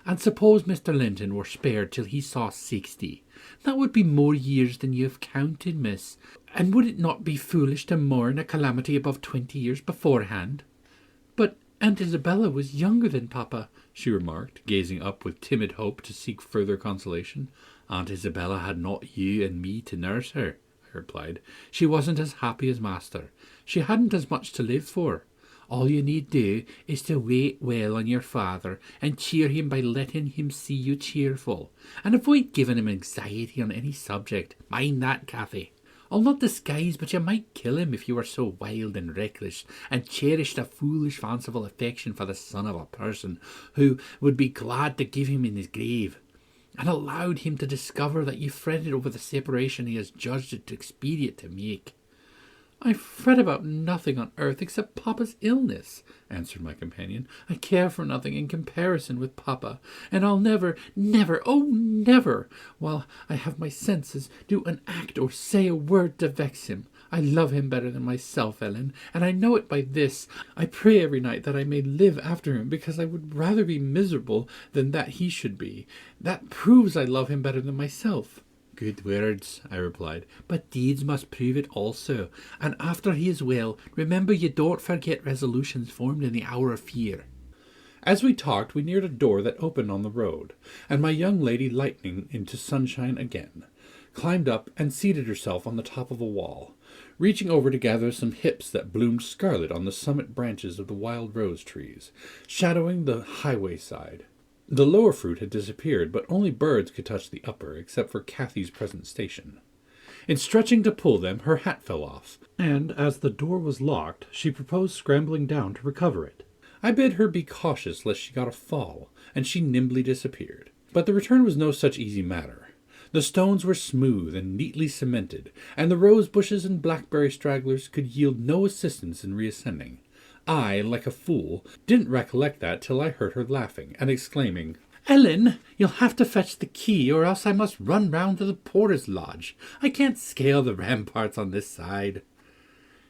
And suppose Mr. Linton were spared till he saw 60. That would be more years than you have counted, miss. And would it not be foolish to mourn a calamity above 20 years beforehand?" "But Aunt Isabella was younger than Papa," she remarked, gazing up with timid hope to seek further consolation. "Aunt Isabella had not you and me to nurse her," I replied. "She wasn't as happy as Master. She hadn't as much to live for. All you need do is to wait well on your father and cheer him by letting him see you cheerful, and avoid giving him anxiety on any subject. Mind that, Cathy. I'll not disguise, but you might kill him if you were so wild and reckless, and cherished a foolish fanciful affection for the son of a person who would be glad to give him in his grave, and allowed him to discover that you fretted over the separation he has judged it expedient to make." "I fret about nothing on earth except Papa's illness," answered my companion. "I care for nothing in comparison with Papa, and I'll never, oh never, while I have my senses, do an act or say a word to vex him. I love him better than myself, Ellen, and I know it by this. I pray every night that I may live after him, because I would rather be miserable than that he should be. That proves I love him better than myself." "Good words," I replied, "but deeds must prove it also. And after he is well, remember you don't forget resolutions formed in the hour of fear." As we talked, we neared a door that opened on the road, and my young lady, lightning into sunshine again, climbed up and seated herself on the top of a wall, reaching over to gather some hips that bloomed scarlet on the summit branches of the wild rose trees, shadowing the highway side. The lower fruit had disappeared, but only birds could touch the upper, except for Cathy's present station. In stretching to pull them, her hat fell off, and as the door was locked, she proposed scrambling down to recover it. I bid her be cautious lest she got a fall, and she nimbly disappeared. But the return was no such easy matter. The stones were smooth and neatly cemented, and the rose bushes and blackberry stragglers could yield no assistance in reascending. I, like a fool, didn't recollect that till I heard her laughing, and exclaiming, "Ellen, you'll have to fetch the key, or else I must run round to the porter's lodge. I can't scale the ramparts on this side."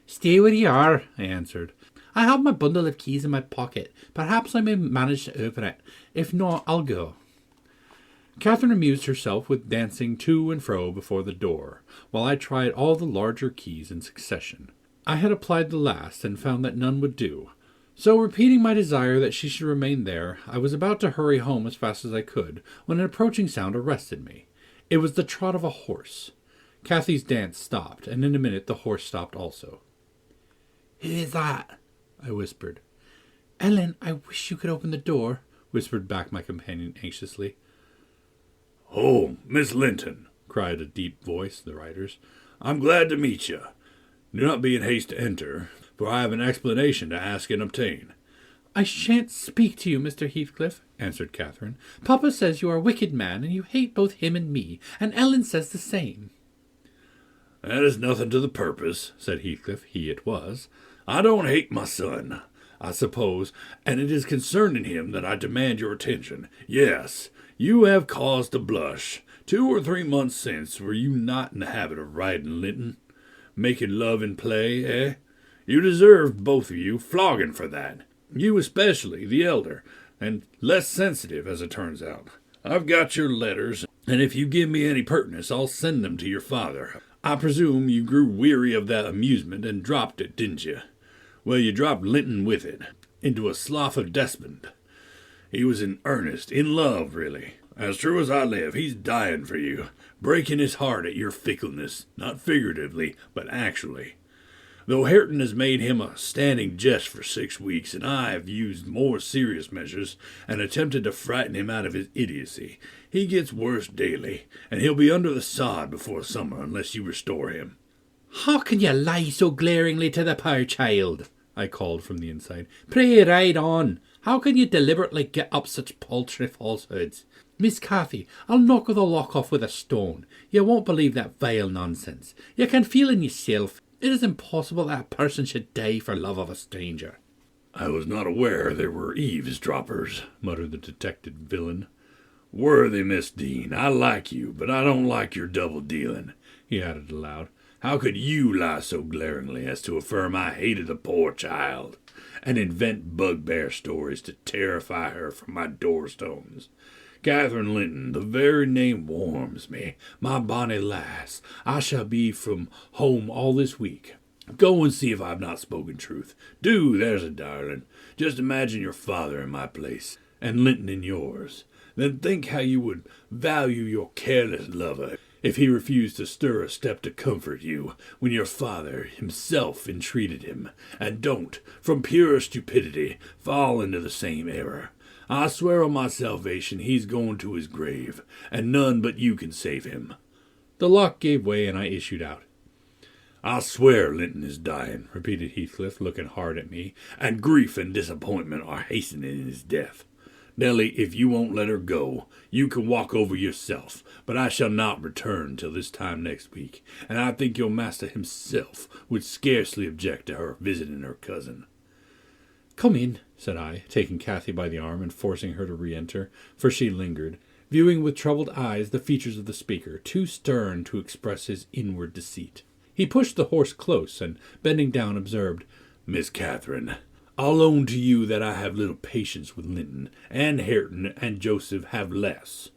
"Stay where you are," I answered. I have my bundle of keys in my pocket. Perhaps I may manage to open it. If not, I'll go." Catherine amused herself with dancing to and fro before the door, while I tried all the larger keys in succession. I had applied the last, and found that none would do. So, repeating my desire that she should remain there, I was about to hurry home as fast as I could, when an approaching sound arrested me. It was the trot of a horse. Cathy's dance stopped, and in a minute the horse stopped also. "Who is that?" I whispered. "Ellen, I wish you could open the door," whispered back my companion anxiously. "Oh, Miss Linton," cried a deep voice, the rider's. "I'm glad to meet you. Do not be in haste to enter, for I have an explanation to ask and obtain." "I shan't speak to you, Mr. Heathcliff," answered Catherine. "Papa says you are a wicked man, and you hate both him and me, and Ellen says the same." "That is nothing to the purpose," said Heathcliff. He it was. "I don't hate my son, I suppose, and it is concerning him that I demand your attention. Yes, you have cause to blush. 2 or 3 months since, were you not in the habit of riding Linton? Making love in play, eh? You deserved, both of you, flogging for that. You especially, the elder, and less sensitive, as it turns out. I've got your letters, and if you give me any pertness, I'll send them to your father. I presume you grew weary of that amusement and dropped it, didn't you? Well, you dropped Linton with it, into a slough of despond. He was in earnest, in love, really. As true as I live, he's dying for you, breaking his heart at your fickleness, not figuratively, but actually. Though Hareton has made him a standing jest for 6 weeks, and I have used more serious measures and attempted to frighten him out of his idiocy, he gets worse daily, and he'll be under the sod before summer unless you restore him." "How can you lie so glaringly to the poor child?" I called from the inside. "Pray ride on. How can you deliberately get up such paltry falsehoods? Miss Cathy, I'll knock the lock off with a stone. You won't believe that vile nonsense. You can feel in yourself. It is impossible that a person should die for love of a stranger." "I was not aware there were eavesdroppers," muttered the detected villain. "Worthy Miss Dean, I like you, but I don't like your double-dealing," he added aloud. "How could you lie so glaringly as to affirm I hated the poor child, and invent bugbear stories to terrify her from my door-stones? Catherine Linton, the very name warms me. My bonny lass, I shall be from home all this week. Go and see if I have not spoken truth. Do, there's a darling. Just imagine your father in my place, and Linton in yours. Then think how you would value your careless lover if he refused to stir a step to comfort you, when your father himself entreated him. And don't, from pure stupidity, fall into the same error. I swear on my salvation he's going to his grave, and none but you can save him." The lock gave way, and I issued out. "I swear Linton is dying," repeated Heathcliff, looking hard at me, "and grief and disappointment are hastening his death. Nellie, if you won't let her go, you can walk over yourself, but I shall not return till this time next week, and I think your master himself would scarcely object to her visiting her cousin." "Come in," said I, taking Cathy by the arm and forcing her to re-enter, for she lingered, viewing with troubled eyes the features of the speaker, too stern to express his inward deceit. He pushed the horse close, and, bending down, observed, "Miss Catherine, I'll own to you that I have little patience with Linton, and Hareton and Joseph have less.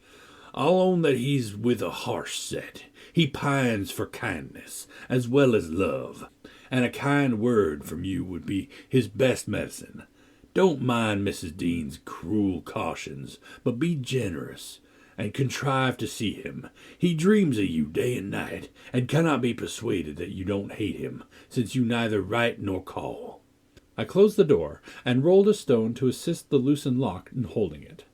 I'll own that he's with a harsh set. He pines for kindness, as well as love, and a kind word from you would be his best medicine. Don't mind Mrs. Dean's cruel cautions, but be generous, and contrive to see him. He dreams of you day and night, and cannot be persuaded that you don't hate him, since you neither write nor call." I closed the door, and rolled a stone to assist the loosened lock in holding it.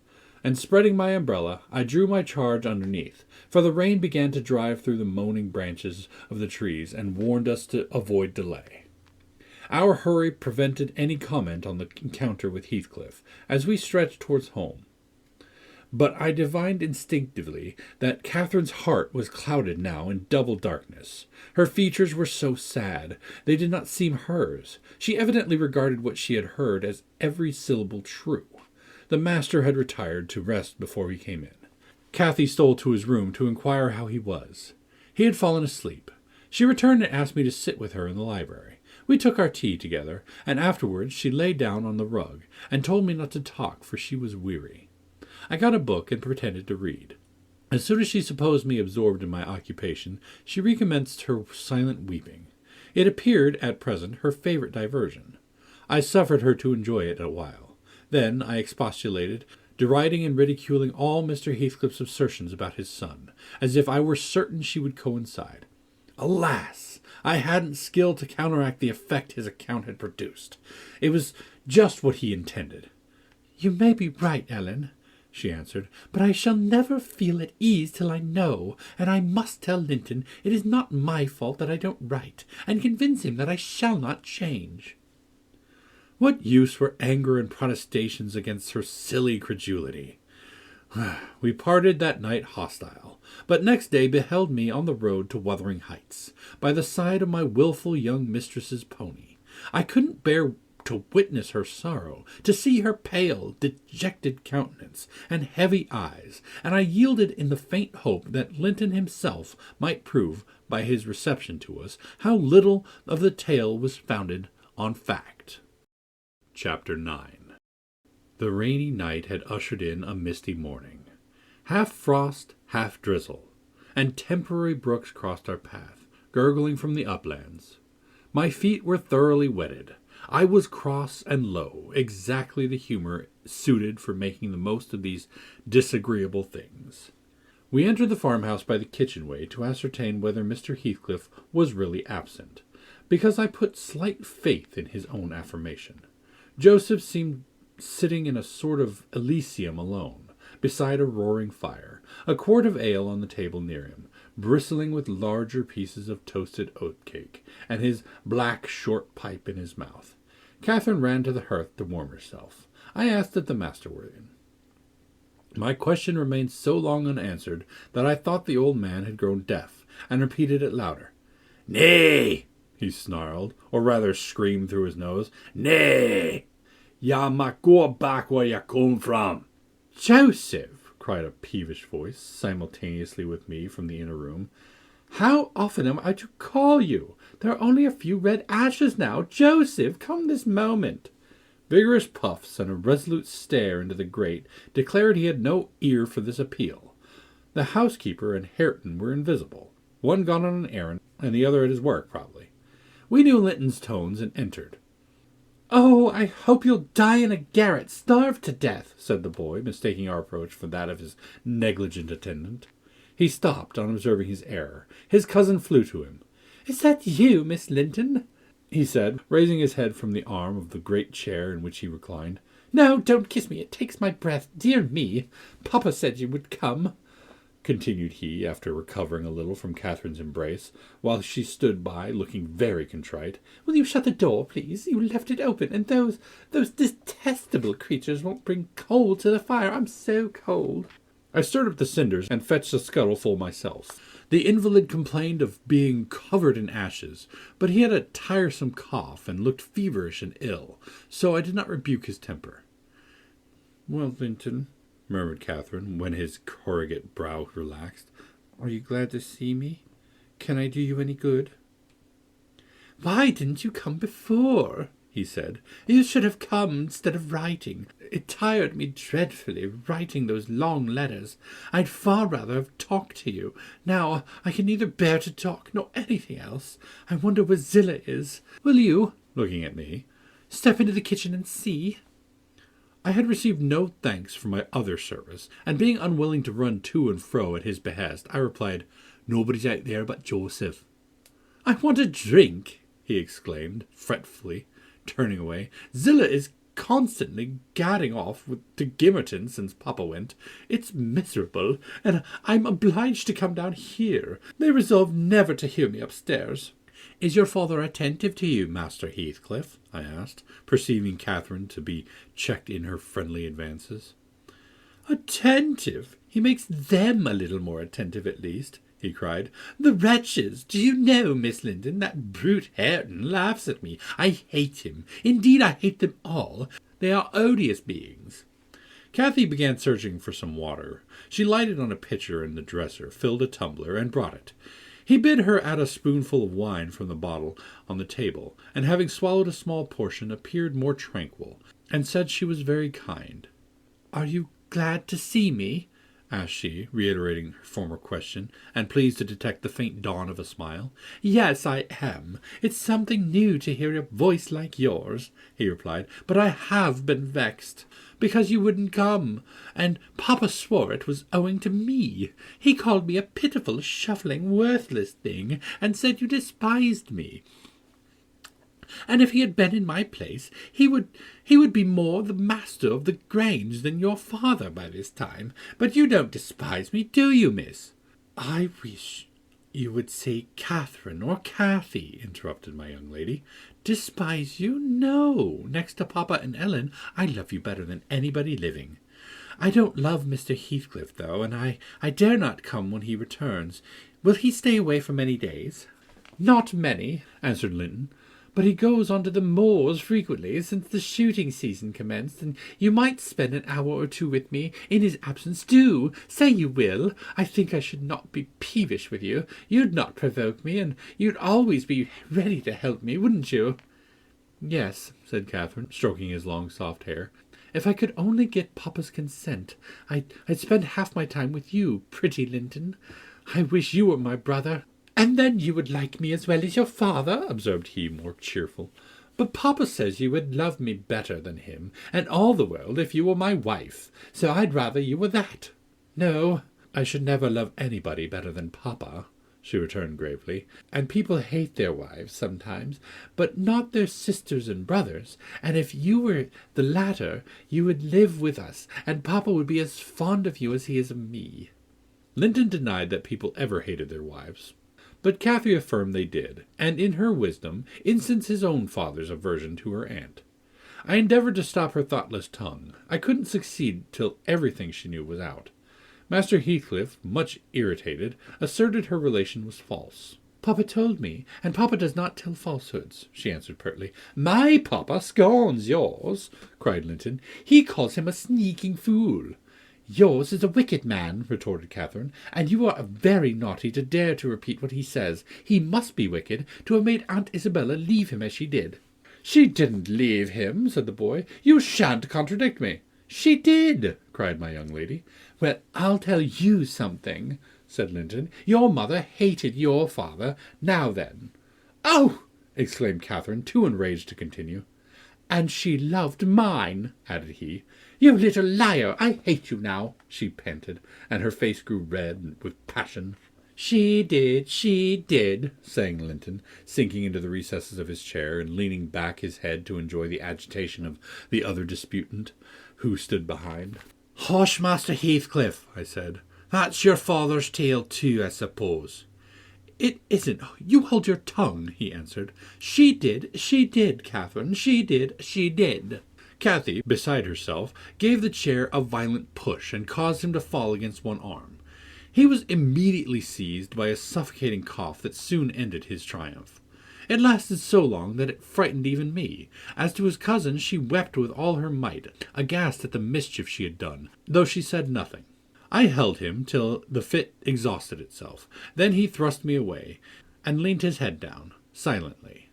And spreading my umbrella, I drew my charge underneath, for the rain began to drive through the moaning branches of the trees, and warned us to avoid delay. Our hurry prevented any comment on the encounter with Heathcliff, as we stretched towards home. But I divined instinctively that Catherine's heart was clouded now in double darkness. Her features were so sad, they did not seem hers. She evidently regarded what she had heard as every syllable true. The master had retired to rest before he came in. Cathy stole to his room to inquire how he was. He had fallen asleep. She returned and asked me to sit with her in the library. We took our tea together, and afterwards she lay down on the rug and told me not to talk, for she was weary. I got a book and pretended to read. As soon as she supposed me absorbed in my occupation, she recommenced her silent weeping. It appeared, at present, her favourite diversion. I suffered her to enjoy it a while. Then I expostulated, deriding and ridiculing all Mr. Heathcliff's assertions about his son, as if I were certain she would coincide. Alas! I hadn't skill to counteract the effect his account had produced. It was just what he intended. "You may be right, Ellen," she answered, "but I shall never feel at ease till I know, and I must tell Linton it is not my fault that I don't write, and convince him that I shall not change." What use were anger and protestations against her silly credulity? We parted that night hostile, but next day beheld me on the road to Wuthering Heights, by the side of my wilful young mistress's pony. I couldn't bear to witness her sorrow, to see her pale, dejected countenance and heavy eyes, and I yielded in the faint hope that Linton himself might prove, by his reception to us, how little of the tale was founded on fact. Chapter 9. The rainy night had ushered in a misty morning. Half frost, half drizzle, and temporary brooks crossed our path, gurgling from the uplands. My feet were thoroughly wetted. I was cross and low, exactly the humour suited for making the most of these disagreeable things. We entered the farmhouse by the kitchen-way to ascertain whether Mr. Heathcliff was really absent, because I put slight faith in his own affirmation. Joseph seemed sitting in a sort of Elysium alone, beside a roaring fire, a quart of ale on the table near him, bristling with larger pieces of toasted oat-cake, and his black short pipe in his mouth. Catherine ran to the hearth to warm herself. I asked if the master were in. My question remained so long unanswered that I thought the old man had grown deaf, and repeated it louder. "Nay!" he snarled, or rather screamed through his nose. "Nay! Ya might go back where you come from." "Joseph!" cried a peevish voice, simultaneously with me from the inner room. "How often am I to call you? There are only a few red ashes now. Joseph, come this moment." Vigorous puffs and a resolute stare into the grate declared he had no ear for this appeal. The housekeeper and Hareton were invisible, one gone on an errand, and the other at his work, probably. We knew Linton's tones and entered. "Oh, I hope you'll die in a garret, starved to death," said the boy, mistaking our approach for that of his negligent attendant. He stopped on observing his error. His cousin flew to him. "Is that you, Miss Linton?" he said, raising his head from the arm of the great chair in which he reclined. "No, don't kiss me. It takes my breath. Dear me, Papa said you would come," continued he, after recovering a little from Catherine's embrace, while she stood by, looking very contrite. "Will you shut the door, please? You left it open, and those detestable creatures won't bring coal to the fire. I'm so cold." I stirred up the cinders and fetched a scuttleful myself. The invalid complained of being covered in ashes, but he had a tiresome cough and looked feverish and ill, so I did not rebuke his temper. "Well, Linton," murmured Catherine, when his corrugate brow relaxed, "are you glad to see me? Can I do you any good?" "Why didn't you come before?" he said. "You should have come instead of writing. It tired me dreadfully, writing those long letters. I'd far rather have talked to you. Now I can neither bear to talk nor anything else. I wonder where Zillah is. Will you," looking at me, "step into the kitchen and see?" I had received no thanks for my other service, and being unwilling to run to and fro at his behest, I replied, "Nobody's out there but Joseph." "I want a drink," he exclaimed, fretfully, turning away. "Zillah is constantly gadding off to Gimmerton since Papa went. It's miserable, and I'm obliged to come down here. They resolved never to hear me upstairs." "Is your father attentive to you, Master Heathcliff?" I asked, perceiving Catherine to be checked in her friendly advances. "Attentive? He makes them a little more attentive, at least," he cried. "The wretches! Do you know, Miss Linton, that brute Hareton laughs at me. I hate him. Indeed, I hate them all. They are odious beings." Cathy began searching for some water. She lighted on a pitcher in the dresser, filled a tumbler, and brought it. He bid her add a spoonful of wine from the bottle on the table, and having swallowed a small portion, appeared more tranquil, and said she was very kind. "Are you glad to see me?" asked she, reiterating her former question, and pleased to detect the faint dawn of a smile. "Yes, I am. It's something new to hear a voice like yours," he replied, "but I have been vexed, because you wouldn't come, and Papa swore it was owing to me. He called me a pitiful, shuffling, worthless thing, and said you despised me. And if he had been in my place, he would be more the master of the Grange than your father by this time. But you don't despise me, do you, miss?" "I wish you would say Catherine or Cathy," interrupted my young lady. "Despise you? No. Next to Papa and Ellen, I love you better than anybody living. I don't love Mr. Heathcliff, though, and I dare not come when he returns. Will he stay away for many days?" "Not many," answered Linton. "But he goes on to the moors frequently since the shooting season commenced, and you might spend an hour or two with me in his absence. Do say you will. I think I should not be peevish with you. You'd not provoke me, and you'd always be ready to help me, wouldn't you?" "Yes," said Catherine, stroking his long soft hair. "If I could only get Papa's consent, I'd spend half my time with you, pretty Linton. I wish you were my brother." "And then you would like me as well as your father," observed he, more cheerful. "But Papa says you would love me better than him, and all the world, if you were my wife. So I'd rather you were that." "No, I should never love anybody better than Papa," she returned gravely. "And people hate their wives sometimes, but not their sisters and brothers. And if you were the latter, you would live with us, and Papa would be as fond of you as he is of me." Linton denied that people ever hated their wives, but Cathy affirmed they did, and in her wisdom instanced his own father's aversion to her aunt. I endeavoured to stop her thoughtless tongue. I couldn't succeed till everything she knew was out. Master Heathcliff, much irritated, asserted her relation was false. "Papa told me, and Papa does not tell falsehoods," she answered pertly. "My Papa scorns yours," cried Linton. "He calls him a sneaking fool." "Yours is a wicked man," retorted Catherine, "and you are very naughty to dare to repeat what he says. He must be wicked to have made Aunt Isabella leave him as she did." "She didn't leave him," said the boy. "You shan't contradict me." "She did," cried my young lady. "Well, I'll tell you something," said Linton. "Your mother hated your father. Now then." "Oh!" exclaimed Catherine, too enraged to continue. "And she loved mine," added he. "You little liar! I hate you now," she panted, and her face grew red with passion. She did, sang Linton, sinking into the recesses of his chair and leaning back his head to enjoy the agitation of the other disputant, who stood behind. "Hush, Master Heathcliff," I said. "That's your father's tale too, I suppose." "It isn't. You hold your tongue," he answered. She did, Catherine. She did. Cathy, beside herself, gave the chair a violent push and caused him to fall against one arm. He was immediately seized by a suffocating cough that soon ended his triumph. It lasted so long that it frightened even me. As to his cousin, she wept with all her might, aghast at the mischief she had done, though she said nothing. I held him till the fit exhausted itself. Then he thrust me away, and leaned his head down, silently.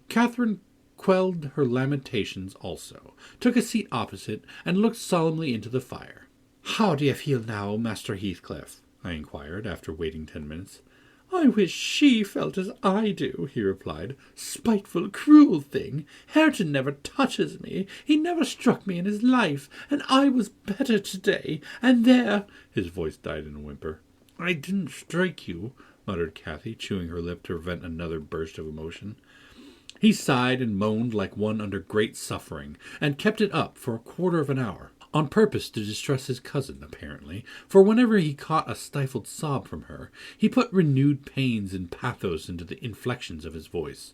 Catherine quelled her lamentations also, took a seat opposite, and looked solemnly into the fire. "How do you feel now, Master Heathcliff?" I inquired, after waiting 10 minutes. "I wish she felt as I do," he replied. "Spiteful, cruel thing! Hareton never touches me. He never struck me in his life, and I was better today, and there—" His voice died in a whimper. "I didn't strike you," muttered Cathy, chewing her lip to prevent another burst of emotion. He sighed and moaned like one under great suffering, and kept it up for a quarter of an hour, on purpose to distress his cousin, apparently, for whenever he caught a stifled sob from her, he put renewed pains and pathos into the inflections of his voice.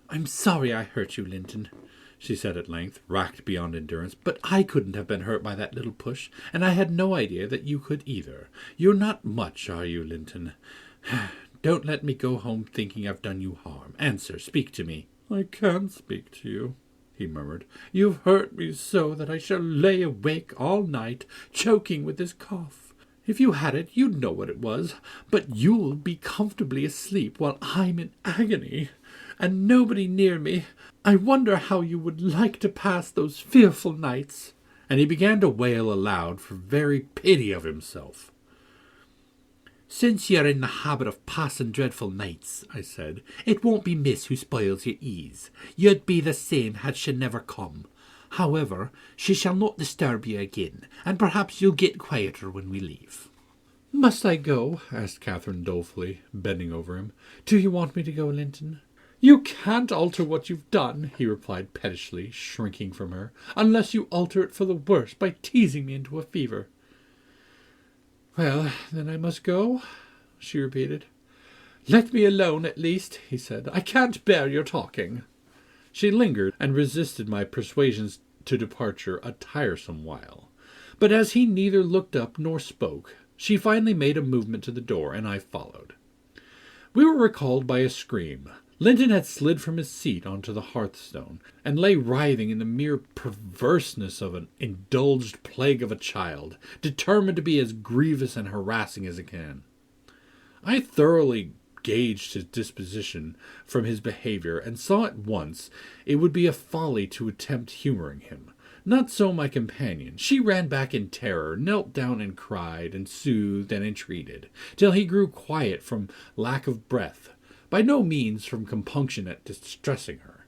"I'm sorry I hurt you, Linton," she said at length, racked beyond endurance, "but I couldn't have been hurt by that little push, and I had no idea that you could either. You're not much, are you, Linton? Don't let me go home thinking I've done you harm. Answer, speak to me." "I can't speak to you," he murmured. "You've hurt me so that I shall lay awake all night, choking with this cough. If you had it, you'd know what it was. But you'll be comfortably asleep while I'm in agony, and nobody near me. I wonder how you would like to pass those fearful nights." And he began to wail aloud for very pity of himself. "Since you're in the habit of passing dreadful nights," I said, "it won't be Miss who spoils your ease. You'd be the same had she never come. However, she shall not disturb you again, and perhaps you'll get quieter when we leave." "Must I go?" asked Catherine dolefully, bending over him. "Do you want me to go, Linton?" "You can't alter what you've done," he replied pettishly, shrinking from her, "unless you alter it for the worse by teasing me into a fever." "Well, then I must go," she repeated. "Let me alone, at least," he said. "I can't bear your talking." She lingered and resisted my persuasions to departure a tiresome while. But as he neither looked up nor spoke, she finally made a movement to the door, and I followed. We were recalled by a scream. Linton had slid from his seat onto the hearthstone, and lay writhing in the mere perverseness of an indulged plague of a child, determined to be as grievous and harassing as it can. I thoroughly gauged his disposition from his behavior, and saw at once it would be a folly to attempt humoring him. Not so my companion. She ran back in terror, knelt down and cried, and soothed and entreated, till he grew quiet from lack of breath, by no means from compunction at distressing her.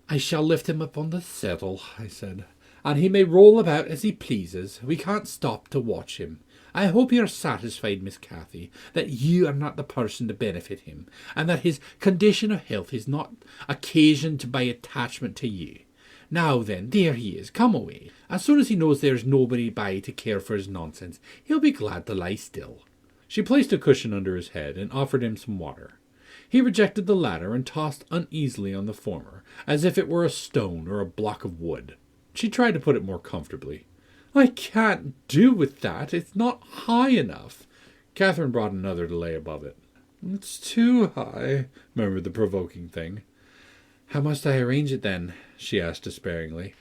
"I shall lift him up on the settle," I said, "and he may roll about as he pleases. We can't stop to watch him. I hope you are satisfied, Miss Cathy, that you are not the person to benefit him, and that his condition of health is not occasioned by attachment to you. Now then, there he is, come away. As soon as he knows there is nobody by to care for his nonsense, he'll be glad to lie still." She placed a cushion under his head and offered him some water. He rejected the latter and tossed uneasily on the former, as if it were a stone or a block of wood. She tried to put it more comfortably. "I can't do with that. It's not high enough." Catherine brought another to lay above it. "It's too high," murmured the provoking thing. "How must I arrange it, then?" she asked despairingly.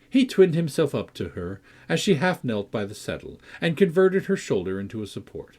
He twinned himself up to her as she half knelt by the settle, and converted her shoulder into a support.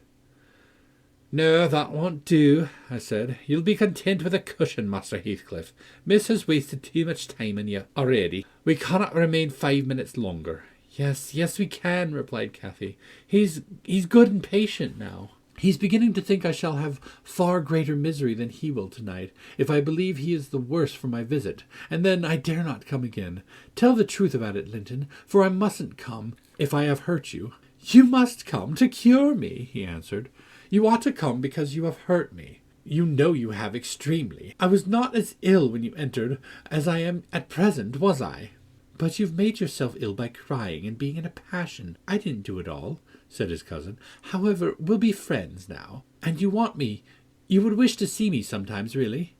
"No, that won't do," I said. "You'll be content with a cushion, Master Heathcliff. Miss has wasted too much time on you already. We cannot remain 5 minutes longer." Yes, we can," replied Cathy. He's good and patient now. He's beginning to think I shall have far greater misery than he will tonight, if I believe he is the worse for my visit, and then I dare not come again. Tell the truth about it, Linton, for I mustn't come, if I have hurt you." "You must come to cure me," he answered. "You ought to come because you have hurt me. You know you have extremely. I was not as ill when you entered as I am at present, was I?" "But you've made yourself ill by crying and being in a passion. I didn't do it all," said his cousin. "However, we'll be friends now. And you want me. You would wish to see me sometimes, really?"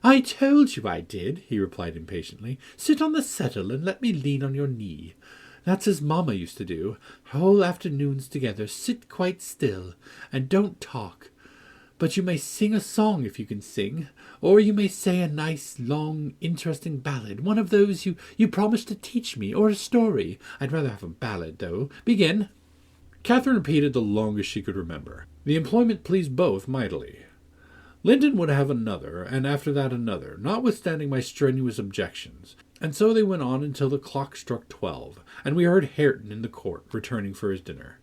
"I told you I did," he replied impatiently. "Sit on the settle and let me lean on your knee. That's as Mamma used to do. Whole afternoons together. Sit quite still, and don't talk. But you may sing a song if you can sing, or you may say a nice, long, interesting ballad, one of those you promised to teach me, or a story. I'd rather have a ballad, though. Begin." Catherine repeated the longest she could remember. The employment pleased both mightily. Linton would have another, and after that another, notwithstanding my strenuous objections, and so they went on until the clock struck 12, and we heard Hareton in the court, returning for his dinner.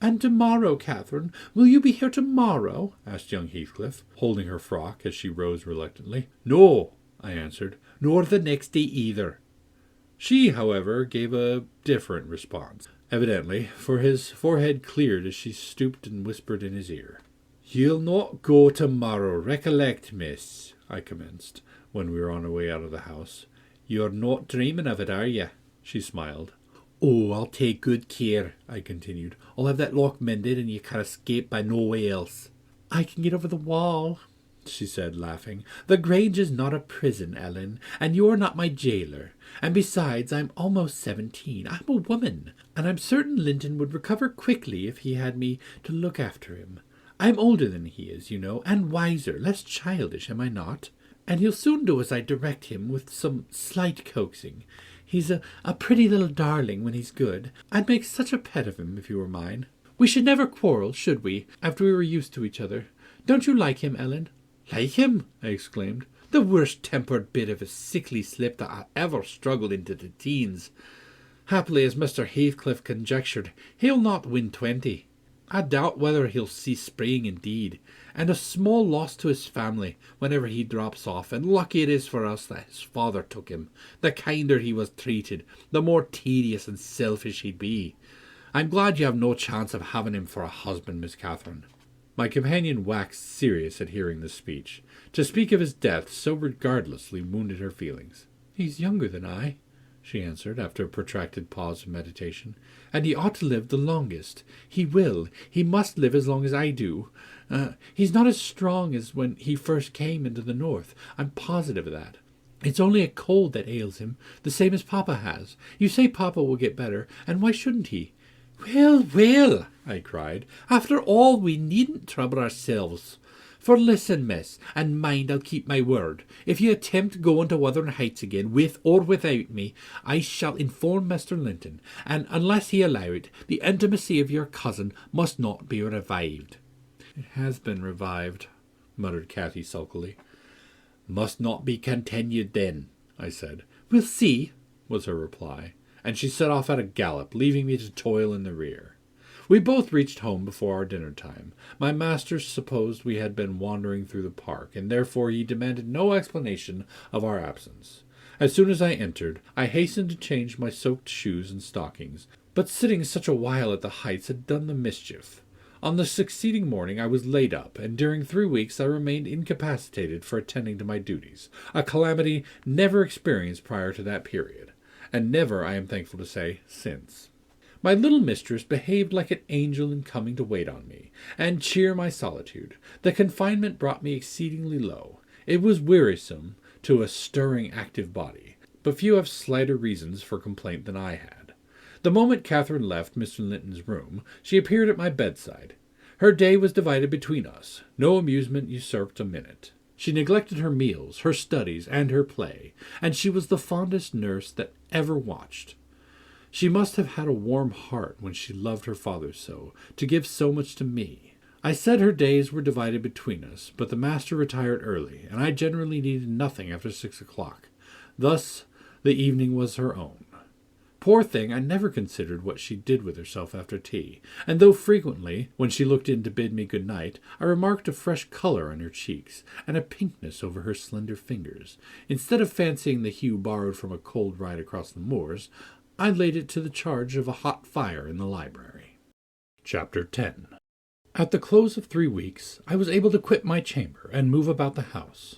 "And tomorrow, Catherine, will you be here tomorrow?" asked young Heathcliff, holding her frock as she rose reluctantly. "No," I answered, "nor the next day either." She, however, gave a different response, evidently, for his forehead cleared as she stooped and whispered in his ear. "You'll not go tomorrow, recollect, miss," I commenced, when we were on our way out of the house. "You're not dreaming of it, are you?" She smiled. "Oh, I'll take good care," I continued. "I'll have that lock mended, and you can escape by no way else." "I can get over the wall," she said, laughing. "The Grange is not a prison, Ellen, and you're not my jailer. And besides, I'm almost 17. I'm a woman, and I'm certain Linton would recover quickly if he had me to look after him. I'm older than he is, you know, and wiser, less childish, am I not? And he'll soon do as I direct him, with some slight coaxing. He's a pretty little darling when he's good. I'd make such a pet of him if he were mine." We should never quarrel, should we, after we were used to each other? Don't you like him, Ellen?" "Like him?" I exclaimed. "The worst-tempered bit of a sickly slip that I ever struggled into the teens. Happily, as Mr. Heathcliff conjectured, he'll not win 20. I doubt whether he'll cease spraying indeed, and a small loss to his family whenever he drops off, and lucky it is for us that his father took him. The kinder he was treated, the more tedious and selfish he'd be. I'm glad you have no chance of having him for a husband, Miss Catherine." My companion waxed serious at hearing this speech. To speak of his death so regardlessly wounded her feelings. "He's younger than I," she answered, after a protracted pause of meditation, "and he ought to live the longest. He must live as long as I do. He's not as strong as when he first came into the north. I'm positive of that. It's only a cold that ails him, the same as Papa has. You say Papa will get better, and why shouldn't he?" "Well, well," I cried, "after all, we needn't trouble ourselves. For listen, miss, and mind I'll keep my word. If you attempt going to Wuthering Heights again, with or without me, I shall inform Mr. Linton, and unless he allow it, the intimacy of your cousin must not be revived." "It has been revived," muttered Cathy sulkily. "Must not be continued, then," I said. "We'll see," was her reply, and she set off at a gallop, leaving me to toil in the rear. We both reached home before our dinner time. My master supposed we had been wandering through the park, and therefore he demanded no explanation of our absence. As soon as I entered, I hastened to change my soaked shoes and stockings, but sitting such a while at the Heights had done the mischief. On the succeeding morning I was laid up, and during 3 weeks I remained incapacitated for attending to my duties, a calamity never experienced prior to that period, and never, I am thankful to say, since. My little mistress behaved like an angel in coming to wait on me, and cheer my solitude. The confinement brought me exceedingly low. It was wearisome to a stirring, active body, but few have slighter reasons for complaint than I had. The moment Catherine left Mr. Linton's room, she appeared at my bedside. Her day was divided between us. No amusement usurped a minute. She neglected her meals, her studies, and her play, and she was the fondest nurse that ever watched. She must have had a warm heart when she loved her father so, to give so much to me. I said her days were divided between us, but the master retired early, and I generally needed nothing after 6 o'clock. Thus the evening was her own. Poor thing, I never considered what she did with herself after tea, and though frequently, when she looked in to bid me good night, I remarked a fresh colour on her cheeks, and a pinkness over her slender fingers, instead of fancying the hue borrowed from a cold ride across the moors, I laid it to the charge of a hot fire in the library. Chapter 10. At the close of 3 weeks, I was able to quit my chamber and move about the house,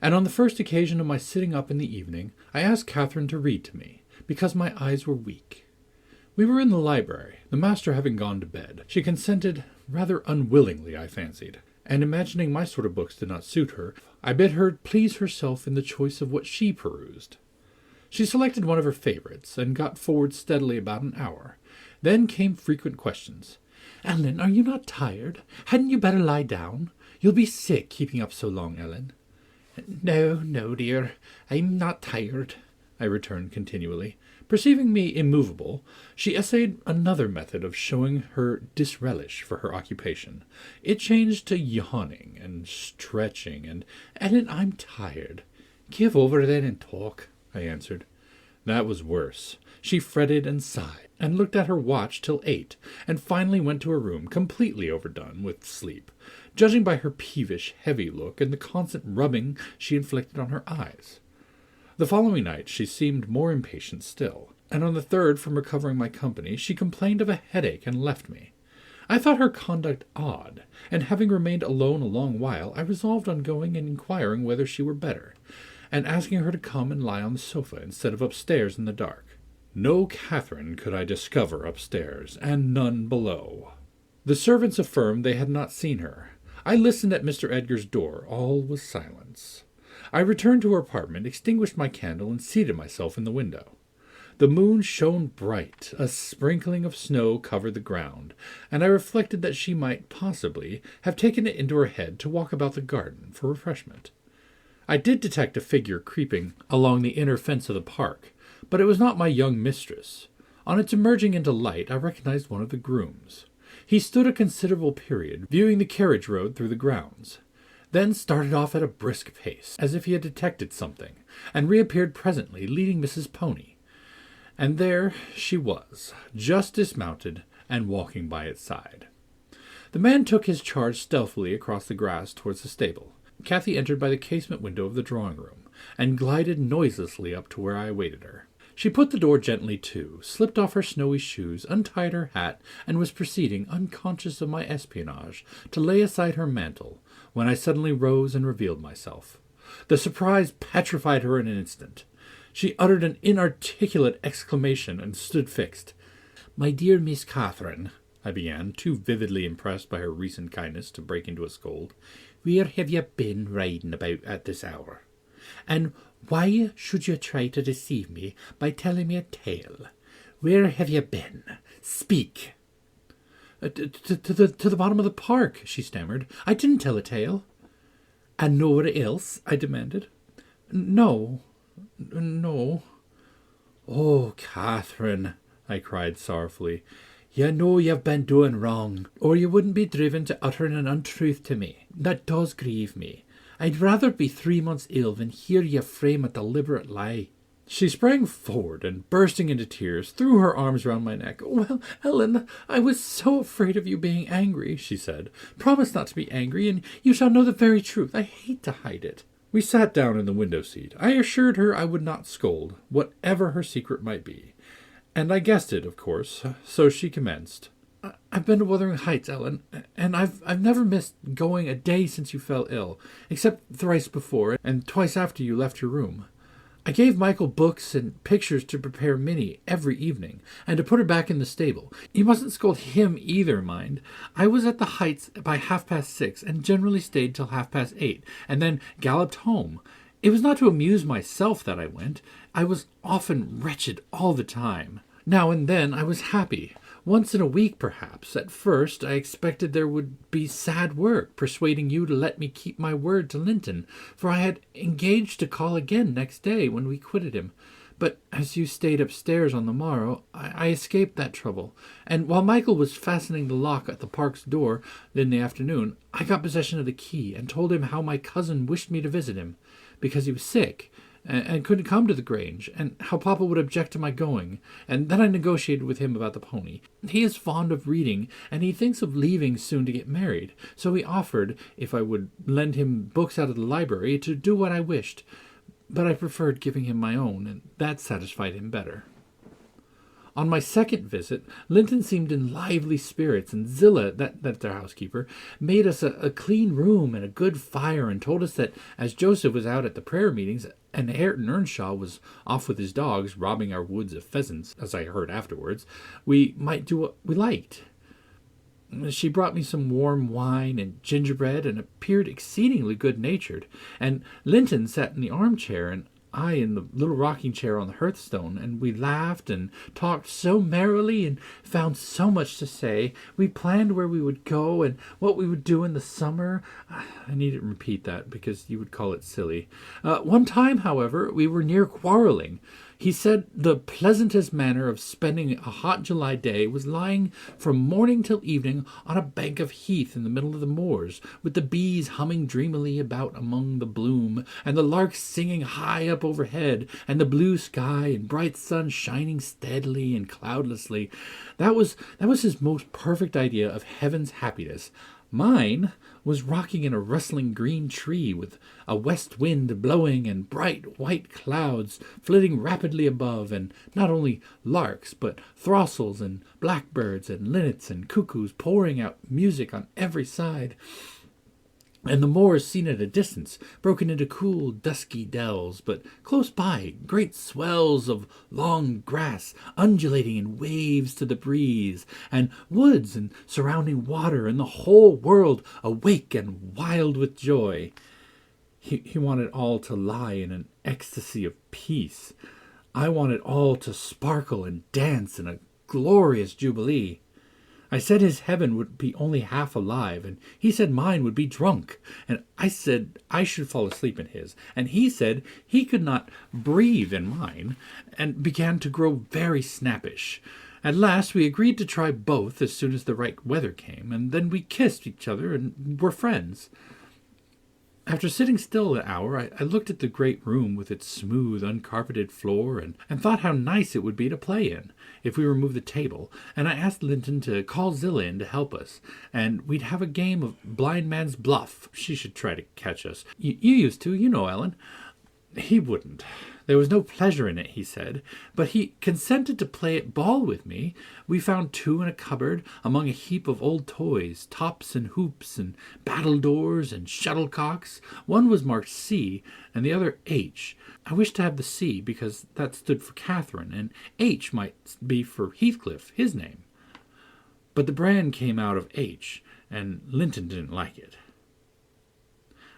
and on the first occasion of my sitting up in the evening, I asked Catherine to read to me, because my eyes were weak. We were in the library, the master having gone to bed. She consented, rather unwillingly, I fancied, and imagining my sort of books did not suit her, I bid her please herself in the choice of what she perused. She selected one of her favorites, and got forward steadily about an hour. Then came frequent questions. "Ellen, are you not tired? Hadn't you better lie down? You'll be sick keeping up so long, Ellen." "No, no, dear, I'm not tired," I returned continually. Perceiving me immovable, she essayed another method of showing her disrelish for her occupation. It changed to yawning and stretching, and "Ellen, I'm tired." "Give over then and talk," I answered. That was worse. She fretted and sighed, and looked at her watch till 8, and finally went to her room, completely overdone with sleep, judging by her peevish, heavy look and the constant rubbing she inflicted on her eyes. The following night she seemed more impatient still, and on the 3rd, from recovering my company, she complained of a headache and left me. I thought her conduct odd, and having remained alone a long while, I resolved on going and inquiring whether she were better, and asking her to come and lie on the sofa instead of upstairs in the dark. No Catherine could I discover upstairs, and none below. The servants affirmed they had not seen her. I listened at Mr. Edgar's door. All was silence. I returned to her apartment, extinguished my candle, and seated myself in the window. The moon shone bright, a sprinkling of snow covered the ground, and I reflected that she might possibly have taken it into her head to walk about the garden for refreshment. I did detect a figure creeping along the inner fence of the park, but it was not my young mistress. On its emerging into light, I recognized one of the grooms. He stood a considerable period, viewing the carriage road through the grounds, then started off at a brisk pace, as if he had detected something, and reappeared presently, leading Mrs. Pony. And there she was, just dismounted, and walking by its side. The man took his charge stealthily across the grass towards the stable. Cathy entered by the casement window of the drawing-room, and glided noiselessly up to where I awaited her. She put the door gently to, slipped off her snowy shoes, untied her hat, and was proceeding, unconscious of my espionage, to lay aside her mantle, when I suddenly rose and revealed myself. The surprise petrified her in an instant. She uttered an inarticulate exclamation and stood fixed. "My dear Miss Catherine," I began, too vividly impressed by her recent kindness to break into a scold, "where have you been riding about at this hour? And why should you try to deceive me by telling me a tale? Where have you been? Speak." To the bottom of the park," she stammered. "I didn't tell a tale." "And nowhere else?" I demanded. No. "Oh, Catherine," I cried sorrowfully, "you know you've been doing wrong, or you wouldn't be driven to uttering an untruth to me. That does grieve me. I'd rather be 3 months ill than hear you frame a deliberate lie." She sprang forward and, bursting into tears, threw her arms round my neck. "Well, Ellen, I was so afraid of you being angry," she said. "Promise not to be angry, and you shall know the very truth. I hate to hide it." We sat down in the window seat. I assured her I would not scold, whatever her secret might be. And I guessed it, of course, so she commenced. "I've been to Wuthering Heights, Ellen, and I've never missed going a day since you fell ill, except thrice before, and twice after you left your room. I gave Michael books and pictures to prepare Minnie every evening, and to put her back in the stable. You mustn't scold him either, mind. I was at the Heights by 6:30, and generally stayed till 8:30, and then galloped home. It was not to amuse myself that I went. I was often wretched all the time. Now and then I was happy. Once in a week, perhaps. At first, I expected there would be sad work, persuading you to let me keep my word to Linton, for I had engaged to call again next day when we quitted him. But as you stayed upstairs on the morrow, I escaped that trouble, and while Michael was fastening the lock at the park's door in the afternoon, I got possession of the key, and told him how my cousin wished me to visit him, because he was sick, and couldn't come to the Grange, and how Papa would object to my going, and then I negotiated with him about the pony. He is fond of reading, and he thinks of leaving soon to get married, so he offered, if I would lend him books out of the library, to do what I wished, but I preferred giving him my own, and that satisfied him better. On my second visit, Linton seemed in lively spirits, and Zillah, that's their housekeeper, made us a clean room and a good fire, and told us that, as Joseph was out at the prayer meetings, and Hareton Earnshaw was off with his dogs, robbing our woods of pheasants, as I heard afterwards, we might do what we liked. She brought me some warm wine and gingerbread, and appeared exceedingly good-natured, and Linton sat in the armchair, and I in the little rocking chair on the hearthstone, and we laughed and talked so merrily and found so much to say. We planned where we would go and what we would do in the summer. I needn't repeat that because you would call it silly. One time, however, we were near quarreling. He said the pleasantest manner of spending a hot July day was lying from morning till evening on a bank of heath in the middle of the moors, with the bees humming dreamily about among the bloom, and the larks singing high up overhead, and the blue sky and bright sun shining steadily and cloudlessly. That was his most perfect idea of heaven's happiness. Mine was rocking in a rustling green tree, with a west wind blowing and bright white clouds flitting rapidly above, and not only larks, but throstles and blackbirds and linnets and cuckoos pouring out music on every side, and the moors seen at a distance, broken into cool, dusky dells, but close by, great swells of long grass, undulating in waves to the breeze, and woods and surrounding water, and the whole world awake and wild with joy. He wanted all to lie in an ecstasy of peace. I wanted all to sparkle and dance in a glorious jubilee. I said his heaven would be only half alive, and he said mine would be drunk, and I said I should fall asleep in his, and he said he could not breathe in mine, and began to grow very snappish. At last we agreed to try both as soon as the right weather came, and then we kissed each other and were friends. After sitting still an hour, I looked at the great room with its smooth, uncarpeted floor and thought how nice it would be to play in, if we removed the table, and I asked Linton to call Zillah in to help us, and we'd have a game of blind man's bluff. She should try to catch us. You used to, you know, Ellen. He wouldn't. There was no pleasure in it, he said, but he consented to play at ball with me. We found 2 in a cupboard among a heap of old toys, tops and hoops and battledores and shuttlecocks. One was marked C and the other H. I wished to have the C because that stood for Catherine, and H might be for Heathcliff, his name. But the brand came out of H, and Linton didn't like it.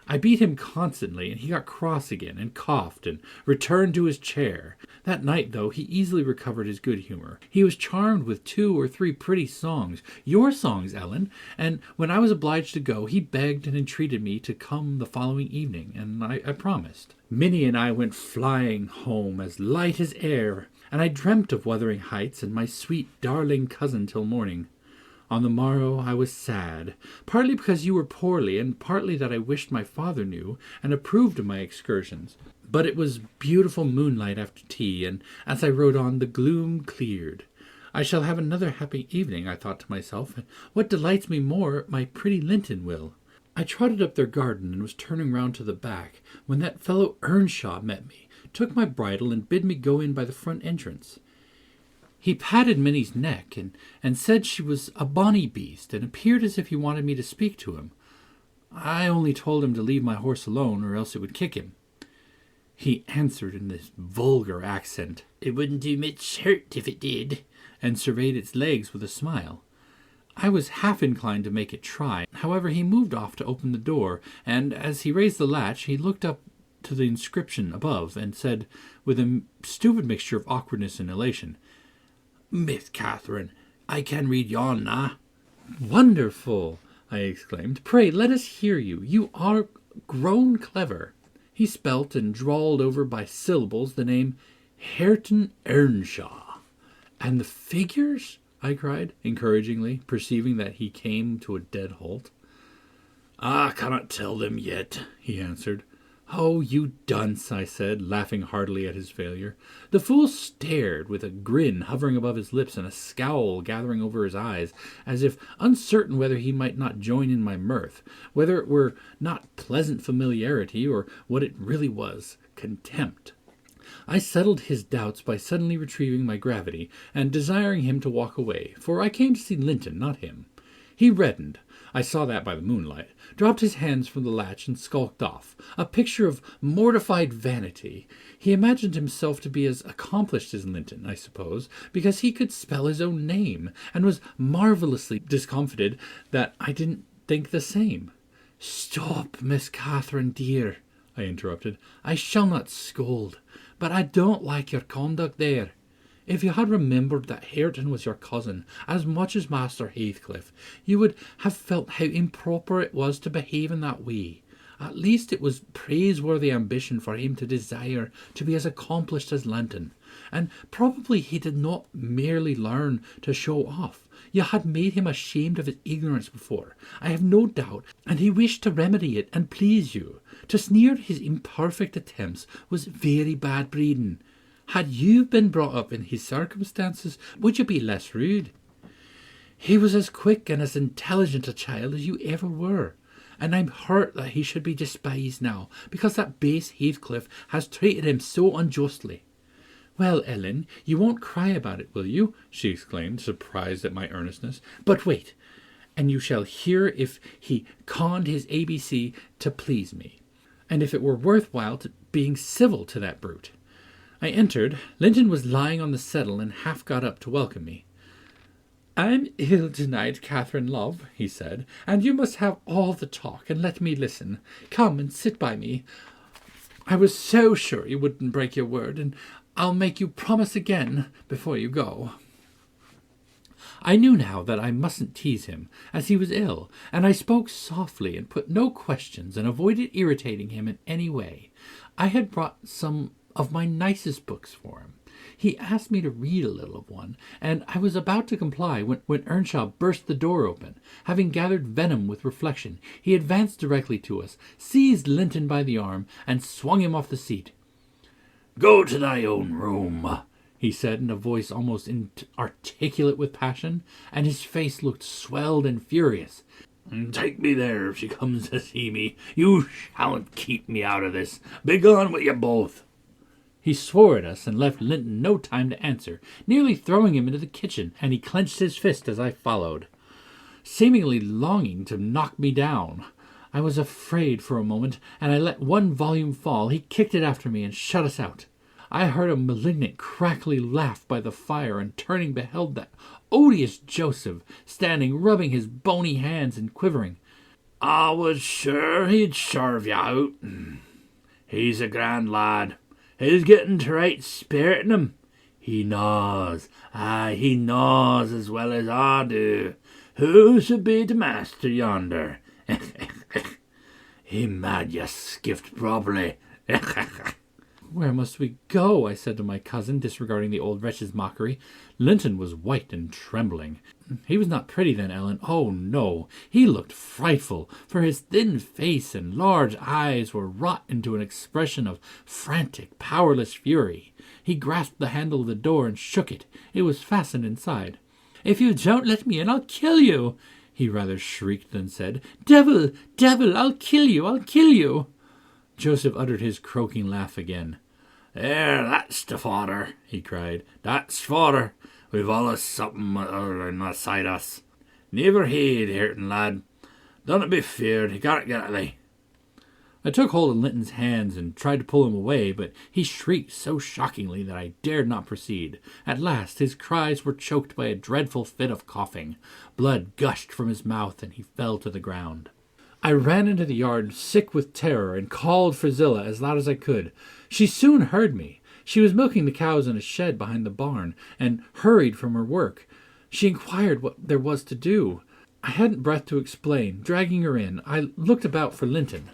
I beat him constantly, and he got cross again, and coughed, and returned to his chair. That night, though, he easily recovered his good humor. He was charmed with 2 or 3 pretty songs, your songs, Ellen, and when I was obliged to go, he begged and entreated me to come the following evening, and I promised. Minnie and I went flying home as light as air, and I dreamt of Wuthering Heights and my sweet, darling cousin till morning. On the morrow I was sad, partly because you were poorly, and partly that I wished my father knew and approved of my excursions. But it was beautiful moonlight after tea, and as I rode on, the gloom cleared. I shall have another happy evening, I thought to myself, and what delights me more, my pretty Linton will. I trotted up their garden and was turning round to the back, when that fellow Earnshaw met me, took my bridle, and bid me go in by the front entrance. He patted Minnie's neck and said she was a bonny beast, and appeared as if he wanted me to speak to him. I only told him to leave my horse alone, or else it would kick him. He answered in this vulgar accent, "It wouldn't do much hurt if it did," and surveyed its legs with a smile. I was half inclined to make it try. However, he moved off to open the door, and as he raised the latch, he looked up to the inscription above, and said, with a stupid mixture of awkwardness and elation, "Miss Catherine, I can read yon now." "Wonderful!" I exclaimed. "Pray, let us hear you. You are grown clever." He spelt and drawled over by syllables the name Hareton Earnshaw. "And the figures?" I cried, encouragingly, perceiving that he came to a dead halt. "I cannot tell them yet," he answered. "Oh, you dunce," I said, laughing heartily at his failure. The fool stared, with a grin hovering above his lips and a scowl gathering over his eyes, as if uncertain whether he might not join in my mirth, whether it were not pleasant familiarity, or what it really was, contempt. I settled his doubts by suddenly retrieving my gravity, and desiring him to walk away, for I came to see Linton, not him. He reddened, I saw that by the moonlight, dropped his hands from the latch and skulked off, a picture of mortified vanity. He imagined himself to be as accomplished as Linton, I suppose, because he could spell his own name, and was marvellously discomfited that I didn't think the same. "Stop, Miss Catherine, dear," I interrupted. "I shall not scold, but I don't like your conduct there. If you had remembered that Hareton was your cousin as much as Master Heathcliff, you would have felt how improper it was to behave in that way. At least it was praiseworthy ambition for him to desire to be as accomplished as Linton, and probably he did not merely learn to show off. You had made him ashamed of his ignorance before, I have no doubt, and he wished to remedy it and please you. To sneer at his imperfect attempts was very bad breeding. Had you been brought up in his circumstances, would you be less rude? He was as quick and as intelligent a child as you ever were, and I'm hurt that he should be despised now, because that base Heathcliff has treated him so unjustly." "Well, Ellen, you won't cry about it, will you?" she exclaimed, surprised at my earnestness. "But wait, and you shall hear if he conned his ABC to please me, and if it were worthwhile being civil to that brute." I entered. Linton was lying on the settle and half got up to welcome me. "I'm ill tonight, Catherine, love," he said, "and you must have all the talk and let me listen. Come and sit by me. I was so sure you wouldn't break your word, and I'll make you promise again before you go." I knew now that I mustn't tease him, as he was ill, and I spoke softly and put no questions and avoided irritating him in any way. I had brought some of my nicest books for him. He asked me to read a little of one, and I was about to comply when Earnshaw burst the door open. Having gathered venom with reflection, he advanced directly to us, seized Linton by the arm, and swung him off the seat. "Go to thy own room," he said in a voice almost inarticulate with passion, and his face looked swelled and furious. "Take me there if she comes to see me. You shan't keep me out of this. Begone with you both." He swore at us and left Linton no time to answer, nearly throwing him into the kitchen, and he clenched his fist as I followed, seemingly longing to knock me down. I was afraid for a moment, and I let one volume fall. He kicked it after me and shut us out. I heard a malignant, crackly laugh by the fire, and turning beheld that odious Joseph standing, rubbing his bony hands and quivering. "I was sure he'd serve you out. He's a grand lad. He's getting to right spirit in him. He knows, he knows as well as I do, who should be the master yonder. He mad you skiffed properly." "Where must we go?" I said to my cousin, disregarding the old wretch's mockery. Linton was white and trembling. He was not pretty then, Ellen. Oh, no. He looked frightful, for his thin face and large eyes were wrought into an expression of frantic, powerless fury. He grasped the handle of the door and shook it. It was fastened inside. "If you don't let me in, I'll kill you," he rather shrieked than said. "Devil, devil, I'll kill you, I'll kill you." Joseph uttered his croaking laugh again. "There, that's the fodder," he cried. "That's fodder. We've allus something other inside us. Never heed, Hareton lad. Don't be feared. He can't get at thee." I took hold of Linton's hands and tried to pull him away, but he shrieked so shockingly that I dared not proceed. At last his cries were choked by a dreadful fit of coughing. Blood gushed from his mouth, and he fell to the ground. I ran into the yard, sick with terror, and called for Zillah as loud as I could. She soon heard me. She was milking the cows in a shed behind the barn, and hurried from her work. She inquired what there was to do. I hadn't breath to explain. Dragging her in, I looked about for Linton.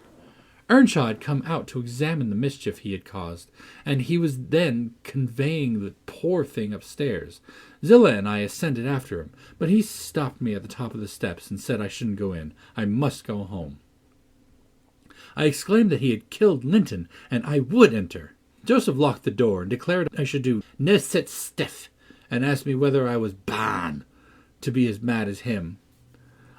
Earnshaw had come out to examine the mischief he had caused, and he was then conveying the poor thing upstairs. Zillah and I ascended after him, but he stopped me at the top of the steps and said I shouldn't go in. I must go home. I exclaimed that he had killed Linton, and I would enter. Joseph locked the door and declared I should do no such stiff, and asked me whether I was ban to be as mad as him.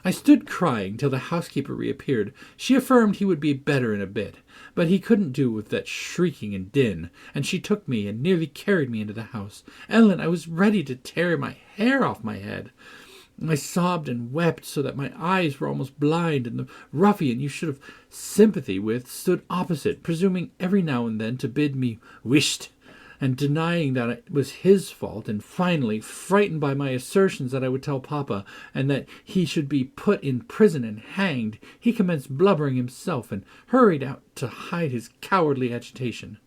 I stood crying till the housekeeper reappeared. She affirmed he would be better in a bit, but he couldn't do with that shrieking and din, and she took me and nearly carried me into the house. Ellen, I was ready to tear my hair off my head. I sobbed and wept so that my eyes were almost blind, and the ruffian you should have sympathy with stood opposite, presuming every now and then to bid me whisht, and denying that it was his fault, and finally, frightened by my assertions that I would tell Papa, and that he should be put in prison and hanged, he commenced blubbering himself, and hurried out to hide his cowardly agitation.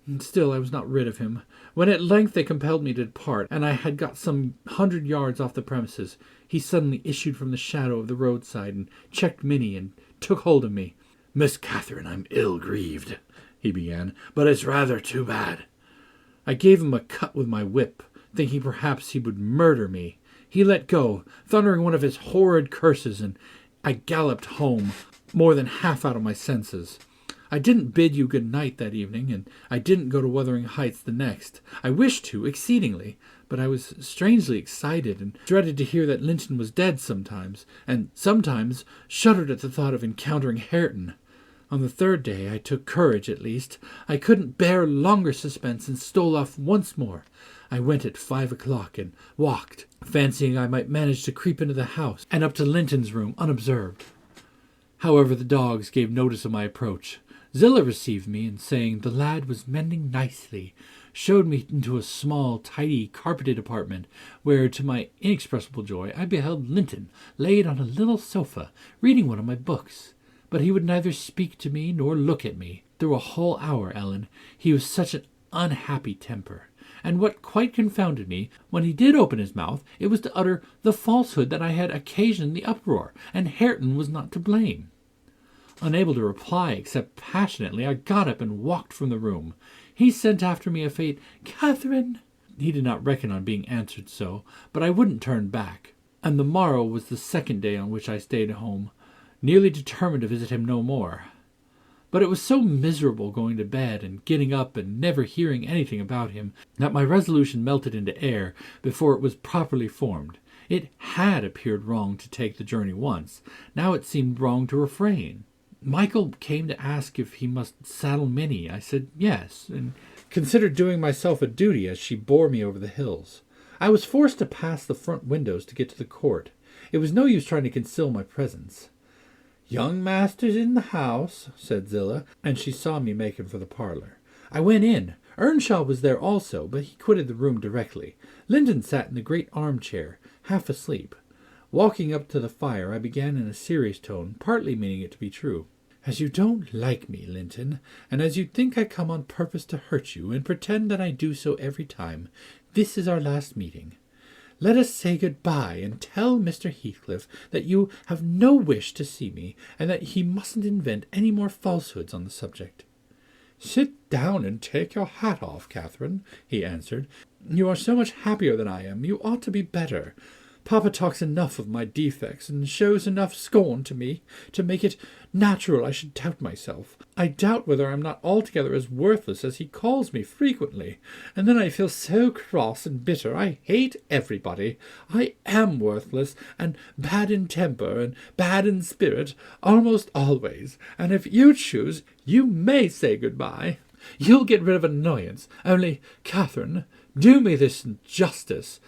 And still I was not rid of him. When at length they compelled me to depart, and I had got some 100 yards off the premises, he suddenly issued from the shadow of the roadside, and checked Minnie, and took hold of me. "Miss Catherine, I'm ill grieved," he began, "but it's rather too bad." I gave him a cut with my whip, thinking perhaps he would murder me. He let go, thundering one of his horrid curses, and I galloped home, more than half out of my senses. I didn't bid you good night that evening, and I didn't go to Wuthering Heights the next. I wished to, exceedingly, but I was strangely excited, and dreaded to hear that Linton was dead sometimes, and sometimes shuddered at the thought of encountering Hareton. On the third day I took courage, at least. I couldn't bear longer suspense, and stole off once more. I went at 5 o'clock, and walked, fancying I might manage to creep into the house, and up to Linton's room unobserved. However, the dogs gave notice of my approach. Zillah received me, and saying the lad was mending nicely, showed me into a small, tidy, carpeted apartment, where, to my inexpressible joy, I beheld Linton laid on a little sofa, reading one of my books. But he would neither speak to me nor look at me. Through a whole hour, Ellen, he was such an unhappy temper. And what quite confounded me, when he did open his mouth, it was to utter the falsehood that I had occasioned the uproar, and Hareton was not to blame. Unable to reply except passionately, I got up and walked from the room. He sent after me a faint, "Catherine." He did not reckon on being answered so, but I wouldn't turn back. And the morrow was the second day on which I stayed at home, nearly determined to visit him no more. But it was so miserable going to bed and getting up and never hearing anything about him that my resolution melted into air before it was properly formed. It had appeared wrong to take the journey once. Now it seemed wrong to refrain. Michael came to ask if he must saddle Minnie. I said yes, and considered doing myself a duty as she bore me over the hills. I was forced to pass the front windows to get to the court. It was no use trying to conceal my presence. "Young master's in the house," said Zillah, and she saw me making for the parlour. I went in. Earnshaw was there also, but he quitted the room directly. Linton sat in the great armchair, half asleep. Walking up to the fire, I began in a serious tone, partly meaning it to be true. "As you don't like me, Linton, and as you think I come on purpose to hurt you, and pretend that I do so every time, this is our last meeting. Let us say good-bye, and tell Mr. Heathcliff that you have no wish to see me, and that he mustn't invent any more falsehoods on the subject." "Sit down and take your hat off, Catherine," he answered. "You are so much happier than I am. You ought to be better. Papa talks enough of my defects, and shows enough scorn to me, to make it natural I should doubt myself. I doubt whether I am not altogether as worthless as he calls me frequently, and then I feel so cross and bitter. I hate everybody. I am worthless, and bad in temper, and bad in spirit, almost always, and if you choose, you may say good-bye. You'll get rid of annoyance. Only, Catherine, do me this justice.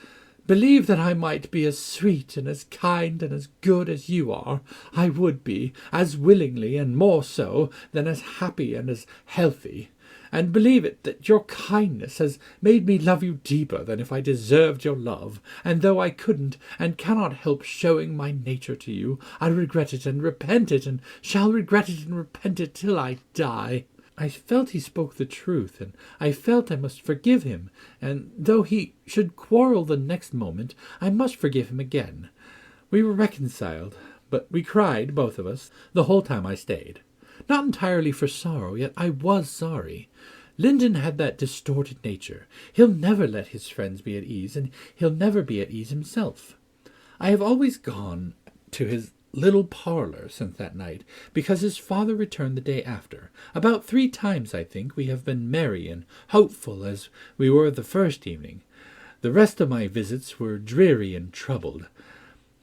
Believe that I might be as sweet and as kind and as good as you are. I would be, as willingly and more so, than as happy and as healthy. And believe it that your kindness has made me love you deeper than if I deserved your love, and though I couldn't and cannot help showing my nature to you, I regret it and repent it, and shall regret it and repent it till I die." I felt he spoke the truth, and I felt I must forgive him, and though he should quarrel the next moment, I must forgive him again. We were reconciled, but we cried, both of us, the whole time I stayed. Not entirely for sorrow, yet I was sorry. Linton had that distorted nature. He'll never let his friends be at ease, and he'll never be at ease himself. I have always gone to his little parlour since that night, because his father returned the day after. About 3 times, I think, we have been merry and hopeful as we were the first evening. The rest of my visits were dreary and troubled.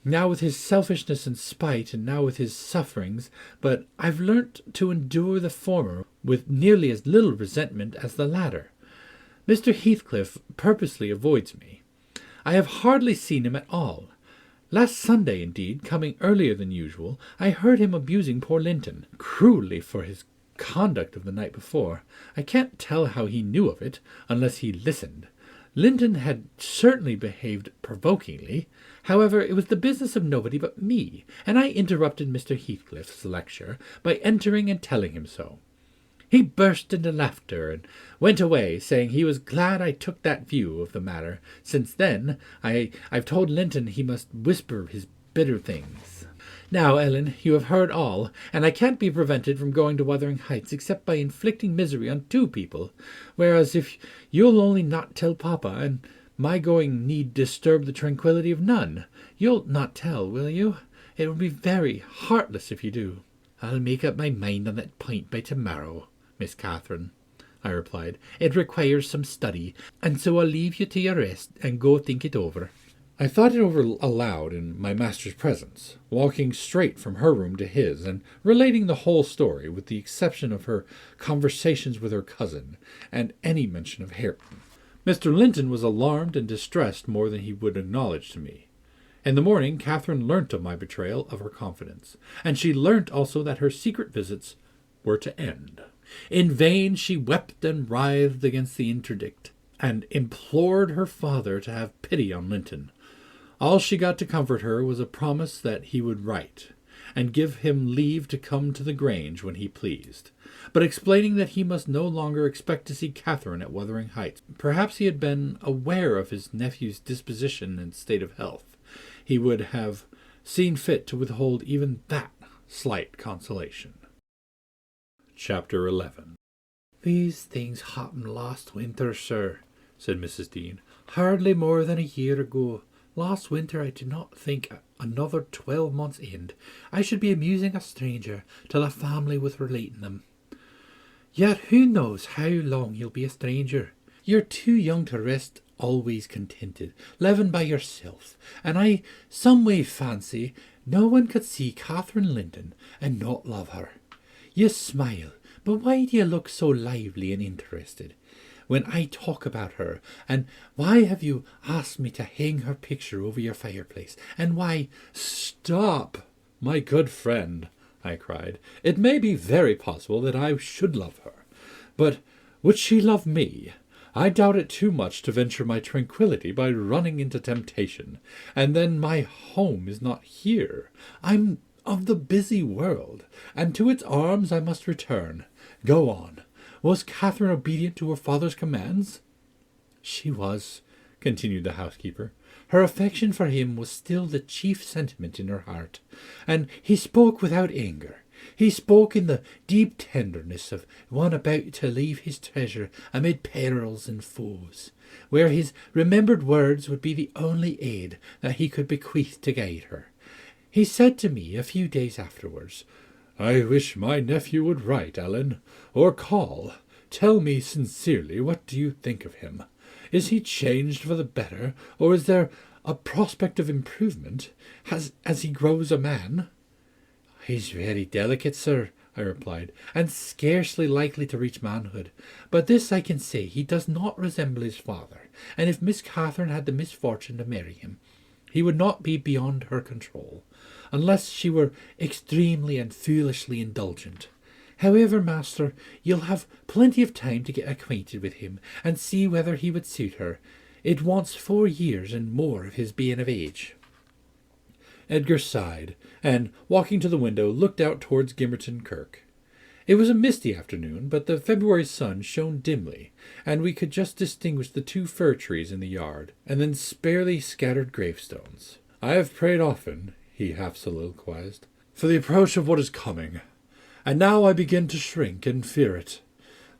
Now with his selfishness and spite, and now with his sufferings, but I've learnt to endure the former with nearly as little resentment as the latter. Mr. Heathcliff purposely avoids me. I have hardly seen him at all. Last Sunday, indeed, coming earlier than usual, I heard him abusing poor Linton, cruelly for his conduct of the night before. I can't tell how he knew of it, unless he listened. Linton had certainly behaved provokingly. However, it was the business of nobody but me, and I interrupted Mr. Heathcliff's lecture by entering and telling him so. He burst into laughter and went away, saying he was glad I took that view of the matter. Since then, I've told Linton he must whisper his bitter things. Now, Ellen, you have heard all, and I can't be prevented from going to Wuthering Heights except by inflicting misery on 2 people, whereas if you'll only not tell Papa, and my going need disturb the tranquillity of none, you'll not tell, will you? It would be very heartless if you do. I'll make up my mind on that point by tomorrow, Miss Catherine, I replied. It requires some study, and so I'll leave you to your rest and go think it over. I thought it over aloud in my master's presence, walking straight from her room to his, and relating the whole story, with the exception of her conversations with her cousin, and any mention of Hareton. Mr. Linton was alarmed and distressed more than he would acknowledge to me. In the morning, Catherine learnt of my betrayal of her confidence, and she learnt also that her secret visits were to end. In vain she wept and writhed against the interdict, and implored her father to have pity on Linton. All she got to comfort her was a promise that he would write, and give him leave to come to the Grange when he pleased, but explaining that he must no longer expect to see Catherine at Wuthering Heights. Perhaps he had been aware of his nephew's disposition and state of health. He would have seen fit to withhold even that slight consolation. Chapter 11. These things happened last winter, sir, said Mrs. Dean. Hardly more than a year ago. Last winter I did not think another 12 months end I should be amusing a stranger till a family was relating them. Yet who knows how long you'll be a stranger? You're too young to rest always contented, living by yourself, and I some way fancy no one could see Catherine Linton and not love her. You smile, but why do you look so lively and interested when I talk about her? And why have you asked me to hang her picture over your fireplace? And why— Stop, my good friend, I cried. It may be very possible that I should love her, but would she love me? I doubt it too much to venture my tranquillity by running into temptation. And then my home is not here. I'm of the busy world, and to its arms I must return. Go on. Was Catherine obedient to her father's commands? She was, continued the housekeeper. Her affection for him was still the chief sentiment in her heart, and he spoke without anger. He spoke in the deep tenderness of one about to leave his treasure amid perils and foes, where his remembered words would be the only aid that he could bequeath to guide her. He said to me a few days afterwards, I wish my nephew would write, Ellen, or call. Tell me sincerely, what do you think of him? Is he changed for the better, or is there a prospect of improvement as he grows a man? He's very delicate, sir, I replied, and scarcely likely to reach manhood. But this I can say, he does not resemble his father, and if Miss Catherine had the misfortune to marry him, he would not be beyond her control, unless she were extremely and foolishly indulgent. However, master, you'll have plenty of time to get acquainted with him, and see whether he would suit her. It wants 4 years and more of his being of age. Edgar sighed, and, walking to the window, looked out towards Gimmerton Kirk. It was a misty afternoon, but the February sun shone dimly, and we could just distinguish the 2 fir trees in the yard, and then sparely scattered gravestones. I have prayed often, he half soliloquized, for the approach of what is coming, and now I begin to shrink and fear it.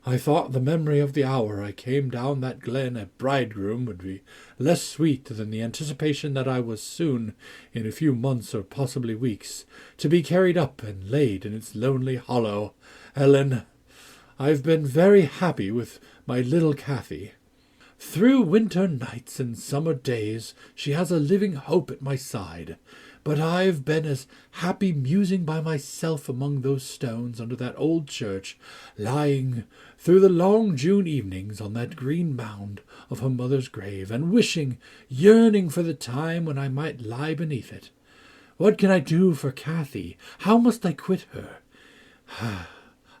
I thought the memory of the hour I came down that glen a bridegroom would be less sweet than the anticipation that I was soon, in a few months or possibly weeks, to be carried up and laid in its lonely hollow. Ellen, I've been very happy with my little Cathy. Through winter nights and summer days she has a living hope at my side. But I've been as happy musing by myself among those stones under that old church, lying through the long June evenings on that green mound of her mother's grave, and wishing, yearning for the time when I might lie beneath it. What can I do for Cathy? How must I quit her?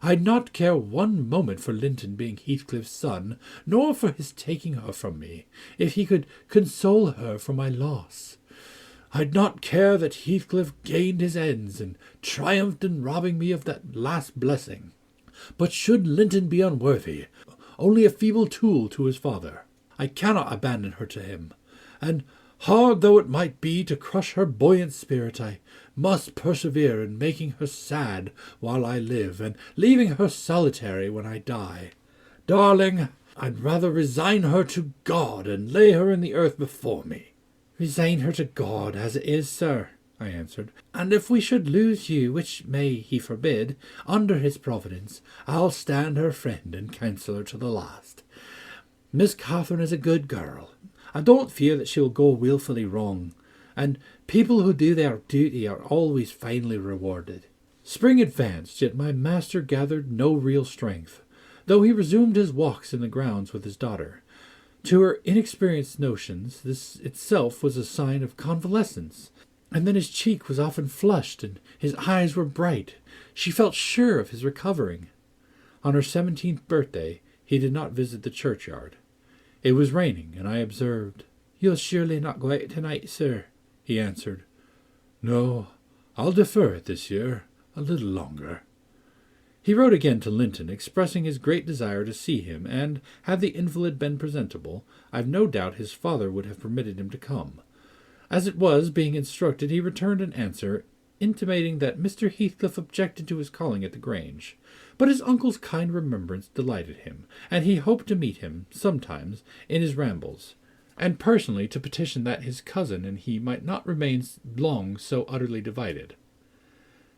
I'd not care one moment for Linton being Heathcliff's son, nor for his taking her from me, if he could console her for my loss. I'd not care that Heathcliff gained his ends and triumphed in robbing me of that last blessing. But should Linton be unworthy, only a feeble tool to his father, I cannot abandon her to him, and hard though it might be to crush her buoyant spirit, I must persevere in making her sad while I live, and leaving her solitary when I die. Darling, I'd rather resign her to God and lay her in the earth before me. Resign her to God as it is, sir, I answered, and if we should lose you, which may he forbid, under his providence, I'll stand her friend and counsellor to the last. Miss Catherine is a good girl. I don't fear that she'll go wilfully wrong, and people who do their duty are always finely rewarded. Spring advanced, yet my master gathered no real strength, though he resumed his walks in the grounds with his daughter. To her inexperienced notions, this itself was a sign of convalescence, and then his cheek was often flushed, and his eyes were bright. She felt sure of his recovering. On her 17th birthday, he did not visit the churchyard. It was raining, and I observed, "You'll surely not go out tonight, sir," he answered. "No, I'll defer it this year, a little longer." He wrote again to Linton, expressing his great desire to see him, and, had the invalid been presentable, I've no doubt his father would have permitted him to come. As it was, being instructed, he returned an answer intimating that Mr. Heathcliff objected to his calling at the Grange. But his uncle's kind remembrance delighted him, and he hoped to meet him sometimes in his rambles, and personally to petition that his cousin and he might not remain long so utterly divided.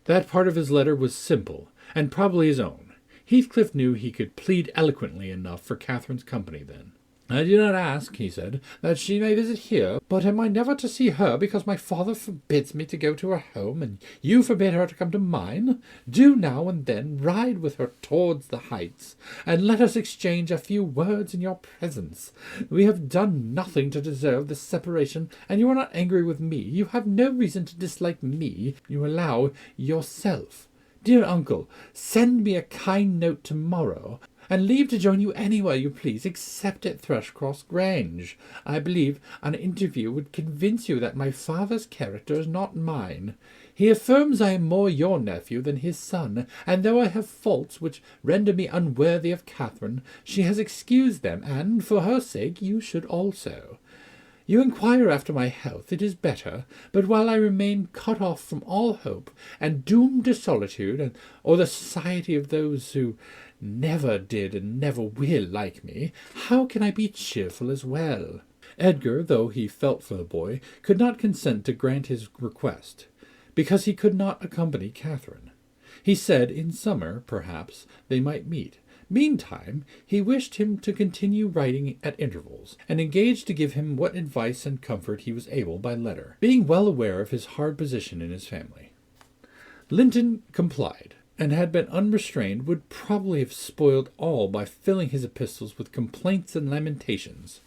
That part of his letter was simple, and probably his own. Heathcliff knew he could plead eloquently enough for Catherine's company then. "I do not ask," he said, "that she may visit here, but am I never to see her because my father forbids me to go to her home, and you forbid her to come to mine? Do now and then ride with her towards the heights, and let us exchange a few words in your presence. We have done nothing to deserve this separation, and you are not angry with me. You have no reason to dislike me. You allow yourself. Dear uncle, send me a kind note tomorrow, and leave to join you anywhere you please, except at Thrushcross Grange. I believe an interview would convince you that my father's character is not mine. He affirms I am more your nephew than his son, and though I have faults which render me unworthy of Catherine, she has excused them, and, for her sake, you should also. You inquire after my health. It is better, but while I remain cut off from all hope, and doomed to solitude, or the society of those who never did and never will like me, how can I be cheerful as well?" Edgar, though he felt for the boy, could not consent to grant his request, because he could not accompany Catherine. He said in summer, perhaps, they might meet. Meantime, he wished him to continue writing at intervals, and engaged to give him what advice and comfort he was able by letter, being well aware of his hard position in his family. Linton complied, and had been unrestrained, would probably have spoiled all by filling his epistles with complaints and lamentations.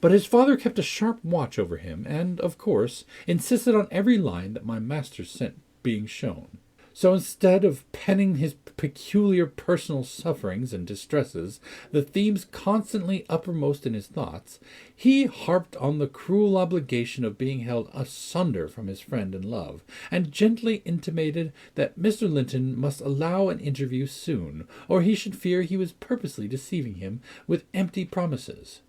But his father kept a sharp watch over him, and, of course, insisted on every line that my master sent being shown. So instead of penning his peculiar personal sufferings and distresses, the themes constantly uppermost in his thoughts, he harped on the cruel obligation of being held asunder from his friend and love, and gently intimated that Mr. Linton must allow an interview soon, or he should fear he was purposely deceiving him with empty promises.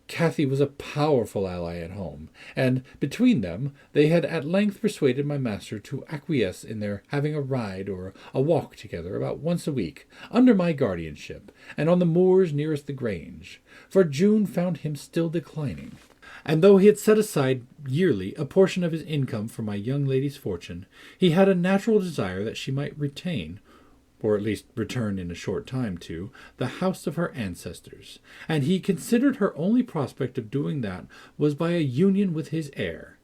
Cathy was a powerful ally at home, and between them they had at length persuaded my master to acquiesce in their having a ride or a walk together about once a week, under my guardianship, and on the moors nearest the Grange, for June found him still declining. And though he had set aside yearly a portion of his income for my young lady's fortune, he had a natural desire that she might retain, or at least return in a short time to, the house of her ancestors, and he considered her only prospect of doing that was by a union with his heir.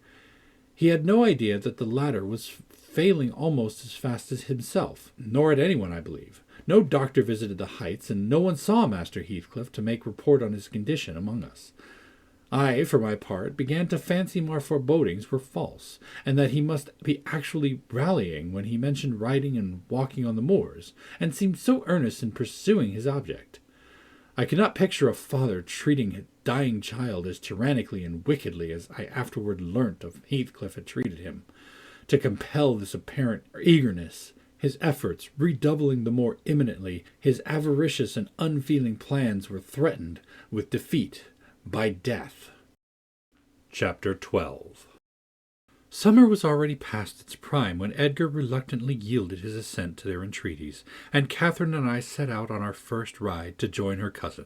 He had no idea that the latter was failing almost as fast as himself, nor had anyone, I believe. No doctor visited the Heights, and no one saw Master Heathcliff to make report on his condition among us. I, for my part, began to fancy my forebodings were false, and that he must be actually rallying when he mentioned riding and walking on the moors, and seemed so earnest in pursuing his object. I could not picture a father treating his dying child as tyrannically and wickedly as I afterward learnt of Heathcliff had treated him. To compel this apparent eagerness, his efforts redoubling the more imminently, his avaricious and unfeeling plans were threatened with defeat by death. Chapter 12. Summer was already past its prime when Edgar reluctantly yielded his assent to their entreaties, and Catherine and I set out on our first ride to join her cousin.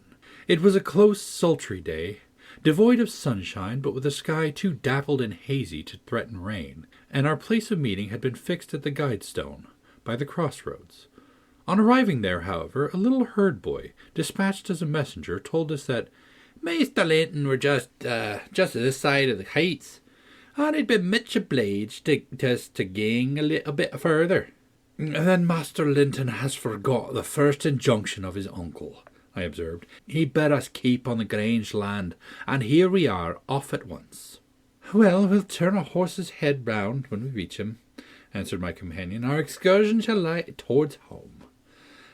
It was a close, sultry day, devoid of sunshine, but with a sky too dappled and hazy to threaten rain, and our place of meeting had been fixed at the Guidestone, by the crossroads. On arriving there, however, a little herd boy, dispatched as a messenger, told us that Maister Linton were just this side of the Heights, and he'd been much obliged to gang a little bit further. "Then Master Linton has forgot the first injunction of his uncle," I observed. "He bid us keep on the Grange land, and here we are, off at once." "Well, we'll turn a horse's head round when we reach him," answered my companion. "Our excursion shall lie towards home."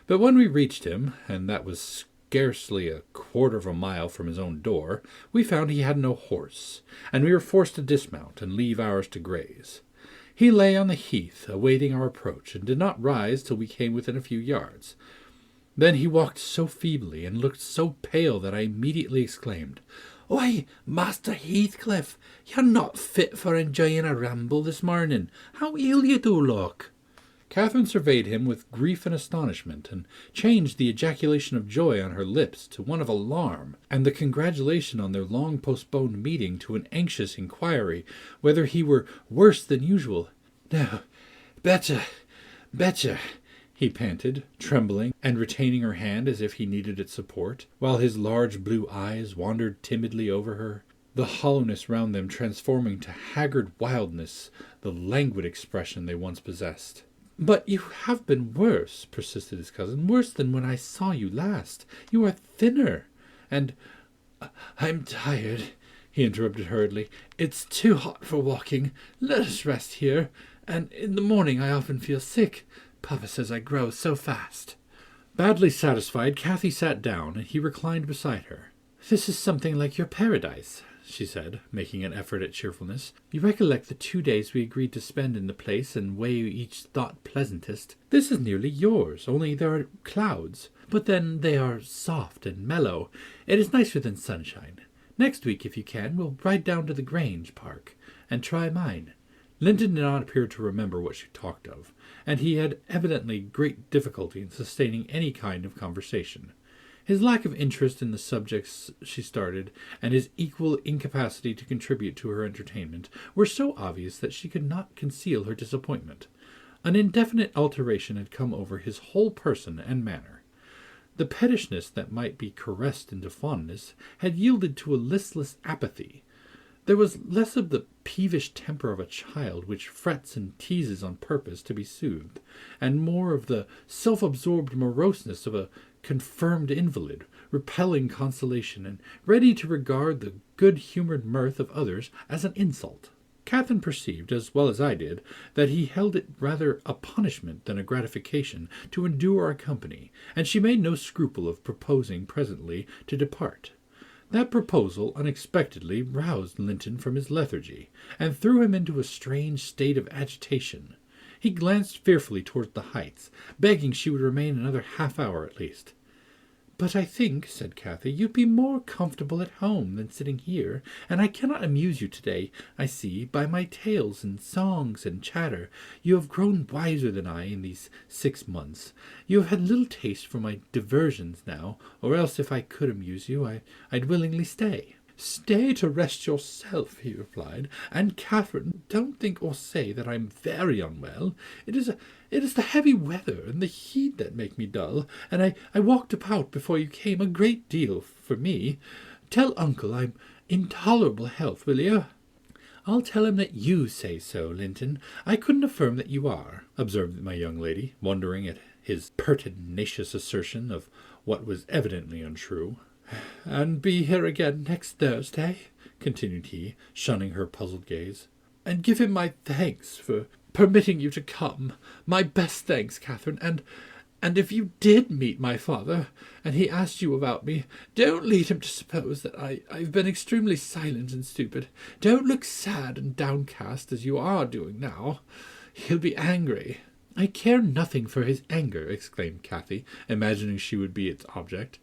But when we reached him, and that was scarcely a quarter of a mile from his own door, we found he had no horse, and we were forced to dismount and leave ours to graze. He lay on the heath, awaiting our approach, and did not rise till we came within a few yards. Then he walked so feebly and looked so pale that I immediately exclaimed, "Why, Master Heathcliff, you're not fit for enjoying a ramble this morning. How ill you do look." Catherine surveyed him with grief and astonishment, and changed the ejaculation of joy on her lips to one of alarm, and the congratulation on their long-postponed meeting to an anxious inquiry whether he were worse than usual. "No, better, better," he panted, trembling, and retaining her hand as if he needed its support, while his large blue eyes wandered timidly over her, the hollowness round them transforming to haggard wildness the languid expression they once possessed. "But you have been worse," persisted his cousin, "worse than when I saw you last. You are thinner, and—" "I'm tired," he interrupted hurriedly. "It's too hot for walking. Let us rest here, and in the morning I often feel sick. Papa says I grow so fast." Badly satisfied, Cathy sat down, and he reclined beside her. "This is something like your paradise," she said, making an effort at cheerfulness. "You recollect the 2 days we agreed to spend in the place, and way you each thought pleasantest. This is nearly yours, only there are clouds, but then they are soft and mellow. It is nicer than sunshine. Next week, if you can, we'll ride down to the Grange Park, and try mine." Linton did not appear to remember what she talked of, and he had evidently great difficulty in sustaining any kind of conversation. His lack of interest in the subjects she started, and his equal incapacity to contribute to her entertainment, were so obvious that she could not conceal her disappointment. An indefinite alteration had come over his whole person and manner. The pettishness that might be caressed into fondness had yielded to a listless apathy. There was less of the peevish temper of a child which frets and teases on purpose to be soothed, and more of the self-absorbed moroseness of a confirmed invalid, repelling consolation, and ready to regard the good-humoured mirth of others as an insult. Catherine perceived, as well as I did, that he held it rather a punishment than a gratification to endure our company, and she made no scruple of proposing presently to depart. That proposal unexpectedly roused Linton from his lethargy, and threw him into a strange state of agitation. He glanced fearfully towards the heights, begging she would remain another half-hour at least. "But I think," said Cathy, "you'd be more comfortable at home than sitting here, and I cannot amuse you today, I see, by my tales and songs and chatter. You have grown wiser than I in these 6 months. You have had little taste for my diversions now, or else if I could amuse you, I'd willingly stay." "Stay to rest yourself," he replied, "and, Catherine, don't think or say that I am very unwell. It is the heavy weather and the heat that make me dull, and I walked about before you came a great deal for me. Tell uncle I'm in tolerable health, will you?" "I'll tell him that you say so, Linton. I couldn't affirm that you are," observed my young lady, wondering at his pertinacious assertion of what was evidently untrue. "And be here again next Thursday," continued he, shunning her puzzled gaze. "and give him my thanks for permitting you to come. My best thanks, Catherine. And if you did meet my father, and he asked you about me, don't lead him to suppose that I've been extremely silent and stupid. Don't look sad and downcast as you are doing now. He'll be angry." "I care nothing for his anger," exclaimed Cathy, imagining she would be its object.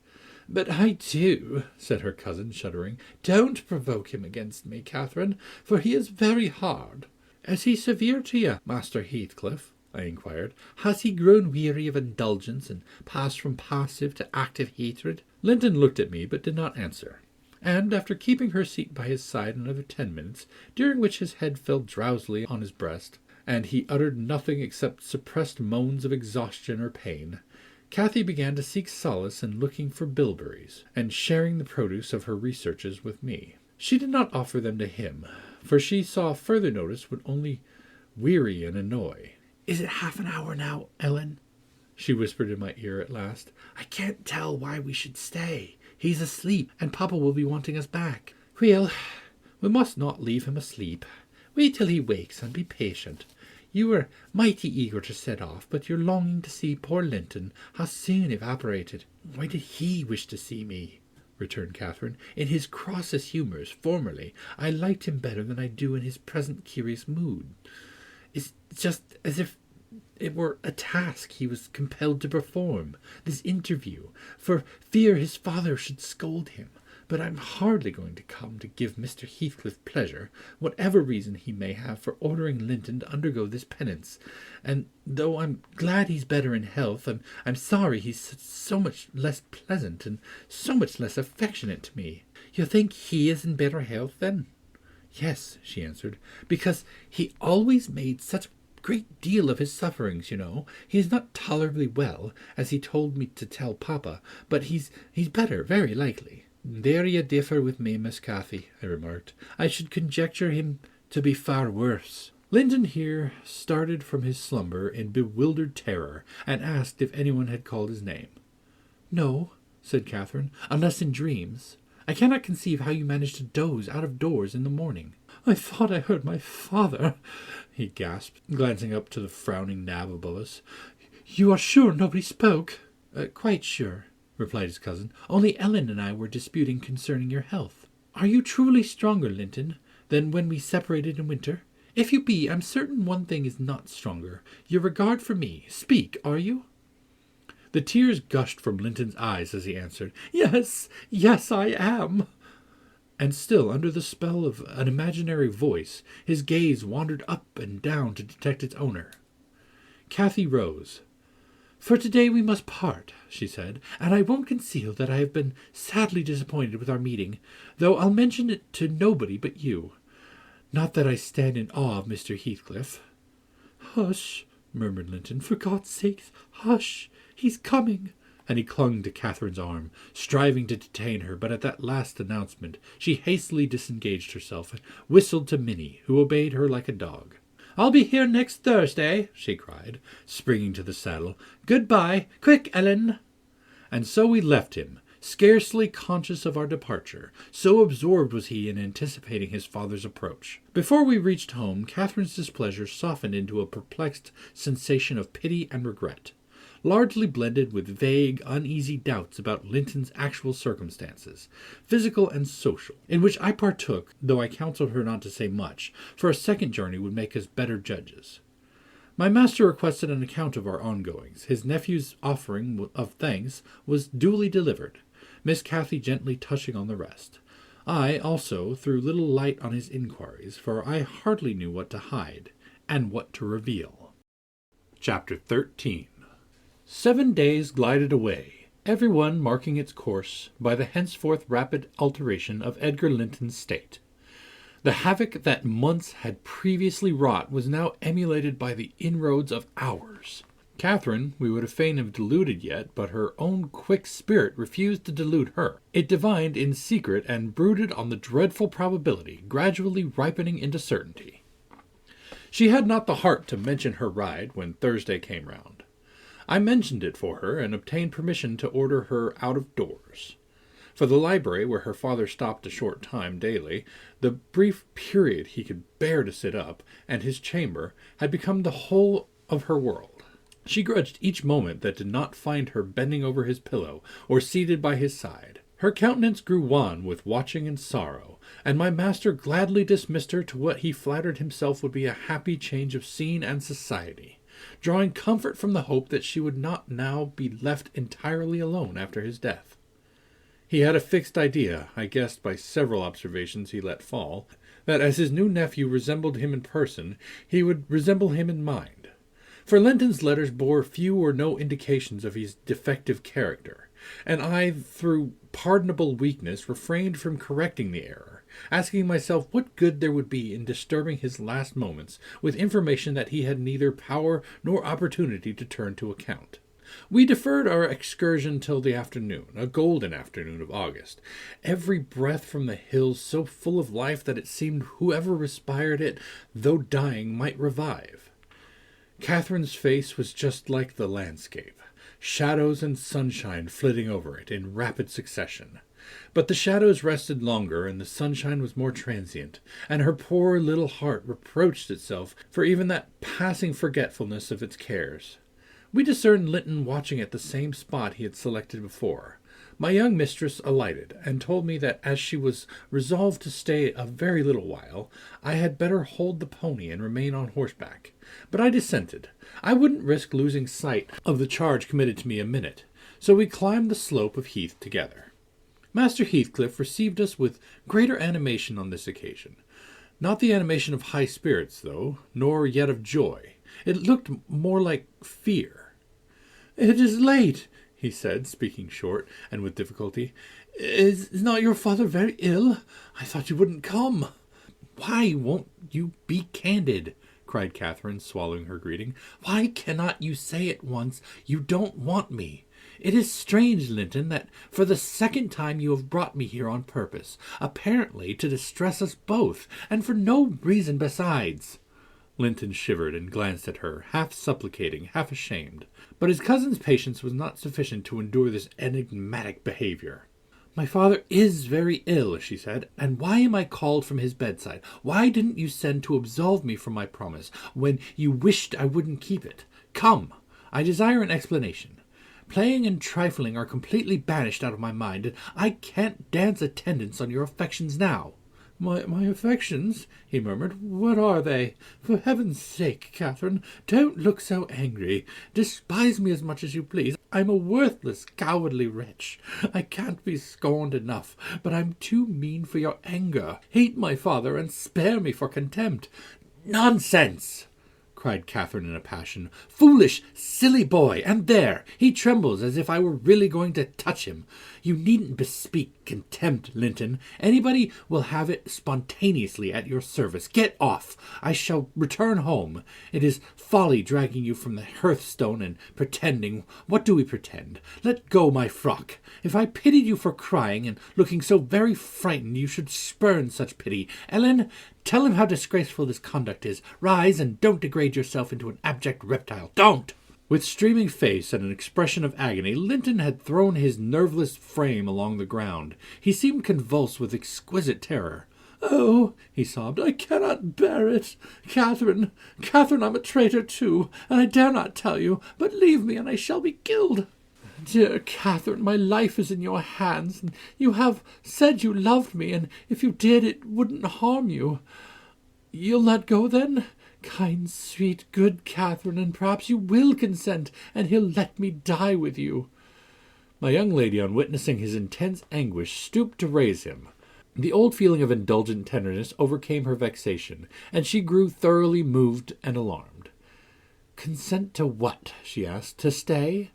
"But I do," said her cousin, shuddering. "Don't provoke him against me, Catherine, for he is very hard." "Is he severe to you, Master Heathcliff?" I inquired. "Has he grown weary of indulgence, and passed from passive to active hatred?" Linton looked at me, but did not answer, and after keeping her seat by his side another 10 minutes, during which his head fell drowsily on his breast, and he uttered nothing except suppressed moans of exhaustion or pain, Cathy began to seek solace in looking for bilberries, and sharing the produce of her researches with me. She did not offer them to him, for she saw further notice would only weary and annoy. "Is it half an hour now, Ellen?" she whispered in my ear at last. "I can't tell why we should stay. He's asleep, and Papa will be wanting us back." "Well, we must not leave him asleep. Wait till he wakes, and be patient. You were mighty eager to set off, but your longing to see poor Linton has soon evaporated." "Why did he wish to see me?" returned Catherine. "In his crossest humours, formerly, I liked him better than I do in his present curious mood. It's just as if it were a task he was compelled to perform, this interview, for fear his father should scold him. but I'm hardly going to come to give Mr. Heathcliff pleasure, whatever reason he may have for ordering Linton to undergo this penance. And though I'm glad he's better in health, I'm sorry he's so much less pleasant and so much less affectionate to me." "You think he is in better health, then?" "Yes," she answered, "because he always made such a great deal of his sufferings, you know. He is not tolerably well, as he told me to tell Papa, but he's better, very likely." "There you differ with me, Miss Cathy," I remarked. "I should conjecture him to be far worse." Linton here started from his slumber in bewildered terror, and asked if anyone had called his name. "No," said Catherine, "unless in dreams. I cannot conceive how you managed to doze out of doors in the morning." "I thought I heard my father," he gasped, glancing up to the frowning Nab above us. "You are sure nobody spoke?" "Quite sure," replied his cousin. "Only Ellen and I were disputing concerning your health." "Are you truly stronger, Linton, than when we separated in winter? If you be, I'm certain one thing is not stronger, your regard for me. Speak, are you?" The tears gushed from Linton's eyes as he answered, "Yes, yes, I am." And still under the spell of an imaginary voice, his gaze wandered up and down to detect its owner. Cathy rose. "For today we must part," she said, "and I won't conceal that I have been sadly disappointed with our meeting, though I'll mention it to nobody but you. Not that I stand in awe of Mr. Heathcliff." "Hush," murmured Linton, "for God's sake, hush! He's coming." And he clung to Catherine's arm, striving to detain her, but at that last announcement she hastily disengaged herself and whistled to Minnie, who obeyed her like a dog. "I'll be here next Thursday," she cried, springing to the saddle. "Good-bye. Quick, Ellen." And so we left him, scarcely conscious of our departure, so absorbed was he in anticipating his father's approach. Before we reached home, Catherine's displeasure softened into a perplexed sensation of pity and regret, largely blended with vague, uneasy doubts about Linton's actual circumstances, physical and social, in which I partook, though I counselled her not to say much, for a second journey would make us better judges. My master requested an account of our ongoings. His nephew's offering of thanks was duly delivered, Miss Cathy gently touching on the rest. I, also, threw little light on his inquiries, for I hardly knew what to hide and what to reveal. Chapter 13. 7 days glided away, every one marking its course by the henceforth rapid alteration of Edgar Linton's state. The havoc that months had previously wrought was now emulated by the inroads of hours. Catherine we would fain have deluded yet, but her own quick spirit refused to delude her. It divined in secret and brooded on the dreadful probability, gradually ripening into certainty. She had not the heart to mention her ride when Thursday came round. I mentioned it for her, and obtained permission to order her out of doors. For the library, where her father stopped a short time daily, the brief period he could bear to sit up, and his chamber, had become the whole of her world. She grudged each moment that did not find her bending over his pillow, or seated by his side. Her countenance grew wan with watching and sorrow, and my master gladly dismissed her to what he flattered himself would be a happy change of scene and society, drawing comfort from the hope that she would not now be left entirely alone after his death. He had a fixed idea, I guessed by several observations he let fall, that as his new nephew resembled him in person, he would resemble him in mind. For Linton's letters bore few or no indications of his defective character, and I, through pardonable weakness, refrained from correcting the error, asking myself what good there would be in disturbing his last moments with information that he had neither power nor opportunity to turn to account. We deferred our excursion till the afternoon, a golden afternoon of August, every breath from the hills so full of life that it seemed whoever respired it, though dying, might revive. Catherine's face was just like the landscape, shadows and sunshine flitting over it in rapid succession. But the shadows rested longer, and the sunshine was more transient, and her poor little heart reproached itself for even that passing forgetfulness of its cares. We discerned Linton watching at the same spot he had selected before. My young mistress alighted, and told me that as she was resolved to stay a very little while, I had better hold the pony and remain on horseback. But I dissented. I wouldn't risk losing sight of the charge committed to me a minute, so we climbed the slope of heath together. Master Heathcliff received us with greater animation on this occasion. Not the animation of high spirits, though, nor yet of joy. It looked more like fear. "It is late," he said, speaking short and with difficulty. "Is not your father very ill? I thought you wouldn't come." "Why won't you be candid?" cried Catherine, swallowing her greeting. "Why cannot you say at once you don't want me? It is strange, Linton, that for the second time you have brought me here on purpose, apparently to distress us both, and for no reason besides." Linton shivered and glanced at her, half supplicating, half ashamed. But his cousin's patience was not sufficient to endure this enigmatic behavior. "My father is very ill," she said, "and why am I called from his bedside? Why didn't you send to absolve me from my promise, when you wished I wouldn't keep it? Come, I desire an explanation. Playing and trifling are completely banished out of my mind, and I can't dance attendance on your affections now." My affections?" he murmured. "What are they? For heaven's sake, Catherine, don't look so angry. Despise me as much as you please. I'm a worthless, cowardly wretch. I can't be scorned enough, but I'm too mean for your anger. Hate my father and spare me for contempt." "Nonsense!" cried Catherine in a passion. "Foolish, silly boy! And there, he trembles as if I were really going to touch him. You needn't bespeak contempt, Linton. Anybody will have it spontaneously at your service. Get off. I shall return home. It is folly dragging you from the hearthstone and pretending. What do we pretend? Let go my frock. If I pitied you for crying and looking so very frightened, you should spurn such pity. Ellen, tell him how disgraceful this conduct is. Rise, and don't degrade yourself into an abject reptile. Don't!" With streaming face and an expression of agony, Linton had thrown his nerveless frame along the ground. He seemed convulsed with exquisite terror. "Oh," he sobbed, "I cannot bear it. Catherine, I'm a traitor too, and I dare not tell you, but leave me and I shall be killed. Dear Catherine, my life is in your hands, and you have said you loved me, and if you did, it wouldn't harm you. You'll let go, then? Kind, sweet, good Catherine, and perhaps you will consent, and he'll let me die with you." My young lady, on witnessing his intense anguish, stooped to raise him. The old feeling of indulgent tenderness overcame her vexation, and she grew thoroughly moved and alarmed. "Consent to what?" she asked. "To stay?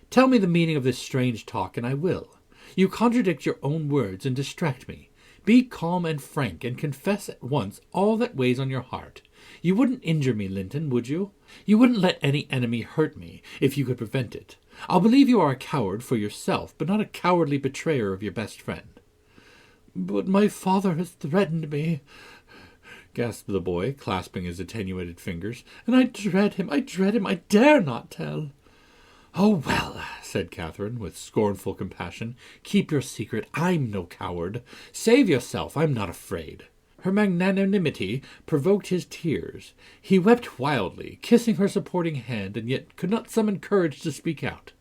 Tell me the meaning of this strange talk, and I will. You contradict your own words and distract me. Be calm and frank, and confess at once all that weighs on your heart. You wouldn't injure me, Linton, would you? You wouldn't let any enemy hurt me, if you could prevent it. I'll believe you are a coward for yourself, but not a cowardly betrayer of your best friend." "But my father has threatened me," gasped the boy, clasping his attenuated fingers, "and I dread him, I dare not tell." "Oh, well," said Catherine, with scornful compassion, "keep your secret. I'm no coward. Save yourself. I'm not afraid." Her magnanimity provoked his tears. He wept wildly, kissing her supporting hand, and yet could not summon courage to speak out.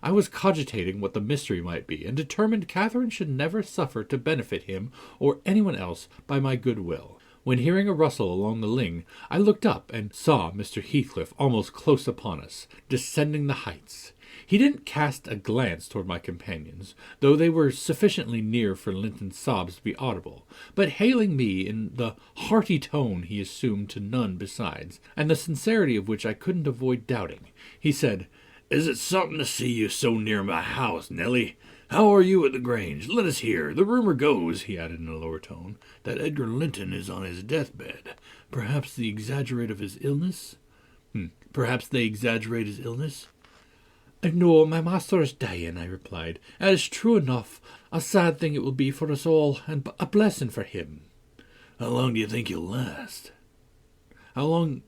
I was cogitating what the mystery might be, and determined Catherine should never suffer to benefit him or anyone else by my good will, when, hearing a rustle along the ling, I looked up and saw Mr. Heathcliff almost close upon us, descending the heights. He didn't cast a glance toward my companions, though they were sufficiently near for Linton's sobs to be audible, but hailing me in the hearty tone he assumed to none besides, and the sincerity of which I couldn't avoid doubting, he said, "Is it something to see you so near my house, Nelly? How are you at the Grange? Let us hear. The rumor goes," he added in a lower tone, "that Edgar Linton is on his deathbed. Perhaps they exaggerate his illness? "No, my master is dying," I replied. "That is true enough. A sad thing it will be for us all, and a blessing for him." "How long do you think he'll last? How long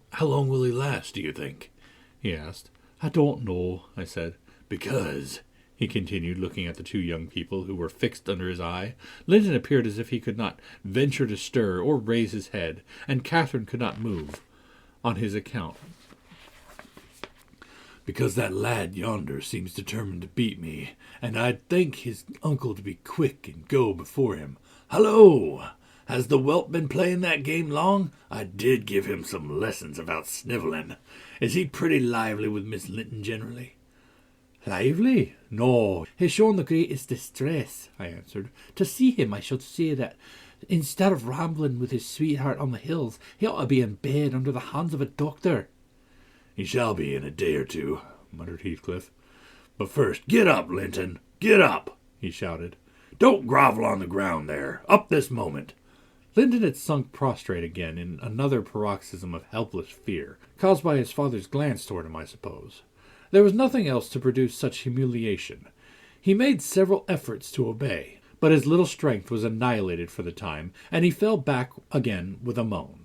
will he last, do you think?" he asked. "I don't know," I said. "Because," he continued, looking at the two young people who were fixed under his eye. Linton appeared as if he could not venture to stir or raise his head, and Catherine could not move on his account. "Because that lad yonder seems determined to beat me, and I'd think his uncle to be quick and go before him. Hallo! Has the whelp been playing that game long? I did give him some lessons about snivelling. Is he pretty lively with Miss Linton generally?" Lively? No, he's shown the greatest distress, I answered. To see him, I should say that instead of rambling with his sweetheart on the hills, he ought to be in bed under the hands of a doctor. He shall be in a day or two, muttered Heathcliff. But first, get up, Linton, get up, he shouted. Don't grovel on the ground there. Up this moment. Linton had sunk prostrate again in another paroxysm of helpless fear, caused by his father's glance toward him, I suppose. There was nothing else to produce such humiliation. He made several efforts to obey, but his little strength was annihilated for the time, and he fell back again with a moan.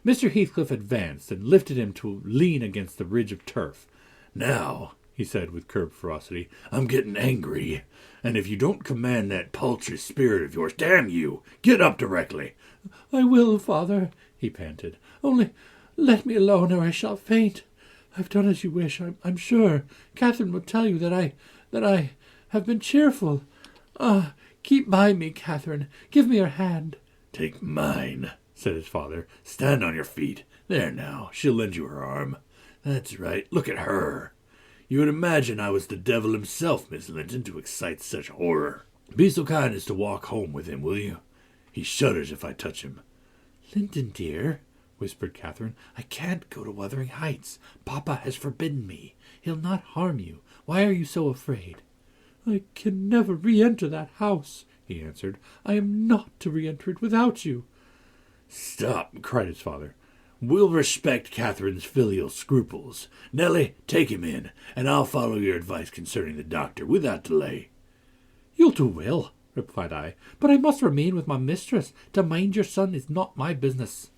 Mr. Heathcliff advanced and lifted him to lean against the ridge of turf. Now, he said with curbed ferocity, I'm getting angry, and if you don't command that paltry spirit of yours, damn you, get up directly. I will, father, he panted. Only let me alone or I shall faint. I've done as you wish, I'm sure. Catherine will tell you that I have been cheerful. Keep by me, Catherine. Give me your hand. Take mine, said his father. Stand on your feet. There now, she'll lend you her arm. That's right, look at her. You would imagine I was the devil himself, Miss Linton, to excite such horror. Be so kind as to walk home with him, will you? He shudders if I touch him. Linton, dear, whispered Catherine, I can't go to Wuthering Heights. Papa has forbidden me. He'll not harm you. Why are you so afraid? I can never re-enter that house, he answered. I am not to re-enter it without you. Stop, cried his father. We'll respect Catherine's filial scruples. Nellie, take him in, and I'll follow your advice concerning the doctor without delay. You'll do well, replied I, but I must remain with my mistress. To mind your son is not my business.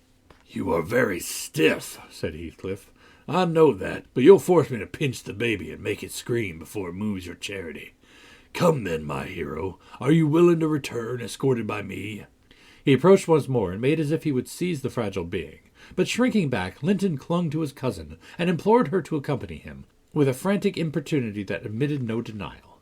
You are very stiff, said Heathcliff. I know that, but you'll force me to pinch the baby and make it scream before it moves your charity. Come then, my hero. Are you willing to return, escorted by me? He approached once more and made as if he would seize the fragile being. But shrinking back, Linton clung to his cousin and implored her to accompany him, with a frantic importunity that admitted no denial.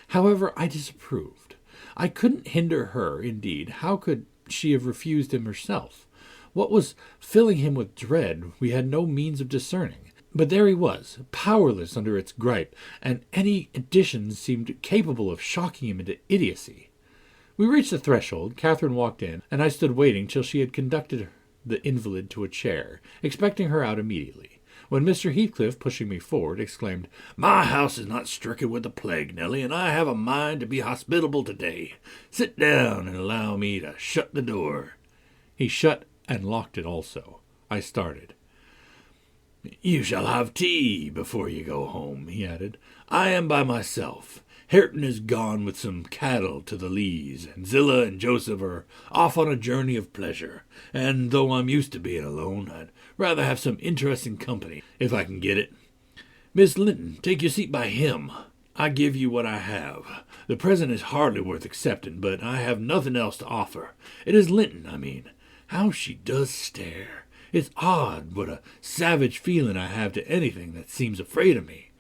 However, I disapproved. I couldn't hinder her, indeed. How could she have refused him herself? What was filling him with dread we had no means of discerning. But there he was, powerless under its gripe, and any addition seemed capable of shocking him into idiocy. We reached the threshold, Catherine walked in, and I stood waiting till she had conducted the invalid to a chair, expecting her out immediately, when Mr. Heathcliff, pushing me forward, exclaimed, My house is not stricken with the plague, Nellie, and I have a mind to be hospitable today. Sit down and allow me to shut the door. He shut and locked it also. I started. You shall have tea before you go home, he added. I am by myself. Hareton is gone with some cattle to the Lees, and Zillah and Joseph are off on a journey of pleasure, and though I'm used to being alone, I'd rather have some interesting company, if I can get it. Miss Linton, take your seat by him. I give you what I have. The present is hardly worth accepting, but I have nothing else to offer. It is Linton, I mean. How she does stare. It's odd what a savage feeling I have to anything that seems afraid of me.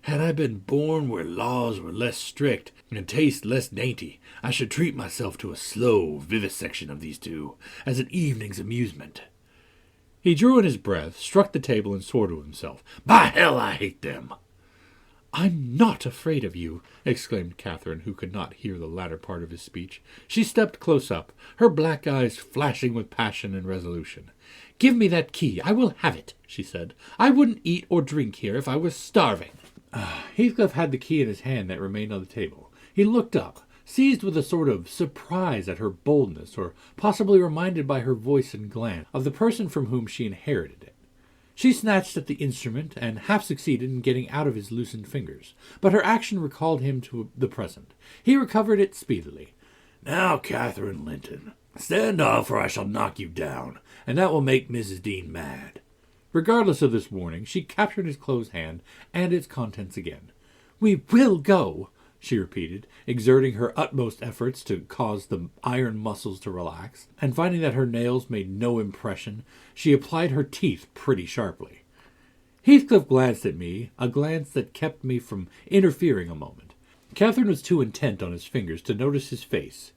Had I been born where laws were less strict and taste less dainty, I should treat myself to a slow vivisection of these two, as an evening's amusement. He drew in his breath, struck the table, and swore to himself. By hell, I hate them! I'm not afraid of you, exclaimed Catherine, who could not hear the latter part of his speech. She stepped close up, her black eyes flashing with passion and resolution. Give me that key. I will have it, she said. I wouldn't eat or drink here if I was starving. Heathcliff had the key in his hand that remained on the table. He looked up, seized with a sort of surprise at her boldness, or possibly reminded by her voice and glance of the person from whom she inherited it. She snatched at the instrument and half succeeded in getting out of his loosened fingers, but her action recalled him to the present. He recovered it speedily. Now, Catherine Linton, stand off or I shall knock you down, and that will make Mrs. Dean mad. Regardless of this warning, she captured his closed hand and its contents again. We will go, she repeated, exerting her utmost efforts to cause the iron muscles to relax, and finding that her nails made no impression, she applied her teeth pretty sharply. Heathcliff glanced at me, a glance that kept me from interfering a moment. Catherine was too intent on his fingers to notice his face.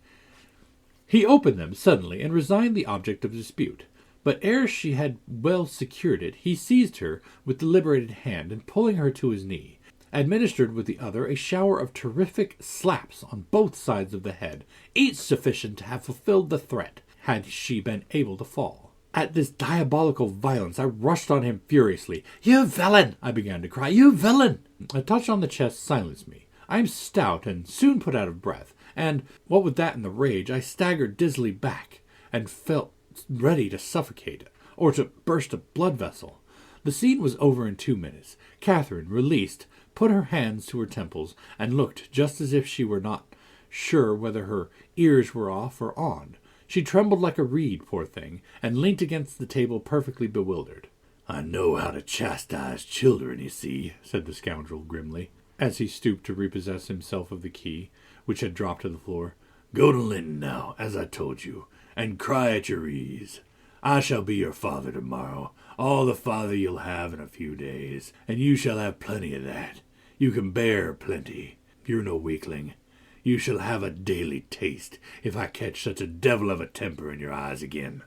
He opened them suddenly and resigned the object of dispute. But ere she had well secured it, he seized her with deliberated hand, and pulling her to his knee, administered with the other a shower of terrific slaps on both sides of the head, each sufficient to have fulfilled the threat, had she been able to fall. At this diabolical violence I rushed on him furiously. "You villain!" I began to cry. "You villain!" A touch on the chest silenced me. I am stout and soon put out of breath, and, what with that and the rage, I staggered dizzily back, and felt ready to suffocate, or to burst a blood vessel. The scene was over in 2 minutes. Catherine, released, put her hands to her temples, and looked just as if she were not sure whether her ears were off or on. She trembled like a reed, poor thing, and leant against the table perfectly bewildered. "I know how to chastise children, you see," said the scoundrel grimly, as he stooped to repossess himself of the key, which had dropped to the floor. "Go to Linton now, as I told you, and cry at your ease. I shall be your father tomorrow, all the father you'll have in a few days, and you shall have plenty of that. You can bear plenty. You're no weakling. You shall have a daily taste, if I catch such a devil of a temper in your eyes again."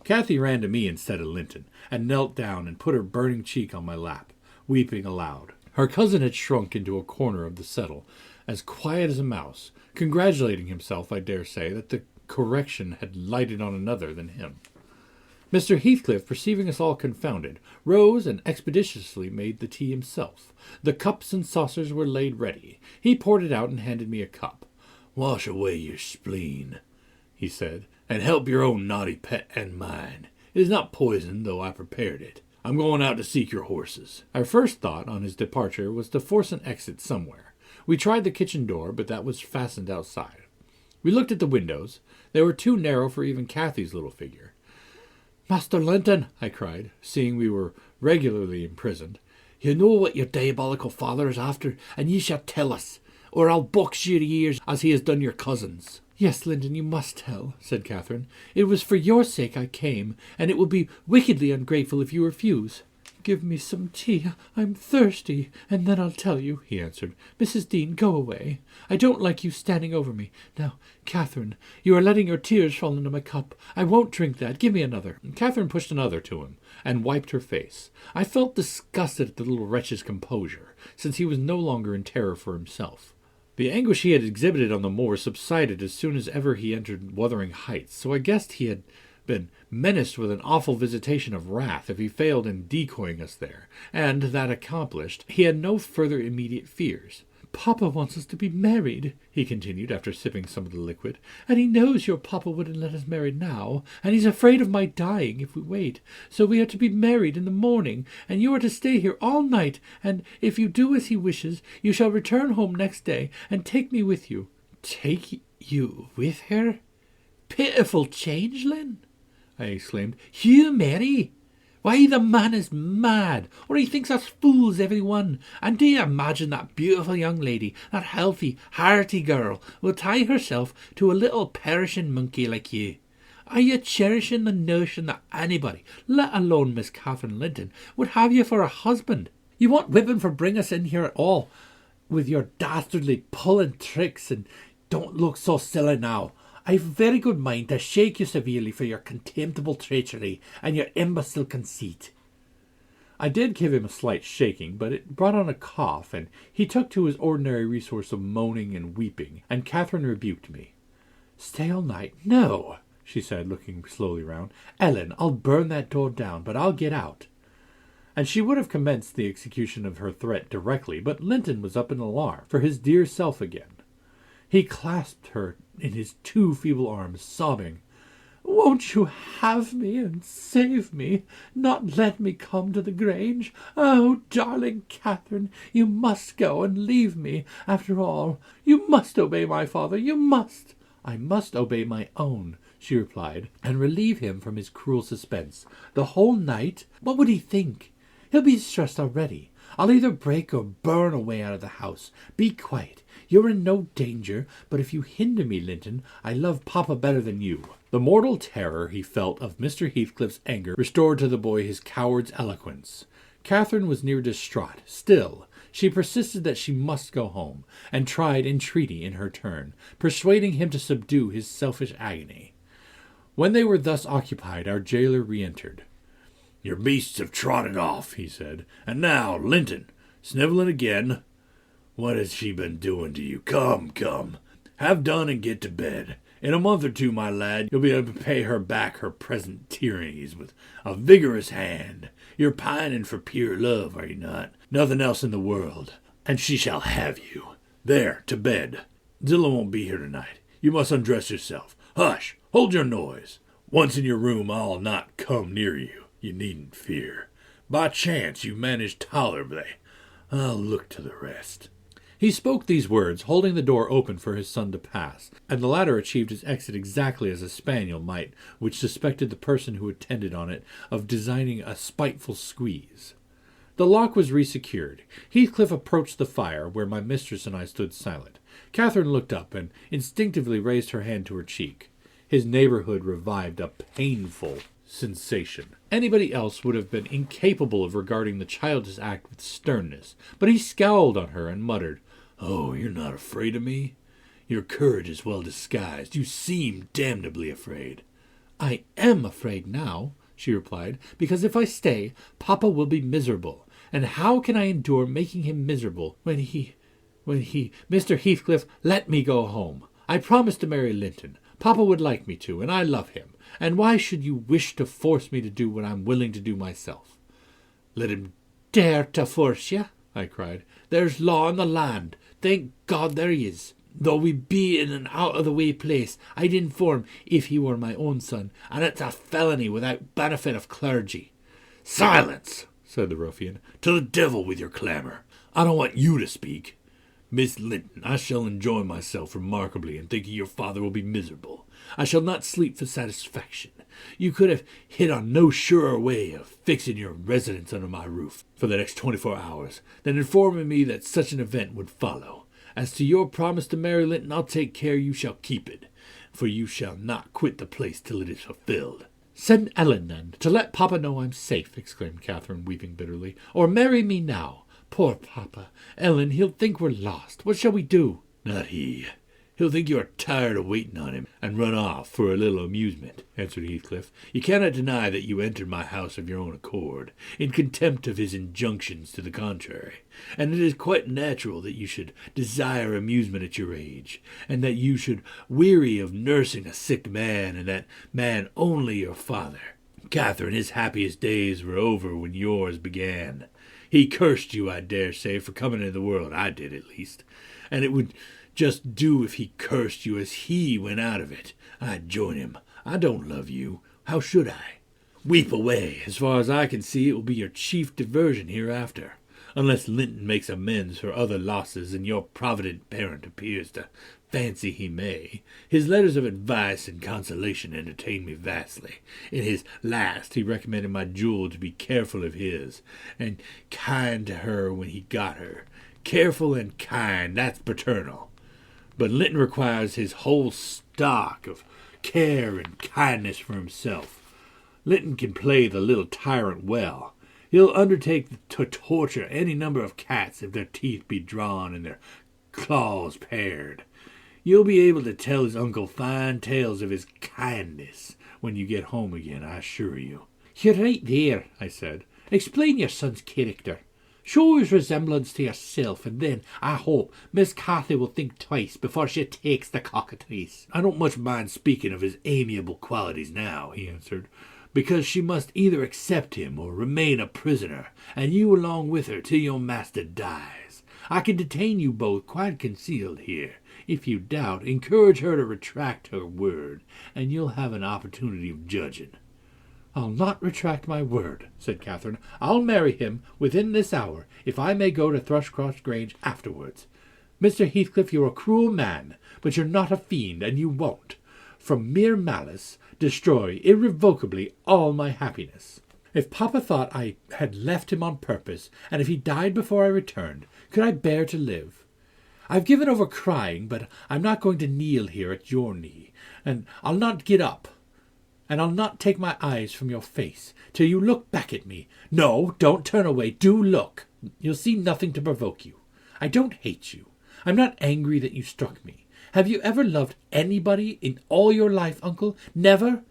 Kathy ran to me instead of Linton, and knelt down and put her burning cheek on my lap, weeping aloud. Her cousin had shrunk into a corner of the settle, as quiet as a mouse, congratulating himself, I dare say, that the correction had lighted on another than him. Mr. Heathcliff, perceiving us all confounded, rose and expeditiously made the tea himself. The cups and saucers were laid ready. He poured it out and handed me a cup. "Wash away your spleen," he said, "and help your own naughty pet and mine. It is not poisoned, though I prepared it. I'm going out to seek your horses." Our first thought on his departure was to force an exit somewhere. We tried the kitchen door, but that was fastened outside. We looked at the windows. They were too narrow for even Cathy's little figure. "Master Linton," I cried, seeing we were regularly imprisoned, "you know what your diabolical father is after, and ye shall tell us, or I'll box your ears as he has done your cousin's." "Yes, Linton, you must tell," said Catherine. "It was for your sake I came, and it will be wickedly ungrateful if you refuse." "Give me some tea. I'm thirsty, and then I'll tell you," he answered. "Mrs. Dean, go away. I don't like you standing over me. Now, Catherine, you are letting your tears fall into my cup. I won't drink that. Give me another." Catherine pushed another to him, and wiped her face. I felt disgusted at the little wretch's composure, since he was no longer in terror for himself. The anguish he had exhibited on the moor subsided as soon as ever he entered Wuthering Heights, so I guessed he had been menaced with an awful visitation of wrath if he failed in decoying us there, and, that accomplished, he had no further immediate fears. "Papa wants us to be married," he continued, after sipping some of the liquid, "and he knows your papa wouldn't let us marry now, and he's afraid of my dying if we wait. So we are to be married in the morning, and you are to stay here all night, and if you do as he wishes, you shall return home next day and take me with you." "Take you with her? Pitiful changeling!" I exclaimed. "You, Mary? Why, the man is mad, or he thinks us fools, every one. And do you imagine that beautiful young lady, that healthy, hearty girl, will tie herself to a little perishing monkey like you? Are you cherishing the notion that anybody, let alone Miss Catherine Linton, would have you for a husband? You want whipping for bringing us in here at all, with your dastardly pulling tricks, and don't look so silly now. I've a very good mind to shake you severely for your contemptible treachery and your imbecile conceit." I did give him a slight shaking, but it brought on a cough, and he took to his ordinary resource of moaning and weeping, and Catherine rebuked me. "Stay all night? No," she said, looking slowly round. "Ellen, I'll burn that door down, but I'll get out." And she would have commenced the execution of her threat directly, but Linton was up in alarm for his dear self again. He clasped her in his two feeble arms, sobbing, "Won't you have me and save me, not let me come to the Grange? Oh, darling Catherine, you must go and leave me, after all. You must obey my father, you must." "I must obey my own," she replied, "and relieve him from his cruel suspense. The whole night? What would he think? He'll be distressed already. I'll either break or burn away out of the house. Be quiet. You're in no danger, but if you hinder me, Linton, I love Papa better than you." The mortal terror he felt of Mr. Heathcliff's anger restored to the boy his coward's eloquence. Catherine was near distraught. Still, she persisted that she must go home, and tried entreaty in her turn, persuading him to subdue his selfish agony. When they were thus occupied, our jailer re-entered. "Your beasts have trotted off," he said. "And now, Linton, Sniveling again? What has she been doing to you? Come, come. Have done and get to bed. In a month or two, my lad, you'll be able to pay her back her present tyrannies with a vigorous hand. You're pining for pure love, are you not? Nothing else in the world. And she shall have you. There, to bed. Zillah won't be here tonight. You must undress yourself. Hush! Hold your noise. Once in your room, I'll not come near you. You needn't fear. By chance, you managed tolerably. I'll look to the rest. He spoke these words, holding the door open for his son to pass, and the latter achieved his exit exactly as a spaniel might, which suspected the person who attended on it of designing a spiteful squeeze. The lock was resecured. Heathcliff approached the fire, where my mistress and I stood silent. Catherine looked up and instinctively raised her hand to her cheek. His neighborhood revived a painful sensation. Anybody else would have been incapable of regarding the childish act with sternness, but he scowled on her and muttered, "Oh, you're not afraid of me? Your courage is well disguised. You seem damnably afraid." "I am afraid now," she replied, "because if I stay, Papa will be miserable. And how can I endure making him miserable when he... Mr. Heathcliff, let me go home. I promised to marry Linton. Papa would like me to, and I love him. And why should you wish to force me to do what I'm willing to do myself?" "Let him dare to force you," I cried. "There's law in the land. Thank God there is. Though we be in an out-of-the-way place, I'd inform if he were my own son, and it's a felony without benefit of clergy." "Silence!" said the ruffian. "To the devil with your clamour. I don't want you to speak. Miss Linton, I shall enjoy myself remarkably in thinking your father will be miserable. I shall not sleep for satisfaction. You could have hit on no surer way of fixing your residence under my roof for the next 24 hours than informing me that such an event would follow. As to your promise to Mary Linton, I'll take care you shall keep it, for you shall not quit the place till it is fulfilled." "Send Ellen, then, to let Papa know I'm safe," exclaimed Catherine, weeping bitterly. "Or marry me now. Poor Papa. Ellen, he'll think we're lost. What shall we do?" "Not he. He'll think you are tired of waiting on him, and run off for a little amusement," answered Heathcliff. "You cannot deny that you entered my house of your own accord, in contempt of his injunctions to the contrary, and it is quite natural that you should desire amusement at your age, and that you should weary of nursing a sick man, and that man only your father. Catherine, his happiest days were over when yours began. He cursed you, I dare say, for coming into the world. I did, at least. And it would just do if he cursed you as he went out of it. I'd join him. I don't love you. How should I? Weep away. As far as I can see, it will be your chief diversion hereafter, unless Linton makes amends for other losses, and your provident parent appears to fancy he may. His letters of advice and consolation entertain me vastly. In his last he recommended my jewel to be careful of his, and kind to her when he got her. Careful and kind, that's paternal. But Linton requires his whole stock of care and kindness for himself. Linton can play the little tyrant well. He'll undertake to torture any number of cats if their teeth be drawn and their claws pared. You'll be able to tell his uncle fine tales of his kindness when you get home again, I assure you." "You're right there," I said. "Explain your son's character. Show his resemblance to yourself, and then, I hope, Miss Cathy will think twice before she takes the cockatrice." "I don't much mind speaking of his amiable qualities now," he answered, "because she must either accept him or remain a prisoner, and you along with her till your master dies. I can detain you both quite concealed here. If you doubt, encourage her to retract her word, and you'll have an opportunity of judging." "I'll not retract my word," said Catherine. "I'll marry him within this hour, if I may go to Thrushcross Grange afterwards. Mr. Heathcliff, you're a cruel man, but you're not a fiend, and you won't, from mere malice, destroy irrevocably all my happiness. If Papa thought I had left him on purpose, and if he died before I returned, could I bear to live? I've given over crying, but I'm not going to kneel here at your knee, and I'll not get up, and I'll not take my eyes from your face till you look back at me. No, don't turn away. Do look. You'll see nothing to provoke you. I don't hate you. I'm not angry that you struck me. Have you ever loved anybody in all your life, uncle? Never?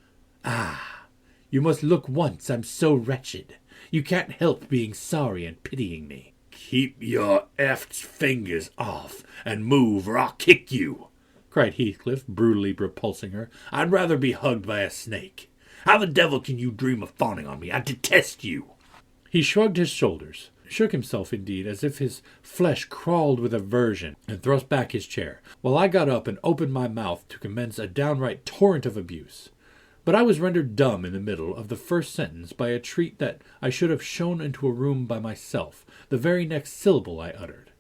Ah, you must look once. I'm so wretched. You can't help being sorry and pitying me. Keep your effed fingers off and move or I'll kick you, cried Heathcliff, brutally repulsing her. I'd rather be hugged by a snake. How the devil can you dream of fawning on me? I detest you. He shrugged his shoulders, shook himself indeed, as if his flesh crawled with aversion, and thrust back his chair, while I got up and opened my mouth to commence a downright torrent of abuse. But I was rendered dumb in the middle of the first sentence by a treat that I should have shown into a room by myself, the very next syllable I uttered.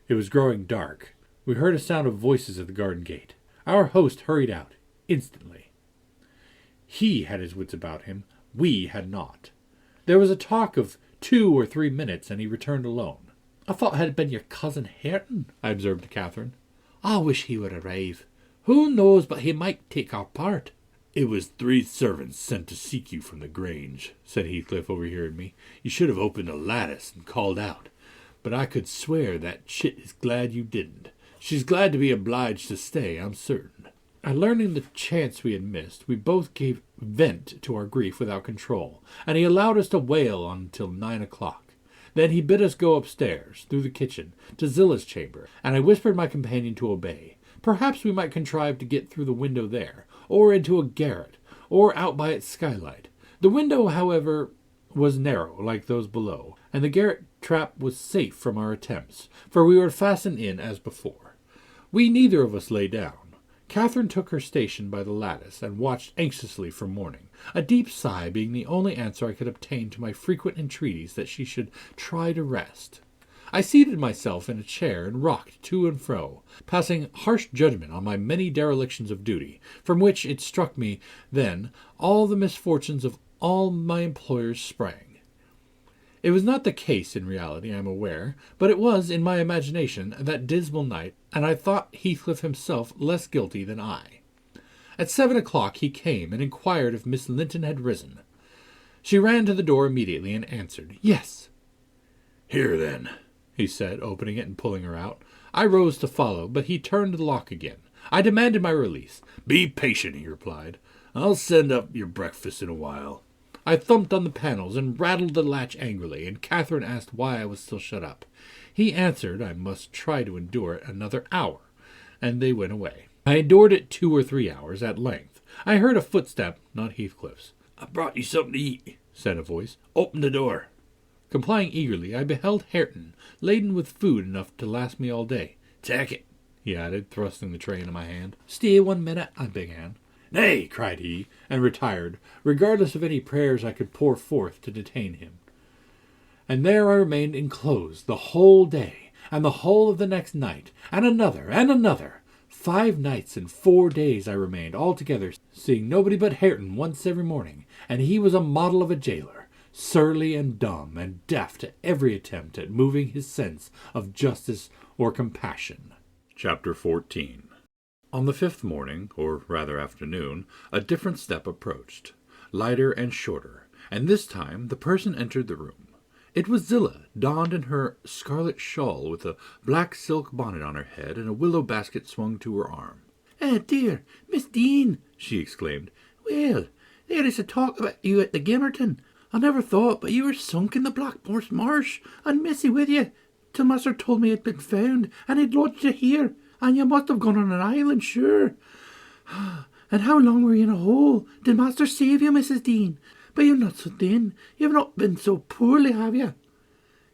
It was growing dark. We heard a sound of voices at the garden gate. Our host hurried out, instantly. He had his wits about him. We had not. There was a talk of 2 or 3 minutes, and he returned alone. I thought it had been your cousin Hareton, I observed to Catherine. I wish he would arrive. Who knows but he might take our part. It was 3 servants sent to seek you from the Grange, said Heathcliff, overhearing me. You should have opened a lattice and called out. But I could swear that chit is glad you didn't. She's glad to be obliged to stay, I'm certain. And learning the chance we had missed, we both gave vent to our grief without control, and he allowed us to wail until 9 o'clock. Then he bid us go upstairs, through the kitchen, to Zilla's chamber, and I whispered my companion to obey. Perhaps we might contrive to get through the window there, or into a garret, or out by its skylight. The window, however, was narrow, like those below, and the garret trap was safe from our attempts, for we were fastened in as before. We neither of us lay down. Catherine took her station by the lattice and watched anxiously for morning, a deep sigh being the only answer I could obtain to my frequent entreaties that she should try to rest. I seated myself in a chair and rocked to and fro, passing harsh judgment on my many derelictions of duty, from which, it struck me then, all the misfortunes of all my employers sprang. It was not the case in reality, I am aware, but it was, in my imagination, that dismal night, and I thought Heathcliff himself less guilty than I. At 7 o'clock he came and inquired if Miss Linton had risen. She ran to the door immediately and answered, "Yes." "Here, then," he said, opening it and pulling her out. I rose to follow, but he turned the lock again. I demanded my release. "Be patient," he replied. "I'll send up your breakfast in a while." I thumped on the panels and rattled the latch angrily, and Catherine asked why I was still shut up. He answered I must try to endure it another hour, and they went away. I endured it 2 or 3 hours. At length I heard a footstep, not Heathcliff's. "I brought you something to eat," said a voice. "Open the door." Complying eagerly, I beheld Hareton, laden with food enough to last me all day. "Take it," he added, thrusting the tray into my hand. "Stay 1 minute," I began. "Nay," cried he, and retired, regardless of any prayers I could pour forth to detain him. And there I remained enclosed the whole day, and the whole of the next night, and another, and another. 5 nights and 4 days I remained altogether, seeing nobody but Hareton once every morning, and he was a model of a jailer, surly and dumb, and deaf to every attempt at moving his sense of justice or compassion. Chapter 14. On the 5th morning, or rather afternoon, a different step approached, lighter and shorter, and this time the person entered the room. It was Zilla, donned in her scarlet shawl, with a black silk bonnet on her head and a willow basket swung to her arm. Dear, Miss Dean," she exclaimed. "Well, there is a talk about you at the Gimmerton. I never thought but you were sunk in the Blackmoor's Marsh, and missy with you, till Master told me it had been found, and he'd lodged you here, and you must have gone on an island, sure. And how long were you in a hole? Did Master save you, Mrs. Dean? But you're not so thin. You've not been so poorly, have you?"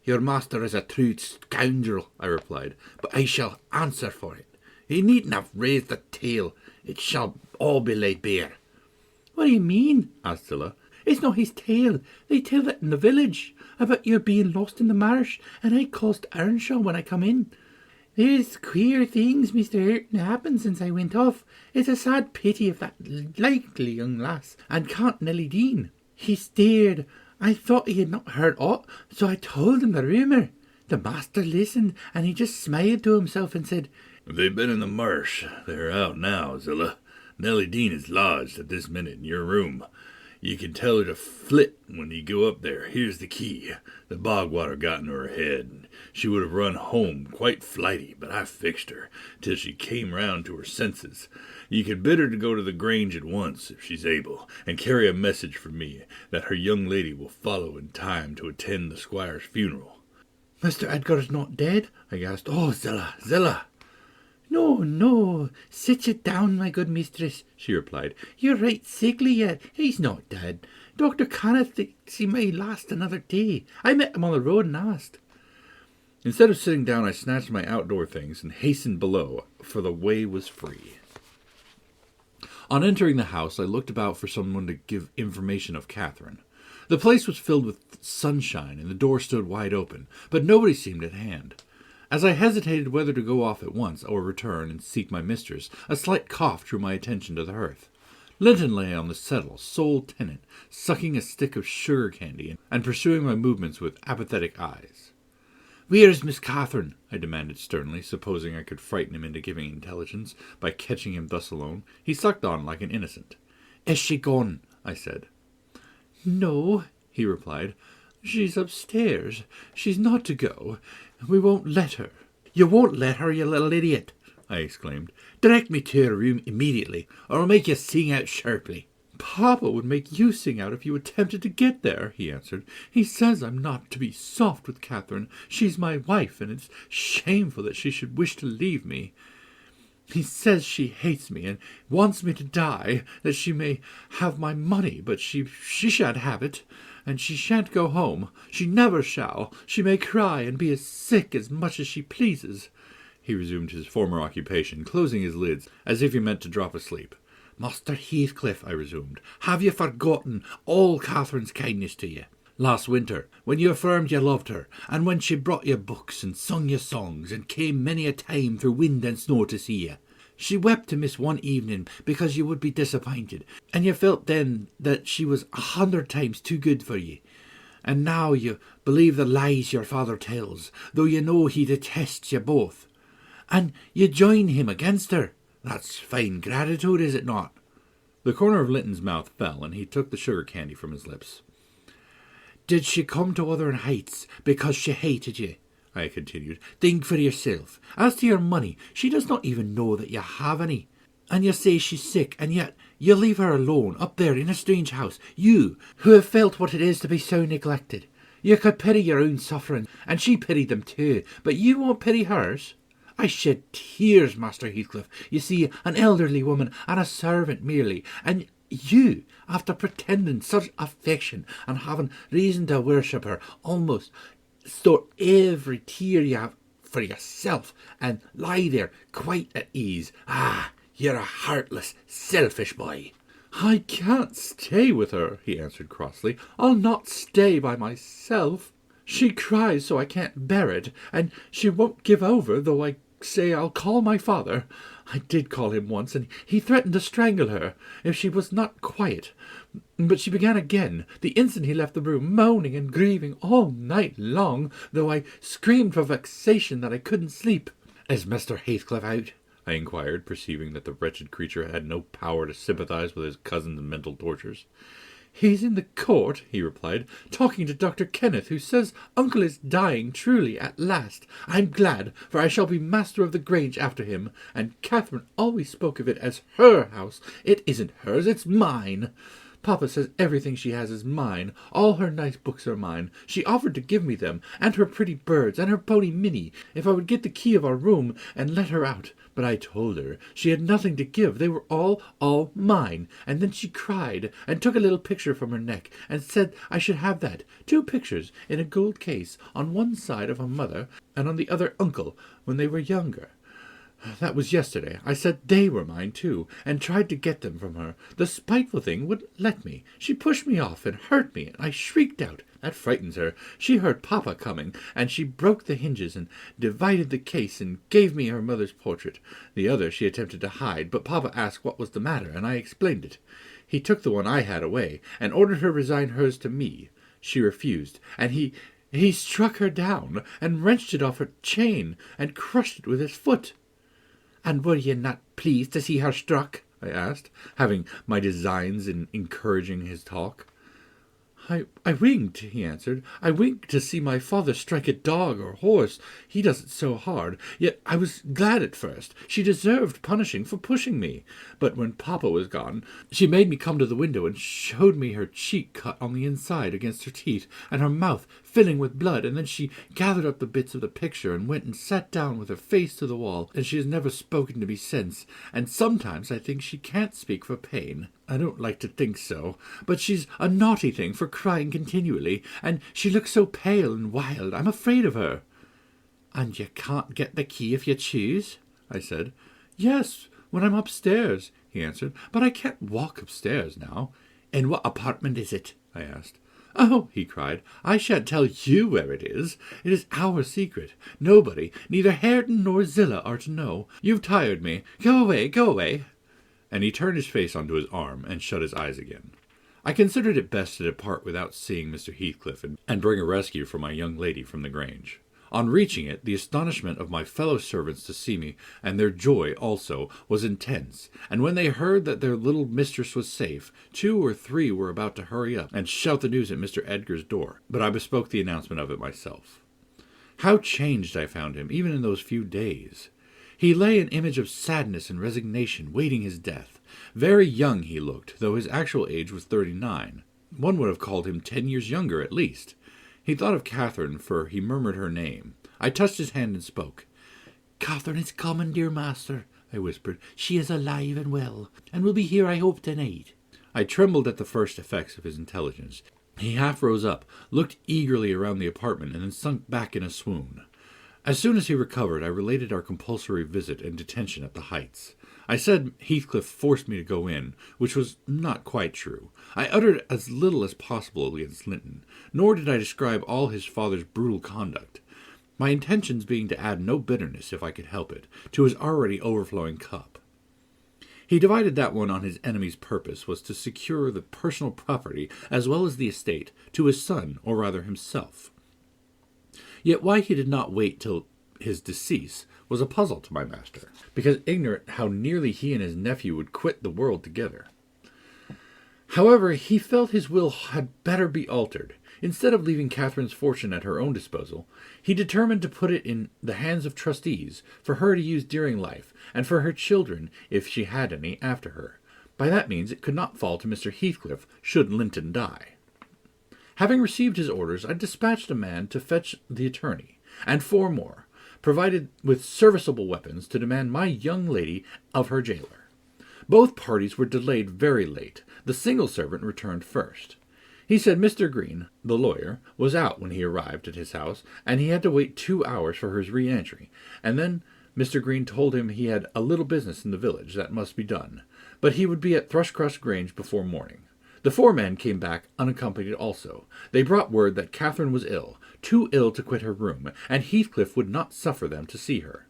"Your master is a true scoundrel," I replied, "but I shall answer for it. He needn't have raised a tale. It shall all be laid bare." "What do you mean?" asked Zilla. "It's not his tale. They tell it in the village, about your being lost in the marsh, and I crossed Earnshaw when I come in. There's queer things, Mr. Hareton, happened since I went off. It's a sad pity of that likely young lass, and can't Nelly Dean." He stared. I thought he had not heard aught, so I told him the rumour. The master listened, and he just smiled to himself and said, "They've been in the marsh. They're out now, Zilla. Nelly Dean is lodged at this minute in your room. You can tell her to flit when you go up there. Here's the key. The bog water got into her head. She would have run home quite flighty, but I fixed her till she came round to her senses. You can bid her to go to the Grange at once, if she's able, and carry a message for me that her young lady will follow in time to attend the squire's funeral." Mr. Edgar is not dead? I gasped. Oh, Zillah. No, no, sit ye down, my good mistress, she replied. You're right sickly yet. He's not dead. Dr. Kenneth thinks he may last another day. I met him on the road and asked. Instead of sitting down, I snatched my outdoor things and hastened below, for the way was free. On entering the house, I looked about for someone to give information of Catherine. The place was filled with sunshine, and the door stood wide open, but nobody seemed at hand. As I hesitated whether to go off at once or return and seek my mistress, a slight cough drew my attention to the hearth. Linton lay on the settle, sole tenant, sucking a stick of sugar candy and pursuing my movements with apathetic eyes. "Where is Miss Catherine?" I demanded sternly, supposing I could frighten him into giving intelligence by catching him thus alone. He sucked on like an innocent. "Is she gone?" I said. "No," he replied. "She's upstairs. She's not to go. We won't let her." "You won't let her, you little idiot!" I exclaimed. "Direct me to her room immediately, or I'll make you sing out sharply." "Papa would make you sing out if you attempted to get there," he answered. "He says I'm not to be soft with Catherine. She's my wife, and it's shameful that she should wish to leave me. He says she hates me and wants me to die, that she may have my money, but she shan't have it, and she shan't go home. She never shall. She may cry and be as sick as much as she pleases." He resumed his former occupation, closing his lids as if he meant to drop asleep. "Master Heathcliff," I resumed, "have you forgotten all Catherine's kindness to you? Last winter, when you affirmed you loved her, and when she brought you books and sung you songs, and came many a time through wind and snow to see you, she wept to miss one evening because you would be disappointed, and you felt then that she was 100 times too good for you. And now you believe the lies your father tells, though you know he detests you both. And you join him against her. That's fine gratitude, is it not?" The corner of Linton's mouth fell, and he took the sugar candy from his lips. "Did she come to Wuthering Heights because she hated you?" I continued. "Think for yourself. As to your money, she does not even know that you have any. And you say she's sick, and yet you leave her alone up there in a strange house. You, who have felt what it is to be so neglected. You could pity your own suffering, and she pitied them too, but you won't pity hers. I shed tears, Master Heathcliff. You see, an elderly woman and a servant merely, and you, after pretending such affection and having reason to worship her, almost store every tear you have for yourself and lie there quite at ease. Ah, you're a heartless, selfish boy." "I can't stay with her," he answered crossly. "I'll not stay by myself. She cries so I can't bear it, and she won't give over, though I say I'll call my father. I did call him once, and he threatened to strangle her if she was not quiet. But she began again, the instant he left the room, moaning and grieving all night long, though I screamed for vexation that I couldn't sleep." "Is Mr. Heathcliff out?" I inquired, perceiving that the wretched creature had no power to sympathize with his cousin's mental tortures. "He's in the court," he replied, "talking to Dr. Kenneth, who says uncle is dying truly at last. I'm glad, for I shall be master of the Grange after him, and Catherine always spoke of it as her house. It isn't hers, it's mine. Papa says everything she has is mine. All her nice books are mine. She offered to give me them, and her pretty birds, and her pony Minnie, if I would get the key of our room and let her out. But I told her she had nothing to give. They were all mine. And then she cried, and took a little picture from her neck, and said I should have that. 2 pictures in a gold case, on one side of a mother, and on the other uncle, when they were younger. That was yesterday. I said they were mine, too, and tried to get them from her. The spiteful thing wouldn't let me. She pushed me off and hurt me, and I shrieked out. That frightens her. She heard Papa coming, and she broke the hinges and divided the case and gave me her mother's portrait. The other she attempted to hide, but Papa asked what was the matter, and I explained it. He took the one I had away, and ordered her to resign hers to me. She refused, and he struck her down, and wrenched it off her chain, and crushed it with his foot." "And were ye not pleased to see her struck?" I asked, having my designs in encouraging his talk. I winked," he answered. "I winked to see my father strike a dog or horse. He does it so hard. Yet I was glad at first. She deserved punishing for pushing me. But when Papa was gone, she made me come to the window and showed me her cheek cut on the inside against her teeth, and her mouth filling with blood, and then she gathered up the bits of the picture and went and sat down with her face to the wall, and she has never spoken to me since, and sometimes I think she can't speak for pain. I don't like to think so, but she's a naughty thing for crying continually, and she looks so pale and wild, I'm afraid of her." "And you can't get the key if you choose?" I said. "Yes, when I'm upstairs," he answered, "but I can't walk upstairs now." "In what apartment is it?" I asked. "Oh," he cried, "I shan't tell you where it is. It is our secret. Nobody, neither Hareton nor Zillah, are to know. You've tired me. Go away, go away." And he turned his face onto his arm and shut his eyes again. I considered it best to depart without seeing Mr. Heathcliff and bring a rescue for my young lady from the Grange. On reaching it, the astonishment of my fellow servants to see me, and their joy also, was intense, and when they heard that their little mistress was safe, 2 or 3 were about to hurry up and shout the news at Mr. Edgar's door, but I bespoke the announcement of it myself. How changed I found him, even in those few days! He lay an image of sadness and resignation, waiting his death. Very young he looked, though his actual age was 39. One would have called him 10 years younger at least. He thought of Catherine, for he murmured her name. I touched his hand and spoke. "Catherine is coming, dear master," I whispered. "She is alive and well, and will be here, I hope, tonight." I trembled at the first effects of his intelligence. He half rose up, looked eagerly around the apartment, and then sunk back in a swoon. As soon as he recovered, I related our compulsory visit and detention at the Heights. I said Heathcliff forced me to go in, which was not quite true. I uttered as little as possible against Linton, nor did I describe all his father's brutal conduct, my intentions being to add no bitterness, if I could help it, to his already overflowing cup. He divided that one on his enemy's purpose was to secure the personal property, as well as the estate, to his son, or rather himself. Yet why he did not wait till his decease was a puzzle to my master, because ignorant how nearly he and his nephew would quit the world together. However, he felt his will had better be altered. Instead of leaving Catherine's fortune at her own disposal, he determined to put it in the hands of trustees for her to use during life, and for her children, if she had any, after her. By that means it could not fall to Mr. Heathcliff should Linton die. Having received his orders, I dispatched a man to fetch the attorney, and 4 more, provided with serviceable weapons, to demand my young lady of her jailer. Both parties were delayed very late. The single servant returned first. He said Mr. Green, the lawyer, was out when he arrived at his house, and he had to wait 2 hours for his re-entry, and then Mr. Green told him he had a little business in the village that must be done, but he would be at Thrushcross Grange before morning. The 4 men came back unaccompanied also. They brought word that Catherine was ill, too ill to quit her room, and Heathcliff would not suffer them to see her.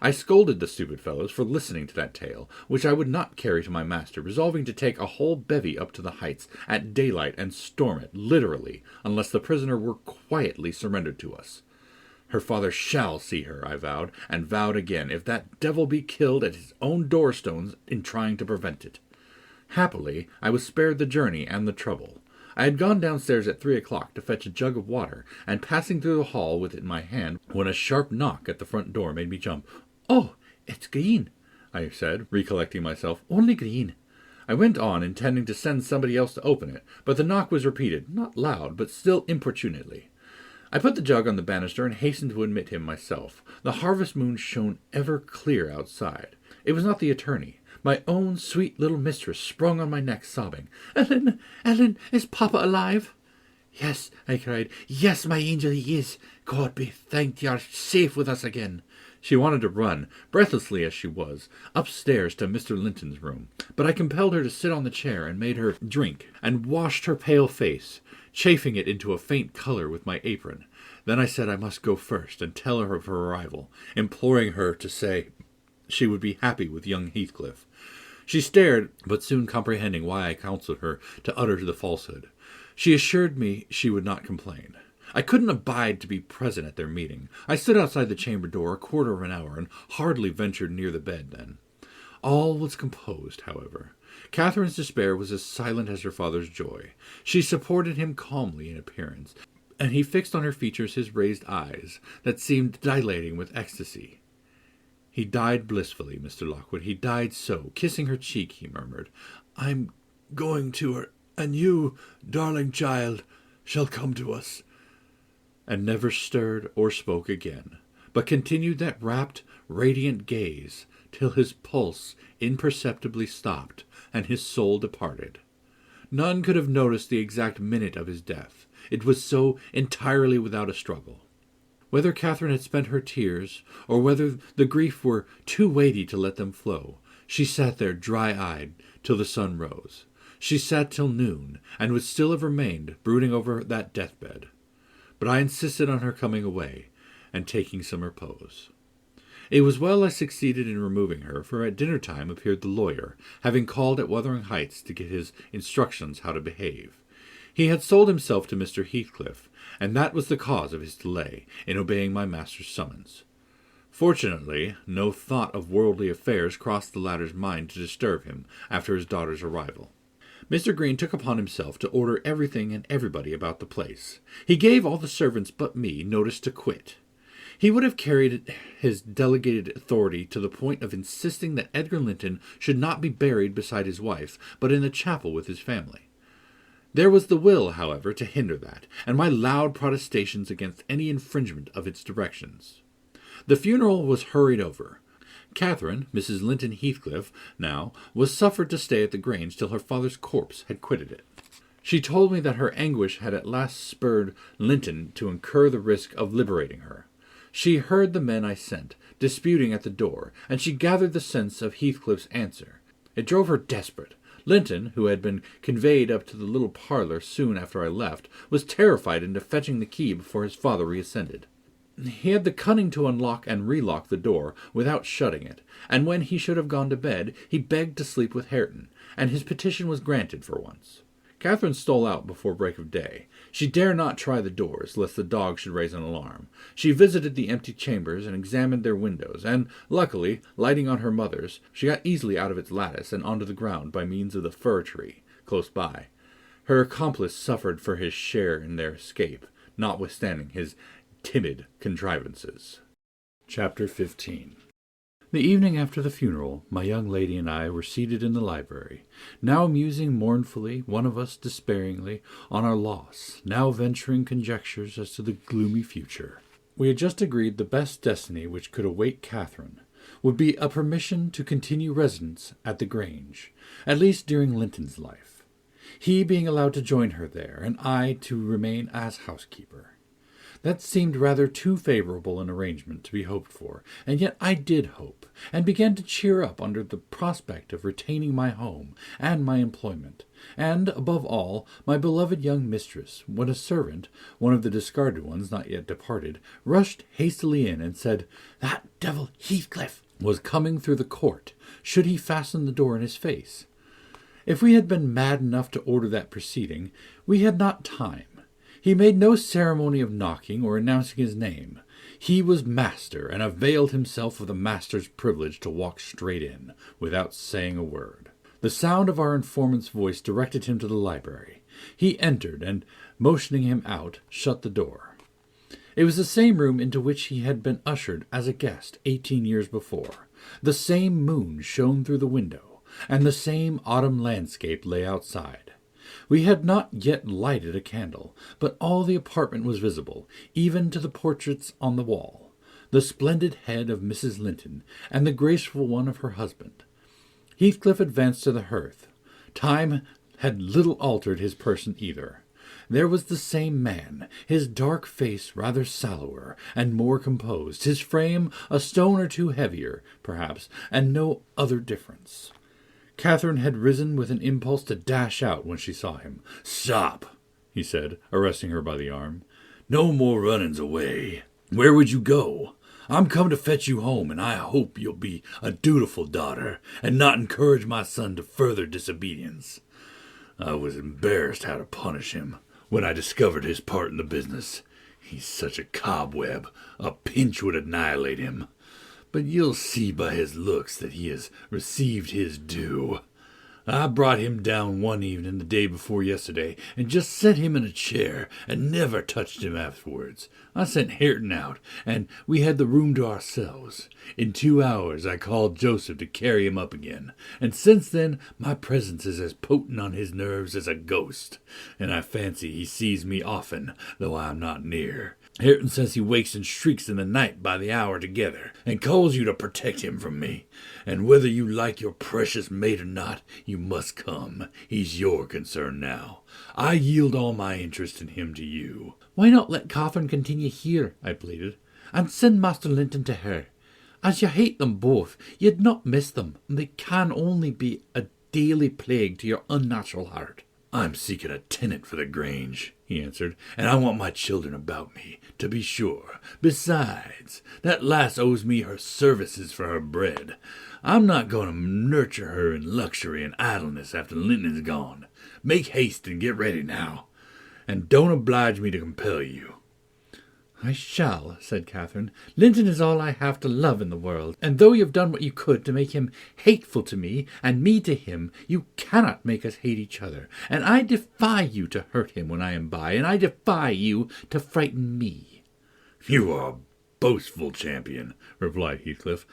I scolded the stupid fellows for listening to that tale, which I would not carry to my master, resolving to take a whole bevy up to the Heights at daylight and storm it, literally, unless the prisoner were quietly surrendered to us. Her father shall see her, I vowed, and vowed again, if that devil be killed at his own doorstones in trying to prevent it. Happily, I was spared the journey and the trouble. I had gone downstairs at 3 o'clock to fetch a jug of water, and passing through the hall with it in my hand, when a sharp knock at the front door made me jump. "Oh, it's Green," I said, recollecting myself. "Only Green." I went on, intending to send somebody else to open it, but the knock was repeated, not loud, but still importunately. I put the jug on the banister and hastened to admit him myself. The harvest moon shone ever clear outside. It was not the attorney. My own sweet little mistress sprung on my neck, sobbing. "Ellen, Ellen, is Papa alive?" "Yes," I cried. "Yes, my angel, he is. God be thanked, you are safe with us again." She wanted to run, breathlessly as she was, upstairs to Mr. Linton's room, but I compelled her to sit on the chair and made her drink, and washed her pale face, chafing it into a faint colour with my apron. Then I said I must go first and tell her of her arrival, imploring her to say she would be happy with young Heathcliff. She stared, but soon comprehending why I counselled her to utter the falsehood, she assured me she would not complain. I couldn't abide to be present at their meeting. I stood outside the chamber door a quarter of an hour, and hardly ventured near the bed then. All was composed, however. Catherine's despair was as silent as her father's joy. She supported him calmly in appearance, and he fixed on her features his raised eyes, that seemed dilating with ecstasy. "He died blissfully, Mr. Lockwood. He died so." Kissing her cheek, he murmured, "I'm going to her, and you, darling child, shall come to us. and never stirred or spoke again, but continued that rapt, radiant gaze till his pulse imperceptibly stopped and his soul departed. None could have noticed the exact minute of his death. It was so entirely without a struggle. Whether Catherine had spent her tears, or whether the grief were too weighty to let them flow, she sat there dry-eyed till the sun rose. She sat till noon, and would still have remained, brooding over that deathbed. But I insisted on her coming away, and taking some repose. It was well I succeeded in removing her, for at dinner-time appeared the lawyer, having called at Wuthering Heights to get his instructions how to behave. He had sold himself to Mr. Heathcliff, and that was the cause of his delay in obeying my master's summons. Fortunately, no thought of worldly affairs crossed the latter's mind to disturb him after his daughter's arrival. Mr. Green took upon himself to order everything and everybody about the place. He gave all the servants but me notice to quit. He would have carried his delegated authority to the point of insisting that Edgar Linton should not be buried beside his wife, but in the chapel with his family. There was the will, however, to hinder that, and my loud protestations against any infringement of its directions. The funeral was hurried over. Catherine, Mrs. Linton Heathcliff, now, was suffered to stay at the Grange till her father's corpse had quitted it. She told me that her anguish had at last spurred Linton to incur the risk of liberating her. She heard the men I sent, disputing at the door, and she gathered the sense of Heathcliff's answer. It drove her desperate. Linton, who had been conveyed up to the little parlour soon after I left, was terrified into fetching the key before his father reascended. He had the cunning to unlock and relock the door without shutting it, and when he should have gone to bed, he begged to sleep with Hareton, and his petition was granted for once. Catherine stole out before break of day. She dare not try the doors, lest the dog should raise an alarm. She visited the empty chambers and examined their windows, and, luckily, lighting on her mother's, she got easily out of its lattice and onto the ground by means of the fir tree close by. Her accomplice suffered for his share in their escape, notwithstanding his timid contrivances. Chapter 15. The evening after the funeral, my young lady and I were seated in the library, now musing mournfully, one of us despairingly, on our loss, now venturing conjectures as to the gloomy future. We had just agreed the best destiny which could await Catherine would be a permission to continue residence at the Grange, at least during Linton's life, he being allowed to join her there, and I to remain as housekeeper. That seemed rather too favourable an arrangement to be hoped for, and yet I did hope, and began to cheer up under the prospect of retaining my home and my employment, and, above all, my beloved young mistress, when a servant, one of the discarded ones not yet departed, rushed hastily in and said, "That devil Heathcliff was coming through the court. Should he fasten the door in his face?" If we had been mad enough to order that proceeding, we had not time. He made no ceremony of knocking or announcing his name. He was master, and availed himself of the master's privilege to walk straight in, without saying a word. The sound of our informant's voice directed him to the library. He entered, and, motioning him out, shut the door. It was the same room into which he had been ushered as a guest 18 years before. The same moon shone through the window, and the same autumn landscape lay outside. We had not yet lighted a candle, but all the apartment was visible, even to the portraits on the wall, the splendid head of Mrs. Linton, and the graceful one of her husband. Heathcliff advanced to the hearth. Time had little altered his person either. There was the same man, his dark face rather sallower and more composed, his frame a stone or two heavier, perhaps, and no other difference. Catherine had risen with an impulse to dash out when she saw him. "Stop," he said, arresting her by the arm. "No more runnings away. Where would you go? I'm come to fetch you home, and I hope you'll be a dutiful daughter, and not encourage my son to further disobedience. I was embarrassed how to punish him when I discovered his part in the business. He's such a cobweb, a pinch would annihilate him. But you'll see by his looks that he has received his due. I brought him down one evening the day before yesterday, and just set him in a chair, and never touched him afterwards. I sent Hareton out, and we had the room to ourselves. In 2 hours I called Joseph to carry him up again, and since then my presence is as potent on his nerves as a ghost, and I fancy he sees me often, though I am not near. Hareton says he wakes and shrieks in the night by the hour together, and calls you to protect him from me. And whether you like your precious mate or not, you must come. He's your concern now. I yield all my interest in him to you." "Why not let Catherine continue here," I pleaded, "and send Master Linton to her? As you hate them both, you'd not miss them, and they can only be a daily plague to your unnatural heart." "I'm seeking a tenant for the Grange," he answered, "and I want my children about me, to be sure. Besides, that lass owes me her services for her bread. I'm not going to nurture her in luxury and idleness after Linton is gone. Make haste and get ready now, and don't oblige me to compel you." "I shall," said Catherine. "Linton is all I have to love in the world, and though you have done what you could to make him hateful to me, and me to him, you cannot make us hate each other, and I defy you to hurt him when I am by, and I defy you to frighten me." "You are a boastful champion," replied Heathcliff,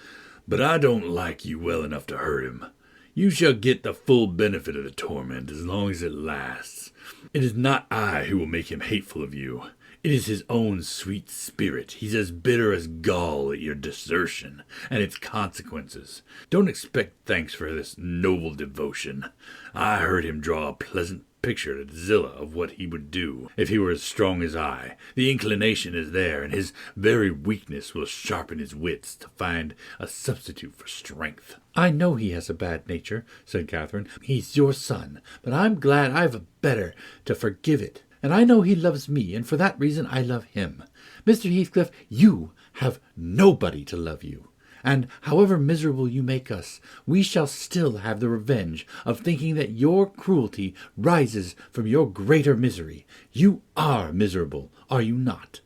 "but I don't like you well enough to hurt him. You shall get the full benefit of the torment as long as it lasts. It is not I who will make him hateful of you. It is his own sweet spirit. He's as bitter as gall at your desertion and its consequences. Don't expect thanks for this noble devotion. I heard him draw a pleasant picture to Zillah of what he would do if he were as strong as I. The inclination is there, and his very weakness will sharpen his wits to find a substitute for strength." "I know he has a bad nature," said Catherine. "He's your son, but I'm glad I've a better to forgive it. And I know he loves me, and for that reason I love him. Mr. Heathcliff, you have nobody to love you. And however miserable you make us, we shall still have the revenge of thinking that your cruelty rises from your greater misery. You are miserable, are you not?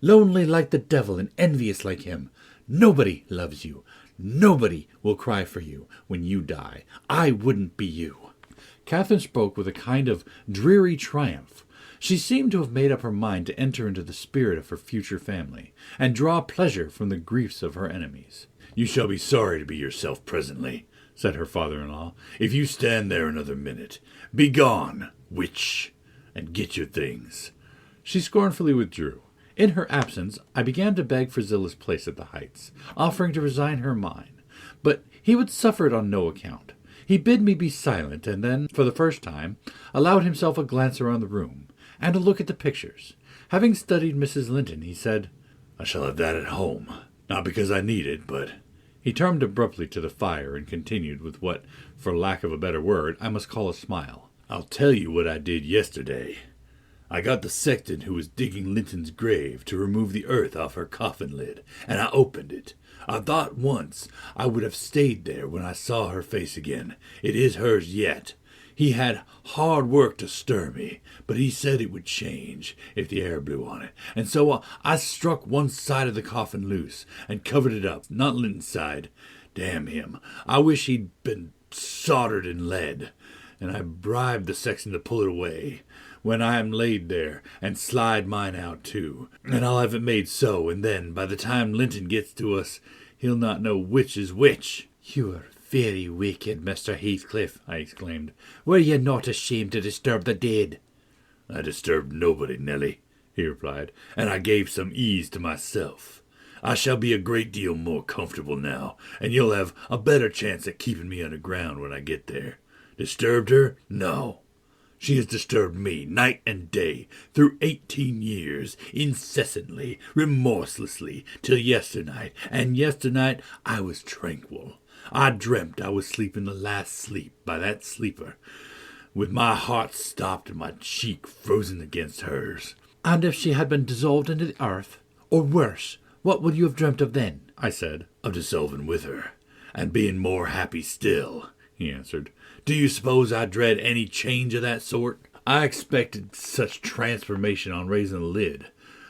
Lonely like the devil and envious like him. Nobody loves you. Nobody will cry for you when you die. I wouldn't be you." Catherine spoke with a kind of dreary triumph. She seemed to have made up her mind to enter into the spirit of her future family, and draw pleasure from the griefs of her enemies. "You shall be sorry to be yourself presently," said her father-in-law, "if you stand there another minute. Begone, witch, and get your things." She scornfully withdrew. In her absence, I began to beg for Zillah's place at the Heights, offering to resign her mine. But he would suffer it on no account. He bid me be silent, and then, for the first time, allowed himself a glance around the room, and a look at the pictures. Having studied Mrs. Linton, he said, "I shall have that at home. Not because I need it, but—" He turned abruptly to the fire and continued with what, for lack of a better word, I must call a smile. "I'll tell you what I did yesterday. I got the sexton who was digging Linton's grave to remove the earth off her coffin lid, and I opened it. I thought once I would have stayed there when I saw her face again. It is hers yet. He had hard work to stir me, but he said it would change if the air blew on it. And so I struck one side of the coffin loose and covered it up, not Linton's side. Damn him. I wish he'd been soldered in lead. And I bribed the sexton to pull it away when I am laid there, and slide mine out too. And I'll have it made so, and then, by the time Linton gets to us, he'll not know which is which." "You are very wicked, Mr. Heathcliff," I exclaimed. "Were you not ashamed to disturb the dead?" "I disturbed nobody, Nelly," he replied, "and I gave some ease to myself. I shall be a great deal more comfortable now, and you'll have a better chance at keeping me underground when I get there. Disturbed her? No. She has disturbed me night and day through 18 years, incessantly, remorselessly, till yesternight, and yesternight I was tranquil. I dreamt I was sleeping the last sleep by that sleeper, with my heart stopped and my cheek frozen against hers." "And if she had been dissolved into the earth, or worse, what would you have dreamt of then?" I said. "Of dissolving with her, and being more happy still," he answered. "Do you suppose I dread any change of that sort? I expected such transformation on raising the lid,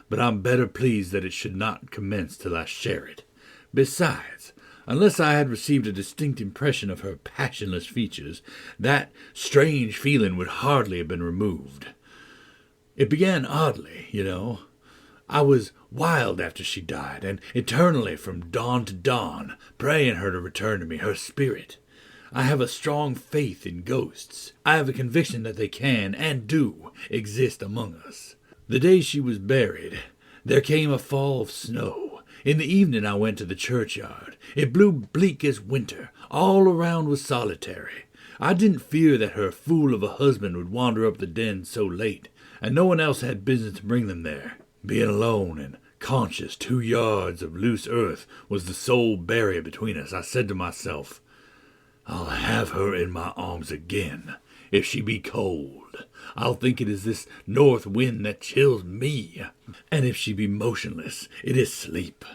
but I'm better pleased that it should not commence till I share it. Besides, unless I had received a distinct impression of her passionless features, that strange feeling would hardly have been removed. It began oddly, you know. I was wild after she died, and eternally from dawn to dawn, praying her to return to me, her spirit. I have a strong faith in ghosts. I have a conviction that they can, and do, exist among us. The day she was buried, There came a fall of snow. In the evening I went to the churchyard. It blew bleak as winter. All around was solitary. I didn't fear that her fool of a husband would wander up the den so late, and no one else had business to bring them there. Being alone and conscious 2 yards of loose earth was the sole barrier between us, I said to myself, I'll have her in my arms again. If she be cold, I'll think it is this north wind that chills me, and if she be motionless, it is sleep.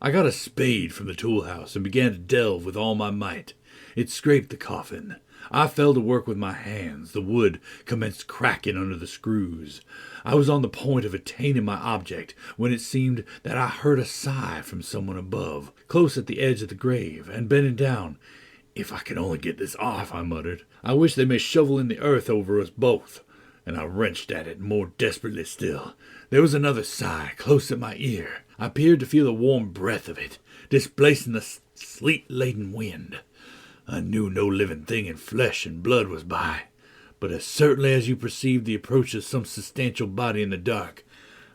I got a spade from the tool house and began to delve with all my might. It scraped the coffin. I fell to work with my hands. The wood commenced cracking under the screws. I was on the point of attaining my object when it seemed that I heard a sigh from someone above, close at the edge of the grave, and bending down, "If I can only get this off," I muttered. "I wish they may shovel in the earth over us both." And I wrenched at it more desperately still. There was another sigh close at my ear. I appeared to feel the warm breath of it, displacing the sleet-laden wind. I knew no living thing in flesh and blood was by, but as certainly as you perceive the approach of some substantial body in the dark,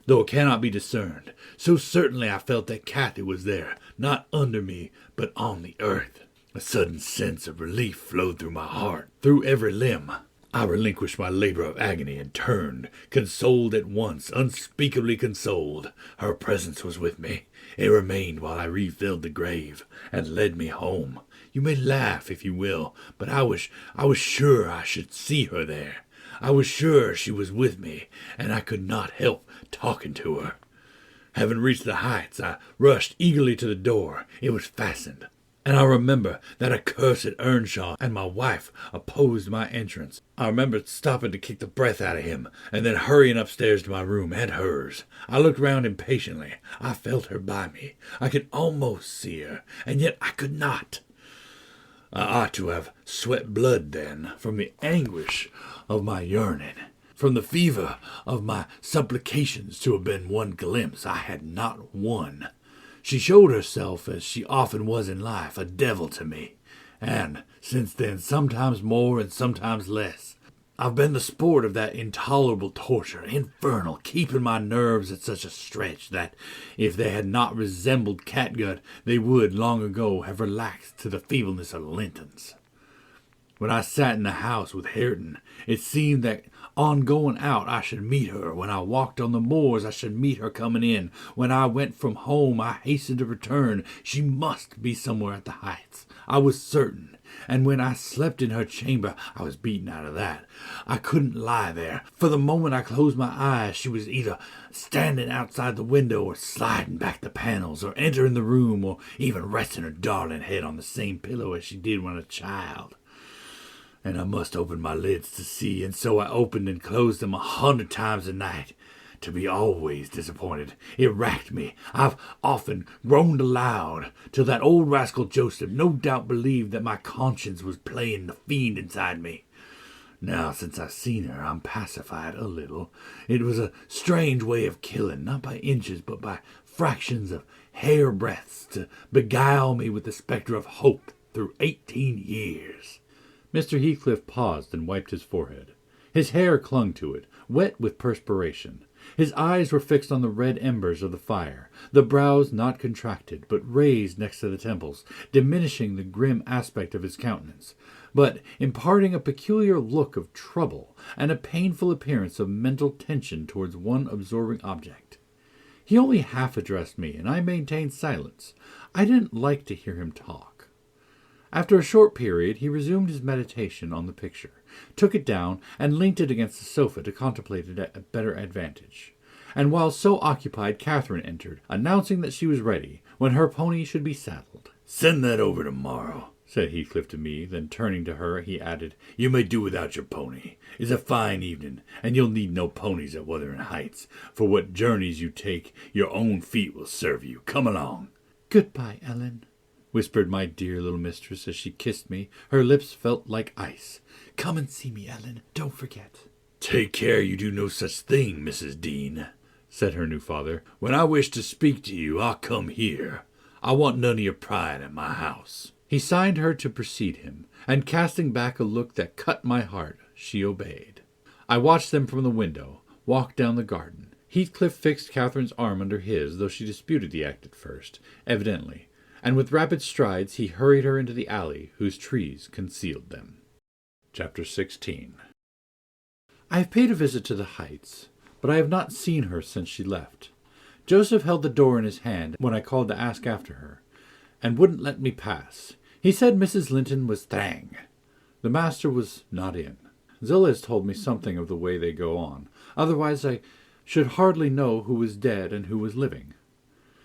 though it cannot be discerned, so certainly I felt that Cathy was there, not under me, but on the earth. A sudden sense of relief flowed through my heart, through every limb. I relinquished my labor of agony and turned, consoled at once, unspeakably consoled. Her presence was with me. It remained while I refilled the grave, and led me home. You may laugh if you will, but I was sure I should see her there. I was sure she was with me, and I could not help talking to her. Having reached the heights, I rushed eagerly to the door. It was fastened, and I remember that accursed Earnshaw and my wife opposed my entrance. I remember stopping to kick the breath out of him, and then hurrying upstairs to my room and hers. I looked round impatiently. I felt her by me. I could almost see her, and yet I could not. I ought to have sweat blood then, from the anguish of my yearning, from the fever of my supplications to have been one glimpse. I had not one. She showed herself, as she often was in life, a devil to me, and since then sometimes more and sometimes less. I've been the sport of that intolerable torture, infernal, keeping my nerves at such a stretch that, if they had not resembled catgut, they would, long ago, have relaxed to the feebleness of lintons. When I sat in the house with Hareton, it seemed that on going out I should meet her. When I walked on the moors I should meet her coming in. When I went from home I hastened to return. She must be somewhere at the heights. I was certain. And when I slept in her chamber, I was beaten out of that. I couldn't lie there. For the moment I closed my eyes, she was either standing outside the window or sliding back the panels, or entering the room, or even resting her darling head on the same pillow as she did when a child. And I must open my lids to see, and so I opened and closed them 100 times a night, to be always disappointed. It racked me. I've often groaned aloud, till that old rascal Joseph no doubt believed that my conscience was playing the fiend inside me. Now, since I've seen her, I'm pacified a little. It was a strange way of killing, not by inches, but by fractions of hair-breadths, to beguile me with the spectre of hope through 18 years. Mr. Heathcliff paused and wiped his forehead. His hair clung to it, wet with perspiration. His eyes were fixed on the red embers of the fire, the brows not contracted, but raised next to the temples, diminishing the grim aspect of his countenance, but imparting a peculiar look of trouble and a painful appearance of mental tension towards one absorbing object. He only half addressed me, and I maintained silence. I didn't like to hear him talk. After a short period he resumed his meditation on the picture, took it down, and leant it against the sofa to contemplate it at better advantage. And while so occupied, Catherine entered, announcing that she was ready, when her pony should be saddled. "Send that over tomorrow," said Heathcliff to me. Then turning to her, he added, "You may do without your pony. It's a fine evening, and you'll need no ponies at Wuthering Heights. For what journeys you take, your own feet will serve you. Come along." "Goodbye, Ellen," whispered my dear little mistress as she kissed me. Her lips felt like ice. "Come and see me, Ellen. Don't forget." "Take care you do no such thing, Mrs. Dean," said her new father. "When I wish to speak to you, I'll come here. I want none of your pride at my house." He signed her to precede him, and casting back a look that cut my heart, she obeyed. I watched them from the window, walk down the garden, Heathcliff fixed Catherine's arm under his, though she disputed the act at first, evidently, and with rapid strides he hurried her into the alley whose trees concealed them. Chapter 16. I have paid a visit to the Heights, but I have not seen her since she left. Joseph held the door in his hand when I called to ask after her, and wouldn't let me pass. He said Mrs. Linton was thrang. The master was not in. Zillah has told me something of the way they go on. Otherwise I should hardly know who was dead and who was living.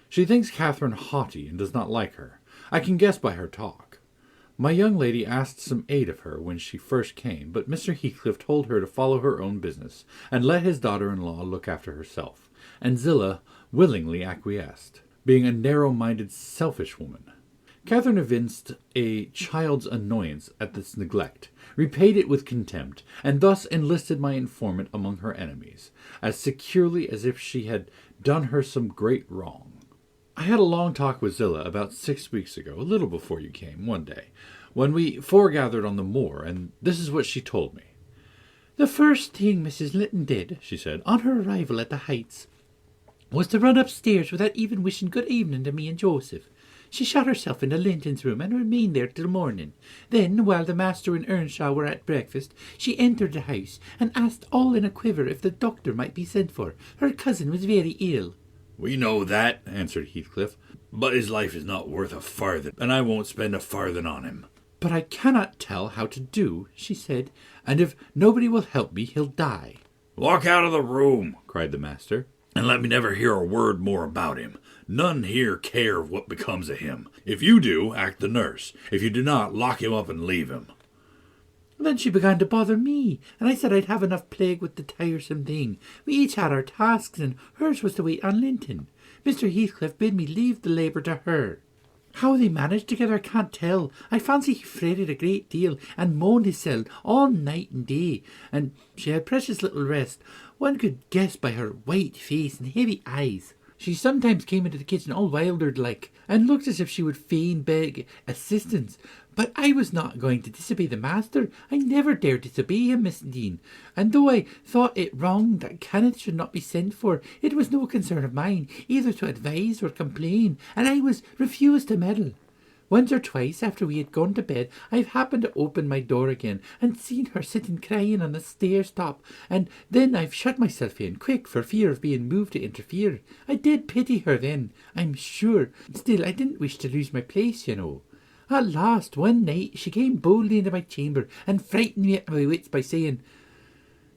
She thinks Catherine haughty and does not like her. I can guess by her talk. My young lady asked some aid of her when she first came, but Mr. Heathcliff told her to follow her own business, and let his daughter-in-law look after herself, and Zillah willingly acquiesced, being a narrow-minded, selfish woman. Catherine evinced a child's annoyance at this neglect, repaid it with contempt, and thus enlisted my informant among her enemies, as securely as if she had done her some great wrong. I had a long talk with Zillah about 6 weeks ago, a little before you came, one day, when we foregathered on the moor, and this is what she told me. The first thing Mrs. Linton did, she said, on her arrival at the Heights, was to run upstairs without even wishing good evening to me and Joseph. She shut herself into Linton's room and remained there till morning. Then, while the master and Earnshaw were at breakfast, she entered the house and asked all in a quiver if the doctor might be sent for. Her cousin was very ill. "We know that," answered Heathcliff, "but his life is not worth a farthing, and I won't spend a farthing on him." But I cannot tell how to do, she said, and if nobody will help me, he'll die. "Walk out of the room," cried the master, "and let me never hear a word more about him. None here care what becomes of him. If you do, act the nurse. If you do not, lock him up and leave him." Then she began to bother me, and I said I'd have enough plague with the tiresome thing. We each had our tasks, and hers was to wait on Linton. Mr. Heathcliff bid me leave the labour to her. How they managed together I can't tell. I fancy he fretted a great deal, and moaned himself all night and day, and she had precious little rest. One could guess by her white face and heavy eyes. She sometimes came into the kitchen all wildered-like, and looked as if she would fain beg assistance. But I was not going to disobey the master. I never dared disobey him, Miss Dean. And though I thought it wrong that Kenneth should not be sent for, it was no concern of mine either to advise or complain, and I was refused to meddle. Once or twice after we had gone to bed, I've happened to open my door again and seen her sitting crying on the stairs top, and then I've shut myself in, quick, for fear of being moved to interfere. I did pity her then, I'm sure. Still, I didn't wish to lose my place, you know. At last, one night, she came boldly into my chamber and frightened me at my wits by saying,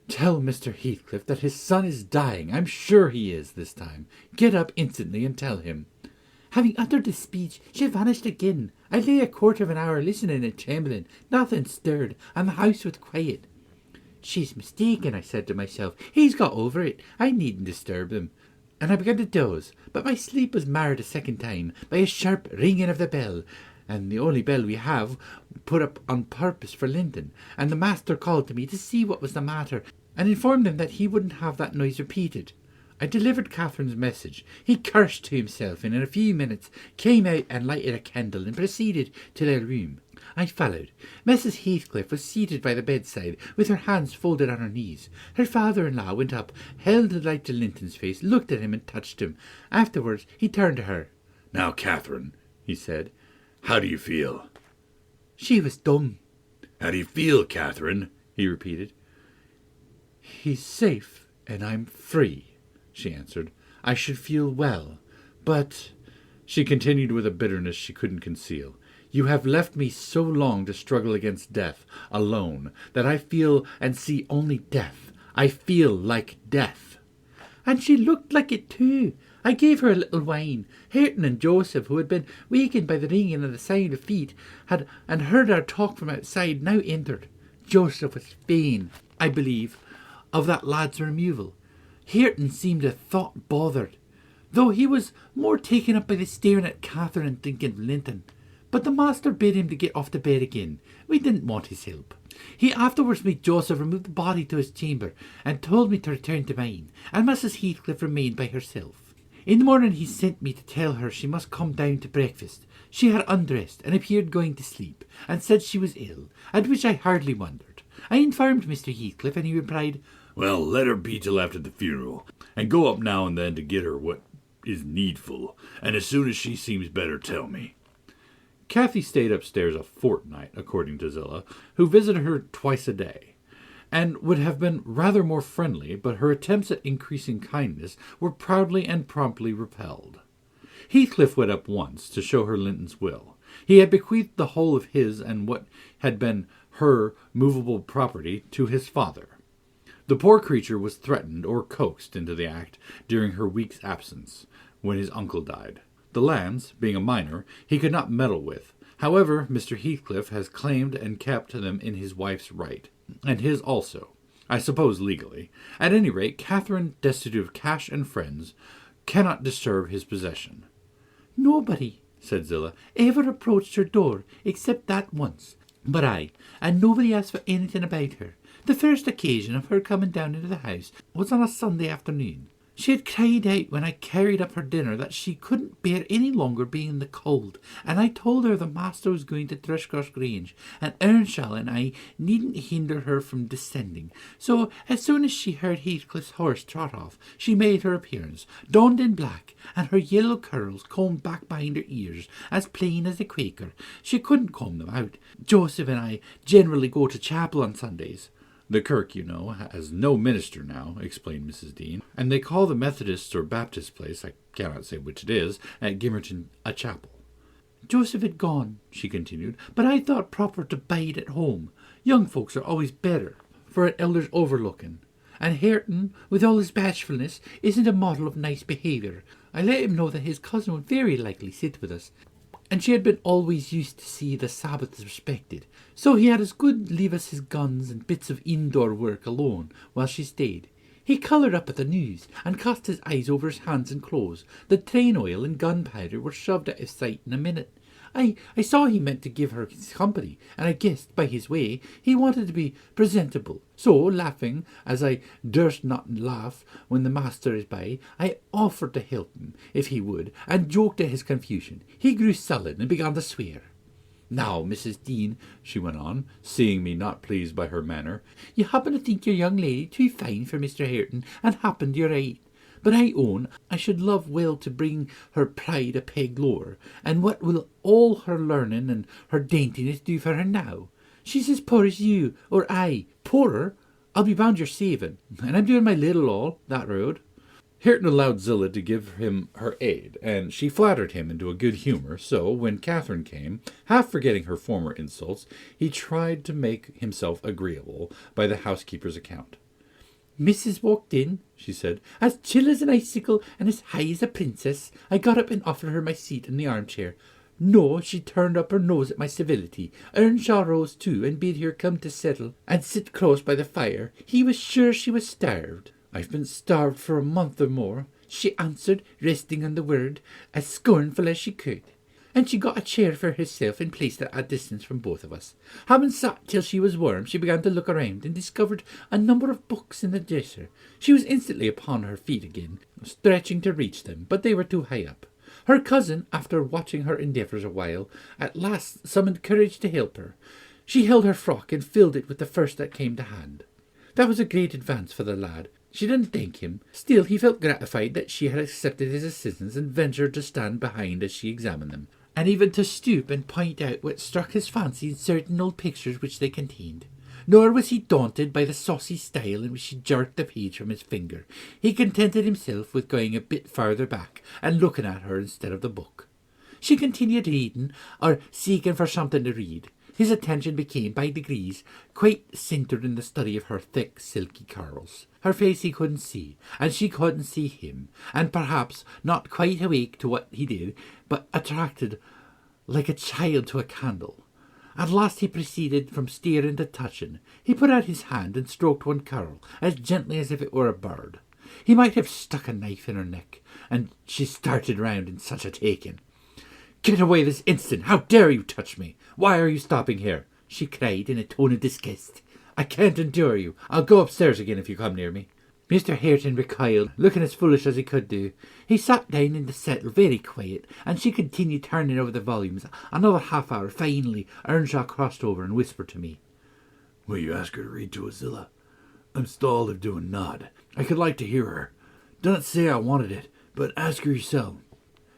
"Tell Mr. Heathcliff that his son is dying. I'm sure he is this time. Get up instantly and tell him." Having uttered this speech, she vanished again. I lay a quarter of an hour listening and trembling. Nothing stirred, and the house was quiet. She's mistaken, I said to myself. He's got over it. I needn't disturb him. And I began to doze, but my sleep was marred a second time by a sharp ringing of the bell, and the only bell we have put up on purpose for Linton, and the master called to me to see what was the matter, and informed him that he wouldn't have that noise repeated. I delivered Catherine's message. He cursed to himself, and in a few minutes came out and lighted a candle and proceeded to their room. I followed. Mrs. Heathcliff was seated by the bedside, with her hands folded on her knees. Her father-in-law went up, held the light to Linton's face, looked at him and touched him. Afterwards he turned to her. "Now, Catherine," he said, "how do you feel?" She was dumb. "How do you feel, Catherine?" he repeated. "He's safe, and I'm free," she answered. "I should feel well. But," she continued with a bitterness she couldn't conceal, "you have left me so long to struggle against death, alone, that I feel and see only death. I feel like death." And she looked like it too. I gave her a little wine. Hareton and Joseph, who had been wakened by the ringing and the sound of feet, and heard our talk from outside, now entered. Joseph was fain, I believe, of that lad's removal. Hareton seemed a thought bothered, though he was more taken up by the staring at Catherine and thinking of Linton. But the master bid him to get off to bed again. We didn't want his help. He afterwards made Joseph remove the body to his chamber, and told me to return to mine, and Mrs. Heathcliff remained by herself. In the morning he sent me to tell her she must come down to breakfast. She had undressed, and appeared going to sleep, and said she was ill, at which I hardly wondered. I informed Mr. Heathcliff, and he replied, Well, let her be till after the funeral, and go up now and then to get her what is needful, and as soon as she seems better, tell me. Kathy stayed upstairs a fortnight, according to Zillah, who visited her twice a day, and would have been rather more friendly, but her attempts at increasing kindness were proudly and promptly repelled. Heathcliff went up once to show her Linton's will. He had bequeathed the whole of his and what had been her movable property to his father. The poor creature was threatened or coaxed into the act during her week's absence, when his uncle died. The lands, being a minor, he could not meddle with. However, Mr. Heathcliff has claimed and kept them in his wife's right, and his also, I suppose legally. At any rate, Catherine, destitute of cash and friends, cannot disturb his possession. Nobody, said Zillah, ever approached her door, except that once. But and nobody asked for anything about her. The first occasion of her coming down into the house was on a Sunday afternoon. She had cried out when I carried up her dinner that she couldn't bear any longer being in the cold, and I told her the master was going to Thrushcross Grange, and Earnshaw and I needn't hinder her from descending. So, as soon as she heard Heathcliff's horse trot off, she made her appearance, donned in black, and her yellow curls combed back behind her ears, as plain as a Quaker. She couldn't comb them out. Joseph and I generally go to chapel on Sundays. The kirk, you know, has no minister now, explained Mrs. Dean, and they call the Methodist or Baptist place, I cannot say which it is, at Gimmerton a chapel. Joseph had gone, she continued, but I thought proper to bide at home. Young folks are always better, for an elder's overlooking. And Hareton, with all his bashfulness, isn't a model of nice behaviour. I let him know that his cousin would very likely sit with us, and she had been always used to see the Sabbaths respected, so he had as good leave us his guns and bits of indoor work alone while she stayed. He coloured up at the news, and cast his eyes over his hands and clothes. The train oil and gunpowder were shoved out of sight in a minute. I saw he meant to give her his company, and I guessed by his way he wanted to be presentable. So, laughing, as I durst not laugh when the master is by, I offered to help him, if he would, and joked at his confusion. He grew sullen and began to swear. Now, Mrs. Dean, she went on, seeing me not pleased by her manner, you happen to think your young lady too fine for Mr. Hareton, and happen you're right. But I own I should love well to bring her pride a peg lower, and what will all her learning and her daintiness do for her now? She's as poor as you, or I. Poorer? I'll be bound you're saving, and I'm doing my little all, that road. Hareton allowed Zillah to give him her aid, and she flattered him into a good humour, so when Catherine came, half forgetting her former insults, he tried to make himself agreeable by the housekeeper's account. Mrs. walked in, she said, as chill as an icicle and as high as a princess. I got up and offered her my seat in the armchair. No, she turned up her nose at my civility. Earnshaw rose too, and bid her come to settle and sit close by the fire. He was sure she was starved. I've been starved for a month or more, she answered, resting on the word, as scornful as she could. And she got a chair for herself and placed it at a distance from both of us. Having sat till she was warm, she began to look around and discovered a number of books in the dresser. She was instantly upon her feet again, stretching to reach them, but they were too high up. Her cousin, after watching her endeavours a while, at last summoned courage to help her. She held her frock and filled it with the first that came to hand. That was a great advance for the lad. She didn't thank him. Still, he felt gratified that she had accepted his assistance and ventured to stand behind as she examined them, and even to stoop and point out what struck his fancy in certain old pictures which they contained. Nor was he daunted by the saucy style in which she jerked the page from his finger. He contented himself with going a bit farther back and looking at her instead of the book. She continued reading, or seeking for something to read. His attention became, by degrees, quite centred in the study of her thick, silky curls. Her face he couldn't see, and she couldn't see him, and perhaps not quite awake to what he did, but attracted like a child to a candle. At last he proceeded from staring to touching. He put out his hand and stroked one curl, as gently as if it were a bird. He might have stuck a knife in her neck, and she started round in such a taking. "Get away this instant! How dare you touch me? Why are you stopping here?" she cried in a tone of disgust. "I can't endure you. I'll go upstairs again if you come near me." Mr. Hareton recoiled, looking as foolish as he could do. He sat down in the settle very quiet, and she continued turning over the volumes. Another half hour. Finally, Earnshaw crossed over and whispered to me. "Will you ask her to read to us, Zillah? I'm stalled of doing nod. I could like to hear her. Don't say I wanted it, but ask her yourself.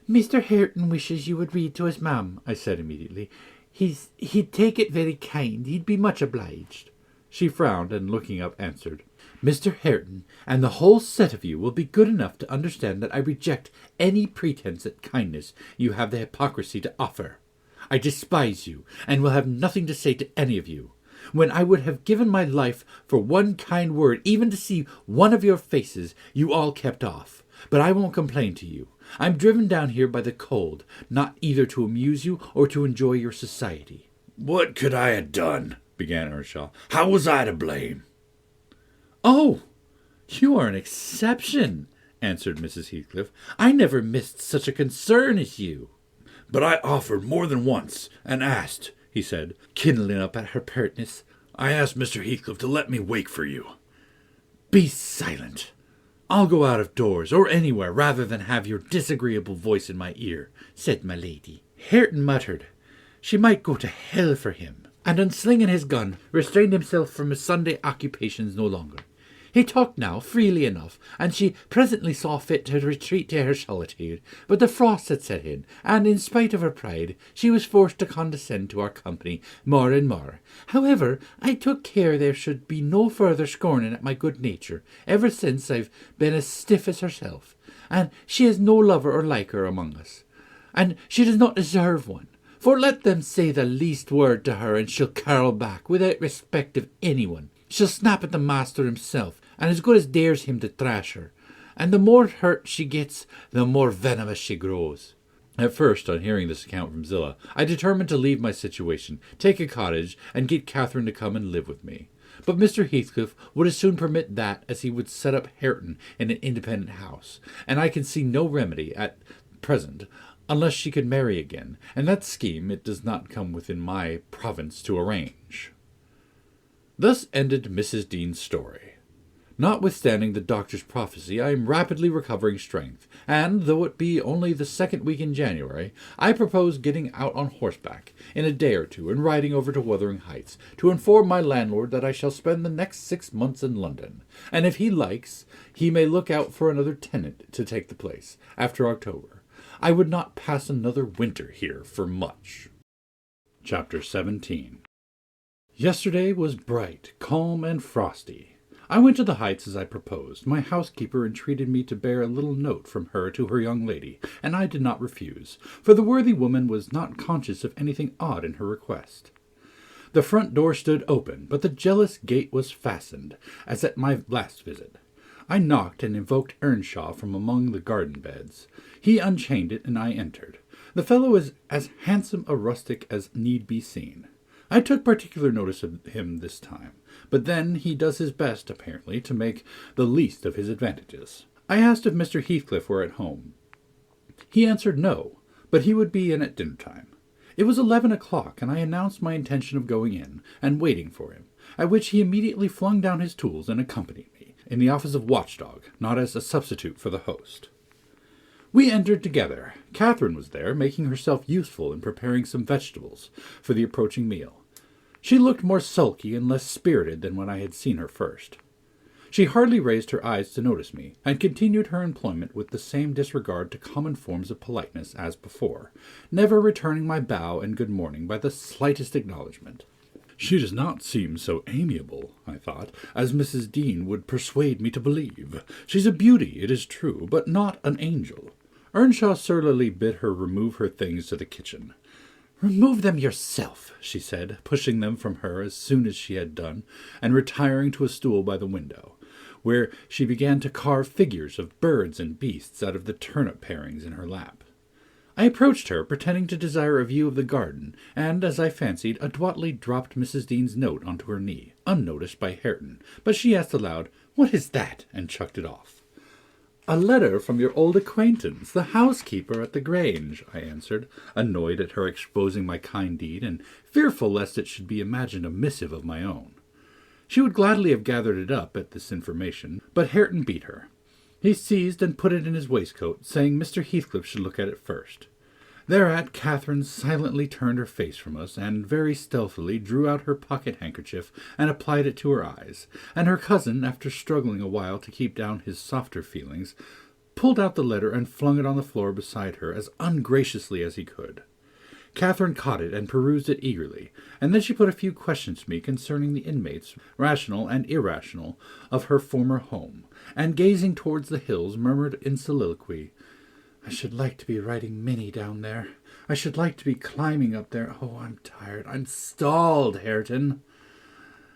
Mr. Hareton wishes you would read to us, ma'am, I said immediately. He'd take it very kind. He'd be much obliged. She frowned and, looking up, answered, Mr. Hareton and the whole set of you will be good enough to understand that I reject any pretense at kindness you have the hypocrisy to offer. I despise you, and will have nothing to say to any of you. When I would have given my life for one kind word, even to see one of your faces, you all kept off. But I won't complain to you. I'm driven down here by the cold, not either to amuse you or to enjoy your society. What could I have done? Began Earnshaw. How was I to blame? Oh, you are an exception, answered Mrs. Heathcliff. I never missed such a concern as you. But I offered more than once, and asked, he said, kindling up at her pertness. I asked Mr. Heathcliff to let me wake for you. Be silent. I'll go out of doors, or anywhere, rather than have your disagreeable voice in my ear, said my lady. Hareton muttered, she might go to hell for him, and unslinging his gun, restrained himself from his Sunday occupations no longer. He talked now freely enough, and she presently saw fit to retreat to her solitude, but the frost had set in, and in spite of her pride, she was forced to condescend to our company more and more. However, I took care there should be no further scorning at my good nature, ever since I've been as stiff as herself, and she has no lover or liker among us, and she does not deserve one. For let them say the least word to her, and she'll carol back, without respect of anyone. She'll snap at the master himself, and as good as dares him to thrash her. And the more hurt she gets, the more venomous she grows. At first, on hearing this account from Zillah, I determined to leave my situation, take a cottage, and get Catherine to come and live with me. But Mr. Heathcliff would as soon permit that as he would set up Hareton in an independent house, and I can see no remedy at present, unless she could marry again, and that scheme it does not come within my province to arrange. Thus ended Mrs. Dean's story. Notwithstanding the doctor's prophecy, I am rapidly recovering strength, and, though it be only the second week in January, I propose getting out on horseback in a day or two and riding over to Wuthering Heights to inform my landlord that I shall spend the next 6 months in London, and if he likes, he may look out for another tenant to take the place after October. I would not pass another winter here for much. Chapter 17. Yesterday was bright, calm, and frosty. I went to the Heights as I proposed. My housekeeper entreated me to bear a little note from her to her young lady, and I did not refuse, for the worthy woman was not conscious of anything odd in her request. The front door stood open, but the jealous gate was fastened, as at my last visit. I knocked and invoked Earnshaw from among the garden beds. He unchained it, and I entered. The fellow is as handsome a rustic as need be seen. I took particular notice of him this time, but then he does his best, apparently, to make the least of his advantages. I asked if Mr. Heathcliff were at home. He answered no, but he would be in at dinner time. It was 11 o'clock, and I announced my intention of going in and waiting for him, at which he immediately flung down his tools and accompanied me, in the office of watchdog, not as a substitute for the host. We entered together. Catherine was there, making herself useful in preparing some vegetables for the approaching meal. She looked more sulky and less spirited than when I had seen her first. She hardly raised her eyes to notice me, and continued her employment with the same disregard to common forms of politeness as before, never returning my bow and good morning by the slightest acknowledgment. She does not seem so amiable, I thought, as Mrs. Dean would persuade me to believe. She's a beauty, it is true, but not an angel. Earnshaw surlily bid her remove her things to the kitchen. "Remove them yourself," she said, pushing them from her as soon as she had done, and retiring to a stool by the window, where she began to carve figures of birds and beasts out of the turnip parings in her lap. I approached her, pretending to desire a view of the garden, and, as I fancied, adroitly dropped Mrs. Dean's note onto her knee, unnoticed by Hareton, but she asked aloud, "What is that?" and chucked it off. "A letter from your old acquaintance, the housekeeper at the Grange," I answered, annoyed at her exposing my kind deed, and fearful lest it should be imagined a missive of my own. She would gladly have gathered it up at this information, but Hareton beat her. He seized and put it in his waistcoat, saying Mr. Heathcliff should look at it first. Thereat Catherine silently turned her face from us, and very stealthily drew out her pocket-handkerchief and applied it to her eyes, and her cousin, after struggling a while to keep down his softer feelings, pulled out the letter and flung it on the floor beside her as ungraciously as he could. Catherine caught it and perused it eagerly, and then she put a few questions to me concerning the inmates, rational and irrational, of her former home, and gazing towards the hills, murmured in soliloquy, "I should like to be riding Minnie down there. I should like to be climbing up there. Oh, I'm tired. I'm stalled, Hareton."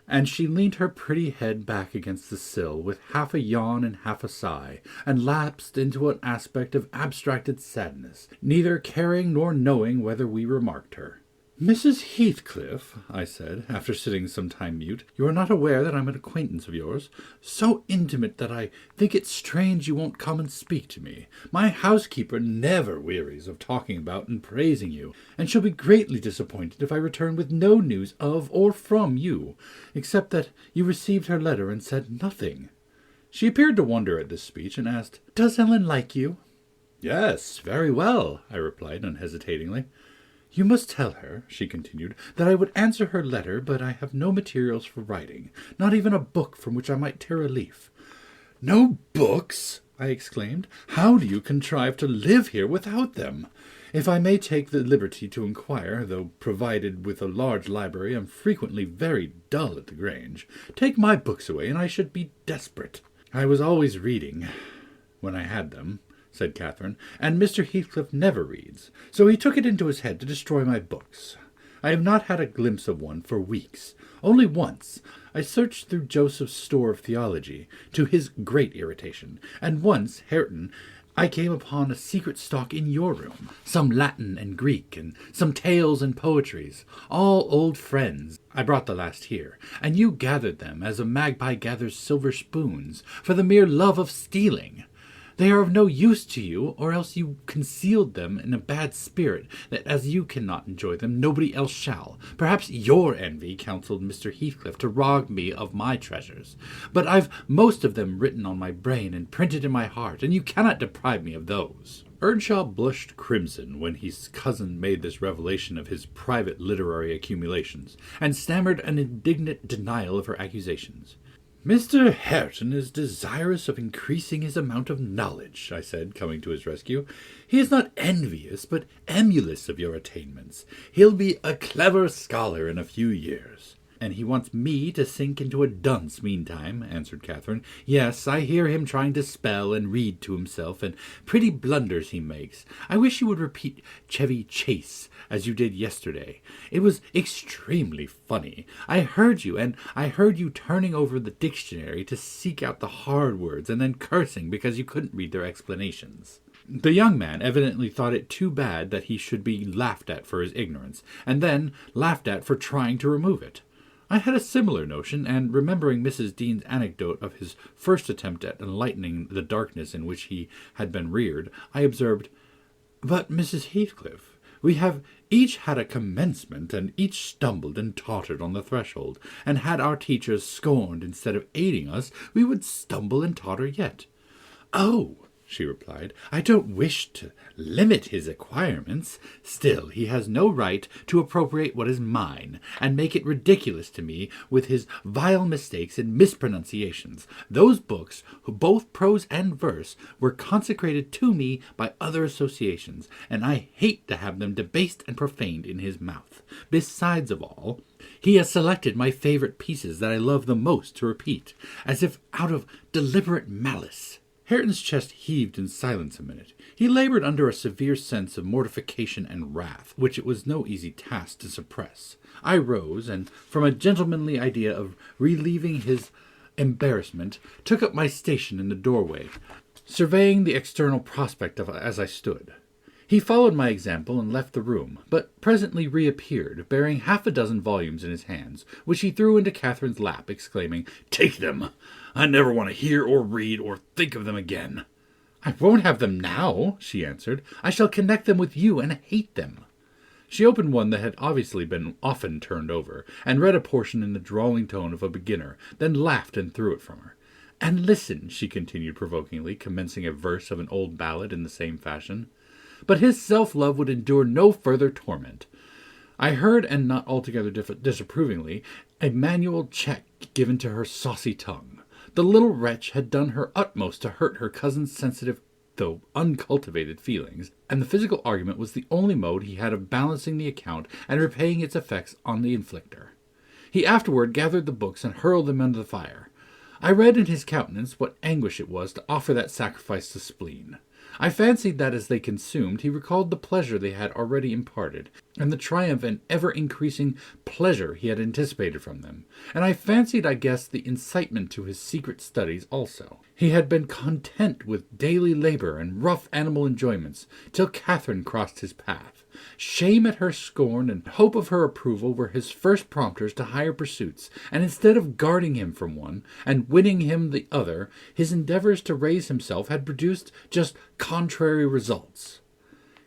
And she leaned her pretty head back against the sill, with half a yawn and half a sigh, and lapsed into an aspect of abstracted sadness, neither caring nor knowing whether we remarked her. "Mrs. Heathcliff," I said, after sitting some time mute, "you are not aware that I'm an acquaintance of yours? So intimate that I think it strange you won't come and speak to me. My housekeeper never wearies of talking about and praising you, and she'll be greatly disappointed if I return with no news of or from you, except that you received her letter and said nothing." She appeared to wonder at this speech, and asked, "Does Ellen like you?" "Yes, very well," I replied unhesitatingly. "You must tell her," she continued, "that I would answer her letter, but I have no materials for writing, not even a book from which I might tear a leaf." "No books!" I exclaimed. "How do you contrive to live here without them? If I may take the liberty to inquire, though provided with a large library, I'm frequently very dull at the Grange. Take my books away, and I should be desperate." "I was always reading, when I had them," said Catherine, "and Mr. Heathcliff never reads, so he took it into his head to destroy my books. I have not had a glimpse of one for weeks. Only once. I searched through Joseph's store of theology, to his great irritation, and once, Hareton, I came upon a secret stock in your room, some Latin and Greek, and some tales and poetries, all old friends. I brought the last here, and you gathered them as a magpie gathers silver spoons, for the mere love of stealing. They are of no use to you, or else you concealed them in a bad spirit, that as you cannot enjoy them, nobody else shall. Perhaps your envy counselled Mr. Heathcliff to rob me of my treasures, but I've most of them written on my brain and printed in my heart, and you cannot deprive me of those." Earnshaw blushed crimson when his cousin made this revelation of his private literary accumulations, and stammered an indignant denial of her accusations. "Mr. Hareton is desirous of increasing his amount of knowledge," I said, coming to his rescue. "He is not envious, but emulous of your attainments. He'll be a clever scholar in a few years." "And he wants me to sink into a dunce meantime," answered Catherine. "Yes, I hear him trying to spell and read to himself, and pretty blunders he makes. I wish you would repeat Chevy Chase, as you did yesterday. It was extremely funny. I heard you, and I heard you turning over the dictionary to seek out the hard words, and then cursing because you couldn't read their explanations." The young man evidently thought it too bad that he should be laughed at for his ignorance, and then laughed at for trying to remove it. I had a similar notion, and remembering Mrs. Dean's anecdote of his first attempt at enlightening the darkness in which he had been reared, I observed, "But, Mrs. Heathcliff, we have each had a commencement, and each stumbled and tottered on the threshold, and had our teachers scorned instead of aiding us, we would stumble and totter yet." "Oh," she replied, "I don't wish to limit his acquirements. Still, he has no right to appropriate what is mine, and make it ridiculous to me with his vile mistakes and mispronunciations. Those books, both prose and verse, were consecrated to me by other associations, and I hate to have them debased and profaned in his mouth. Besides of all, he has selected my favorite pieces that I love the most to repeat, as if out of deliberate malice." Hareton's chest heaved in silence a minute. He labored under a severe sense of mortification and wrath, which it was no easy task to suppress. I rose, and from a gentlemanly idea of relieving his embarrassment, took up my station in the doorway, surveying the external prospect of it as I stood. He followed my example and left the room, but presently reappeared, bearing half a dozen volumes in his hands, which he threw into Catherine's lap, exclaiming, "Take them! I never want to hear or read or think of them again." "I won't have them now," she answered. "I shall connect them with you and hate them." She opened one that had obviously been often turned over, and read a portion in the drawling tone of a beginner, then laughed and threw it from her. "And listen," she continued provokingly, commencing a verse of an old ballad in the same fashion. but his self-love would endure no further torment. I heard, and not altogether disapprovingly, a manual check given to her saucy tongue. The little wretch had done her utmost to hurt her cousin's sensitive, though uncultivated, feelings, and the physical argument was the only mode he had of balancing the account and repaying its effects on the inflictor. He afterward gathered the books and hurled them into the fire. I read in his countenance what anguish it was to offer that sacrifice to spleen. I fancied that as they consumed, he recalled the pleasure they had already imparted, and the triumph and ever-increasing pleasure he had anticipated from them, and I fancied I guessed the incitement to his secret studies also. He had been content with daily labor and rough animal enjoyments, till Catherine crossed his path. Shame at her scorn and hope of her approval were his first prompters to higher pursuits, and instead of guarding him from one, and winning him the other, his endeavors to raise himself had produced just contrary results.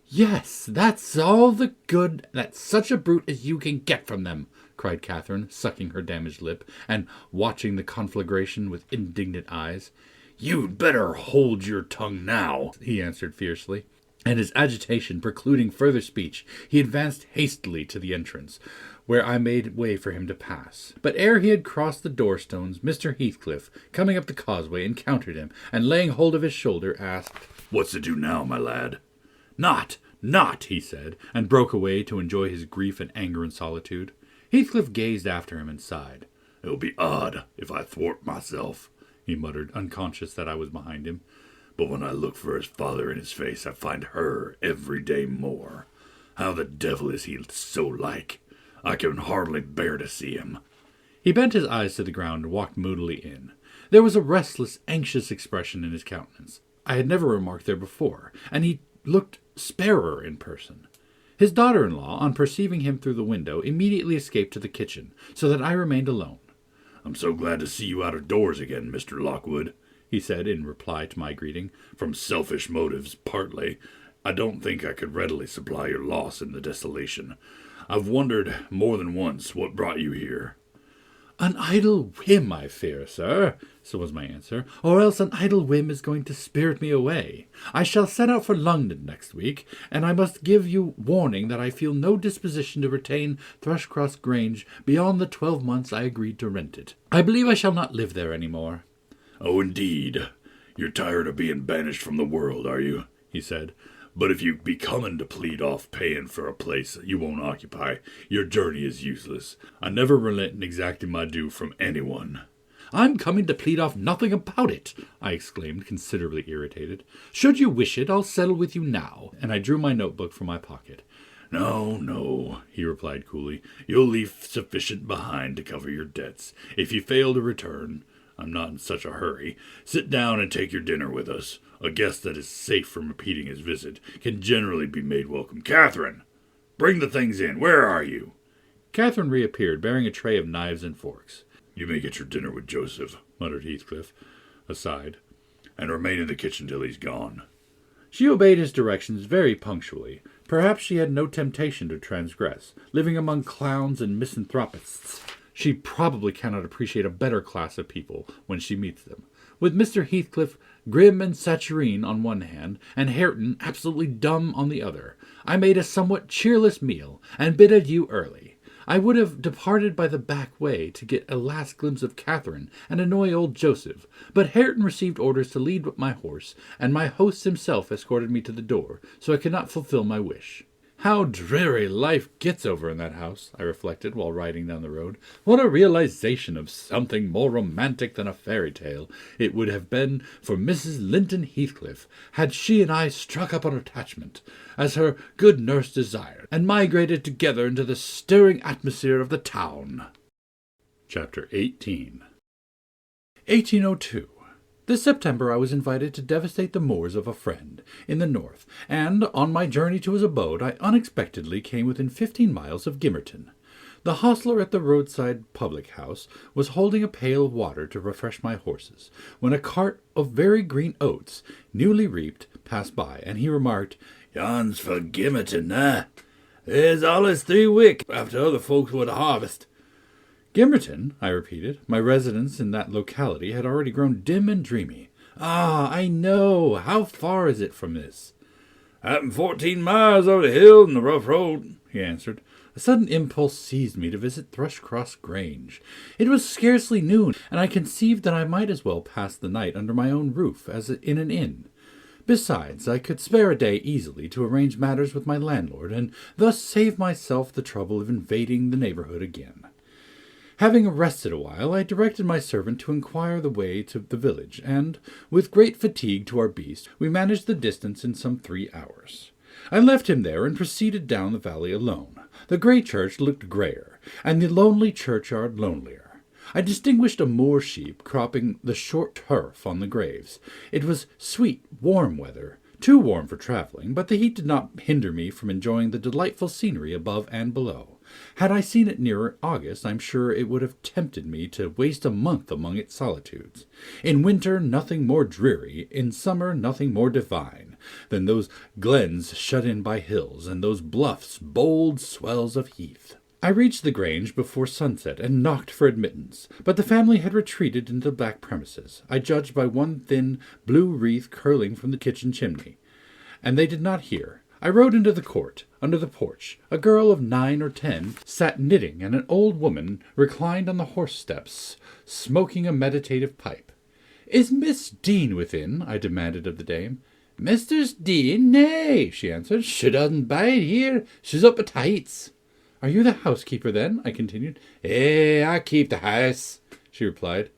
"Yes, that's all the good that such a brute as you can get from them," cried Catherine, sucking her damaged lip, and watching the conflagration with indignant eyes. "You'd better hold your tongue now," he answered fiercely. And his agitation precluding further speech, he advanced hastily to the entrance, where I made way for him to pass. But ere he had crossed the door-stones, Mr. Heathcliff, coming up the causeway, encountered him, and laying hold of his shoulder, asked, "What's to do now, my lad?" Not, he said, and broke away to enjoy his grief and anger in solitude. Heathcliff gazed after him and sighed. "It'll be odd if I thwart myself," he muttered, unconscious that I was behind him. "But when I look for his father in his face, I find her every day more. How the devil is he so like? I can hardly bear to see him." He bent his eyes to the ground and walked moodily in. There was a restless, anxious expression in his countenance I had never remarked there before, and he looked sparer in person. His daughter-in-law, on perceiving him through the window, immediately escaped to the kitchen, so that I remained alone. "I'm so glad to see you out of doors again, Mr. Lockwood," he said in reply to my greeting. "From selfish motives, partly. I don't think I could readily supply your loss in the desolation. I've wondered more than once what brought you here." "An idle whim, I fear, sir," so was my answer, "or else an idle whim is going to spirit me away. I shall set out for London next week, and I must give you warning that I feel no disposition to retain Thrushcross Grange beyond the 12 months I agreed to rent it. I believe I shall not live there any more." "Oh, indeed. You're tired of being banished from the world, are you?" he said. "But if you be coming to plead off paying for a place you won't occupy, your journey is useless. I never relent in exacting my due from anyone." "I'm coming to plead off nothing about it," I exclaimed, considerably irritated. "Should you wish it, I'll settle with you now," and I drew my notebook from my pocket. No, he replied coolly. "You'll leave sufficient behind to cover your debts. If you fail to return, I'm not in such a hurry. Sit down and take your dinner with us. A guest that is safe from repeating his visit can generally be made welcome. Catherine, bring the things in. Where are you?" Catherine reappeared, bearing a tray of knives and forks. "You may get your dinner with Joseph," muttered Heathcliff, aside, "and remain in the kitchen till he's gone." She obeyed his directions very punctually. Perhaps she had no temptation to transgress. Living among clowns and misanthropists, she probably cannot appreciate a better class of people when she meets them. With Mr. Heathcliff grim and saturine on one hand, and Hareton absolutely dumb on the other, I made a somewhat cheerless meal, and bid adieu early. I would have departed by the back way to get a last glimpse of Catherine and annoy old Joseph, but Hareton received orders to lead my horse, and my host himself escorted me to the door, so I could not fulfill my wish. How dreary life gets over in that house, I reflected while riding down the road. What a realization of something more romantic than a fairy tale it would have been for Mrs. Linton Heathcliff had she and I struck up an attachment, as her good nurse desired, and migrated together into the stirring atmosphere of the town. Chapter 18. 1802. This September I was invited to devastate the moors of a friend in the north, and on my journey to his abode I unexpectedly came within 15 miles of Gimmerton. The hostler at the roadside public-house was holding a pail of water to refresh my horses, when a cart of very green oats, newly reaped, passed by, and he remarked, "Yon's for Gimmerton, eh? There's allus 3 wick after other folks would harvest." Gimmerton, I repeated. My residence in that locality had already grown dim and dreamy. "Ah, I know. How far is it from this?" "Happened 14 miles over the hill and the rough road," he answered. A sudden impulse seized me to visit Thrushcross Grange. It was scarcely noon, and I conceived that I might as well pass the night under my own roof as in an inn. Besides, I could spare a day easily to arrange matters with my landlord, and thus save myself the trouble of invading the neighbourhood again. Having rested a while, I directed my servant to inquire the way to the village, and, with great fatigue to our beast, we managed the distance in some 3 hours. I left him there and proceeded down the valley alone. The grey church looked greyer, and the lonely churchyard lonelier. I distinguished a moor sheep cropping the short turf on the graves. It was sweet, warm weather, too warm for travelling, but the heat did not hinder me from enjoying the delightful scenery above and below. Had I seen it nearer August, I'm sure it would have tempted me to waste a month among its solitudes. In winter, nothing more dreary, in summer, nothing more divine, than those glens shut in by hills, and those bluffs, bold swells of heath. I reached the Grange before sunset, and knocked for admittance, but the family had retreated into the back premises, I judged by one thin blue wreath curling from the kitchen chimney, and they did not hear. I rode into the court. Under the porch, a girl of 9 or 10 sat knitting, and an old woman reclined on the horse steps, smoking a meditative pipe. "Is Miss Dean within?" I demanded of the dame. "Mistress Dean? Nay," she answered. "She doesn't bide here. She's up at Heights." "Are you the housekeeper, then?" I continued. I keep the house," she replied.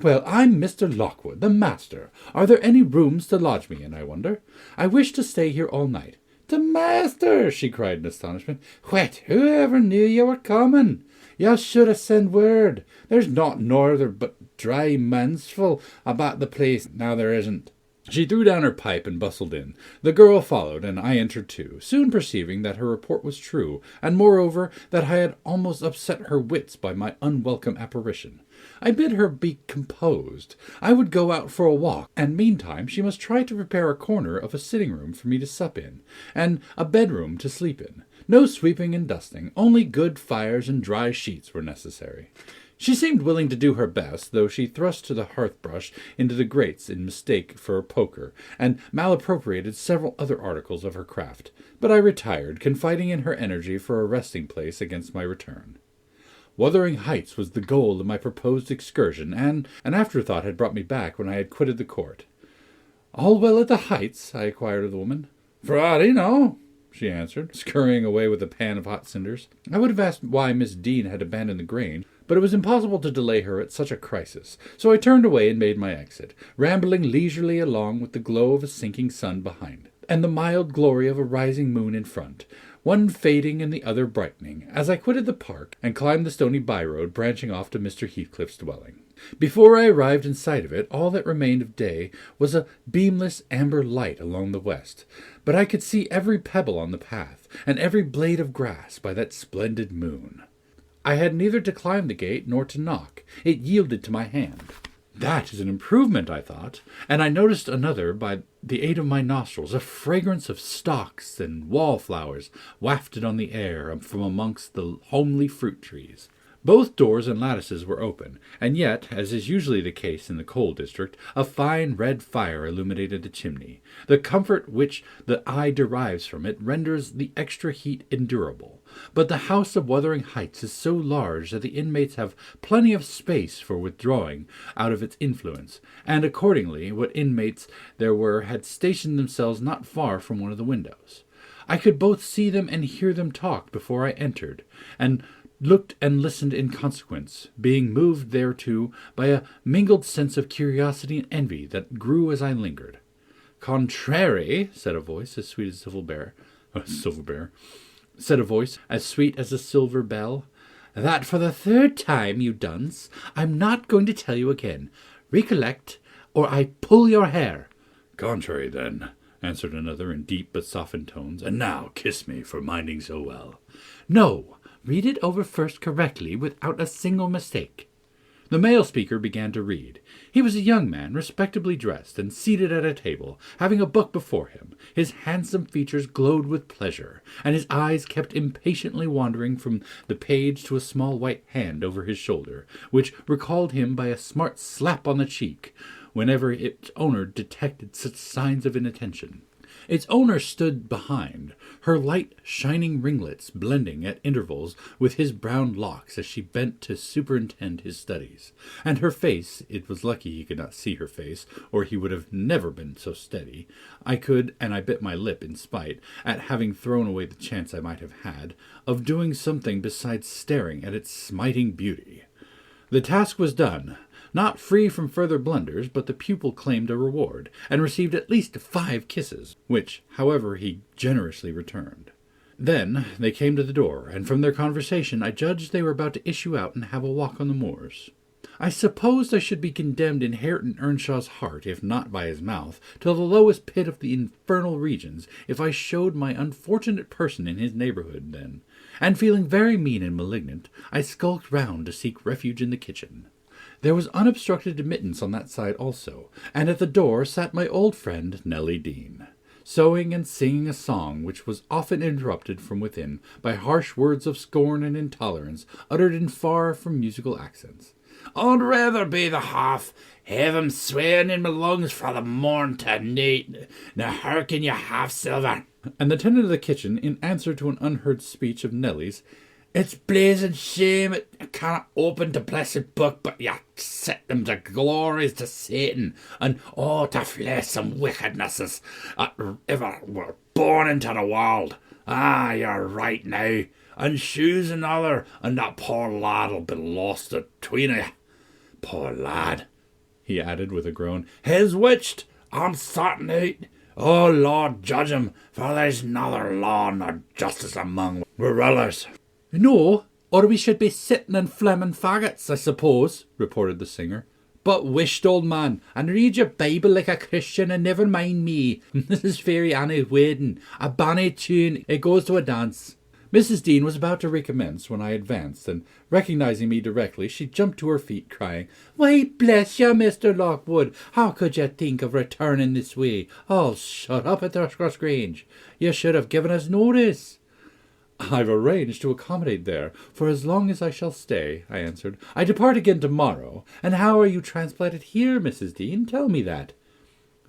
"Well, I'm Mr. Lockwood, the master. Are there any rooms to lodge me in, I wonder? I wish to stay here all night." "The master!" she cried in astonishment. "What, whoever knew you were coming? You should have sent word. There's naught norther but dry mansful about the place now there isn't." She threw down her pipe and bustled in. The girl followed, and I entered too, soon perceiving that her report was true, and moreover that I had almost upset her wits by my unwelcome apparition. I bid her be composed. I would go out for a walk, and meantime she must try to prepare a corner of a sitting-room for me to sup in, and a bedroom to sleep in. No sweeping and dusting, only good fires and dry sheets were necessary. She seemed willing to do her best, though she thrust the hearth-brush into the grates in mistake for a poker, and malappropriated several other articles of her craft. But I retired, confiding in her energy for a resting-place against my return. Wuthering Heights was the goal of my proposed excursion, and an afterthought had brought me back when I had quitted the court. "All well at the Heights?" I inquired of the woman. "For aught I know," she answered, scurrying away with a pan of hot cinders. I would have asked why Miss Dean had abandoned the Grange, but it was impossible to delay her at such a crisis, so I turned away and made my exit, rambling leisurely along with the glow of a sinking sun behind, and the mild glory of a rising moon in front, one fading and the other brightening, as I quitted the park and climbed the stony by-road branching off to Mr. Heathcliff's dwelling. Before I arrived in sight of it, all that remained of day was a beamless amber light along the west, but I could see every pebble on the path, and every blade of grass by that splendid moon. I had neither to climb the gate nor to knock. It yielded to my hand. That is an improvement, I thought, and I noticed another by the aid of my nostrils, a fragrance of stalks and wallflowers wafted on the air from amongst the homely fruit trees. Both doors and lattices were open, and yet, as is usually the case in the coal district, a fine red fire illuminated the chimney. The comfort which the eye derives from it renders the extra heat endurable. But the house of Wuthering Heights is so large that the inmates have plenty of space for withdrawing out of its influence, and accordingly what inmates there were had stationed themselves not far from one of the windows. I could both see them and hear them talk before I entered, and looked and listened in consequence, being moved thereto by a mingled sense of curiosity and envy that grew as I lingered. "Contrary," said a voice as sweet as said a voice as sweet as a silver bell, "that for the third time, you dunce, I'm not going to tell you again. Recollect, or I pull your hair." "Contrary, then," answered another in deep but softened tones. "And now kiss me for minding so well." "No. Read it over first correctly without a single mistake." The male speaker began to read. He was a young man, respectably dressed, and seated at a table, having a book before him. His handsome features glowed with pleasure, and his eyes kept impatiently wandering from the page to a small white hand over his shoulder, which recalled him by a smart slap on the cheek whenever its owner detected such signs of inattention. Its owner stood behind, her light, shining ringlets blending at intervals with his brown locks as she bent to superintend his studies. And her face, it was lucky he could not see her face, or he would have never been so steady. I could, and I bit my lip in spite, at having thrown away the chance I might have had, of doing something besides staring at its smiting beauty. The task was done. Not free from further blunders, but the pupil claimed a reward, and received at least 5 kisses, which, however, he generously returned. Then they came to the door, and from their conversation I judged they were about to issue out and have a walk on the moors. I supposed I should be condemned in Hareton Earnshaw's heart, if not by his mouth, to the lowest pit of the infernal regions, if I showed my unfortunate person in his neighbourhood then, and feeling very mean and malignant, I skulked round to seek refuge in the kitchen. There was unobstructed admittance on that side also, and at the door sat my old friend Nelly Dean, sewing and singing a song which was often interrupted from within by harsh words of scorn and intolerance uttered in far from musical accents. "I'd rather be the half, have 'em swearing in my lungs fra the morn to night. Now hearken you half silver." And the tenant of the kitchen, in answer to an unheard speech of Nelly's, "It's blazing shame it cannot open the blessed book, but you set them to glories to Satan, and to flesh some wickednesses that ever were born into the world. Ah, you're right now, and choose another, and that poor lad'll be lost atween you. Poor lad," he added with a groan, "he's witched, I'm certain o't. Oh, Lord, judge him, for there's neither law nor justice among we rulers." "No, or we should be sitting and flamming faggots, I suppose," reported the singer. "But wisht, old man, and read your Bible like a Christian, and never mind me. This is Fairy Annie's wedding, a bonny tune, it goes to a dance." Mrs. Dean was about to recommence when I advanced, and, recognizing me directly, she jumped to her feet, crying, "Why, bless you, Mr. Lockwood, how could you think of returning this way? All shut up at Thrushcross Grange. You should have given us notice." "I've arranged to accommodate there for as long as I shall stay," I answered. "I depart again tomorrow. And how are you transplanted here, Mrs. Dean? Tell me that."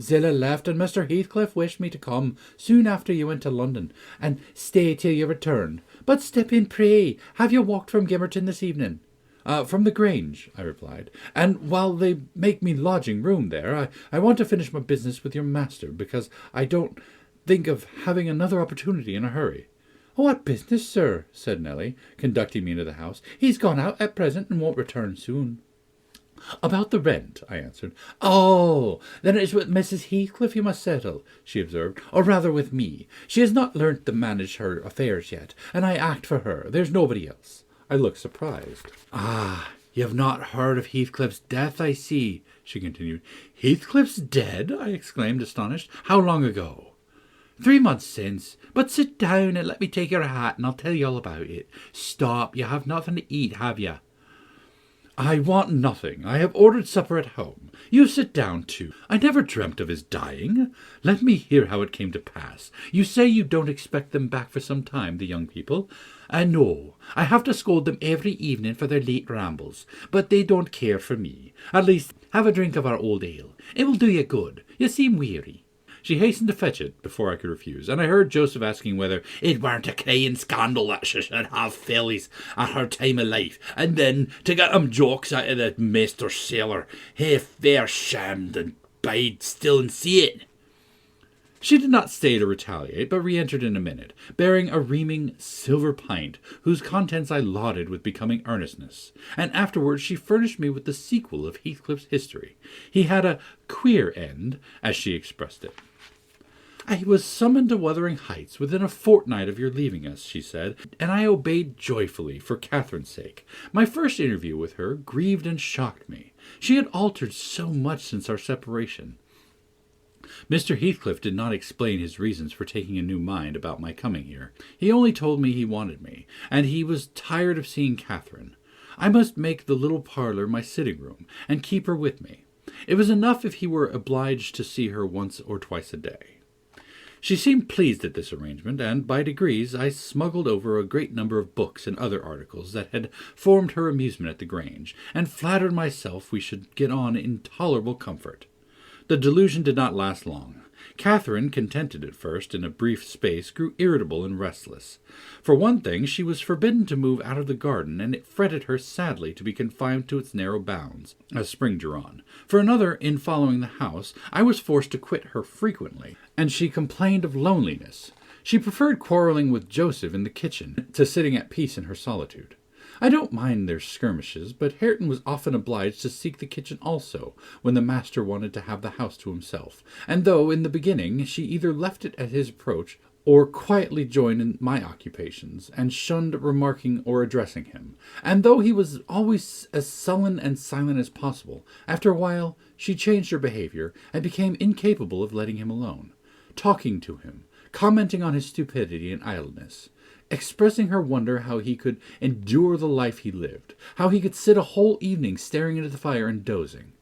"Zillah left, and Mr. Heathcliff wished me to come soon after you went to London, and stay till you returned. But step in, pray. Have you walked from Gimmerton this evening?" "From the Grange," I replied. "And while they make me lodging room there, I want to finish my business with your master, because I don't think of having another opportunity in a hurry." "What business, sir?" said Nelly, conducting me into the house. "He's gone out at present and won't return soon." "About the rent," I answered. "Oh, then it is with Mrs. Heathcliff you must settle," she observed, "or rather with me. She has not learnt to manage her affairs yet, and I act for her. There's nobody else." I looked surprised. "Ah, you have not heard of Heathcliff's death, I see," she continued. "Heathcliff's dead?" I exclaimed, astonished. "How long ago?" "3 months since. But sit down and let me take your hat, and I'll tell you all about it. Stop, you have nothing to eat, have you?" "I want nothing. I have ordered supper at home. You sit down, too. I never dreamt of his dying. Let me hear how it came to pass. You say you don't expect them back for some time, the young people. No, I have to scold them every evening for their late rambles, but they don't care for me. At least, have a drink of our old ale. It will do you good. You seem weary." She hastened to fetch it before I could refuse, and I heard Joseph asking whether it weren't a crying scandal that she should have fillies at her time of life, and then to get 'em jokes out of the master sailor. Hey, fair shammed and bide still and see it. She did not stay to retaliate, but re-entered in a minute, bearing a reaming silver pint, whose contents I lauded with becoming earnestness, and afterwards she furnished me with the sequel of Heathcliff's history. He had a queer end, as she expressed it. "I was summoned to Wuthering Heights within a fortnight of your leaving us," she said, "and I obeyed joyfully for Catherine's sake. My first interview with her grieved and shocked me. She had altered so much since our separation. Mr. Heathcliff did not explain his reasons for taking a new mind about my coming here. He only told me he wanted me, and he was tired of seeing Catherine. I must make the little parlour my sitting-room, and keep her with me. It was enough if he were obliged to see her once or twice a day. She seemed pleased at this arrangement, and by degrees I smuggled over a great number of books and other articles that had formed her amusement at the Grange, and flattered myself we should get on in tolerable comfort. The delusion did not last long. Catherine, contented at first in a brief space, grew irritable and restless. For one thing, she was forbidden to move out of the garden, and it fretted her sadly to be confined to its narrow bounds, as spring drew on. For another, in following the house, I was forced to quit her frequently, and she complained of loneliness. She preferred quarrelling with Joseph in the kitchen to sitting at peace in her solitude. I don't mind their skirmishes, but Hareton was often obliged to seek the kitchen also, when the master wanted to have the house to himself, and though, in the beginning, she either left it at his approach, or quietly joined in my occupations, and shunned remarking or addressing him, and though he was always as sullen and silent as possible, after a while she changed her behavior, and became incapable of letting him alone, talking to him, commenting on his stupidity and idleness, expressing her wonder how he could endure the life he lived, how he could sit a whole evening staring into the fire and dozing.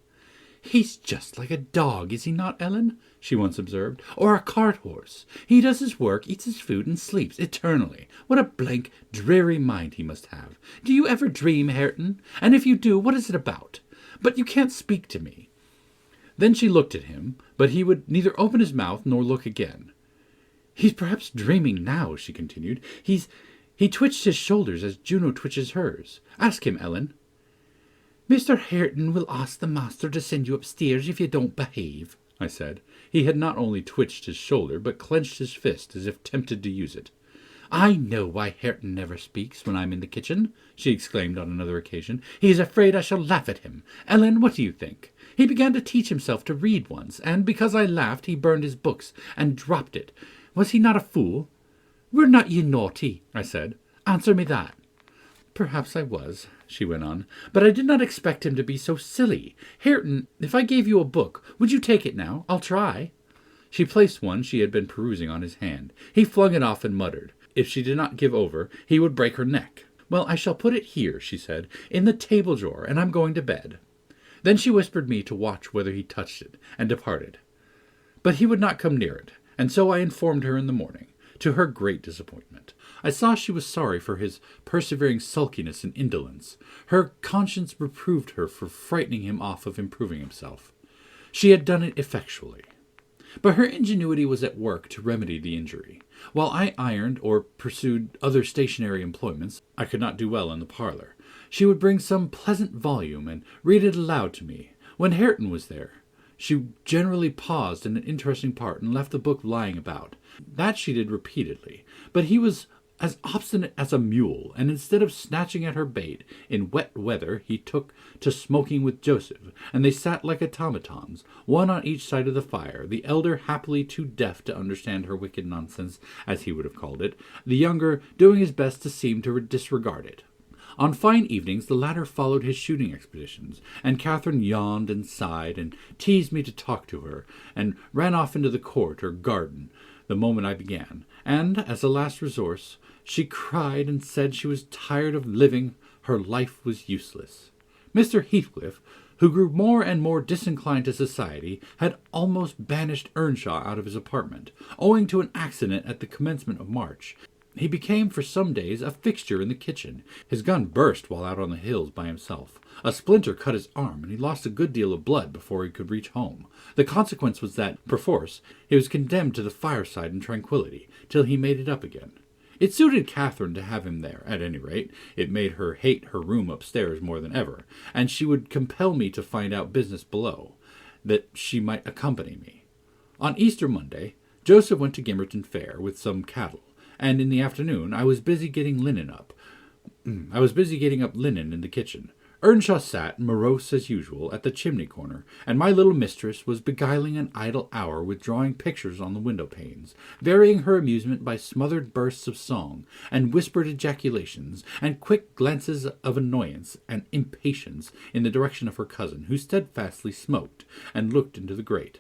"He's just like a dog, is he not, Ellen?" she once observed, "or a cart-horse. He does his work, eats his food, and sleeps eternally. What a blank, dreary mind he must have. Do you ever dream, Hareton? And if you do, what is it about? But you can't speak to me." Then she looked at him, but he would neither open his mouth nor look again. "He's perhaps dreaming now," she continued. He twitched his shoulders as Juno twitches hers. Ask him, Ellen." "Mr. Hareton will ask the master to send you upstairs if you don't behave," I said. He had not only twitched his shoulder, but clenched his fist as if tempted to use it. "I know why Hareton never speaks when I'm in the kitchen," she exclaimed on another occasion. "He is afraid I shall laugh at him. Ellen, what do you think? He began to teach himself to read once, and because I laughed he burned his books and dropped it. Was he not a fool?" "Were not you naughty?" I said. "Answer me that." "Perhaps I was," she went on, "but I did not expect him to be so silly. Hareton, if I gave you a book, would you take it now? I'll try." She placed one she had been perusing on his hand. He flung it off and muttered. If she did not give over, he would break her neck. "Well, I shall put it here," she said, "in the table drawer, and I'm going to bed." Then she whispered me to watch whether he touched it, and departed. But he would not come near it, and so I informed her in the morning, to her great disappointment. I saw she was sorry for his persevering sulkiness and indolence. Her conscience reproved her for frightening him off of improving himself. She had done it effectually. But her ingenuity was at work to remedy the injury. While I ironed or pursued other stationary employments, I could not do well in the parlor. She would bring some pleasant volume and read it aloud to me. When Hareton was there, she generally paused in an interesting part and left the book lying about. That she did repeatedly, but he was as obstinate as a mule, and instead of snatching at her bait, in wet weather he took to smoking with Joseph, and they sat like automatons, one on each side of the fire, the elder happily too deaf to understand her wicked nonsense, as he would have called it, the younger doing his best to seem to disregard it. On fine evenings the latter followed his shooting expeditions, and Catherine yawned and sighed, and teased me to talk to her, and ran off into the court or garden the moment I began, and, as a last resource, she cried and said she was tired of living, her life was useless. Mr. Heathcliff, who grew more and more disinclined to society, had almost banished Earnshaw out of his apartment, owing to an accident at the commencement of March. He became for some days a fixture in the kitchen. His gun burst while out on the hills by himself. A splinter cut his arm, and he lost a good deal of blood before he could reach home. The consequence was that, perforce, he was condemned to the fireside in tranquillity, till he made it up again. It suited Catherine to have him there, at any rate. It made her hate her room upstairs more than ever, and she would compel me to find out business below, that she might accompany me. On Easter Monday, Joseph went to Gimmerton Fair with some cattle, and in the afternoon I was busy getting up linen in the kitchen. Earnshaw sat, morose as usual, at the chimney-corner, and my little mistress was beguiling an idle hour with drawing pictures on the window-panes, varying her amusement by smothered bursts of song, and whispered ejaculations, and quick glances of annoyance and impatience in the direction of her cousin, who steadfastly smoked, and looked into the grate.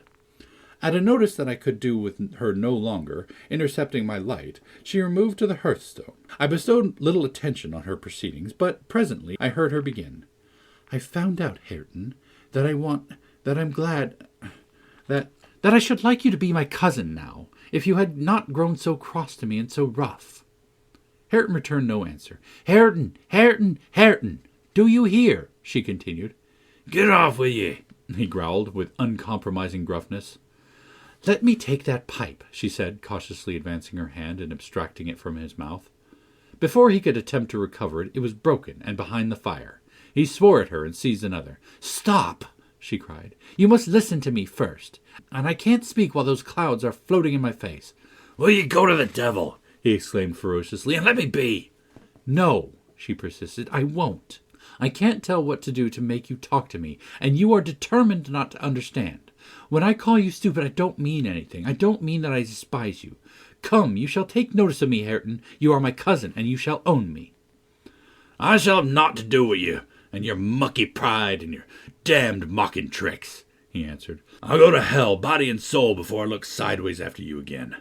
At a notice that I could do with her no longer, intercepting my light, she removed to the hearthstone. I bestowed little attention on her proceedings, but presently I heard her begin. "I found out, Hareton, that I'm glad that I should like you to be my cousin now, if you had not grown so cross to me and so rough." Hareton returned no answer. "Hareton, Hareton, Hareton, do you hear?" she continued. Get off with ye, he growled with uncompromising gruffness. Let me take that pipe, she said, cautiously advancing her hand and abstracting it from his mouth. Before he could attempt to recover it, it was broken and behind the fire. He swore at her and seized another. Stop, she cried. You must listen to me first, and I can't speak while those clouds are floating in my face. Will you go to the devil, he exclaimed ferociously, and let me be? No, she persisted, I won't. I can't tell what to do to make you talk to me, and you are determined not to understand. When I call you stupid, I don't mean anything. I don't mean that I despise you. Come, you shall take notice of me, Hareton. You are my cousin, and you shall own me. I shall have naught to do with you, and your mucky pride, and your damned mocking tricks, he answered. I'll go to hell, body and soul, before I look sideways after you again.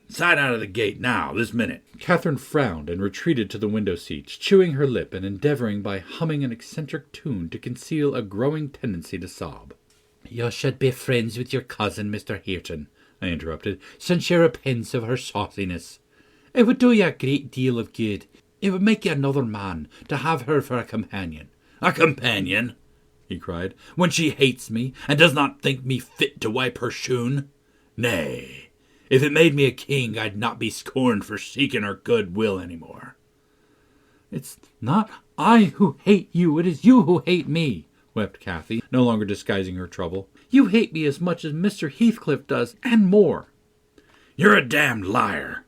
Side out of the gate now, this minute. Catherine frowned and retreated to the window seat, chewing her lip and endeavouring by humming an eccentric tune to conceal a growing tendency to sob. You should be friends with your cousin, Mr. Hareton, I interrupted, since you repents of her sauciness. It would do you a great deal of good. It would make you another man to have her for a companion. A companion? He cried, when she hates me and does not think me fit to wipe her shoon? Nay, if it made me a king, I'd not be scorned for seeking her good will any more. It's not I who hate you, it is you who hate me, wept Cathy, no longer disguising her trouble. You hate me as much as Mr. Heathcliff does, and more. You're a damned liar,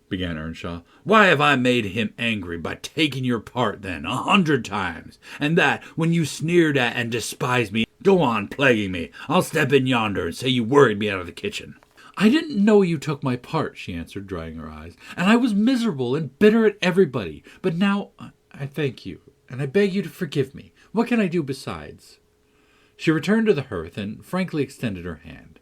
began Earnshaw. Why have I made him angry by taking your part, then, 100 times? And that, when you sneered at and despised me, go on plaguing me. I'll step in yonder and say you worried me out of the kitchen. I didn't know you took my part, she answered, drying her eyes, and I was miserable and bitter at everybody. But now I thank you, and I beg you to forgive me. What can I do besides? She returned to the hearth and frankly extended her hand.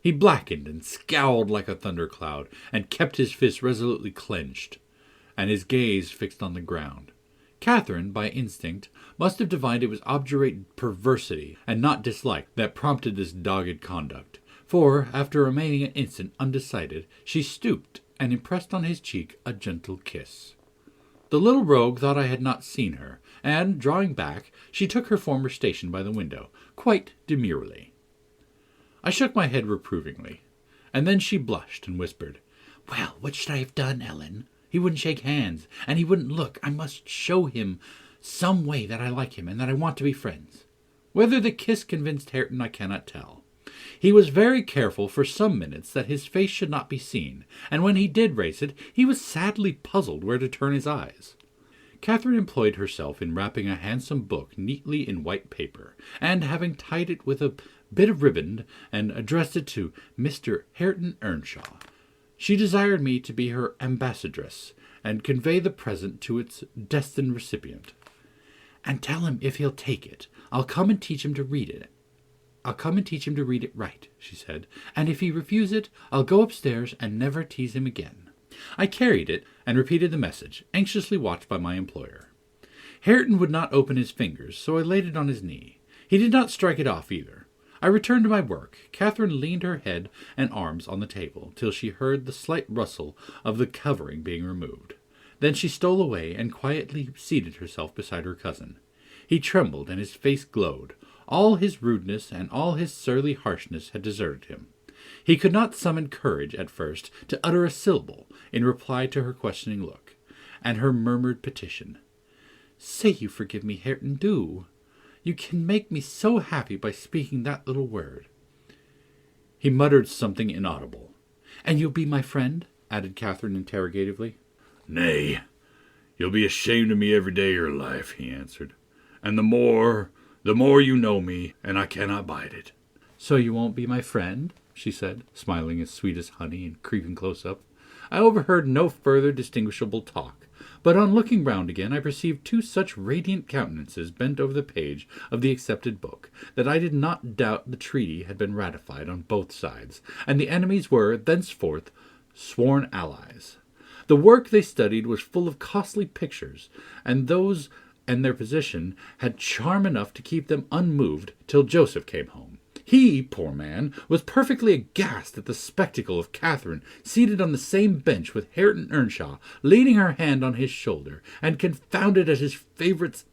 He blackened and scowled like a thundercloud, and kept his fist resolutely clenched, and his gaze fixed on the ground. Catherine, by instinct, must have divined it was obdurate perversity, and not dislike, that prompted this dogged conduct. For, after remaining an instant undecided, she stooped and impressed on his cheek a gentle kiss. The little rogue thought I had not seen her, and, drawing back, she took her former station by the window, quite demurely. I shook my head reprovingly, and then she blushed and whispered, Well, what should I have done, Ellen? He wouldn't shake hands, and he wouldn't look. I must show him some way that I like him, and that I want to be friends. Whether the kiss convinced Hareton I cannot tell. He was very careful for some minutes that his face should not be seen, and when he did raise it, he was sadly puzzled where to turn his eyes. Catherine employed herself in wrapping a handsome book neatly in white paper, and having tied it with a bit of ribbon and addressed it to Mr. Hareton Earnshaw, she desired me to be her ambassadress and convey the present to its destined recipient. And tell him if he'll take it, I'll come and teach him to read it. I'll come and teach him to read it right, she said, and if he refuse it, I'll go upstairs and never tease him again. I carried it and repeated the message, anxiously watched by my employer. Hareton would not open his fingers, so I laid it on his knee. He did not strike it off either. I returned to my work. Catherine leaned her head and arms on the table till she heard the slight rustle of the covering being removed. Then she stole away and quietly seated herself beside her cousin. He trembled and his face glowed. All his rudeness and all his surly harshness had deserted him. He could not summon courage at first to utter a syllable in reply to her questioning look, and her murmured petition. Say you forgive me, Hareton, do. You can make me so happy by speaking that little word. He muttered something inaudible. And you'll be my friend? Added Catherine interrogatively. Nay, you'll be ashamed of me every day of your life, he answered. And the more you know me, and I cannot bide it. So you won't be my friend? She said, smiling as sweet as honey and creeping close up. I overheard no further distinguishable talk, but on looking round again I perceived two such radiant countenances bent over the page of the accepted book, that I did not doubt the treaty had been ratified on both sides, and the enemies were, thenceforth, sworn allies. The work they studied was full of costly pictures, and those and their position had charm enough to keep them unmoved till Joseph came home. He, poor man, was perfectly aghast at the spectacle of Catherine seated on the same bench with Hareton Earnshaw, leaning her hand on his shoulder, and confounded at his favourite's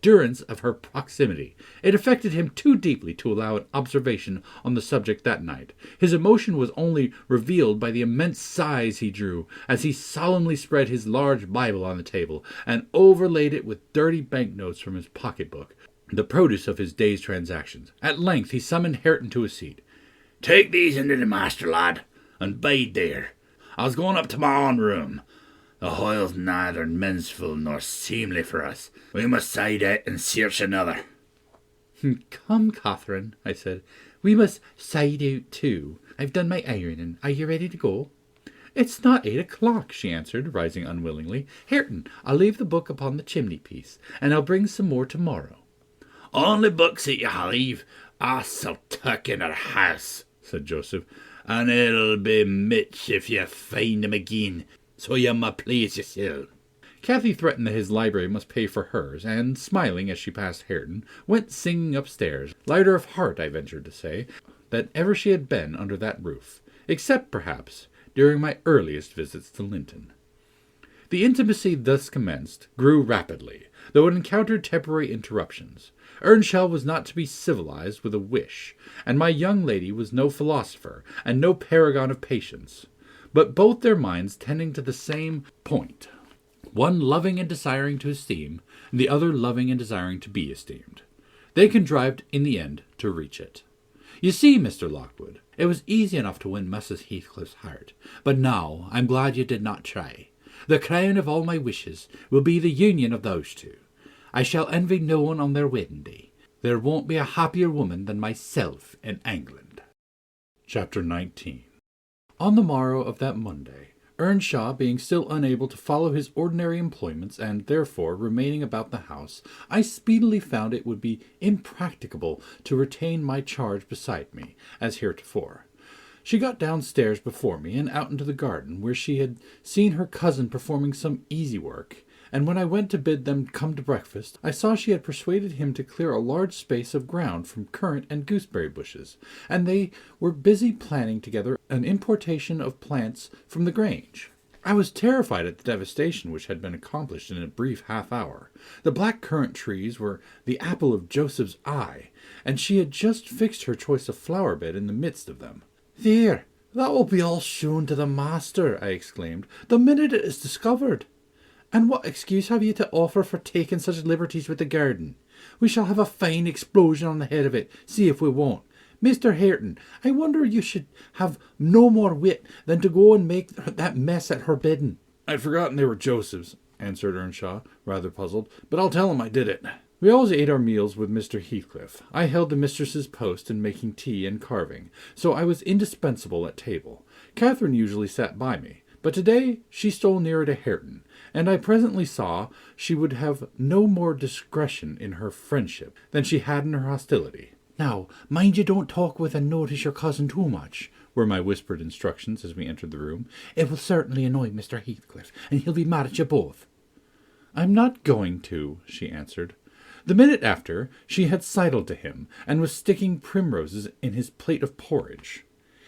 endurance of her proximity. It affected him too deeply to allow an observation on the subject that night. His emotion was only revealed by the immense sighs he drew as he solemnly spread his large Bible on the table and overlaid it with dirty banknotes from his pocketbook, the produce of his day's transactions. At length he summoned Hareton to a seat. "Take these into the master, lad, and bide there. I was going up to my own room. The hoyle's neither mensful nor seemly for us. We must side out and search another." "Come, Catherine," I said. "We must side out too. I've done my ironing. Are you ready to go?" "It's not 8 o'clock," she answered, rising unwillingly. "Hareton, I'll leave the book upon the chimney-piece, and I'll bring some more tomorrow." "Only books that you leave us will tuck in our house," said Joseph, "and it'll be mitch if you find them again, so you may please yourself." Cathy threatened that his library must pay for hers, and, smiling as she passed Hareton, went singing upstairs, lighter of heart, I ventured to say, than ever she had been under that roof, except, perhaps, during my earliest visits to Linton. The intimacy thus commenced grew rapidly, though it encountered temporary interruptions. Earnshaw was not to be civilized with a wish, and my young lady was no philosopher, and no paragon of patience, but both their minds tending to the same point, one loving and desiring to esteem, and the other loving and desiring to be esteemed. They contrived, in the end, to reach it. "You see, Mr. Lockwood, it was easy enough to win Mrs. Heathcliff's heart, but now I'm glad you did not try. The crown of all my wishes will be the union of those two. I shall envy no one on their wedding day. There won't be a happier woman than myself in England." Chapter 19. On the morrow of that Monday, Earnshaw being still unable to follow his ordinary employments, and therefore remaining about the house, I speedily found it would be impracticable to retain my charge beside me, as heretofore. She got downstairs before me and out into the garden, where she had seen her cousin performing some easy work, and when I went to bid them come to breakfast, I saw she had persuaded him to clear a large space of ground from currant and gooseberry bushes, and they were busy planning together an importation of plants from the Grange. I was terrified at the devastation which had been accomplished in a brief half-hour. The black currant trees were the apple of Joseph's eye, and she had just fixed her choice of flower-bed in the midst of them. "There, that will be all shown to the master," I exclaimed, "the minute it is discovered. And what excuse have you to offer for taking such liberties with the garden? We shall have a fine explosion on the head of it, see if we won't. Mr. Hareton, I wonder you should have no more wit than to go and make that mess at her bidding." "I'd forgotten they were Joseph's," answered Earnshaw, rather puzzled, "but I'll tell him I did it." We always ate our meals with Mr. Heathcliff. I held the mistress's post in making tea and carving, so I was indispensable at table. Catherine usually sat by me, but today she stole nearer to Hareton, and I presently saw she would have no more discretion in her friendship than she had in her hostility. "Now, mind you don't talk with and notice your cousin too much," were my whispered instructions as we entered the room. "It will certainly annoy Mr. Heathcliff, and he'll be mad at you both." "I'm not going to," she answered. The minute after, she had sidled to him, and was sticking primroses in his plate of porridge.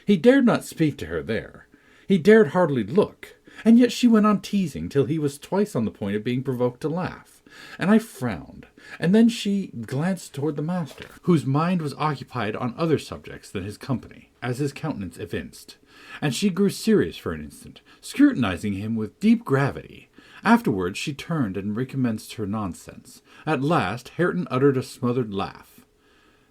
He dared not speak to her there. He dared hardly look, and yet she went on teasing till he was twice on the point of being provoked to laugh, and I frowned, and then she glanced toward the master, whose mind was occupied on other subjects than his company, as his countenance evinced, and she grew serious for an instant, scrutinizing him with deep gravity. Afterwards she turned and recommenced her nonsense. At last Hareton uttered a smothered laugh.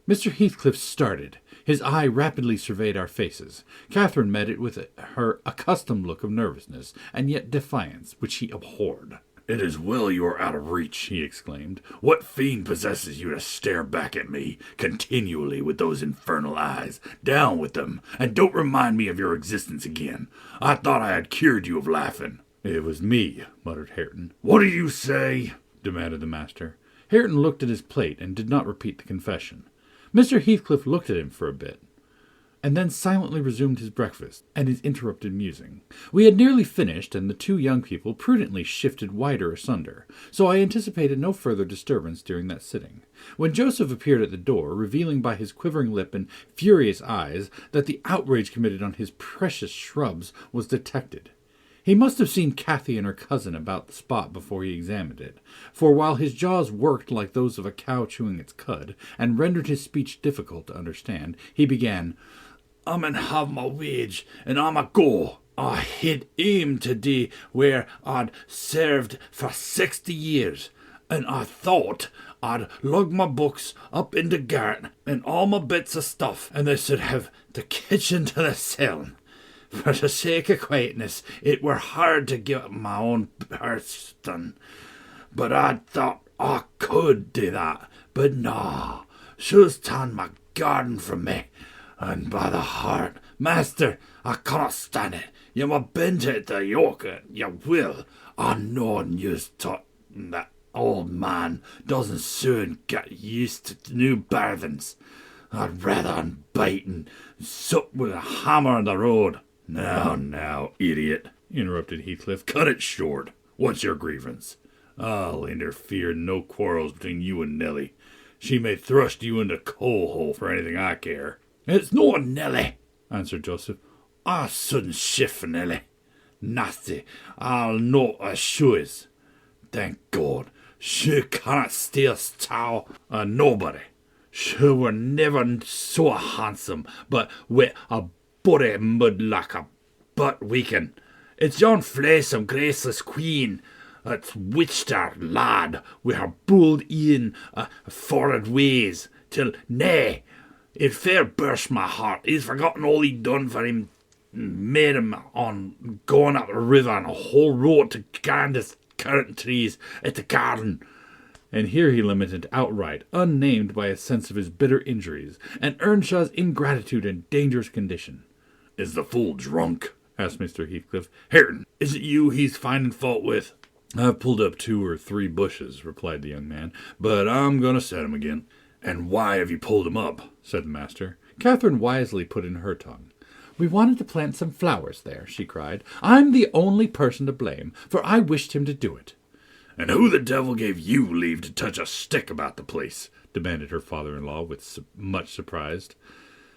Mr. Heathcliff started. His eye rapidly surveyed our faces. Catherine met it with her accustomed look of nervousness, and yet defiance, which he abhorred. "It is well you are out of reach," he exclaimed. "What fiend possesses you to stare back at me continually with those infernal eyes? Down with them, and don't remind me of your existence again. I thought I had cured you of laughing." "It was me," muttered Hareton. "What do you say?" demanded the master. Hareton looked at his plate and did not repeat the confession. Mr. Heathcliff looked at him for a bit, and then silently resumed his breakfast and his interrupted musing. We had nearly finished, and the two young people prudently shifted wider asunder, so I anticipated no further disturbance during that sitting, when Joseph appeared at the door, revealing by his quivering lip and furious eyes that the outrage committed on his precious shrubs was detected. He must have seen Cathy and her cousin about the spot before he examined it, for while his jaws worked like those of a cow chewing its cud, and rendered his speech difficult to understand, he began, I'm an have my wage, and I'm a go. I had aimed today where I'd served for 60 years, and I thought I'd lug my books up in the garret and all my bits of stuff, and they should have the kitchen to themselves. For the sake of quietness, it were hard to give up my own person, but I thought I could do that. But no, she's torn my garden from me, and by the heart, master, I cannot stand it. You may bend it to yoke it, you will. I know news taught that old man doesn't soon get used to new burthens. I'd rather unbite and sup with a hammer on the road. Now, idiot, interrupted Heathcliff, cut it short. What's your grievance? I'll interfere in no quarrels between you and Nelly. She may thrust you into coal hole for anything I care. It's no Nelly, answered Joseph. I shouldn't shift for Nelly. Nasty, I'll know as she is. Thank God, she cannot steal towel of nobody. She were never so handsome, but with a body mud like a butt weaken. It's yon flesome graceless queen that's witched our lad with her bold e'en forward ways, till nay, it fair burst my heart. He's forgotten all he done for him, made him on going up the river on a whole road to grandest currant trees at the garden. And here he lamented outright, unnamed by a sense of his bitter injuries, and Earnshaw's ingratitude and dangerous condition. Is the fool drunk? Asked Mr. Heathcliff. Hareton, is it you he's finding fault with? I've pulled up 2 or 3 bushes, replied the young man, but I'm going to set him again. And why have you pulled him up? Said the master. Catherine wisely put in her tongue. We wanted to plant some flowers there, she cried. I'm the only person to blame, for I wished him to do it. And who the devil gave you leave to touch a stick about the place? Demanded her father-in-law with much surprise.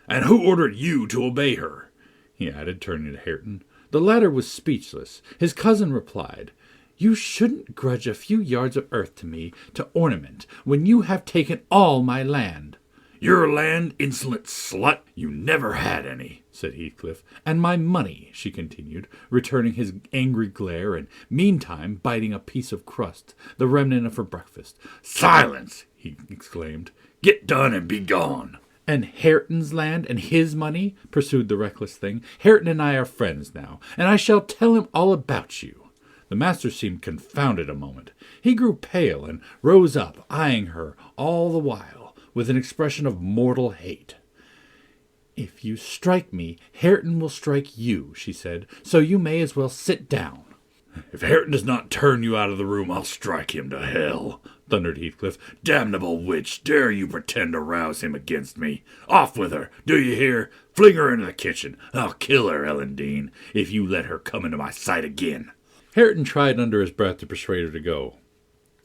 And who ordered you to obey her? He added, turning to Hareton. The latter was speechless. His cousin replied, You shouldn't grudge a few yards of earth to me to ornament, when you have taken all my land. Your land, insolent slut? You never had any, said Heathcliff. And my money, she continued, returning his angry glare, and meantime biting a piece of crust, the remnant of her breakfast. Silence, he exclaimed. Get done and be gone. And Hareton's land and his money, pursued the reckless thing. Hareton and I are friends now, and I shall tell him all about you. The master seemed confounded a moment. He grew pale and rose up, eyeing her all the while, with an expression of mortal hate. If you strike me, Hareton will strike you, she said, so you may as well sit down. If Hareton does not turn you out of the room, I'll strike him to hell, thundered Heathcliff. Damnable witch, dare you pretend to rouse him against me? Off with her, do you hear? Fling her into the kitchen. I'll kill her, Ellen Dean, if you let her come into my sight again. Hareton tried under his breath to persuade her to go.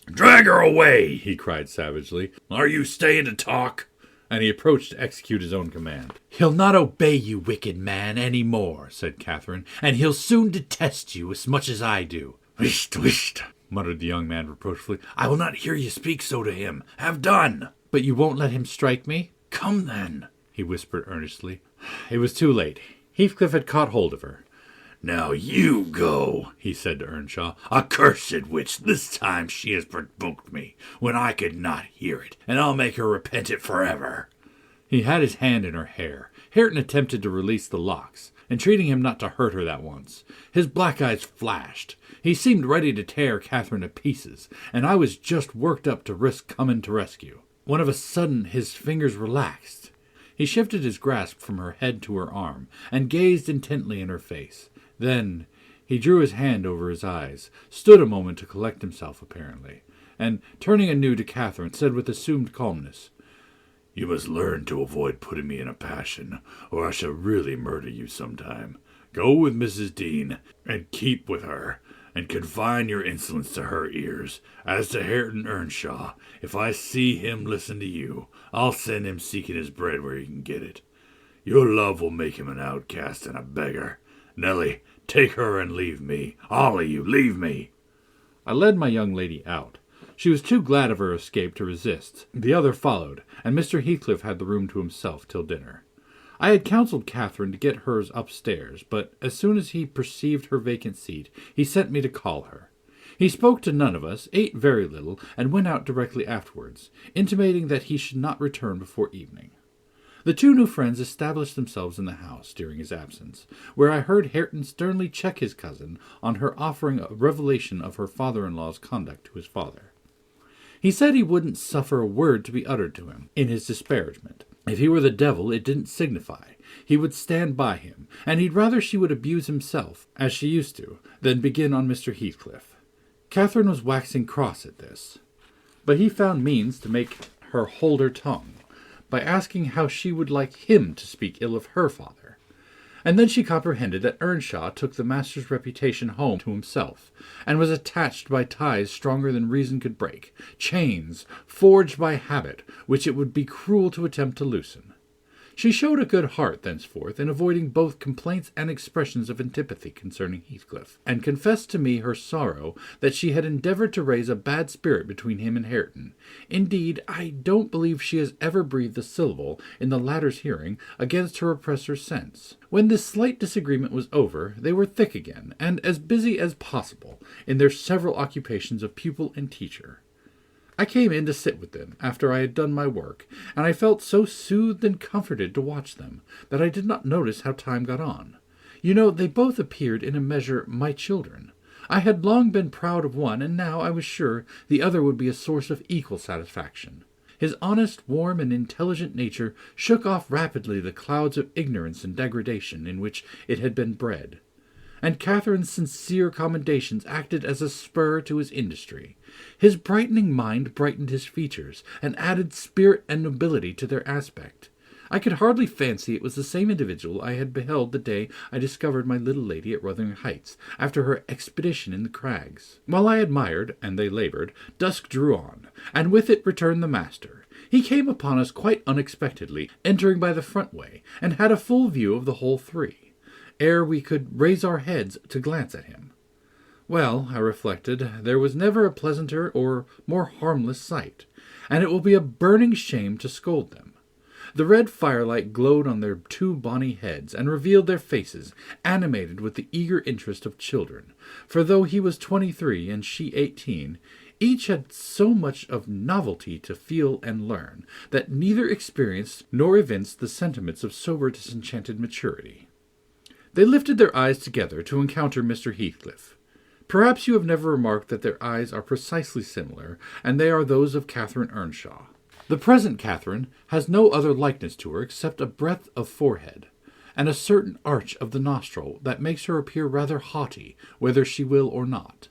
Drag her away, he cried savagely. Are you staying to talk? And he approached to execute his own command. He'll not obey you, wicked man, any more, said Catherine, and he'll soon detest you as much as I do. Whisht, whisht, muttered the young man reproachfully. I will not hear you speak so to him. Have done. But you won't let him strike me? Come then, he whispered earnestly. It was too late. Heathcliff had caught hold of her. Now you go, he said to Earnshaw. Accursed witch, this time she has provoked me, when I could not hear it, and I'll make her repent it forever. He had his hand in her hair. Hareton attempted to release the locks, entreating him not to hurt her that once. His black eyes flashed. He seemed ready to tear Catherine to pieces, and I was just worked up to risk coming to rescue, when of a sudden his fingers relaxed. He shifted his grasp from her head to her arm, and gazed intently in her face. Then he drew his hand over his eyes, stood a moment to collect himself apparently, and, turning anew to Catherine, said with assumed calmness, You must learn to avoid putting me in a passion, or I shall really murder you sometime. Go with Mrs. Dean, and keep with her, and confine your insolence to her ears. As to Hareton Earnshaw, if I see him listen to you, I'll send him seeking his bread where he can get it. Your love will make him an outcast and a beggar, Nellie, take her and leave me. All of you, leave me. I led my young lady out. She was too glad of her escape to resist. The other followed, and Mr. Heathcliff had the room to himself till dinner. I had counselled Catherine to get hers upstairs, but as soon as he perceived her vacant seat, he sent me to call her. He spoke to none of us, ate very little, and went out directly afterwards, intimating that he should not return before evening. The two new friends established themselves in the house during his absence, where I heard Hareton sternly check his cousin on her offering a revelation of her father-in-law's conduct to his father. He said he wouldn't suffer a word to be uttered to him in his disparagement. If he were the devil, it didn't signify. He would stand by him, and he'd rather she would abuse himself, as she used to, than begin on Mr. Heathcliff. Catherine was waxing cross at this, but he found means to make her hold her tongue, by asking how she would like him to speak ill of her father. And then she comprehended that Earnshaw took the master's reputation home to himself, and was attached by ties stronger than reason could break, chains forged by habit, which it would be cruel to attempt to loosen. She showed a good heart thenceforth in avoiding both complaints and expressions of antipathy concerning Heathcliff, and confessed to me her sorrow that she had endeavoured to raise a bad spirit between him and Hareton. Indeed, I don't believe she has ever breathed a syllable, in the latter's hearing, against her oppressor since. When this slight disagreement was over, they were thick again, and as busy as possible in their several occupations of pupil and teacher. I came in to sit with them after I had done my work, and I felt so soothed and comforted to watch them that I did not notice how time got on. You know, they both appeared in a measure my children. I had long been proud of one, and now I was sure the other would be a source of equal satisfaction. His honest, warm, and intelligent nature shook off rapidly the clouds of ignorance and degradation in which it had been bred, and Catherine's sincere commendations acted as a spur to his industry. His brightening mind brightened his features, and added spirit and nobility to their aspect. I could hardly fancy it was the same individual I had beheld the day I discovered my little lady at Wuthering Heights, after her expedition in the crags. While I admired, and they laboured, dusk drew on, and with it returned the master. He came upon us quite unexpectedly, entering by the front way, and had a full view of the whole three, ere we could raise our heads to glance at him. Well, I reflected, there was never a pleasanter or more harmless sight, and it will be a burning shame to scold them. The red firelight glowed on their two bonny heads, and revealed their faces, animated with the eager interest of children, for though he was 23 and she 18, each had so much of novelty to feel and learn, that neither experienced nor evinced the sentiments of sober disenchanted maturity. They lifted their eyes together to encounter Mr. Heathcliff. Perhaps you have never remarked that their eyes are precisely similar, and they are those of Catherine Earnshaw. The present Catherine has no other likeness to her except a breadth of forehead, and a certain arch of the nostril that makes her appear rather haughty, whether she will or not.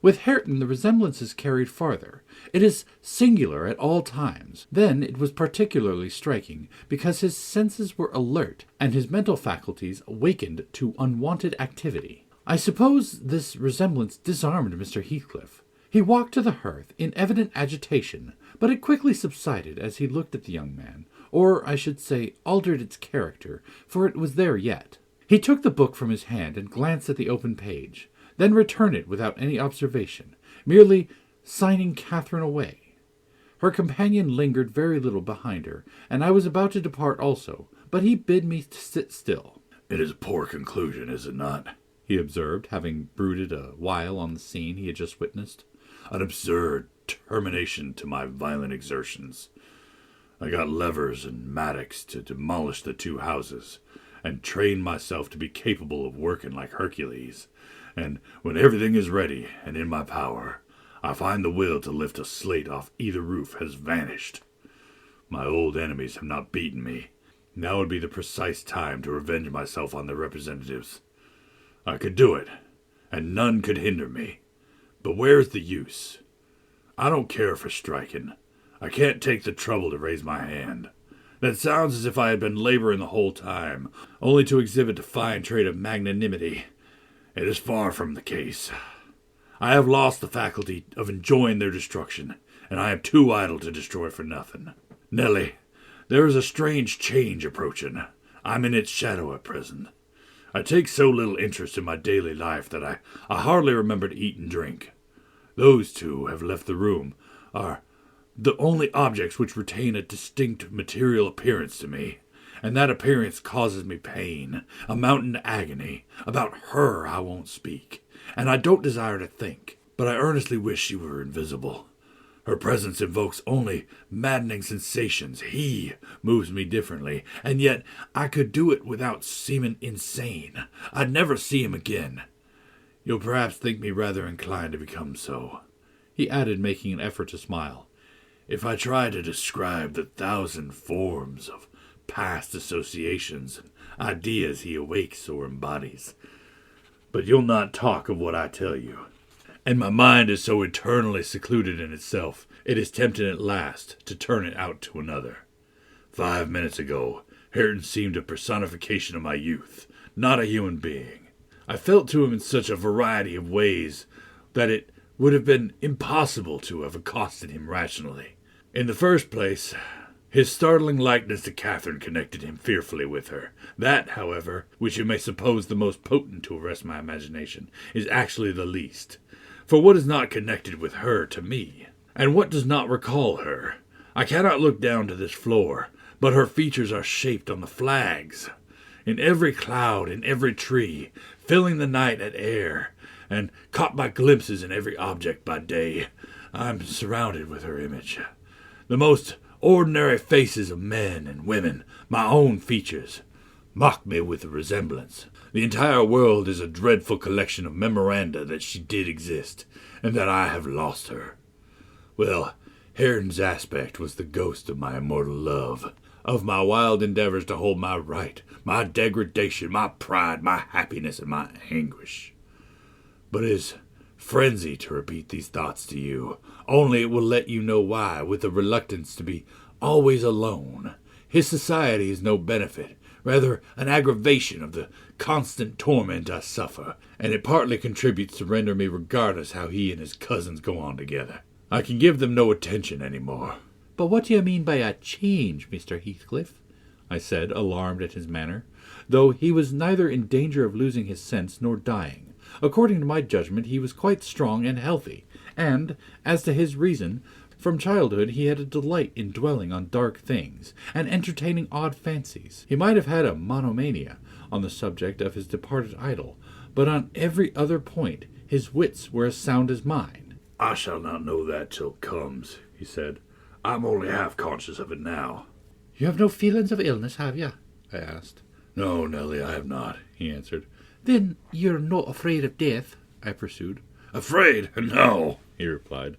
With Hareton the resemblance is carried farther. It is singular at all times. Then it was particularly striking, because his senses were alert, and his mental faculties awakened to unwonted activity. I suppose this resemblance disarmed Mr. Heathcliff. He walked to the hearth in evident agitation, but it quickly subsided as he looked at the young man, or, I should say, altered its character, for it was there yet. He took the book from his hand and glanced at the open page, then returned it without any observation, merely signing Catherine away. Her companion lingered very little behind her, and I was about to depart also, but he bid me to sit still. "It is a poor conclusion, is it not?" he observed, having brooded a while on the scene he had just witnessed. "An absurd termination to my violent exertions. I got levers and mattocks to demolish the two houses, and train myself to be capable of working like Hercules, and when everything is ready and in my power, I find the will to lift a slate off either roof has vanished. My old enemies have not beaten me. Now would be the precise time to revenge myself on their representatives. I could do it, and none could hinder me. But where's the use? I don't care for striking. I can't take the trouble to raise my hand. That sounds as if I had been laboring the whole time, only to exhibit a fine trait of magnanimity. It is far from the case. I have lost the faculty of enjoying their destruction, and I am too idle to destroy for nothing. Nellie, there is a strange change approaching. I'm in its shadow at present. I take so little interest in my daily life that I hardly remember to eat and drink. Those two have left the room, are the only objects which retain a distinct material appearance to me, and that appearance causes me pain, a mountain agony. About her I won't speak, and I don't desire to think, but I earnestly wish she were invisible. Her presence invokes only maddening sensations. He moves me differently, and yet I could do it without seeming insane. I'd never see him again. You'll perhaps think me rather inclined to become so," he added, making an effort to smile, "if I try to describe the thousand forms of past associations and ideas he awakes or embodies. But you'll not talk of what I tell you. And my mind is so eternally secluded in itself, it is tempting at last to turn it out to another. 5 minutes ago, Hareton seemed a personification of my youth, not a human being. I felt to him in such a variety of ways that it would have been impossible to have accosted him rationally. In the first place, his startling likeness to Catherine connected him fearfully with her. That, however, which you may suppose the most potent to arrest my imagination, is actually the least. For what is not connected with her to me? And what does not recall her? I cannot look down to this floor, but her features are shaped on the flags. In every cloud, in every tree, filling the night at air, and caught by glimpses in every object by day, I am surrounded with her image. The most ordinary faces of men and women, my own features, mock me with the resemblance. The entire world is a dreadful collection of memoranda that she did exist, and that I have lost her. Well, Hareton's aspect was the ghost of my immortal love, of my wild endeavors to hold my right, my degradation, my pride, my happiness, and my anguish. But it is frenzy to repeat these thoughts to you, only it will let you know why, with a reluctance to be always alone. His society is no benefit, rather an aggravation of the constant torment I suffer, and it partly contributes to render me regardless how he and his cousins go on together. I can give them no attention any more. "But what do you mean by a change, Mr. Heathcliff?" I said, alarmed at his manner, though he was neither in danger of losing his sense nor dying. According to my judgment, he was quite strong and healthy, and, as to his reason, from childhood he had a delight in dwelling on dark things, and entertaining odd fancies. He might have had a monomania on the subject of his departed idol, but on every other point his wits were as sound as mine. "I shall not know that till it comes," he said. "I'm only half conscious of it now." "You have no feelings of illness, have you?" I asked. "No, Nellie, I have not," he answered. "Then you're not afraid of death?" I pursued. "Afraid? No," he replied.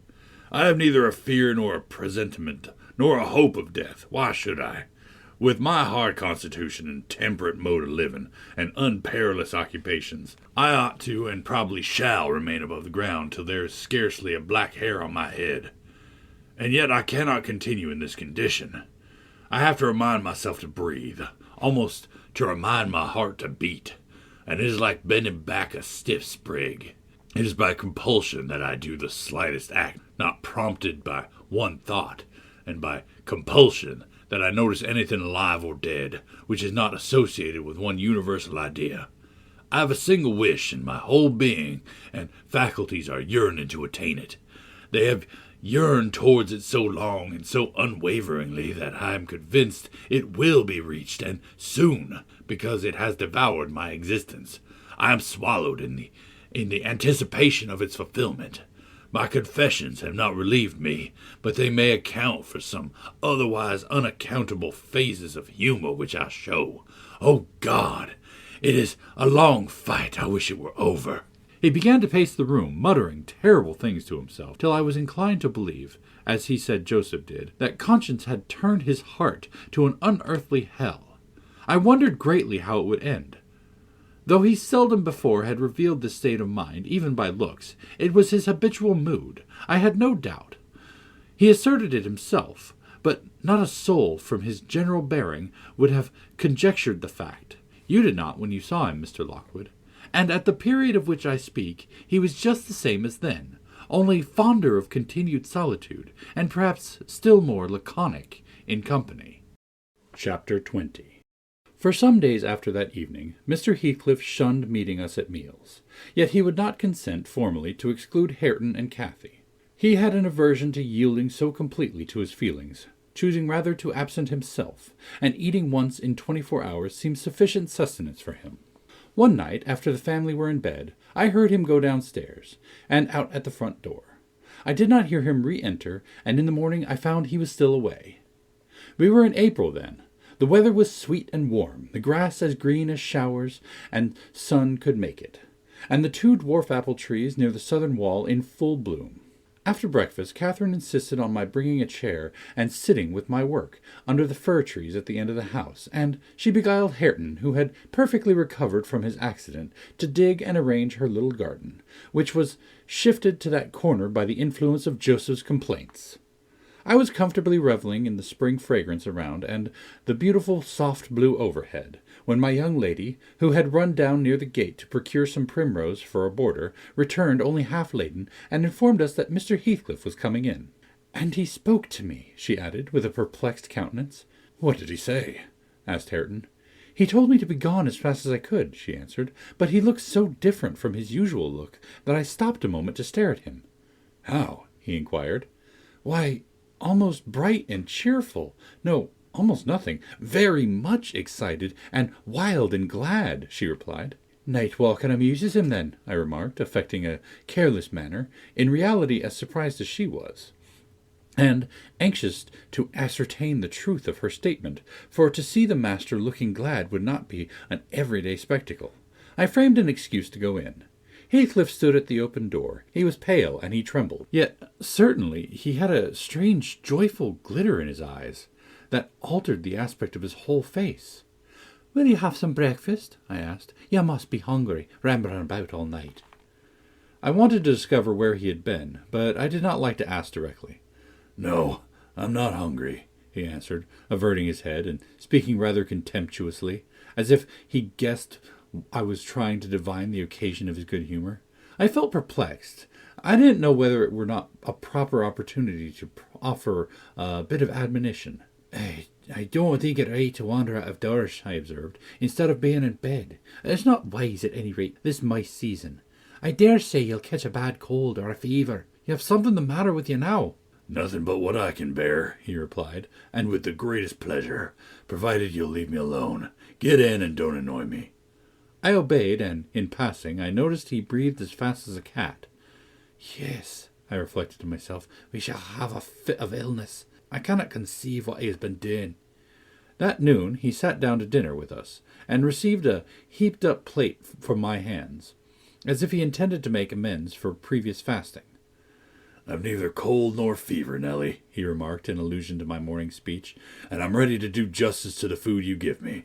"I have neither a fear nor a presentiment, nor a hope of death. Why should I? With my hard constitution and temperate mode of living, and unperilous occupations, I ought to and probably shall remain above the ground till there is scarcely a black hair on my head. And yet I cannot continue in this condition. I have to remind myself to breathe, almost to remind my heart to beat, and it is like bending back a stiff sprig. It is by compulsion that I do the slightest act, not prompted by one thought, and by compulsion that I notice anything alive or dead, which is not associated with one universal idea. I have a single wish, and my whole being and faculties are yearning to attain it. They have yearned towards it so long and so unwaveringly that I am convinced it will be reached, and soon, because it has devoured my existence. I am swallowed in the anticipation of its fulfillment. My confessions have not relieved me, but they may account for some otherwise unaccountable phases of humor which I show. Oh God, it is a long fight. I wish it were over." He began to pace the room, muttering terrible things to himself, till I was inclined to believe, as he said Joseph did, that conscience had turned his heart to an unearthly hell. I wondered greatly how it would end. Though he seldom before had revealed this state of mind, even by looks, it was his habitual mood, I had no doubt. He asserted it himself, but not a soul from his general bearing would have conjectured the fact. You did not when you saw him, Mr. Lockwood. And at the period of which I speak, he was just the same as then, only fonder of continued solitude, and perhaps still more laconic in company. Chapter 20. For some days after that evening, Mr. Heathcliff shunned meeting us at meals, yet he would not consent formally to exclude Hareton and Cathy. He had an aversion to yielding so completely to his feelings, choosing rather to absent himself, and eating once in 24 hours seemed sufficient sustenance for him. One night, after the family were in bed, I heard him go downstairs, and out at the front door. I did not hear him re-enter, and in the morning I found he was still away. We were in April then. The weather was sweet and warm, the grass as green as showers and sun could make it, and the 2 dwarf apple trees near the southern wall in full bloom. After breakfast, Catherine insisted on my bringing a chair and sitting with my work under the fir trees at the end of the house, and she beguiled Hareton, who had perfectly recovered from his accident, to dig and arrange her little garden, which was shifted to that corner by the influence of Joseph's complaints. I was comfortably revelling in the spring fragrance around and the beautiful soft blue overhead, when my young lady, who had run down near the gate to procure some primrose for a border, returned only half laden, and informed us that Mr. Heathcliff was coming in. "And he spoke to me," she added, with a perplexed countenance. "What did he say?" asked Hareton. "He told me to be gone as fast as I could," she answered, "but he looked so different from his usual look that I stopped a moment to stare at him." "How?" he inquired. "Why, almost bright and cheerful. No, almost nothing. Very much excited, and wild and glad," she replied. "Night walking amuses him, then," I remarked, affecting a careless manner, in reality as surprised as she was, and anxious to ascertain the truth of her statement, for to see the master looking glad would not be an everyday spectacle. I framed an excuse to go in. Heathcliff stood at the open door. He was pale, and he trembled. Yet, certainly, he had a strange, joyful glitter in his eyes that altered the aspect of his whole face. "Will you have some breakfast?" I asked. "You must be hungry, rambling about all night." I wanted to discover where he had been, but I did not like to ask directly. "No, I'm not hungry," he answered, averting his head and speaking rather contemptuously, as if he guessed I was trying to divine the occasion of his good humor. I felt perplexed. I didn't know whether it were not a proper opportunity to offer a bit of admonition. I don't think it right to wander out of doors," I observed, "instead of being in bed. It's not wise, at any rate, this mice season. I dare say you'll catch a bad cold or a fever. You have something the matter with you now." "Nothing but what I can bear," he replied, "and with the greatest pleasure, provided you'll leave me alone. Get in and don't annoy me." I obeyed, and, in passing, I noticed he breathed as fast as a cat. "Yes," I reflected to myself, "we shall have a fit of illness. I cannot conceive what he has been doing." That noon he sat down to dinner with us, and received a heaped-up plate from my hands, as if he intended to make amends for previous fasting. "I've neither cold nor fever, Nellie," he remarked in allusion to my morning speech, "and I'm ready to do justice to the food you give me."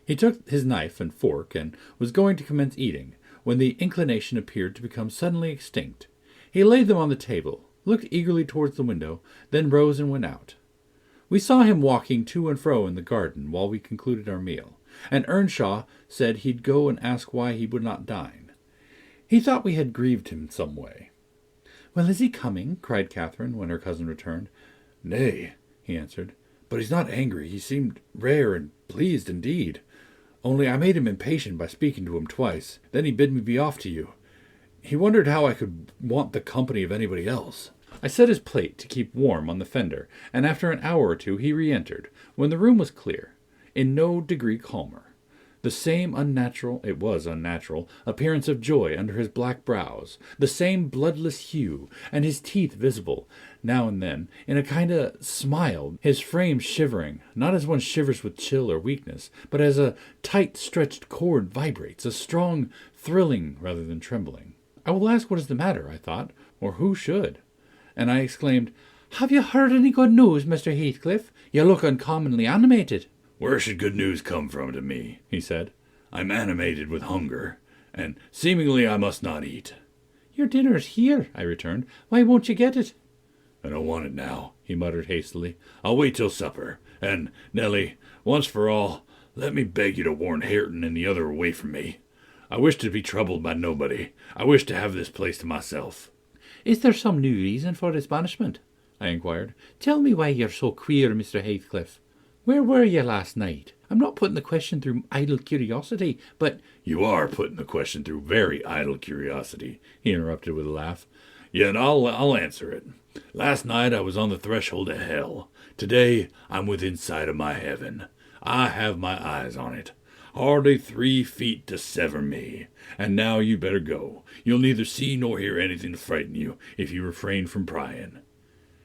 He took his knife and fork and was going to commence eating, when the inclination appeared to become suddenly extinct. He laid them on the table, looked eagerly towards the window, then rose and went out. We saw him walking to and fro in the garden while we concluded our meal, and Earnshaw said he'd go and ask why he would not dine. He thought we had grieved him some way. "Well, is he coming?" cried Catherine, when her cousin returned. "Nay," he answered, "but he's not angry. He seemed rare and pleased indeed. Only I made him impatient by speaking to him twice. Then he bid me be off to you. He wondered how I could want the company of anybody else." I set his plate to keep warm on the fender, and after an hour or two he re-entered, when the room was clear, in no degree calmer. The same unnatural appearance of joy under his black brows, the same bloodless hue, and his teeth visible, now and then, in a kind of smile, his frame shivering, not as one shivers with chill or weakness, but as a tight-stretched cord vibrates, a strong thrilling rather than trembling. I will ask what is the matter, I thought, or who should? And I exclaimed, "Have you heard any good news, Mr. Heathcliff? You look uncommonly animated." "Where should good news come from to me?" he said. "I'm animated with hunger, and seemingly I must not eat." "Your dinner's here," I returned. "Why won't you get it?" "I don't want it now," he muttered hastily. "I'll wait till supper. And, Nellie, once for all, let me beg you to warn Hareton and the other away from me. I wish to be troubled by nobody. I wish to have this place to myself." "Is there some new reason for this banishment?" I inquired. "Tell me why you're so queer, Mr. Heathcliff. Where were you last night? I'm not putting the question through idle curiosity, but— You are putting the question through very idle curiosity, he interrupted with a laugh. Yet I'll answer it. Last night I was on the threshold of hell. Today I'm within sight of my heaven. I have my eyes on it. Hardly 3 feet to sever me. And now you better go. You'll neither see nor hear anything to frighten you if you refrain from prying.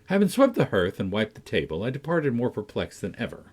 Having swept the hearth and wiped the table, I departed more perplexed than ever.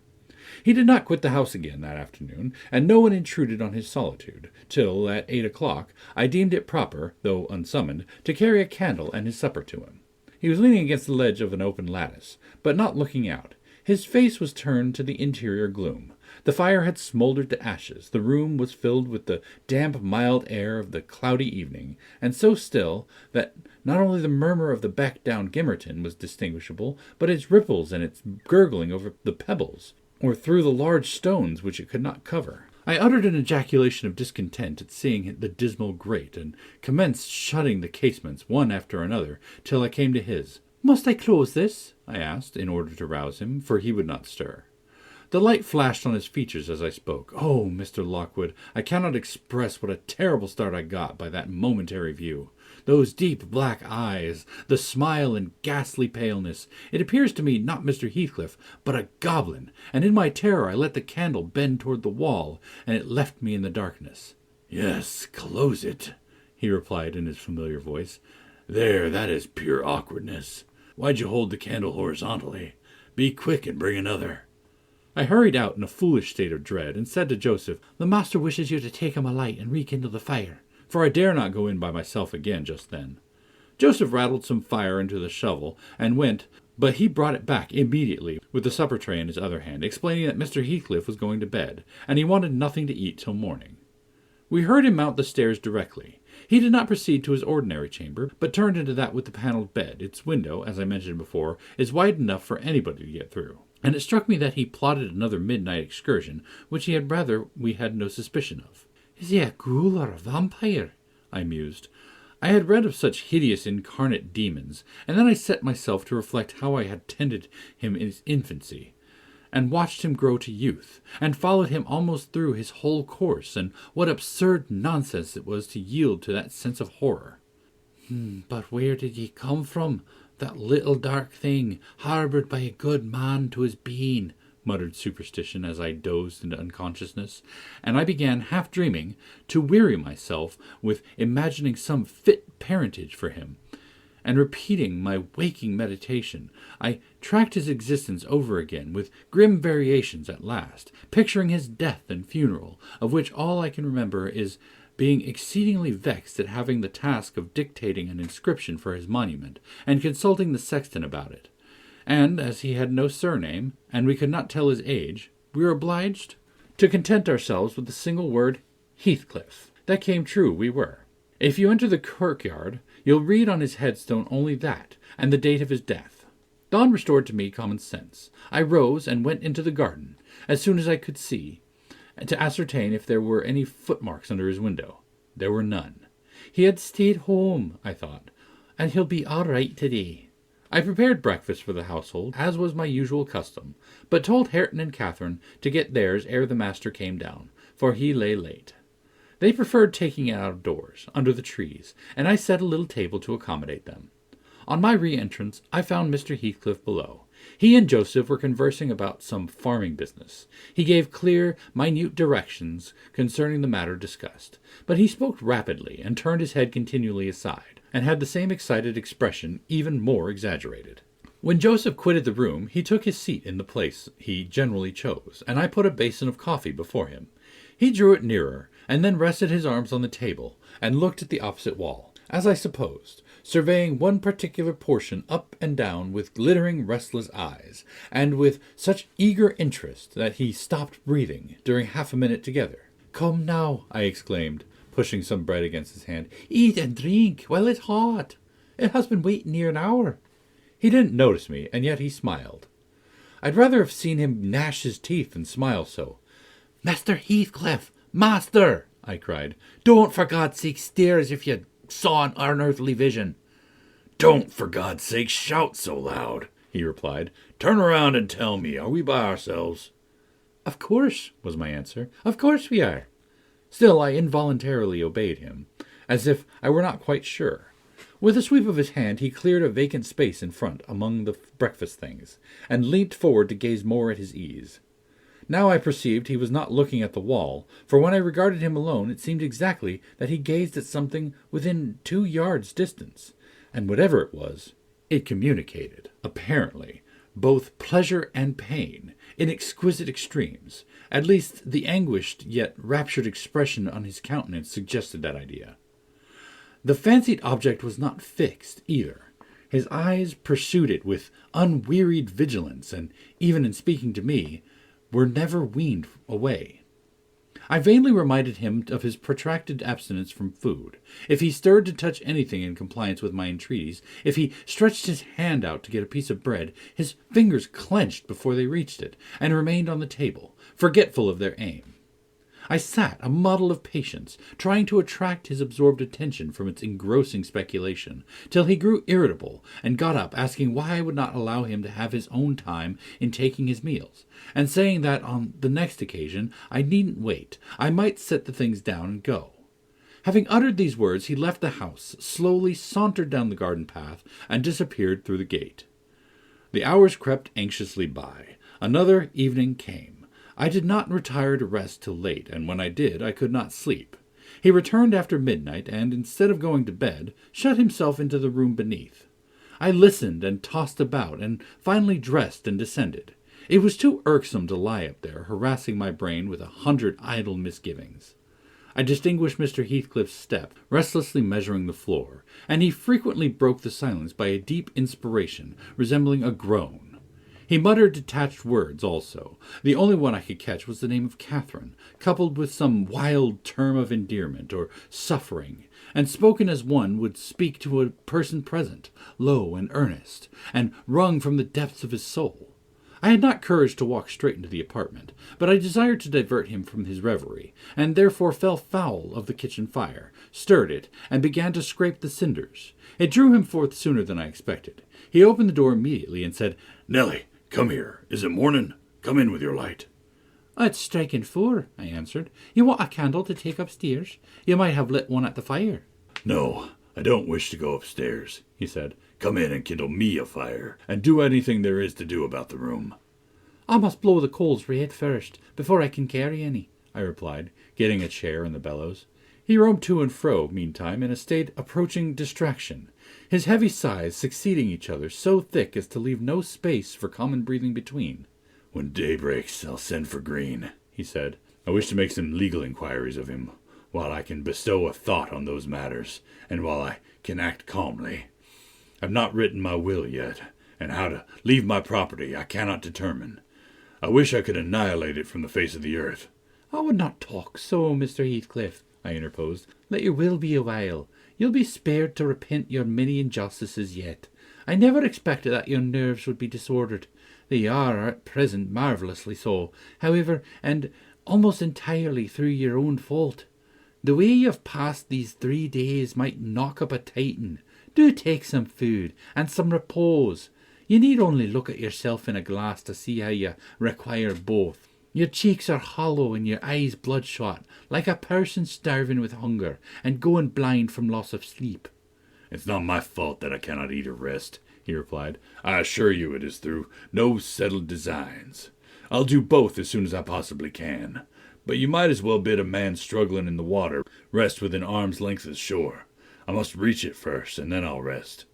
He did not quit the house again that afternoon, and no one intruded on his solitude, till, at 8 o'clock, I deemed it proper, though unsummoned, to carry a candle and his supper to him. He was leaning against the ledge of an open lattice, but not looking out. His face was turned to the interior gloom. The fire had smouldered to ashes, the room was filled with the damp, mild air of the cloudy evening, and so still that not only the murmur of the beck down Gimmerton was distinguishable, but its ripples and its gurgling over the pebbles, or through the large stones which it could not cover. I uttered an ejaculation of discontent at seeing the dismal grate, and commenced shutting the casements one after another, till I came to his. "Must I close this?" I asked, in order to rouse him, for he would not stir. The light flashed on his features as I spoke. Oh, Mr. Lockwood, I cannot express what a terrible start I got by that momentary view. Those deep black eyes, the smile and ghastly paleness. It appears to me not Mr. Heathcliff, but a goblin, and in my terror I let the candle bend toward the wall, and it left me in the darkness. Yes, close it, he replied in his familiar voice. There, that is pure awkwardness. Why'd you hold the candle horizontally? Be quick and bring another. I hurried out in a foolish state of dread, and said to Joseph, "The master wishes you to take him a light and rekindle the fire," for I dare not go in by myself again just then. Joseph rattled some fire into the shovel, and went, but he brought it back immediately, with the supper tray in his other hand, explaining that Mr. Heathcliff was going to bed, and he wanted nothing to eat till morning. We heard him mount the stairs directly. He did not proceed to his ordinary chamber, but turned into that with the panelled bed. Its window, as I mentioned before, is wide enough for anybody to get through. And it struck me that he plotted another midnight excursion, which we had no suspicion of. "Is he a ghoul or a vampire?" I mused. I had read of such hideous incarnate demons, and then I set myself to reflect how I had tended him in his infancy, and watched him grow to youth, and followed him almost through his whole course, and what absurd nonsense it was to yield to that sense of horror. But where did he come from? That little dark thing, harboured by a good man to his being," muttered Superstition as I dozed into unconsciousness, and I began, half dreaming, to weary myself with imagining some fit parentage for him, and repeating my waking meditation. I tracked his existence over again, with grim variations at last, picturing his death and funeral, of which all I can remember is being exceedingly vexed at having the task of dictating an inscription for his monument, and consulting the sexton about it. And, as he had no surname, and we could not tell his age, we were obliged to content ourselves with the single word Heathcliff. That came true, we were. If you enter the kirkyard, you'll read on his headstone only that, and the date of his death. Dawn restored to me common sense. I rose and went into the garden, as soon as I could see, to ascertain if there were any footmarks under his window. There were none. He had stayed home, I thought, and he'll be all right today. I prepared breakfast for the household, as was my usual custom, but told Hareton and Catherine to get theirs ere the master came down, for he lay late. They preferred taking it out of doors, under the trees, and I set a little table to accommodate them. On my re-entrance, I found Mr. Heathcliff below. He and Joseph were conversing about some farming business. He gave clear, minute directions concerning the matter discussed, but he spoke rapidly and turned his head continually aside, and had the same excited expression, even more exaggerated. When Joseph quitted the room, he took his seat in the place he generally chose, and I put a basin of coffee before him. He drew it nearer, and then rested his arms on the table, and looked at the opposite wall, as I supposed, surveying one particular portion up and down with glittering, restless eyes, and with such eager interest that he stopped breathing during half a minute together. "Come now," I exclaimed, pushing some bread against his hand. "Eat and drink while it's hot. It has been waiting near an hour." He didn't notice me, and yet he smiled. I'd rather have seen him gnash his teeth than smile so. "Master Heathcliff! Master!" I cried. "Don't for God's sake stare as if you saw an unearthly vision." "Don't for God's sake shout so loud," he replied. "Turn around and tell me, are we by ourselves?" "Of course," was my answer. "Of course we are." Still, I involuntarily obeyed him, as if I were not quite sure. With a sweep of his hand, he cleared a vacant space in front among the breakfast things, and leant forward to gaze more at his ease. Now I perceived he was not looking at the wall, for when I regarded him alone, it seemed exactly that he gazed at something within 2 yards distance, and whatever it was, it communicated, apparently, both pleasure and pain, in exquisite extremes. At least the anguished yet raptured expression on his countenance suggested that idea. The fancied object was not fixed, either. His eyes pursued it with unwearied vigilance, and, even in speaking to me, were never weaned away. I vainly reminded him of his protracted abstinence from food. If he stirred to touch anything in compliance with my entreaties, if he stretched his hand out to get a piece of bread, his fingers clenched before they reached it, and remained on the table, forgetful of their aim. I sat, a model of patience, trying to attract his absorbed attention from its engrossing speculation, till he grew irritable, and got up, asking why I would not allow him to have his own time in taking his meals, and saying that on the next occasion I needn't wait, I might set the things down and go. Having uttered these words, he left the house, slowly sauntered down the garden path, and disappeared through the gate. The hours crept anxiously by. Another evening came. I did not retire to rest till late, and when I did, I could not sleep. He returned after midnight, and, instead of going to bed, shut himself into the room beneath. I listened and tossed about, and finally dressed and descended. It was too irksome to lie up there, harassing my brain with 100 idle misgivings. I distinguished Mr. Heathcliff's step, restlessly measuring the floor, and he frequently broke the silence by a deep inspiration, resembling a groan. He muttered detached words also. The only one I could catch was the name of Catherine, coupled with some wild term of endearment or suffering, and spoken as one would speak to a person present, low and earnest, and wrung from the depths of his soul. I had not courage to walk straight into the apartment, but I desired to divert him from his reverie, and therefore fell foul of the kitchen fire, stirred it, and began to scrape the cinders. It drew him forth sooner than I expected. He opened the door immediately and said, "Nellie, come here. Is it morning? Come in with your light." "It's striking 4, I answered. "You want a candle to take upstairs? You might have lit one at the fire." "No, I don't wish to go upstairs," he said. "Come in and kindle me a fire, and do anything there is to do about the room." "I must blow the coals red first, before I can carry any," I replied, getting a chair in the bellows. He roamed to and fro, meantime, in a state approaching distraction, his heavy sighs succeeding each other so thick as to leave no space for common breathing between. "When day breaks, I'll send for Green," he said. "I wish to make some legal inquiries of him, while I can bestow a thought on those matters, and while I can act calmly. I've not written my will yet, and how to leave my property I cannot determine. I wish I could annihilate it from the face of the earth." "I would not talk so, Mr. Heathcliff," I interposed. "Let your will be a while. You'll be spared to repent your many injustices yet. I never expected that your nerves would be disordered. They are, at present, marvellously so, however, and almost entirely through your own fault. The way you've passed these 3 days might knock up a Titan. Do take some food, and some repose. You need only look at yourself in a glass to see how you require both. Your cheeks are hollow and your eyes bloodshot, like a person starving with hunger and going blind from loss of sleep." "It's not my fault that I cannot eat or rest," he replied. "I assure you it is through no settled designs. I'll do both as soon as I possibly can. But you might as well bid a man struggling in the water rest within arm's length of shore. I must reach it first, and then I'll rest.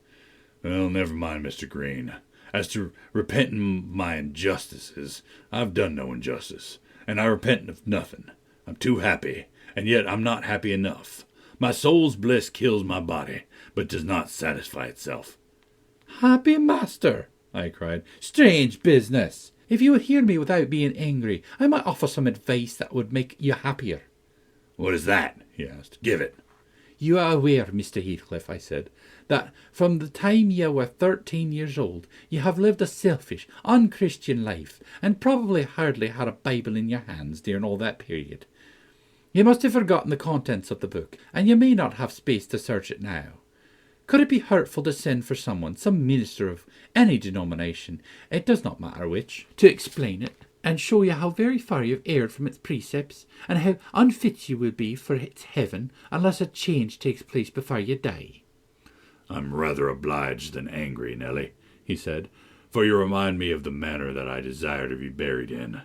Well, never mind, Mr. Green. As to repenting my injustices, I've done no injustice, and I repent of nothing. I'm too happy, and yet I'm not happy enough. My soul's bliss kills my body, but does not satisfy itself." "Happy master!" I cried. "Strange business! If you would hear me without being angry, I might offer some advice that would make you happier." "What is that?" he asked. "Give it." "You are aware, Mr. Heathcliff," I said, "that from the time you were 13 years old, you have lived a selfish, unchristian life, and probably hardly had a Bible in your hands during all that period. You must have forgotten the contents of the book, and you may not have space to search it now. Could it be hurtful to send for someone, some minister of any denomination, it does not matter which, to explain it, and show you how very far you've erred from its precepts, and how unfit you will be for its heaven unless a change takes place before you die." "I'm rather obliged than angry, Nelly," he said, "for you remind me of the manner that I desire to be buried in.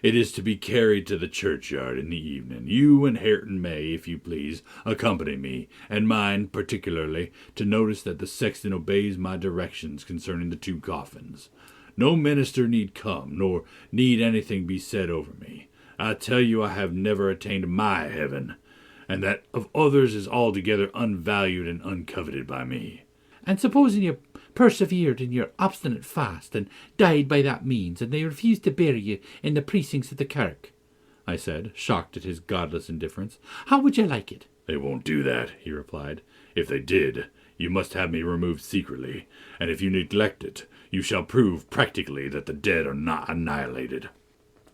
It is to be carried to the churchyard in the evening. You and Hareton may, if you please, accompany me, and mind, particularly, to notice that the sexton obeys my directions concerning the 2 coffins. No minister need come, nor need anything be said over me. I tell you I have never attained my heaven, and that of others is altogether unvalued and uncoveted by me." "And supposing you persevered in your obstinate fast, and died by that means, and they refused to bury you in the precincts of the kirk," I said, shocked at his godless indifference, "how would you like it?" "They won't do that," he replied. "If they did, you must have me removed secretly, and if you neglect it, you shall prove practically that the dead are not annihilated."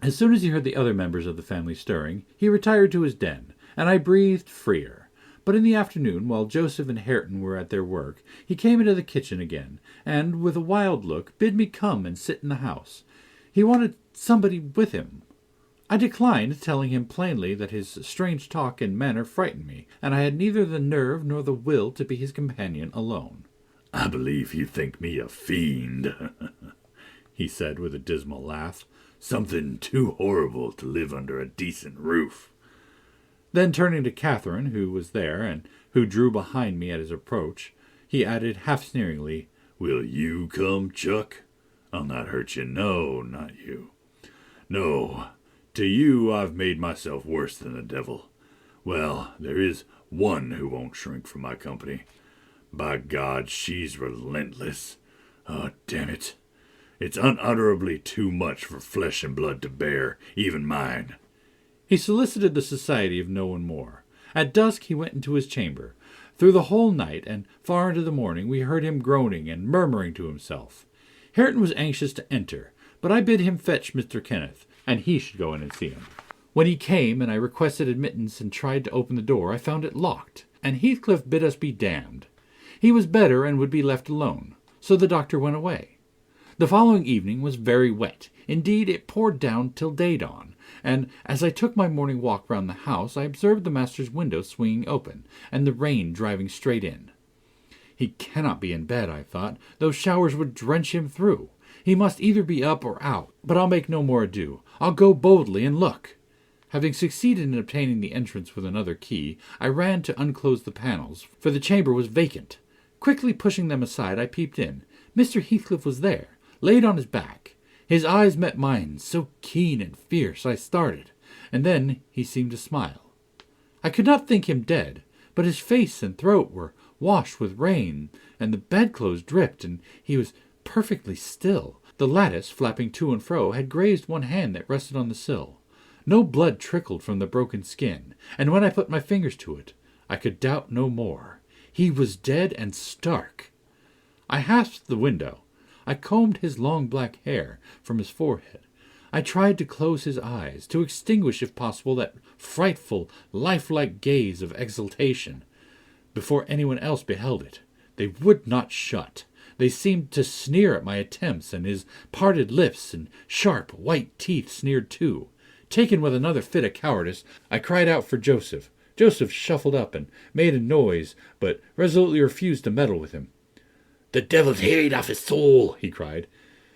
As soon as he heard the other members of the family stirring, he retired to his den, and I breathed freer. But in the afternoon, while Joseph and Hareton were at their work, he came into the kitchen again, and, with a wild look, bid me come and sit in the house. He wanted somebody with him. I declined, telling him plainly that his strange talk and manner frightened me, and I had neither the nerve nor the will to be his companion alone. "I believe you think me a fiend," he said with a dismal laugh. "Something too horrible to live under a decent roof." Then, turning to Catherine, who was there, and who drew behind me at his approach, he added, half sneeringly, "Will you come, Chuck? I'll not hurt you. No, not you. No, to you I've made myself worse than the devil. Well, there is one who won't shrink from my company. By God, she's relentless. Oh, damn it. It's unutterably too much for flesh and blood to bear, even mine." He solicited the society of no one more. At dusk he went into his chamber. Through the whole night and far into the morning we heard him groaning and murmuring to himself. Hareton was anxious to enter, but I bid him fetch Mr. Kenneth, and he should go in and see him. When he came, and I requested admittance and tried to open the door, I found it locked, and Heathcliff bid us be damned. He was better and would be left alone, so the doctor went away. The following evening was very wet. Indeed, it poured down till day-dawn, and as I took my morning walk round the house, I observed the master's window swinging open, and the rain driving straight in. He cannot be in bed, I thought. Those showers would drench him through. He must either be up or out. But I'll make no more ado. I'll go boldly and look. Having succeeded in obtaining the entrance with another key, I ran to unclose the panels, for the chamber was vacant. Quickly pushing them aside, I peeped in. Mr. Heathcliff was there, laid on his back. His eyes met mine, so keen and fierce, I started, and then he seemed to smile. I could not think him dead, but his face and throat were washed with rain, and the bedclothes dripped, and he was perfectly still. The lattice, flapping to and fro, had grazed one hand that rested on the sill. No blood trickled from the broken skin, and when I put my fingers to it, I could doubt no more. He was dead and stark. I hasped the window. I combed his long black hair from his forehead. I tried to close his eyes, to extinguish, if possible, that frightful, lifelike gaze of exultation, before anyone else beheld it. They would not shut. They seemed to sneer at my attempts, and his parted lips and sharp, white teeth sneered too. Taken with another fit of cowardice, I cried out for Joseph. Joseph shuffled up and made a noise, but resolutely refused to meddle with him. "The devil's hid off his soul," he cried,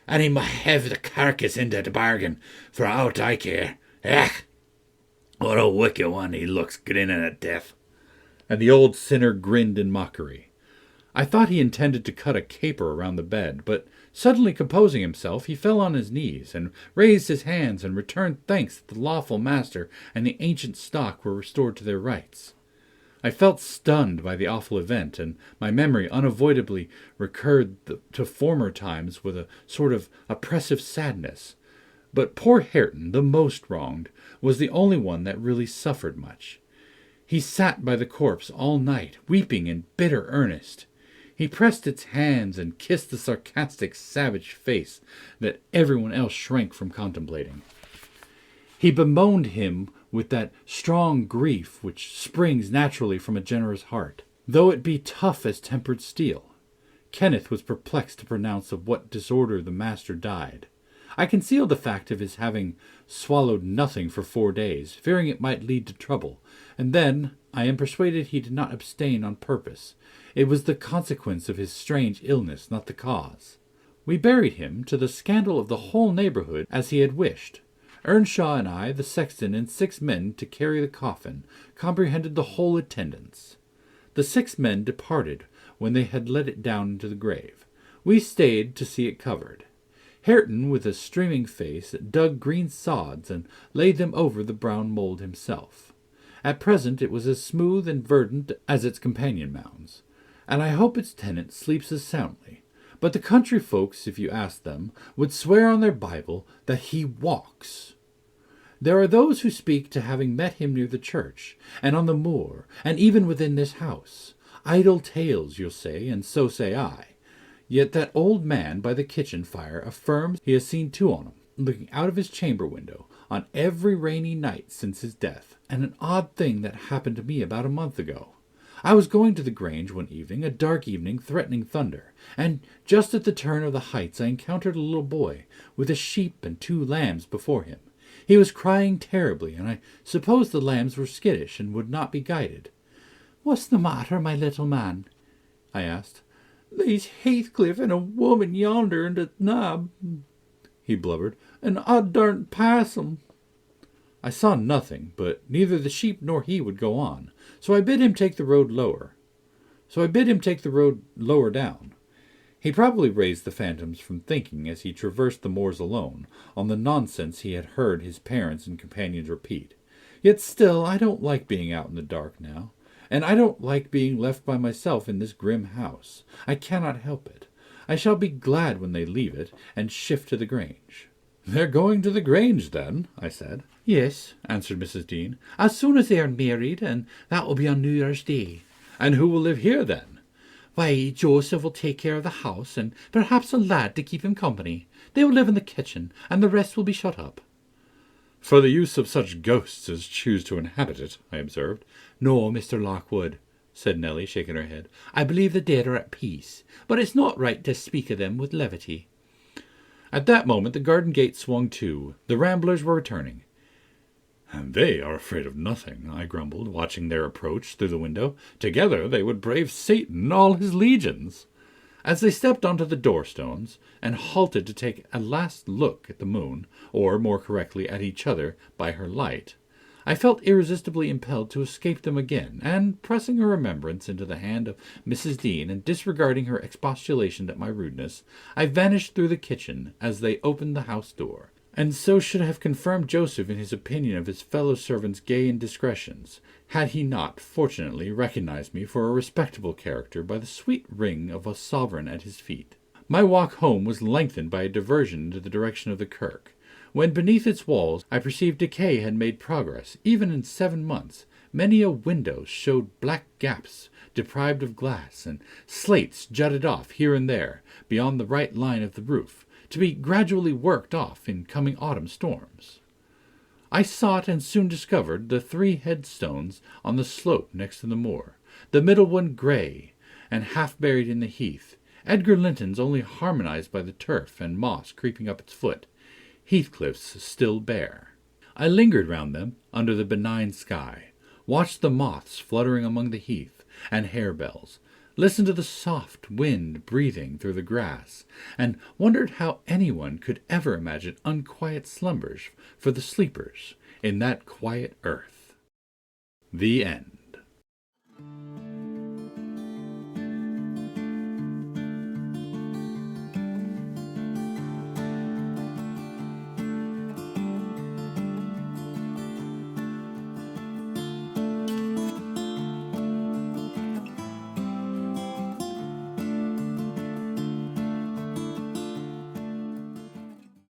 "and he might have the carcass into the bargain, for aught I care. Ech! What a wicked one he looks, grinning at death." And the old sinner grinned in mockery. I thought he intended to cut a caper around the bed, but suddenly composing himself, he fell on his knees and raised his hands and returned thanks that the lawful master and the ancient stock were restored to their rights. I felt stunned by the awful event, and my memory unavoidably recurred to former times with a sort of oppressive sadness. But poor Hareton, the most wronged, was the only one that really suffered much. He sat by the corpse all night, weeping in bitter earnest. He pressed its hands and kissed the sarcastic, savage face that everyone else shrank from contemplating. He bemoaned him with that strong grief which springs naturally from a generous heart, though it be tough as tempered steel. Kenneth was perplexed to pronounce of what disorder the master died. I concealed the fact of his having swallowed nothing for 4 days, fearing it might lead to trouble, and then I am persuaded he did not abstain on purpose. It was the consequence of his strange illness, not the cause. We buried him, to the scandal of the whole neighbourhood, as he had wished. Earnshaw and I, the sexton, and 6 men to carry the coffin, comprehended the whole attendance. The 6 men departed when they had let it down into the grave. We stayed to see it covered. Hareton, with a streaming face, dug green sods and laid them over the brown mould himself. At present it was as smooth and verdant as its companion mounds, and I hope its tenant sleeps as soundly. But the country folks, if you asked them, would swear on their Bible that he walks. There are those who speak to having met him near the church, and on the moor, and even within this house. Idle tales, you'll say, and so say I. Yet that old man by the kitchen fire affirms he has seen 2 on him, looking out of his chamber window, on every rainy night since his death. And an odd thing that happened to me about a month ago. I was going to the Grange one evening, a dark evening, threatening thunder, and just at the turn of the heights I encountered a little boy, with a sheep and 2 lambs before him. He was crying terribly, and I supposed the lambs were skittish and would not be guided. "What's the matter, my little man?" I asked. "There's Heathcliff and a woman yonder in the nab," he blubbered, "and I daren't pass 'em." I saw nothing, but neither the sheep nor he would go on, so I bid him take the road lower down. He probably raised the phantoms from thinking, as he traversed the moors alone, on the nonsense he had heard his parents and companions repeat. Yet still I don't like being out in the dark now, and I don't like being left by myself in this grim house. I cannot help it. I shall be glad when they leave it and shift to the Grange. "They're going to the Grange, then?" I said. "Yes," answered Mrs. Dean, "as soon as they are married, and that will be on New Year's Day." "And who will live here, then?" "Why, Joseph will take care of the house, and perhaps a lad to keep him company. They will live in the kitchen, and the rest will be shut up." "For the use of such ghosts as choose to inhabit it," I observed. "No, Mr. Lockwood," said Nelly, shaking her head. "I believe the dead are at peace, but it's not right to speak of them with levity." At that moment the garden gate swung to. The ramblers were returning. "And they are afraid of nothing," I grumbled, watching their approach through the window. "Together they would brave Satan and all his legions." As they stepped onto the door-stones, and halted to take a last look at the moon, or, more correctly, at each other by her light, I felt irresistibly impelled to escape them again, and, pressing a remembrance into the hand of Mrs. Dean, and disregarding her expostulation at my rudeness, I vanished through the kitchen as they opened the house door, and so should have confirmed Joseph in his opinion of his fellow-servants' gay indiscretions, had he not, fortunately, recognized me for a respectable character by the sweet ring of a sovereign at his feet. My walk home was lengthened by a diversion into the direction of the kirk, when beneath its walls I perceived decay had made progress. Even in 7 months, many a window showed black gaps deprived of glass, and slates jutted off here and there beyond the right line of the roof, to be gradually worked off in coming autumn storms. I sought and soon discovered the 3 headstones on the slope next to the moor, the middle one grey and half buried in the heath, Edgar Linton's only harmonized by the turf and moss creeping up its foot, Heathcliff's still bare. I lingered round them under the benign sky, watched the moths fluttering among the heath and harebells, listened to the soft wind breathing through the grass, and wondered how anyone could ever imagine unquiet slumbers for the sleepers in that quiet earth. The End.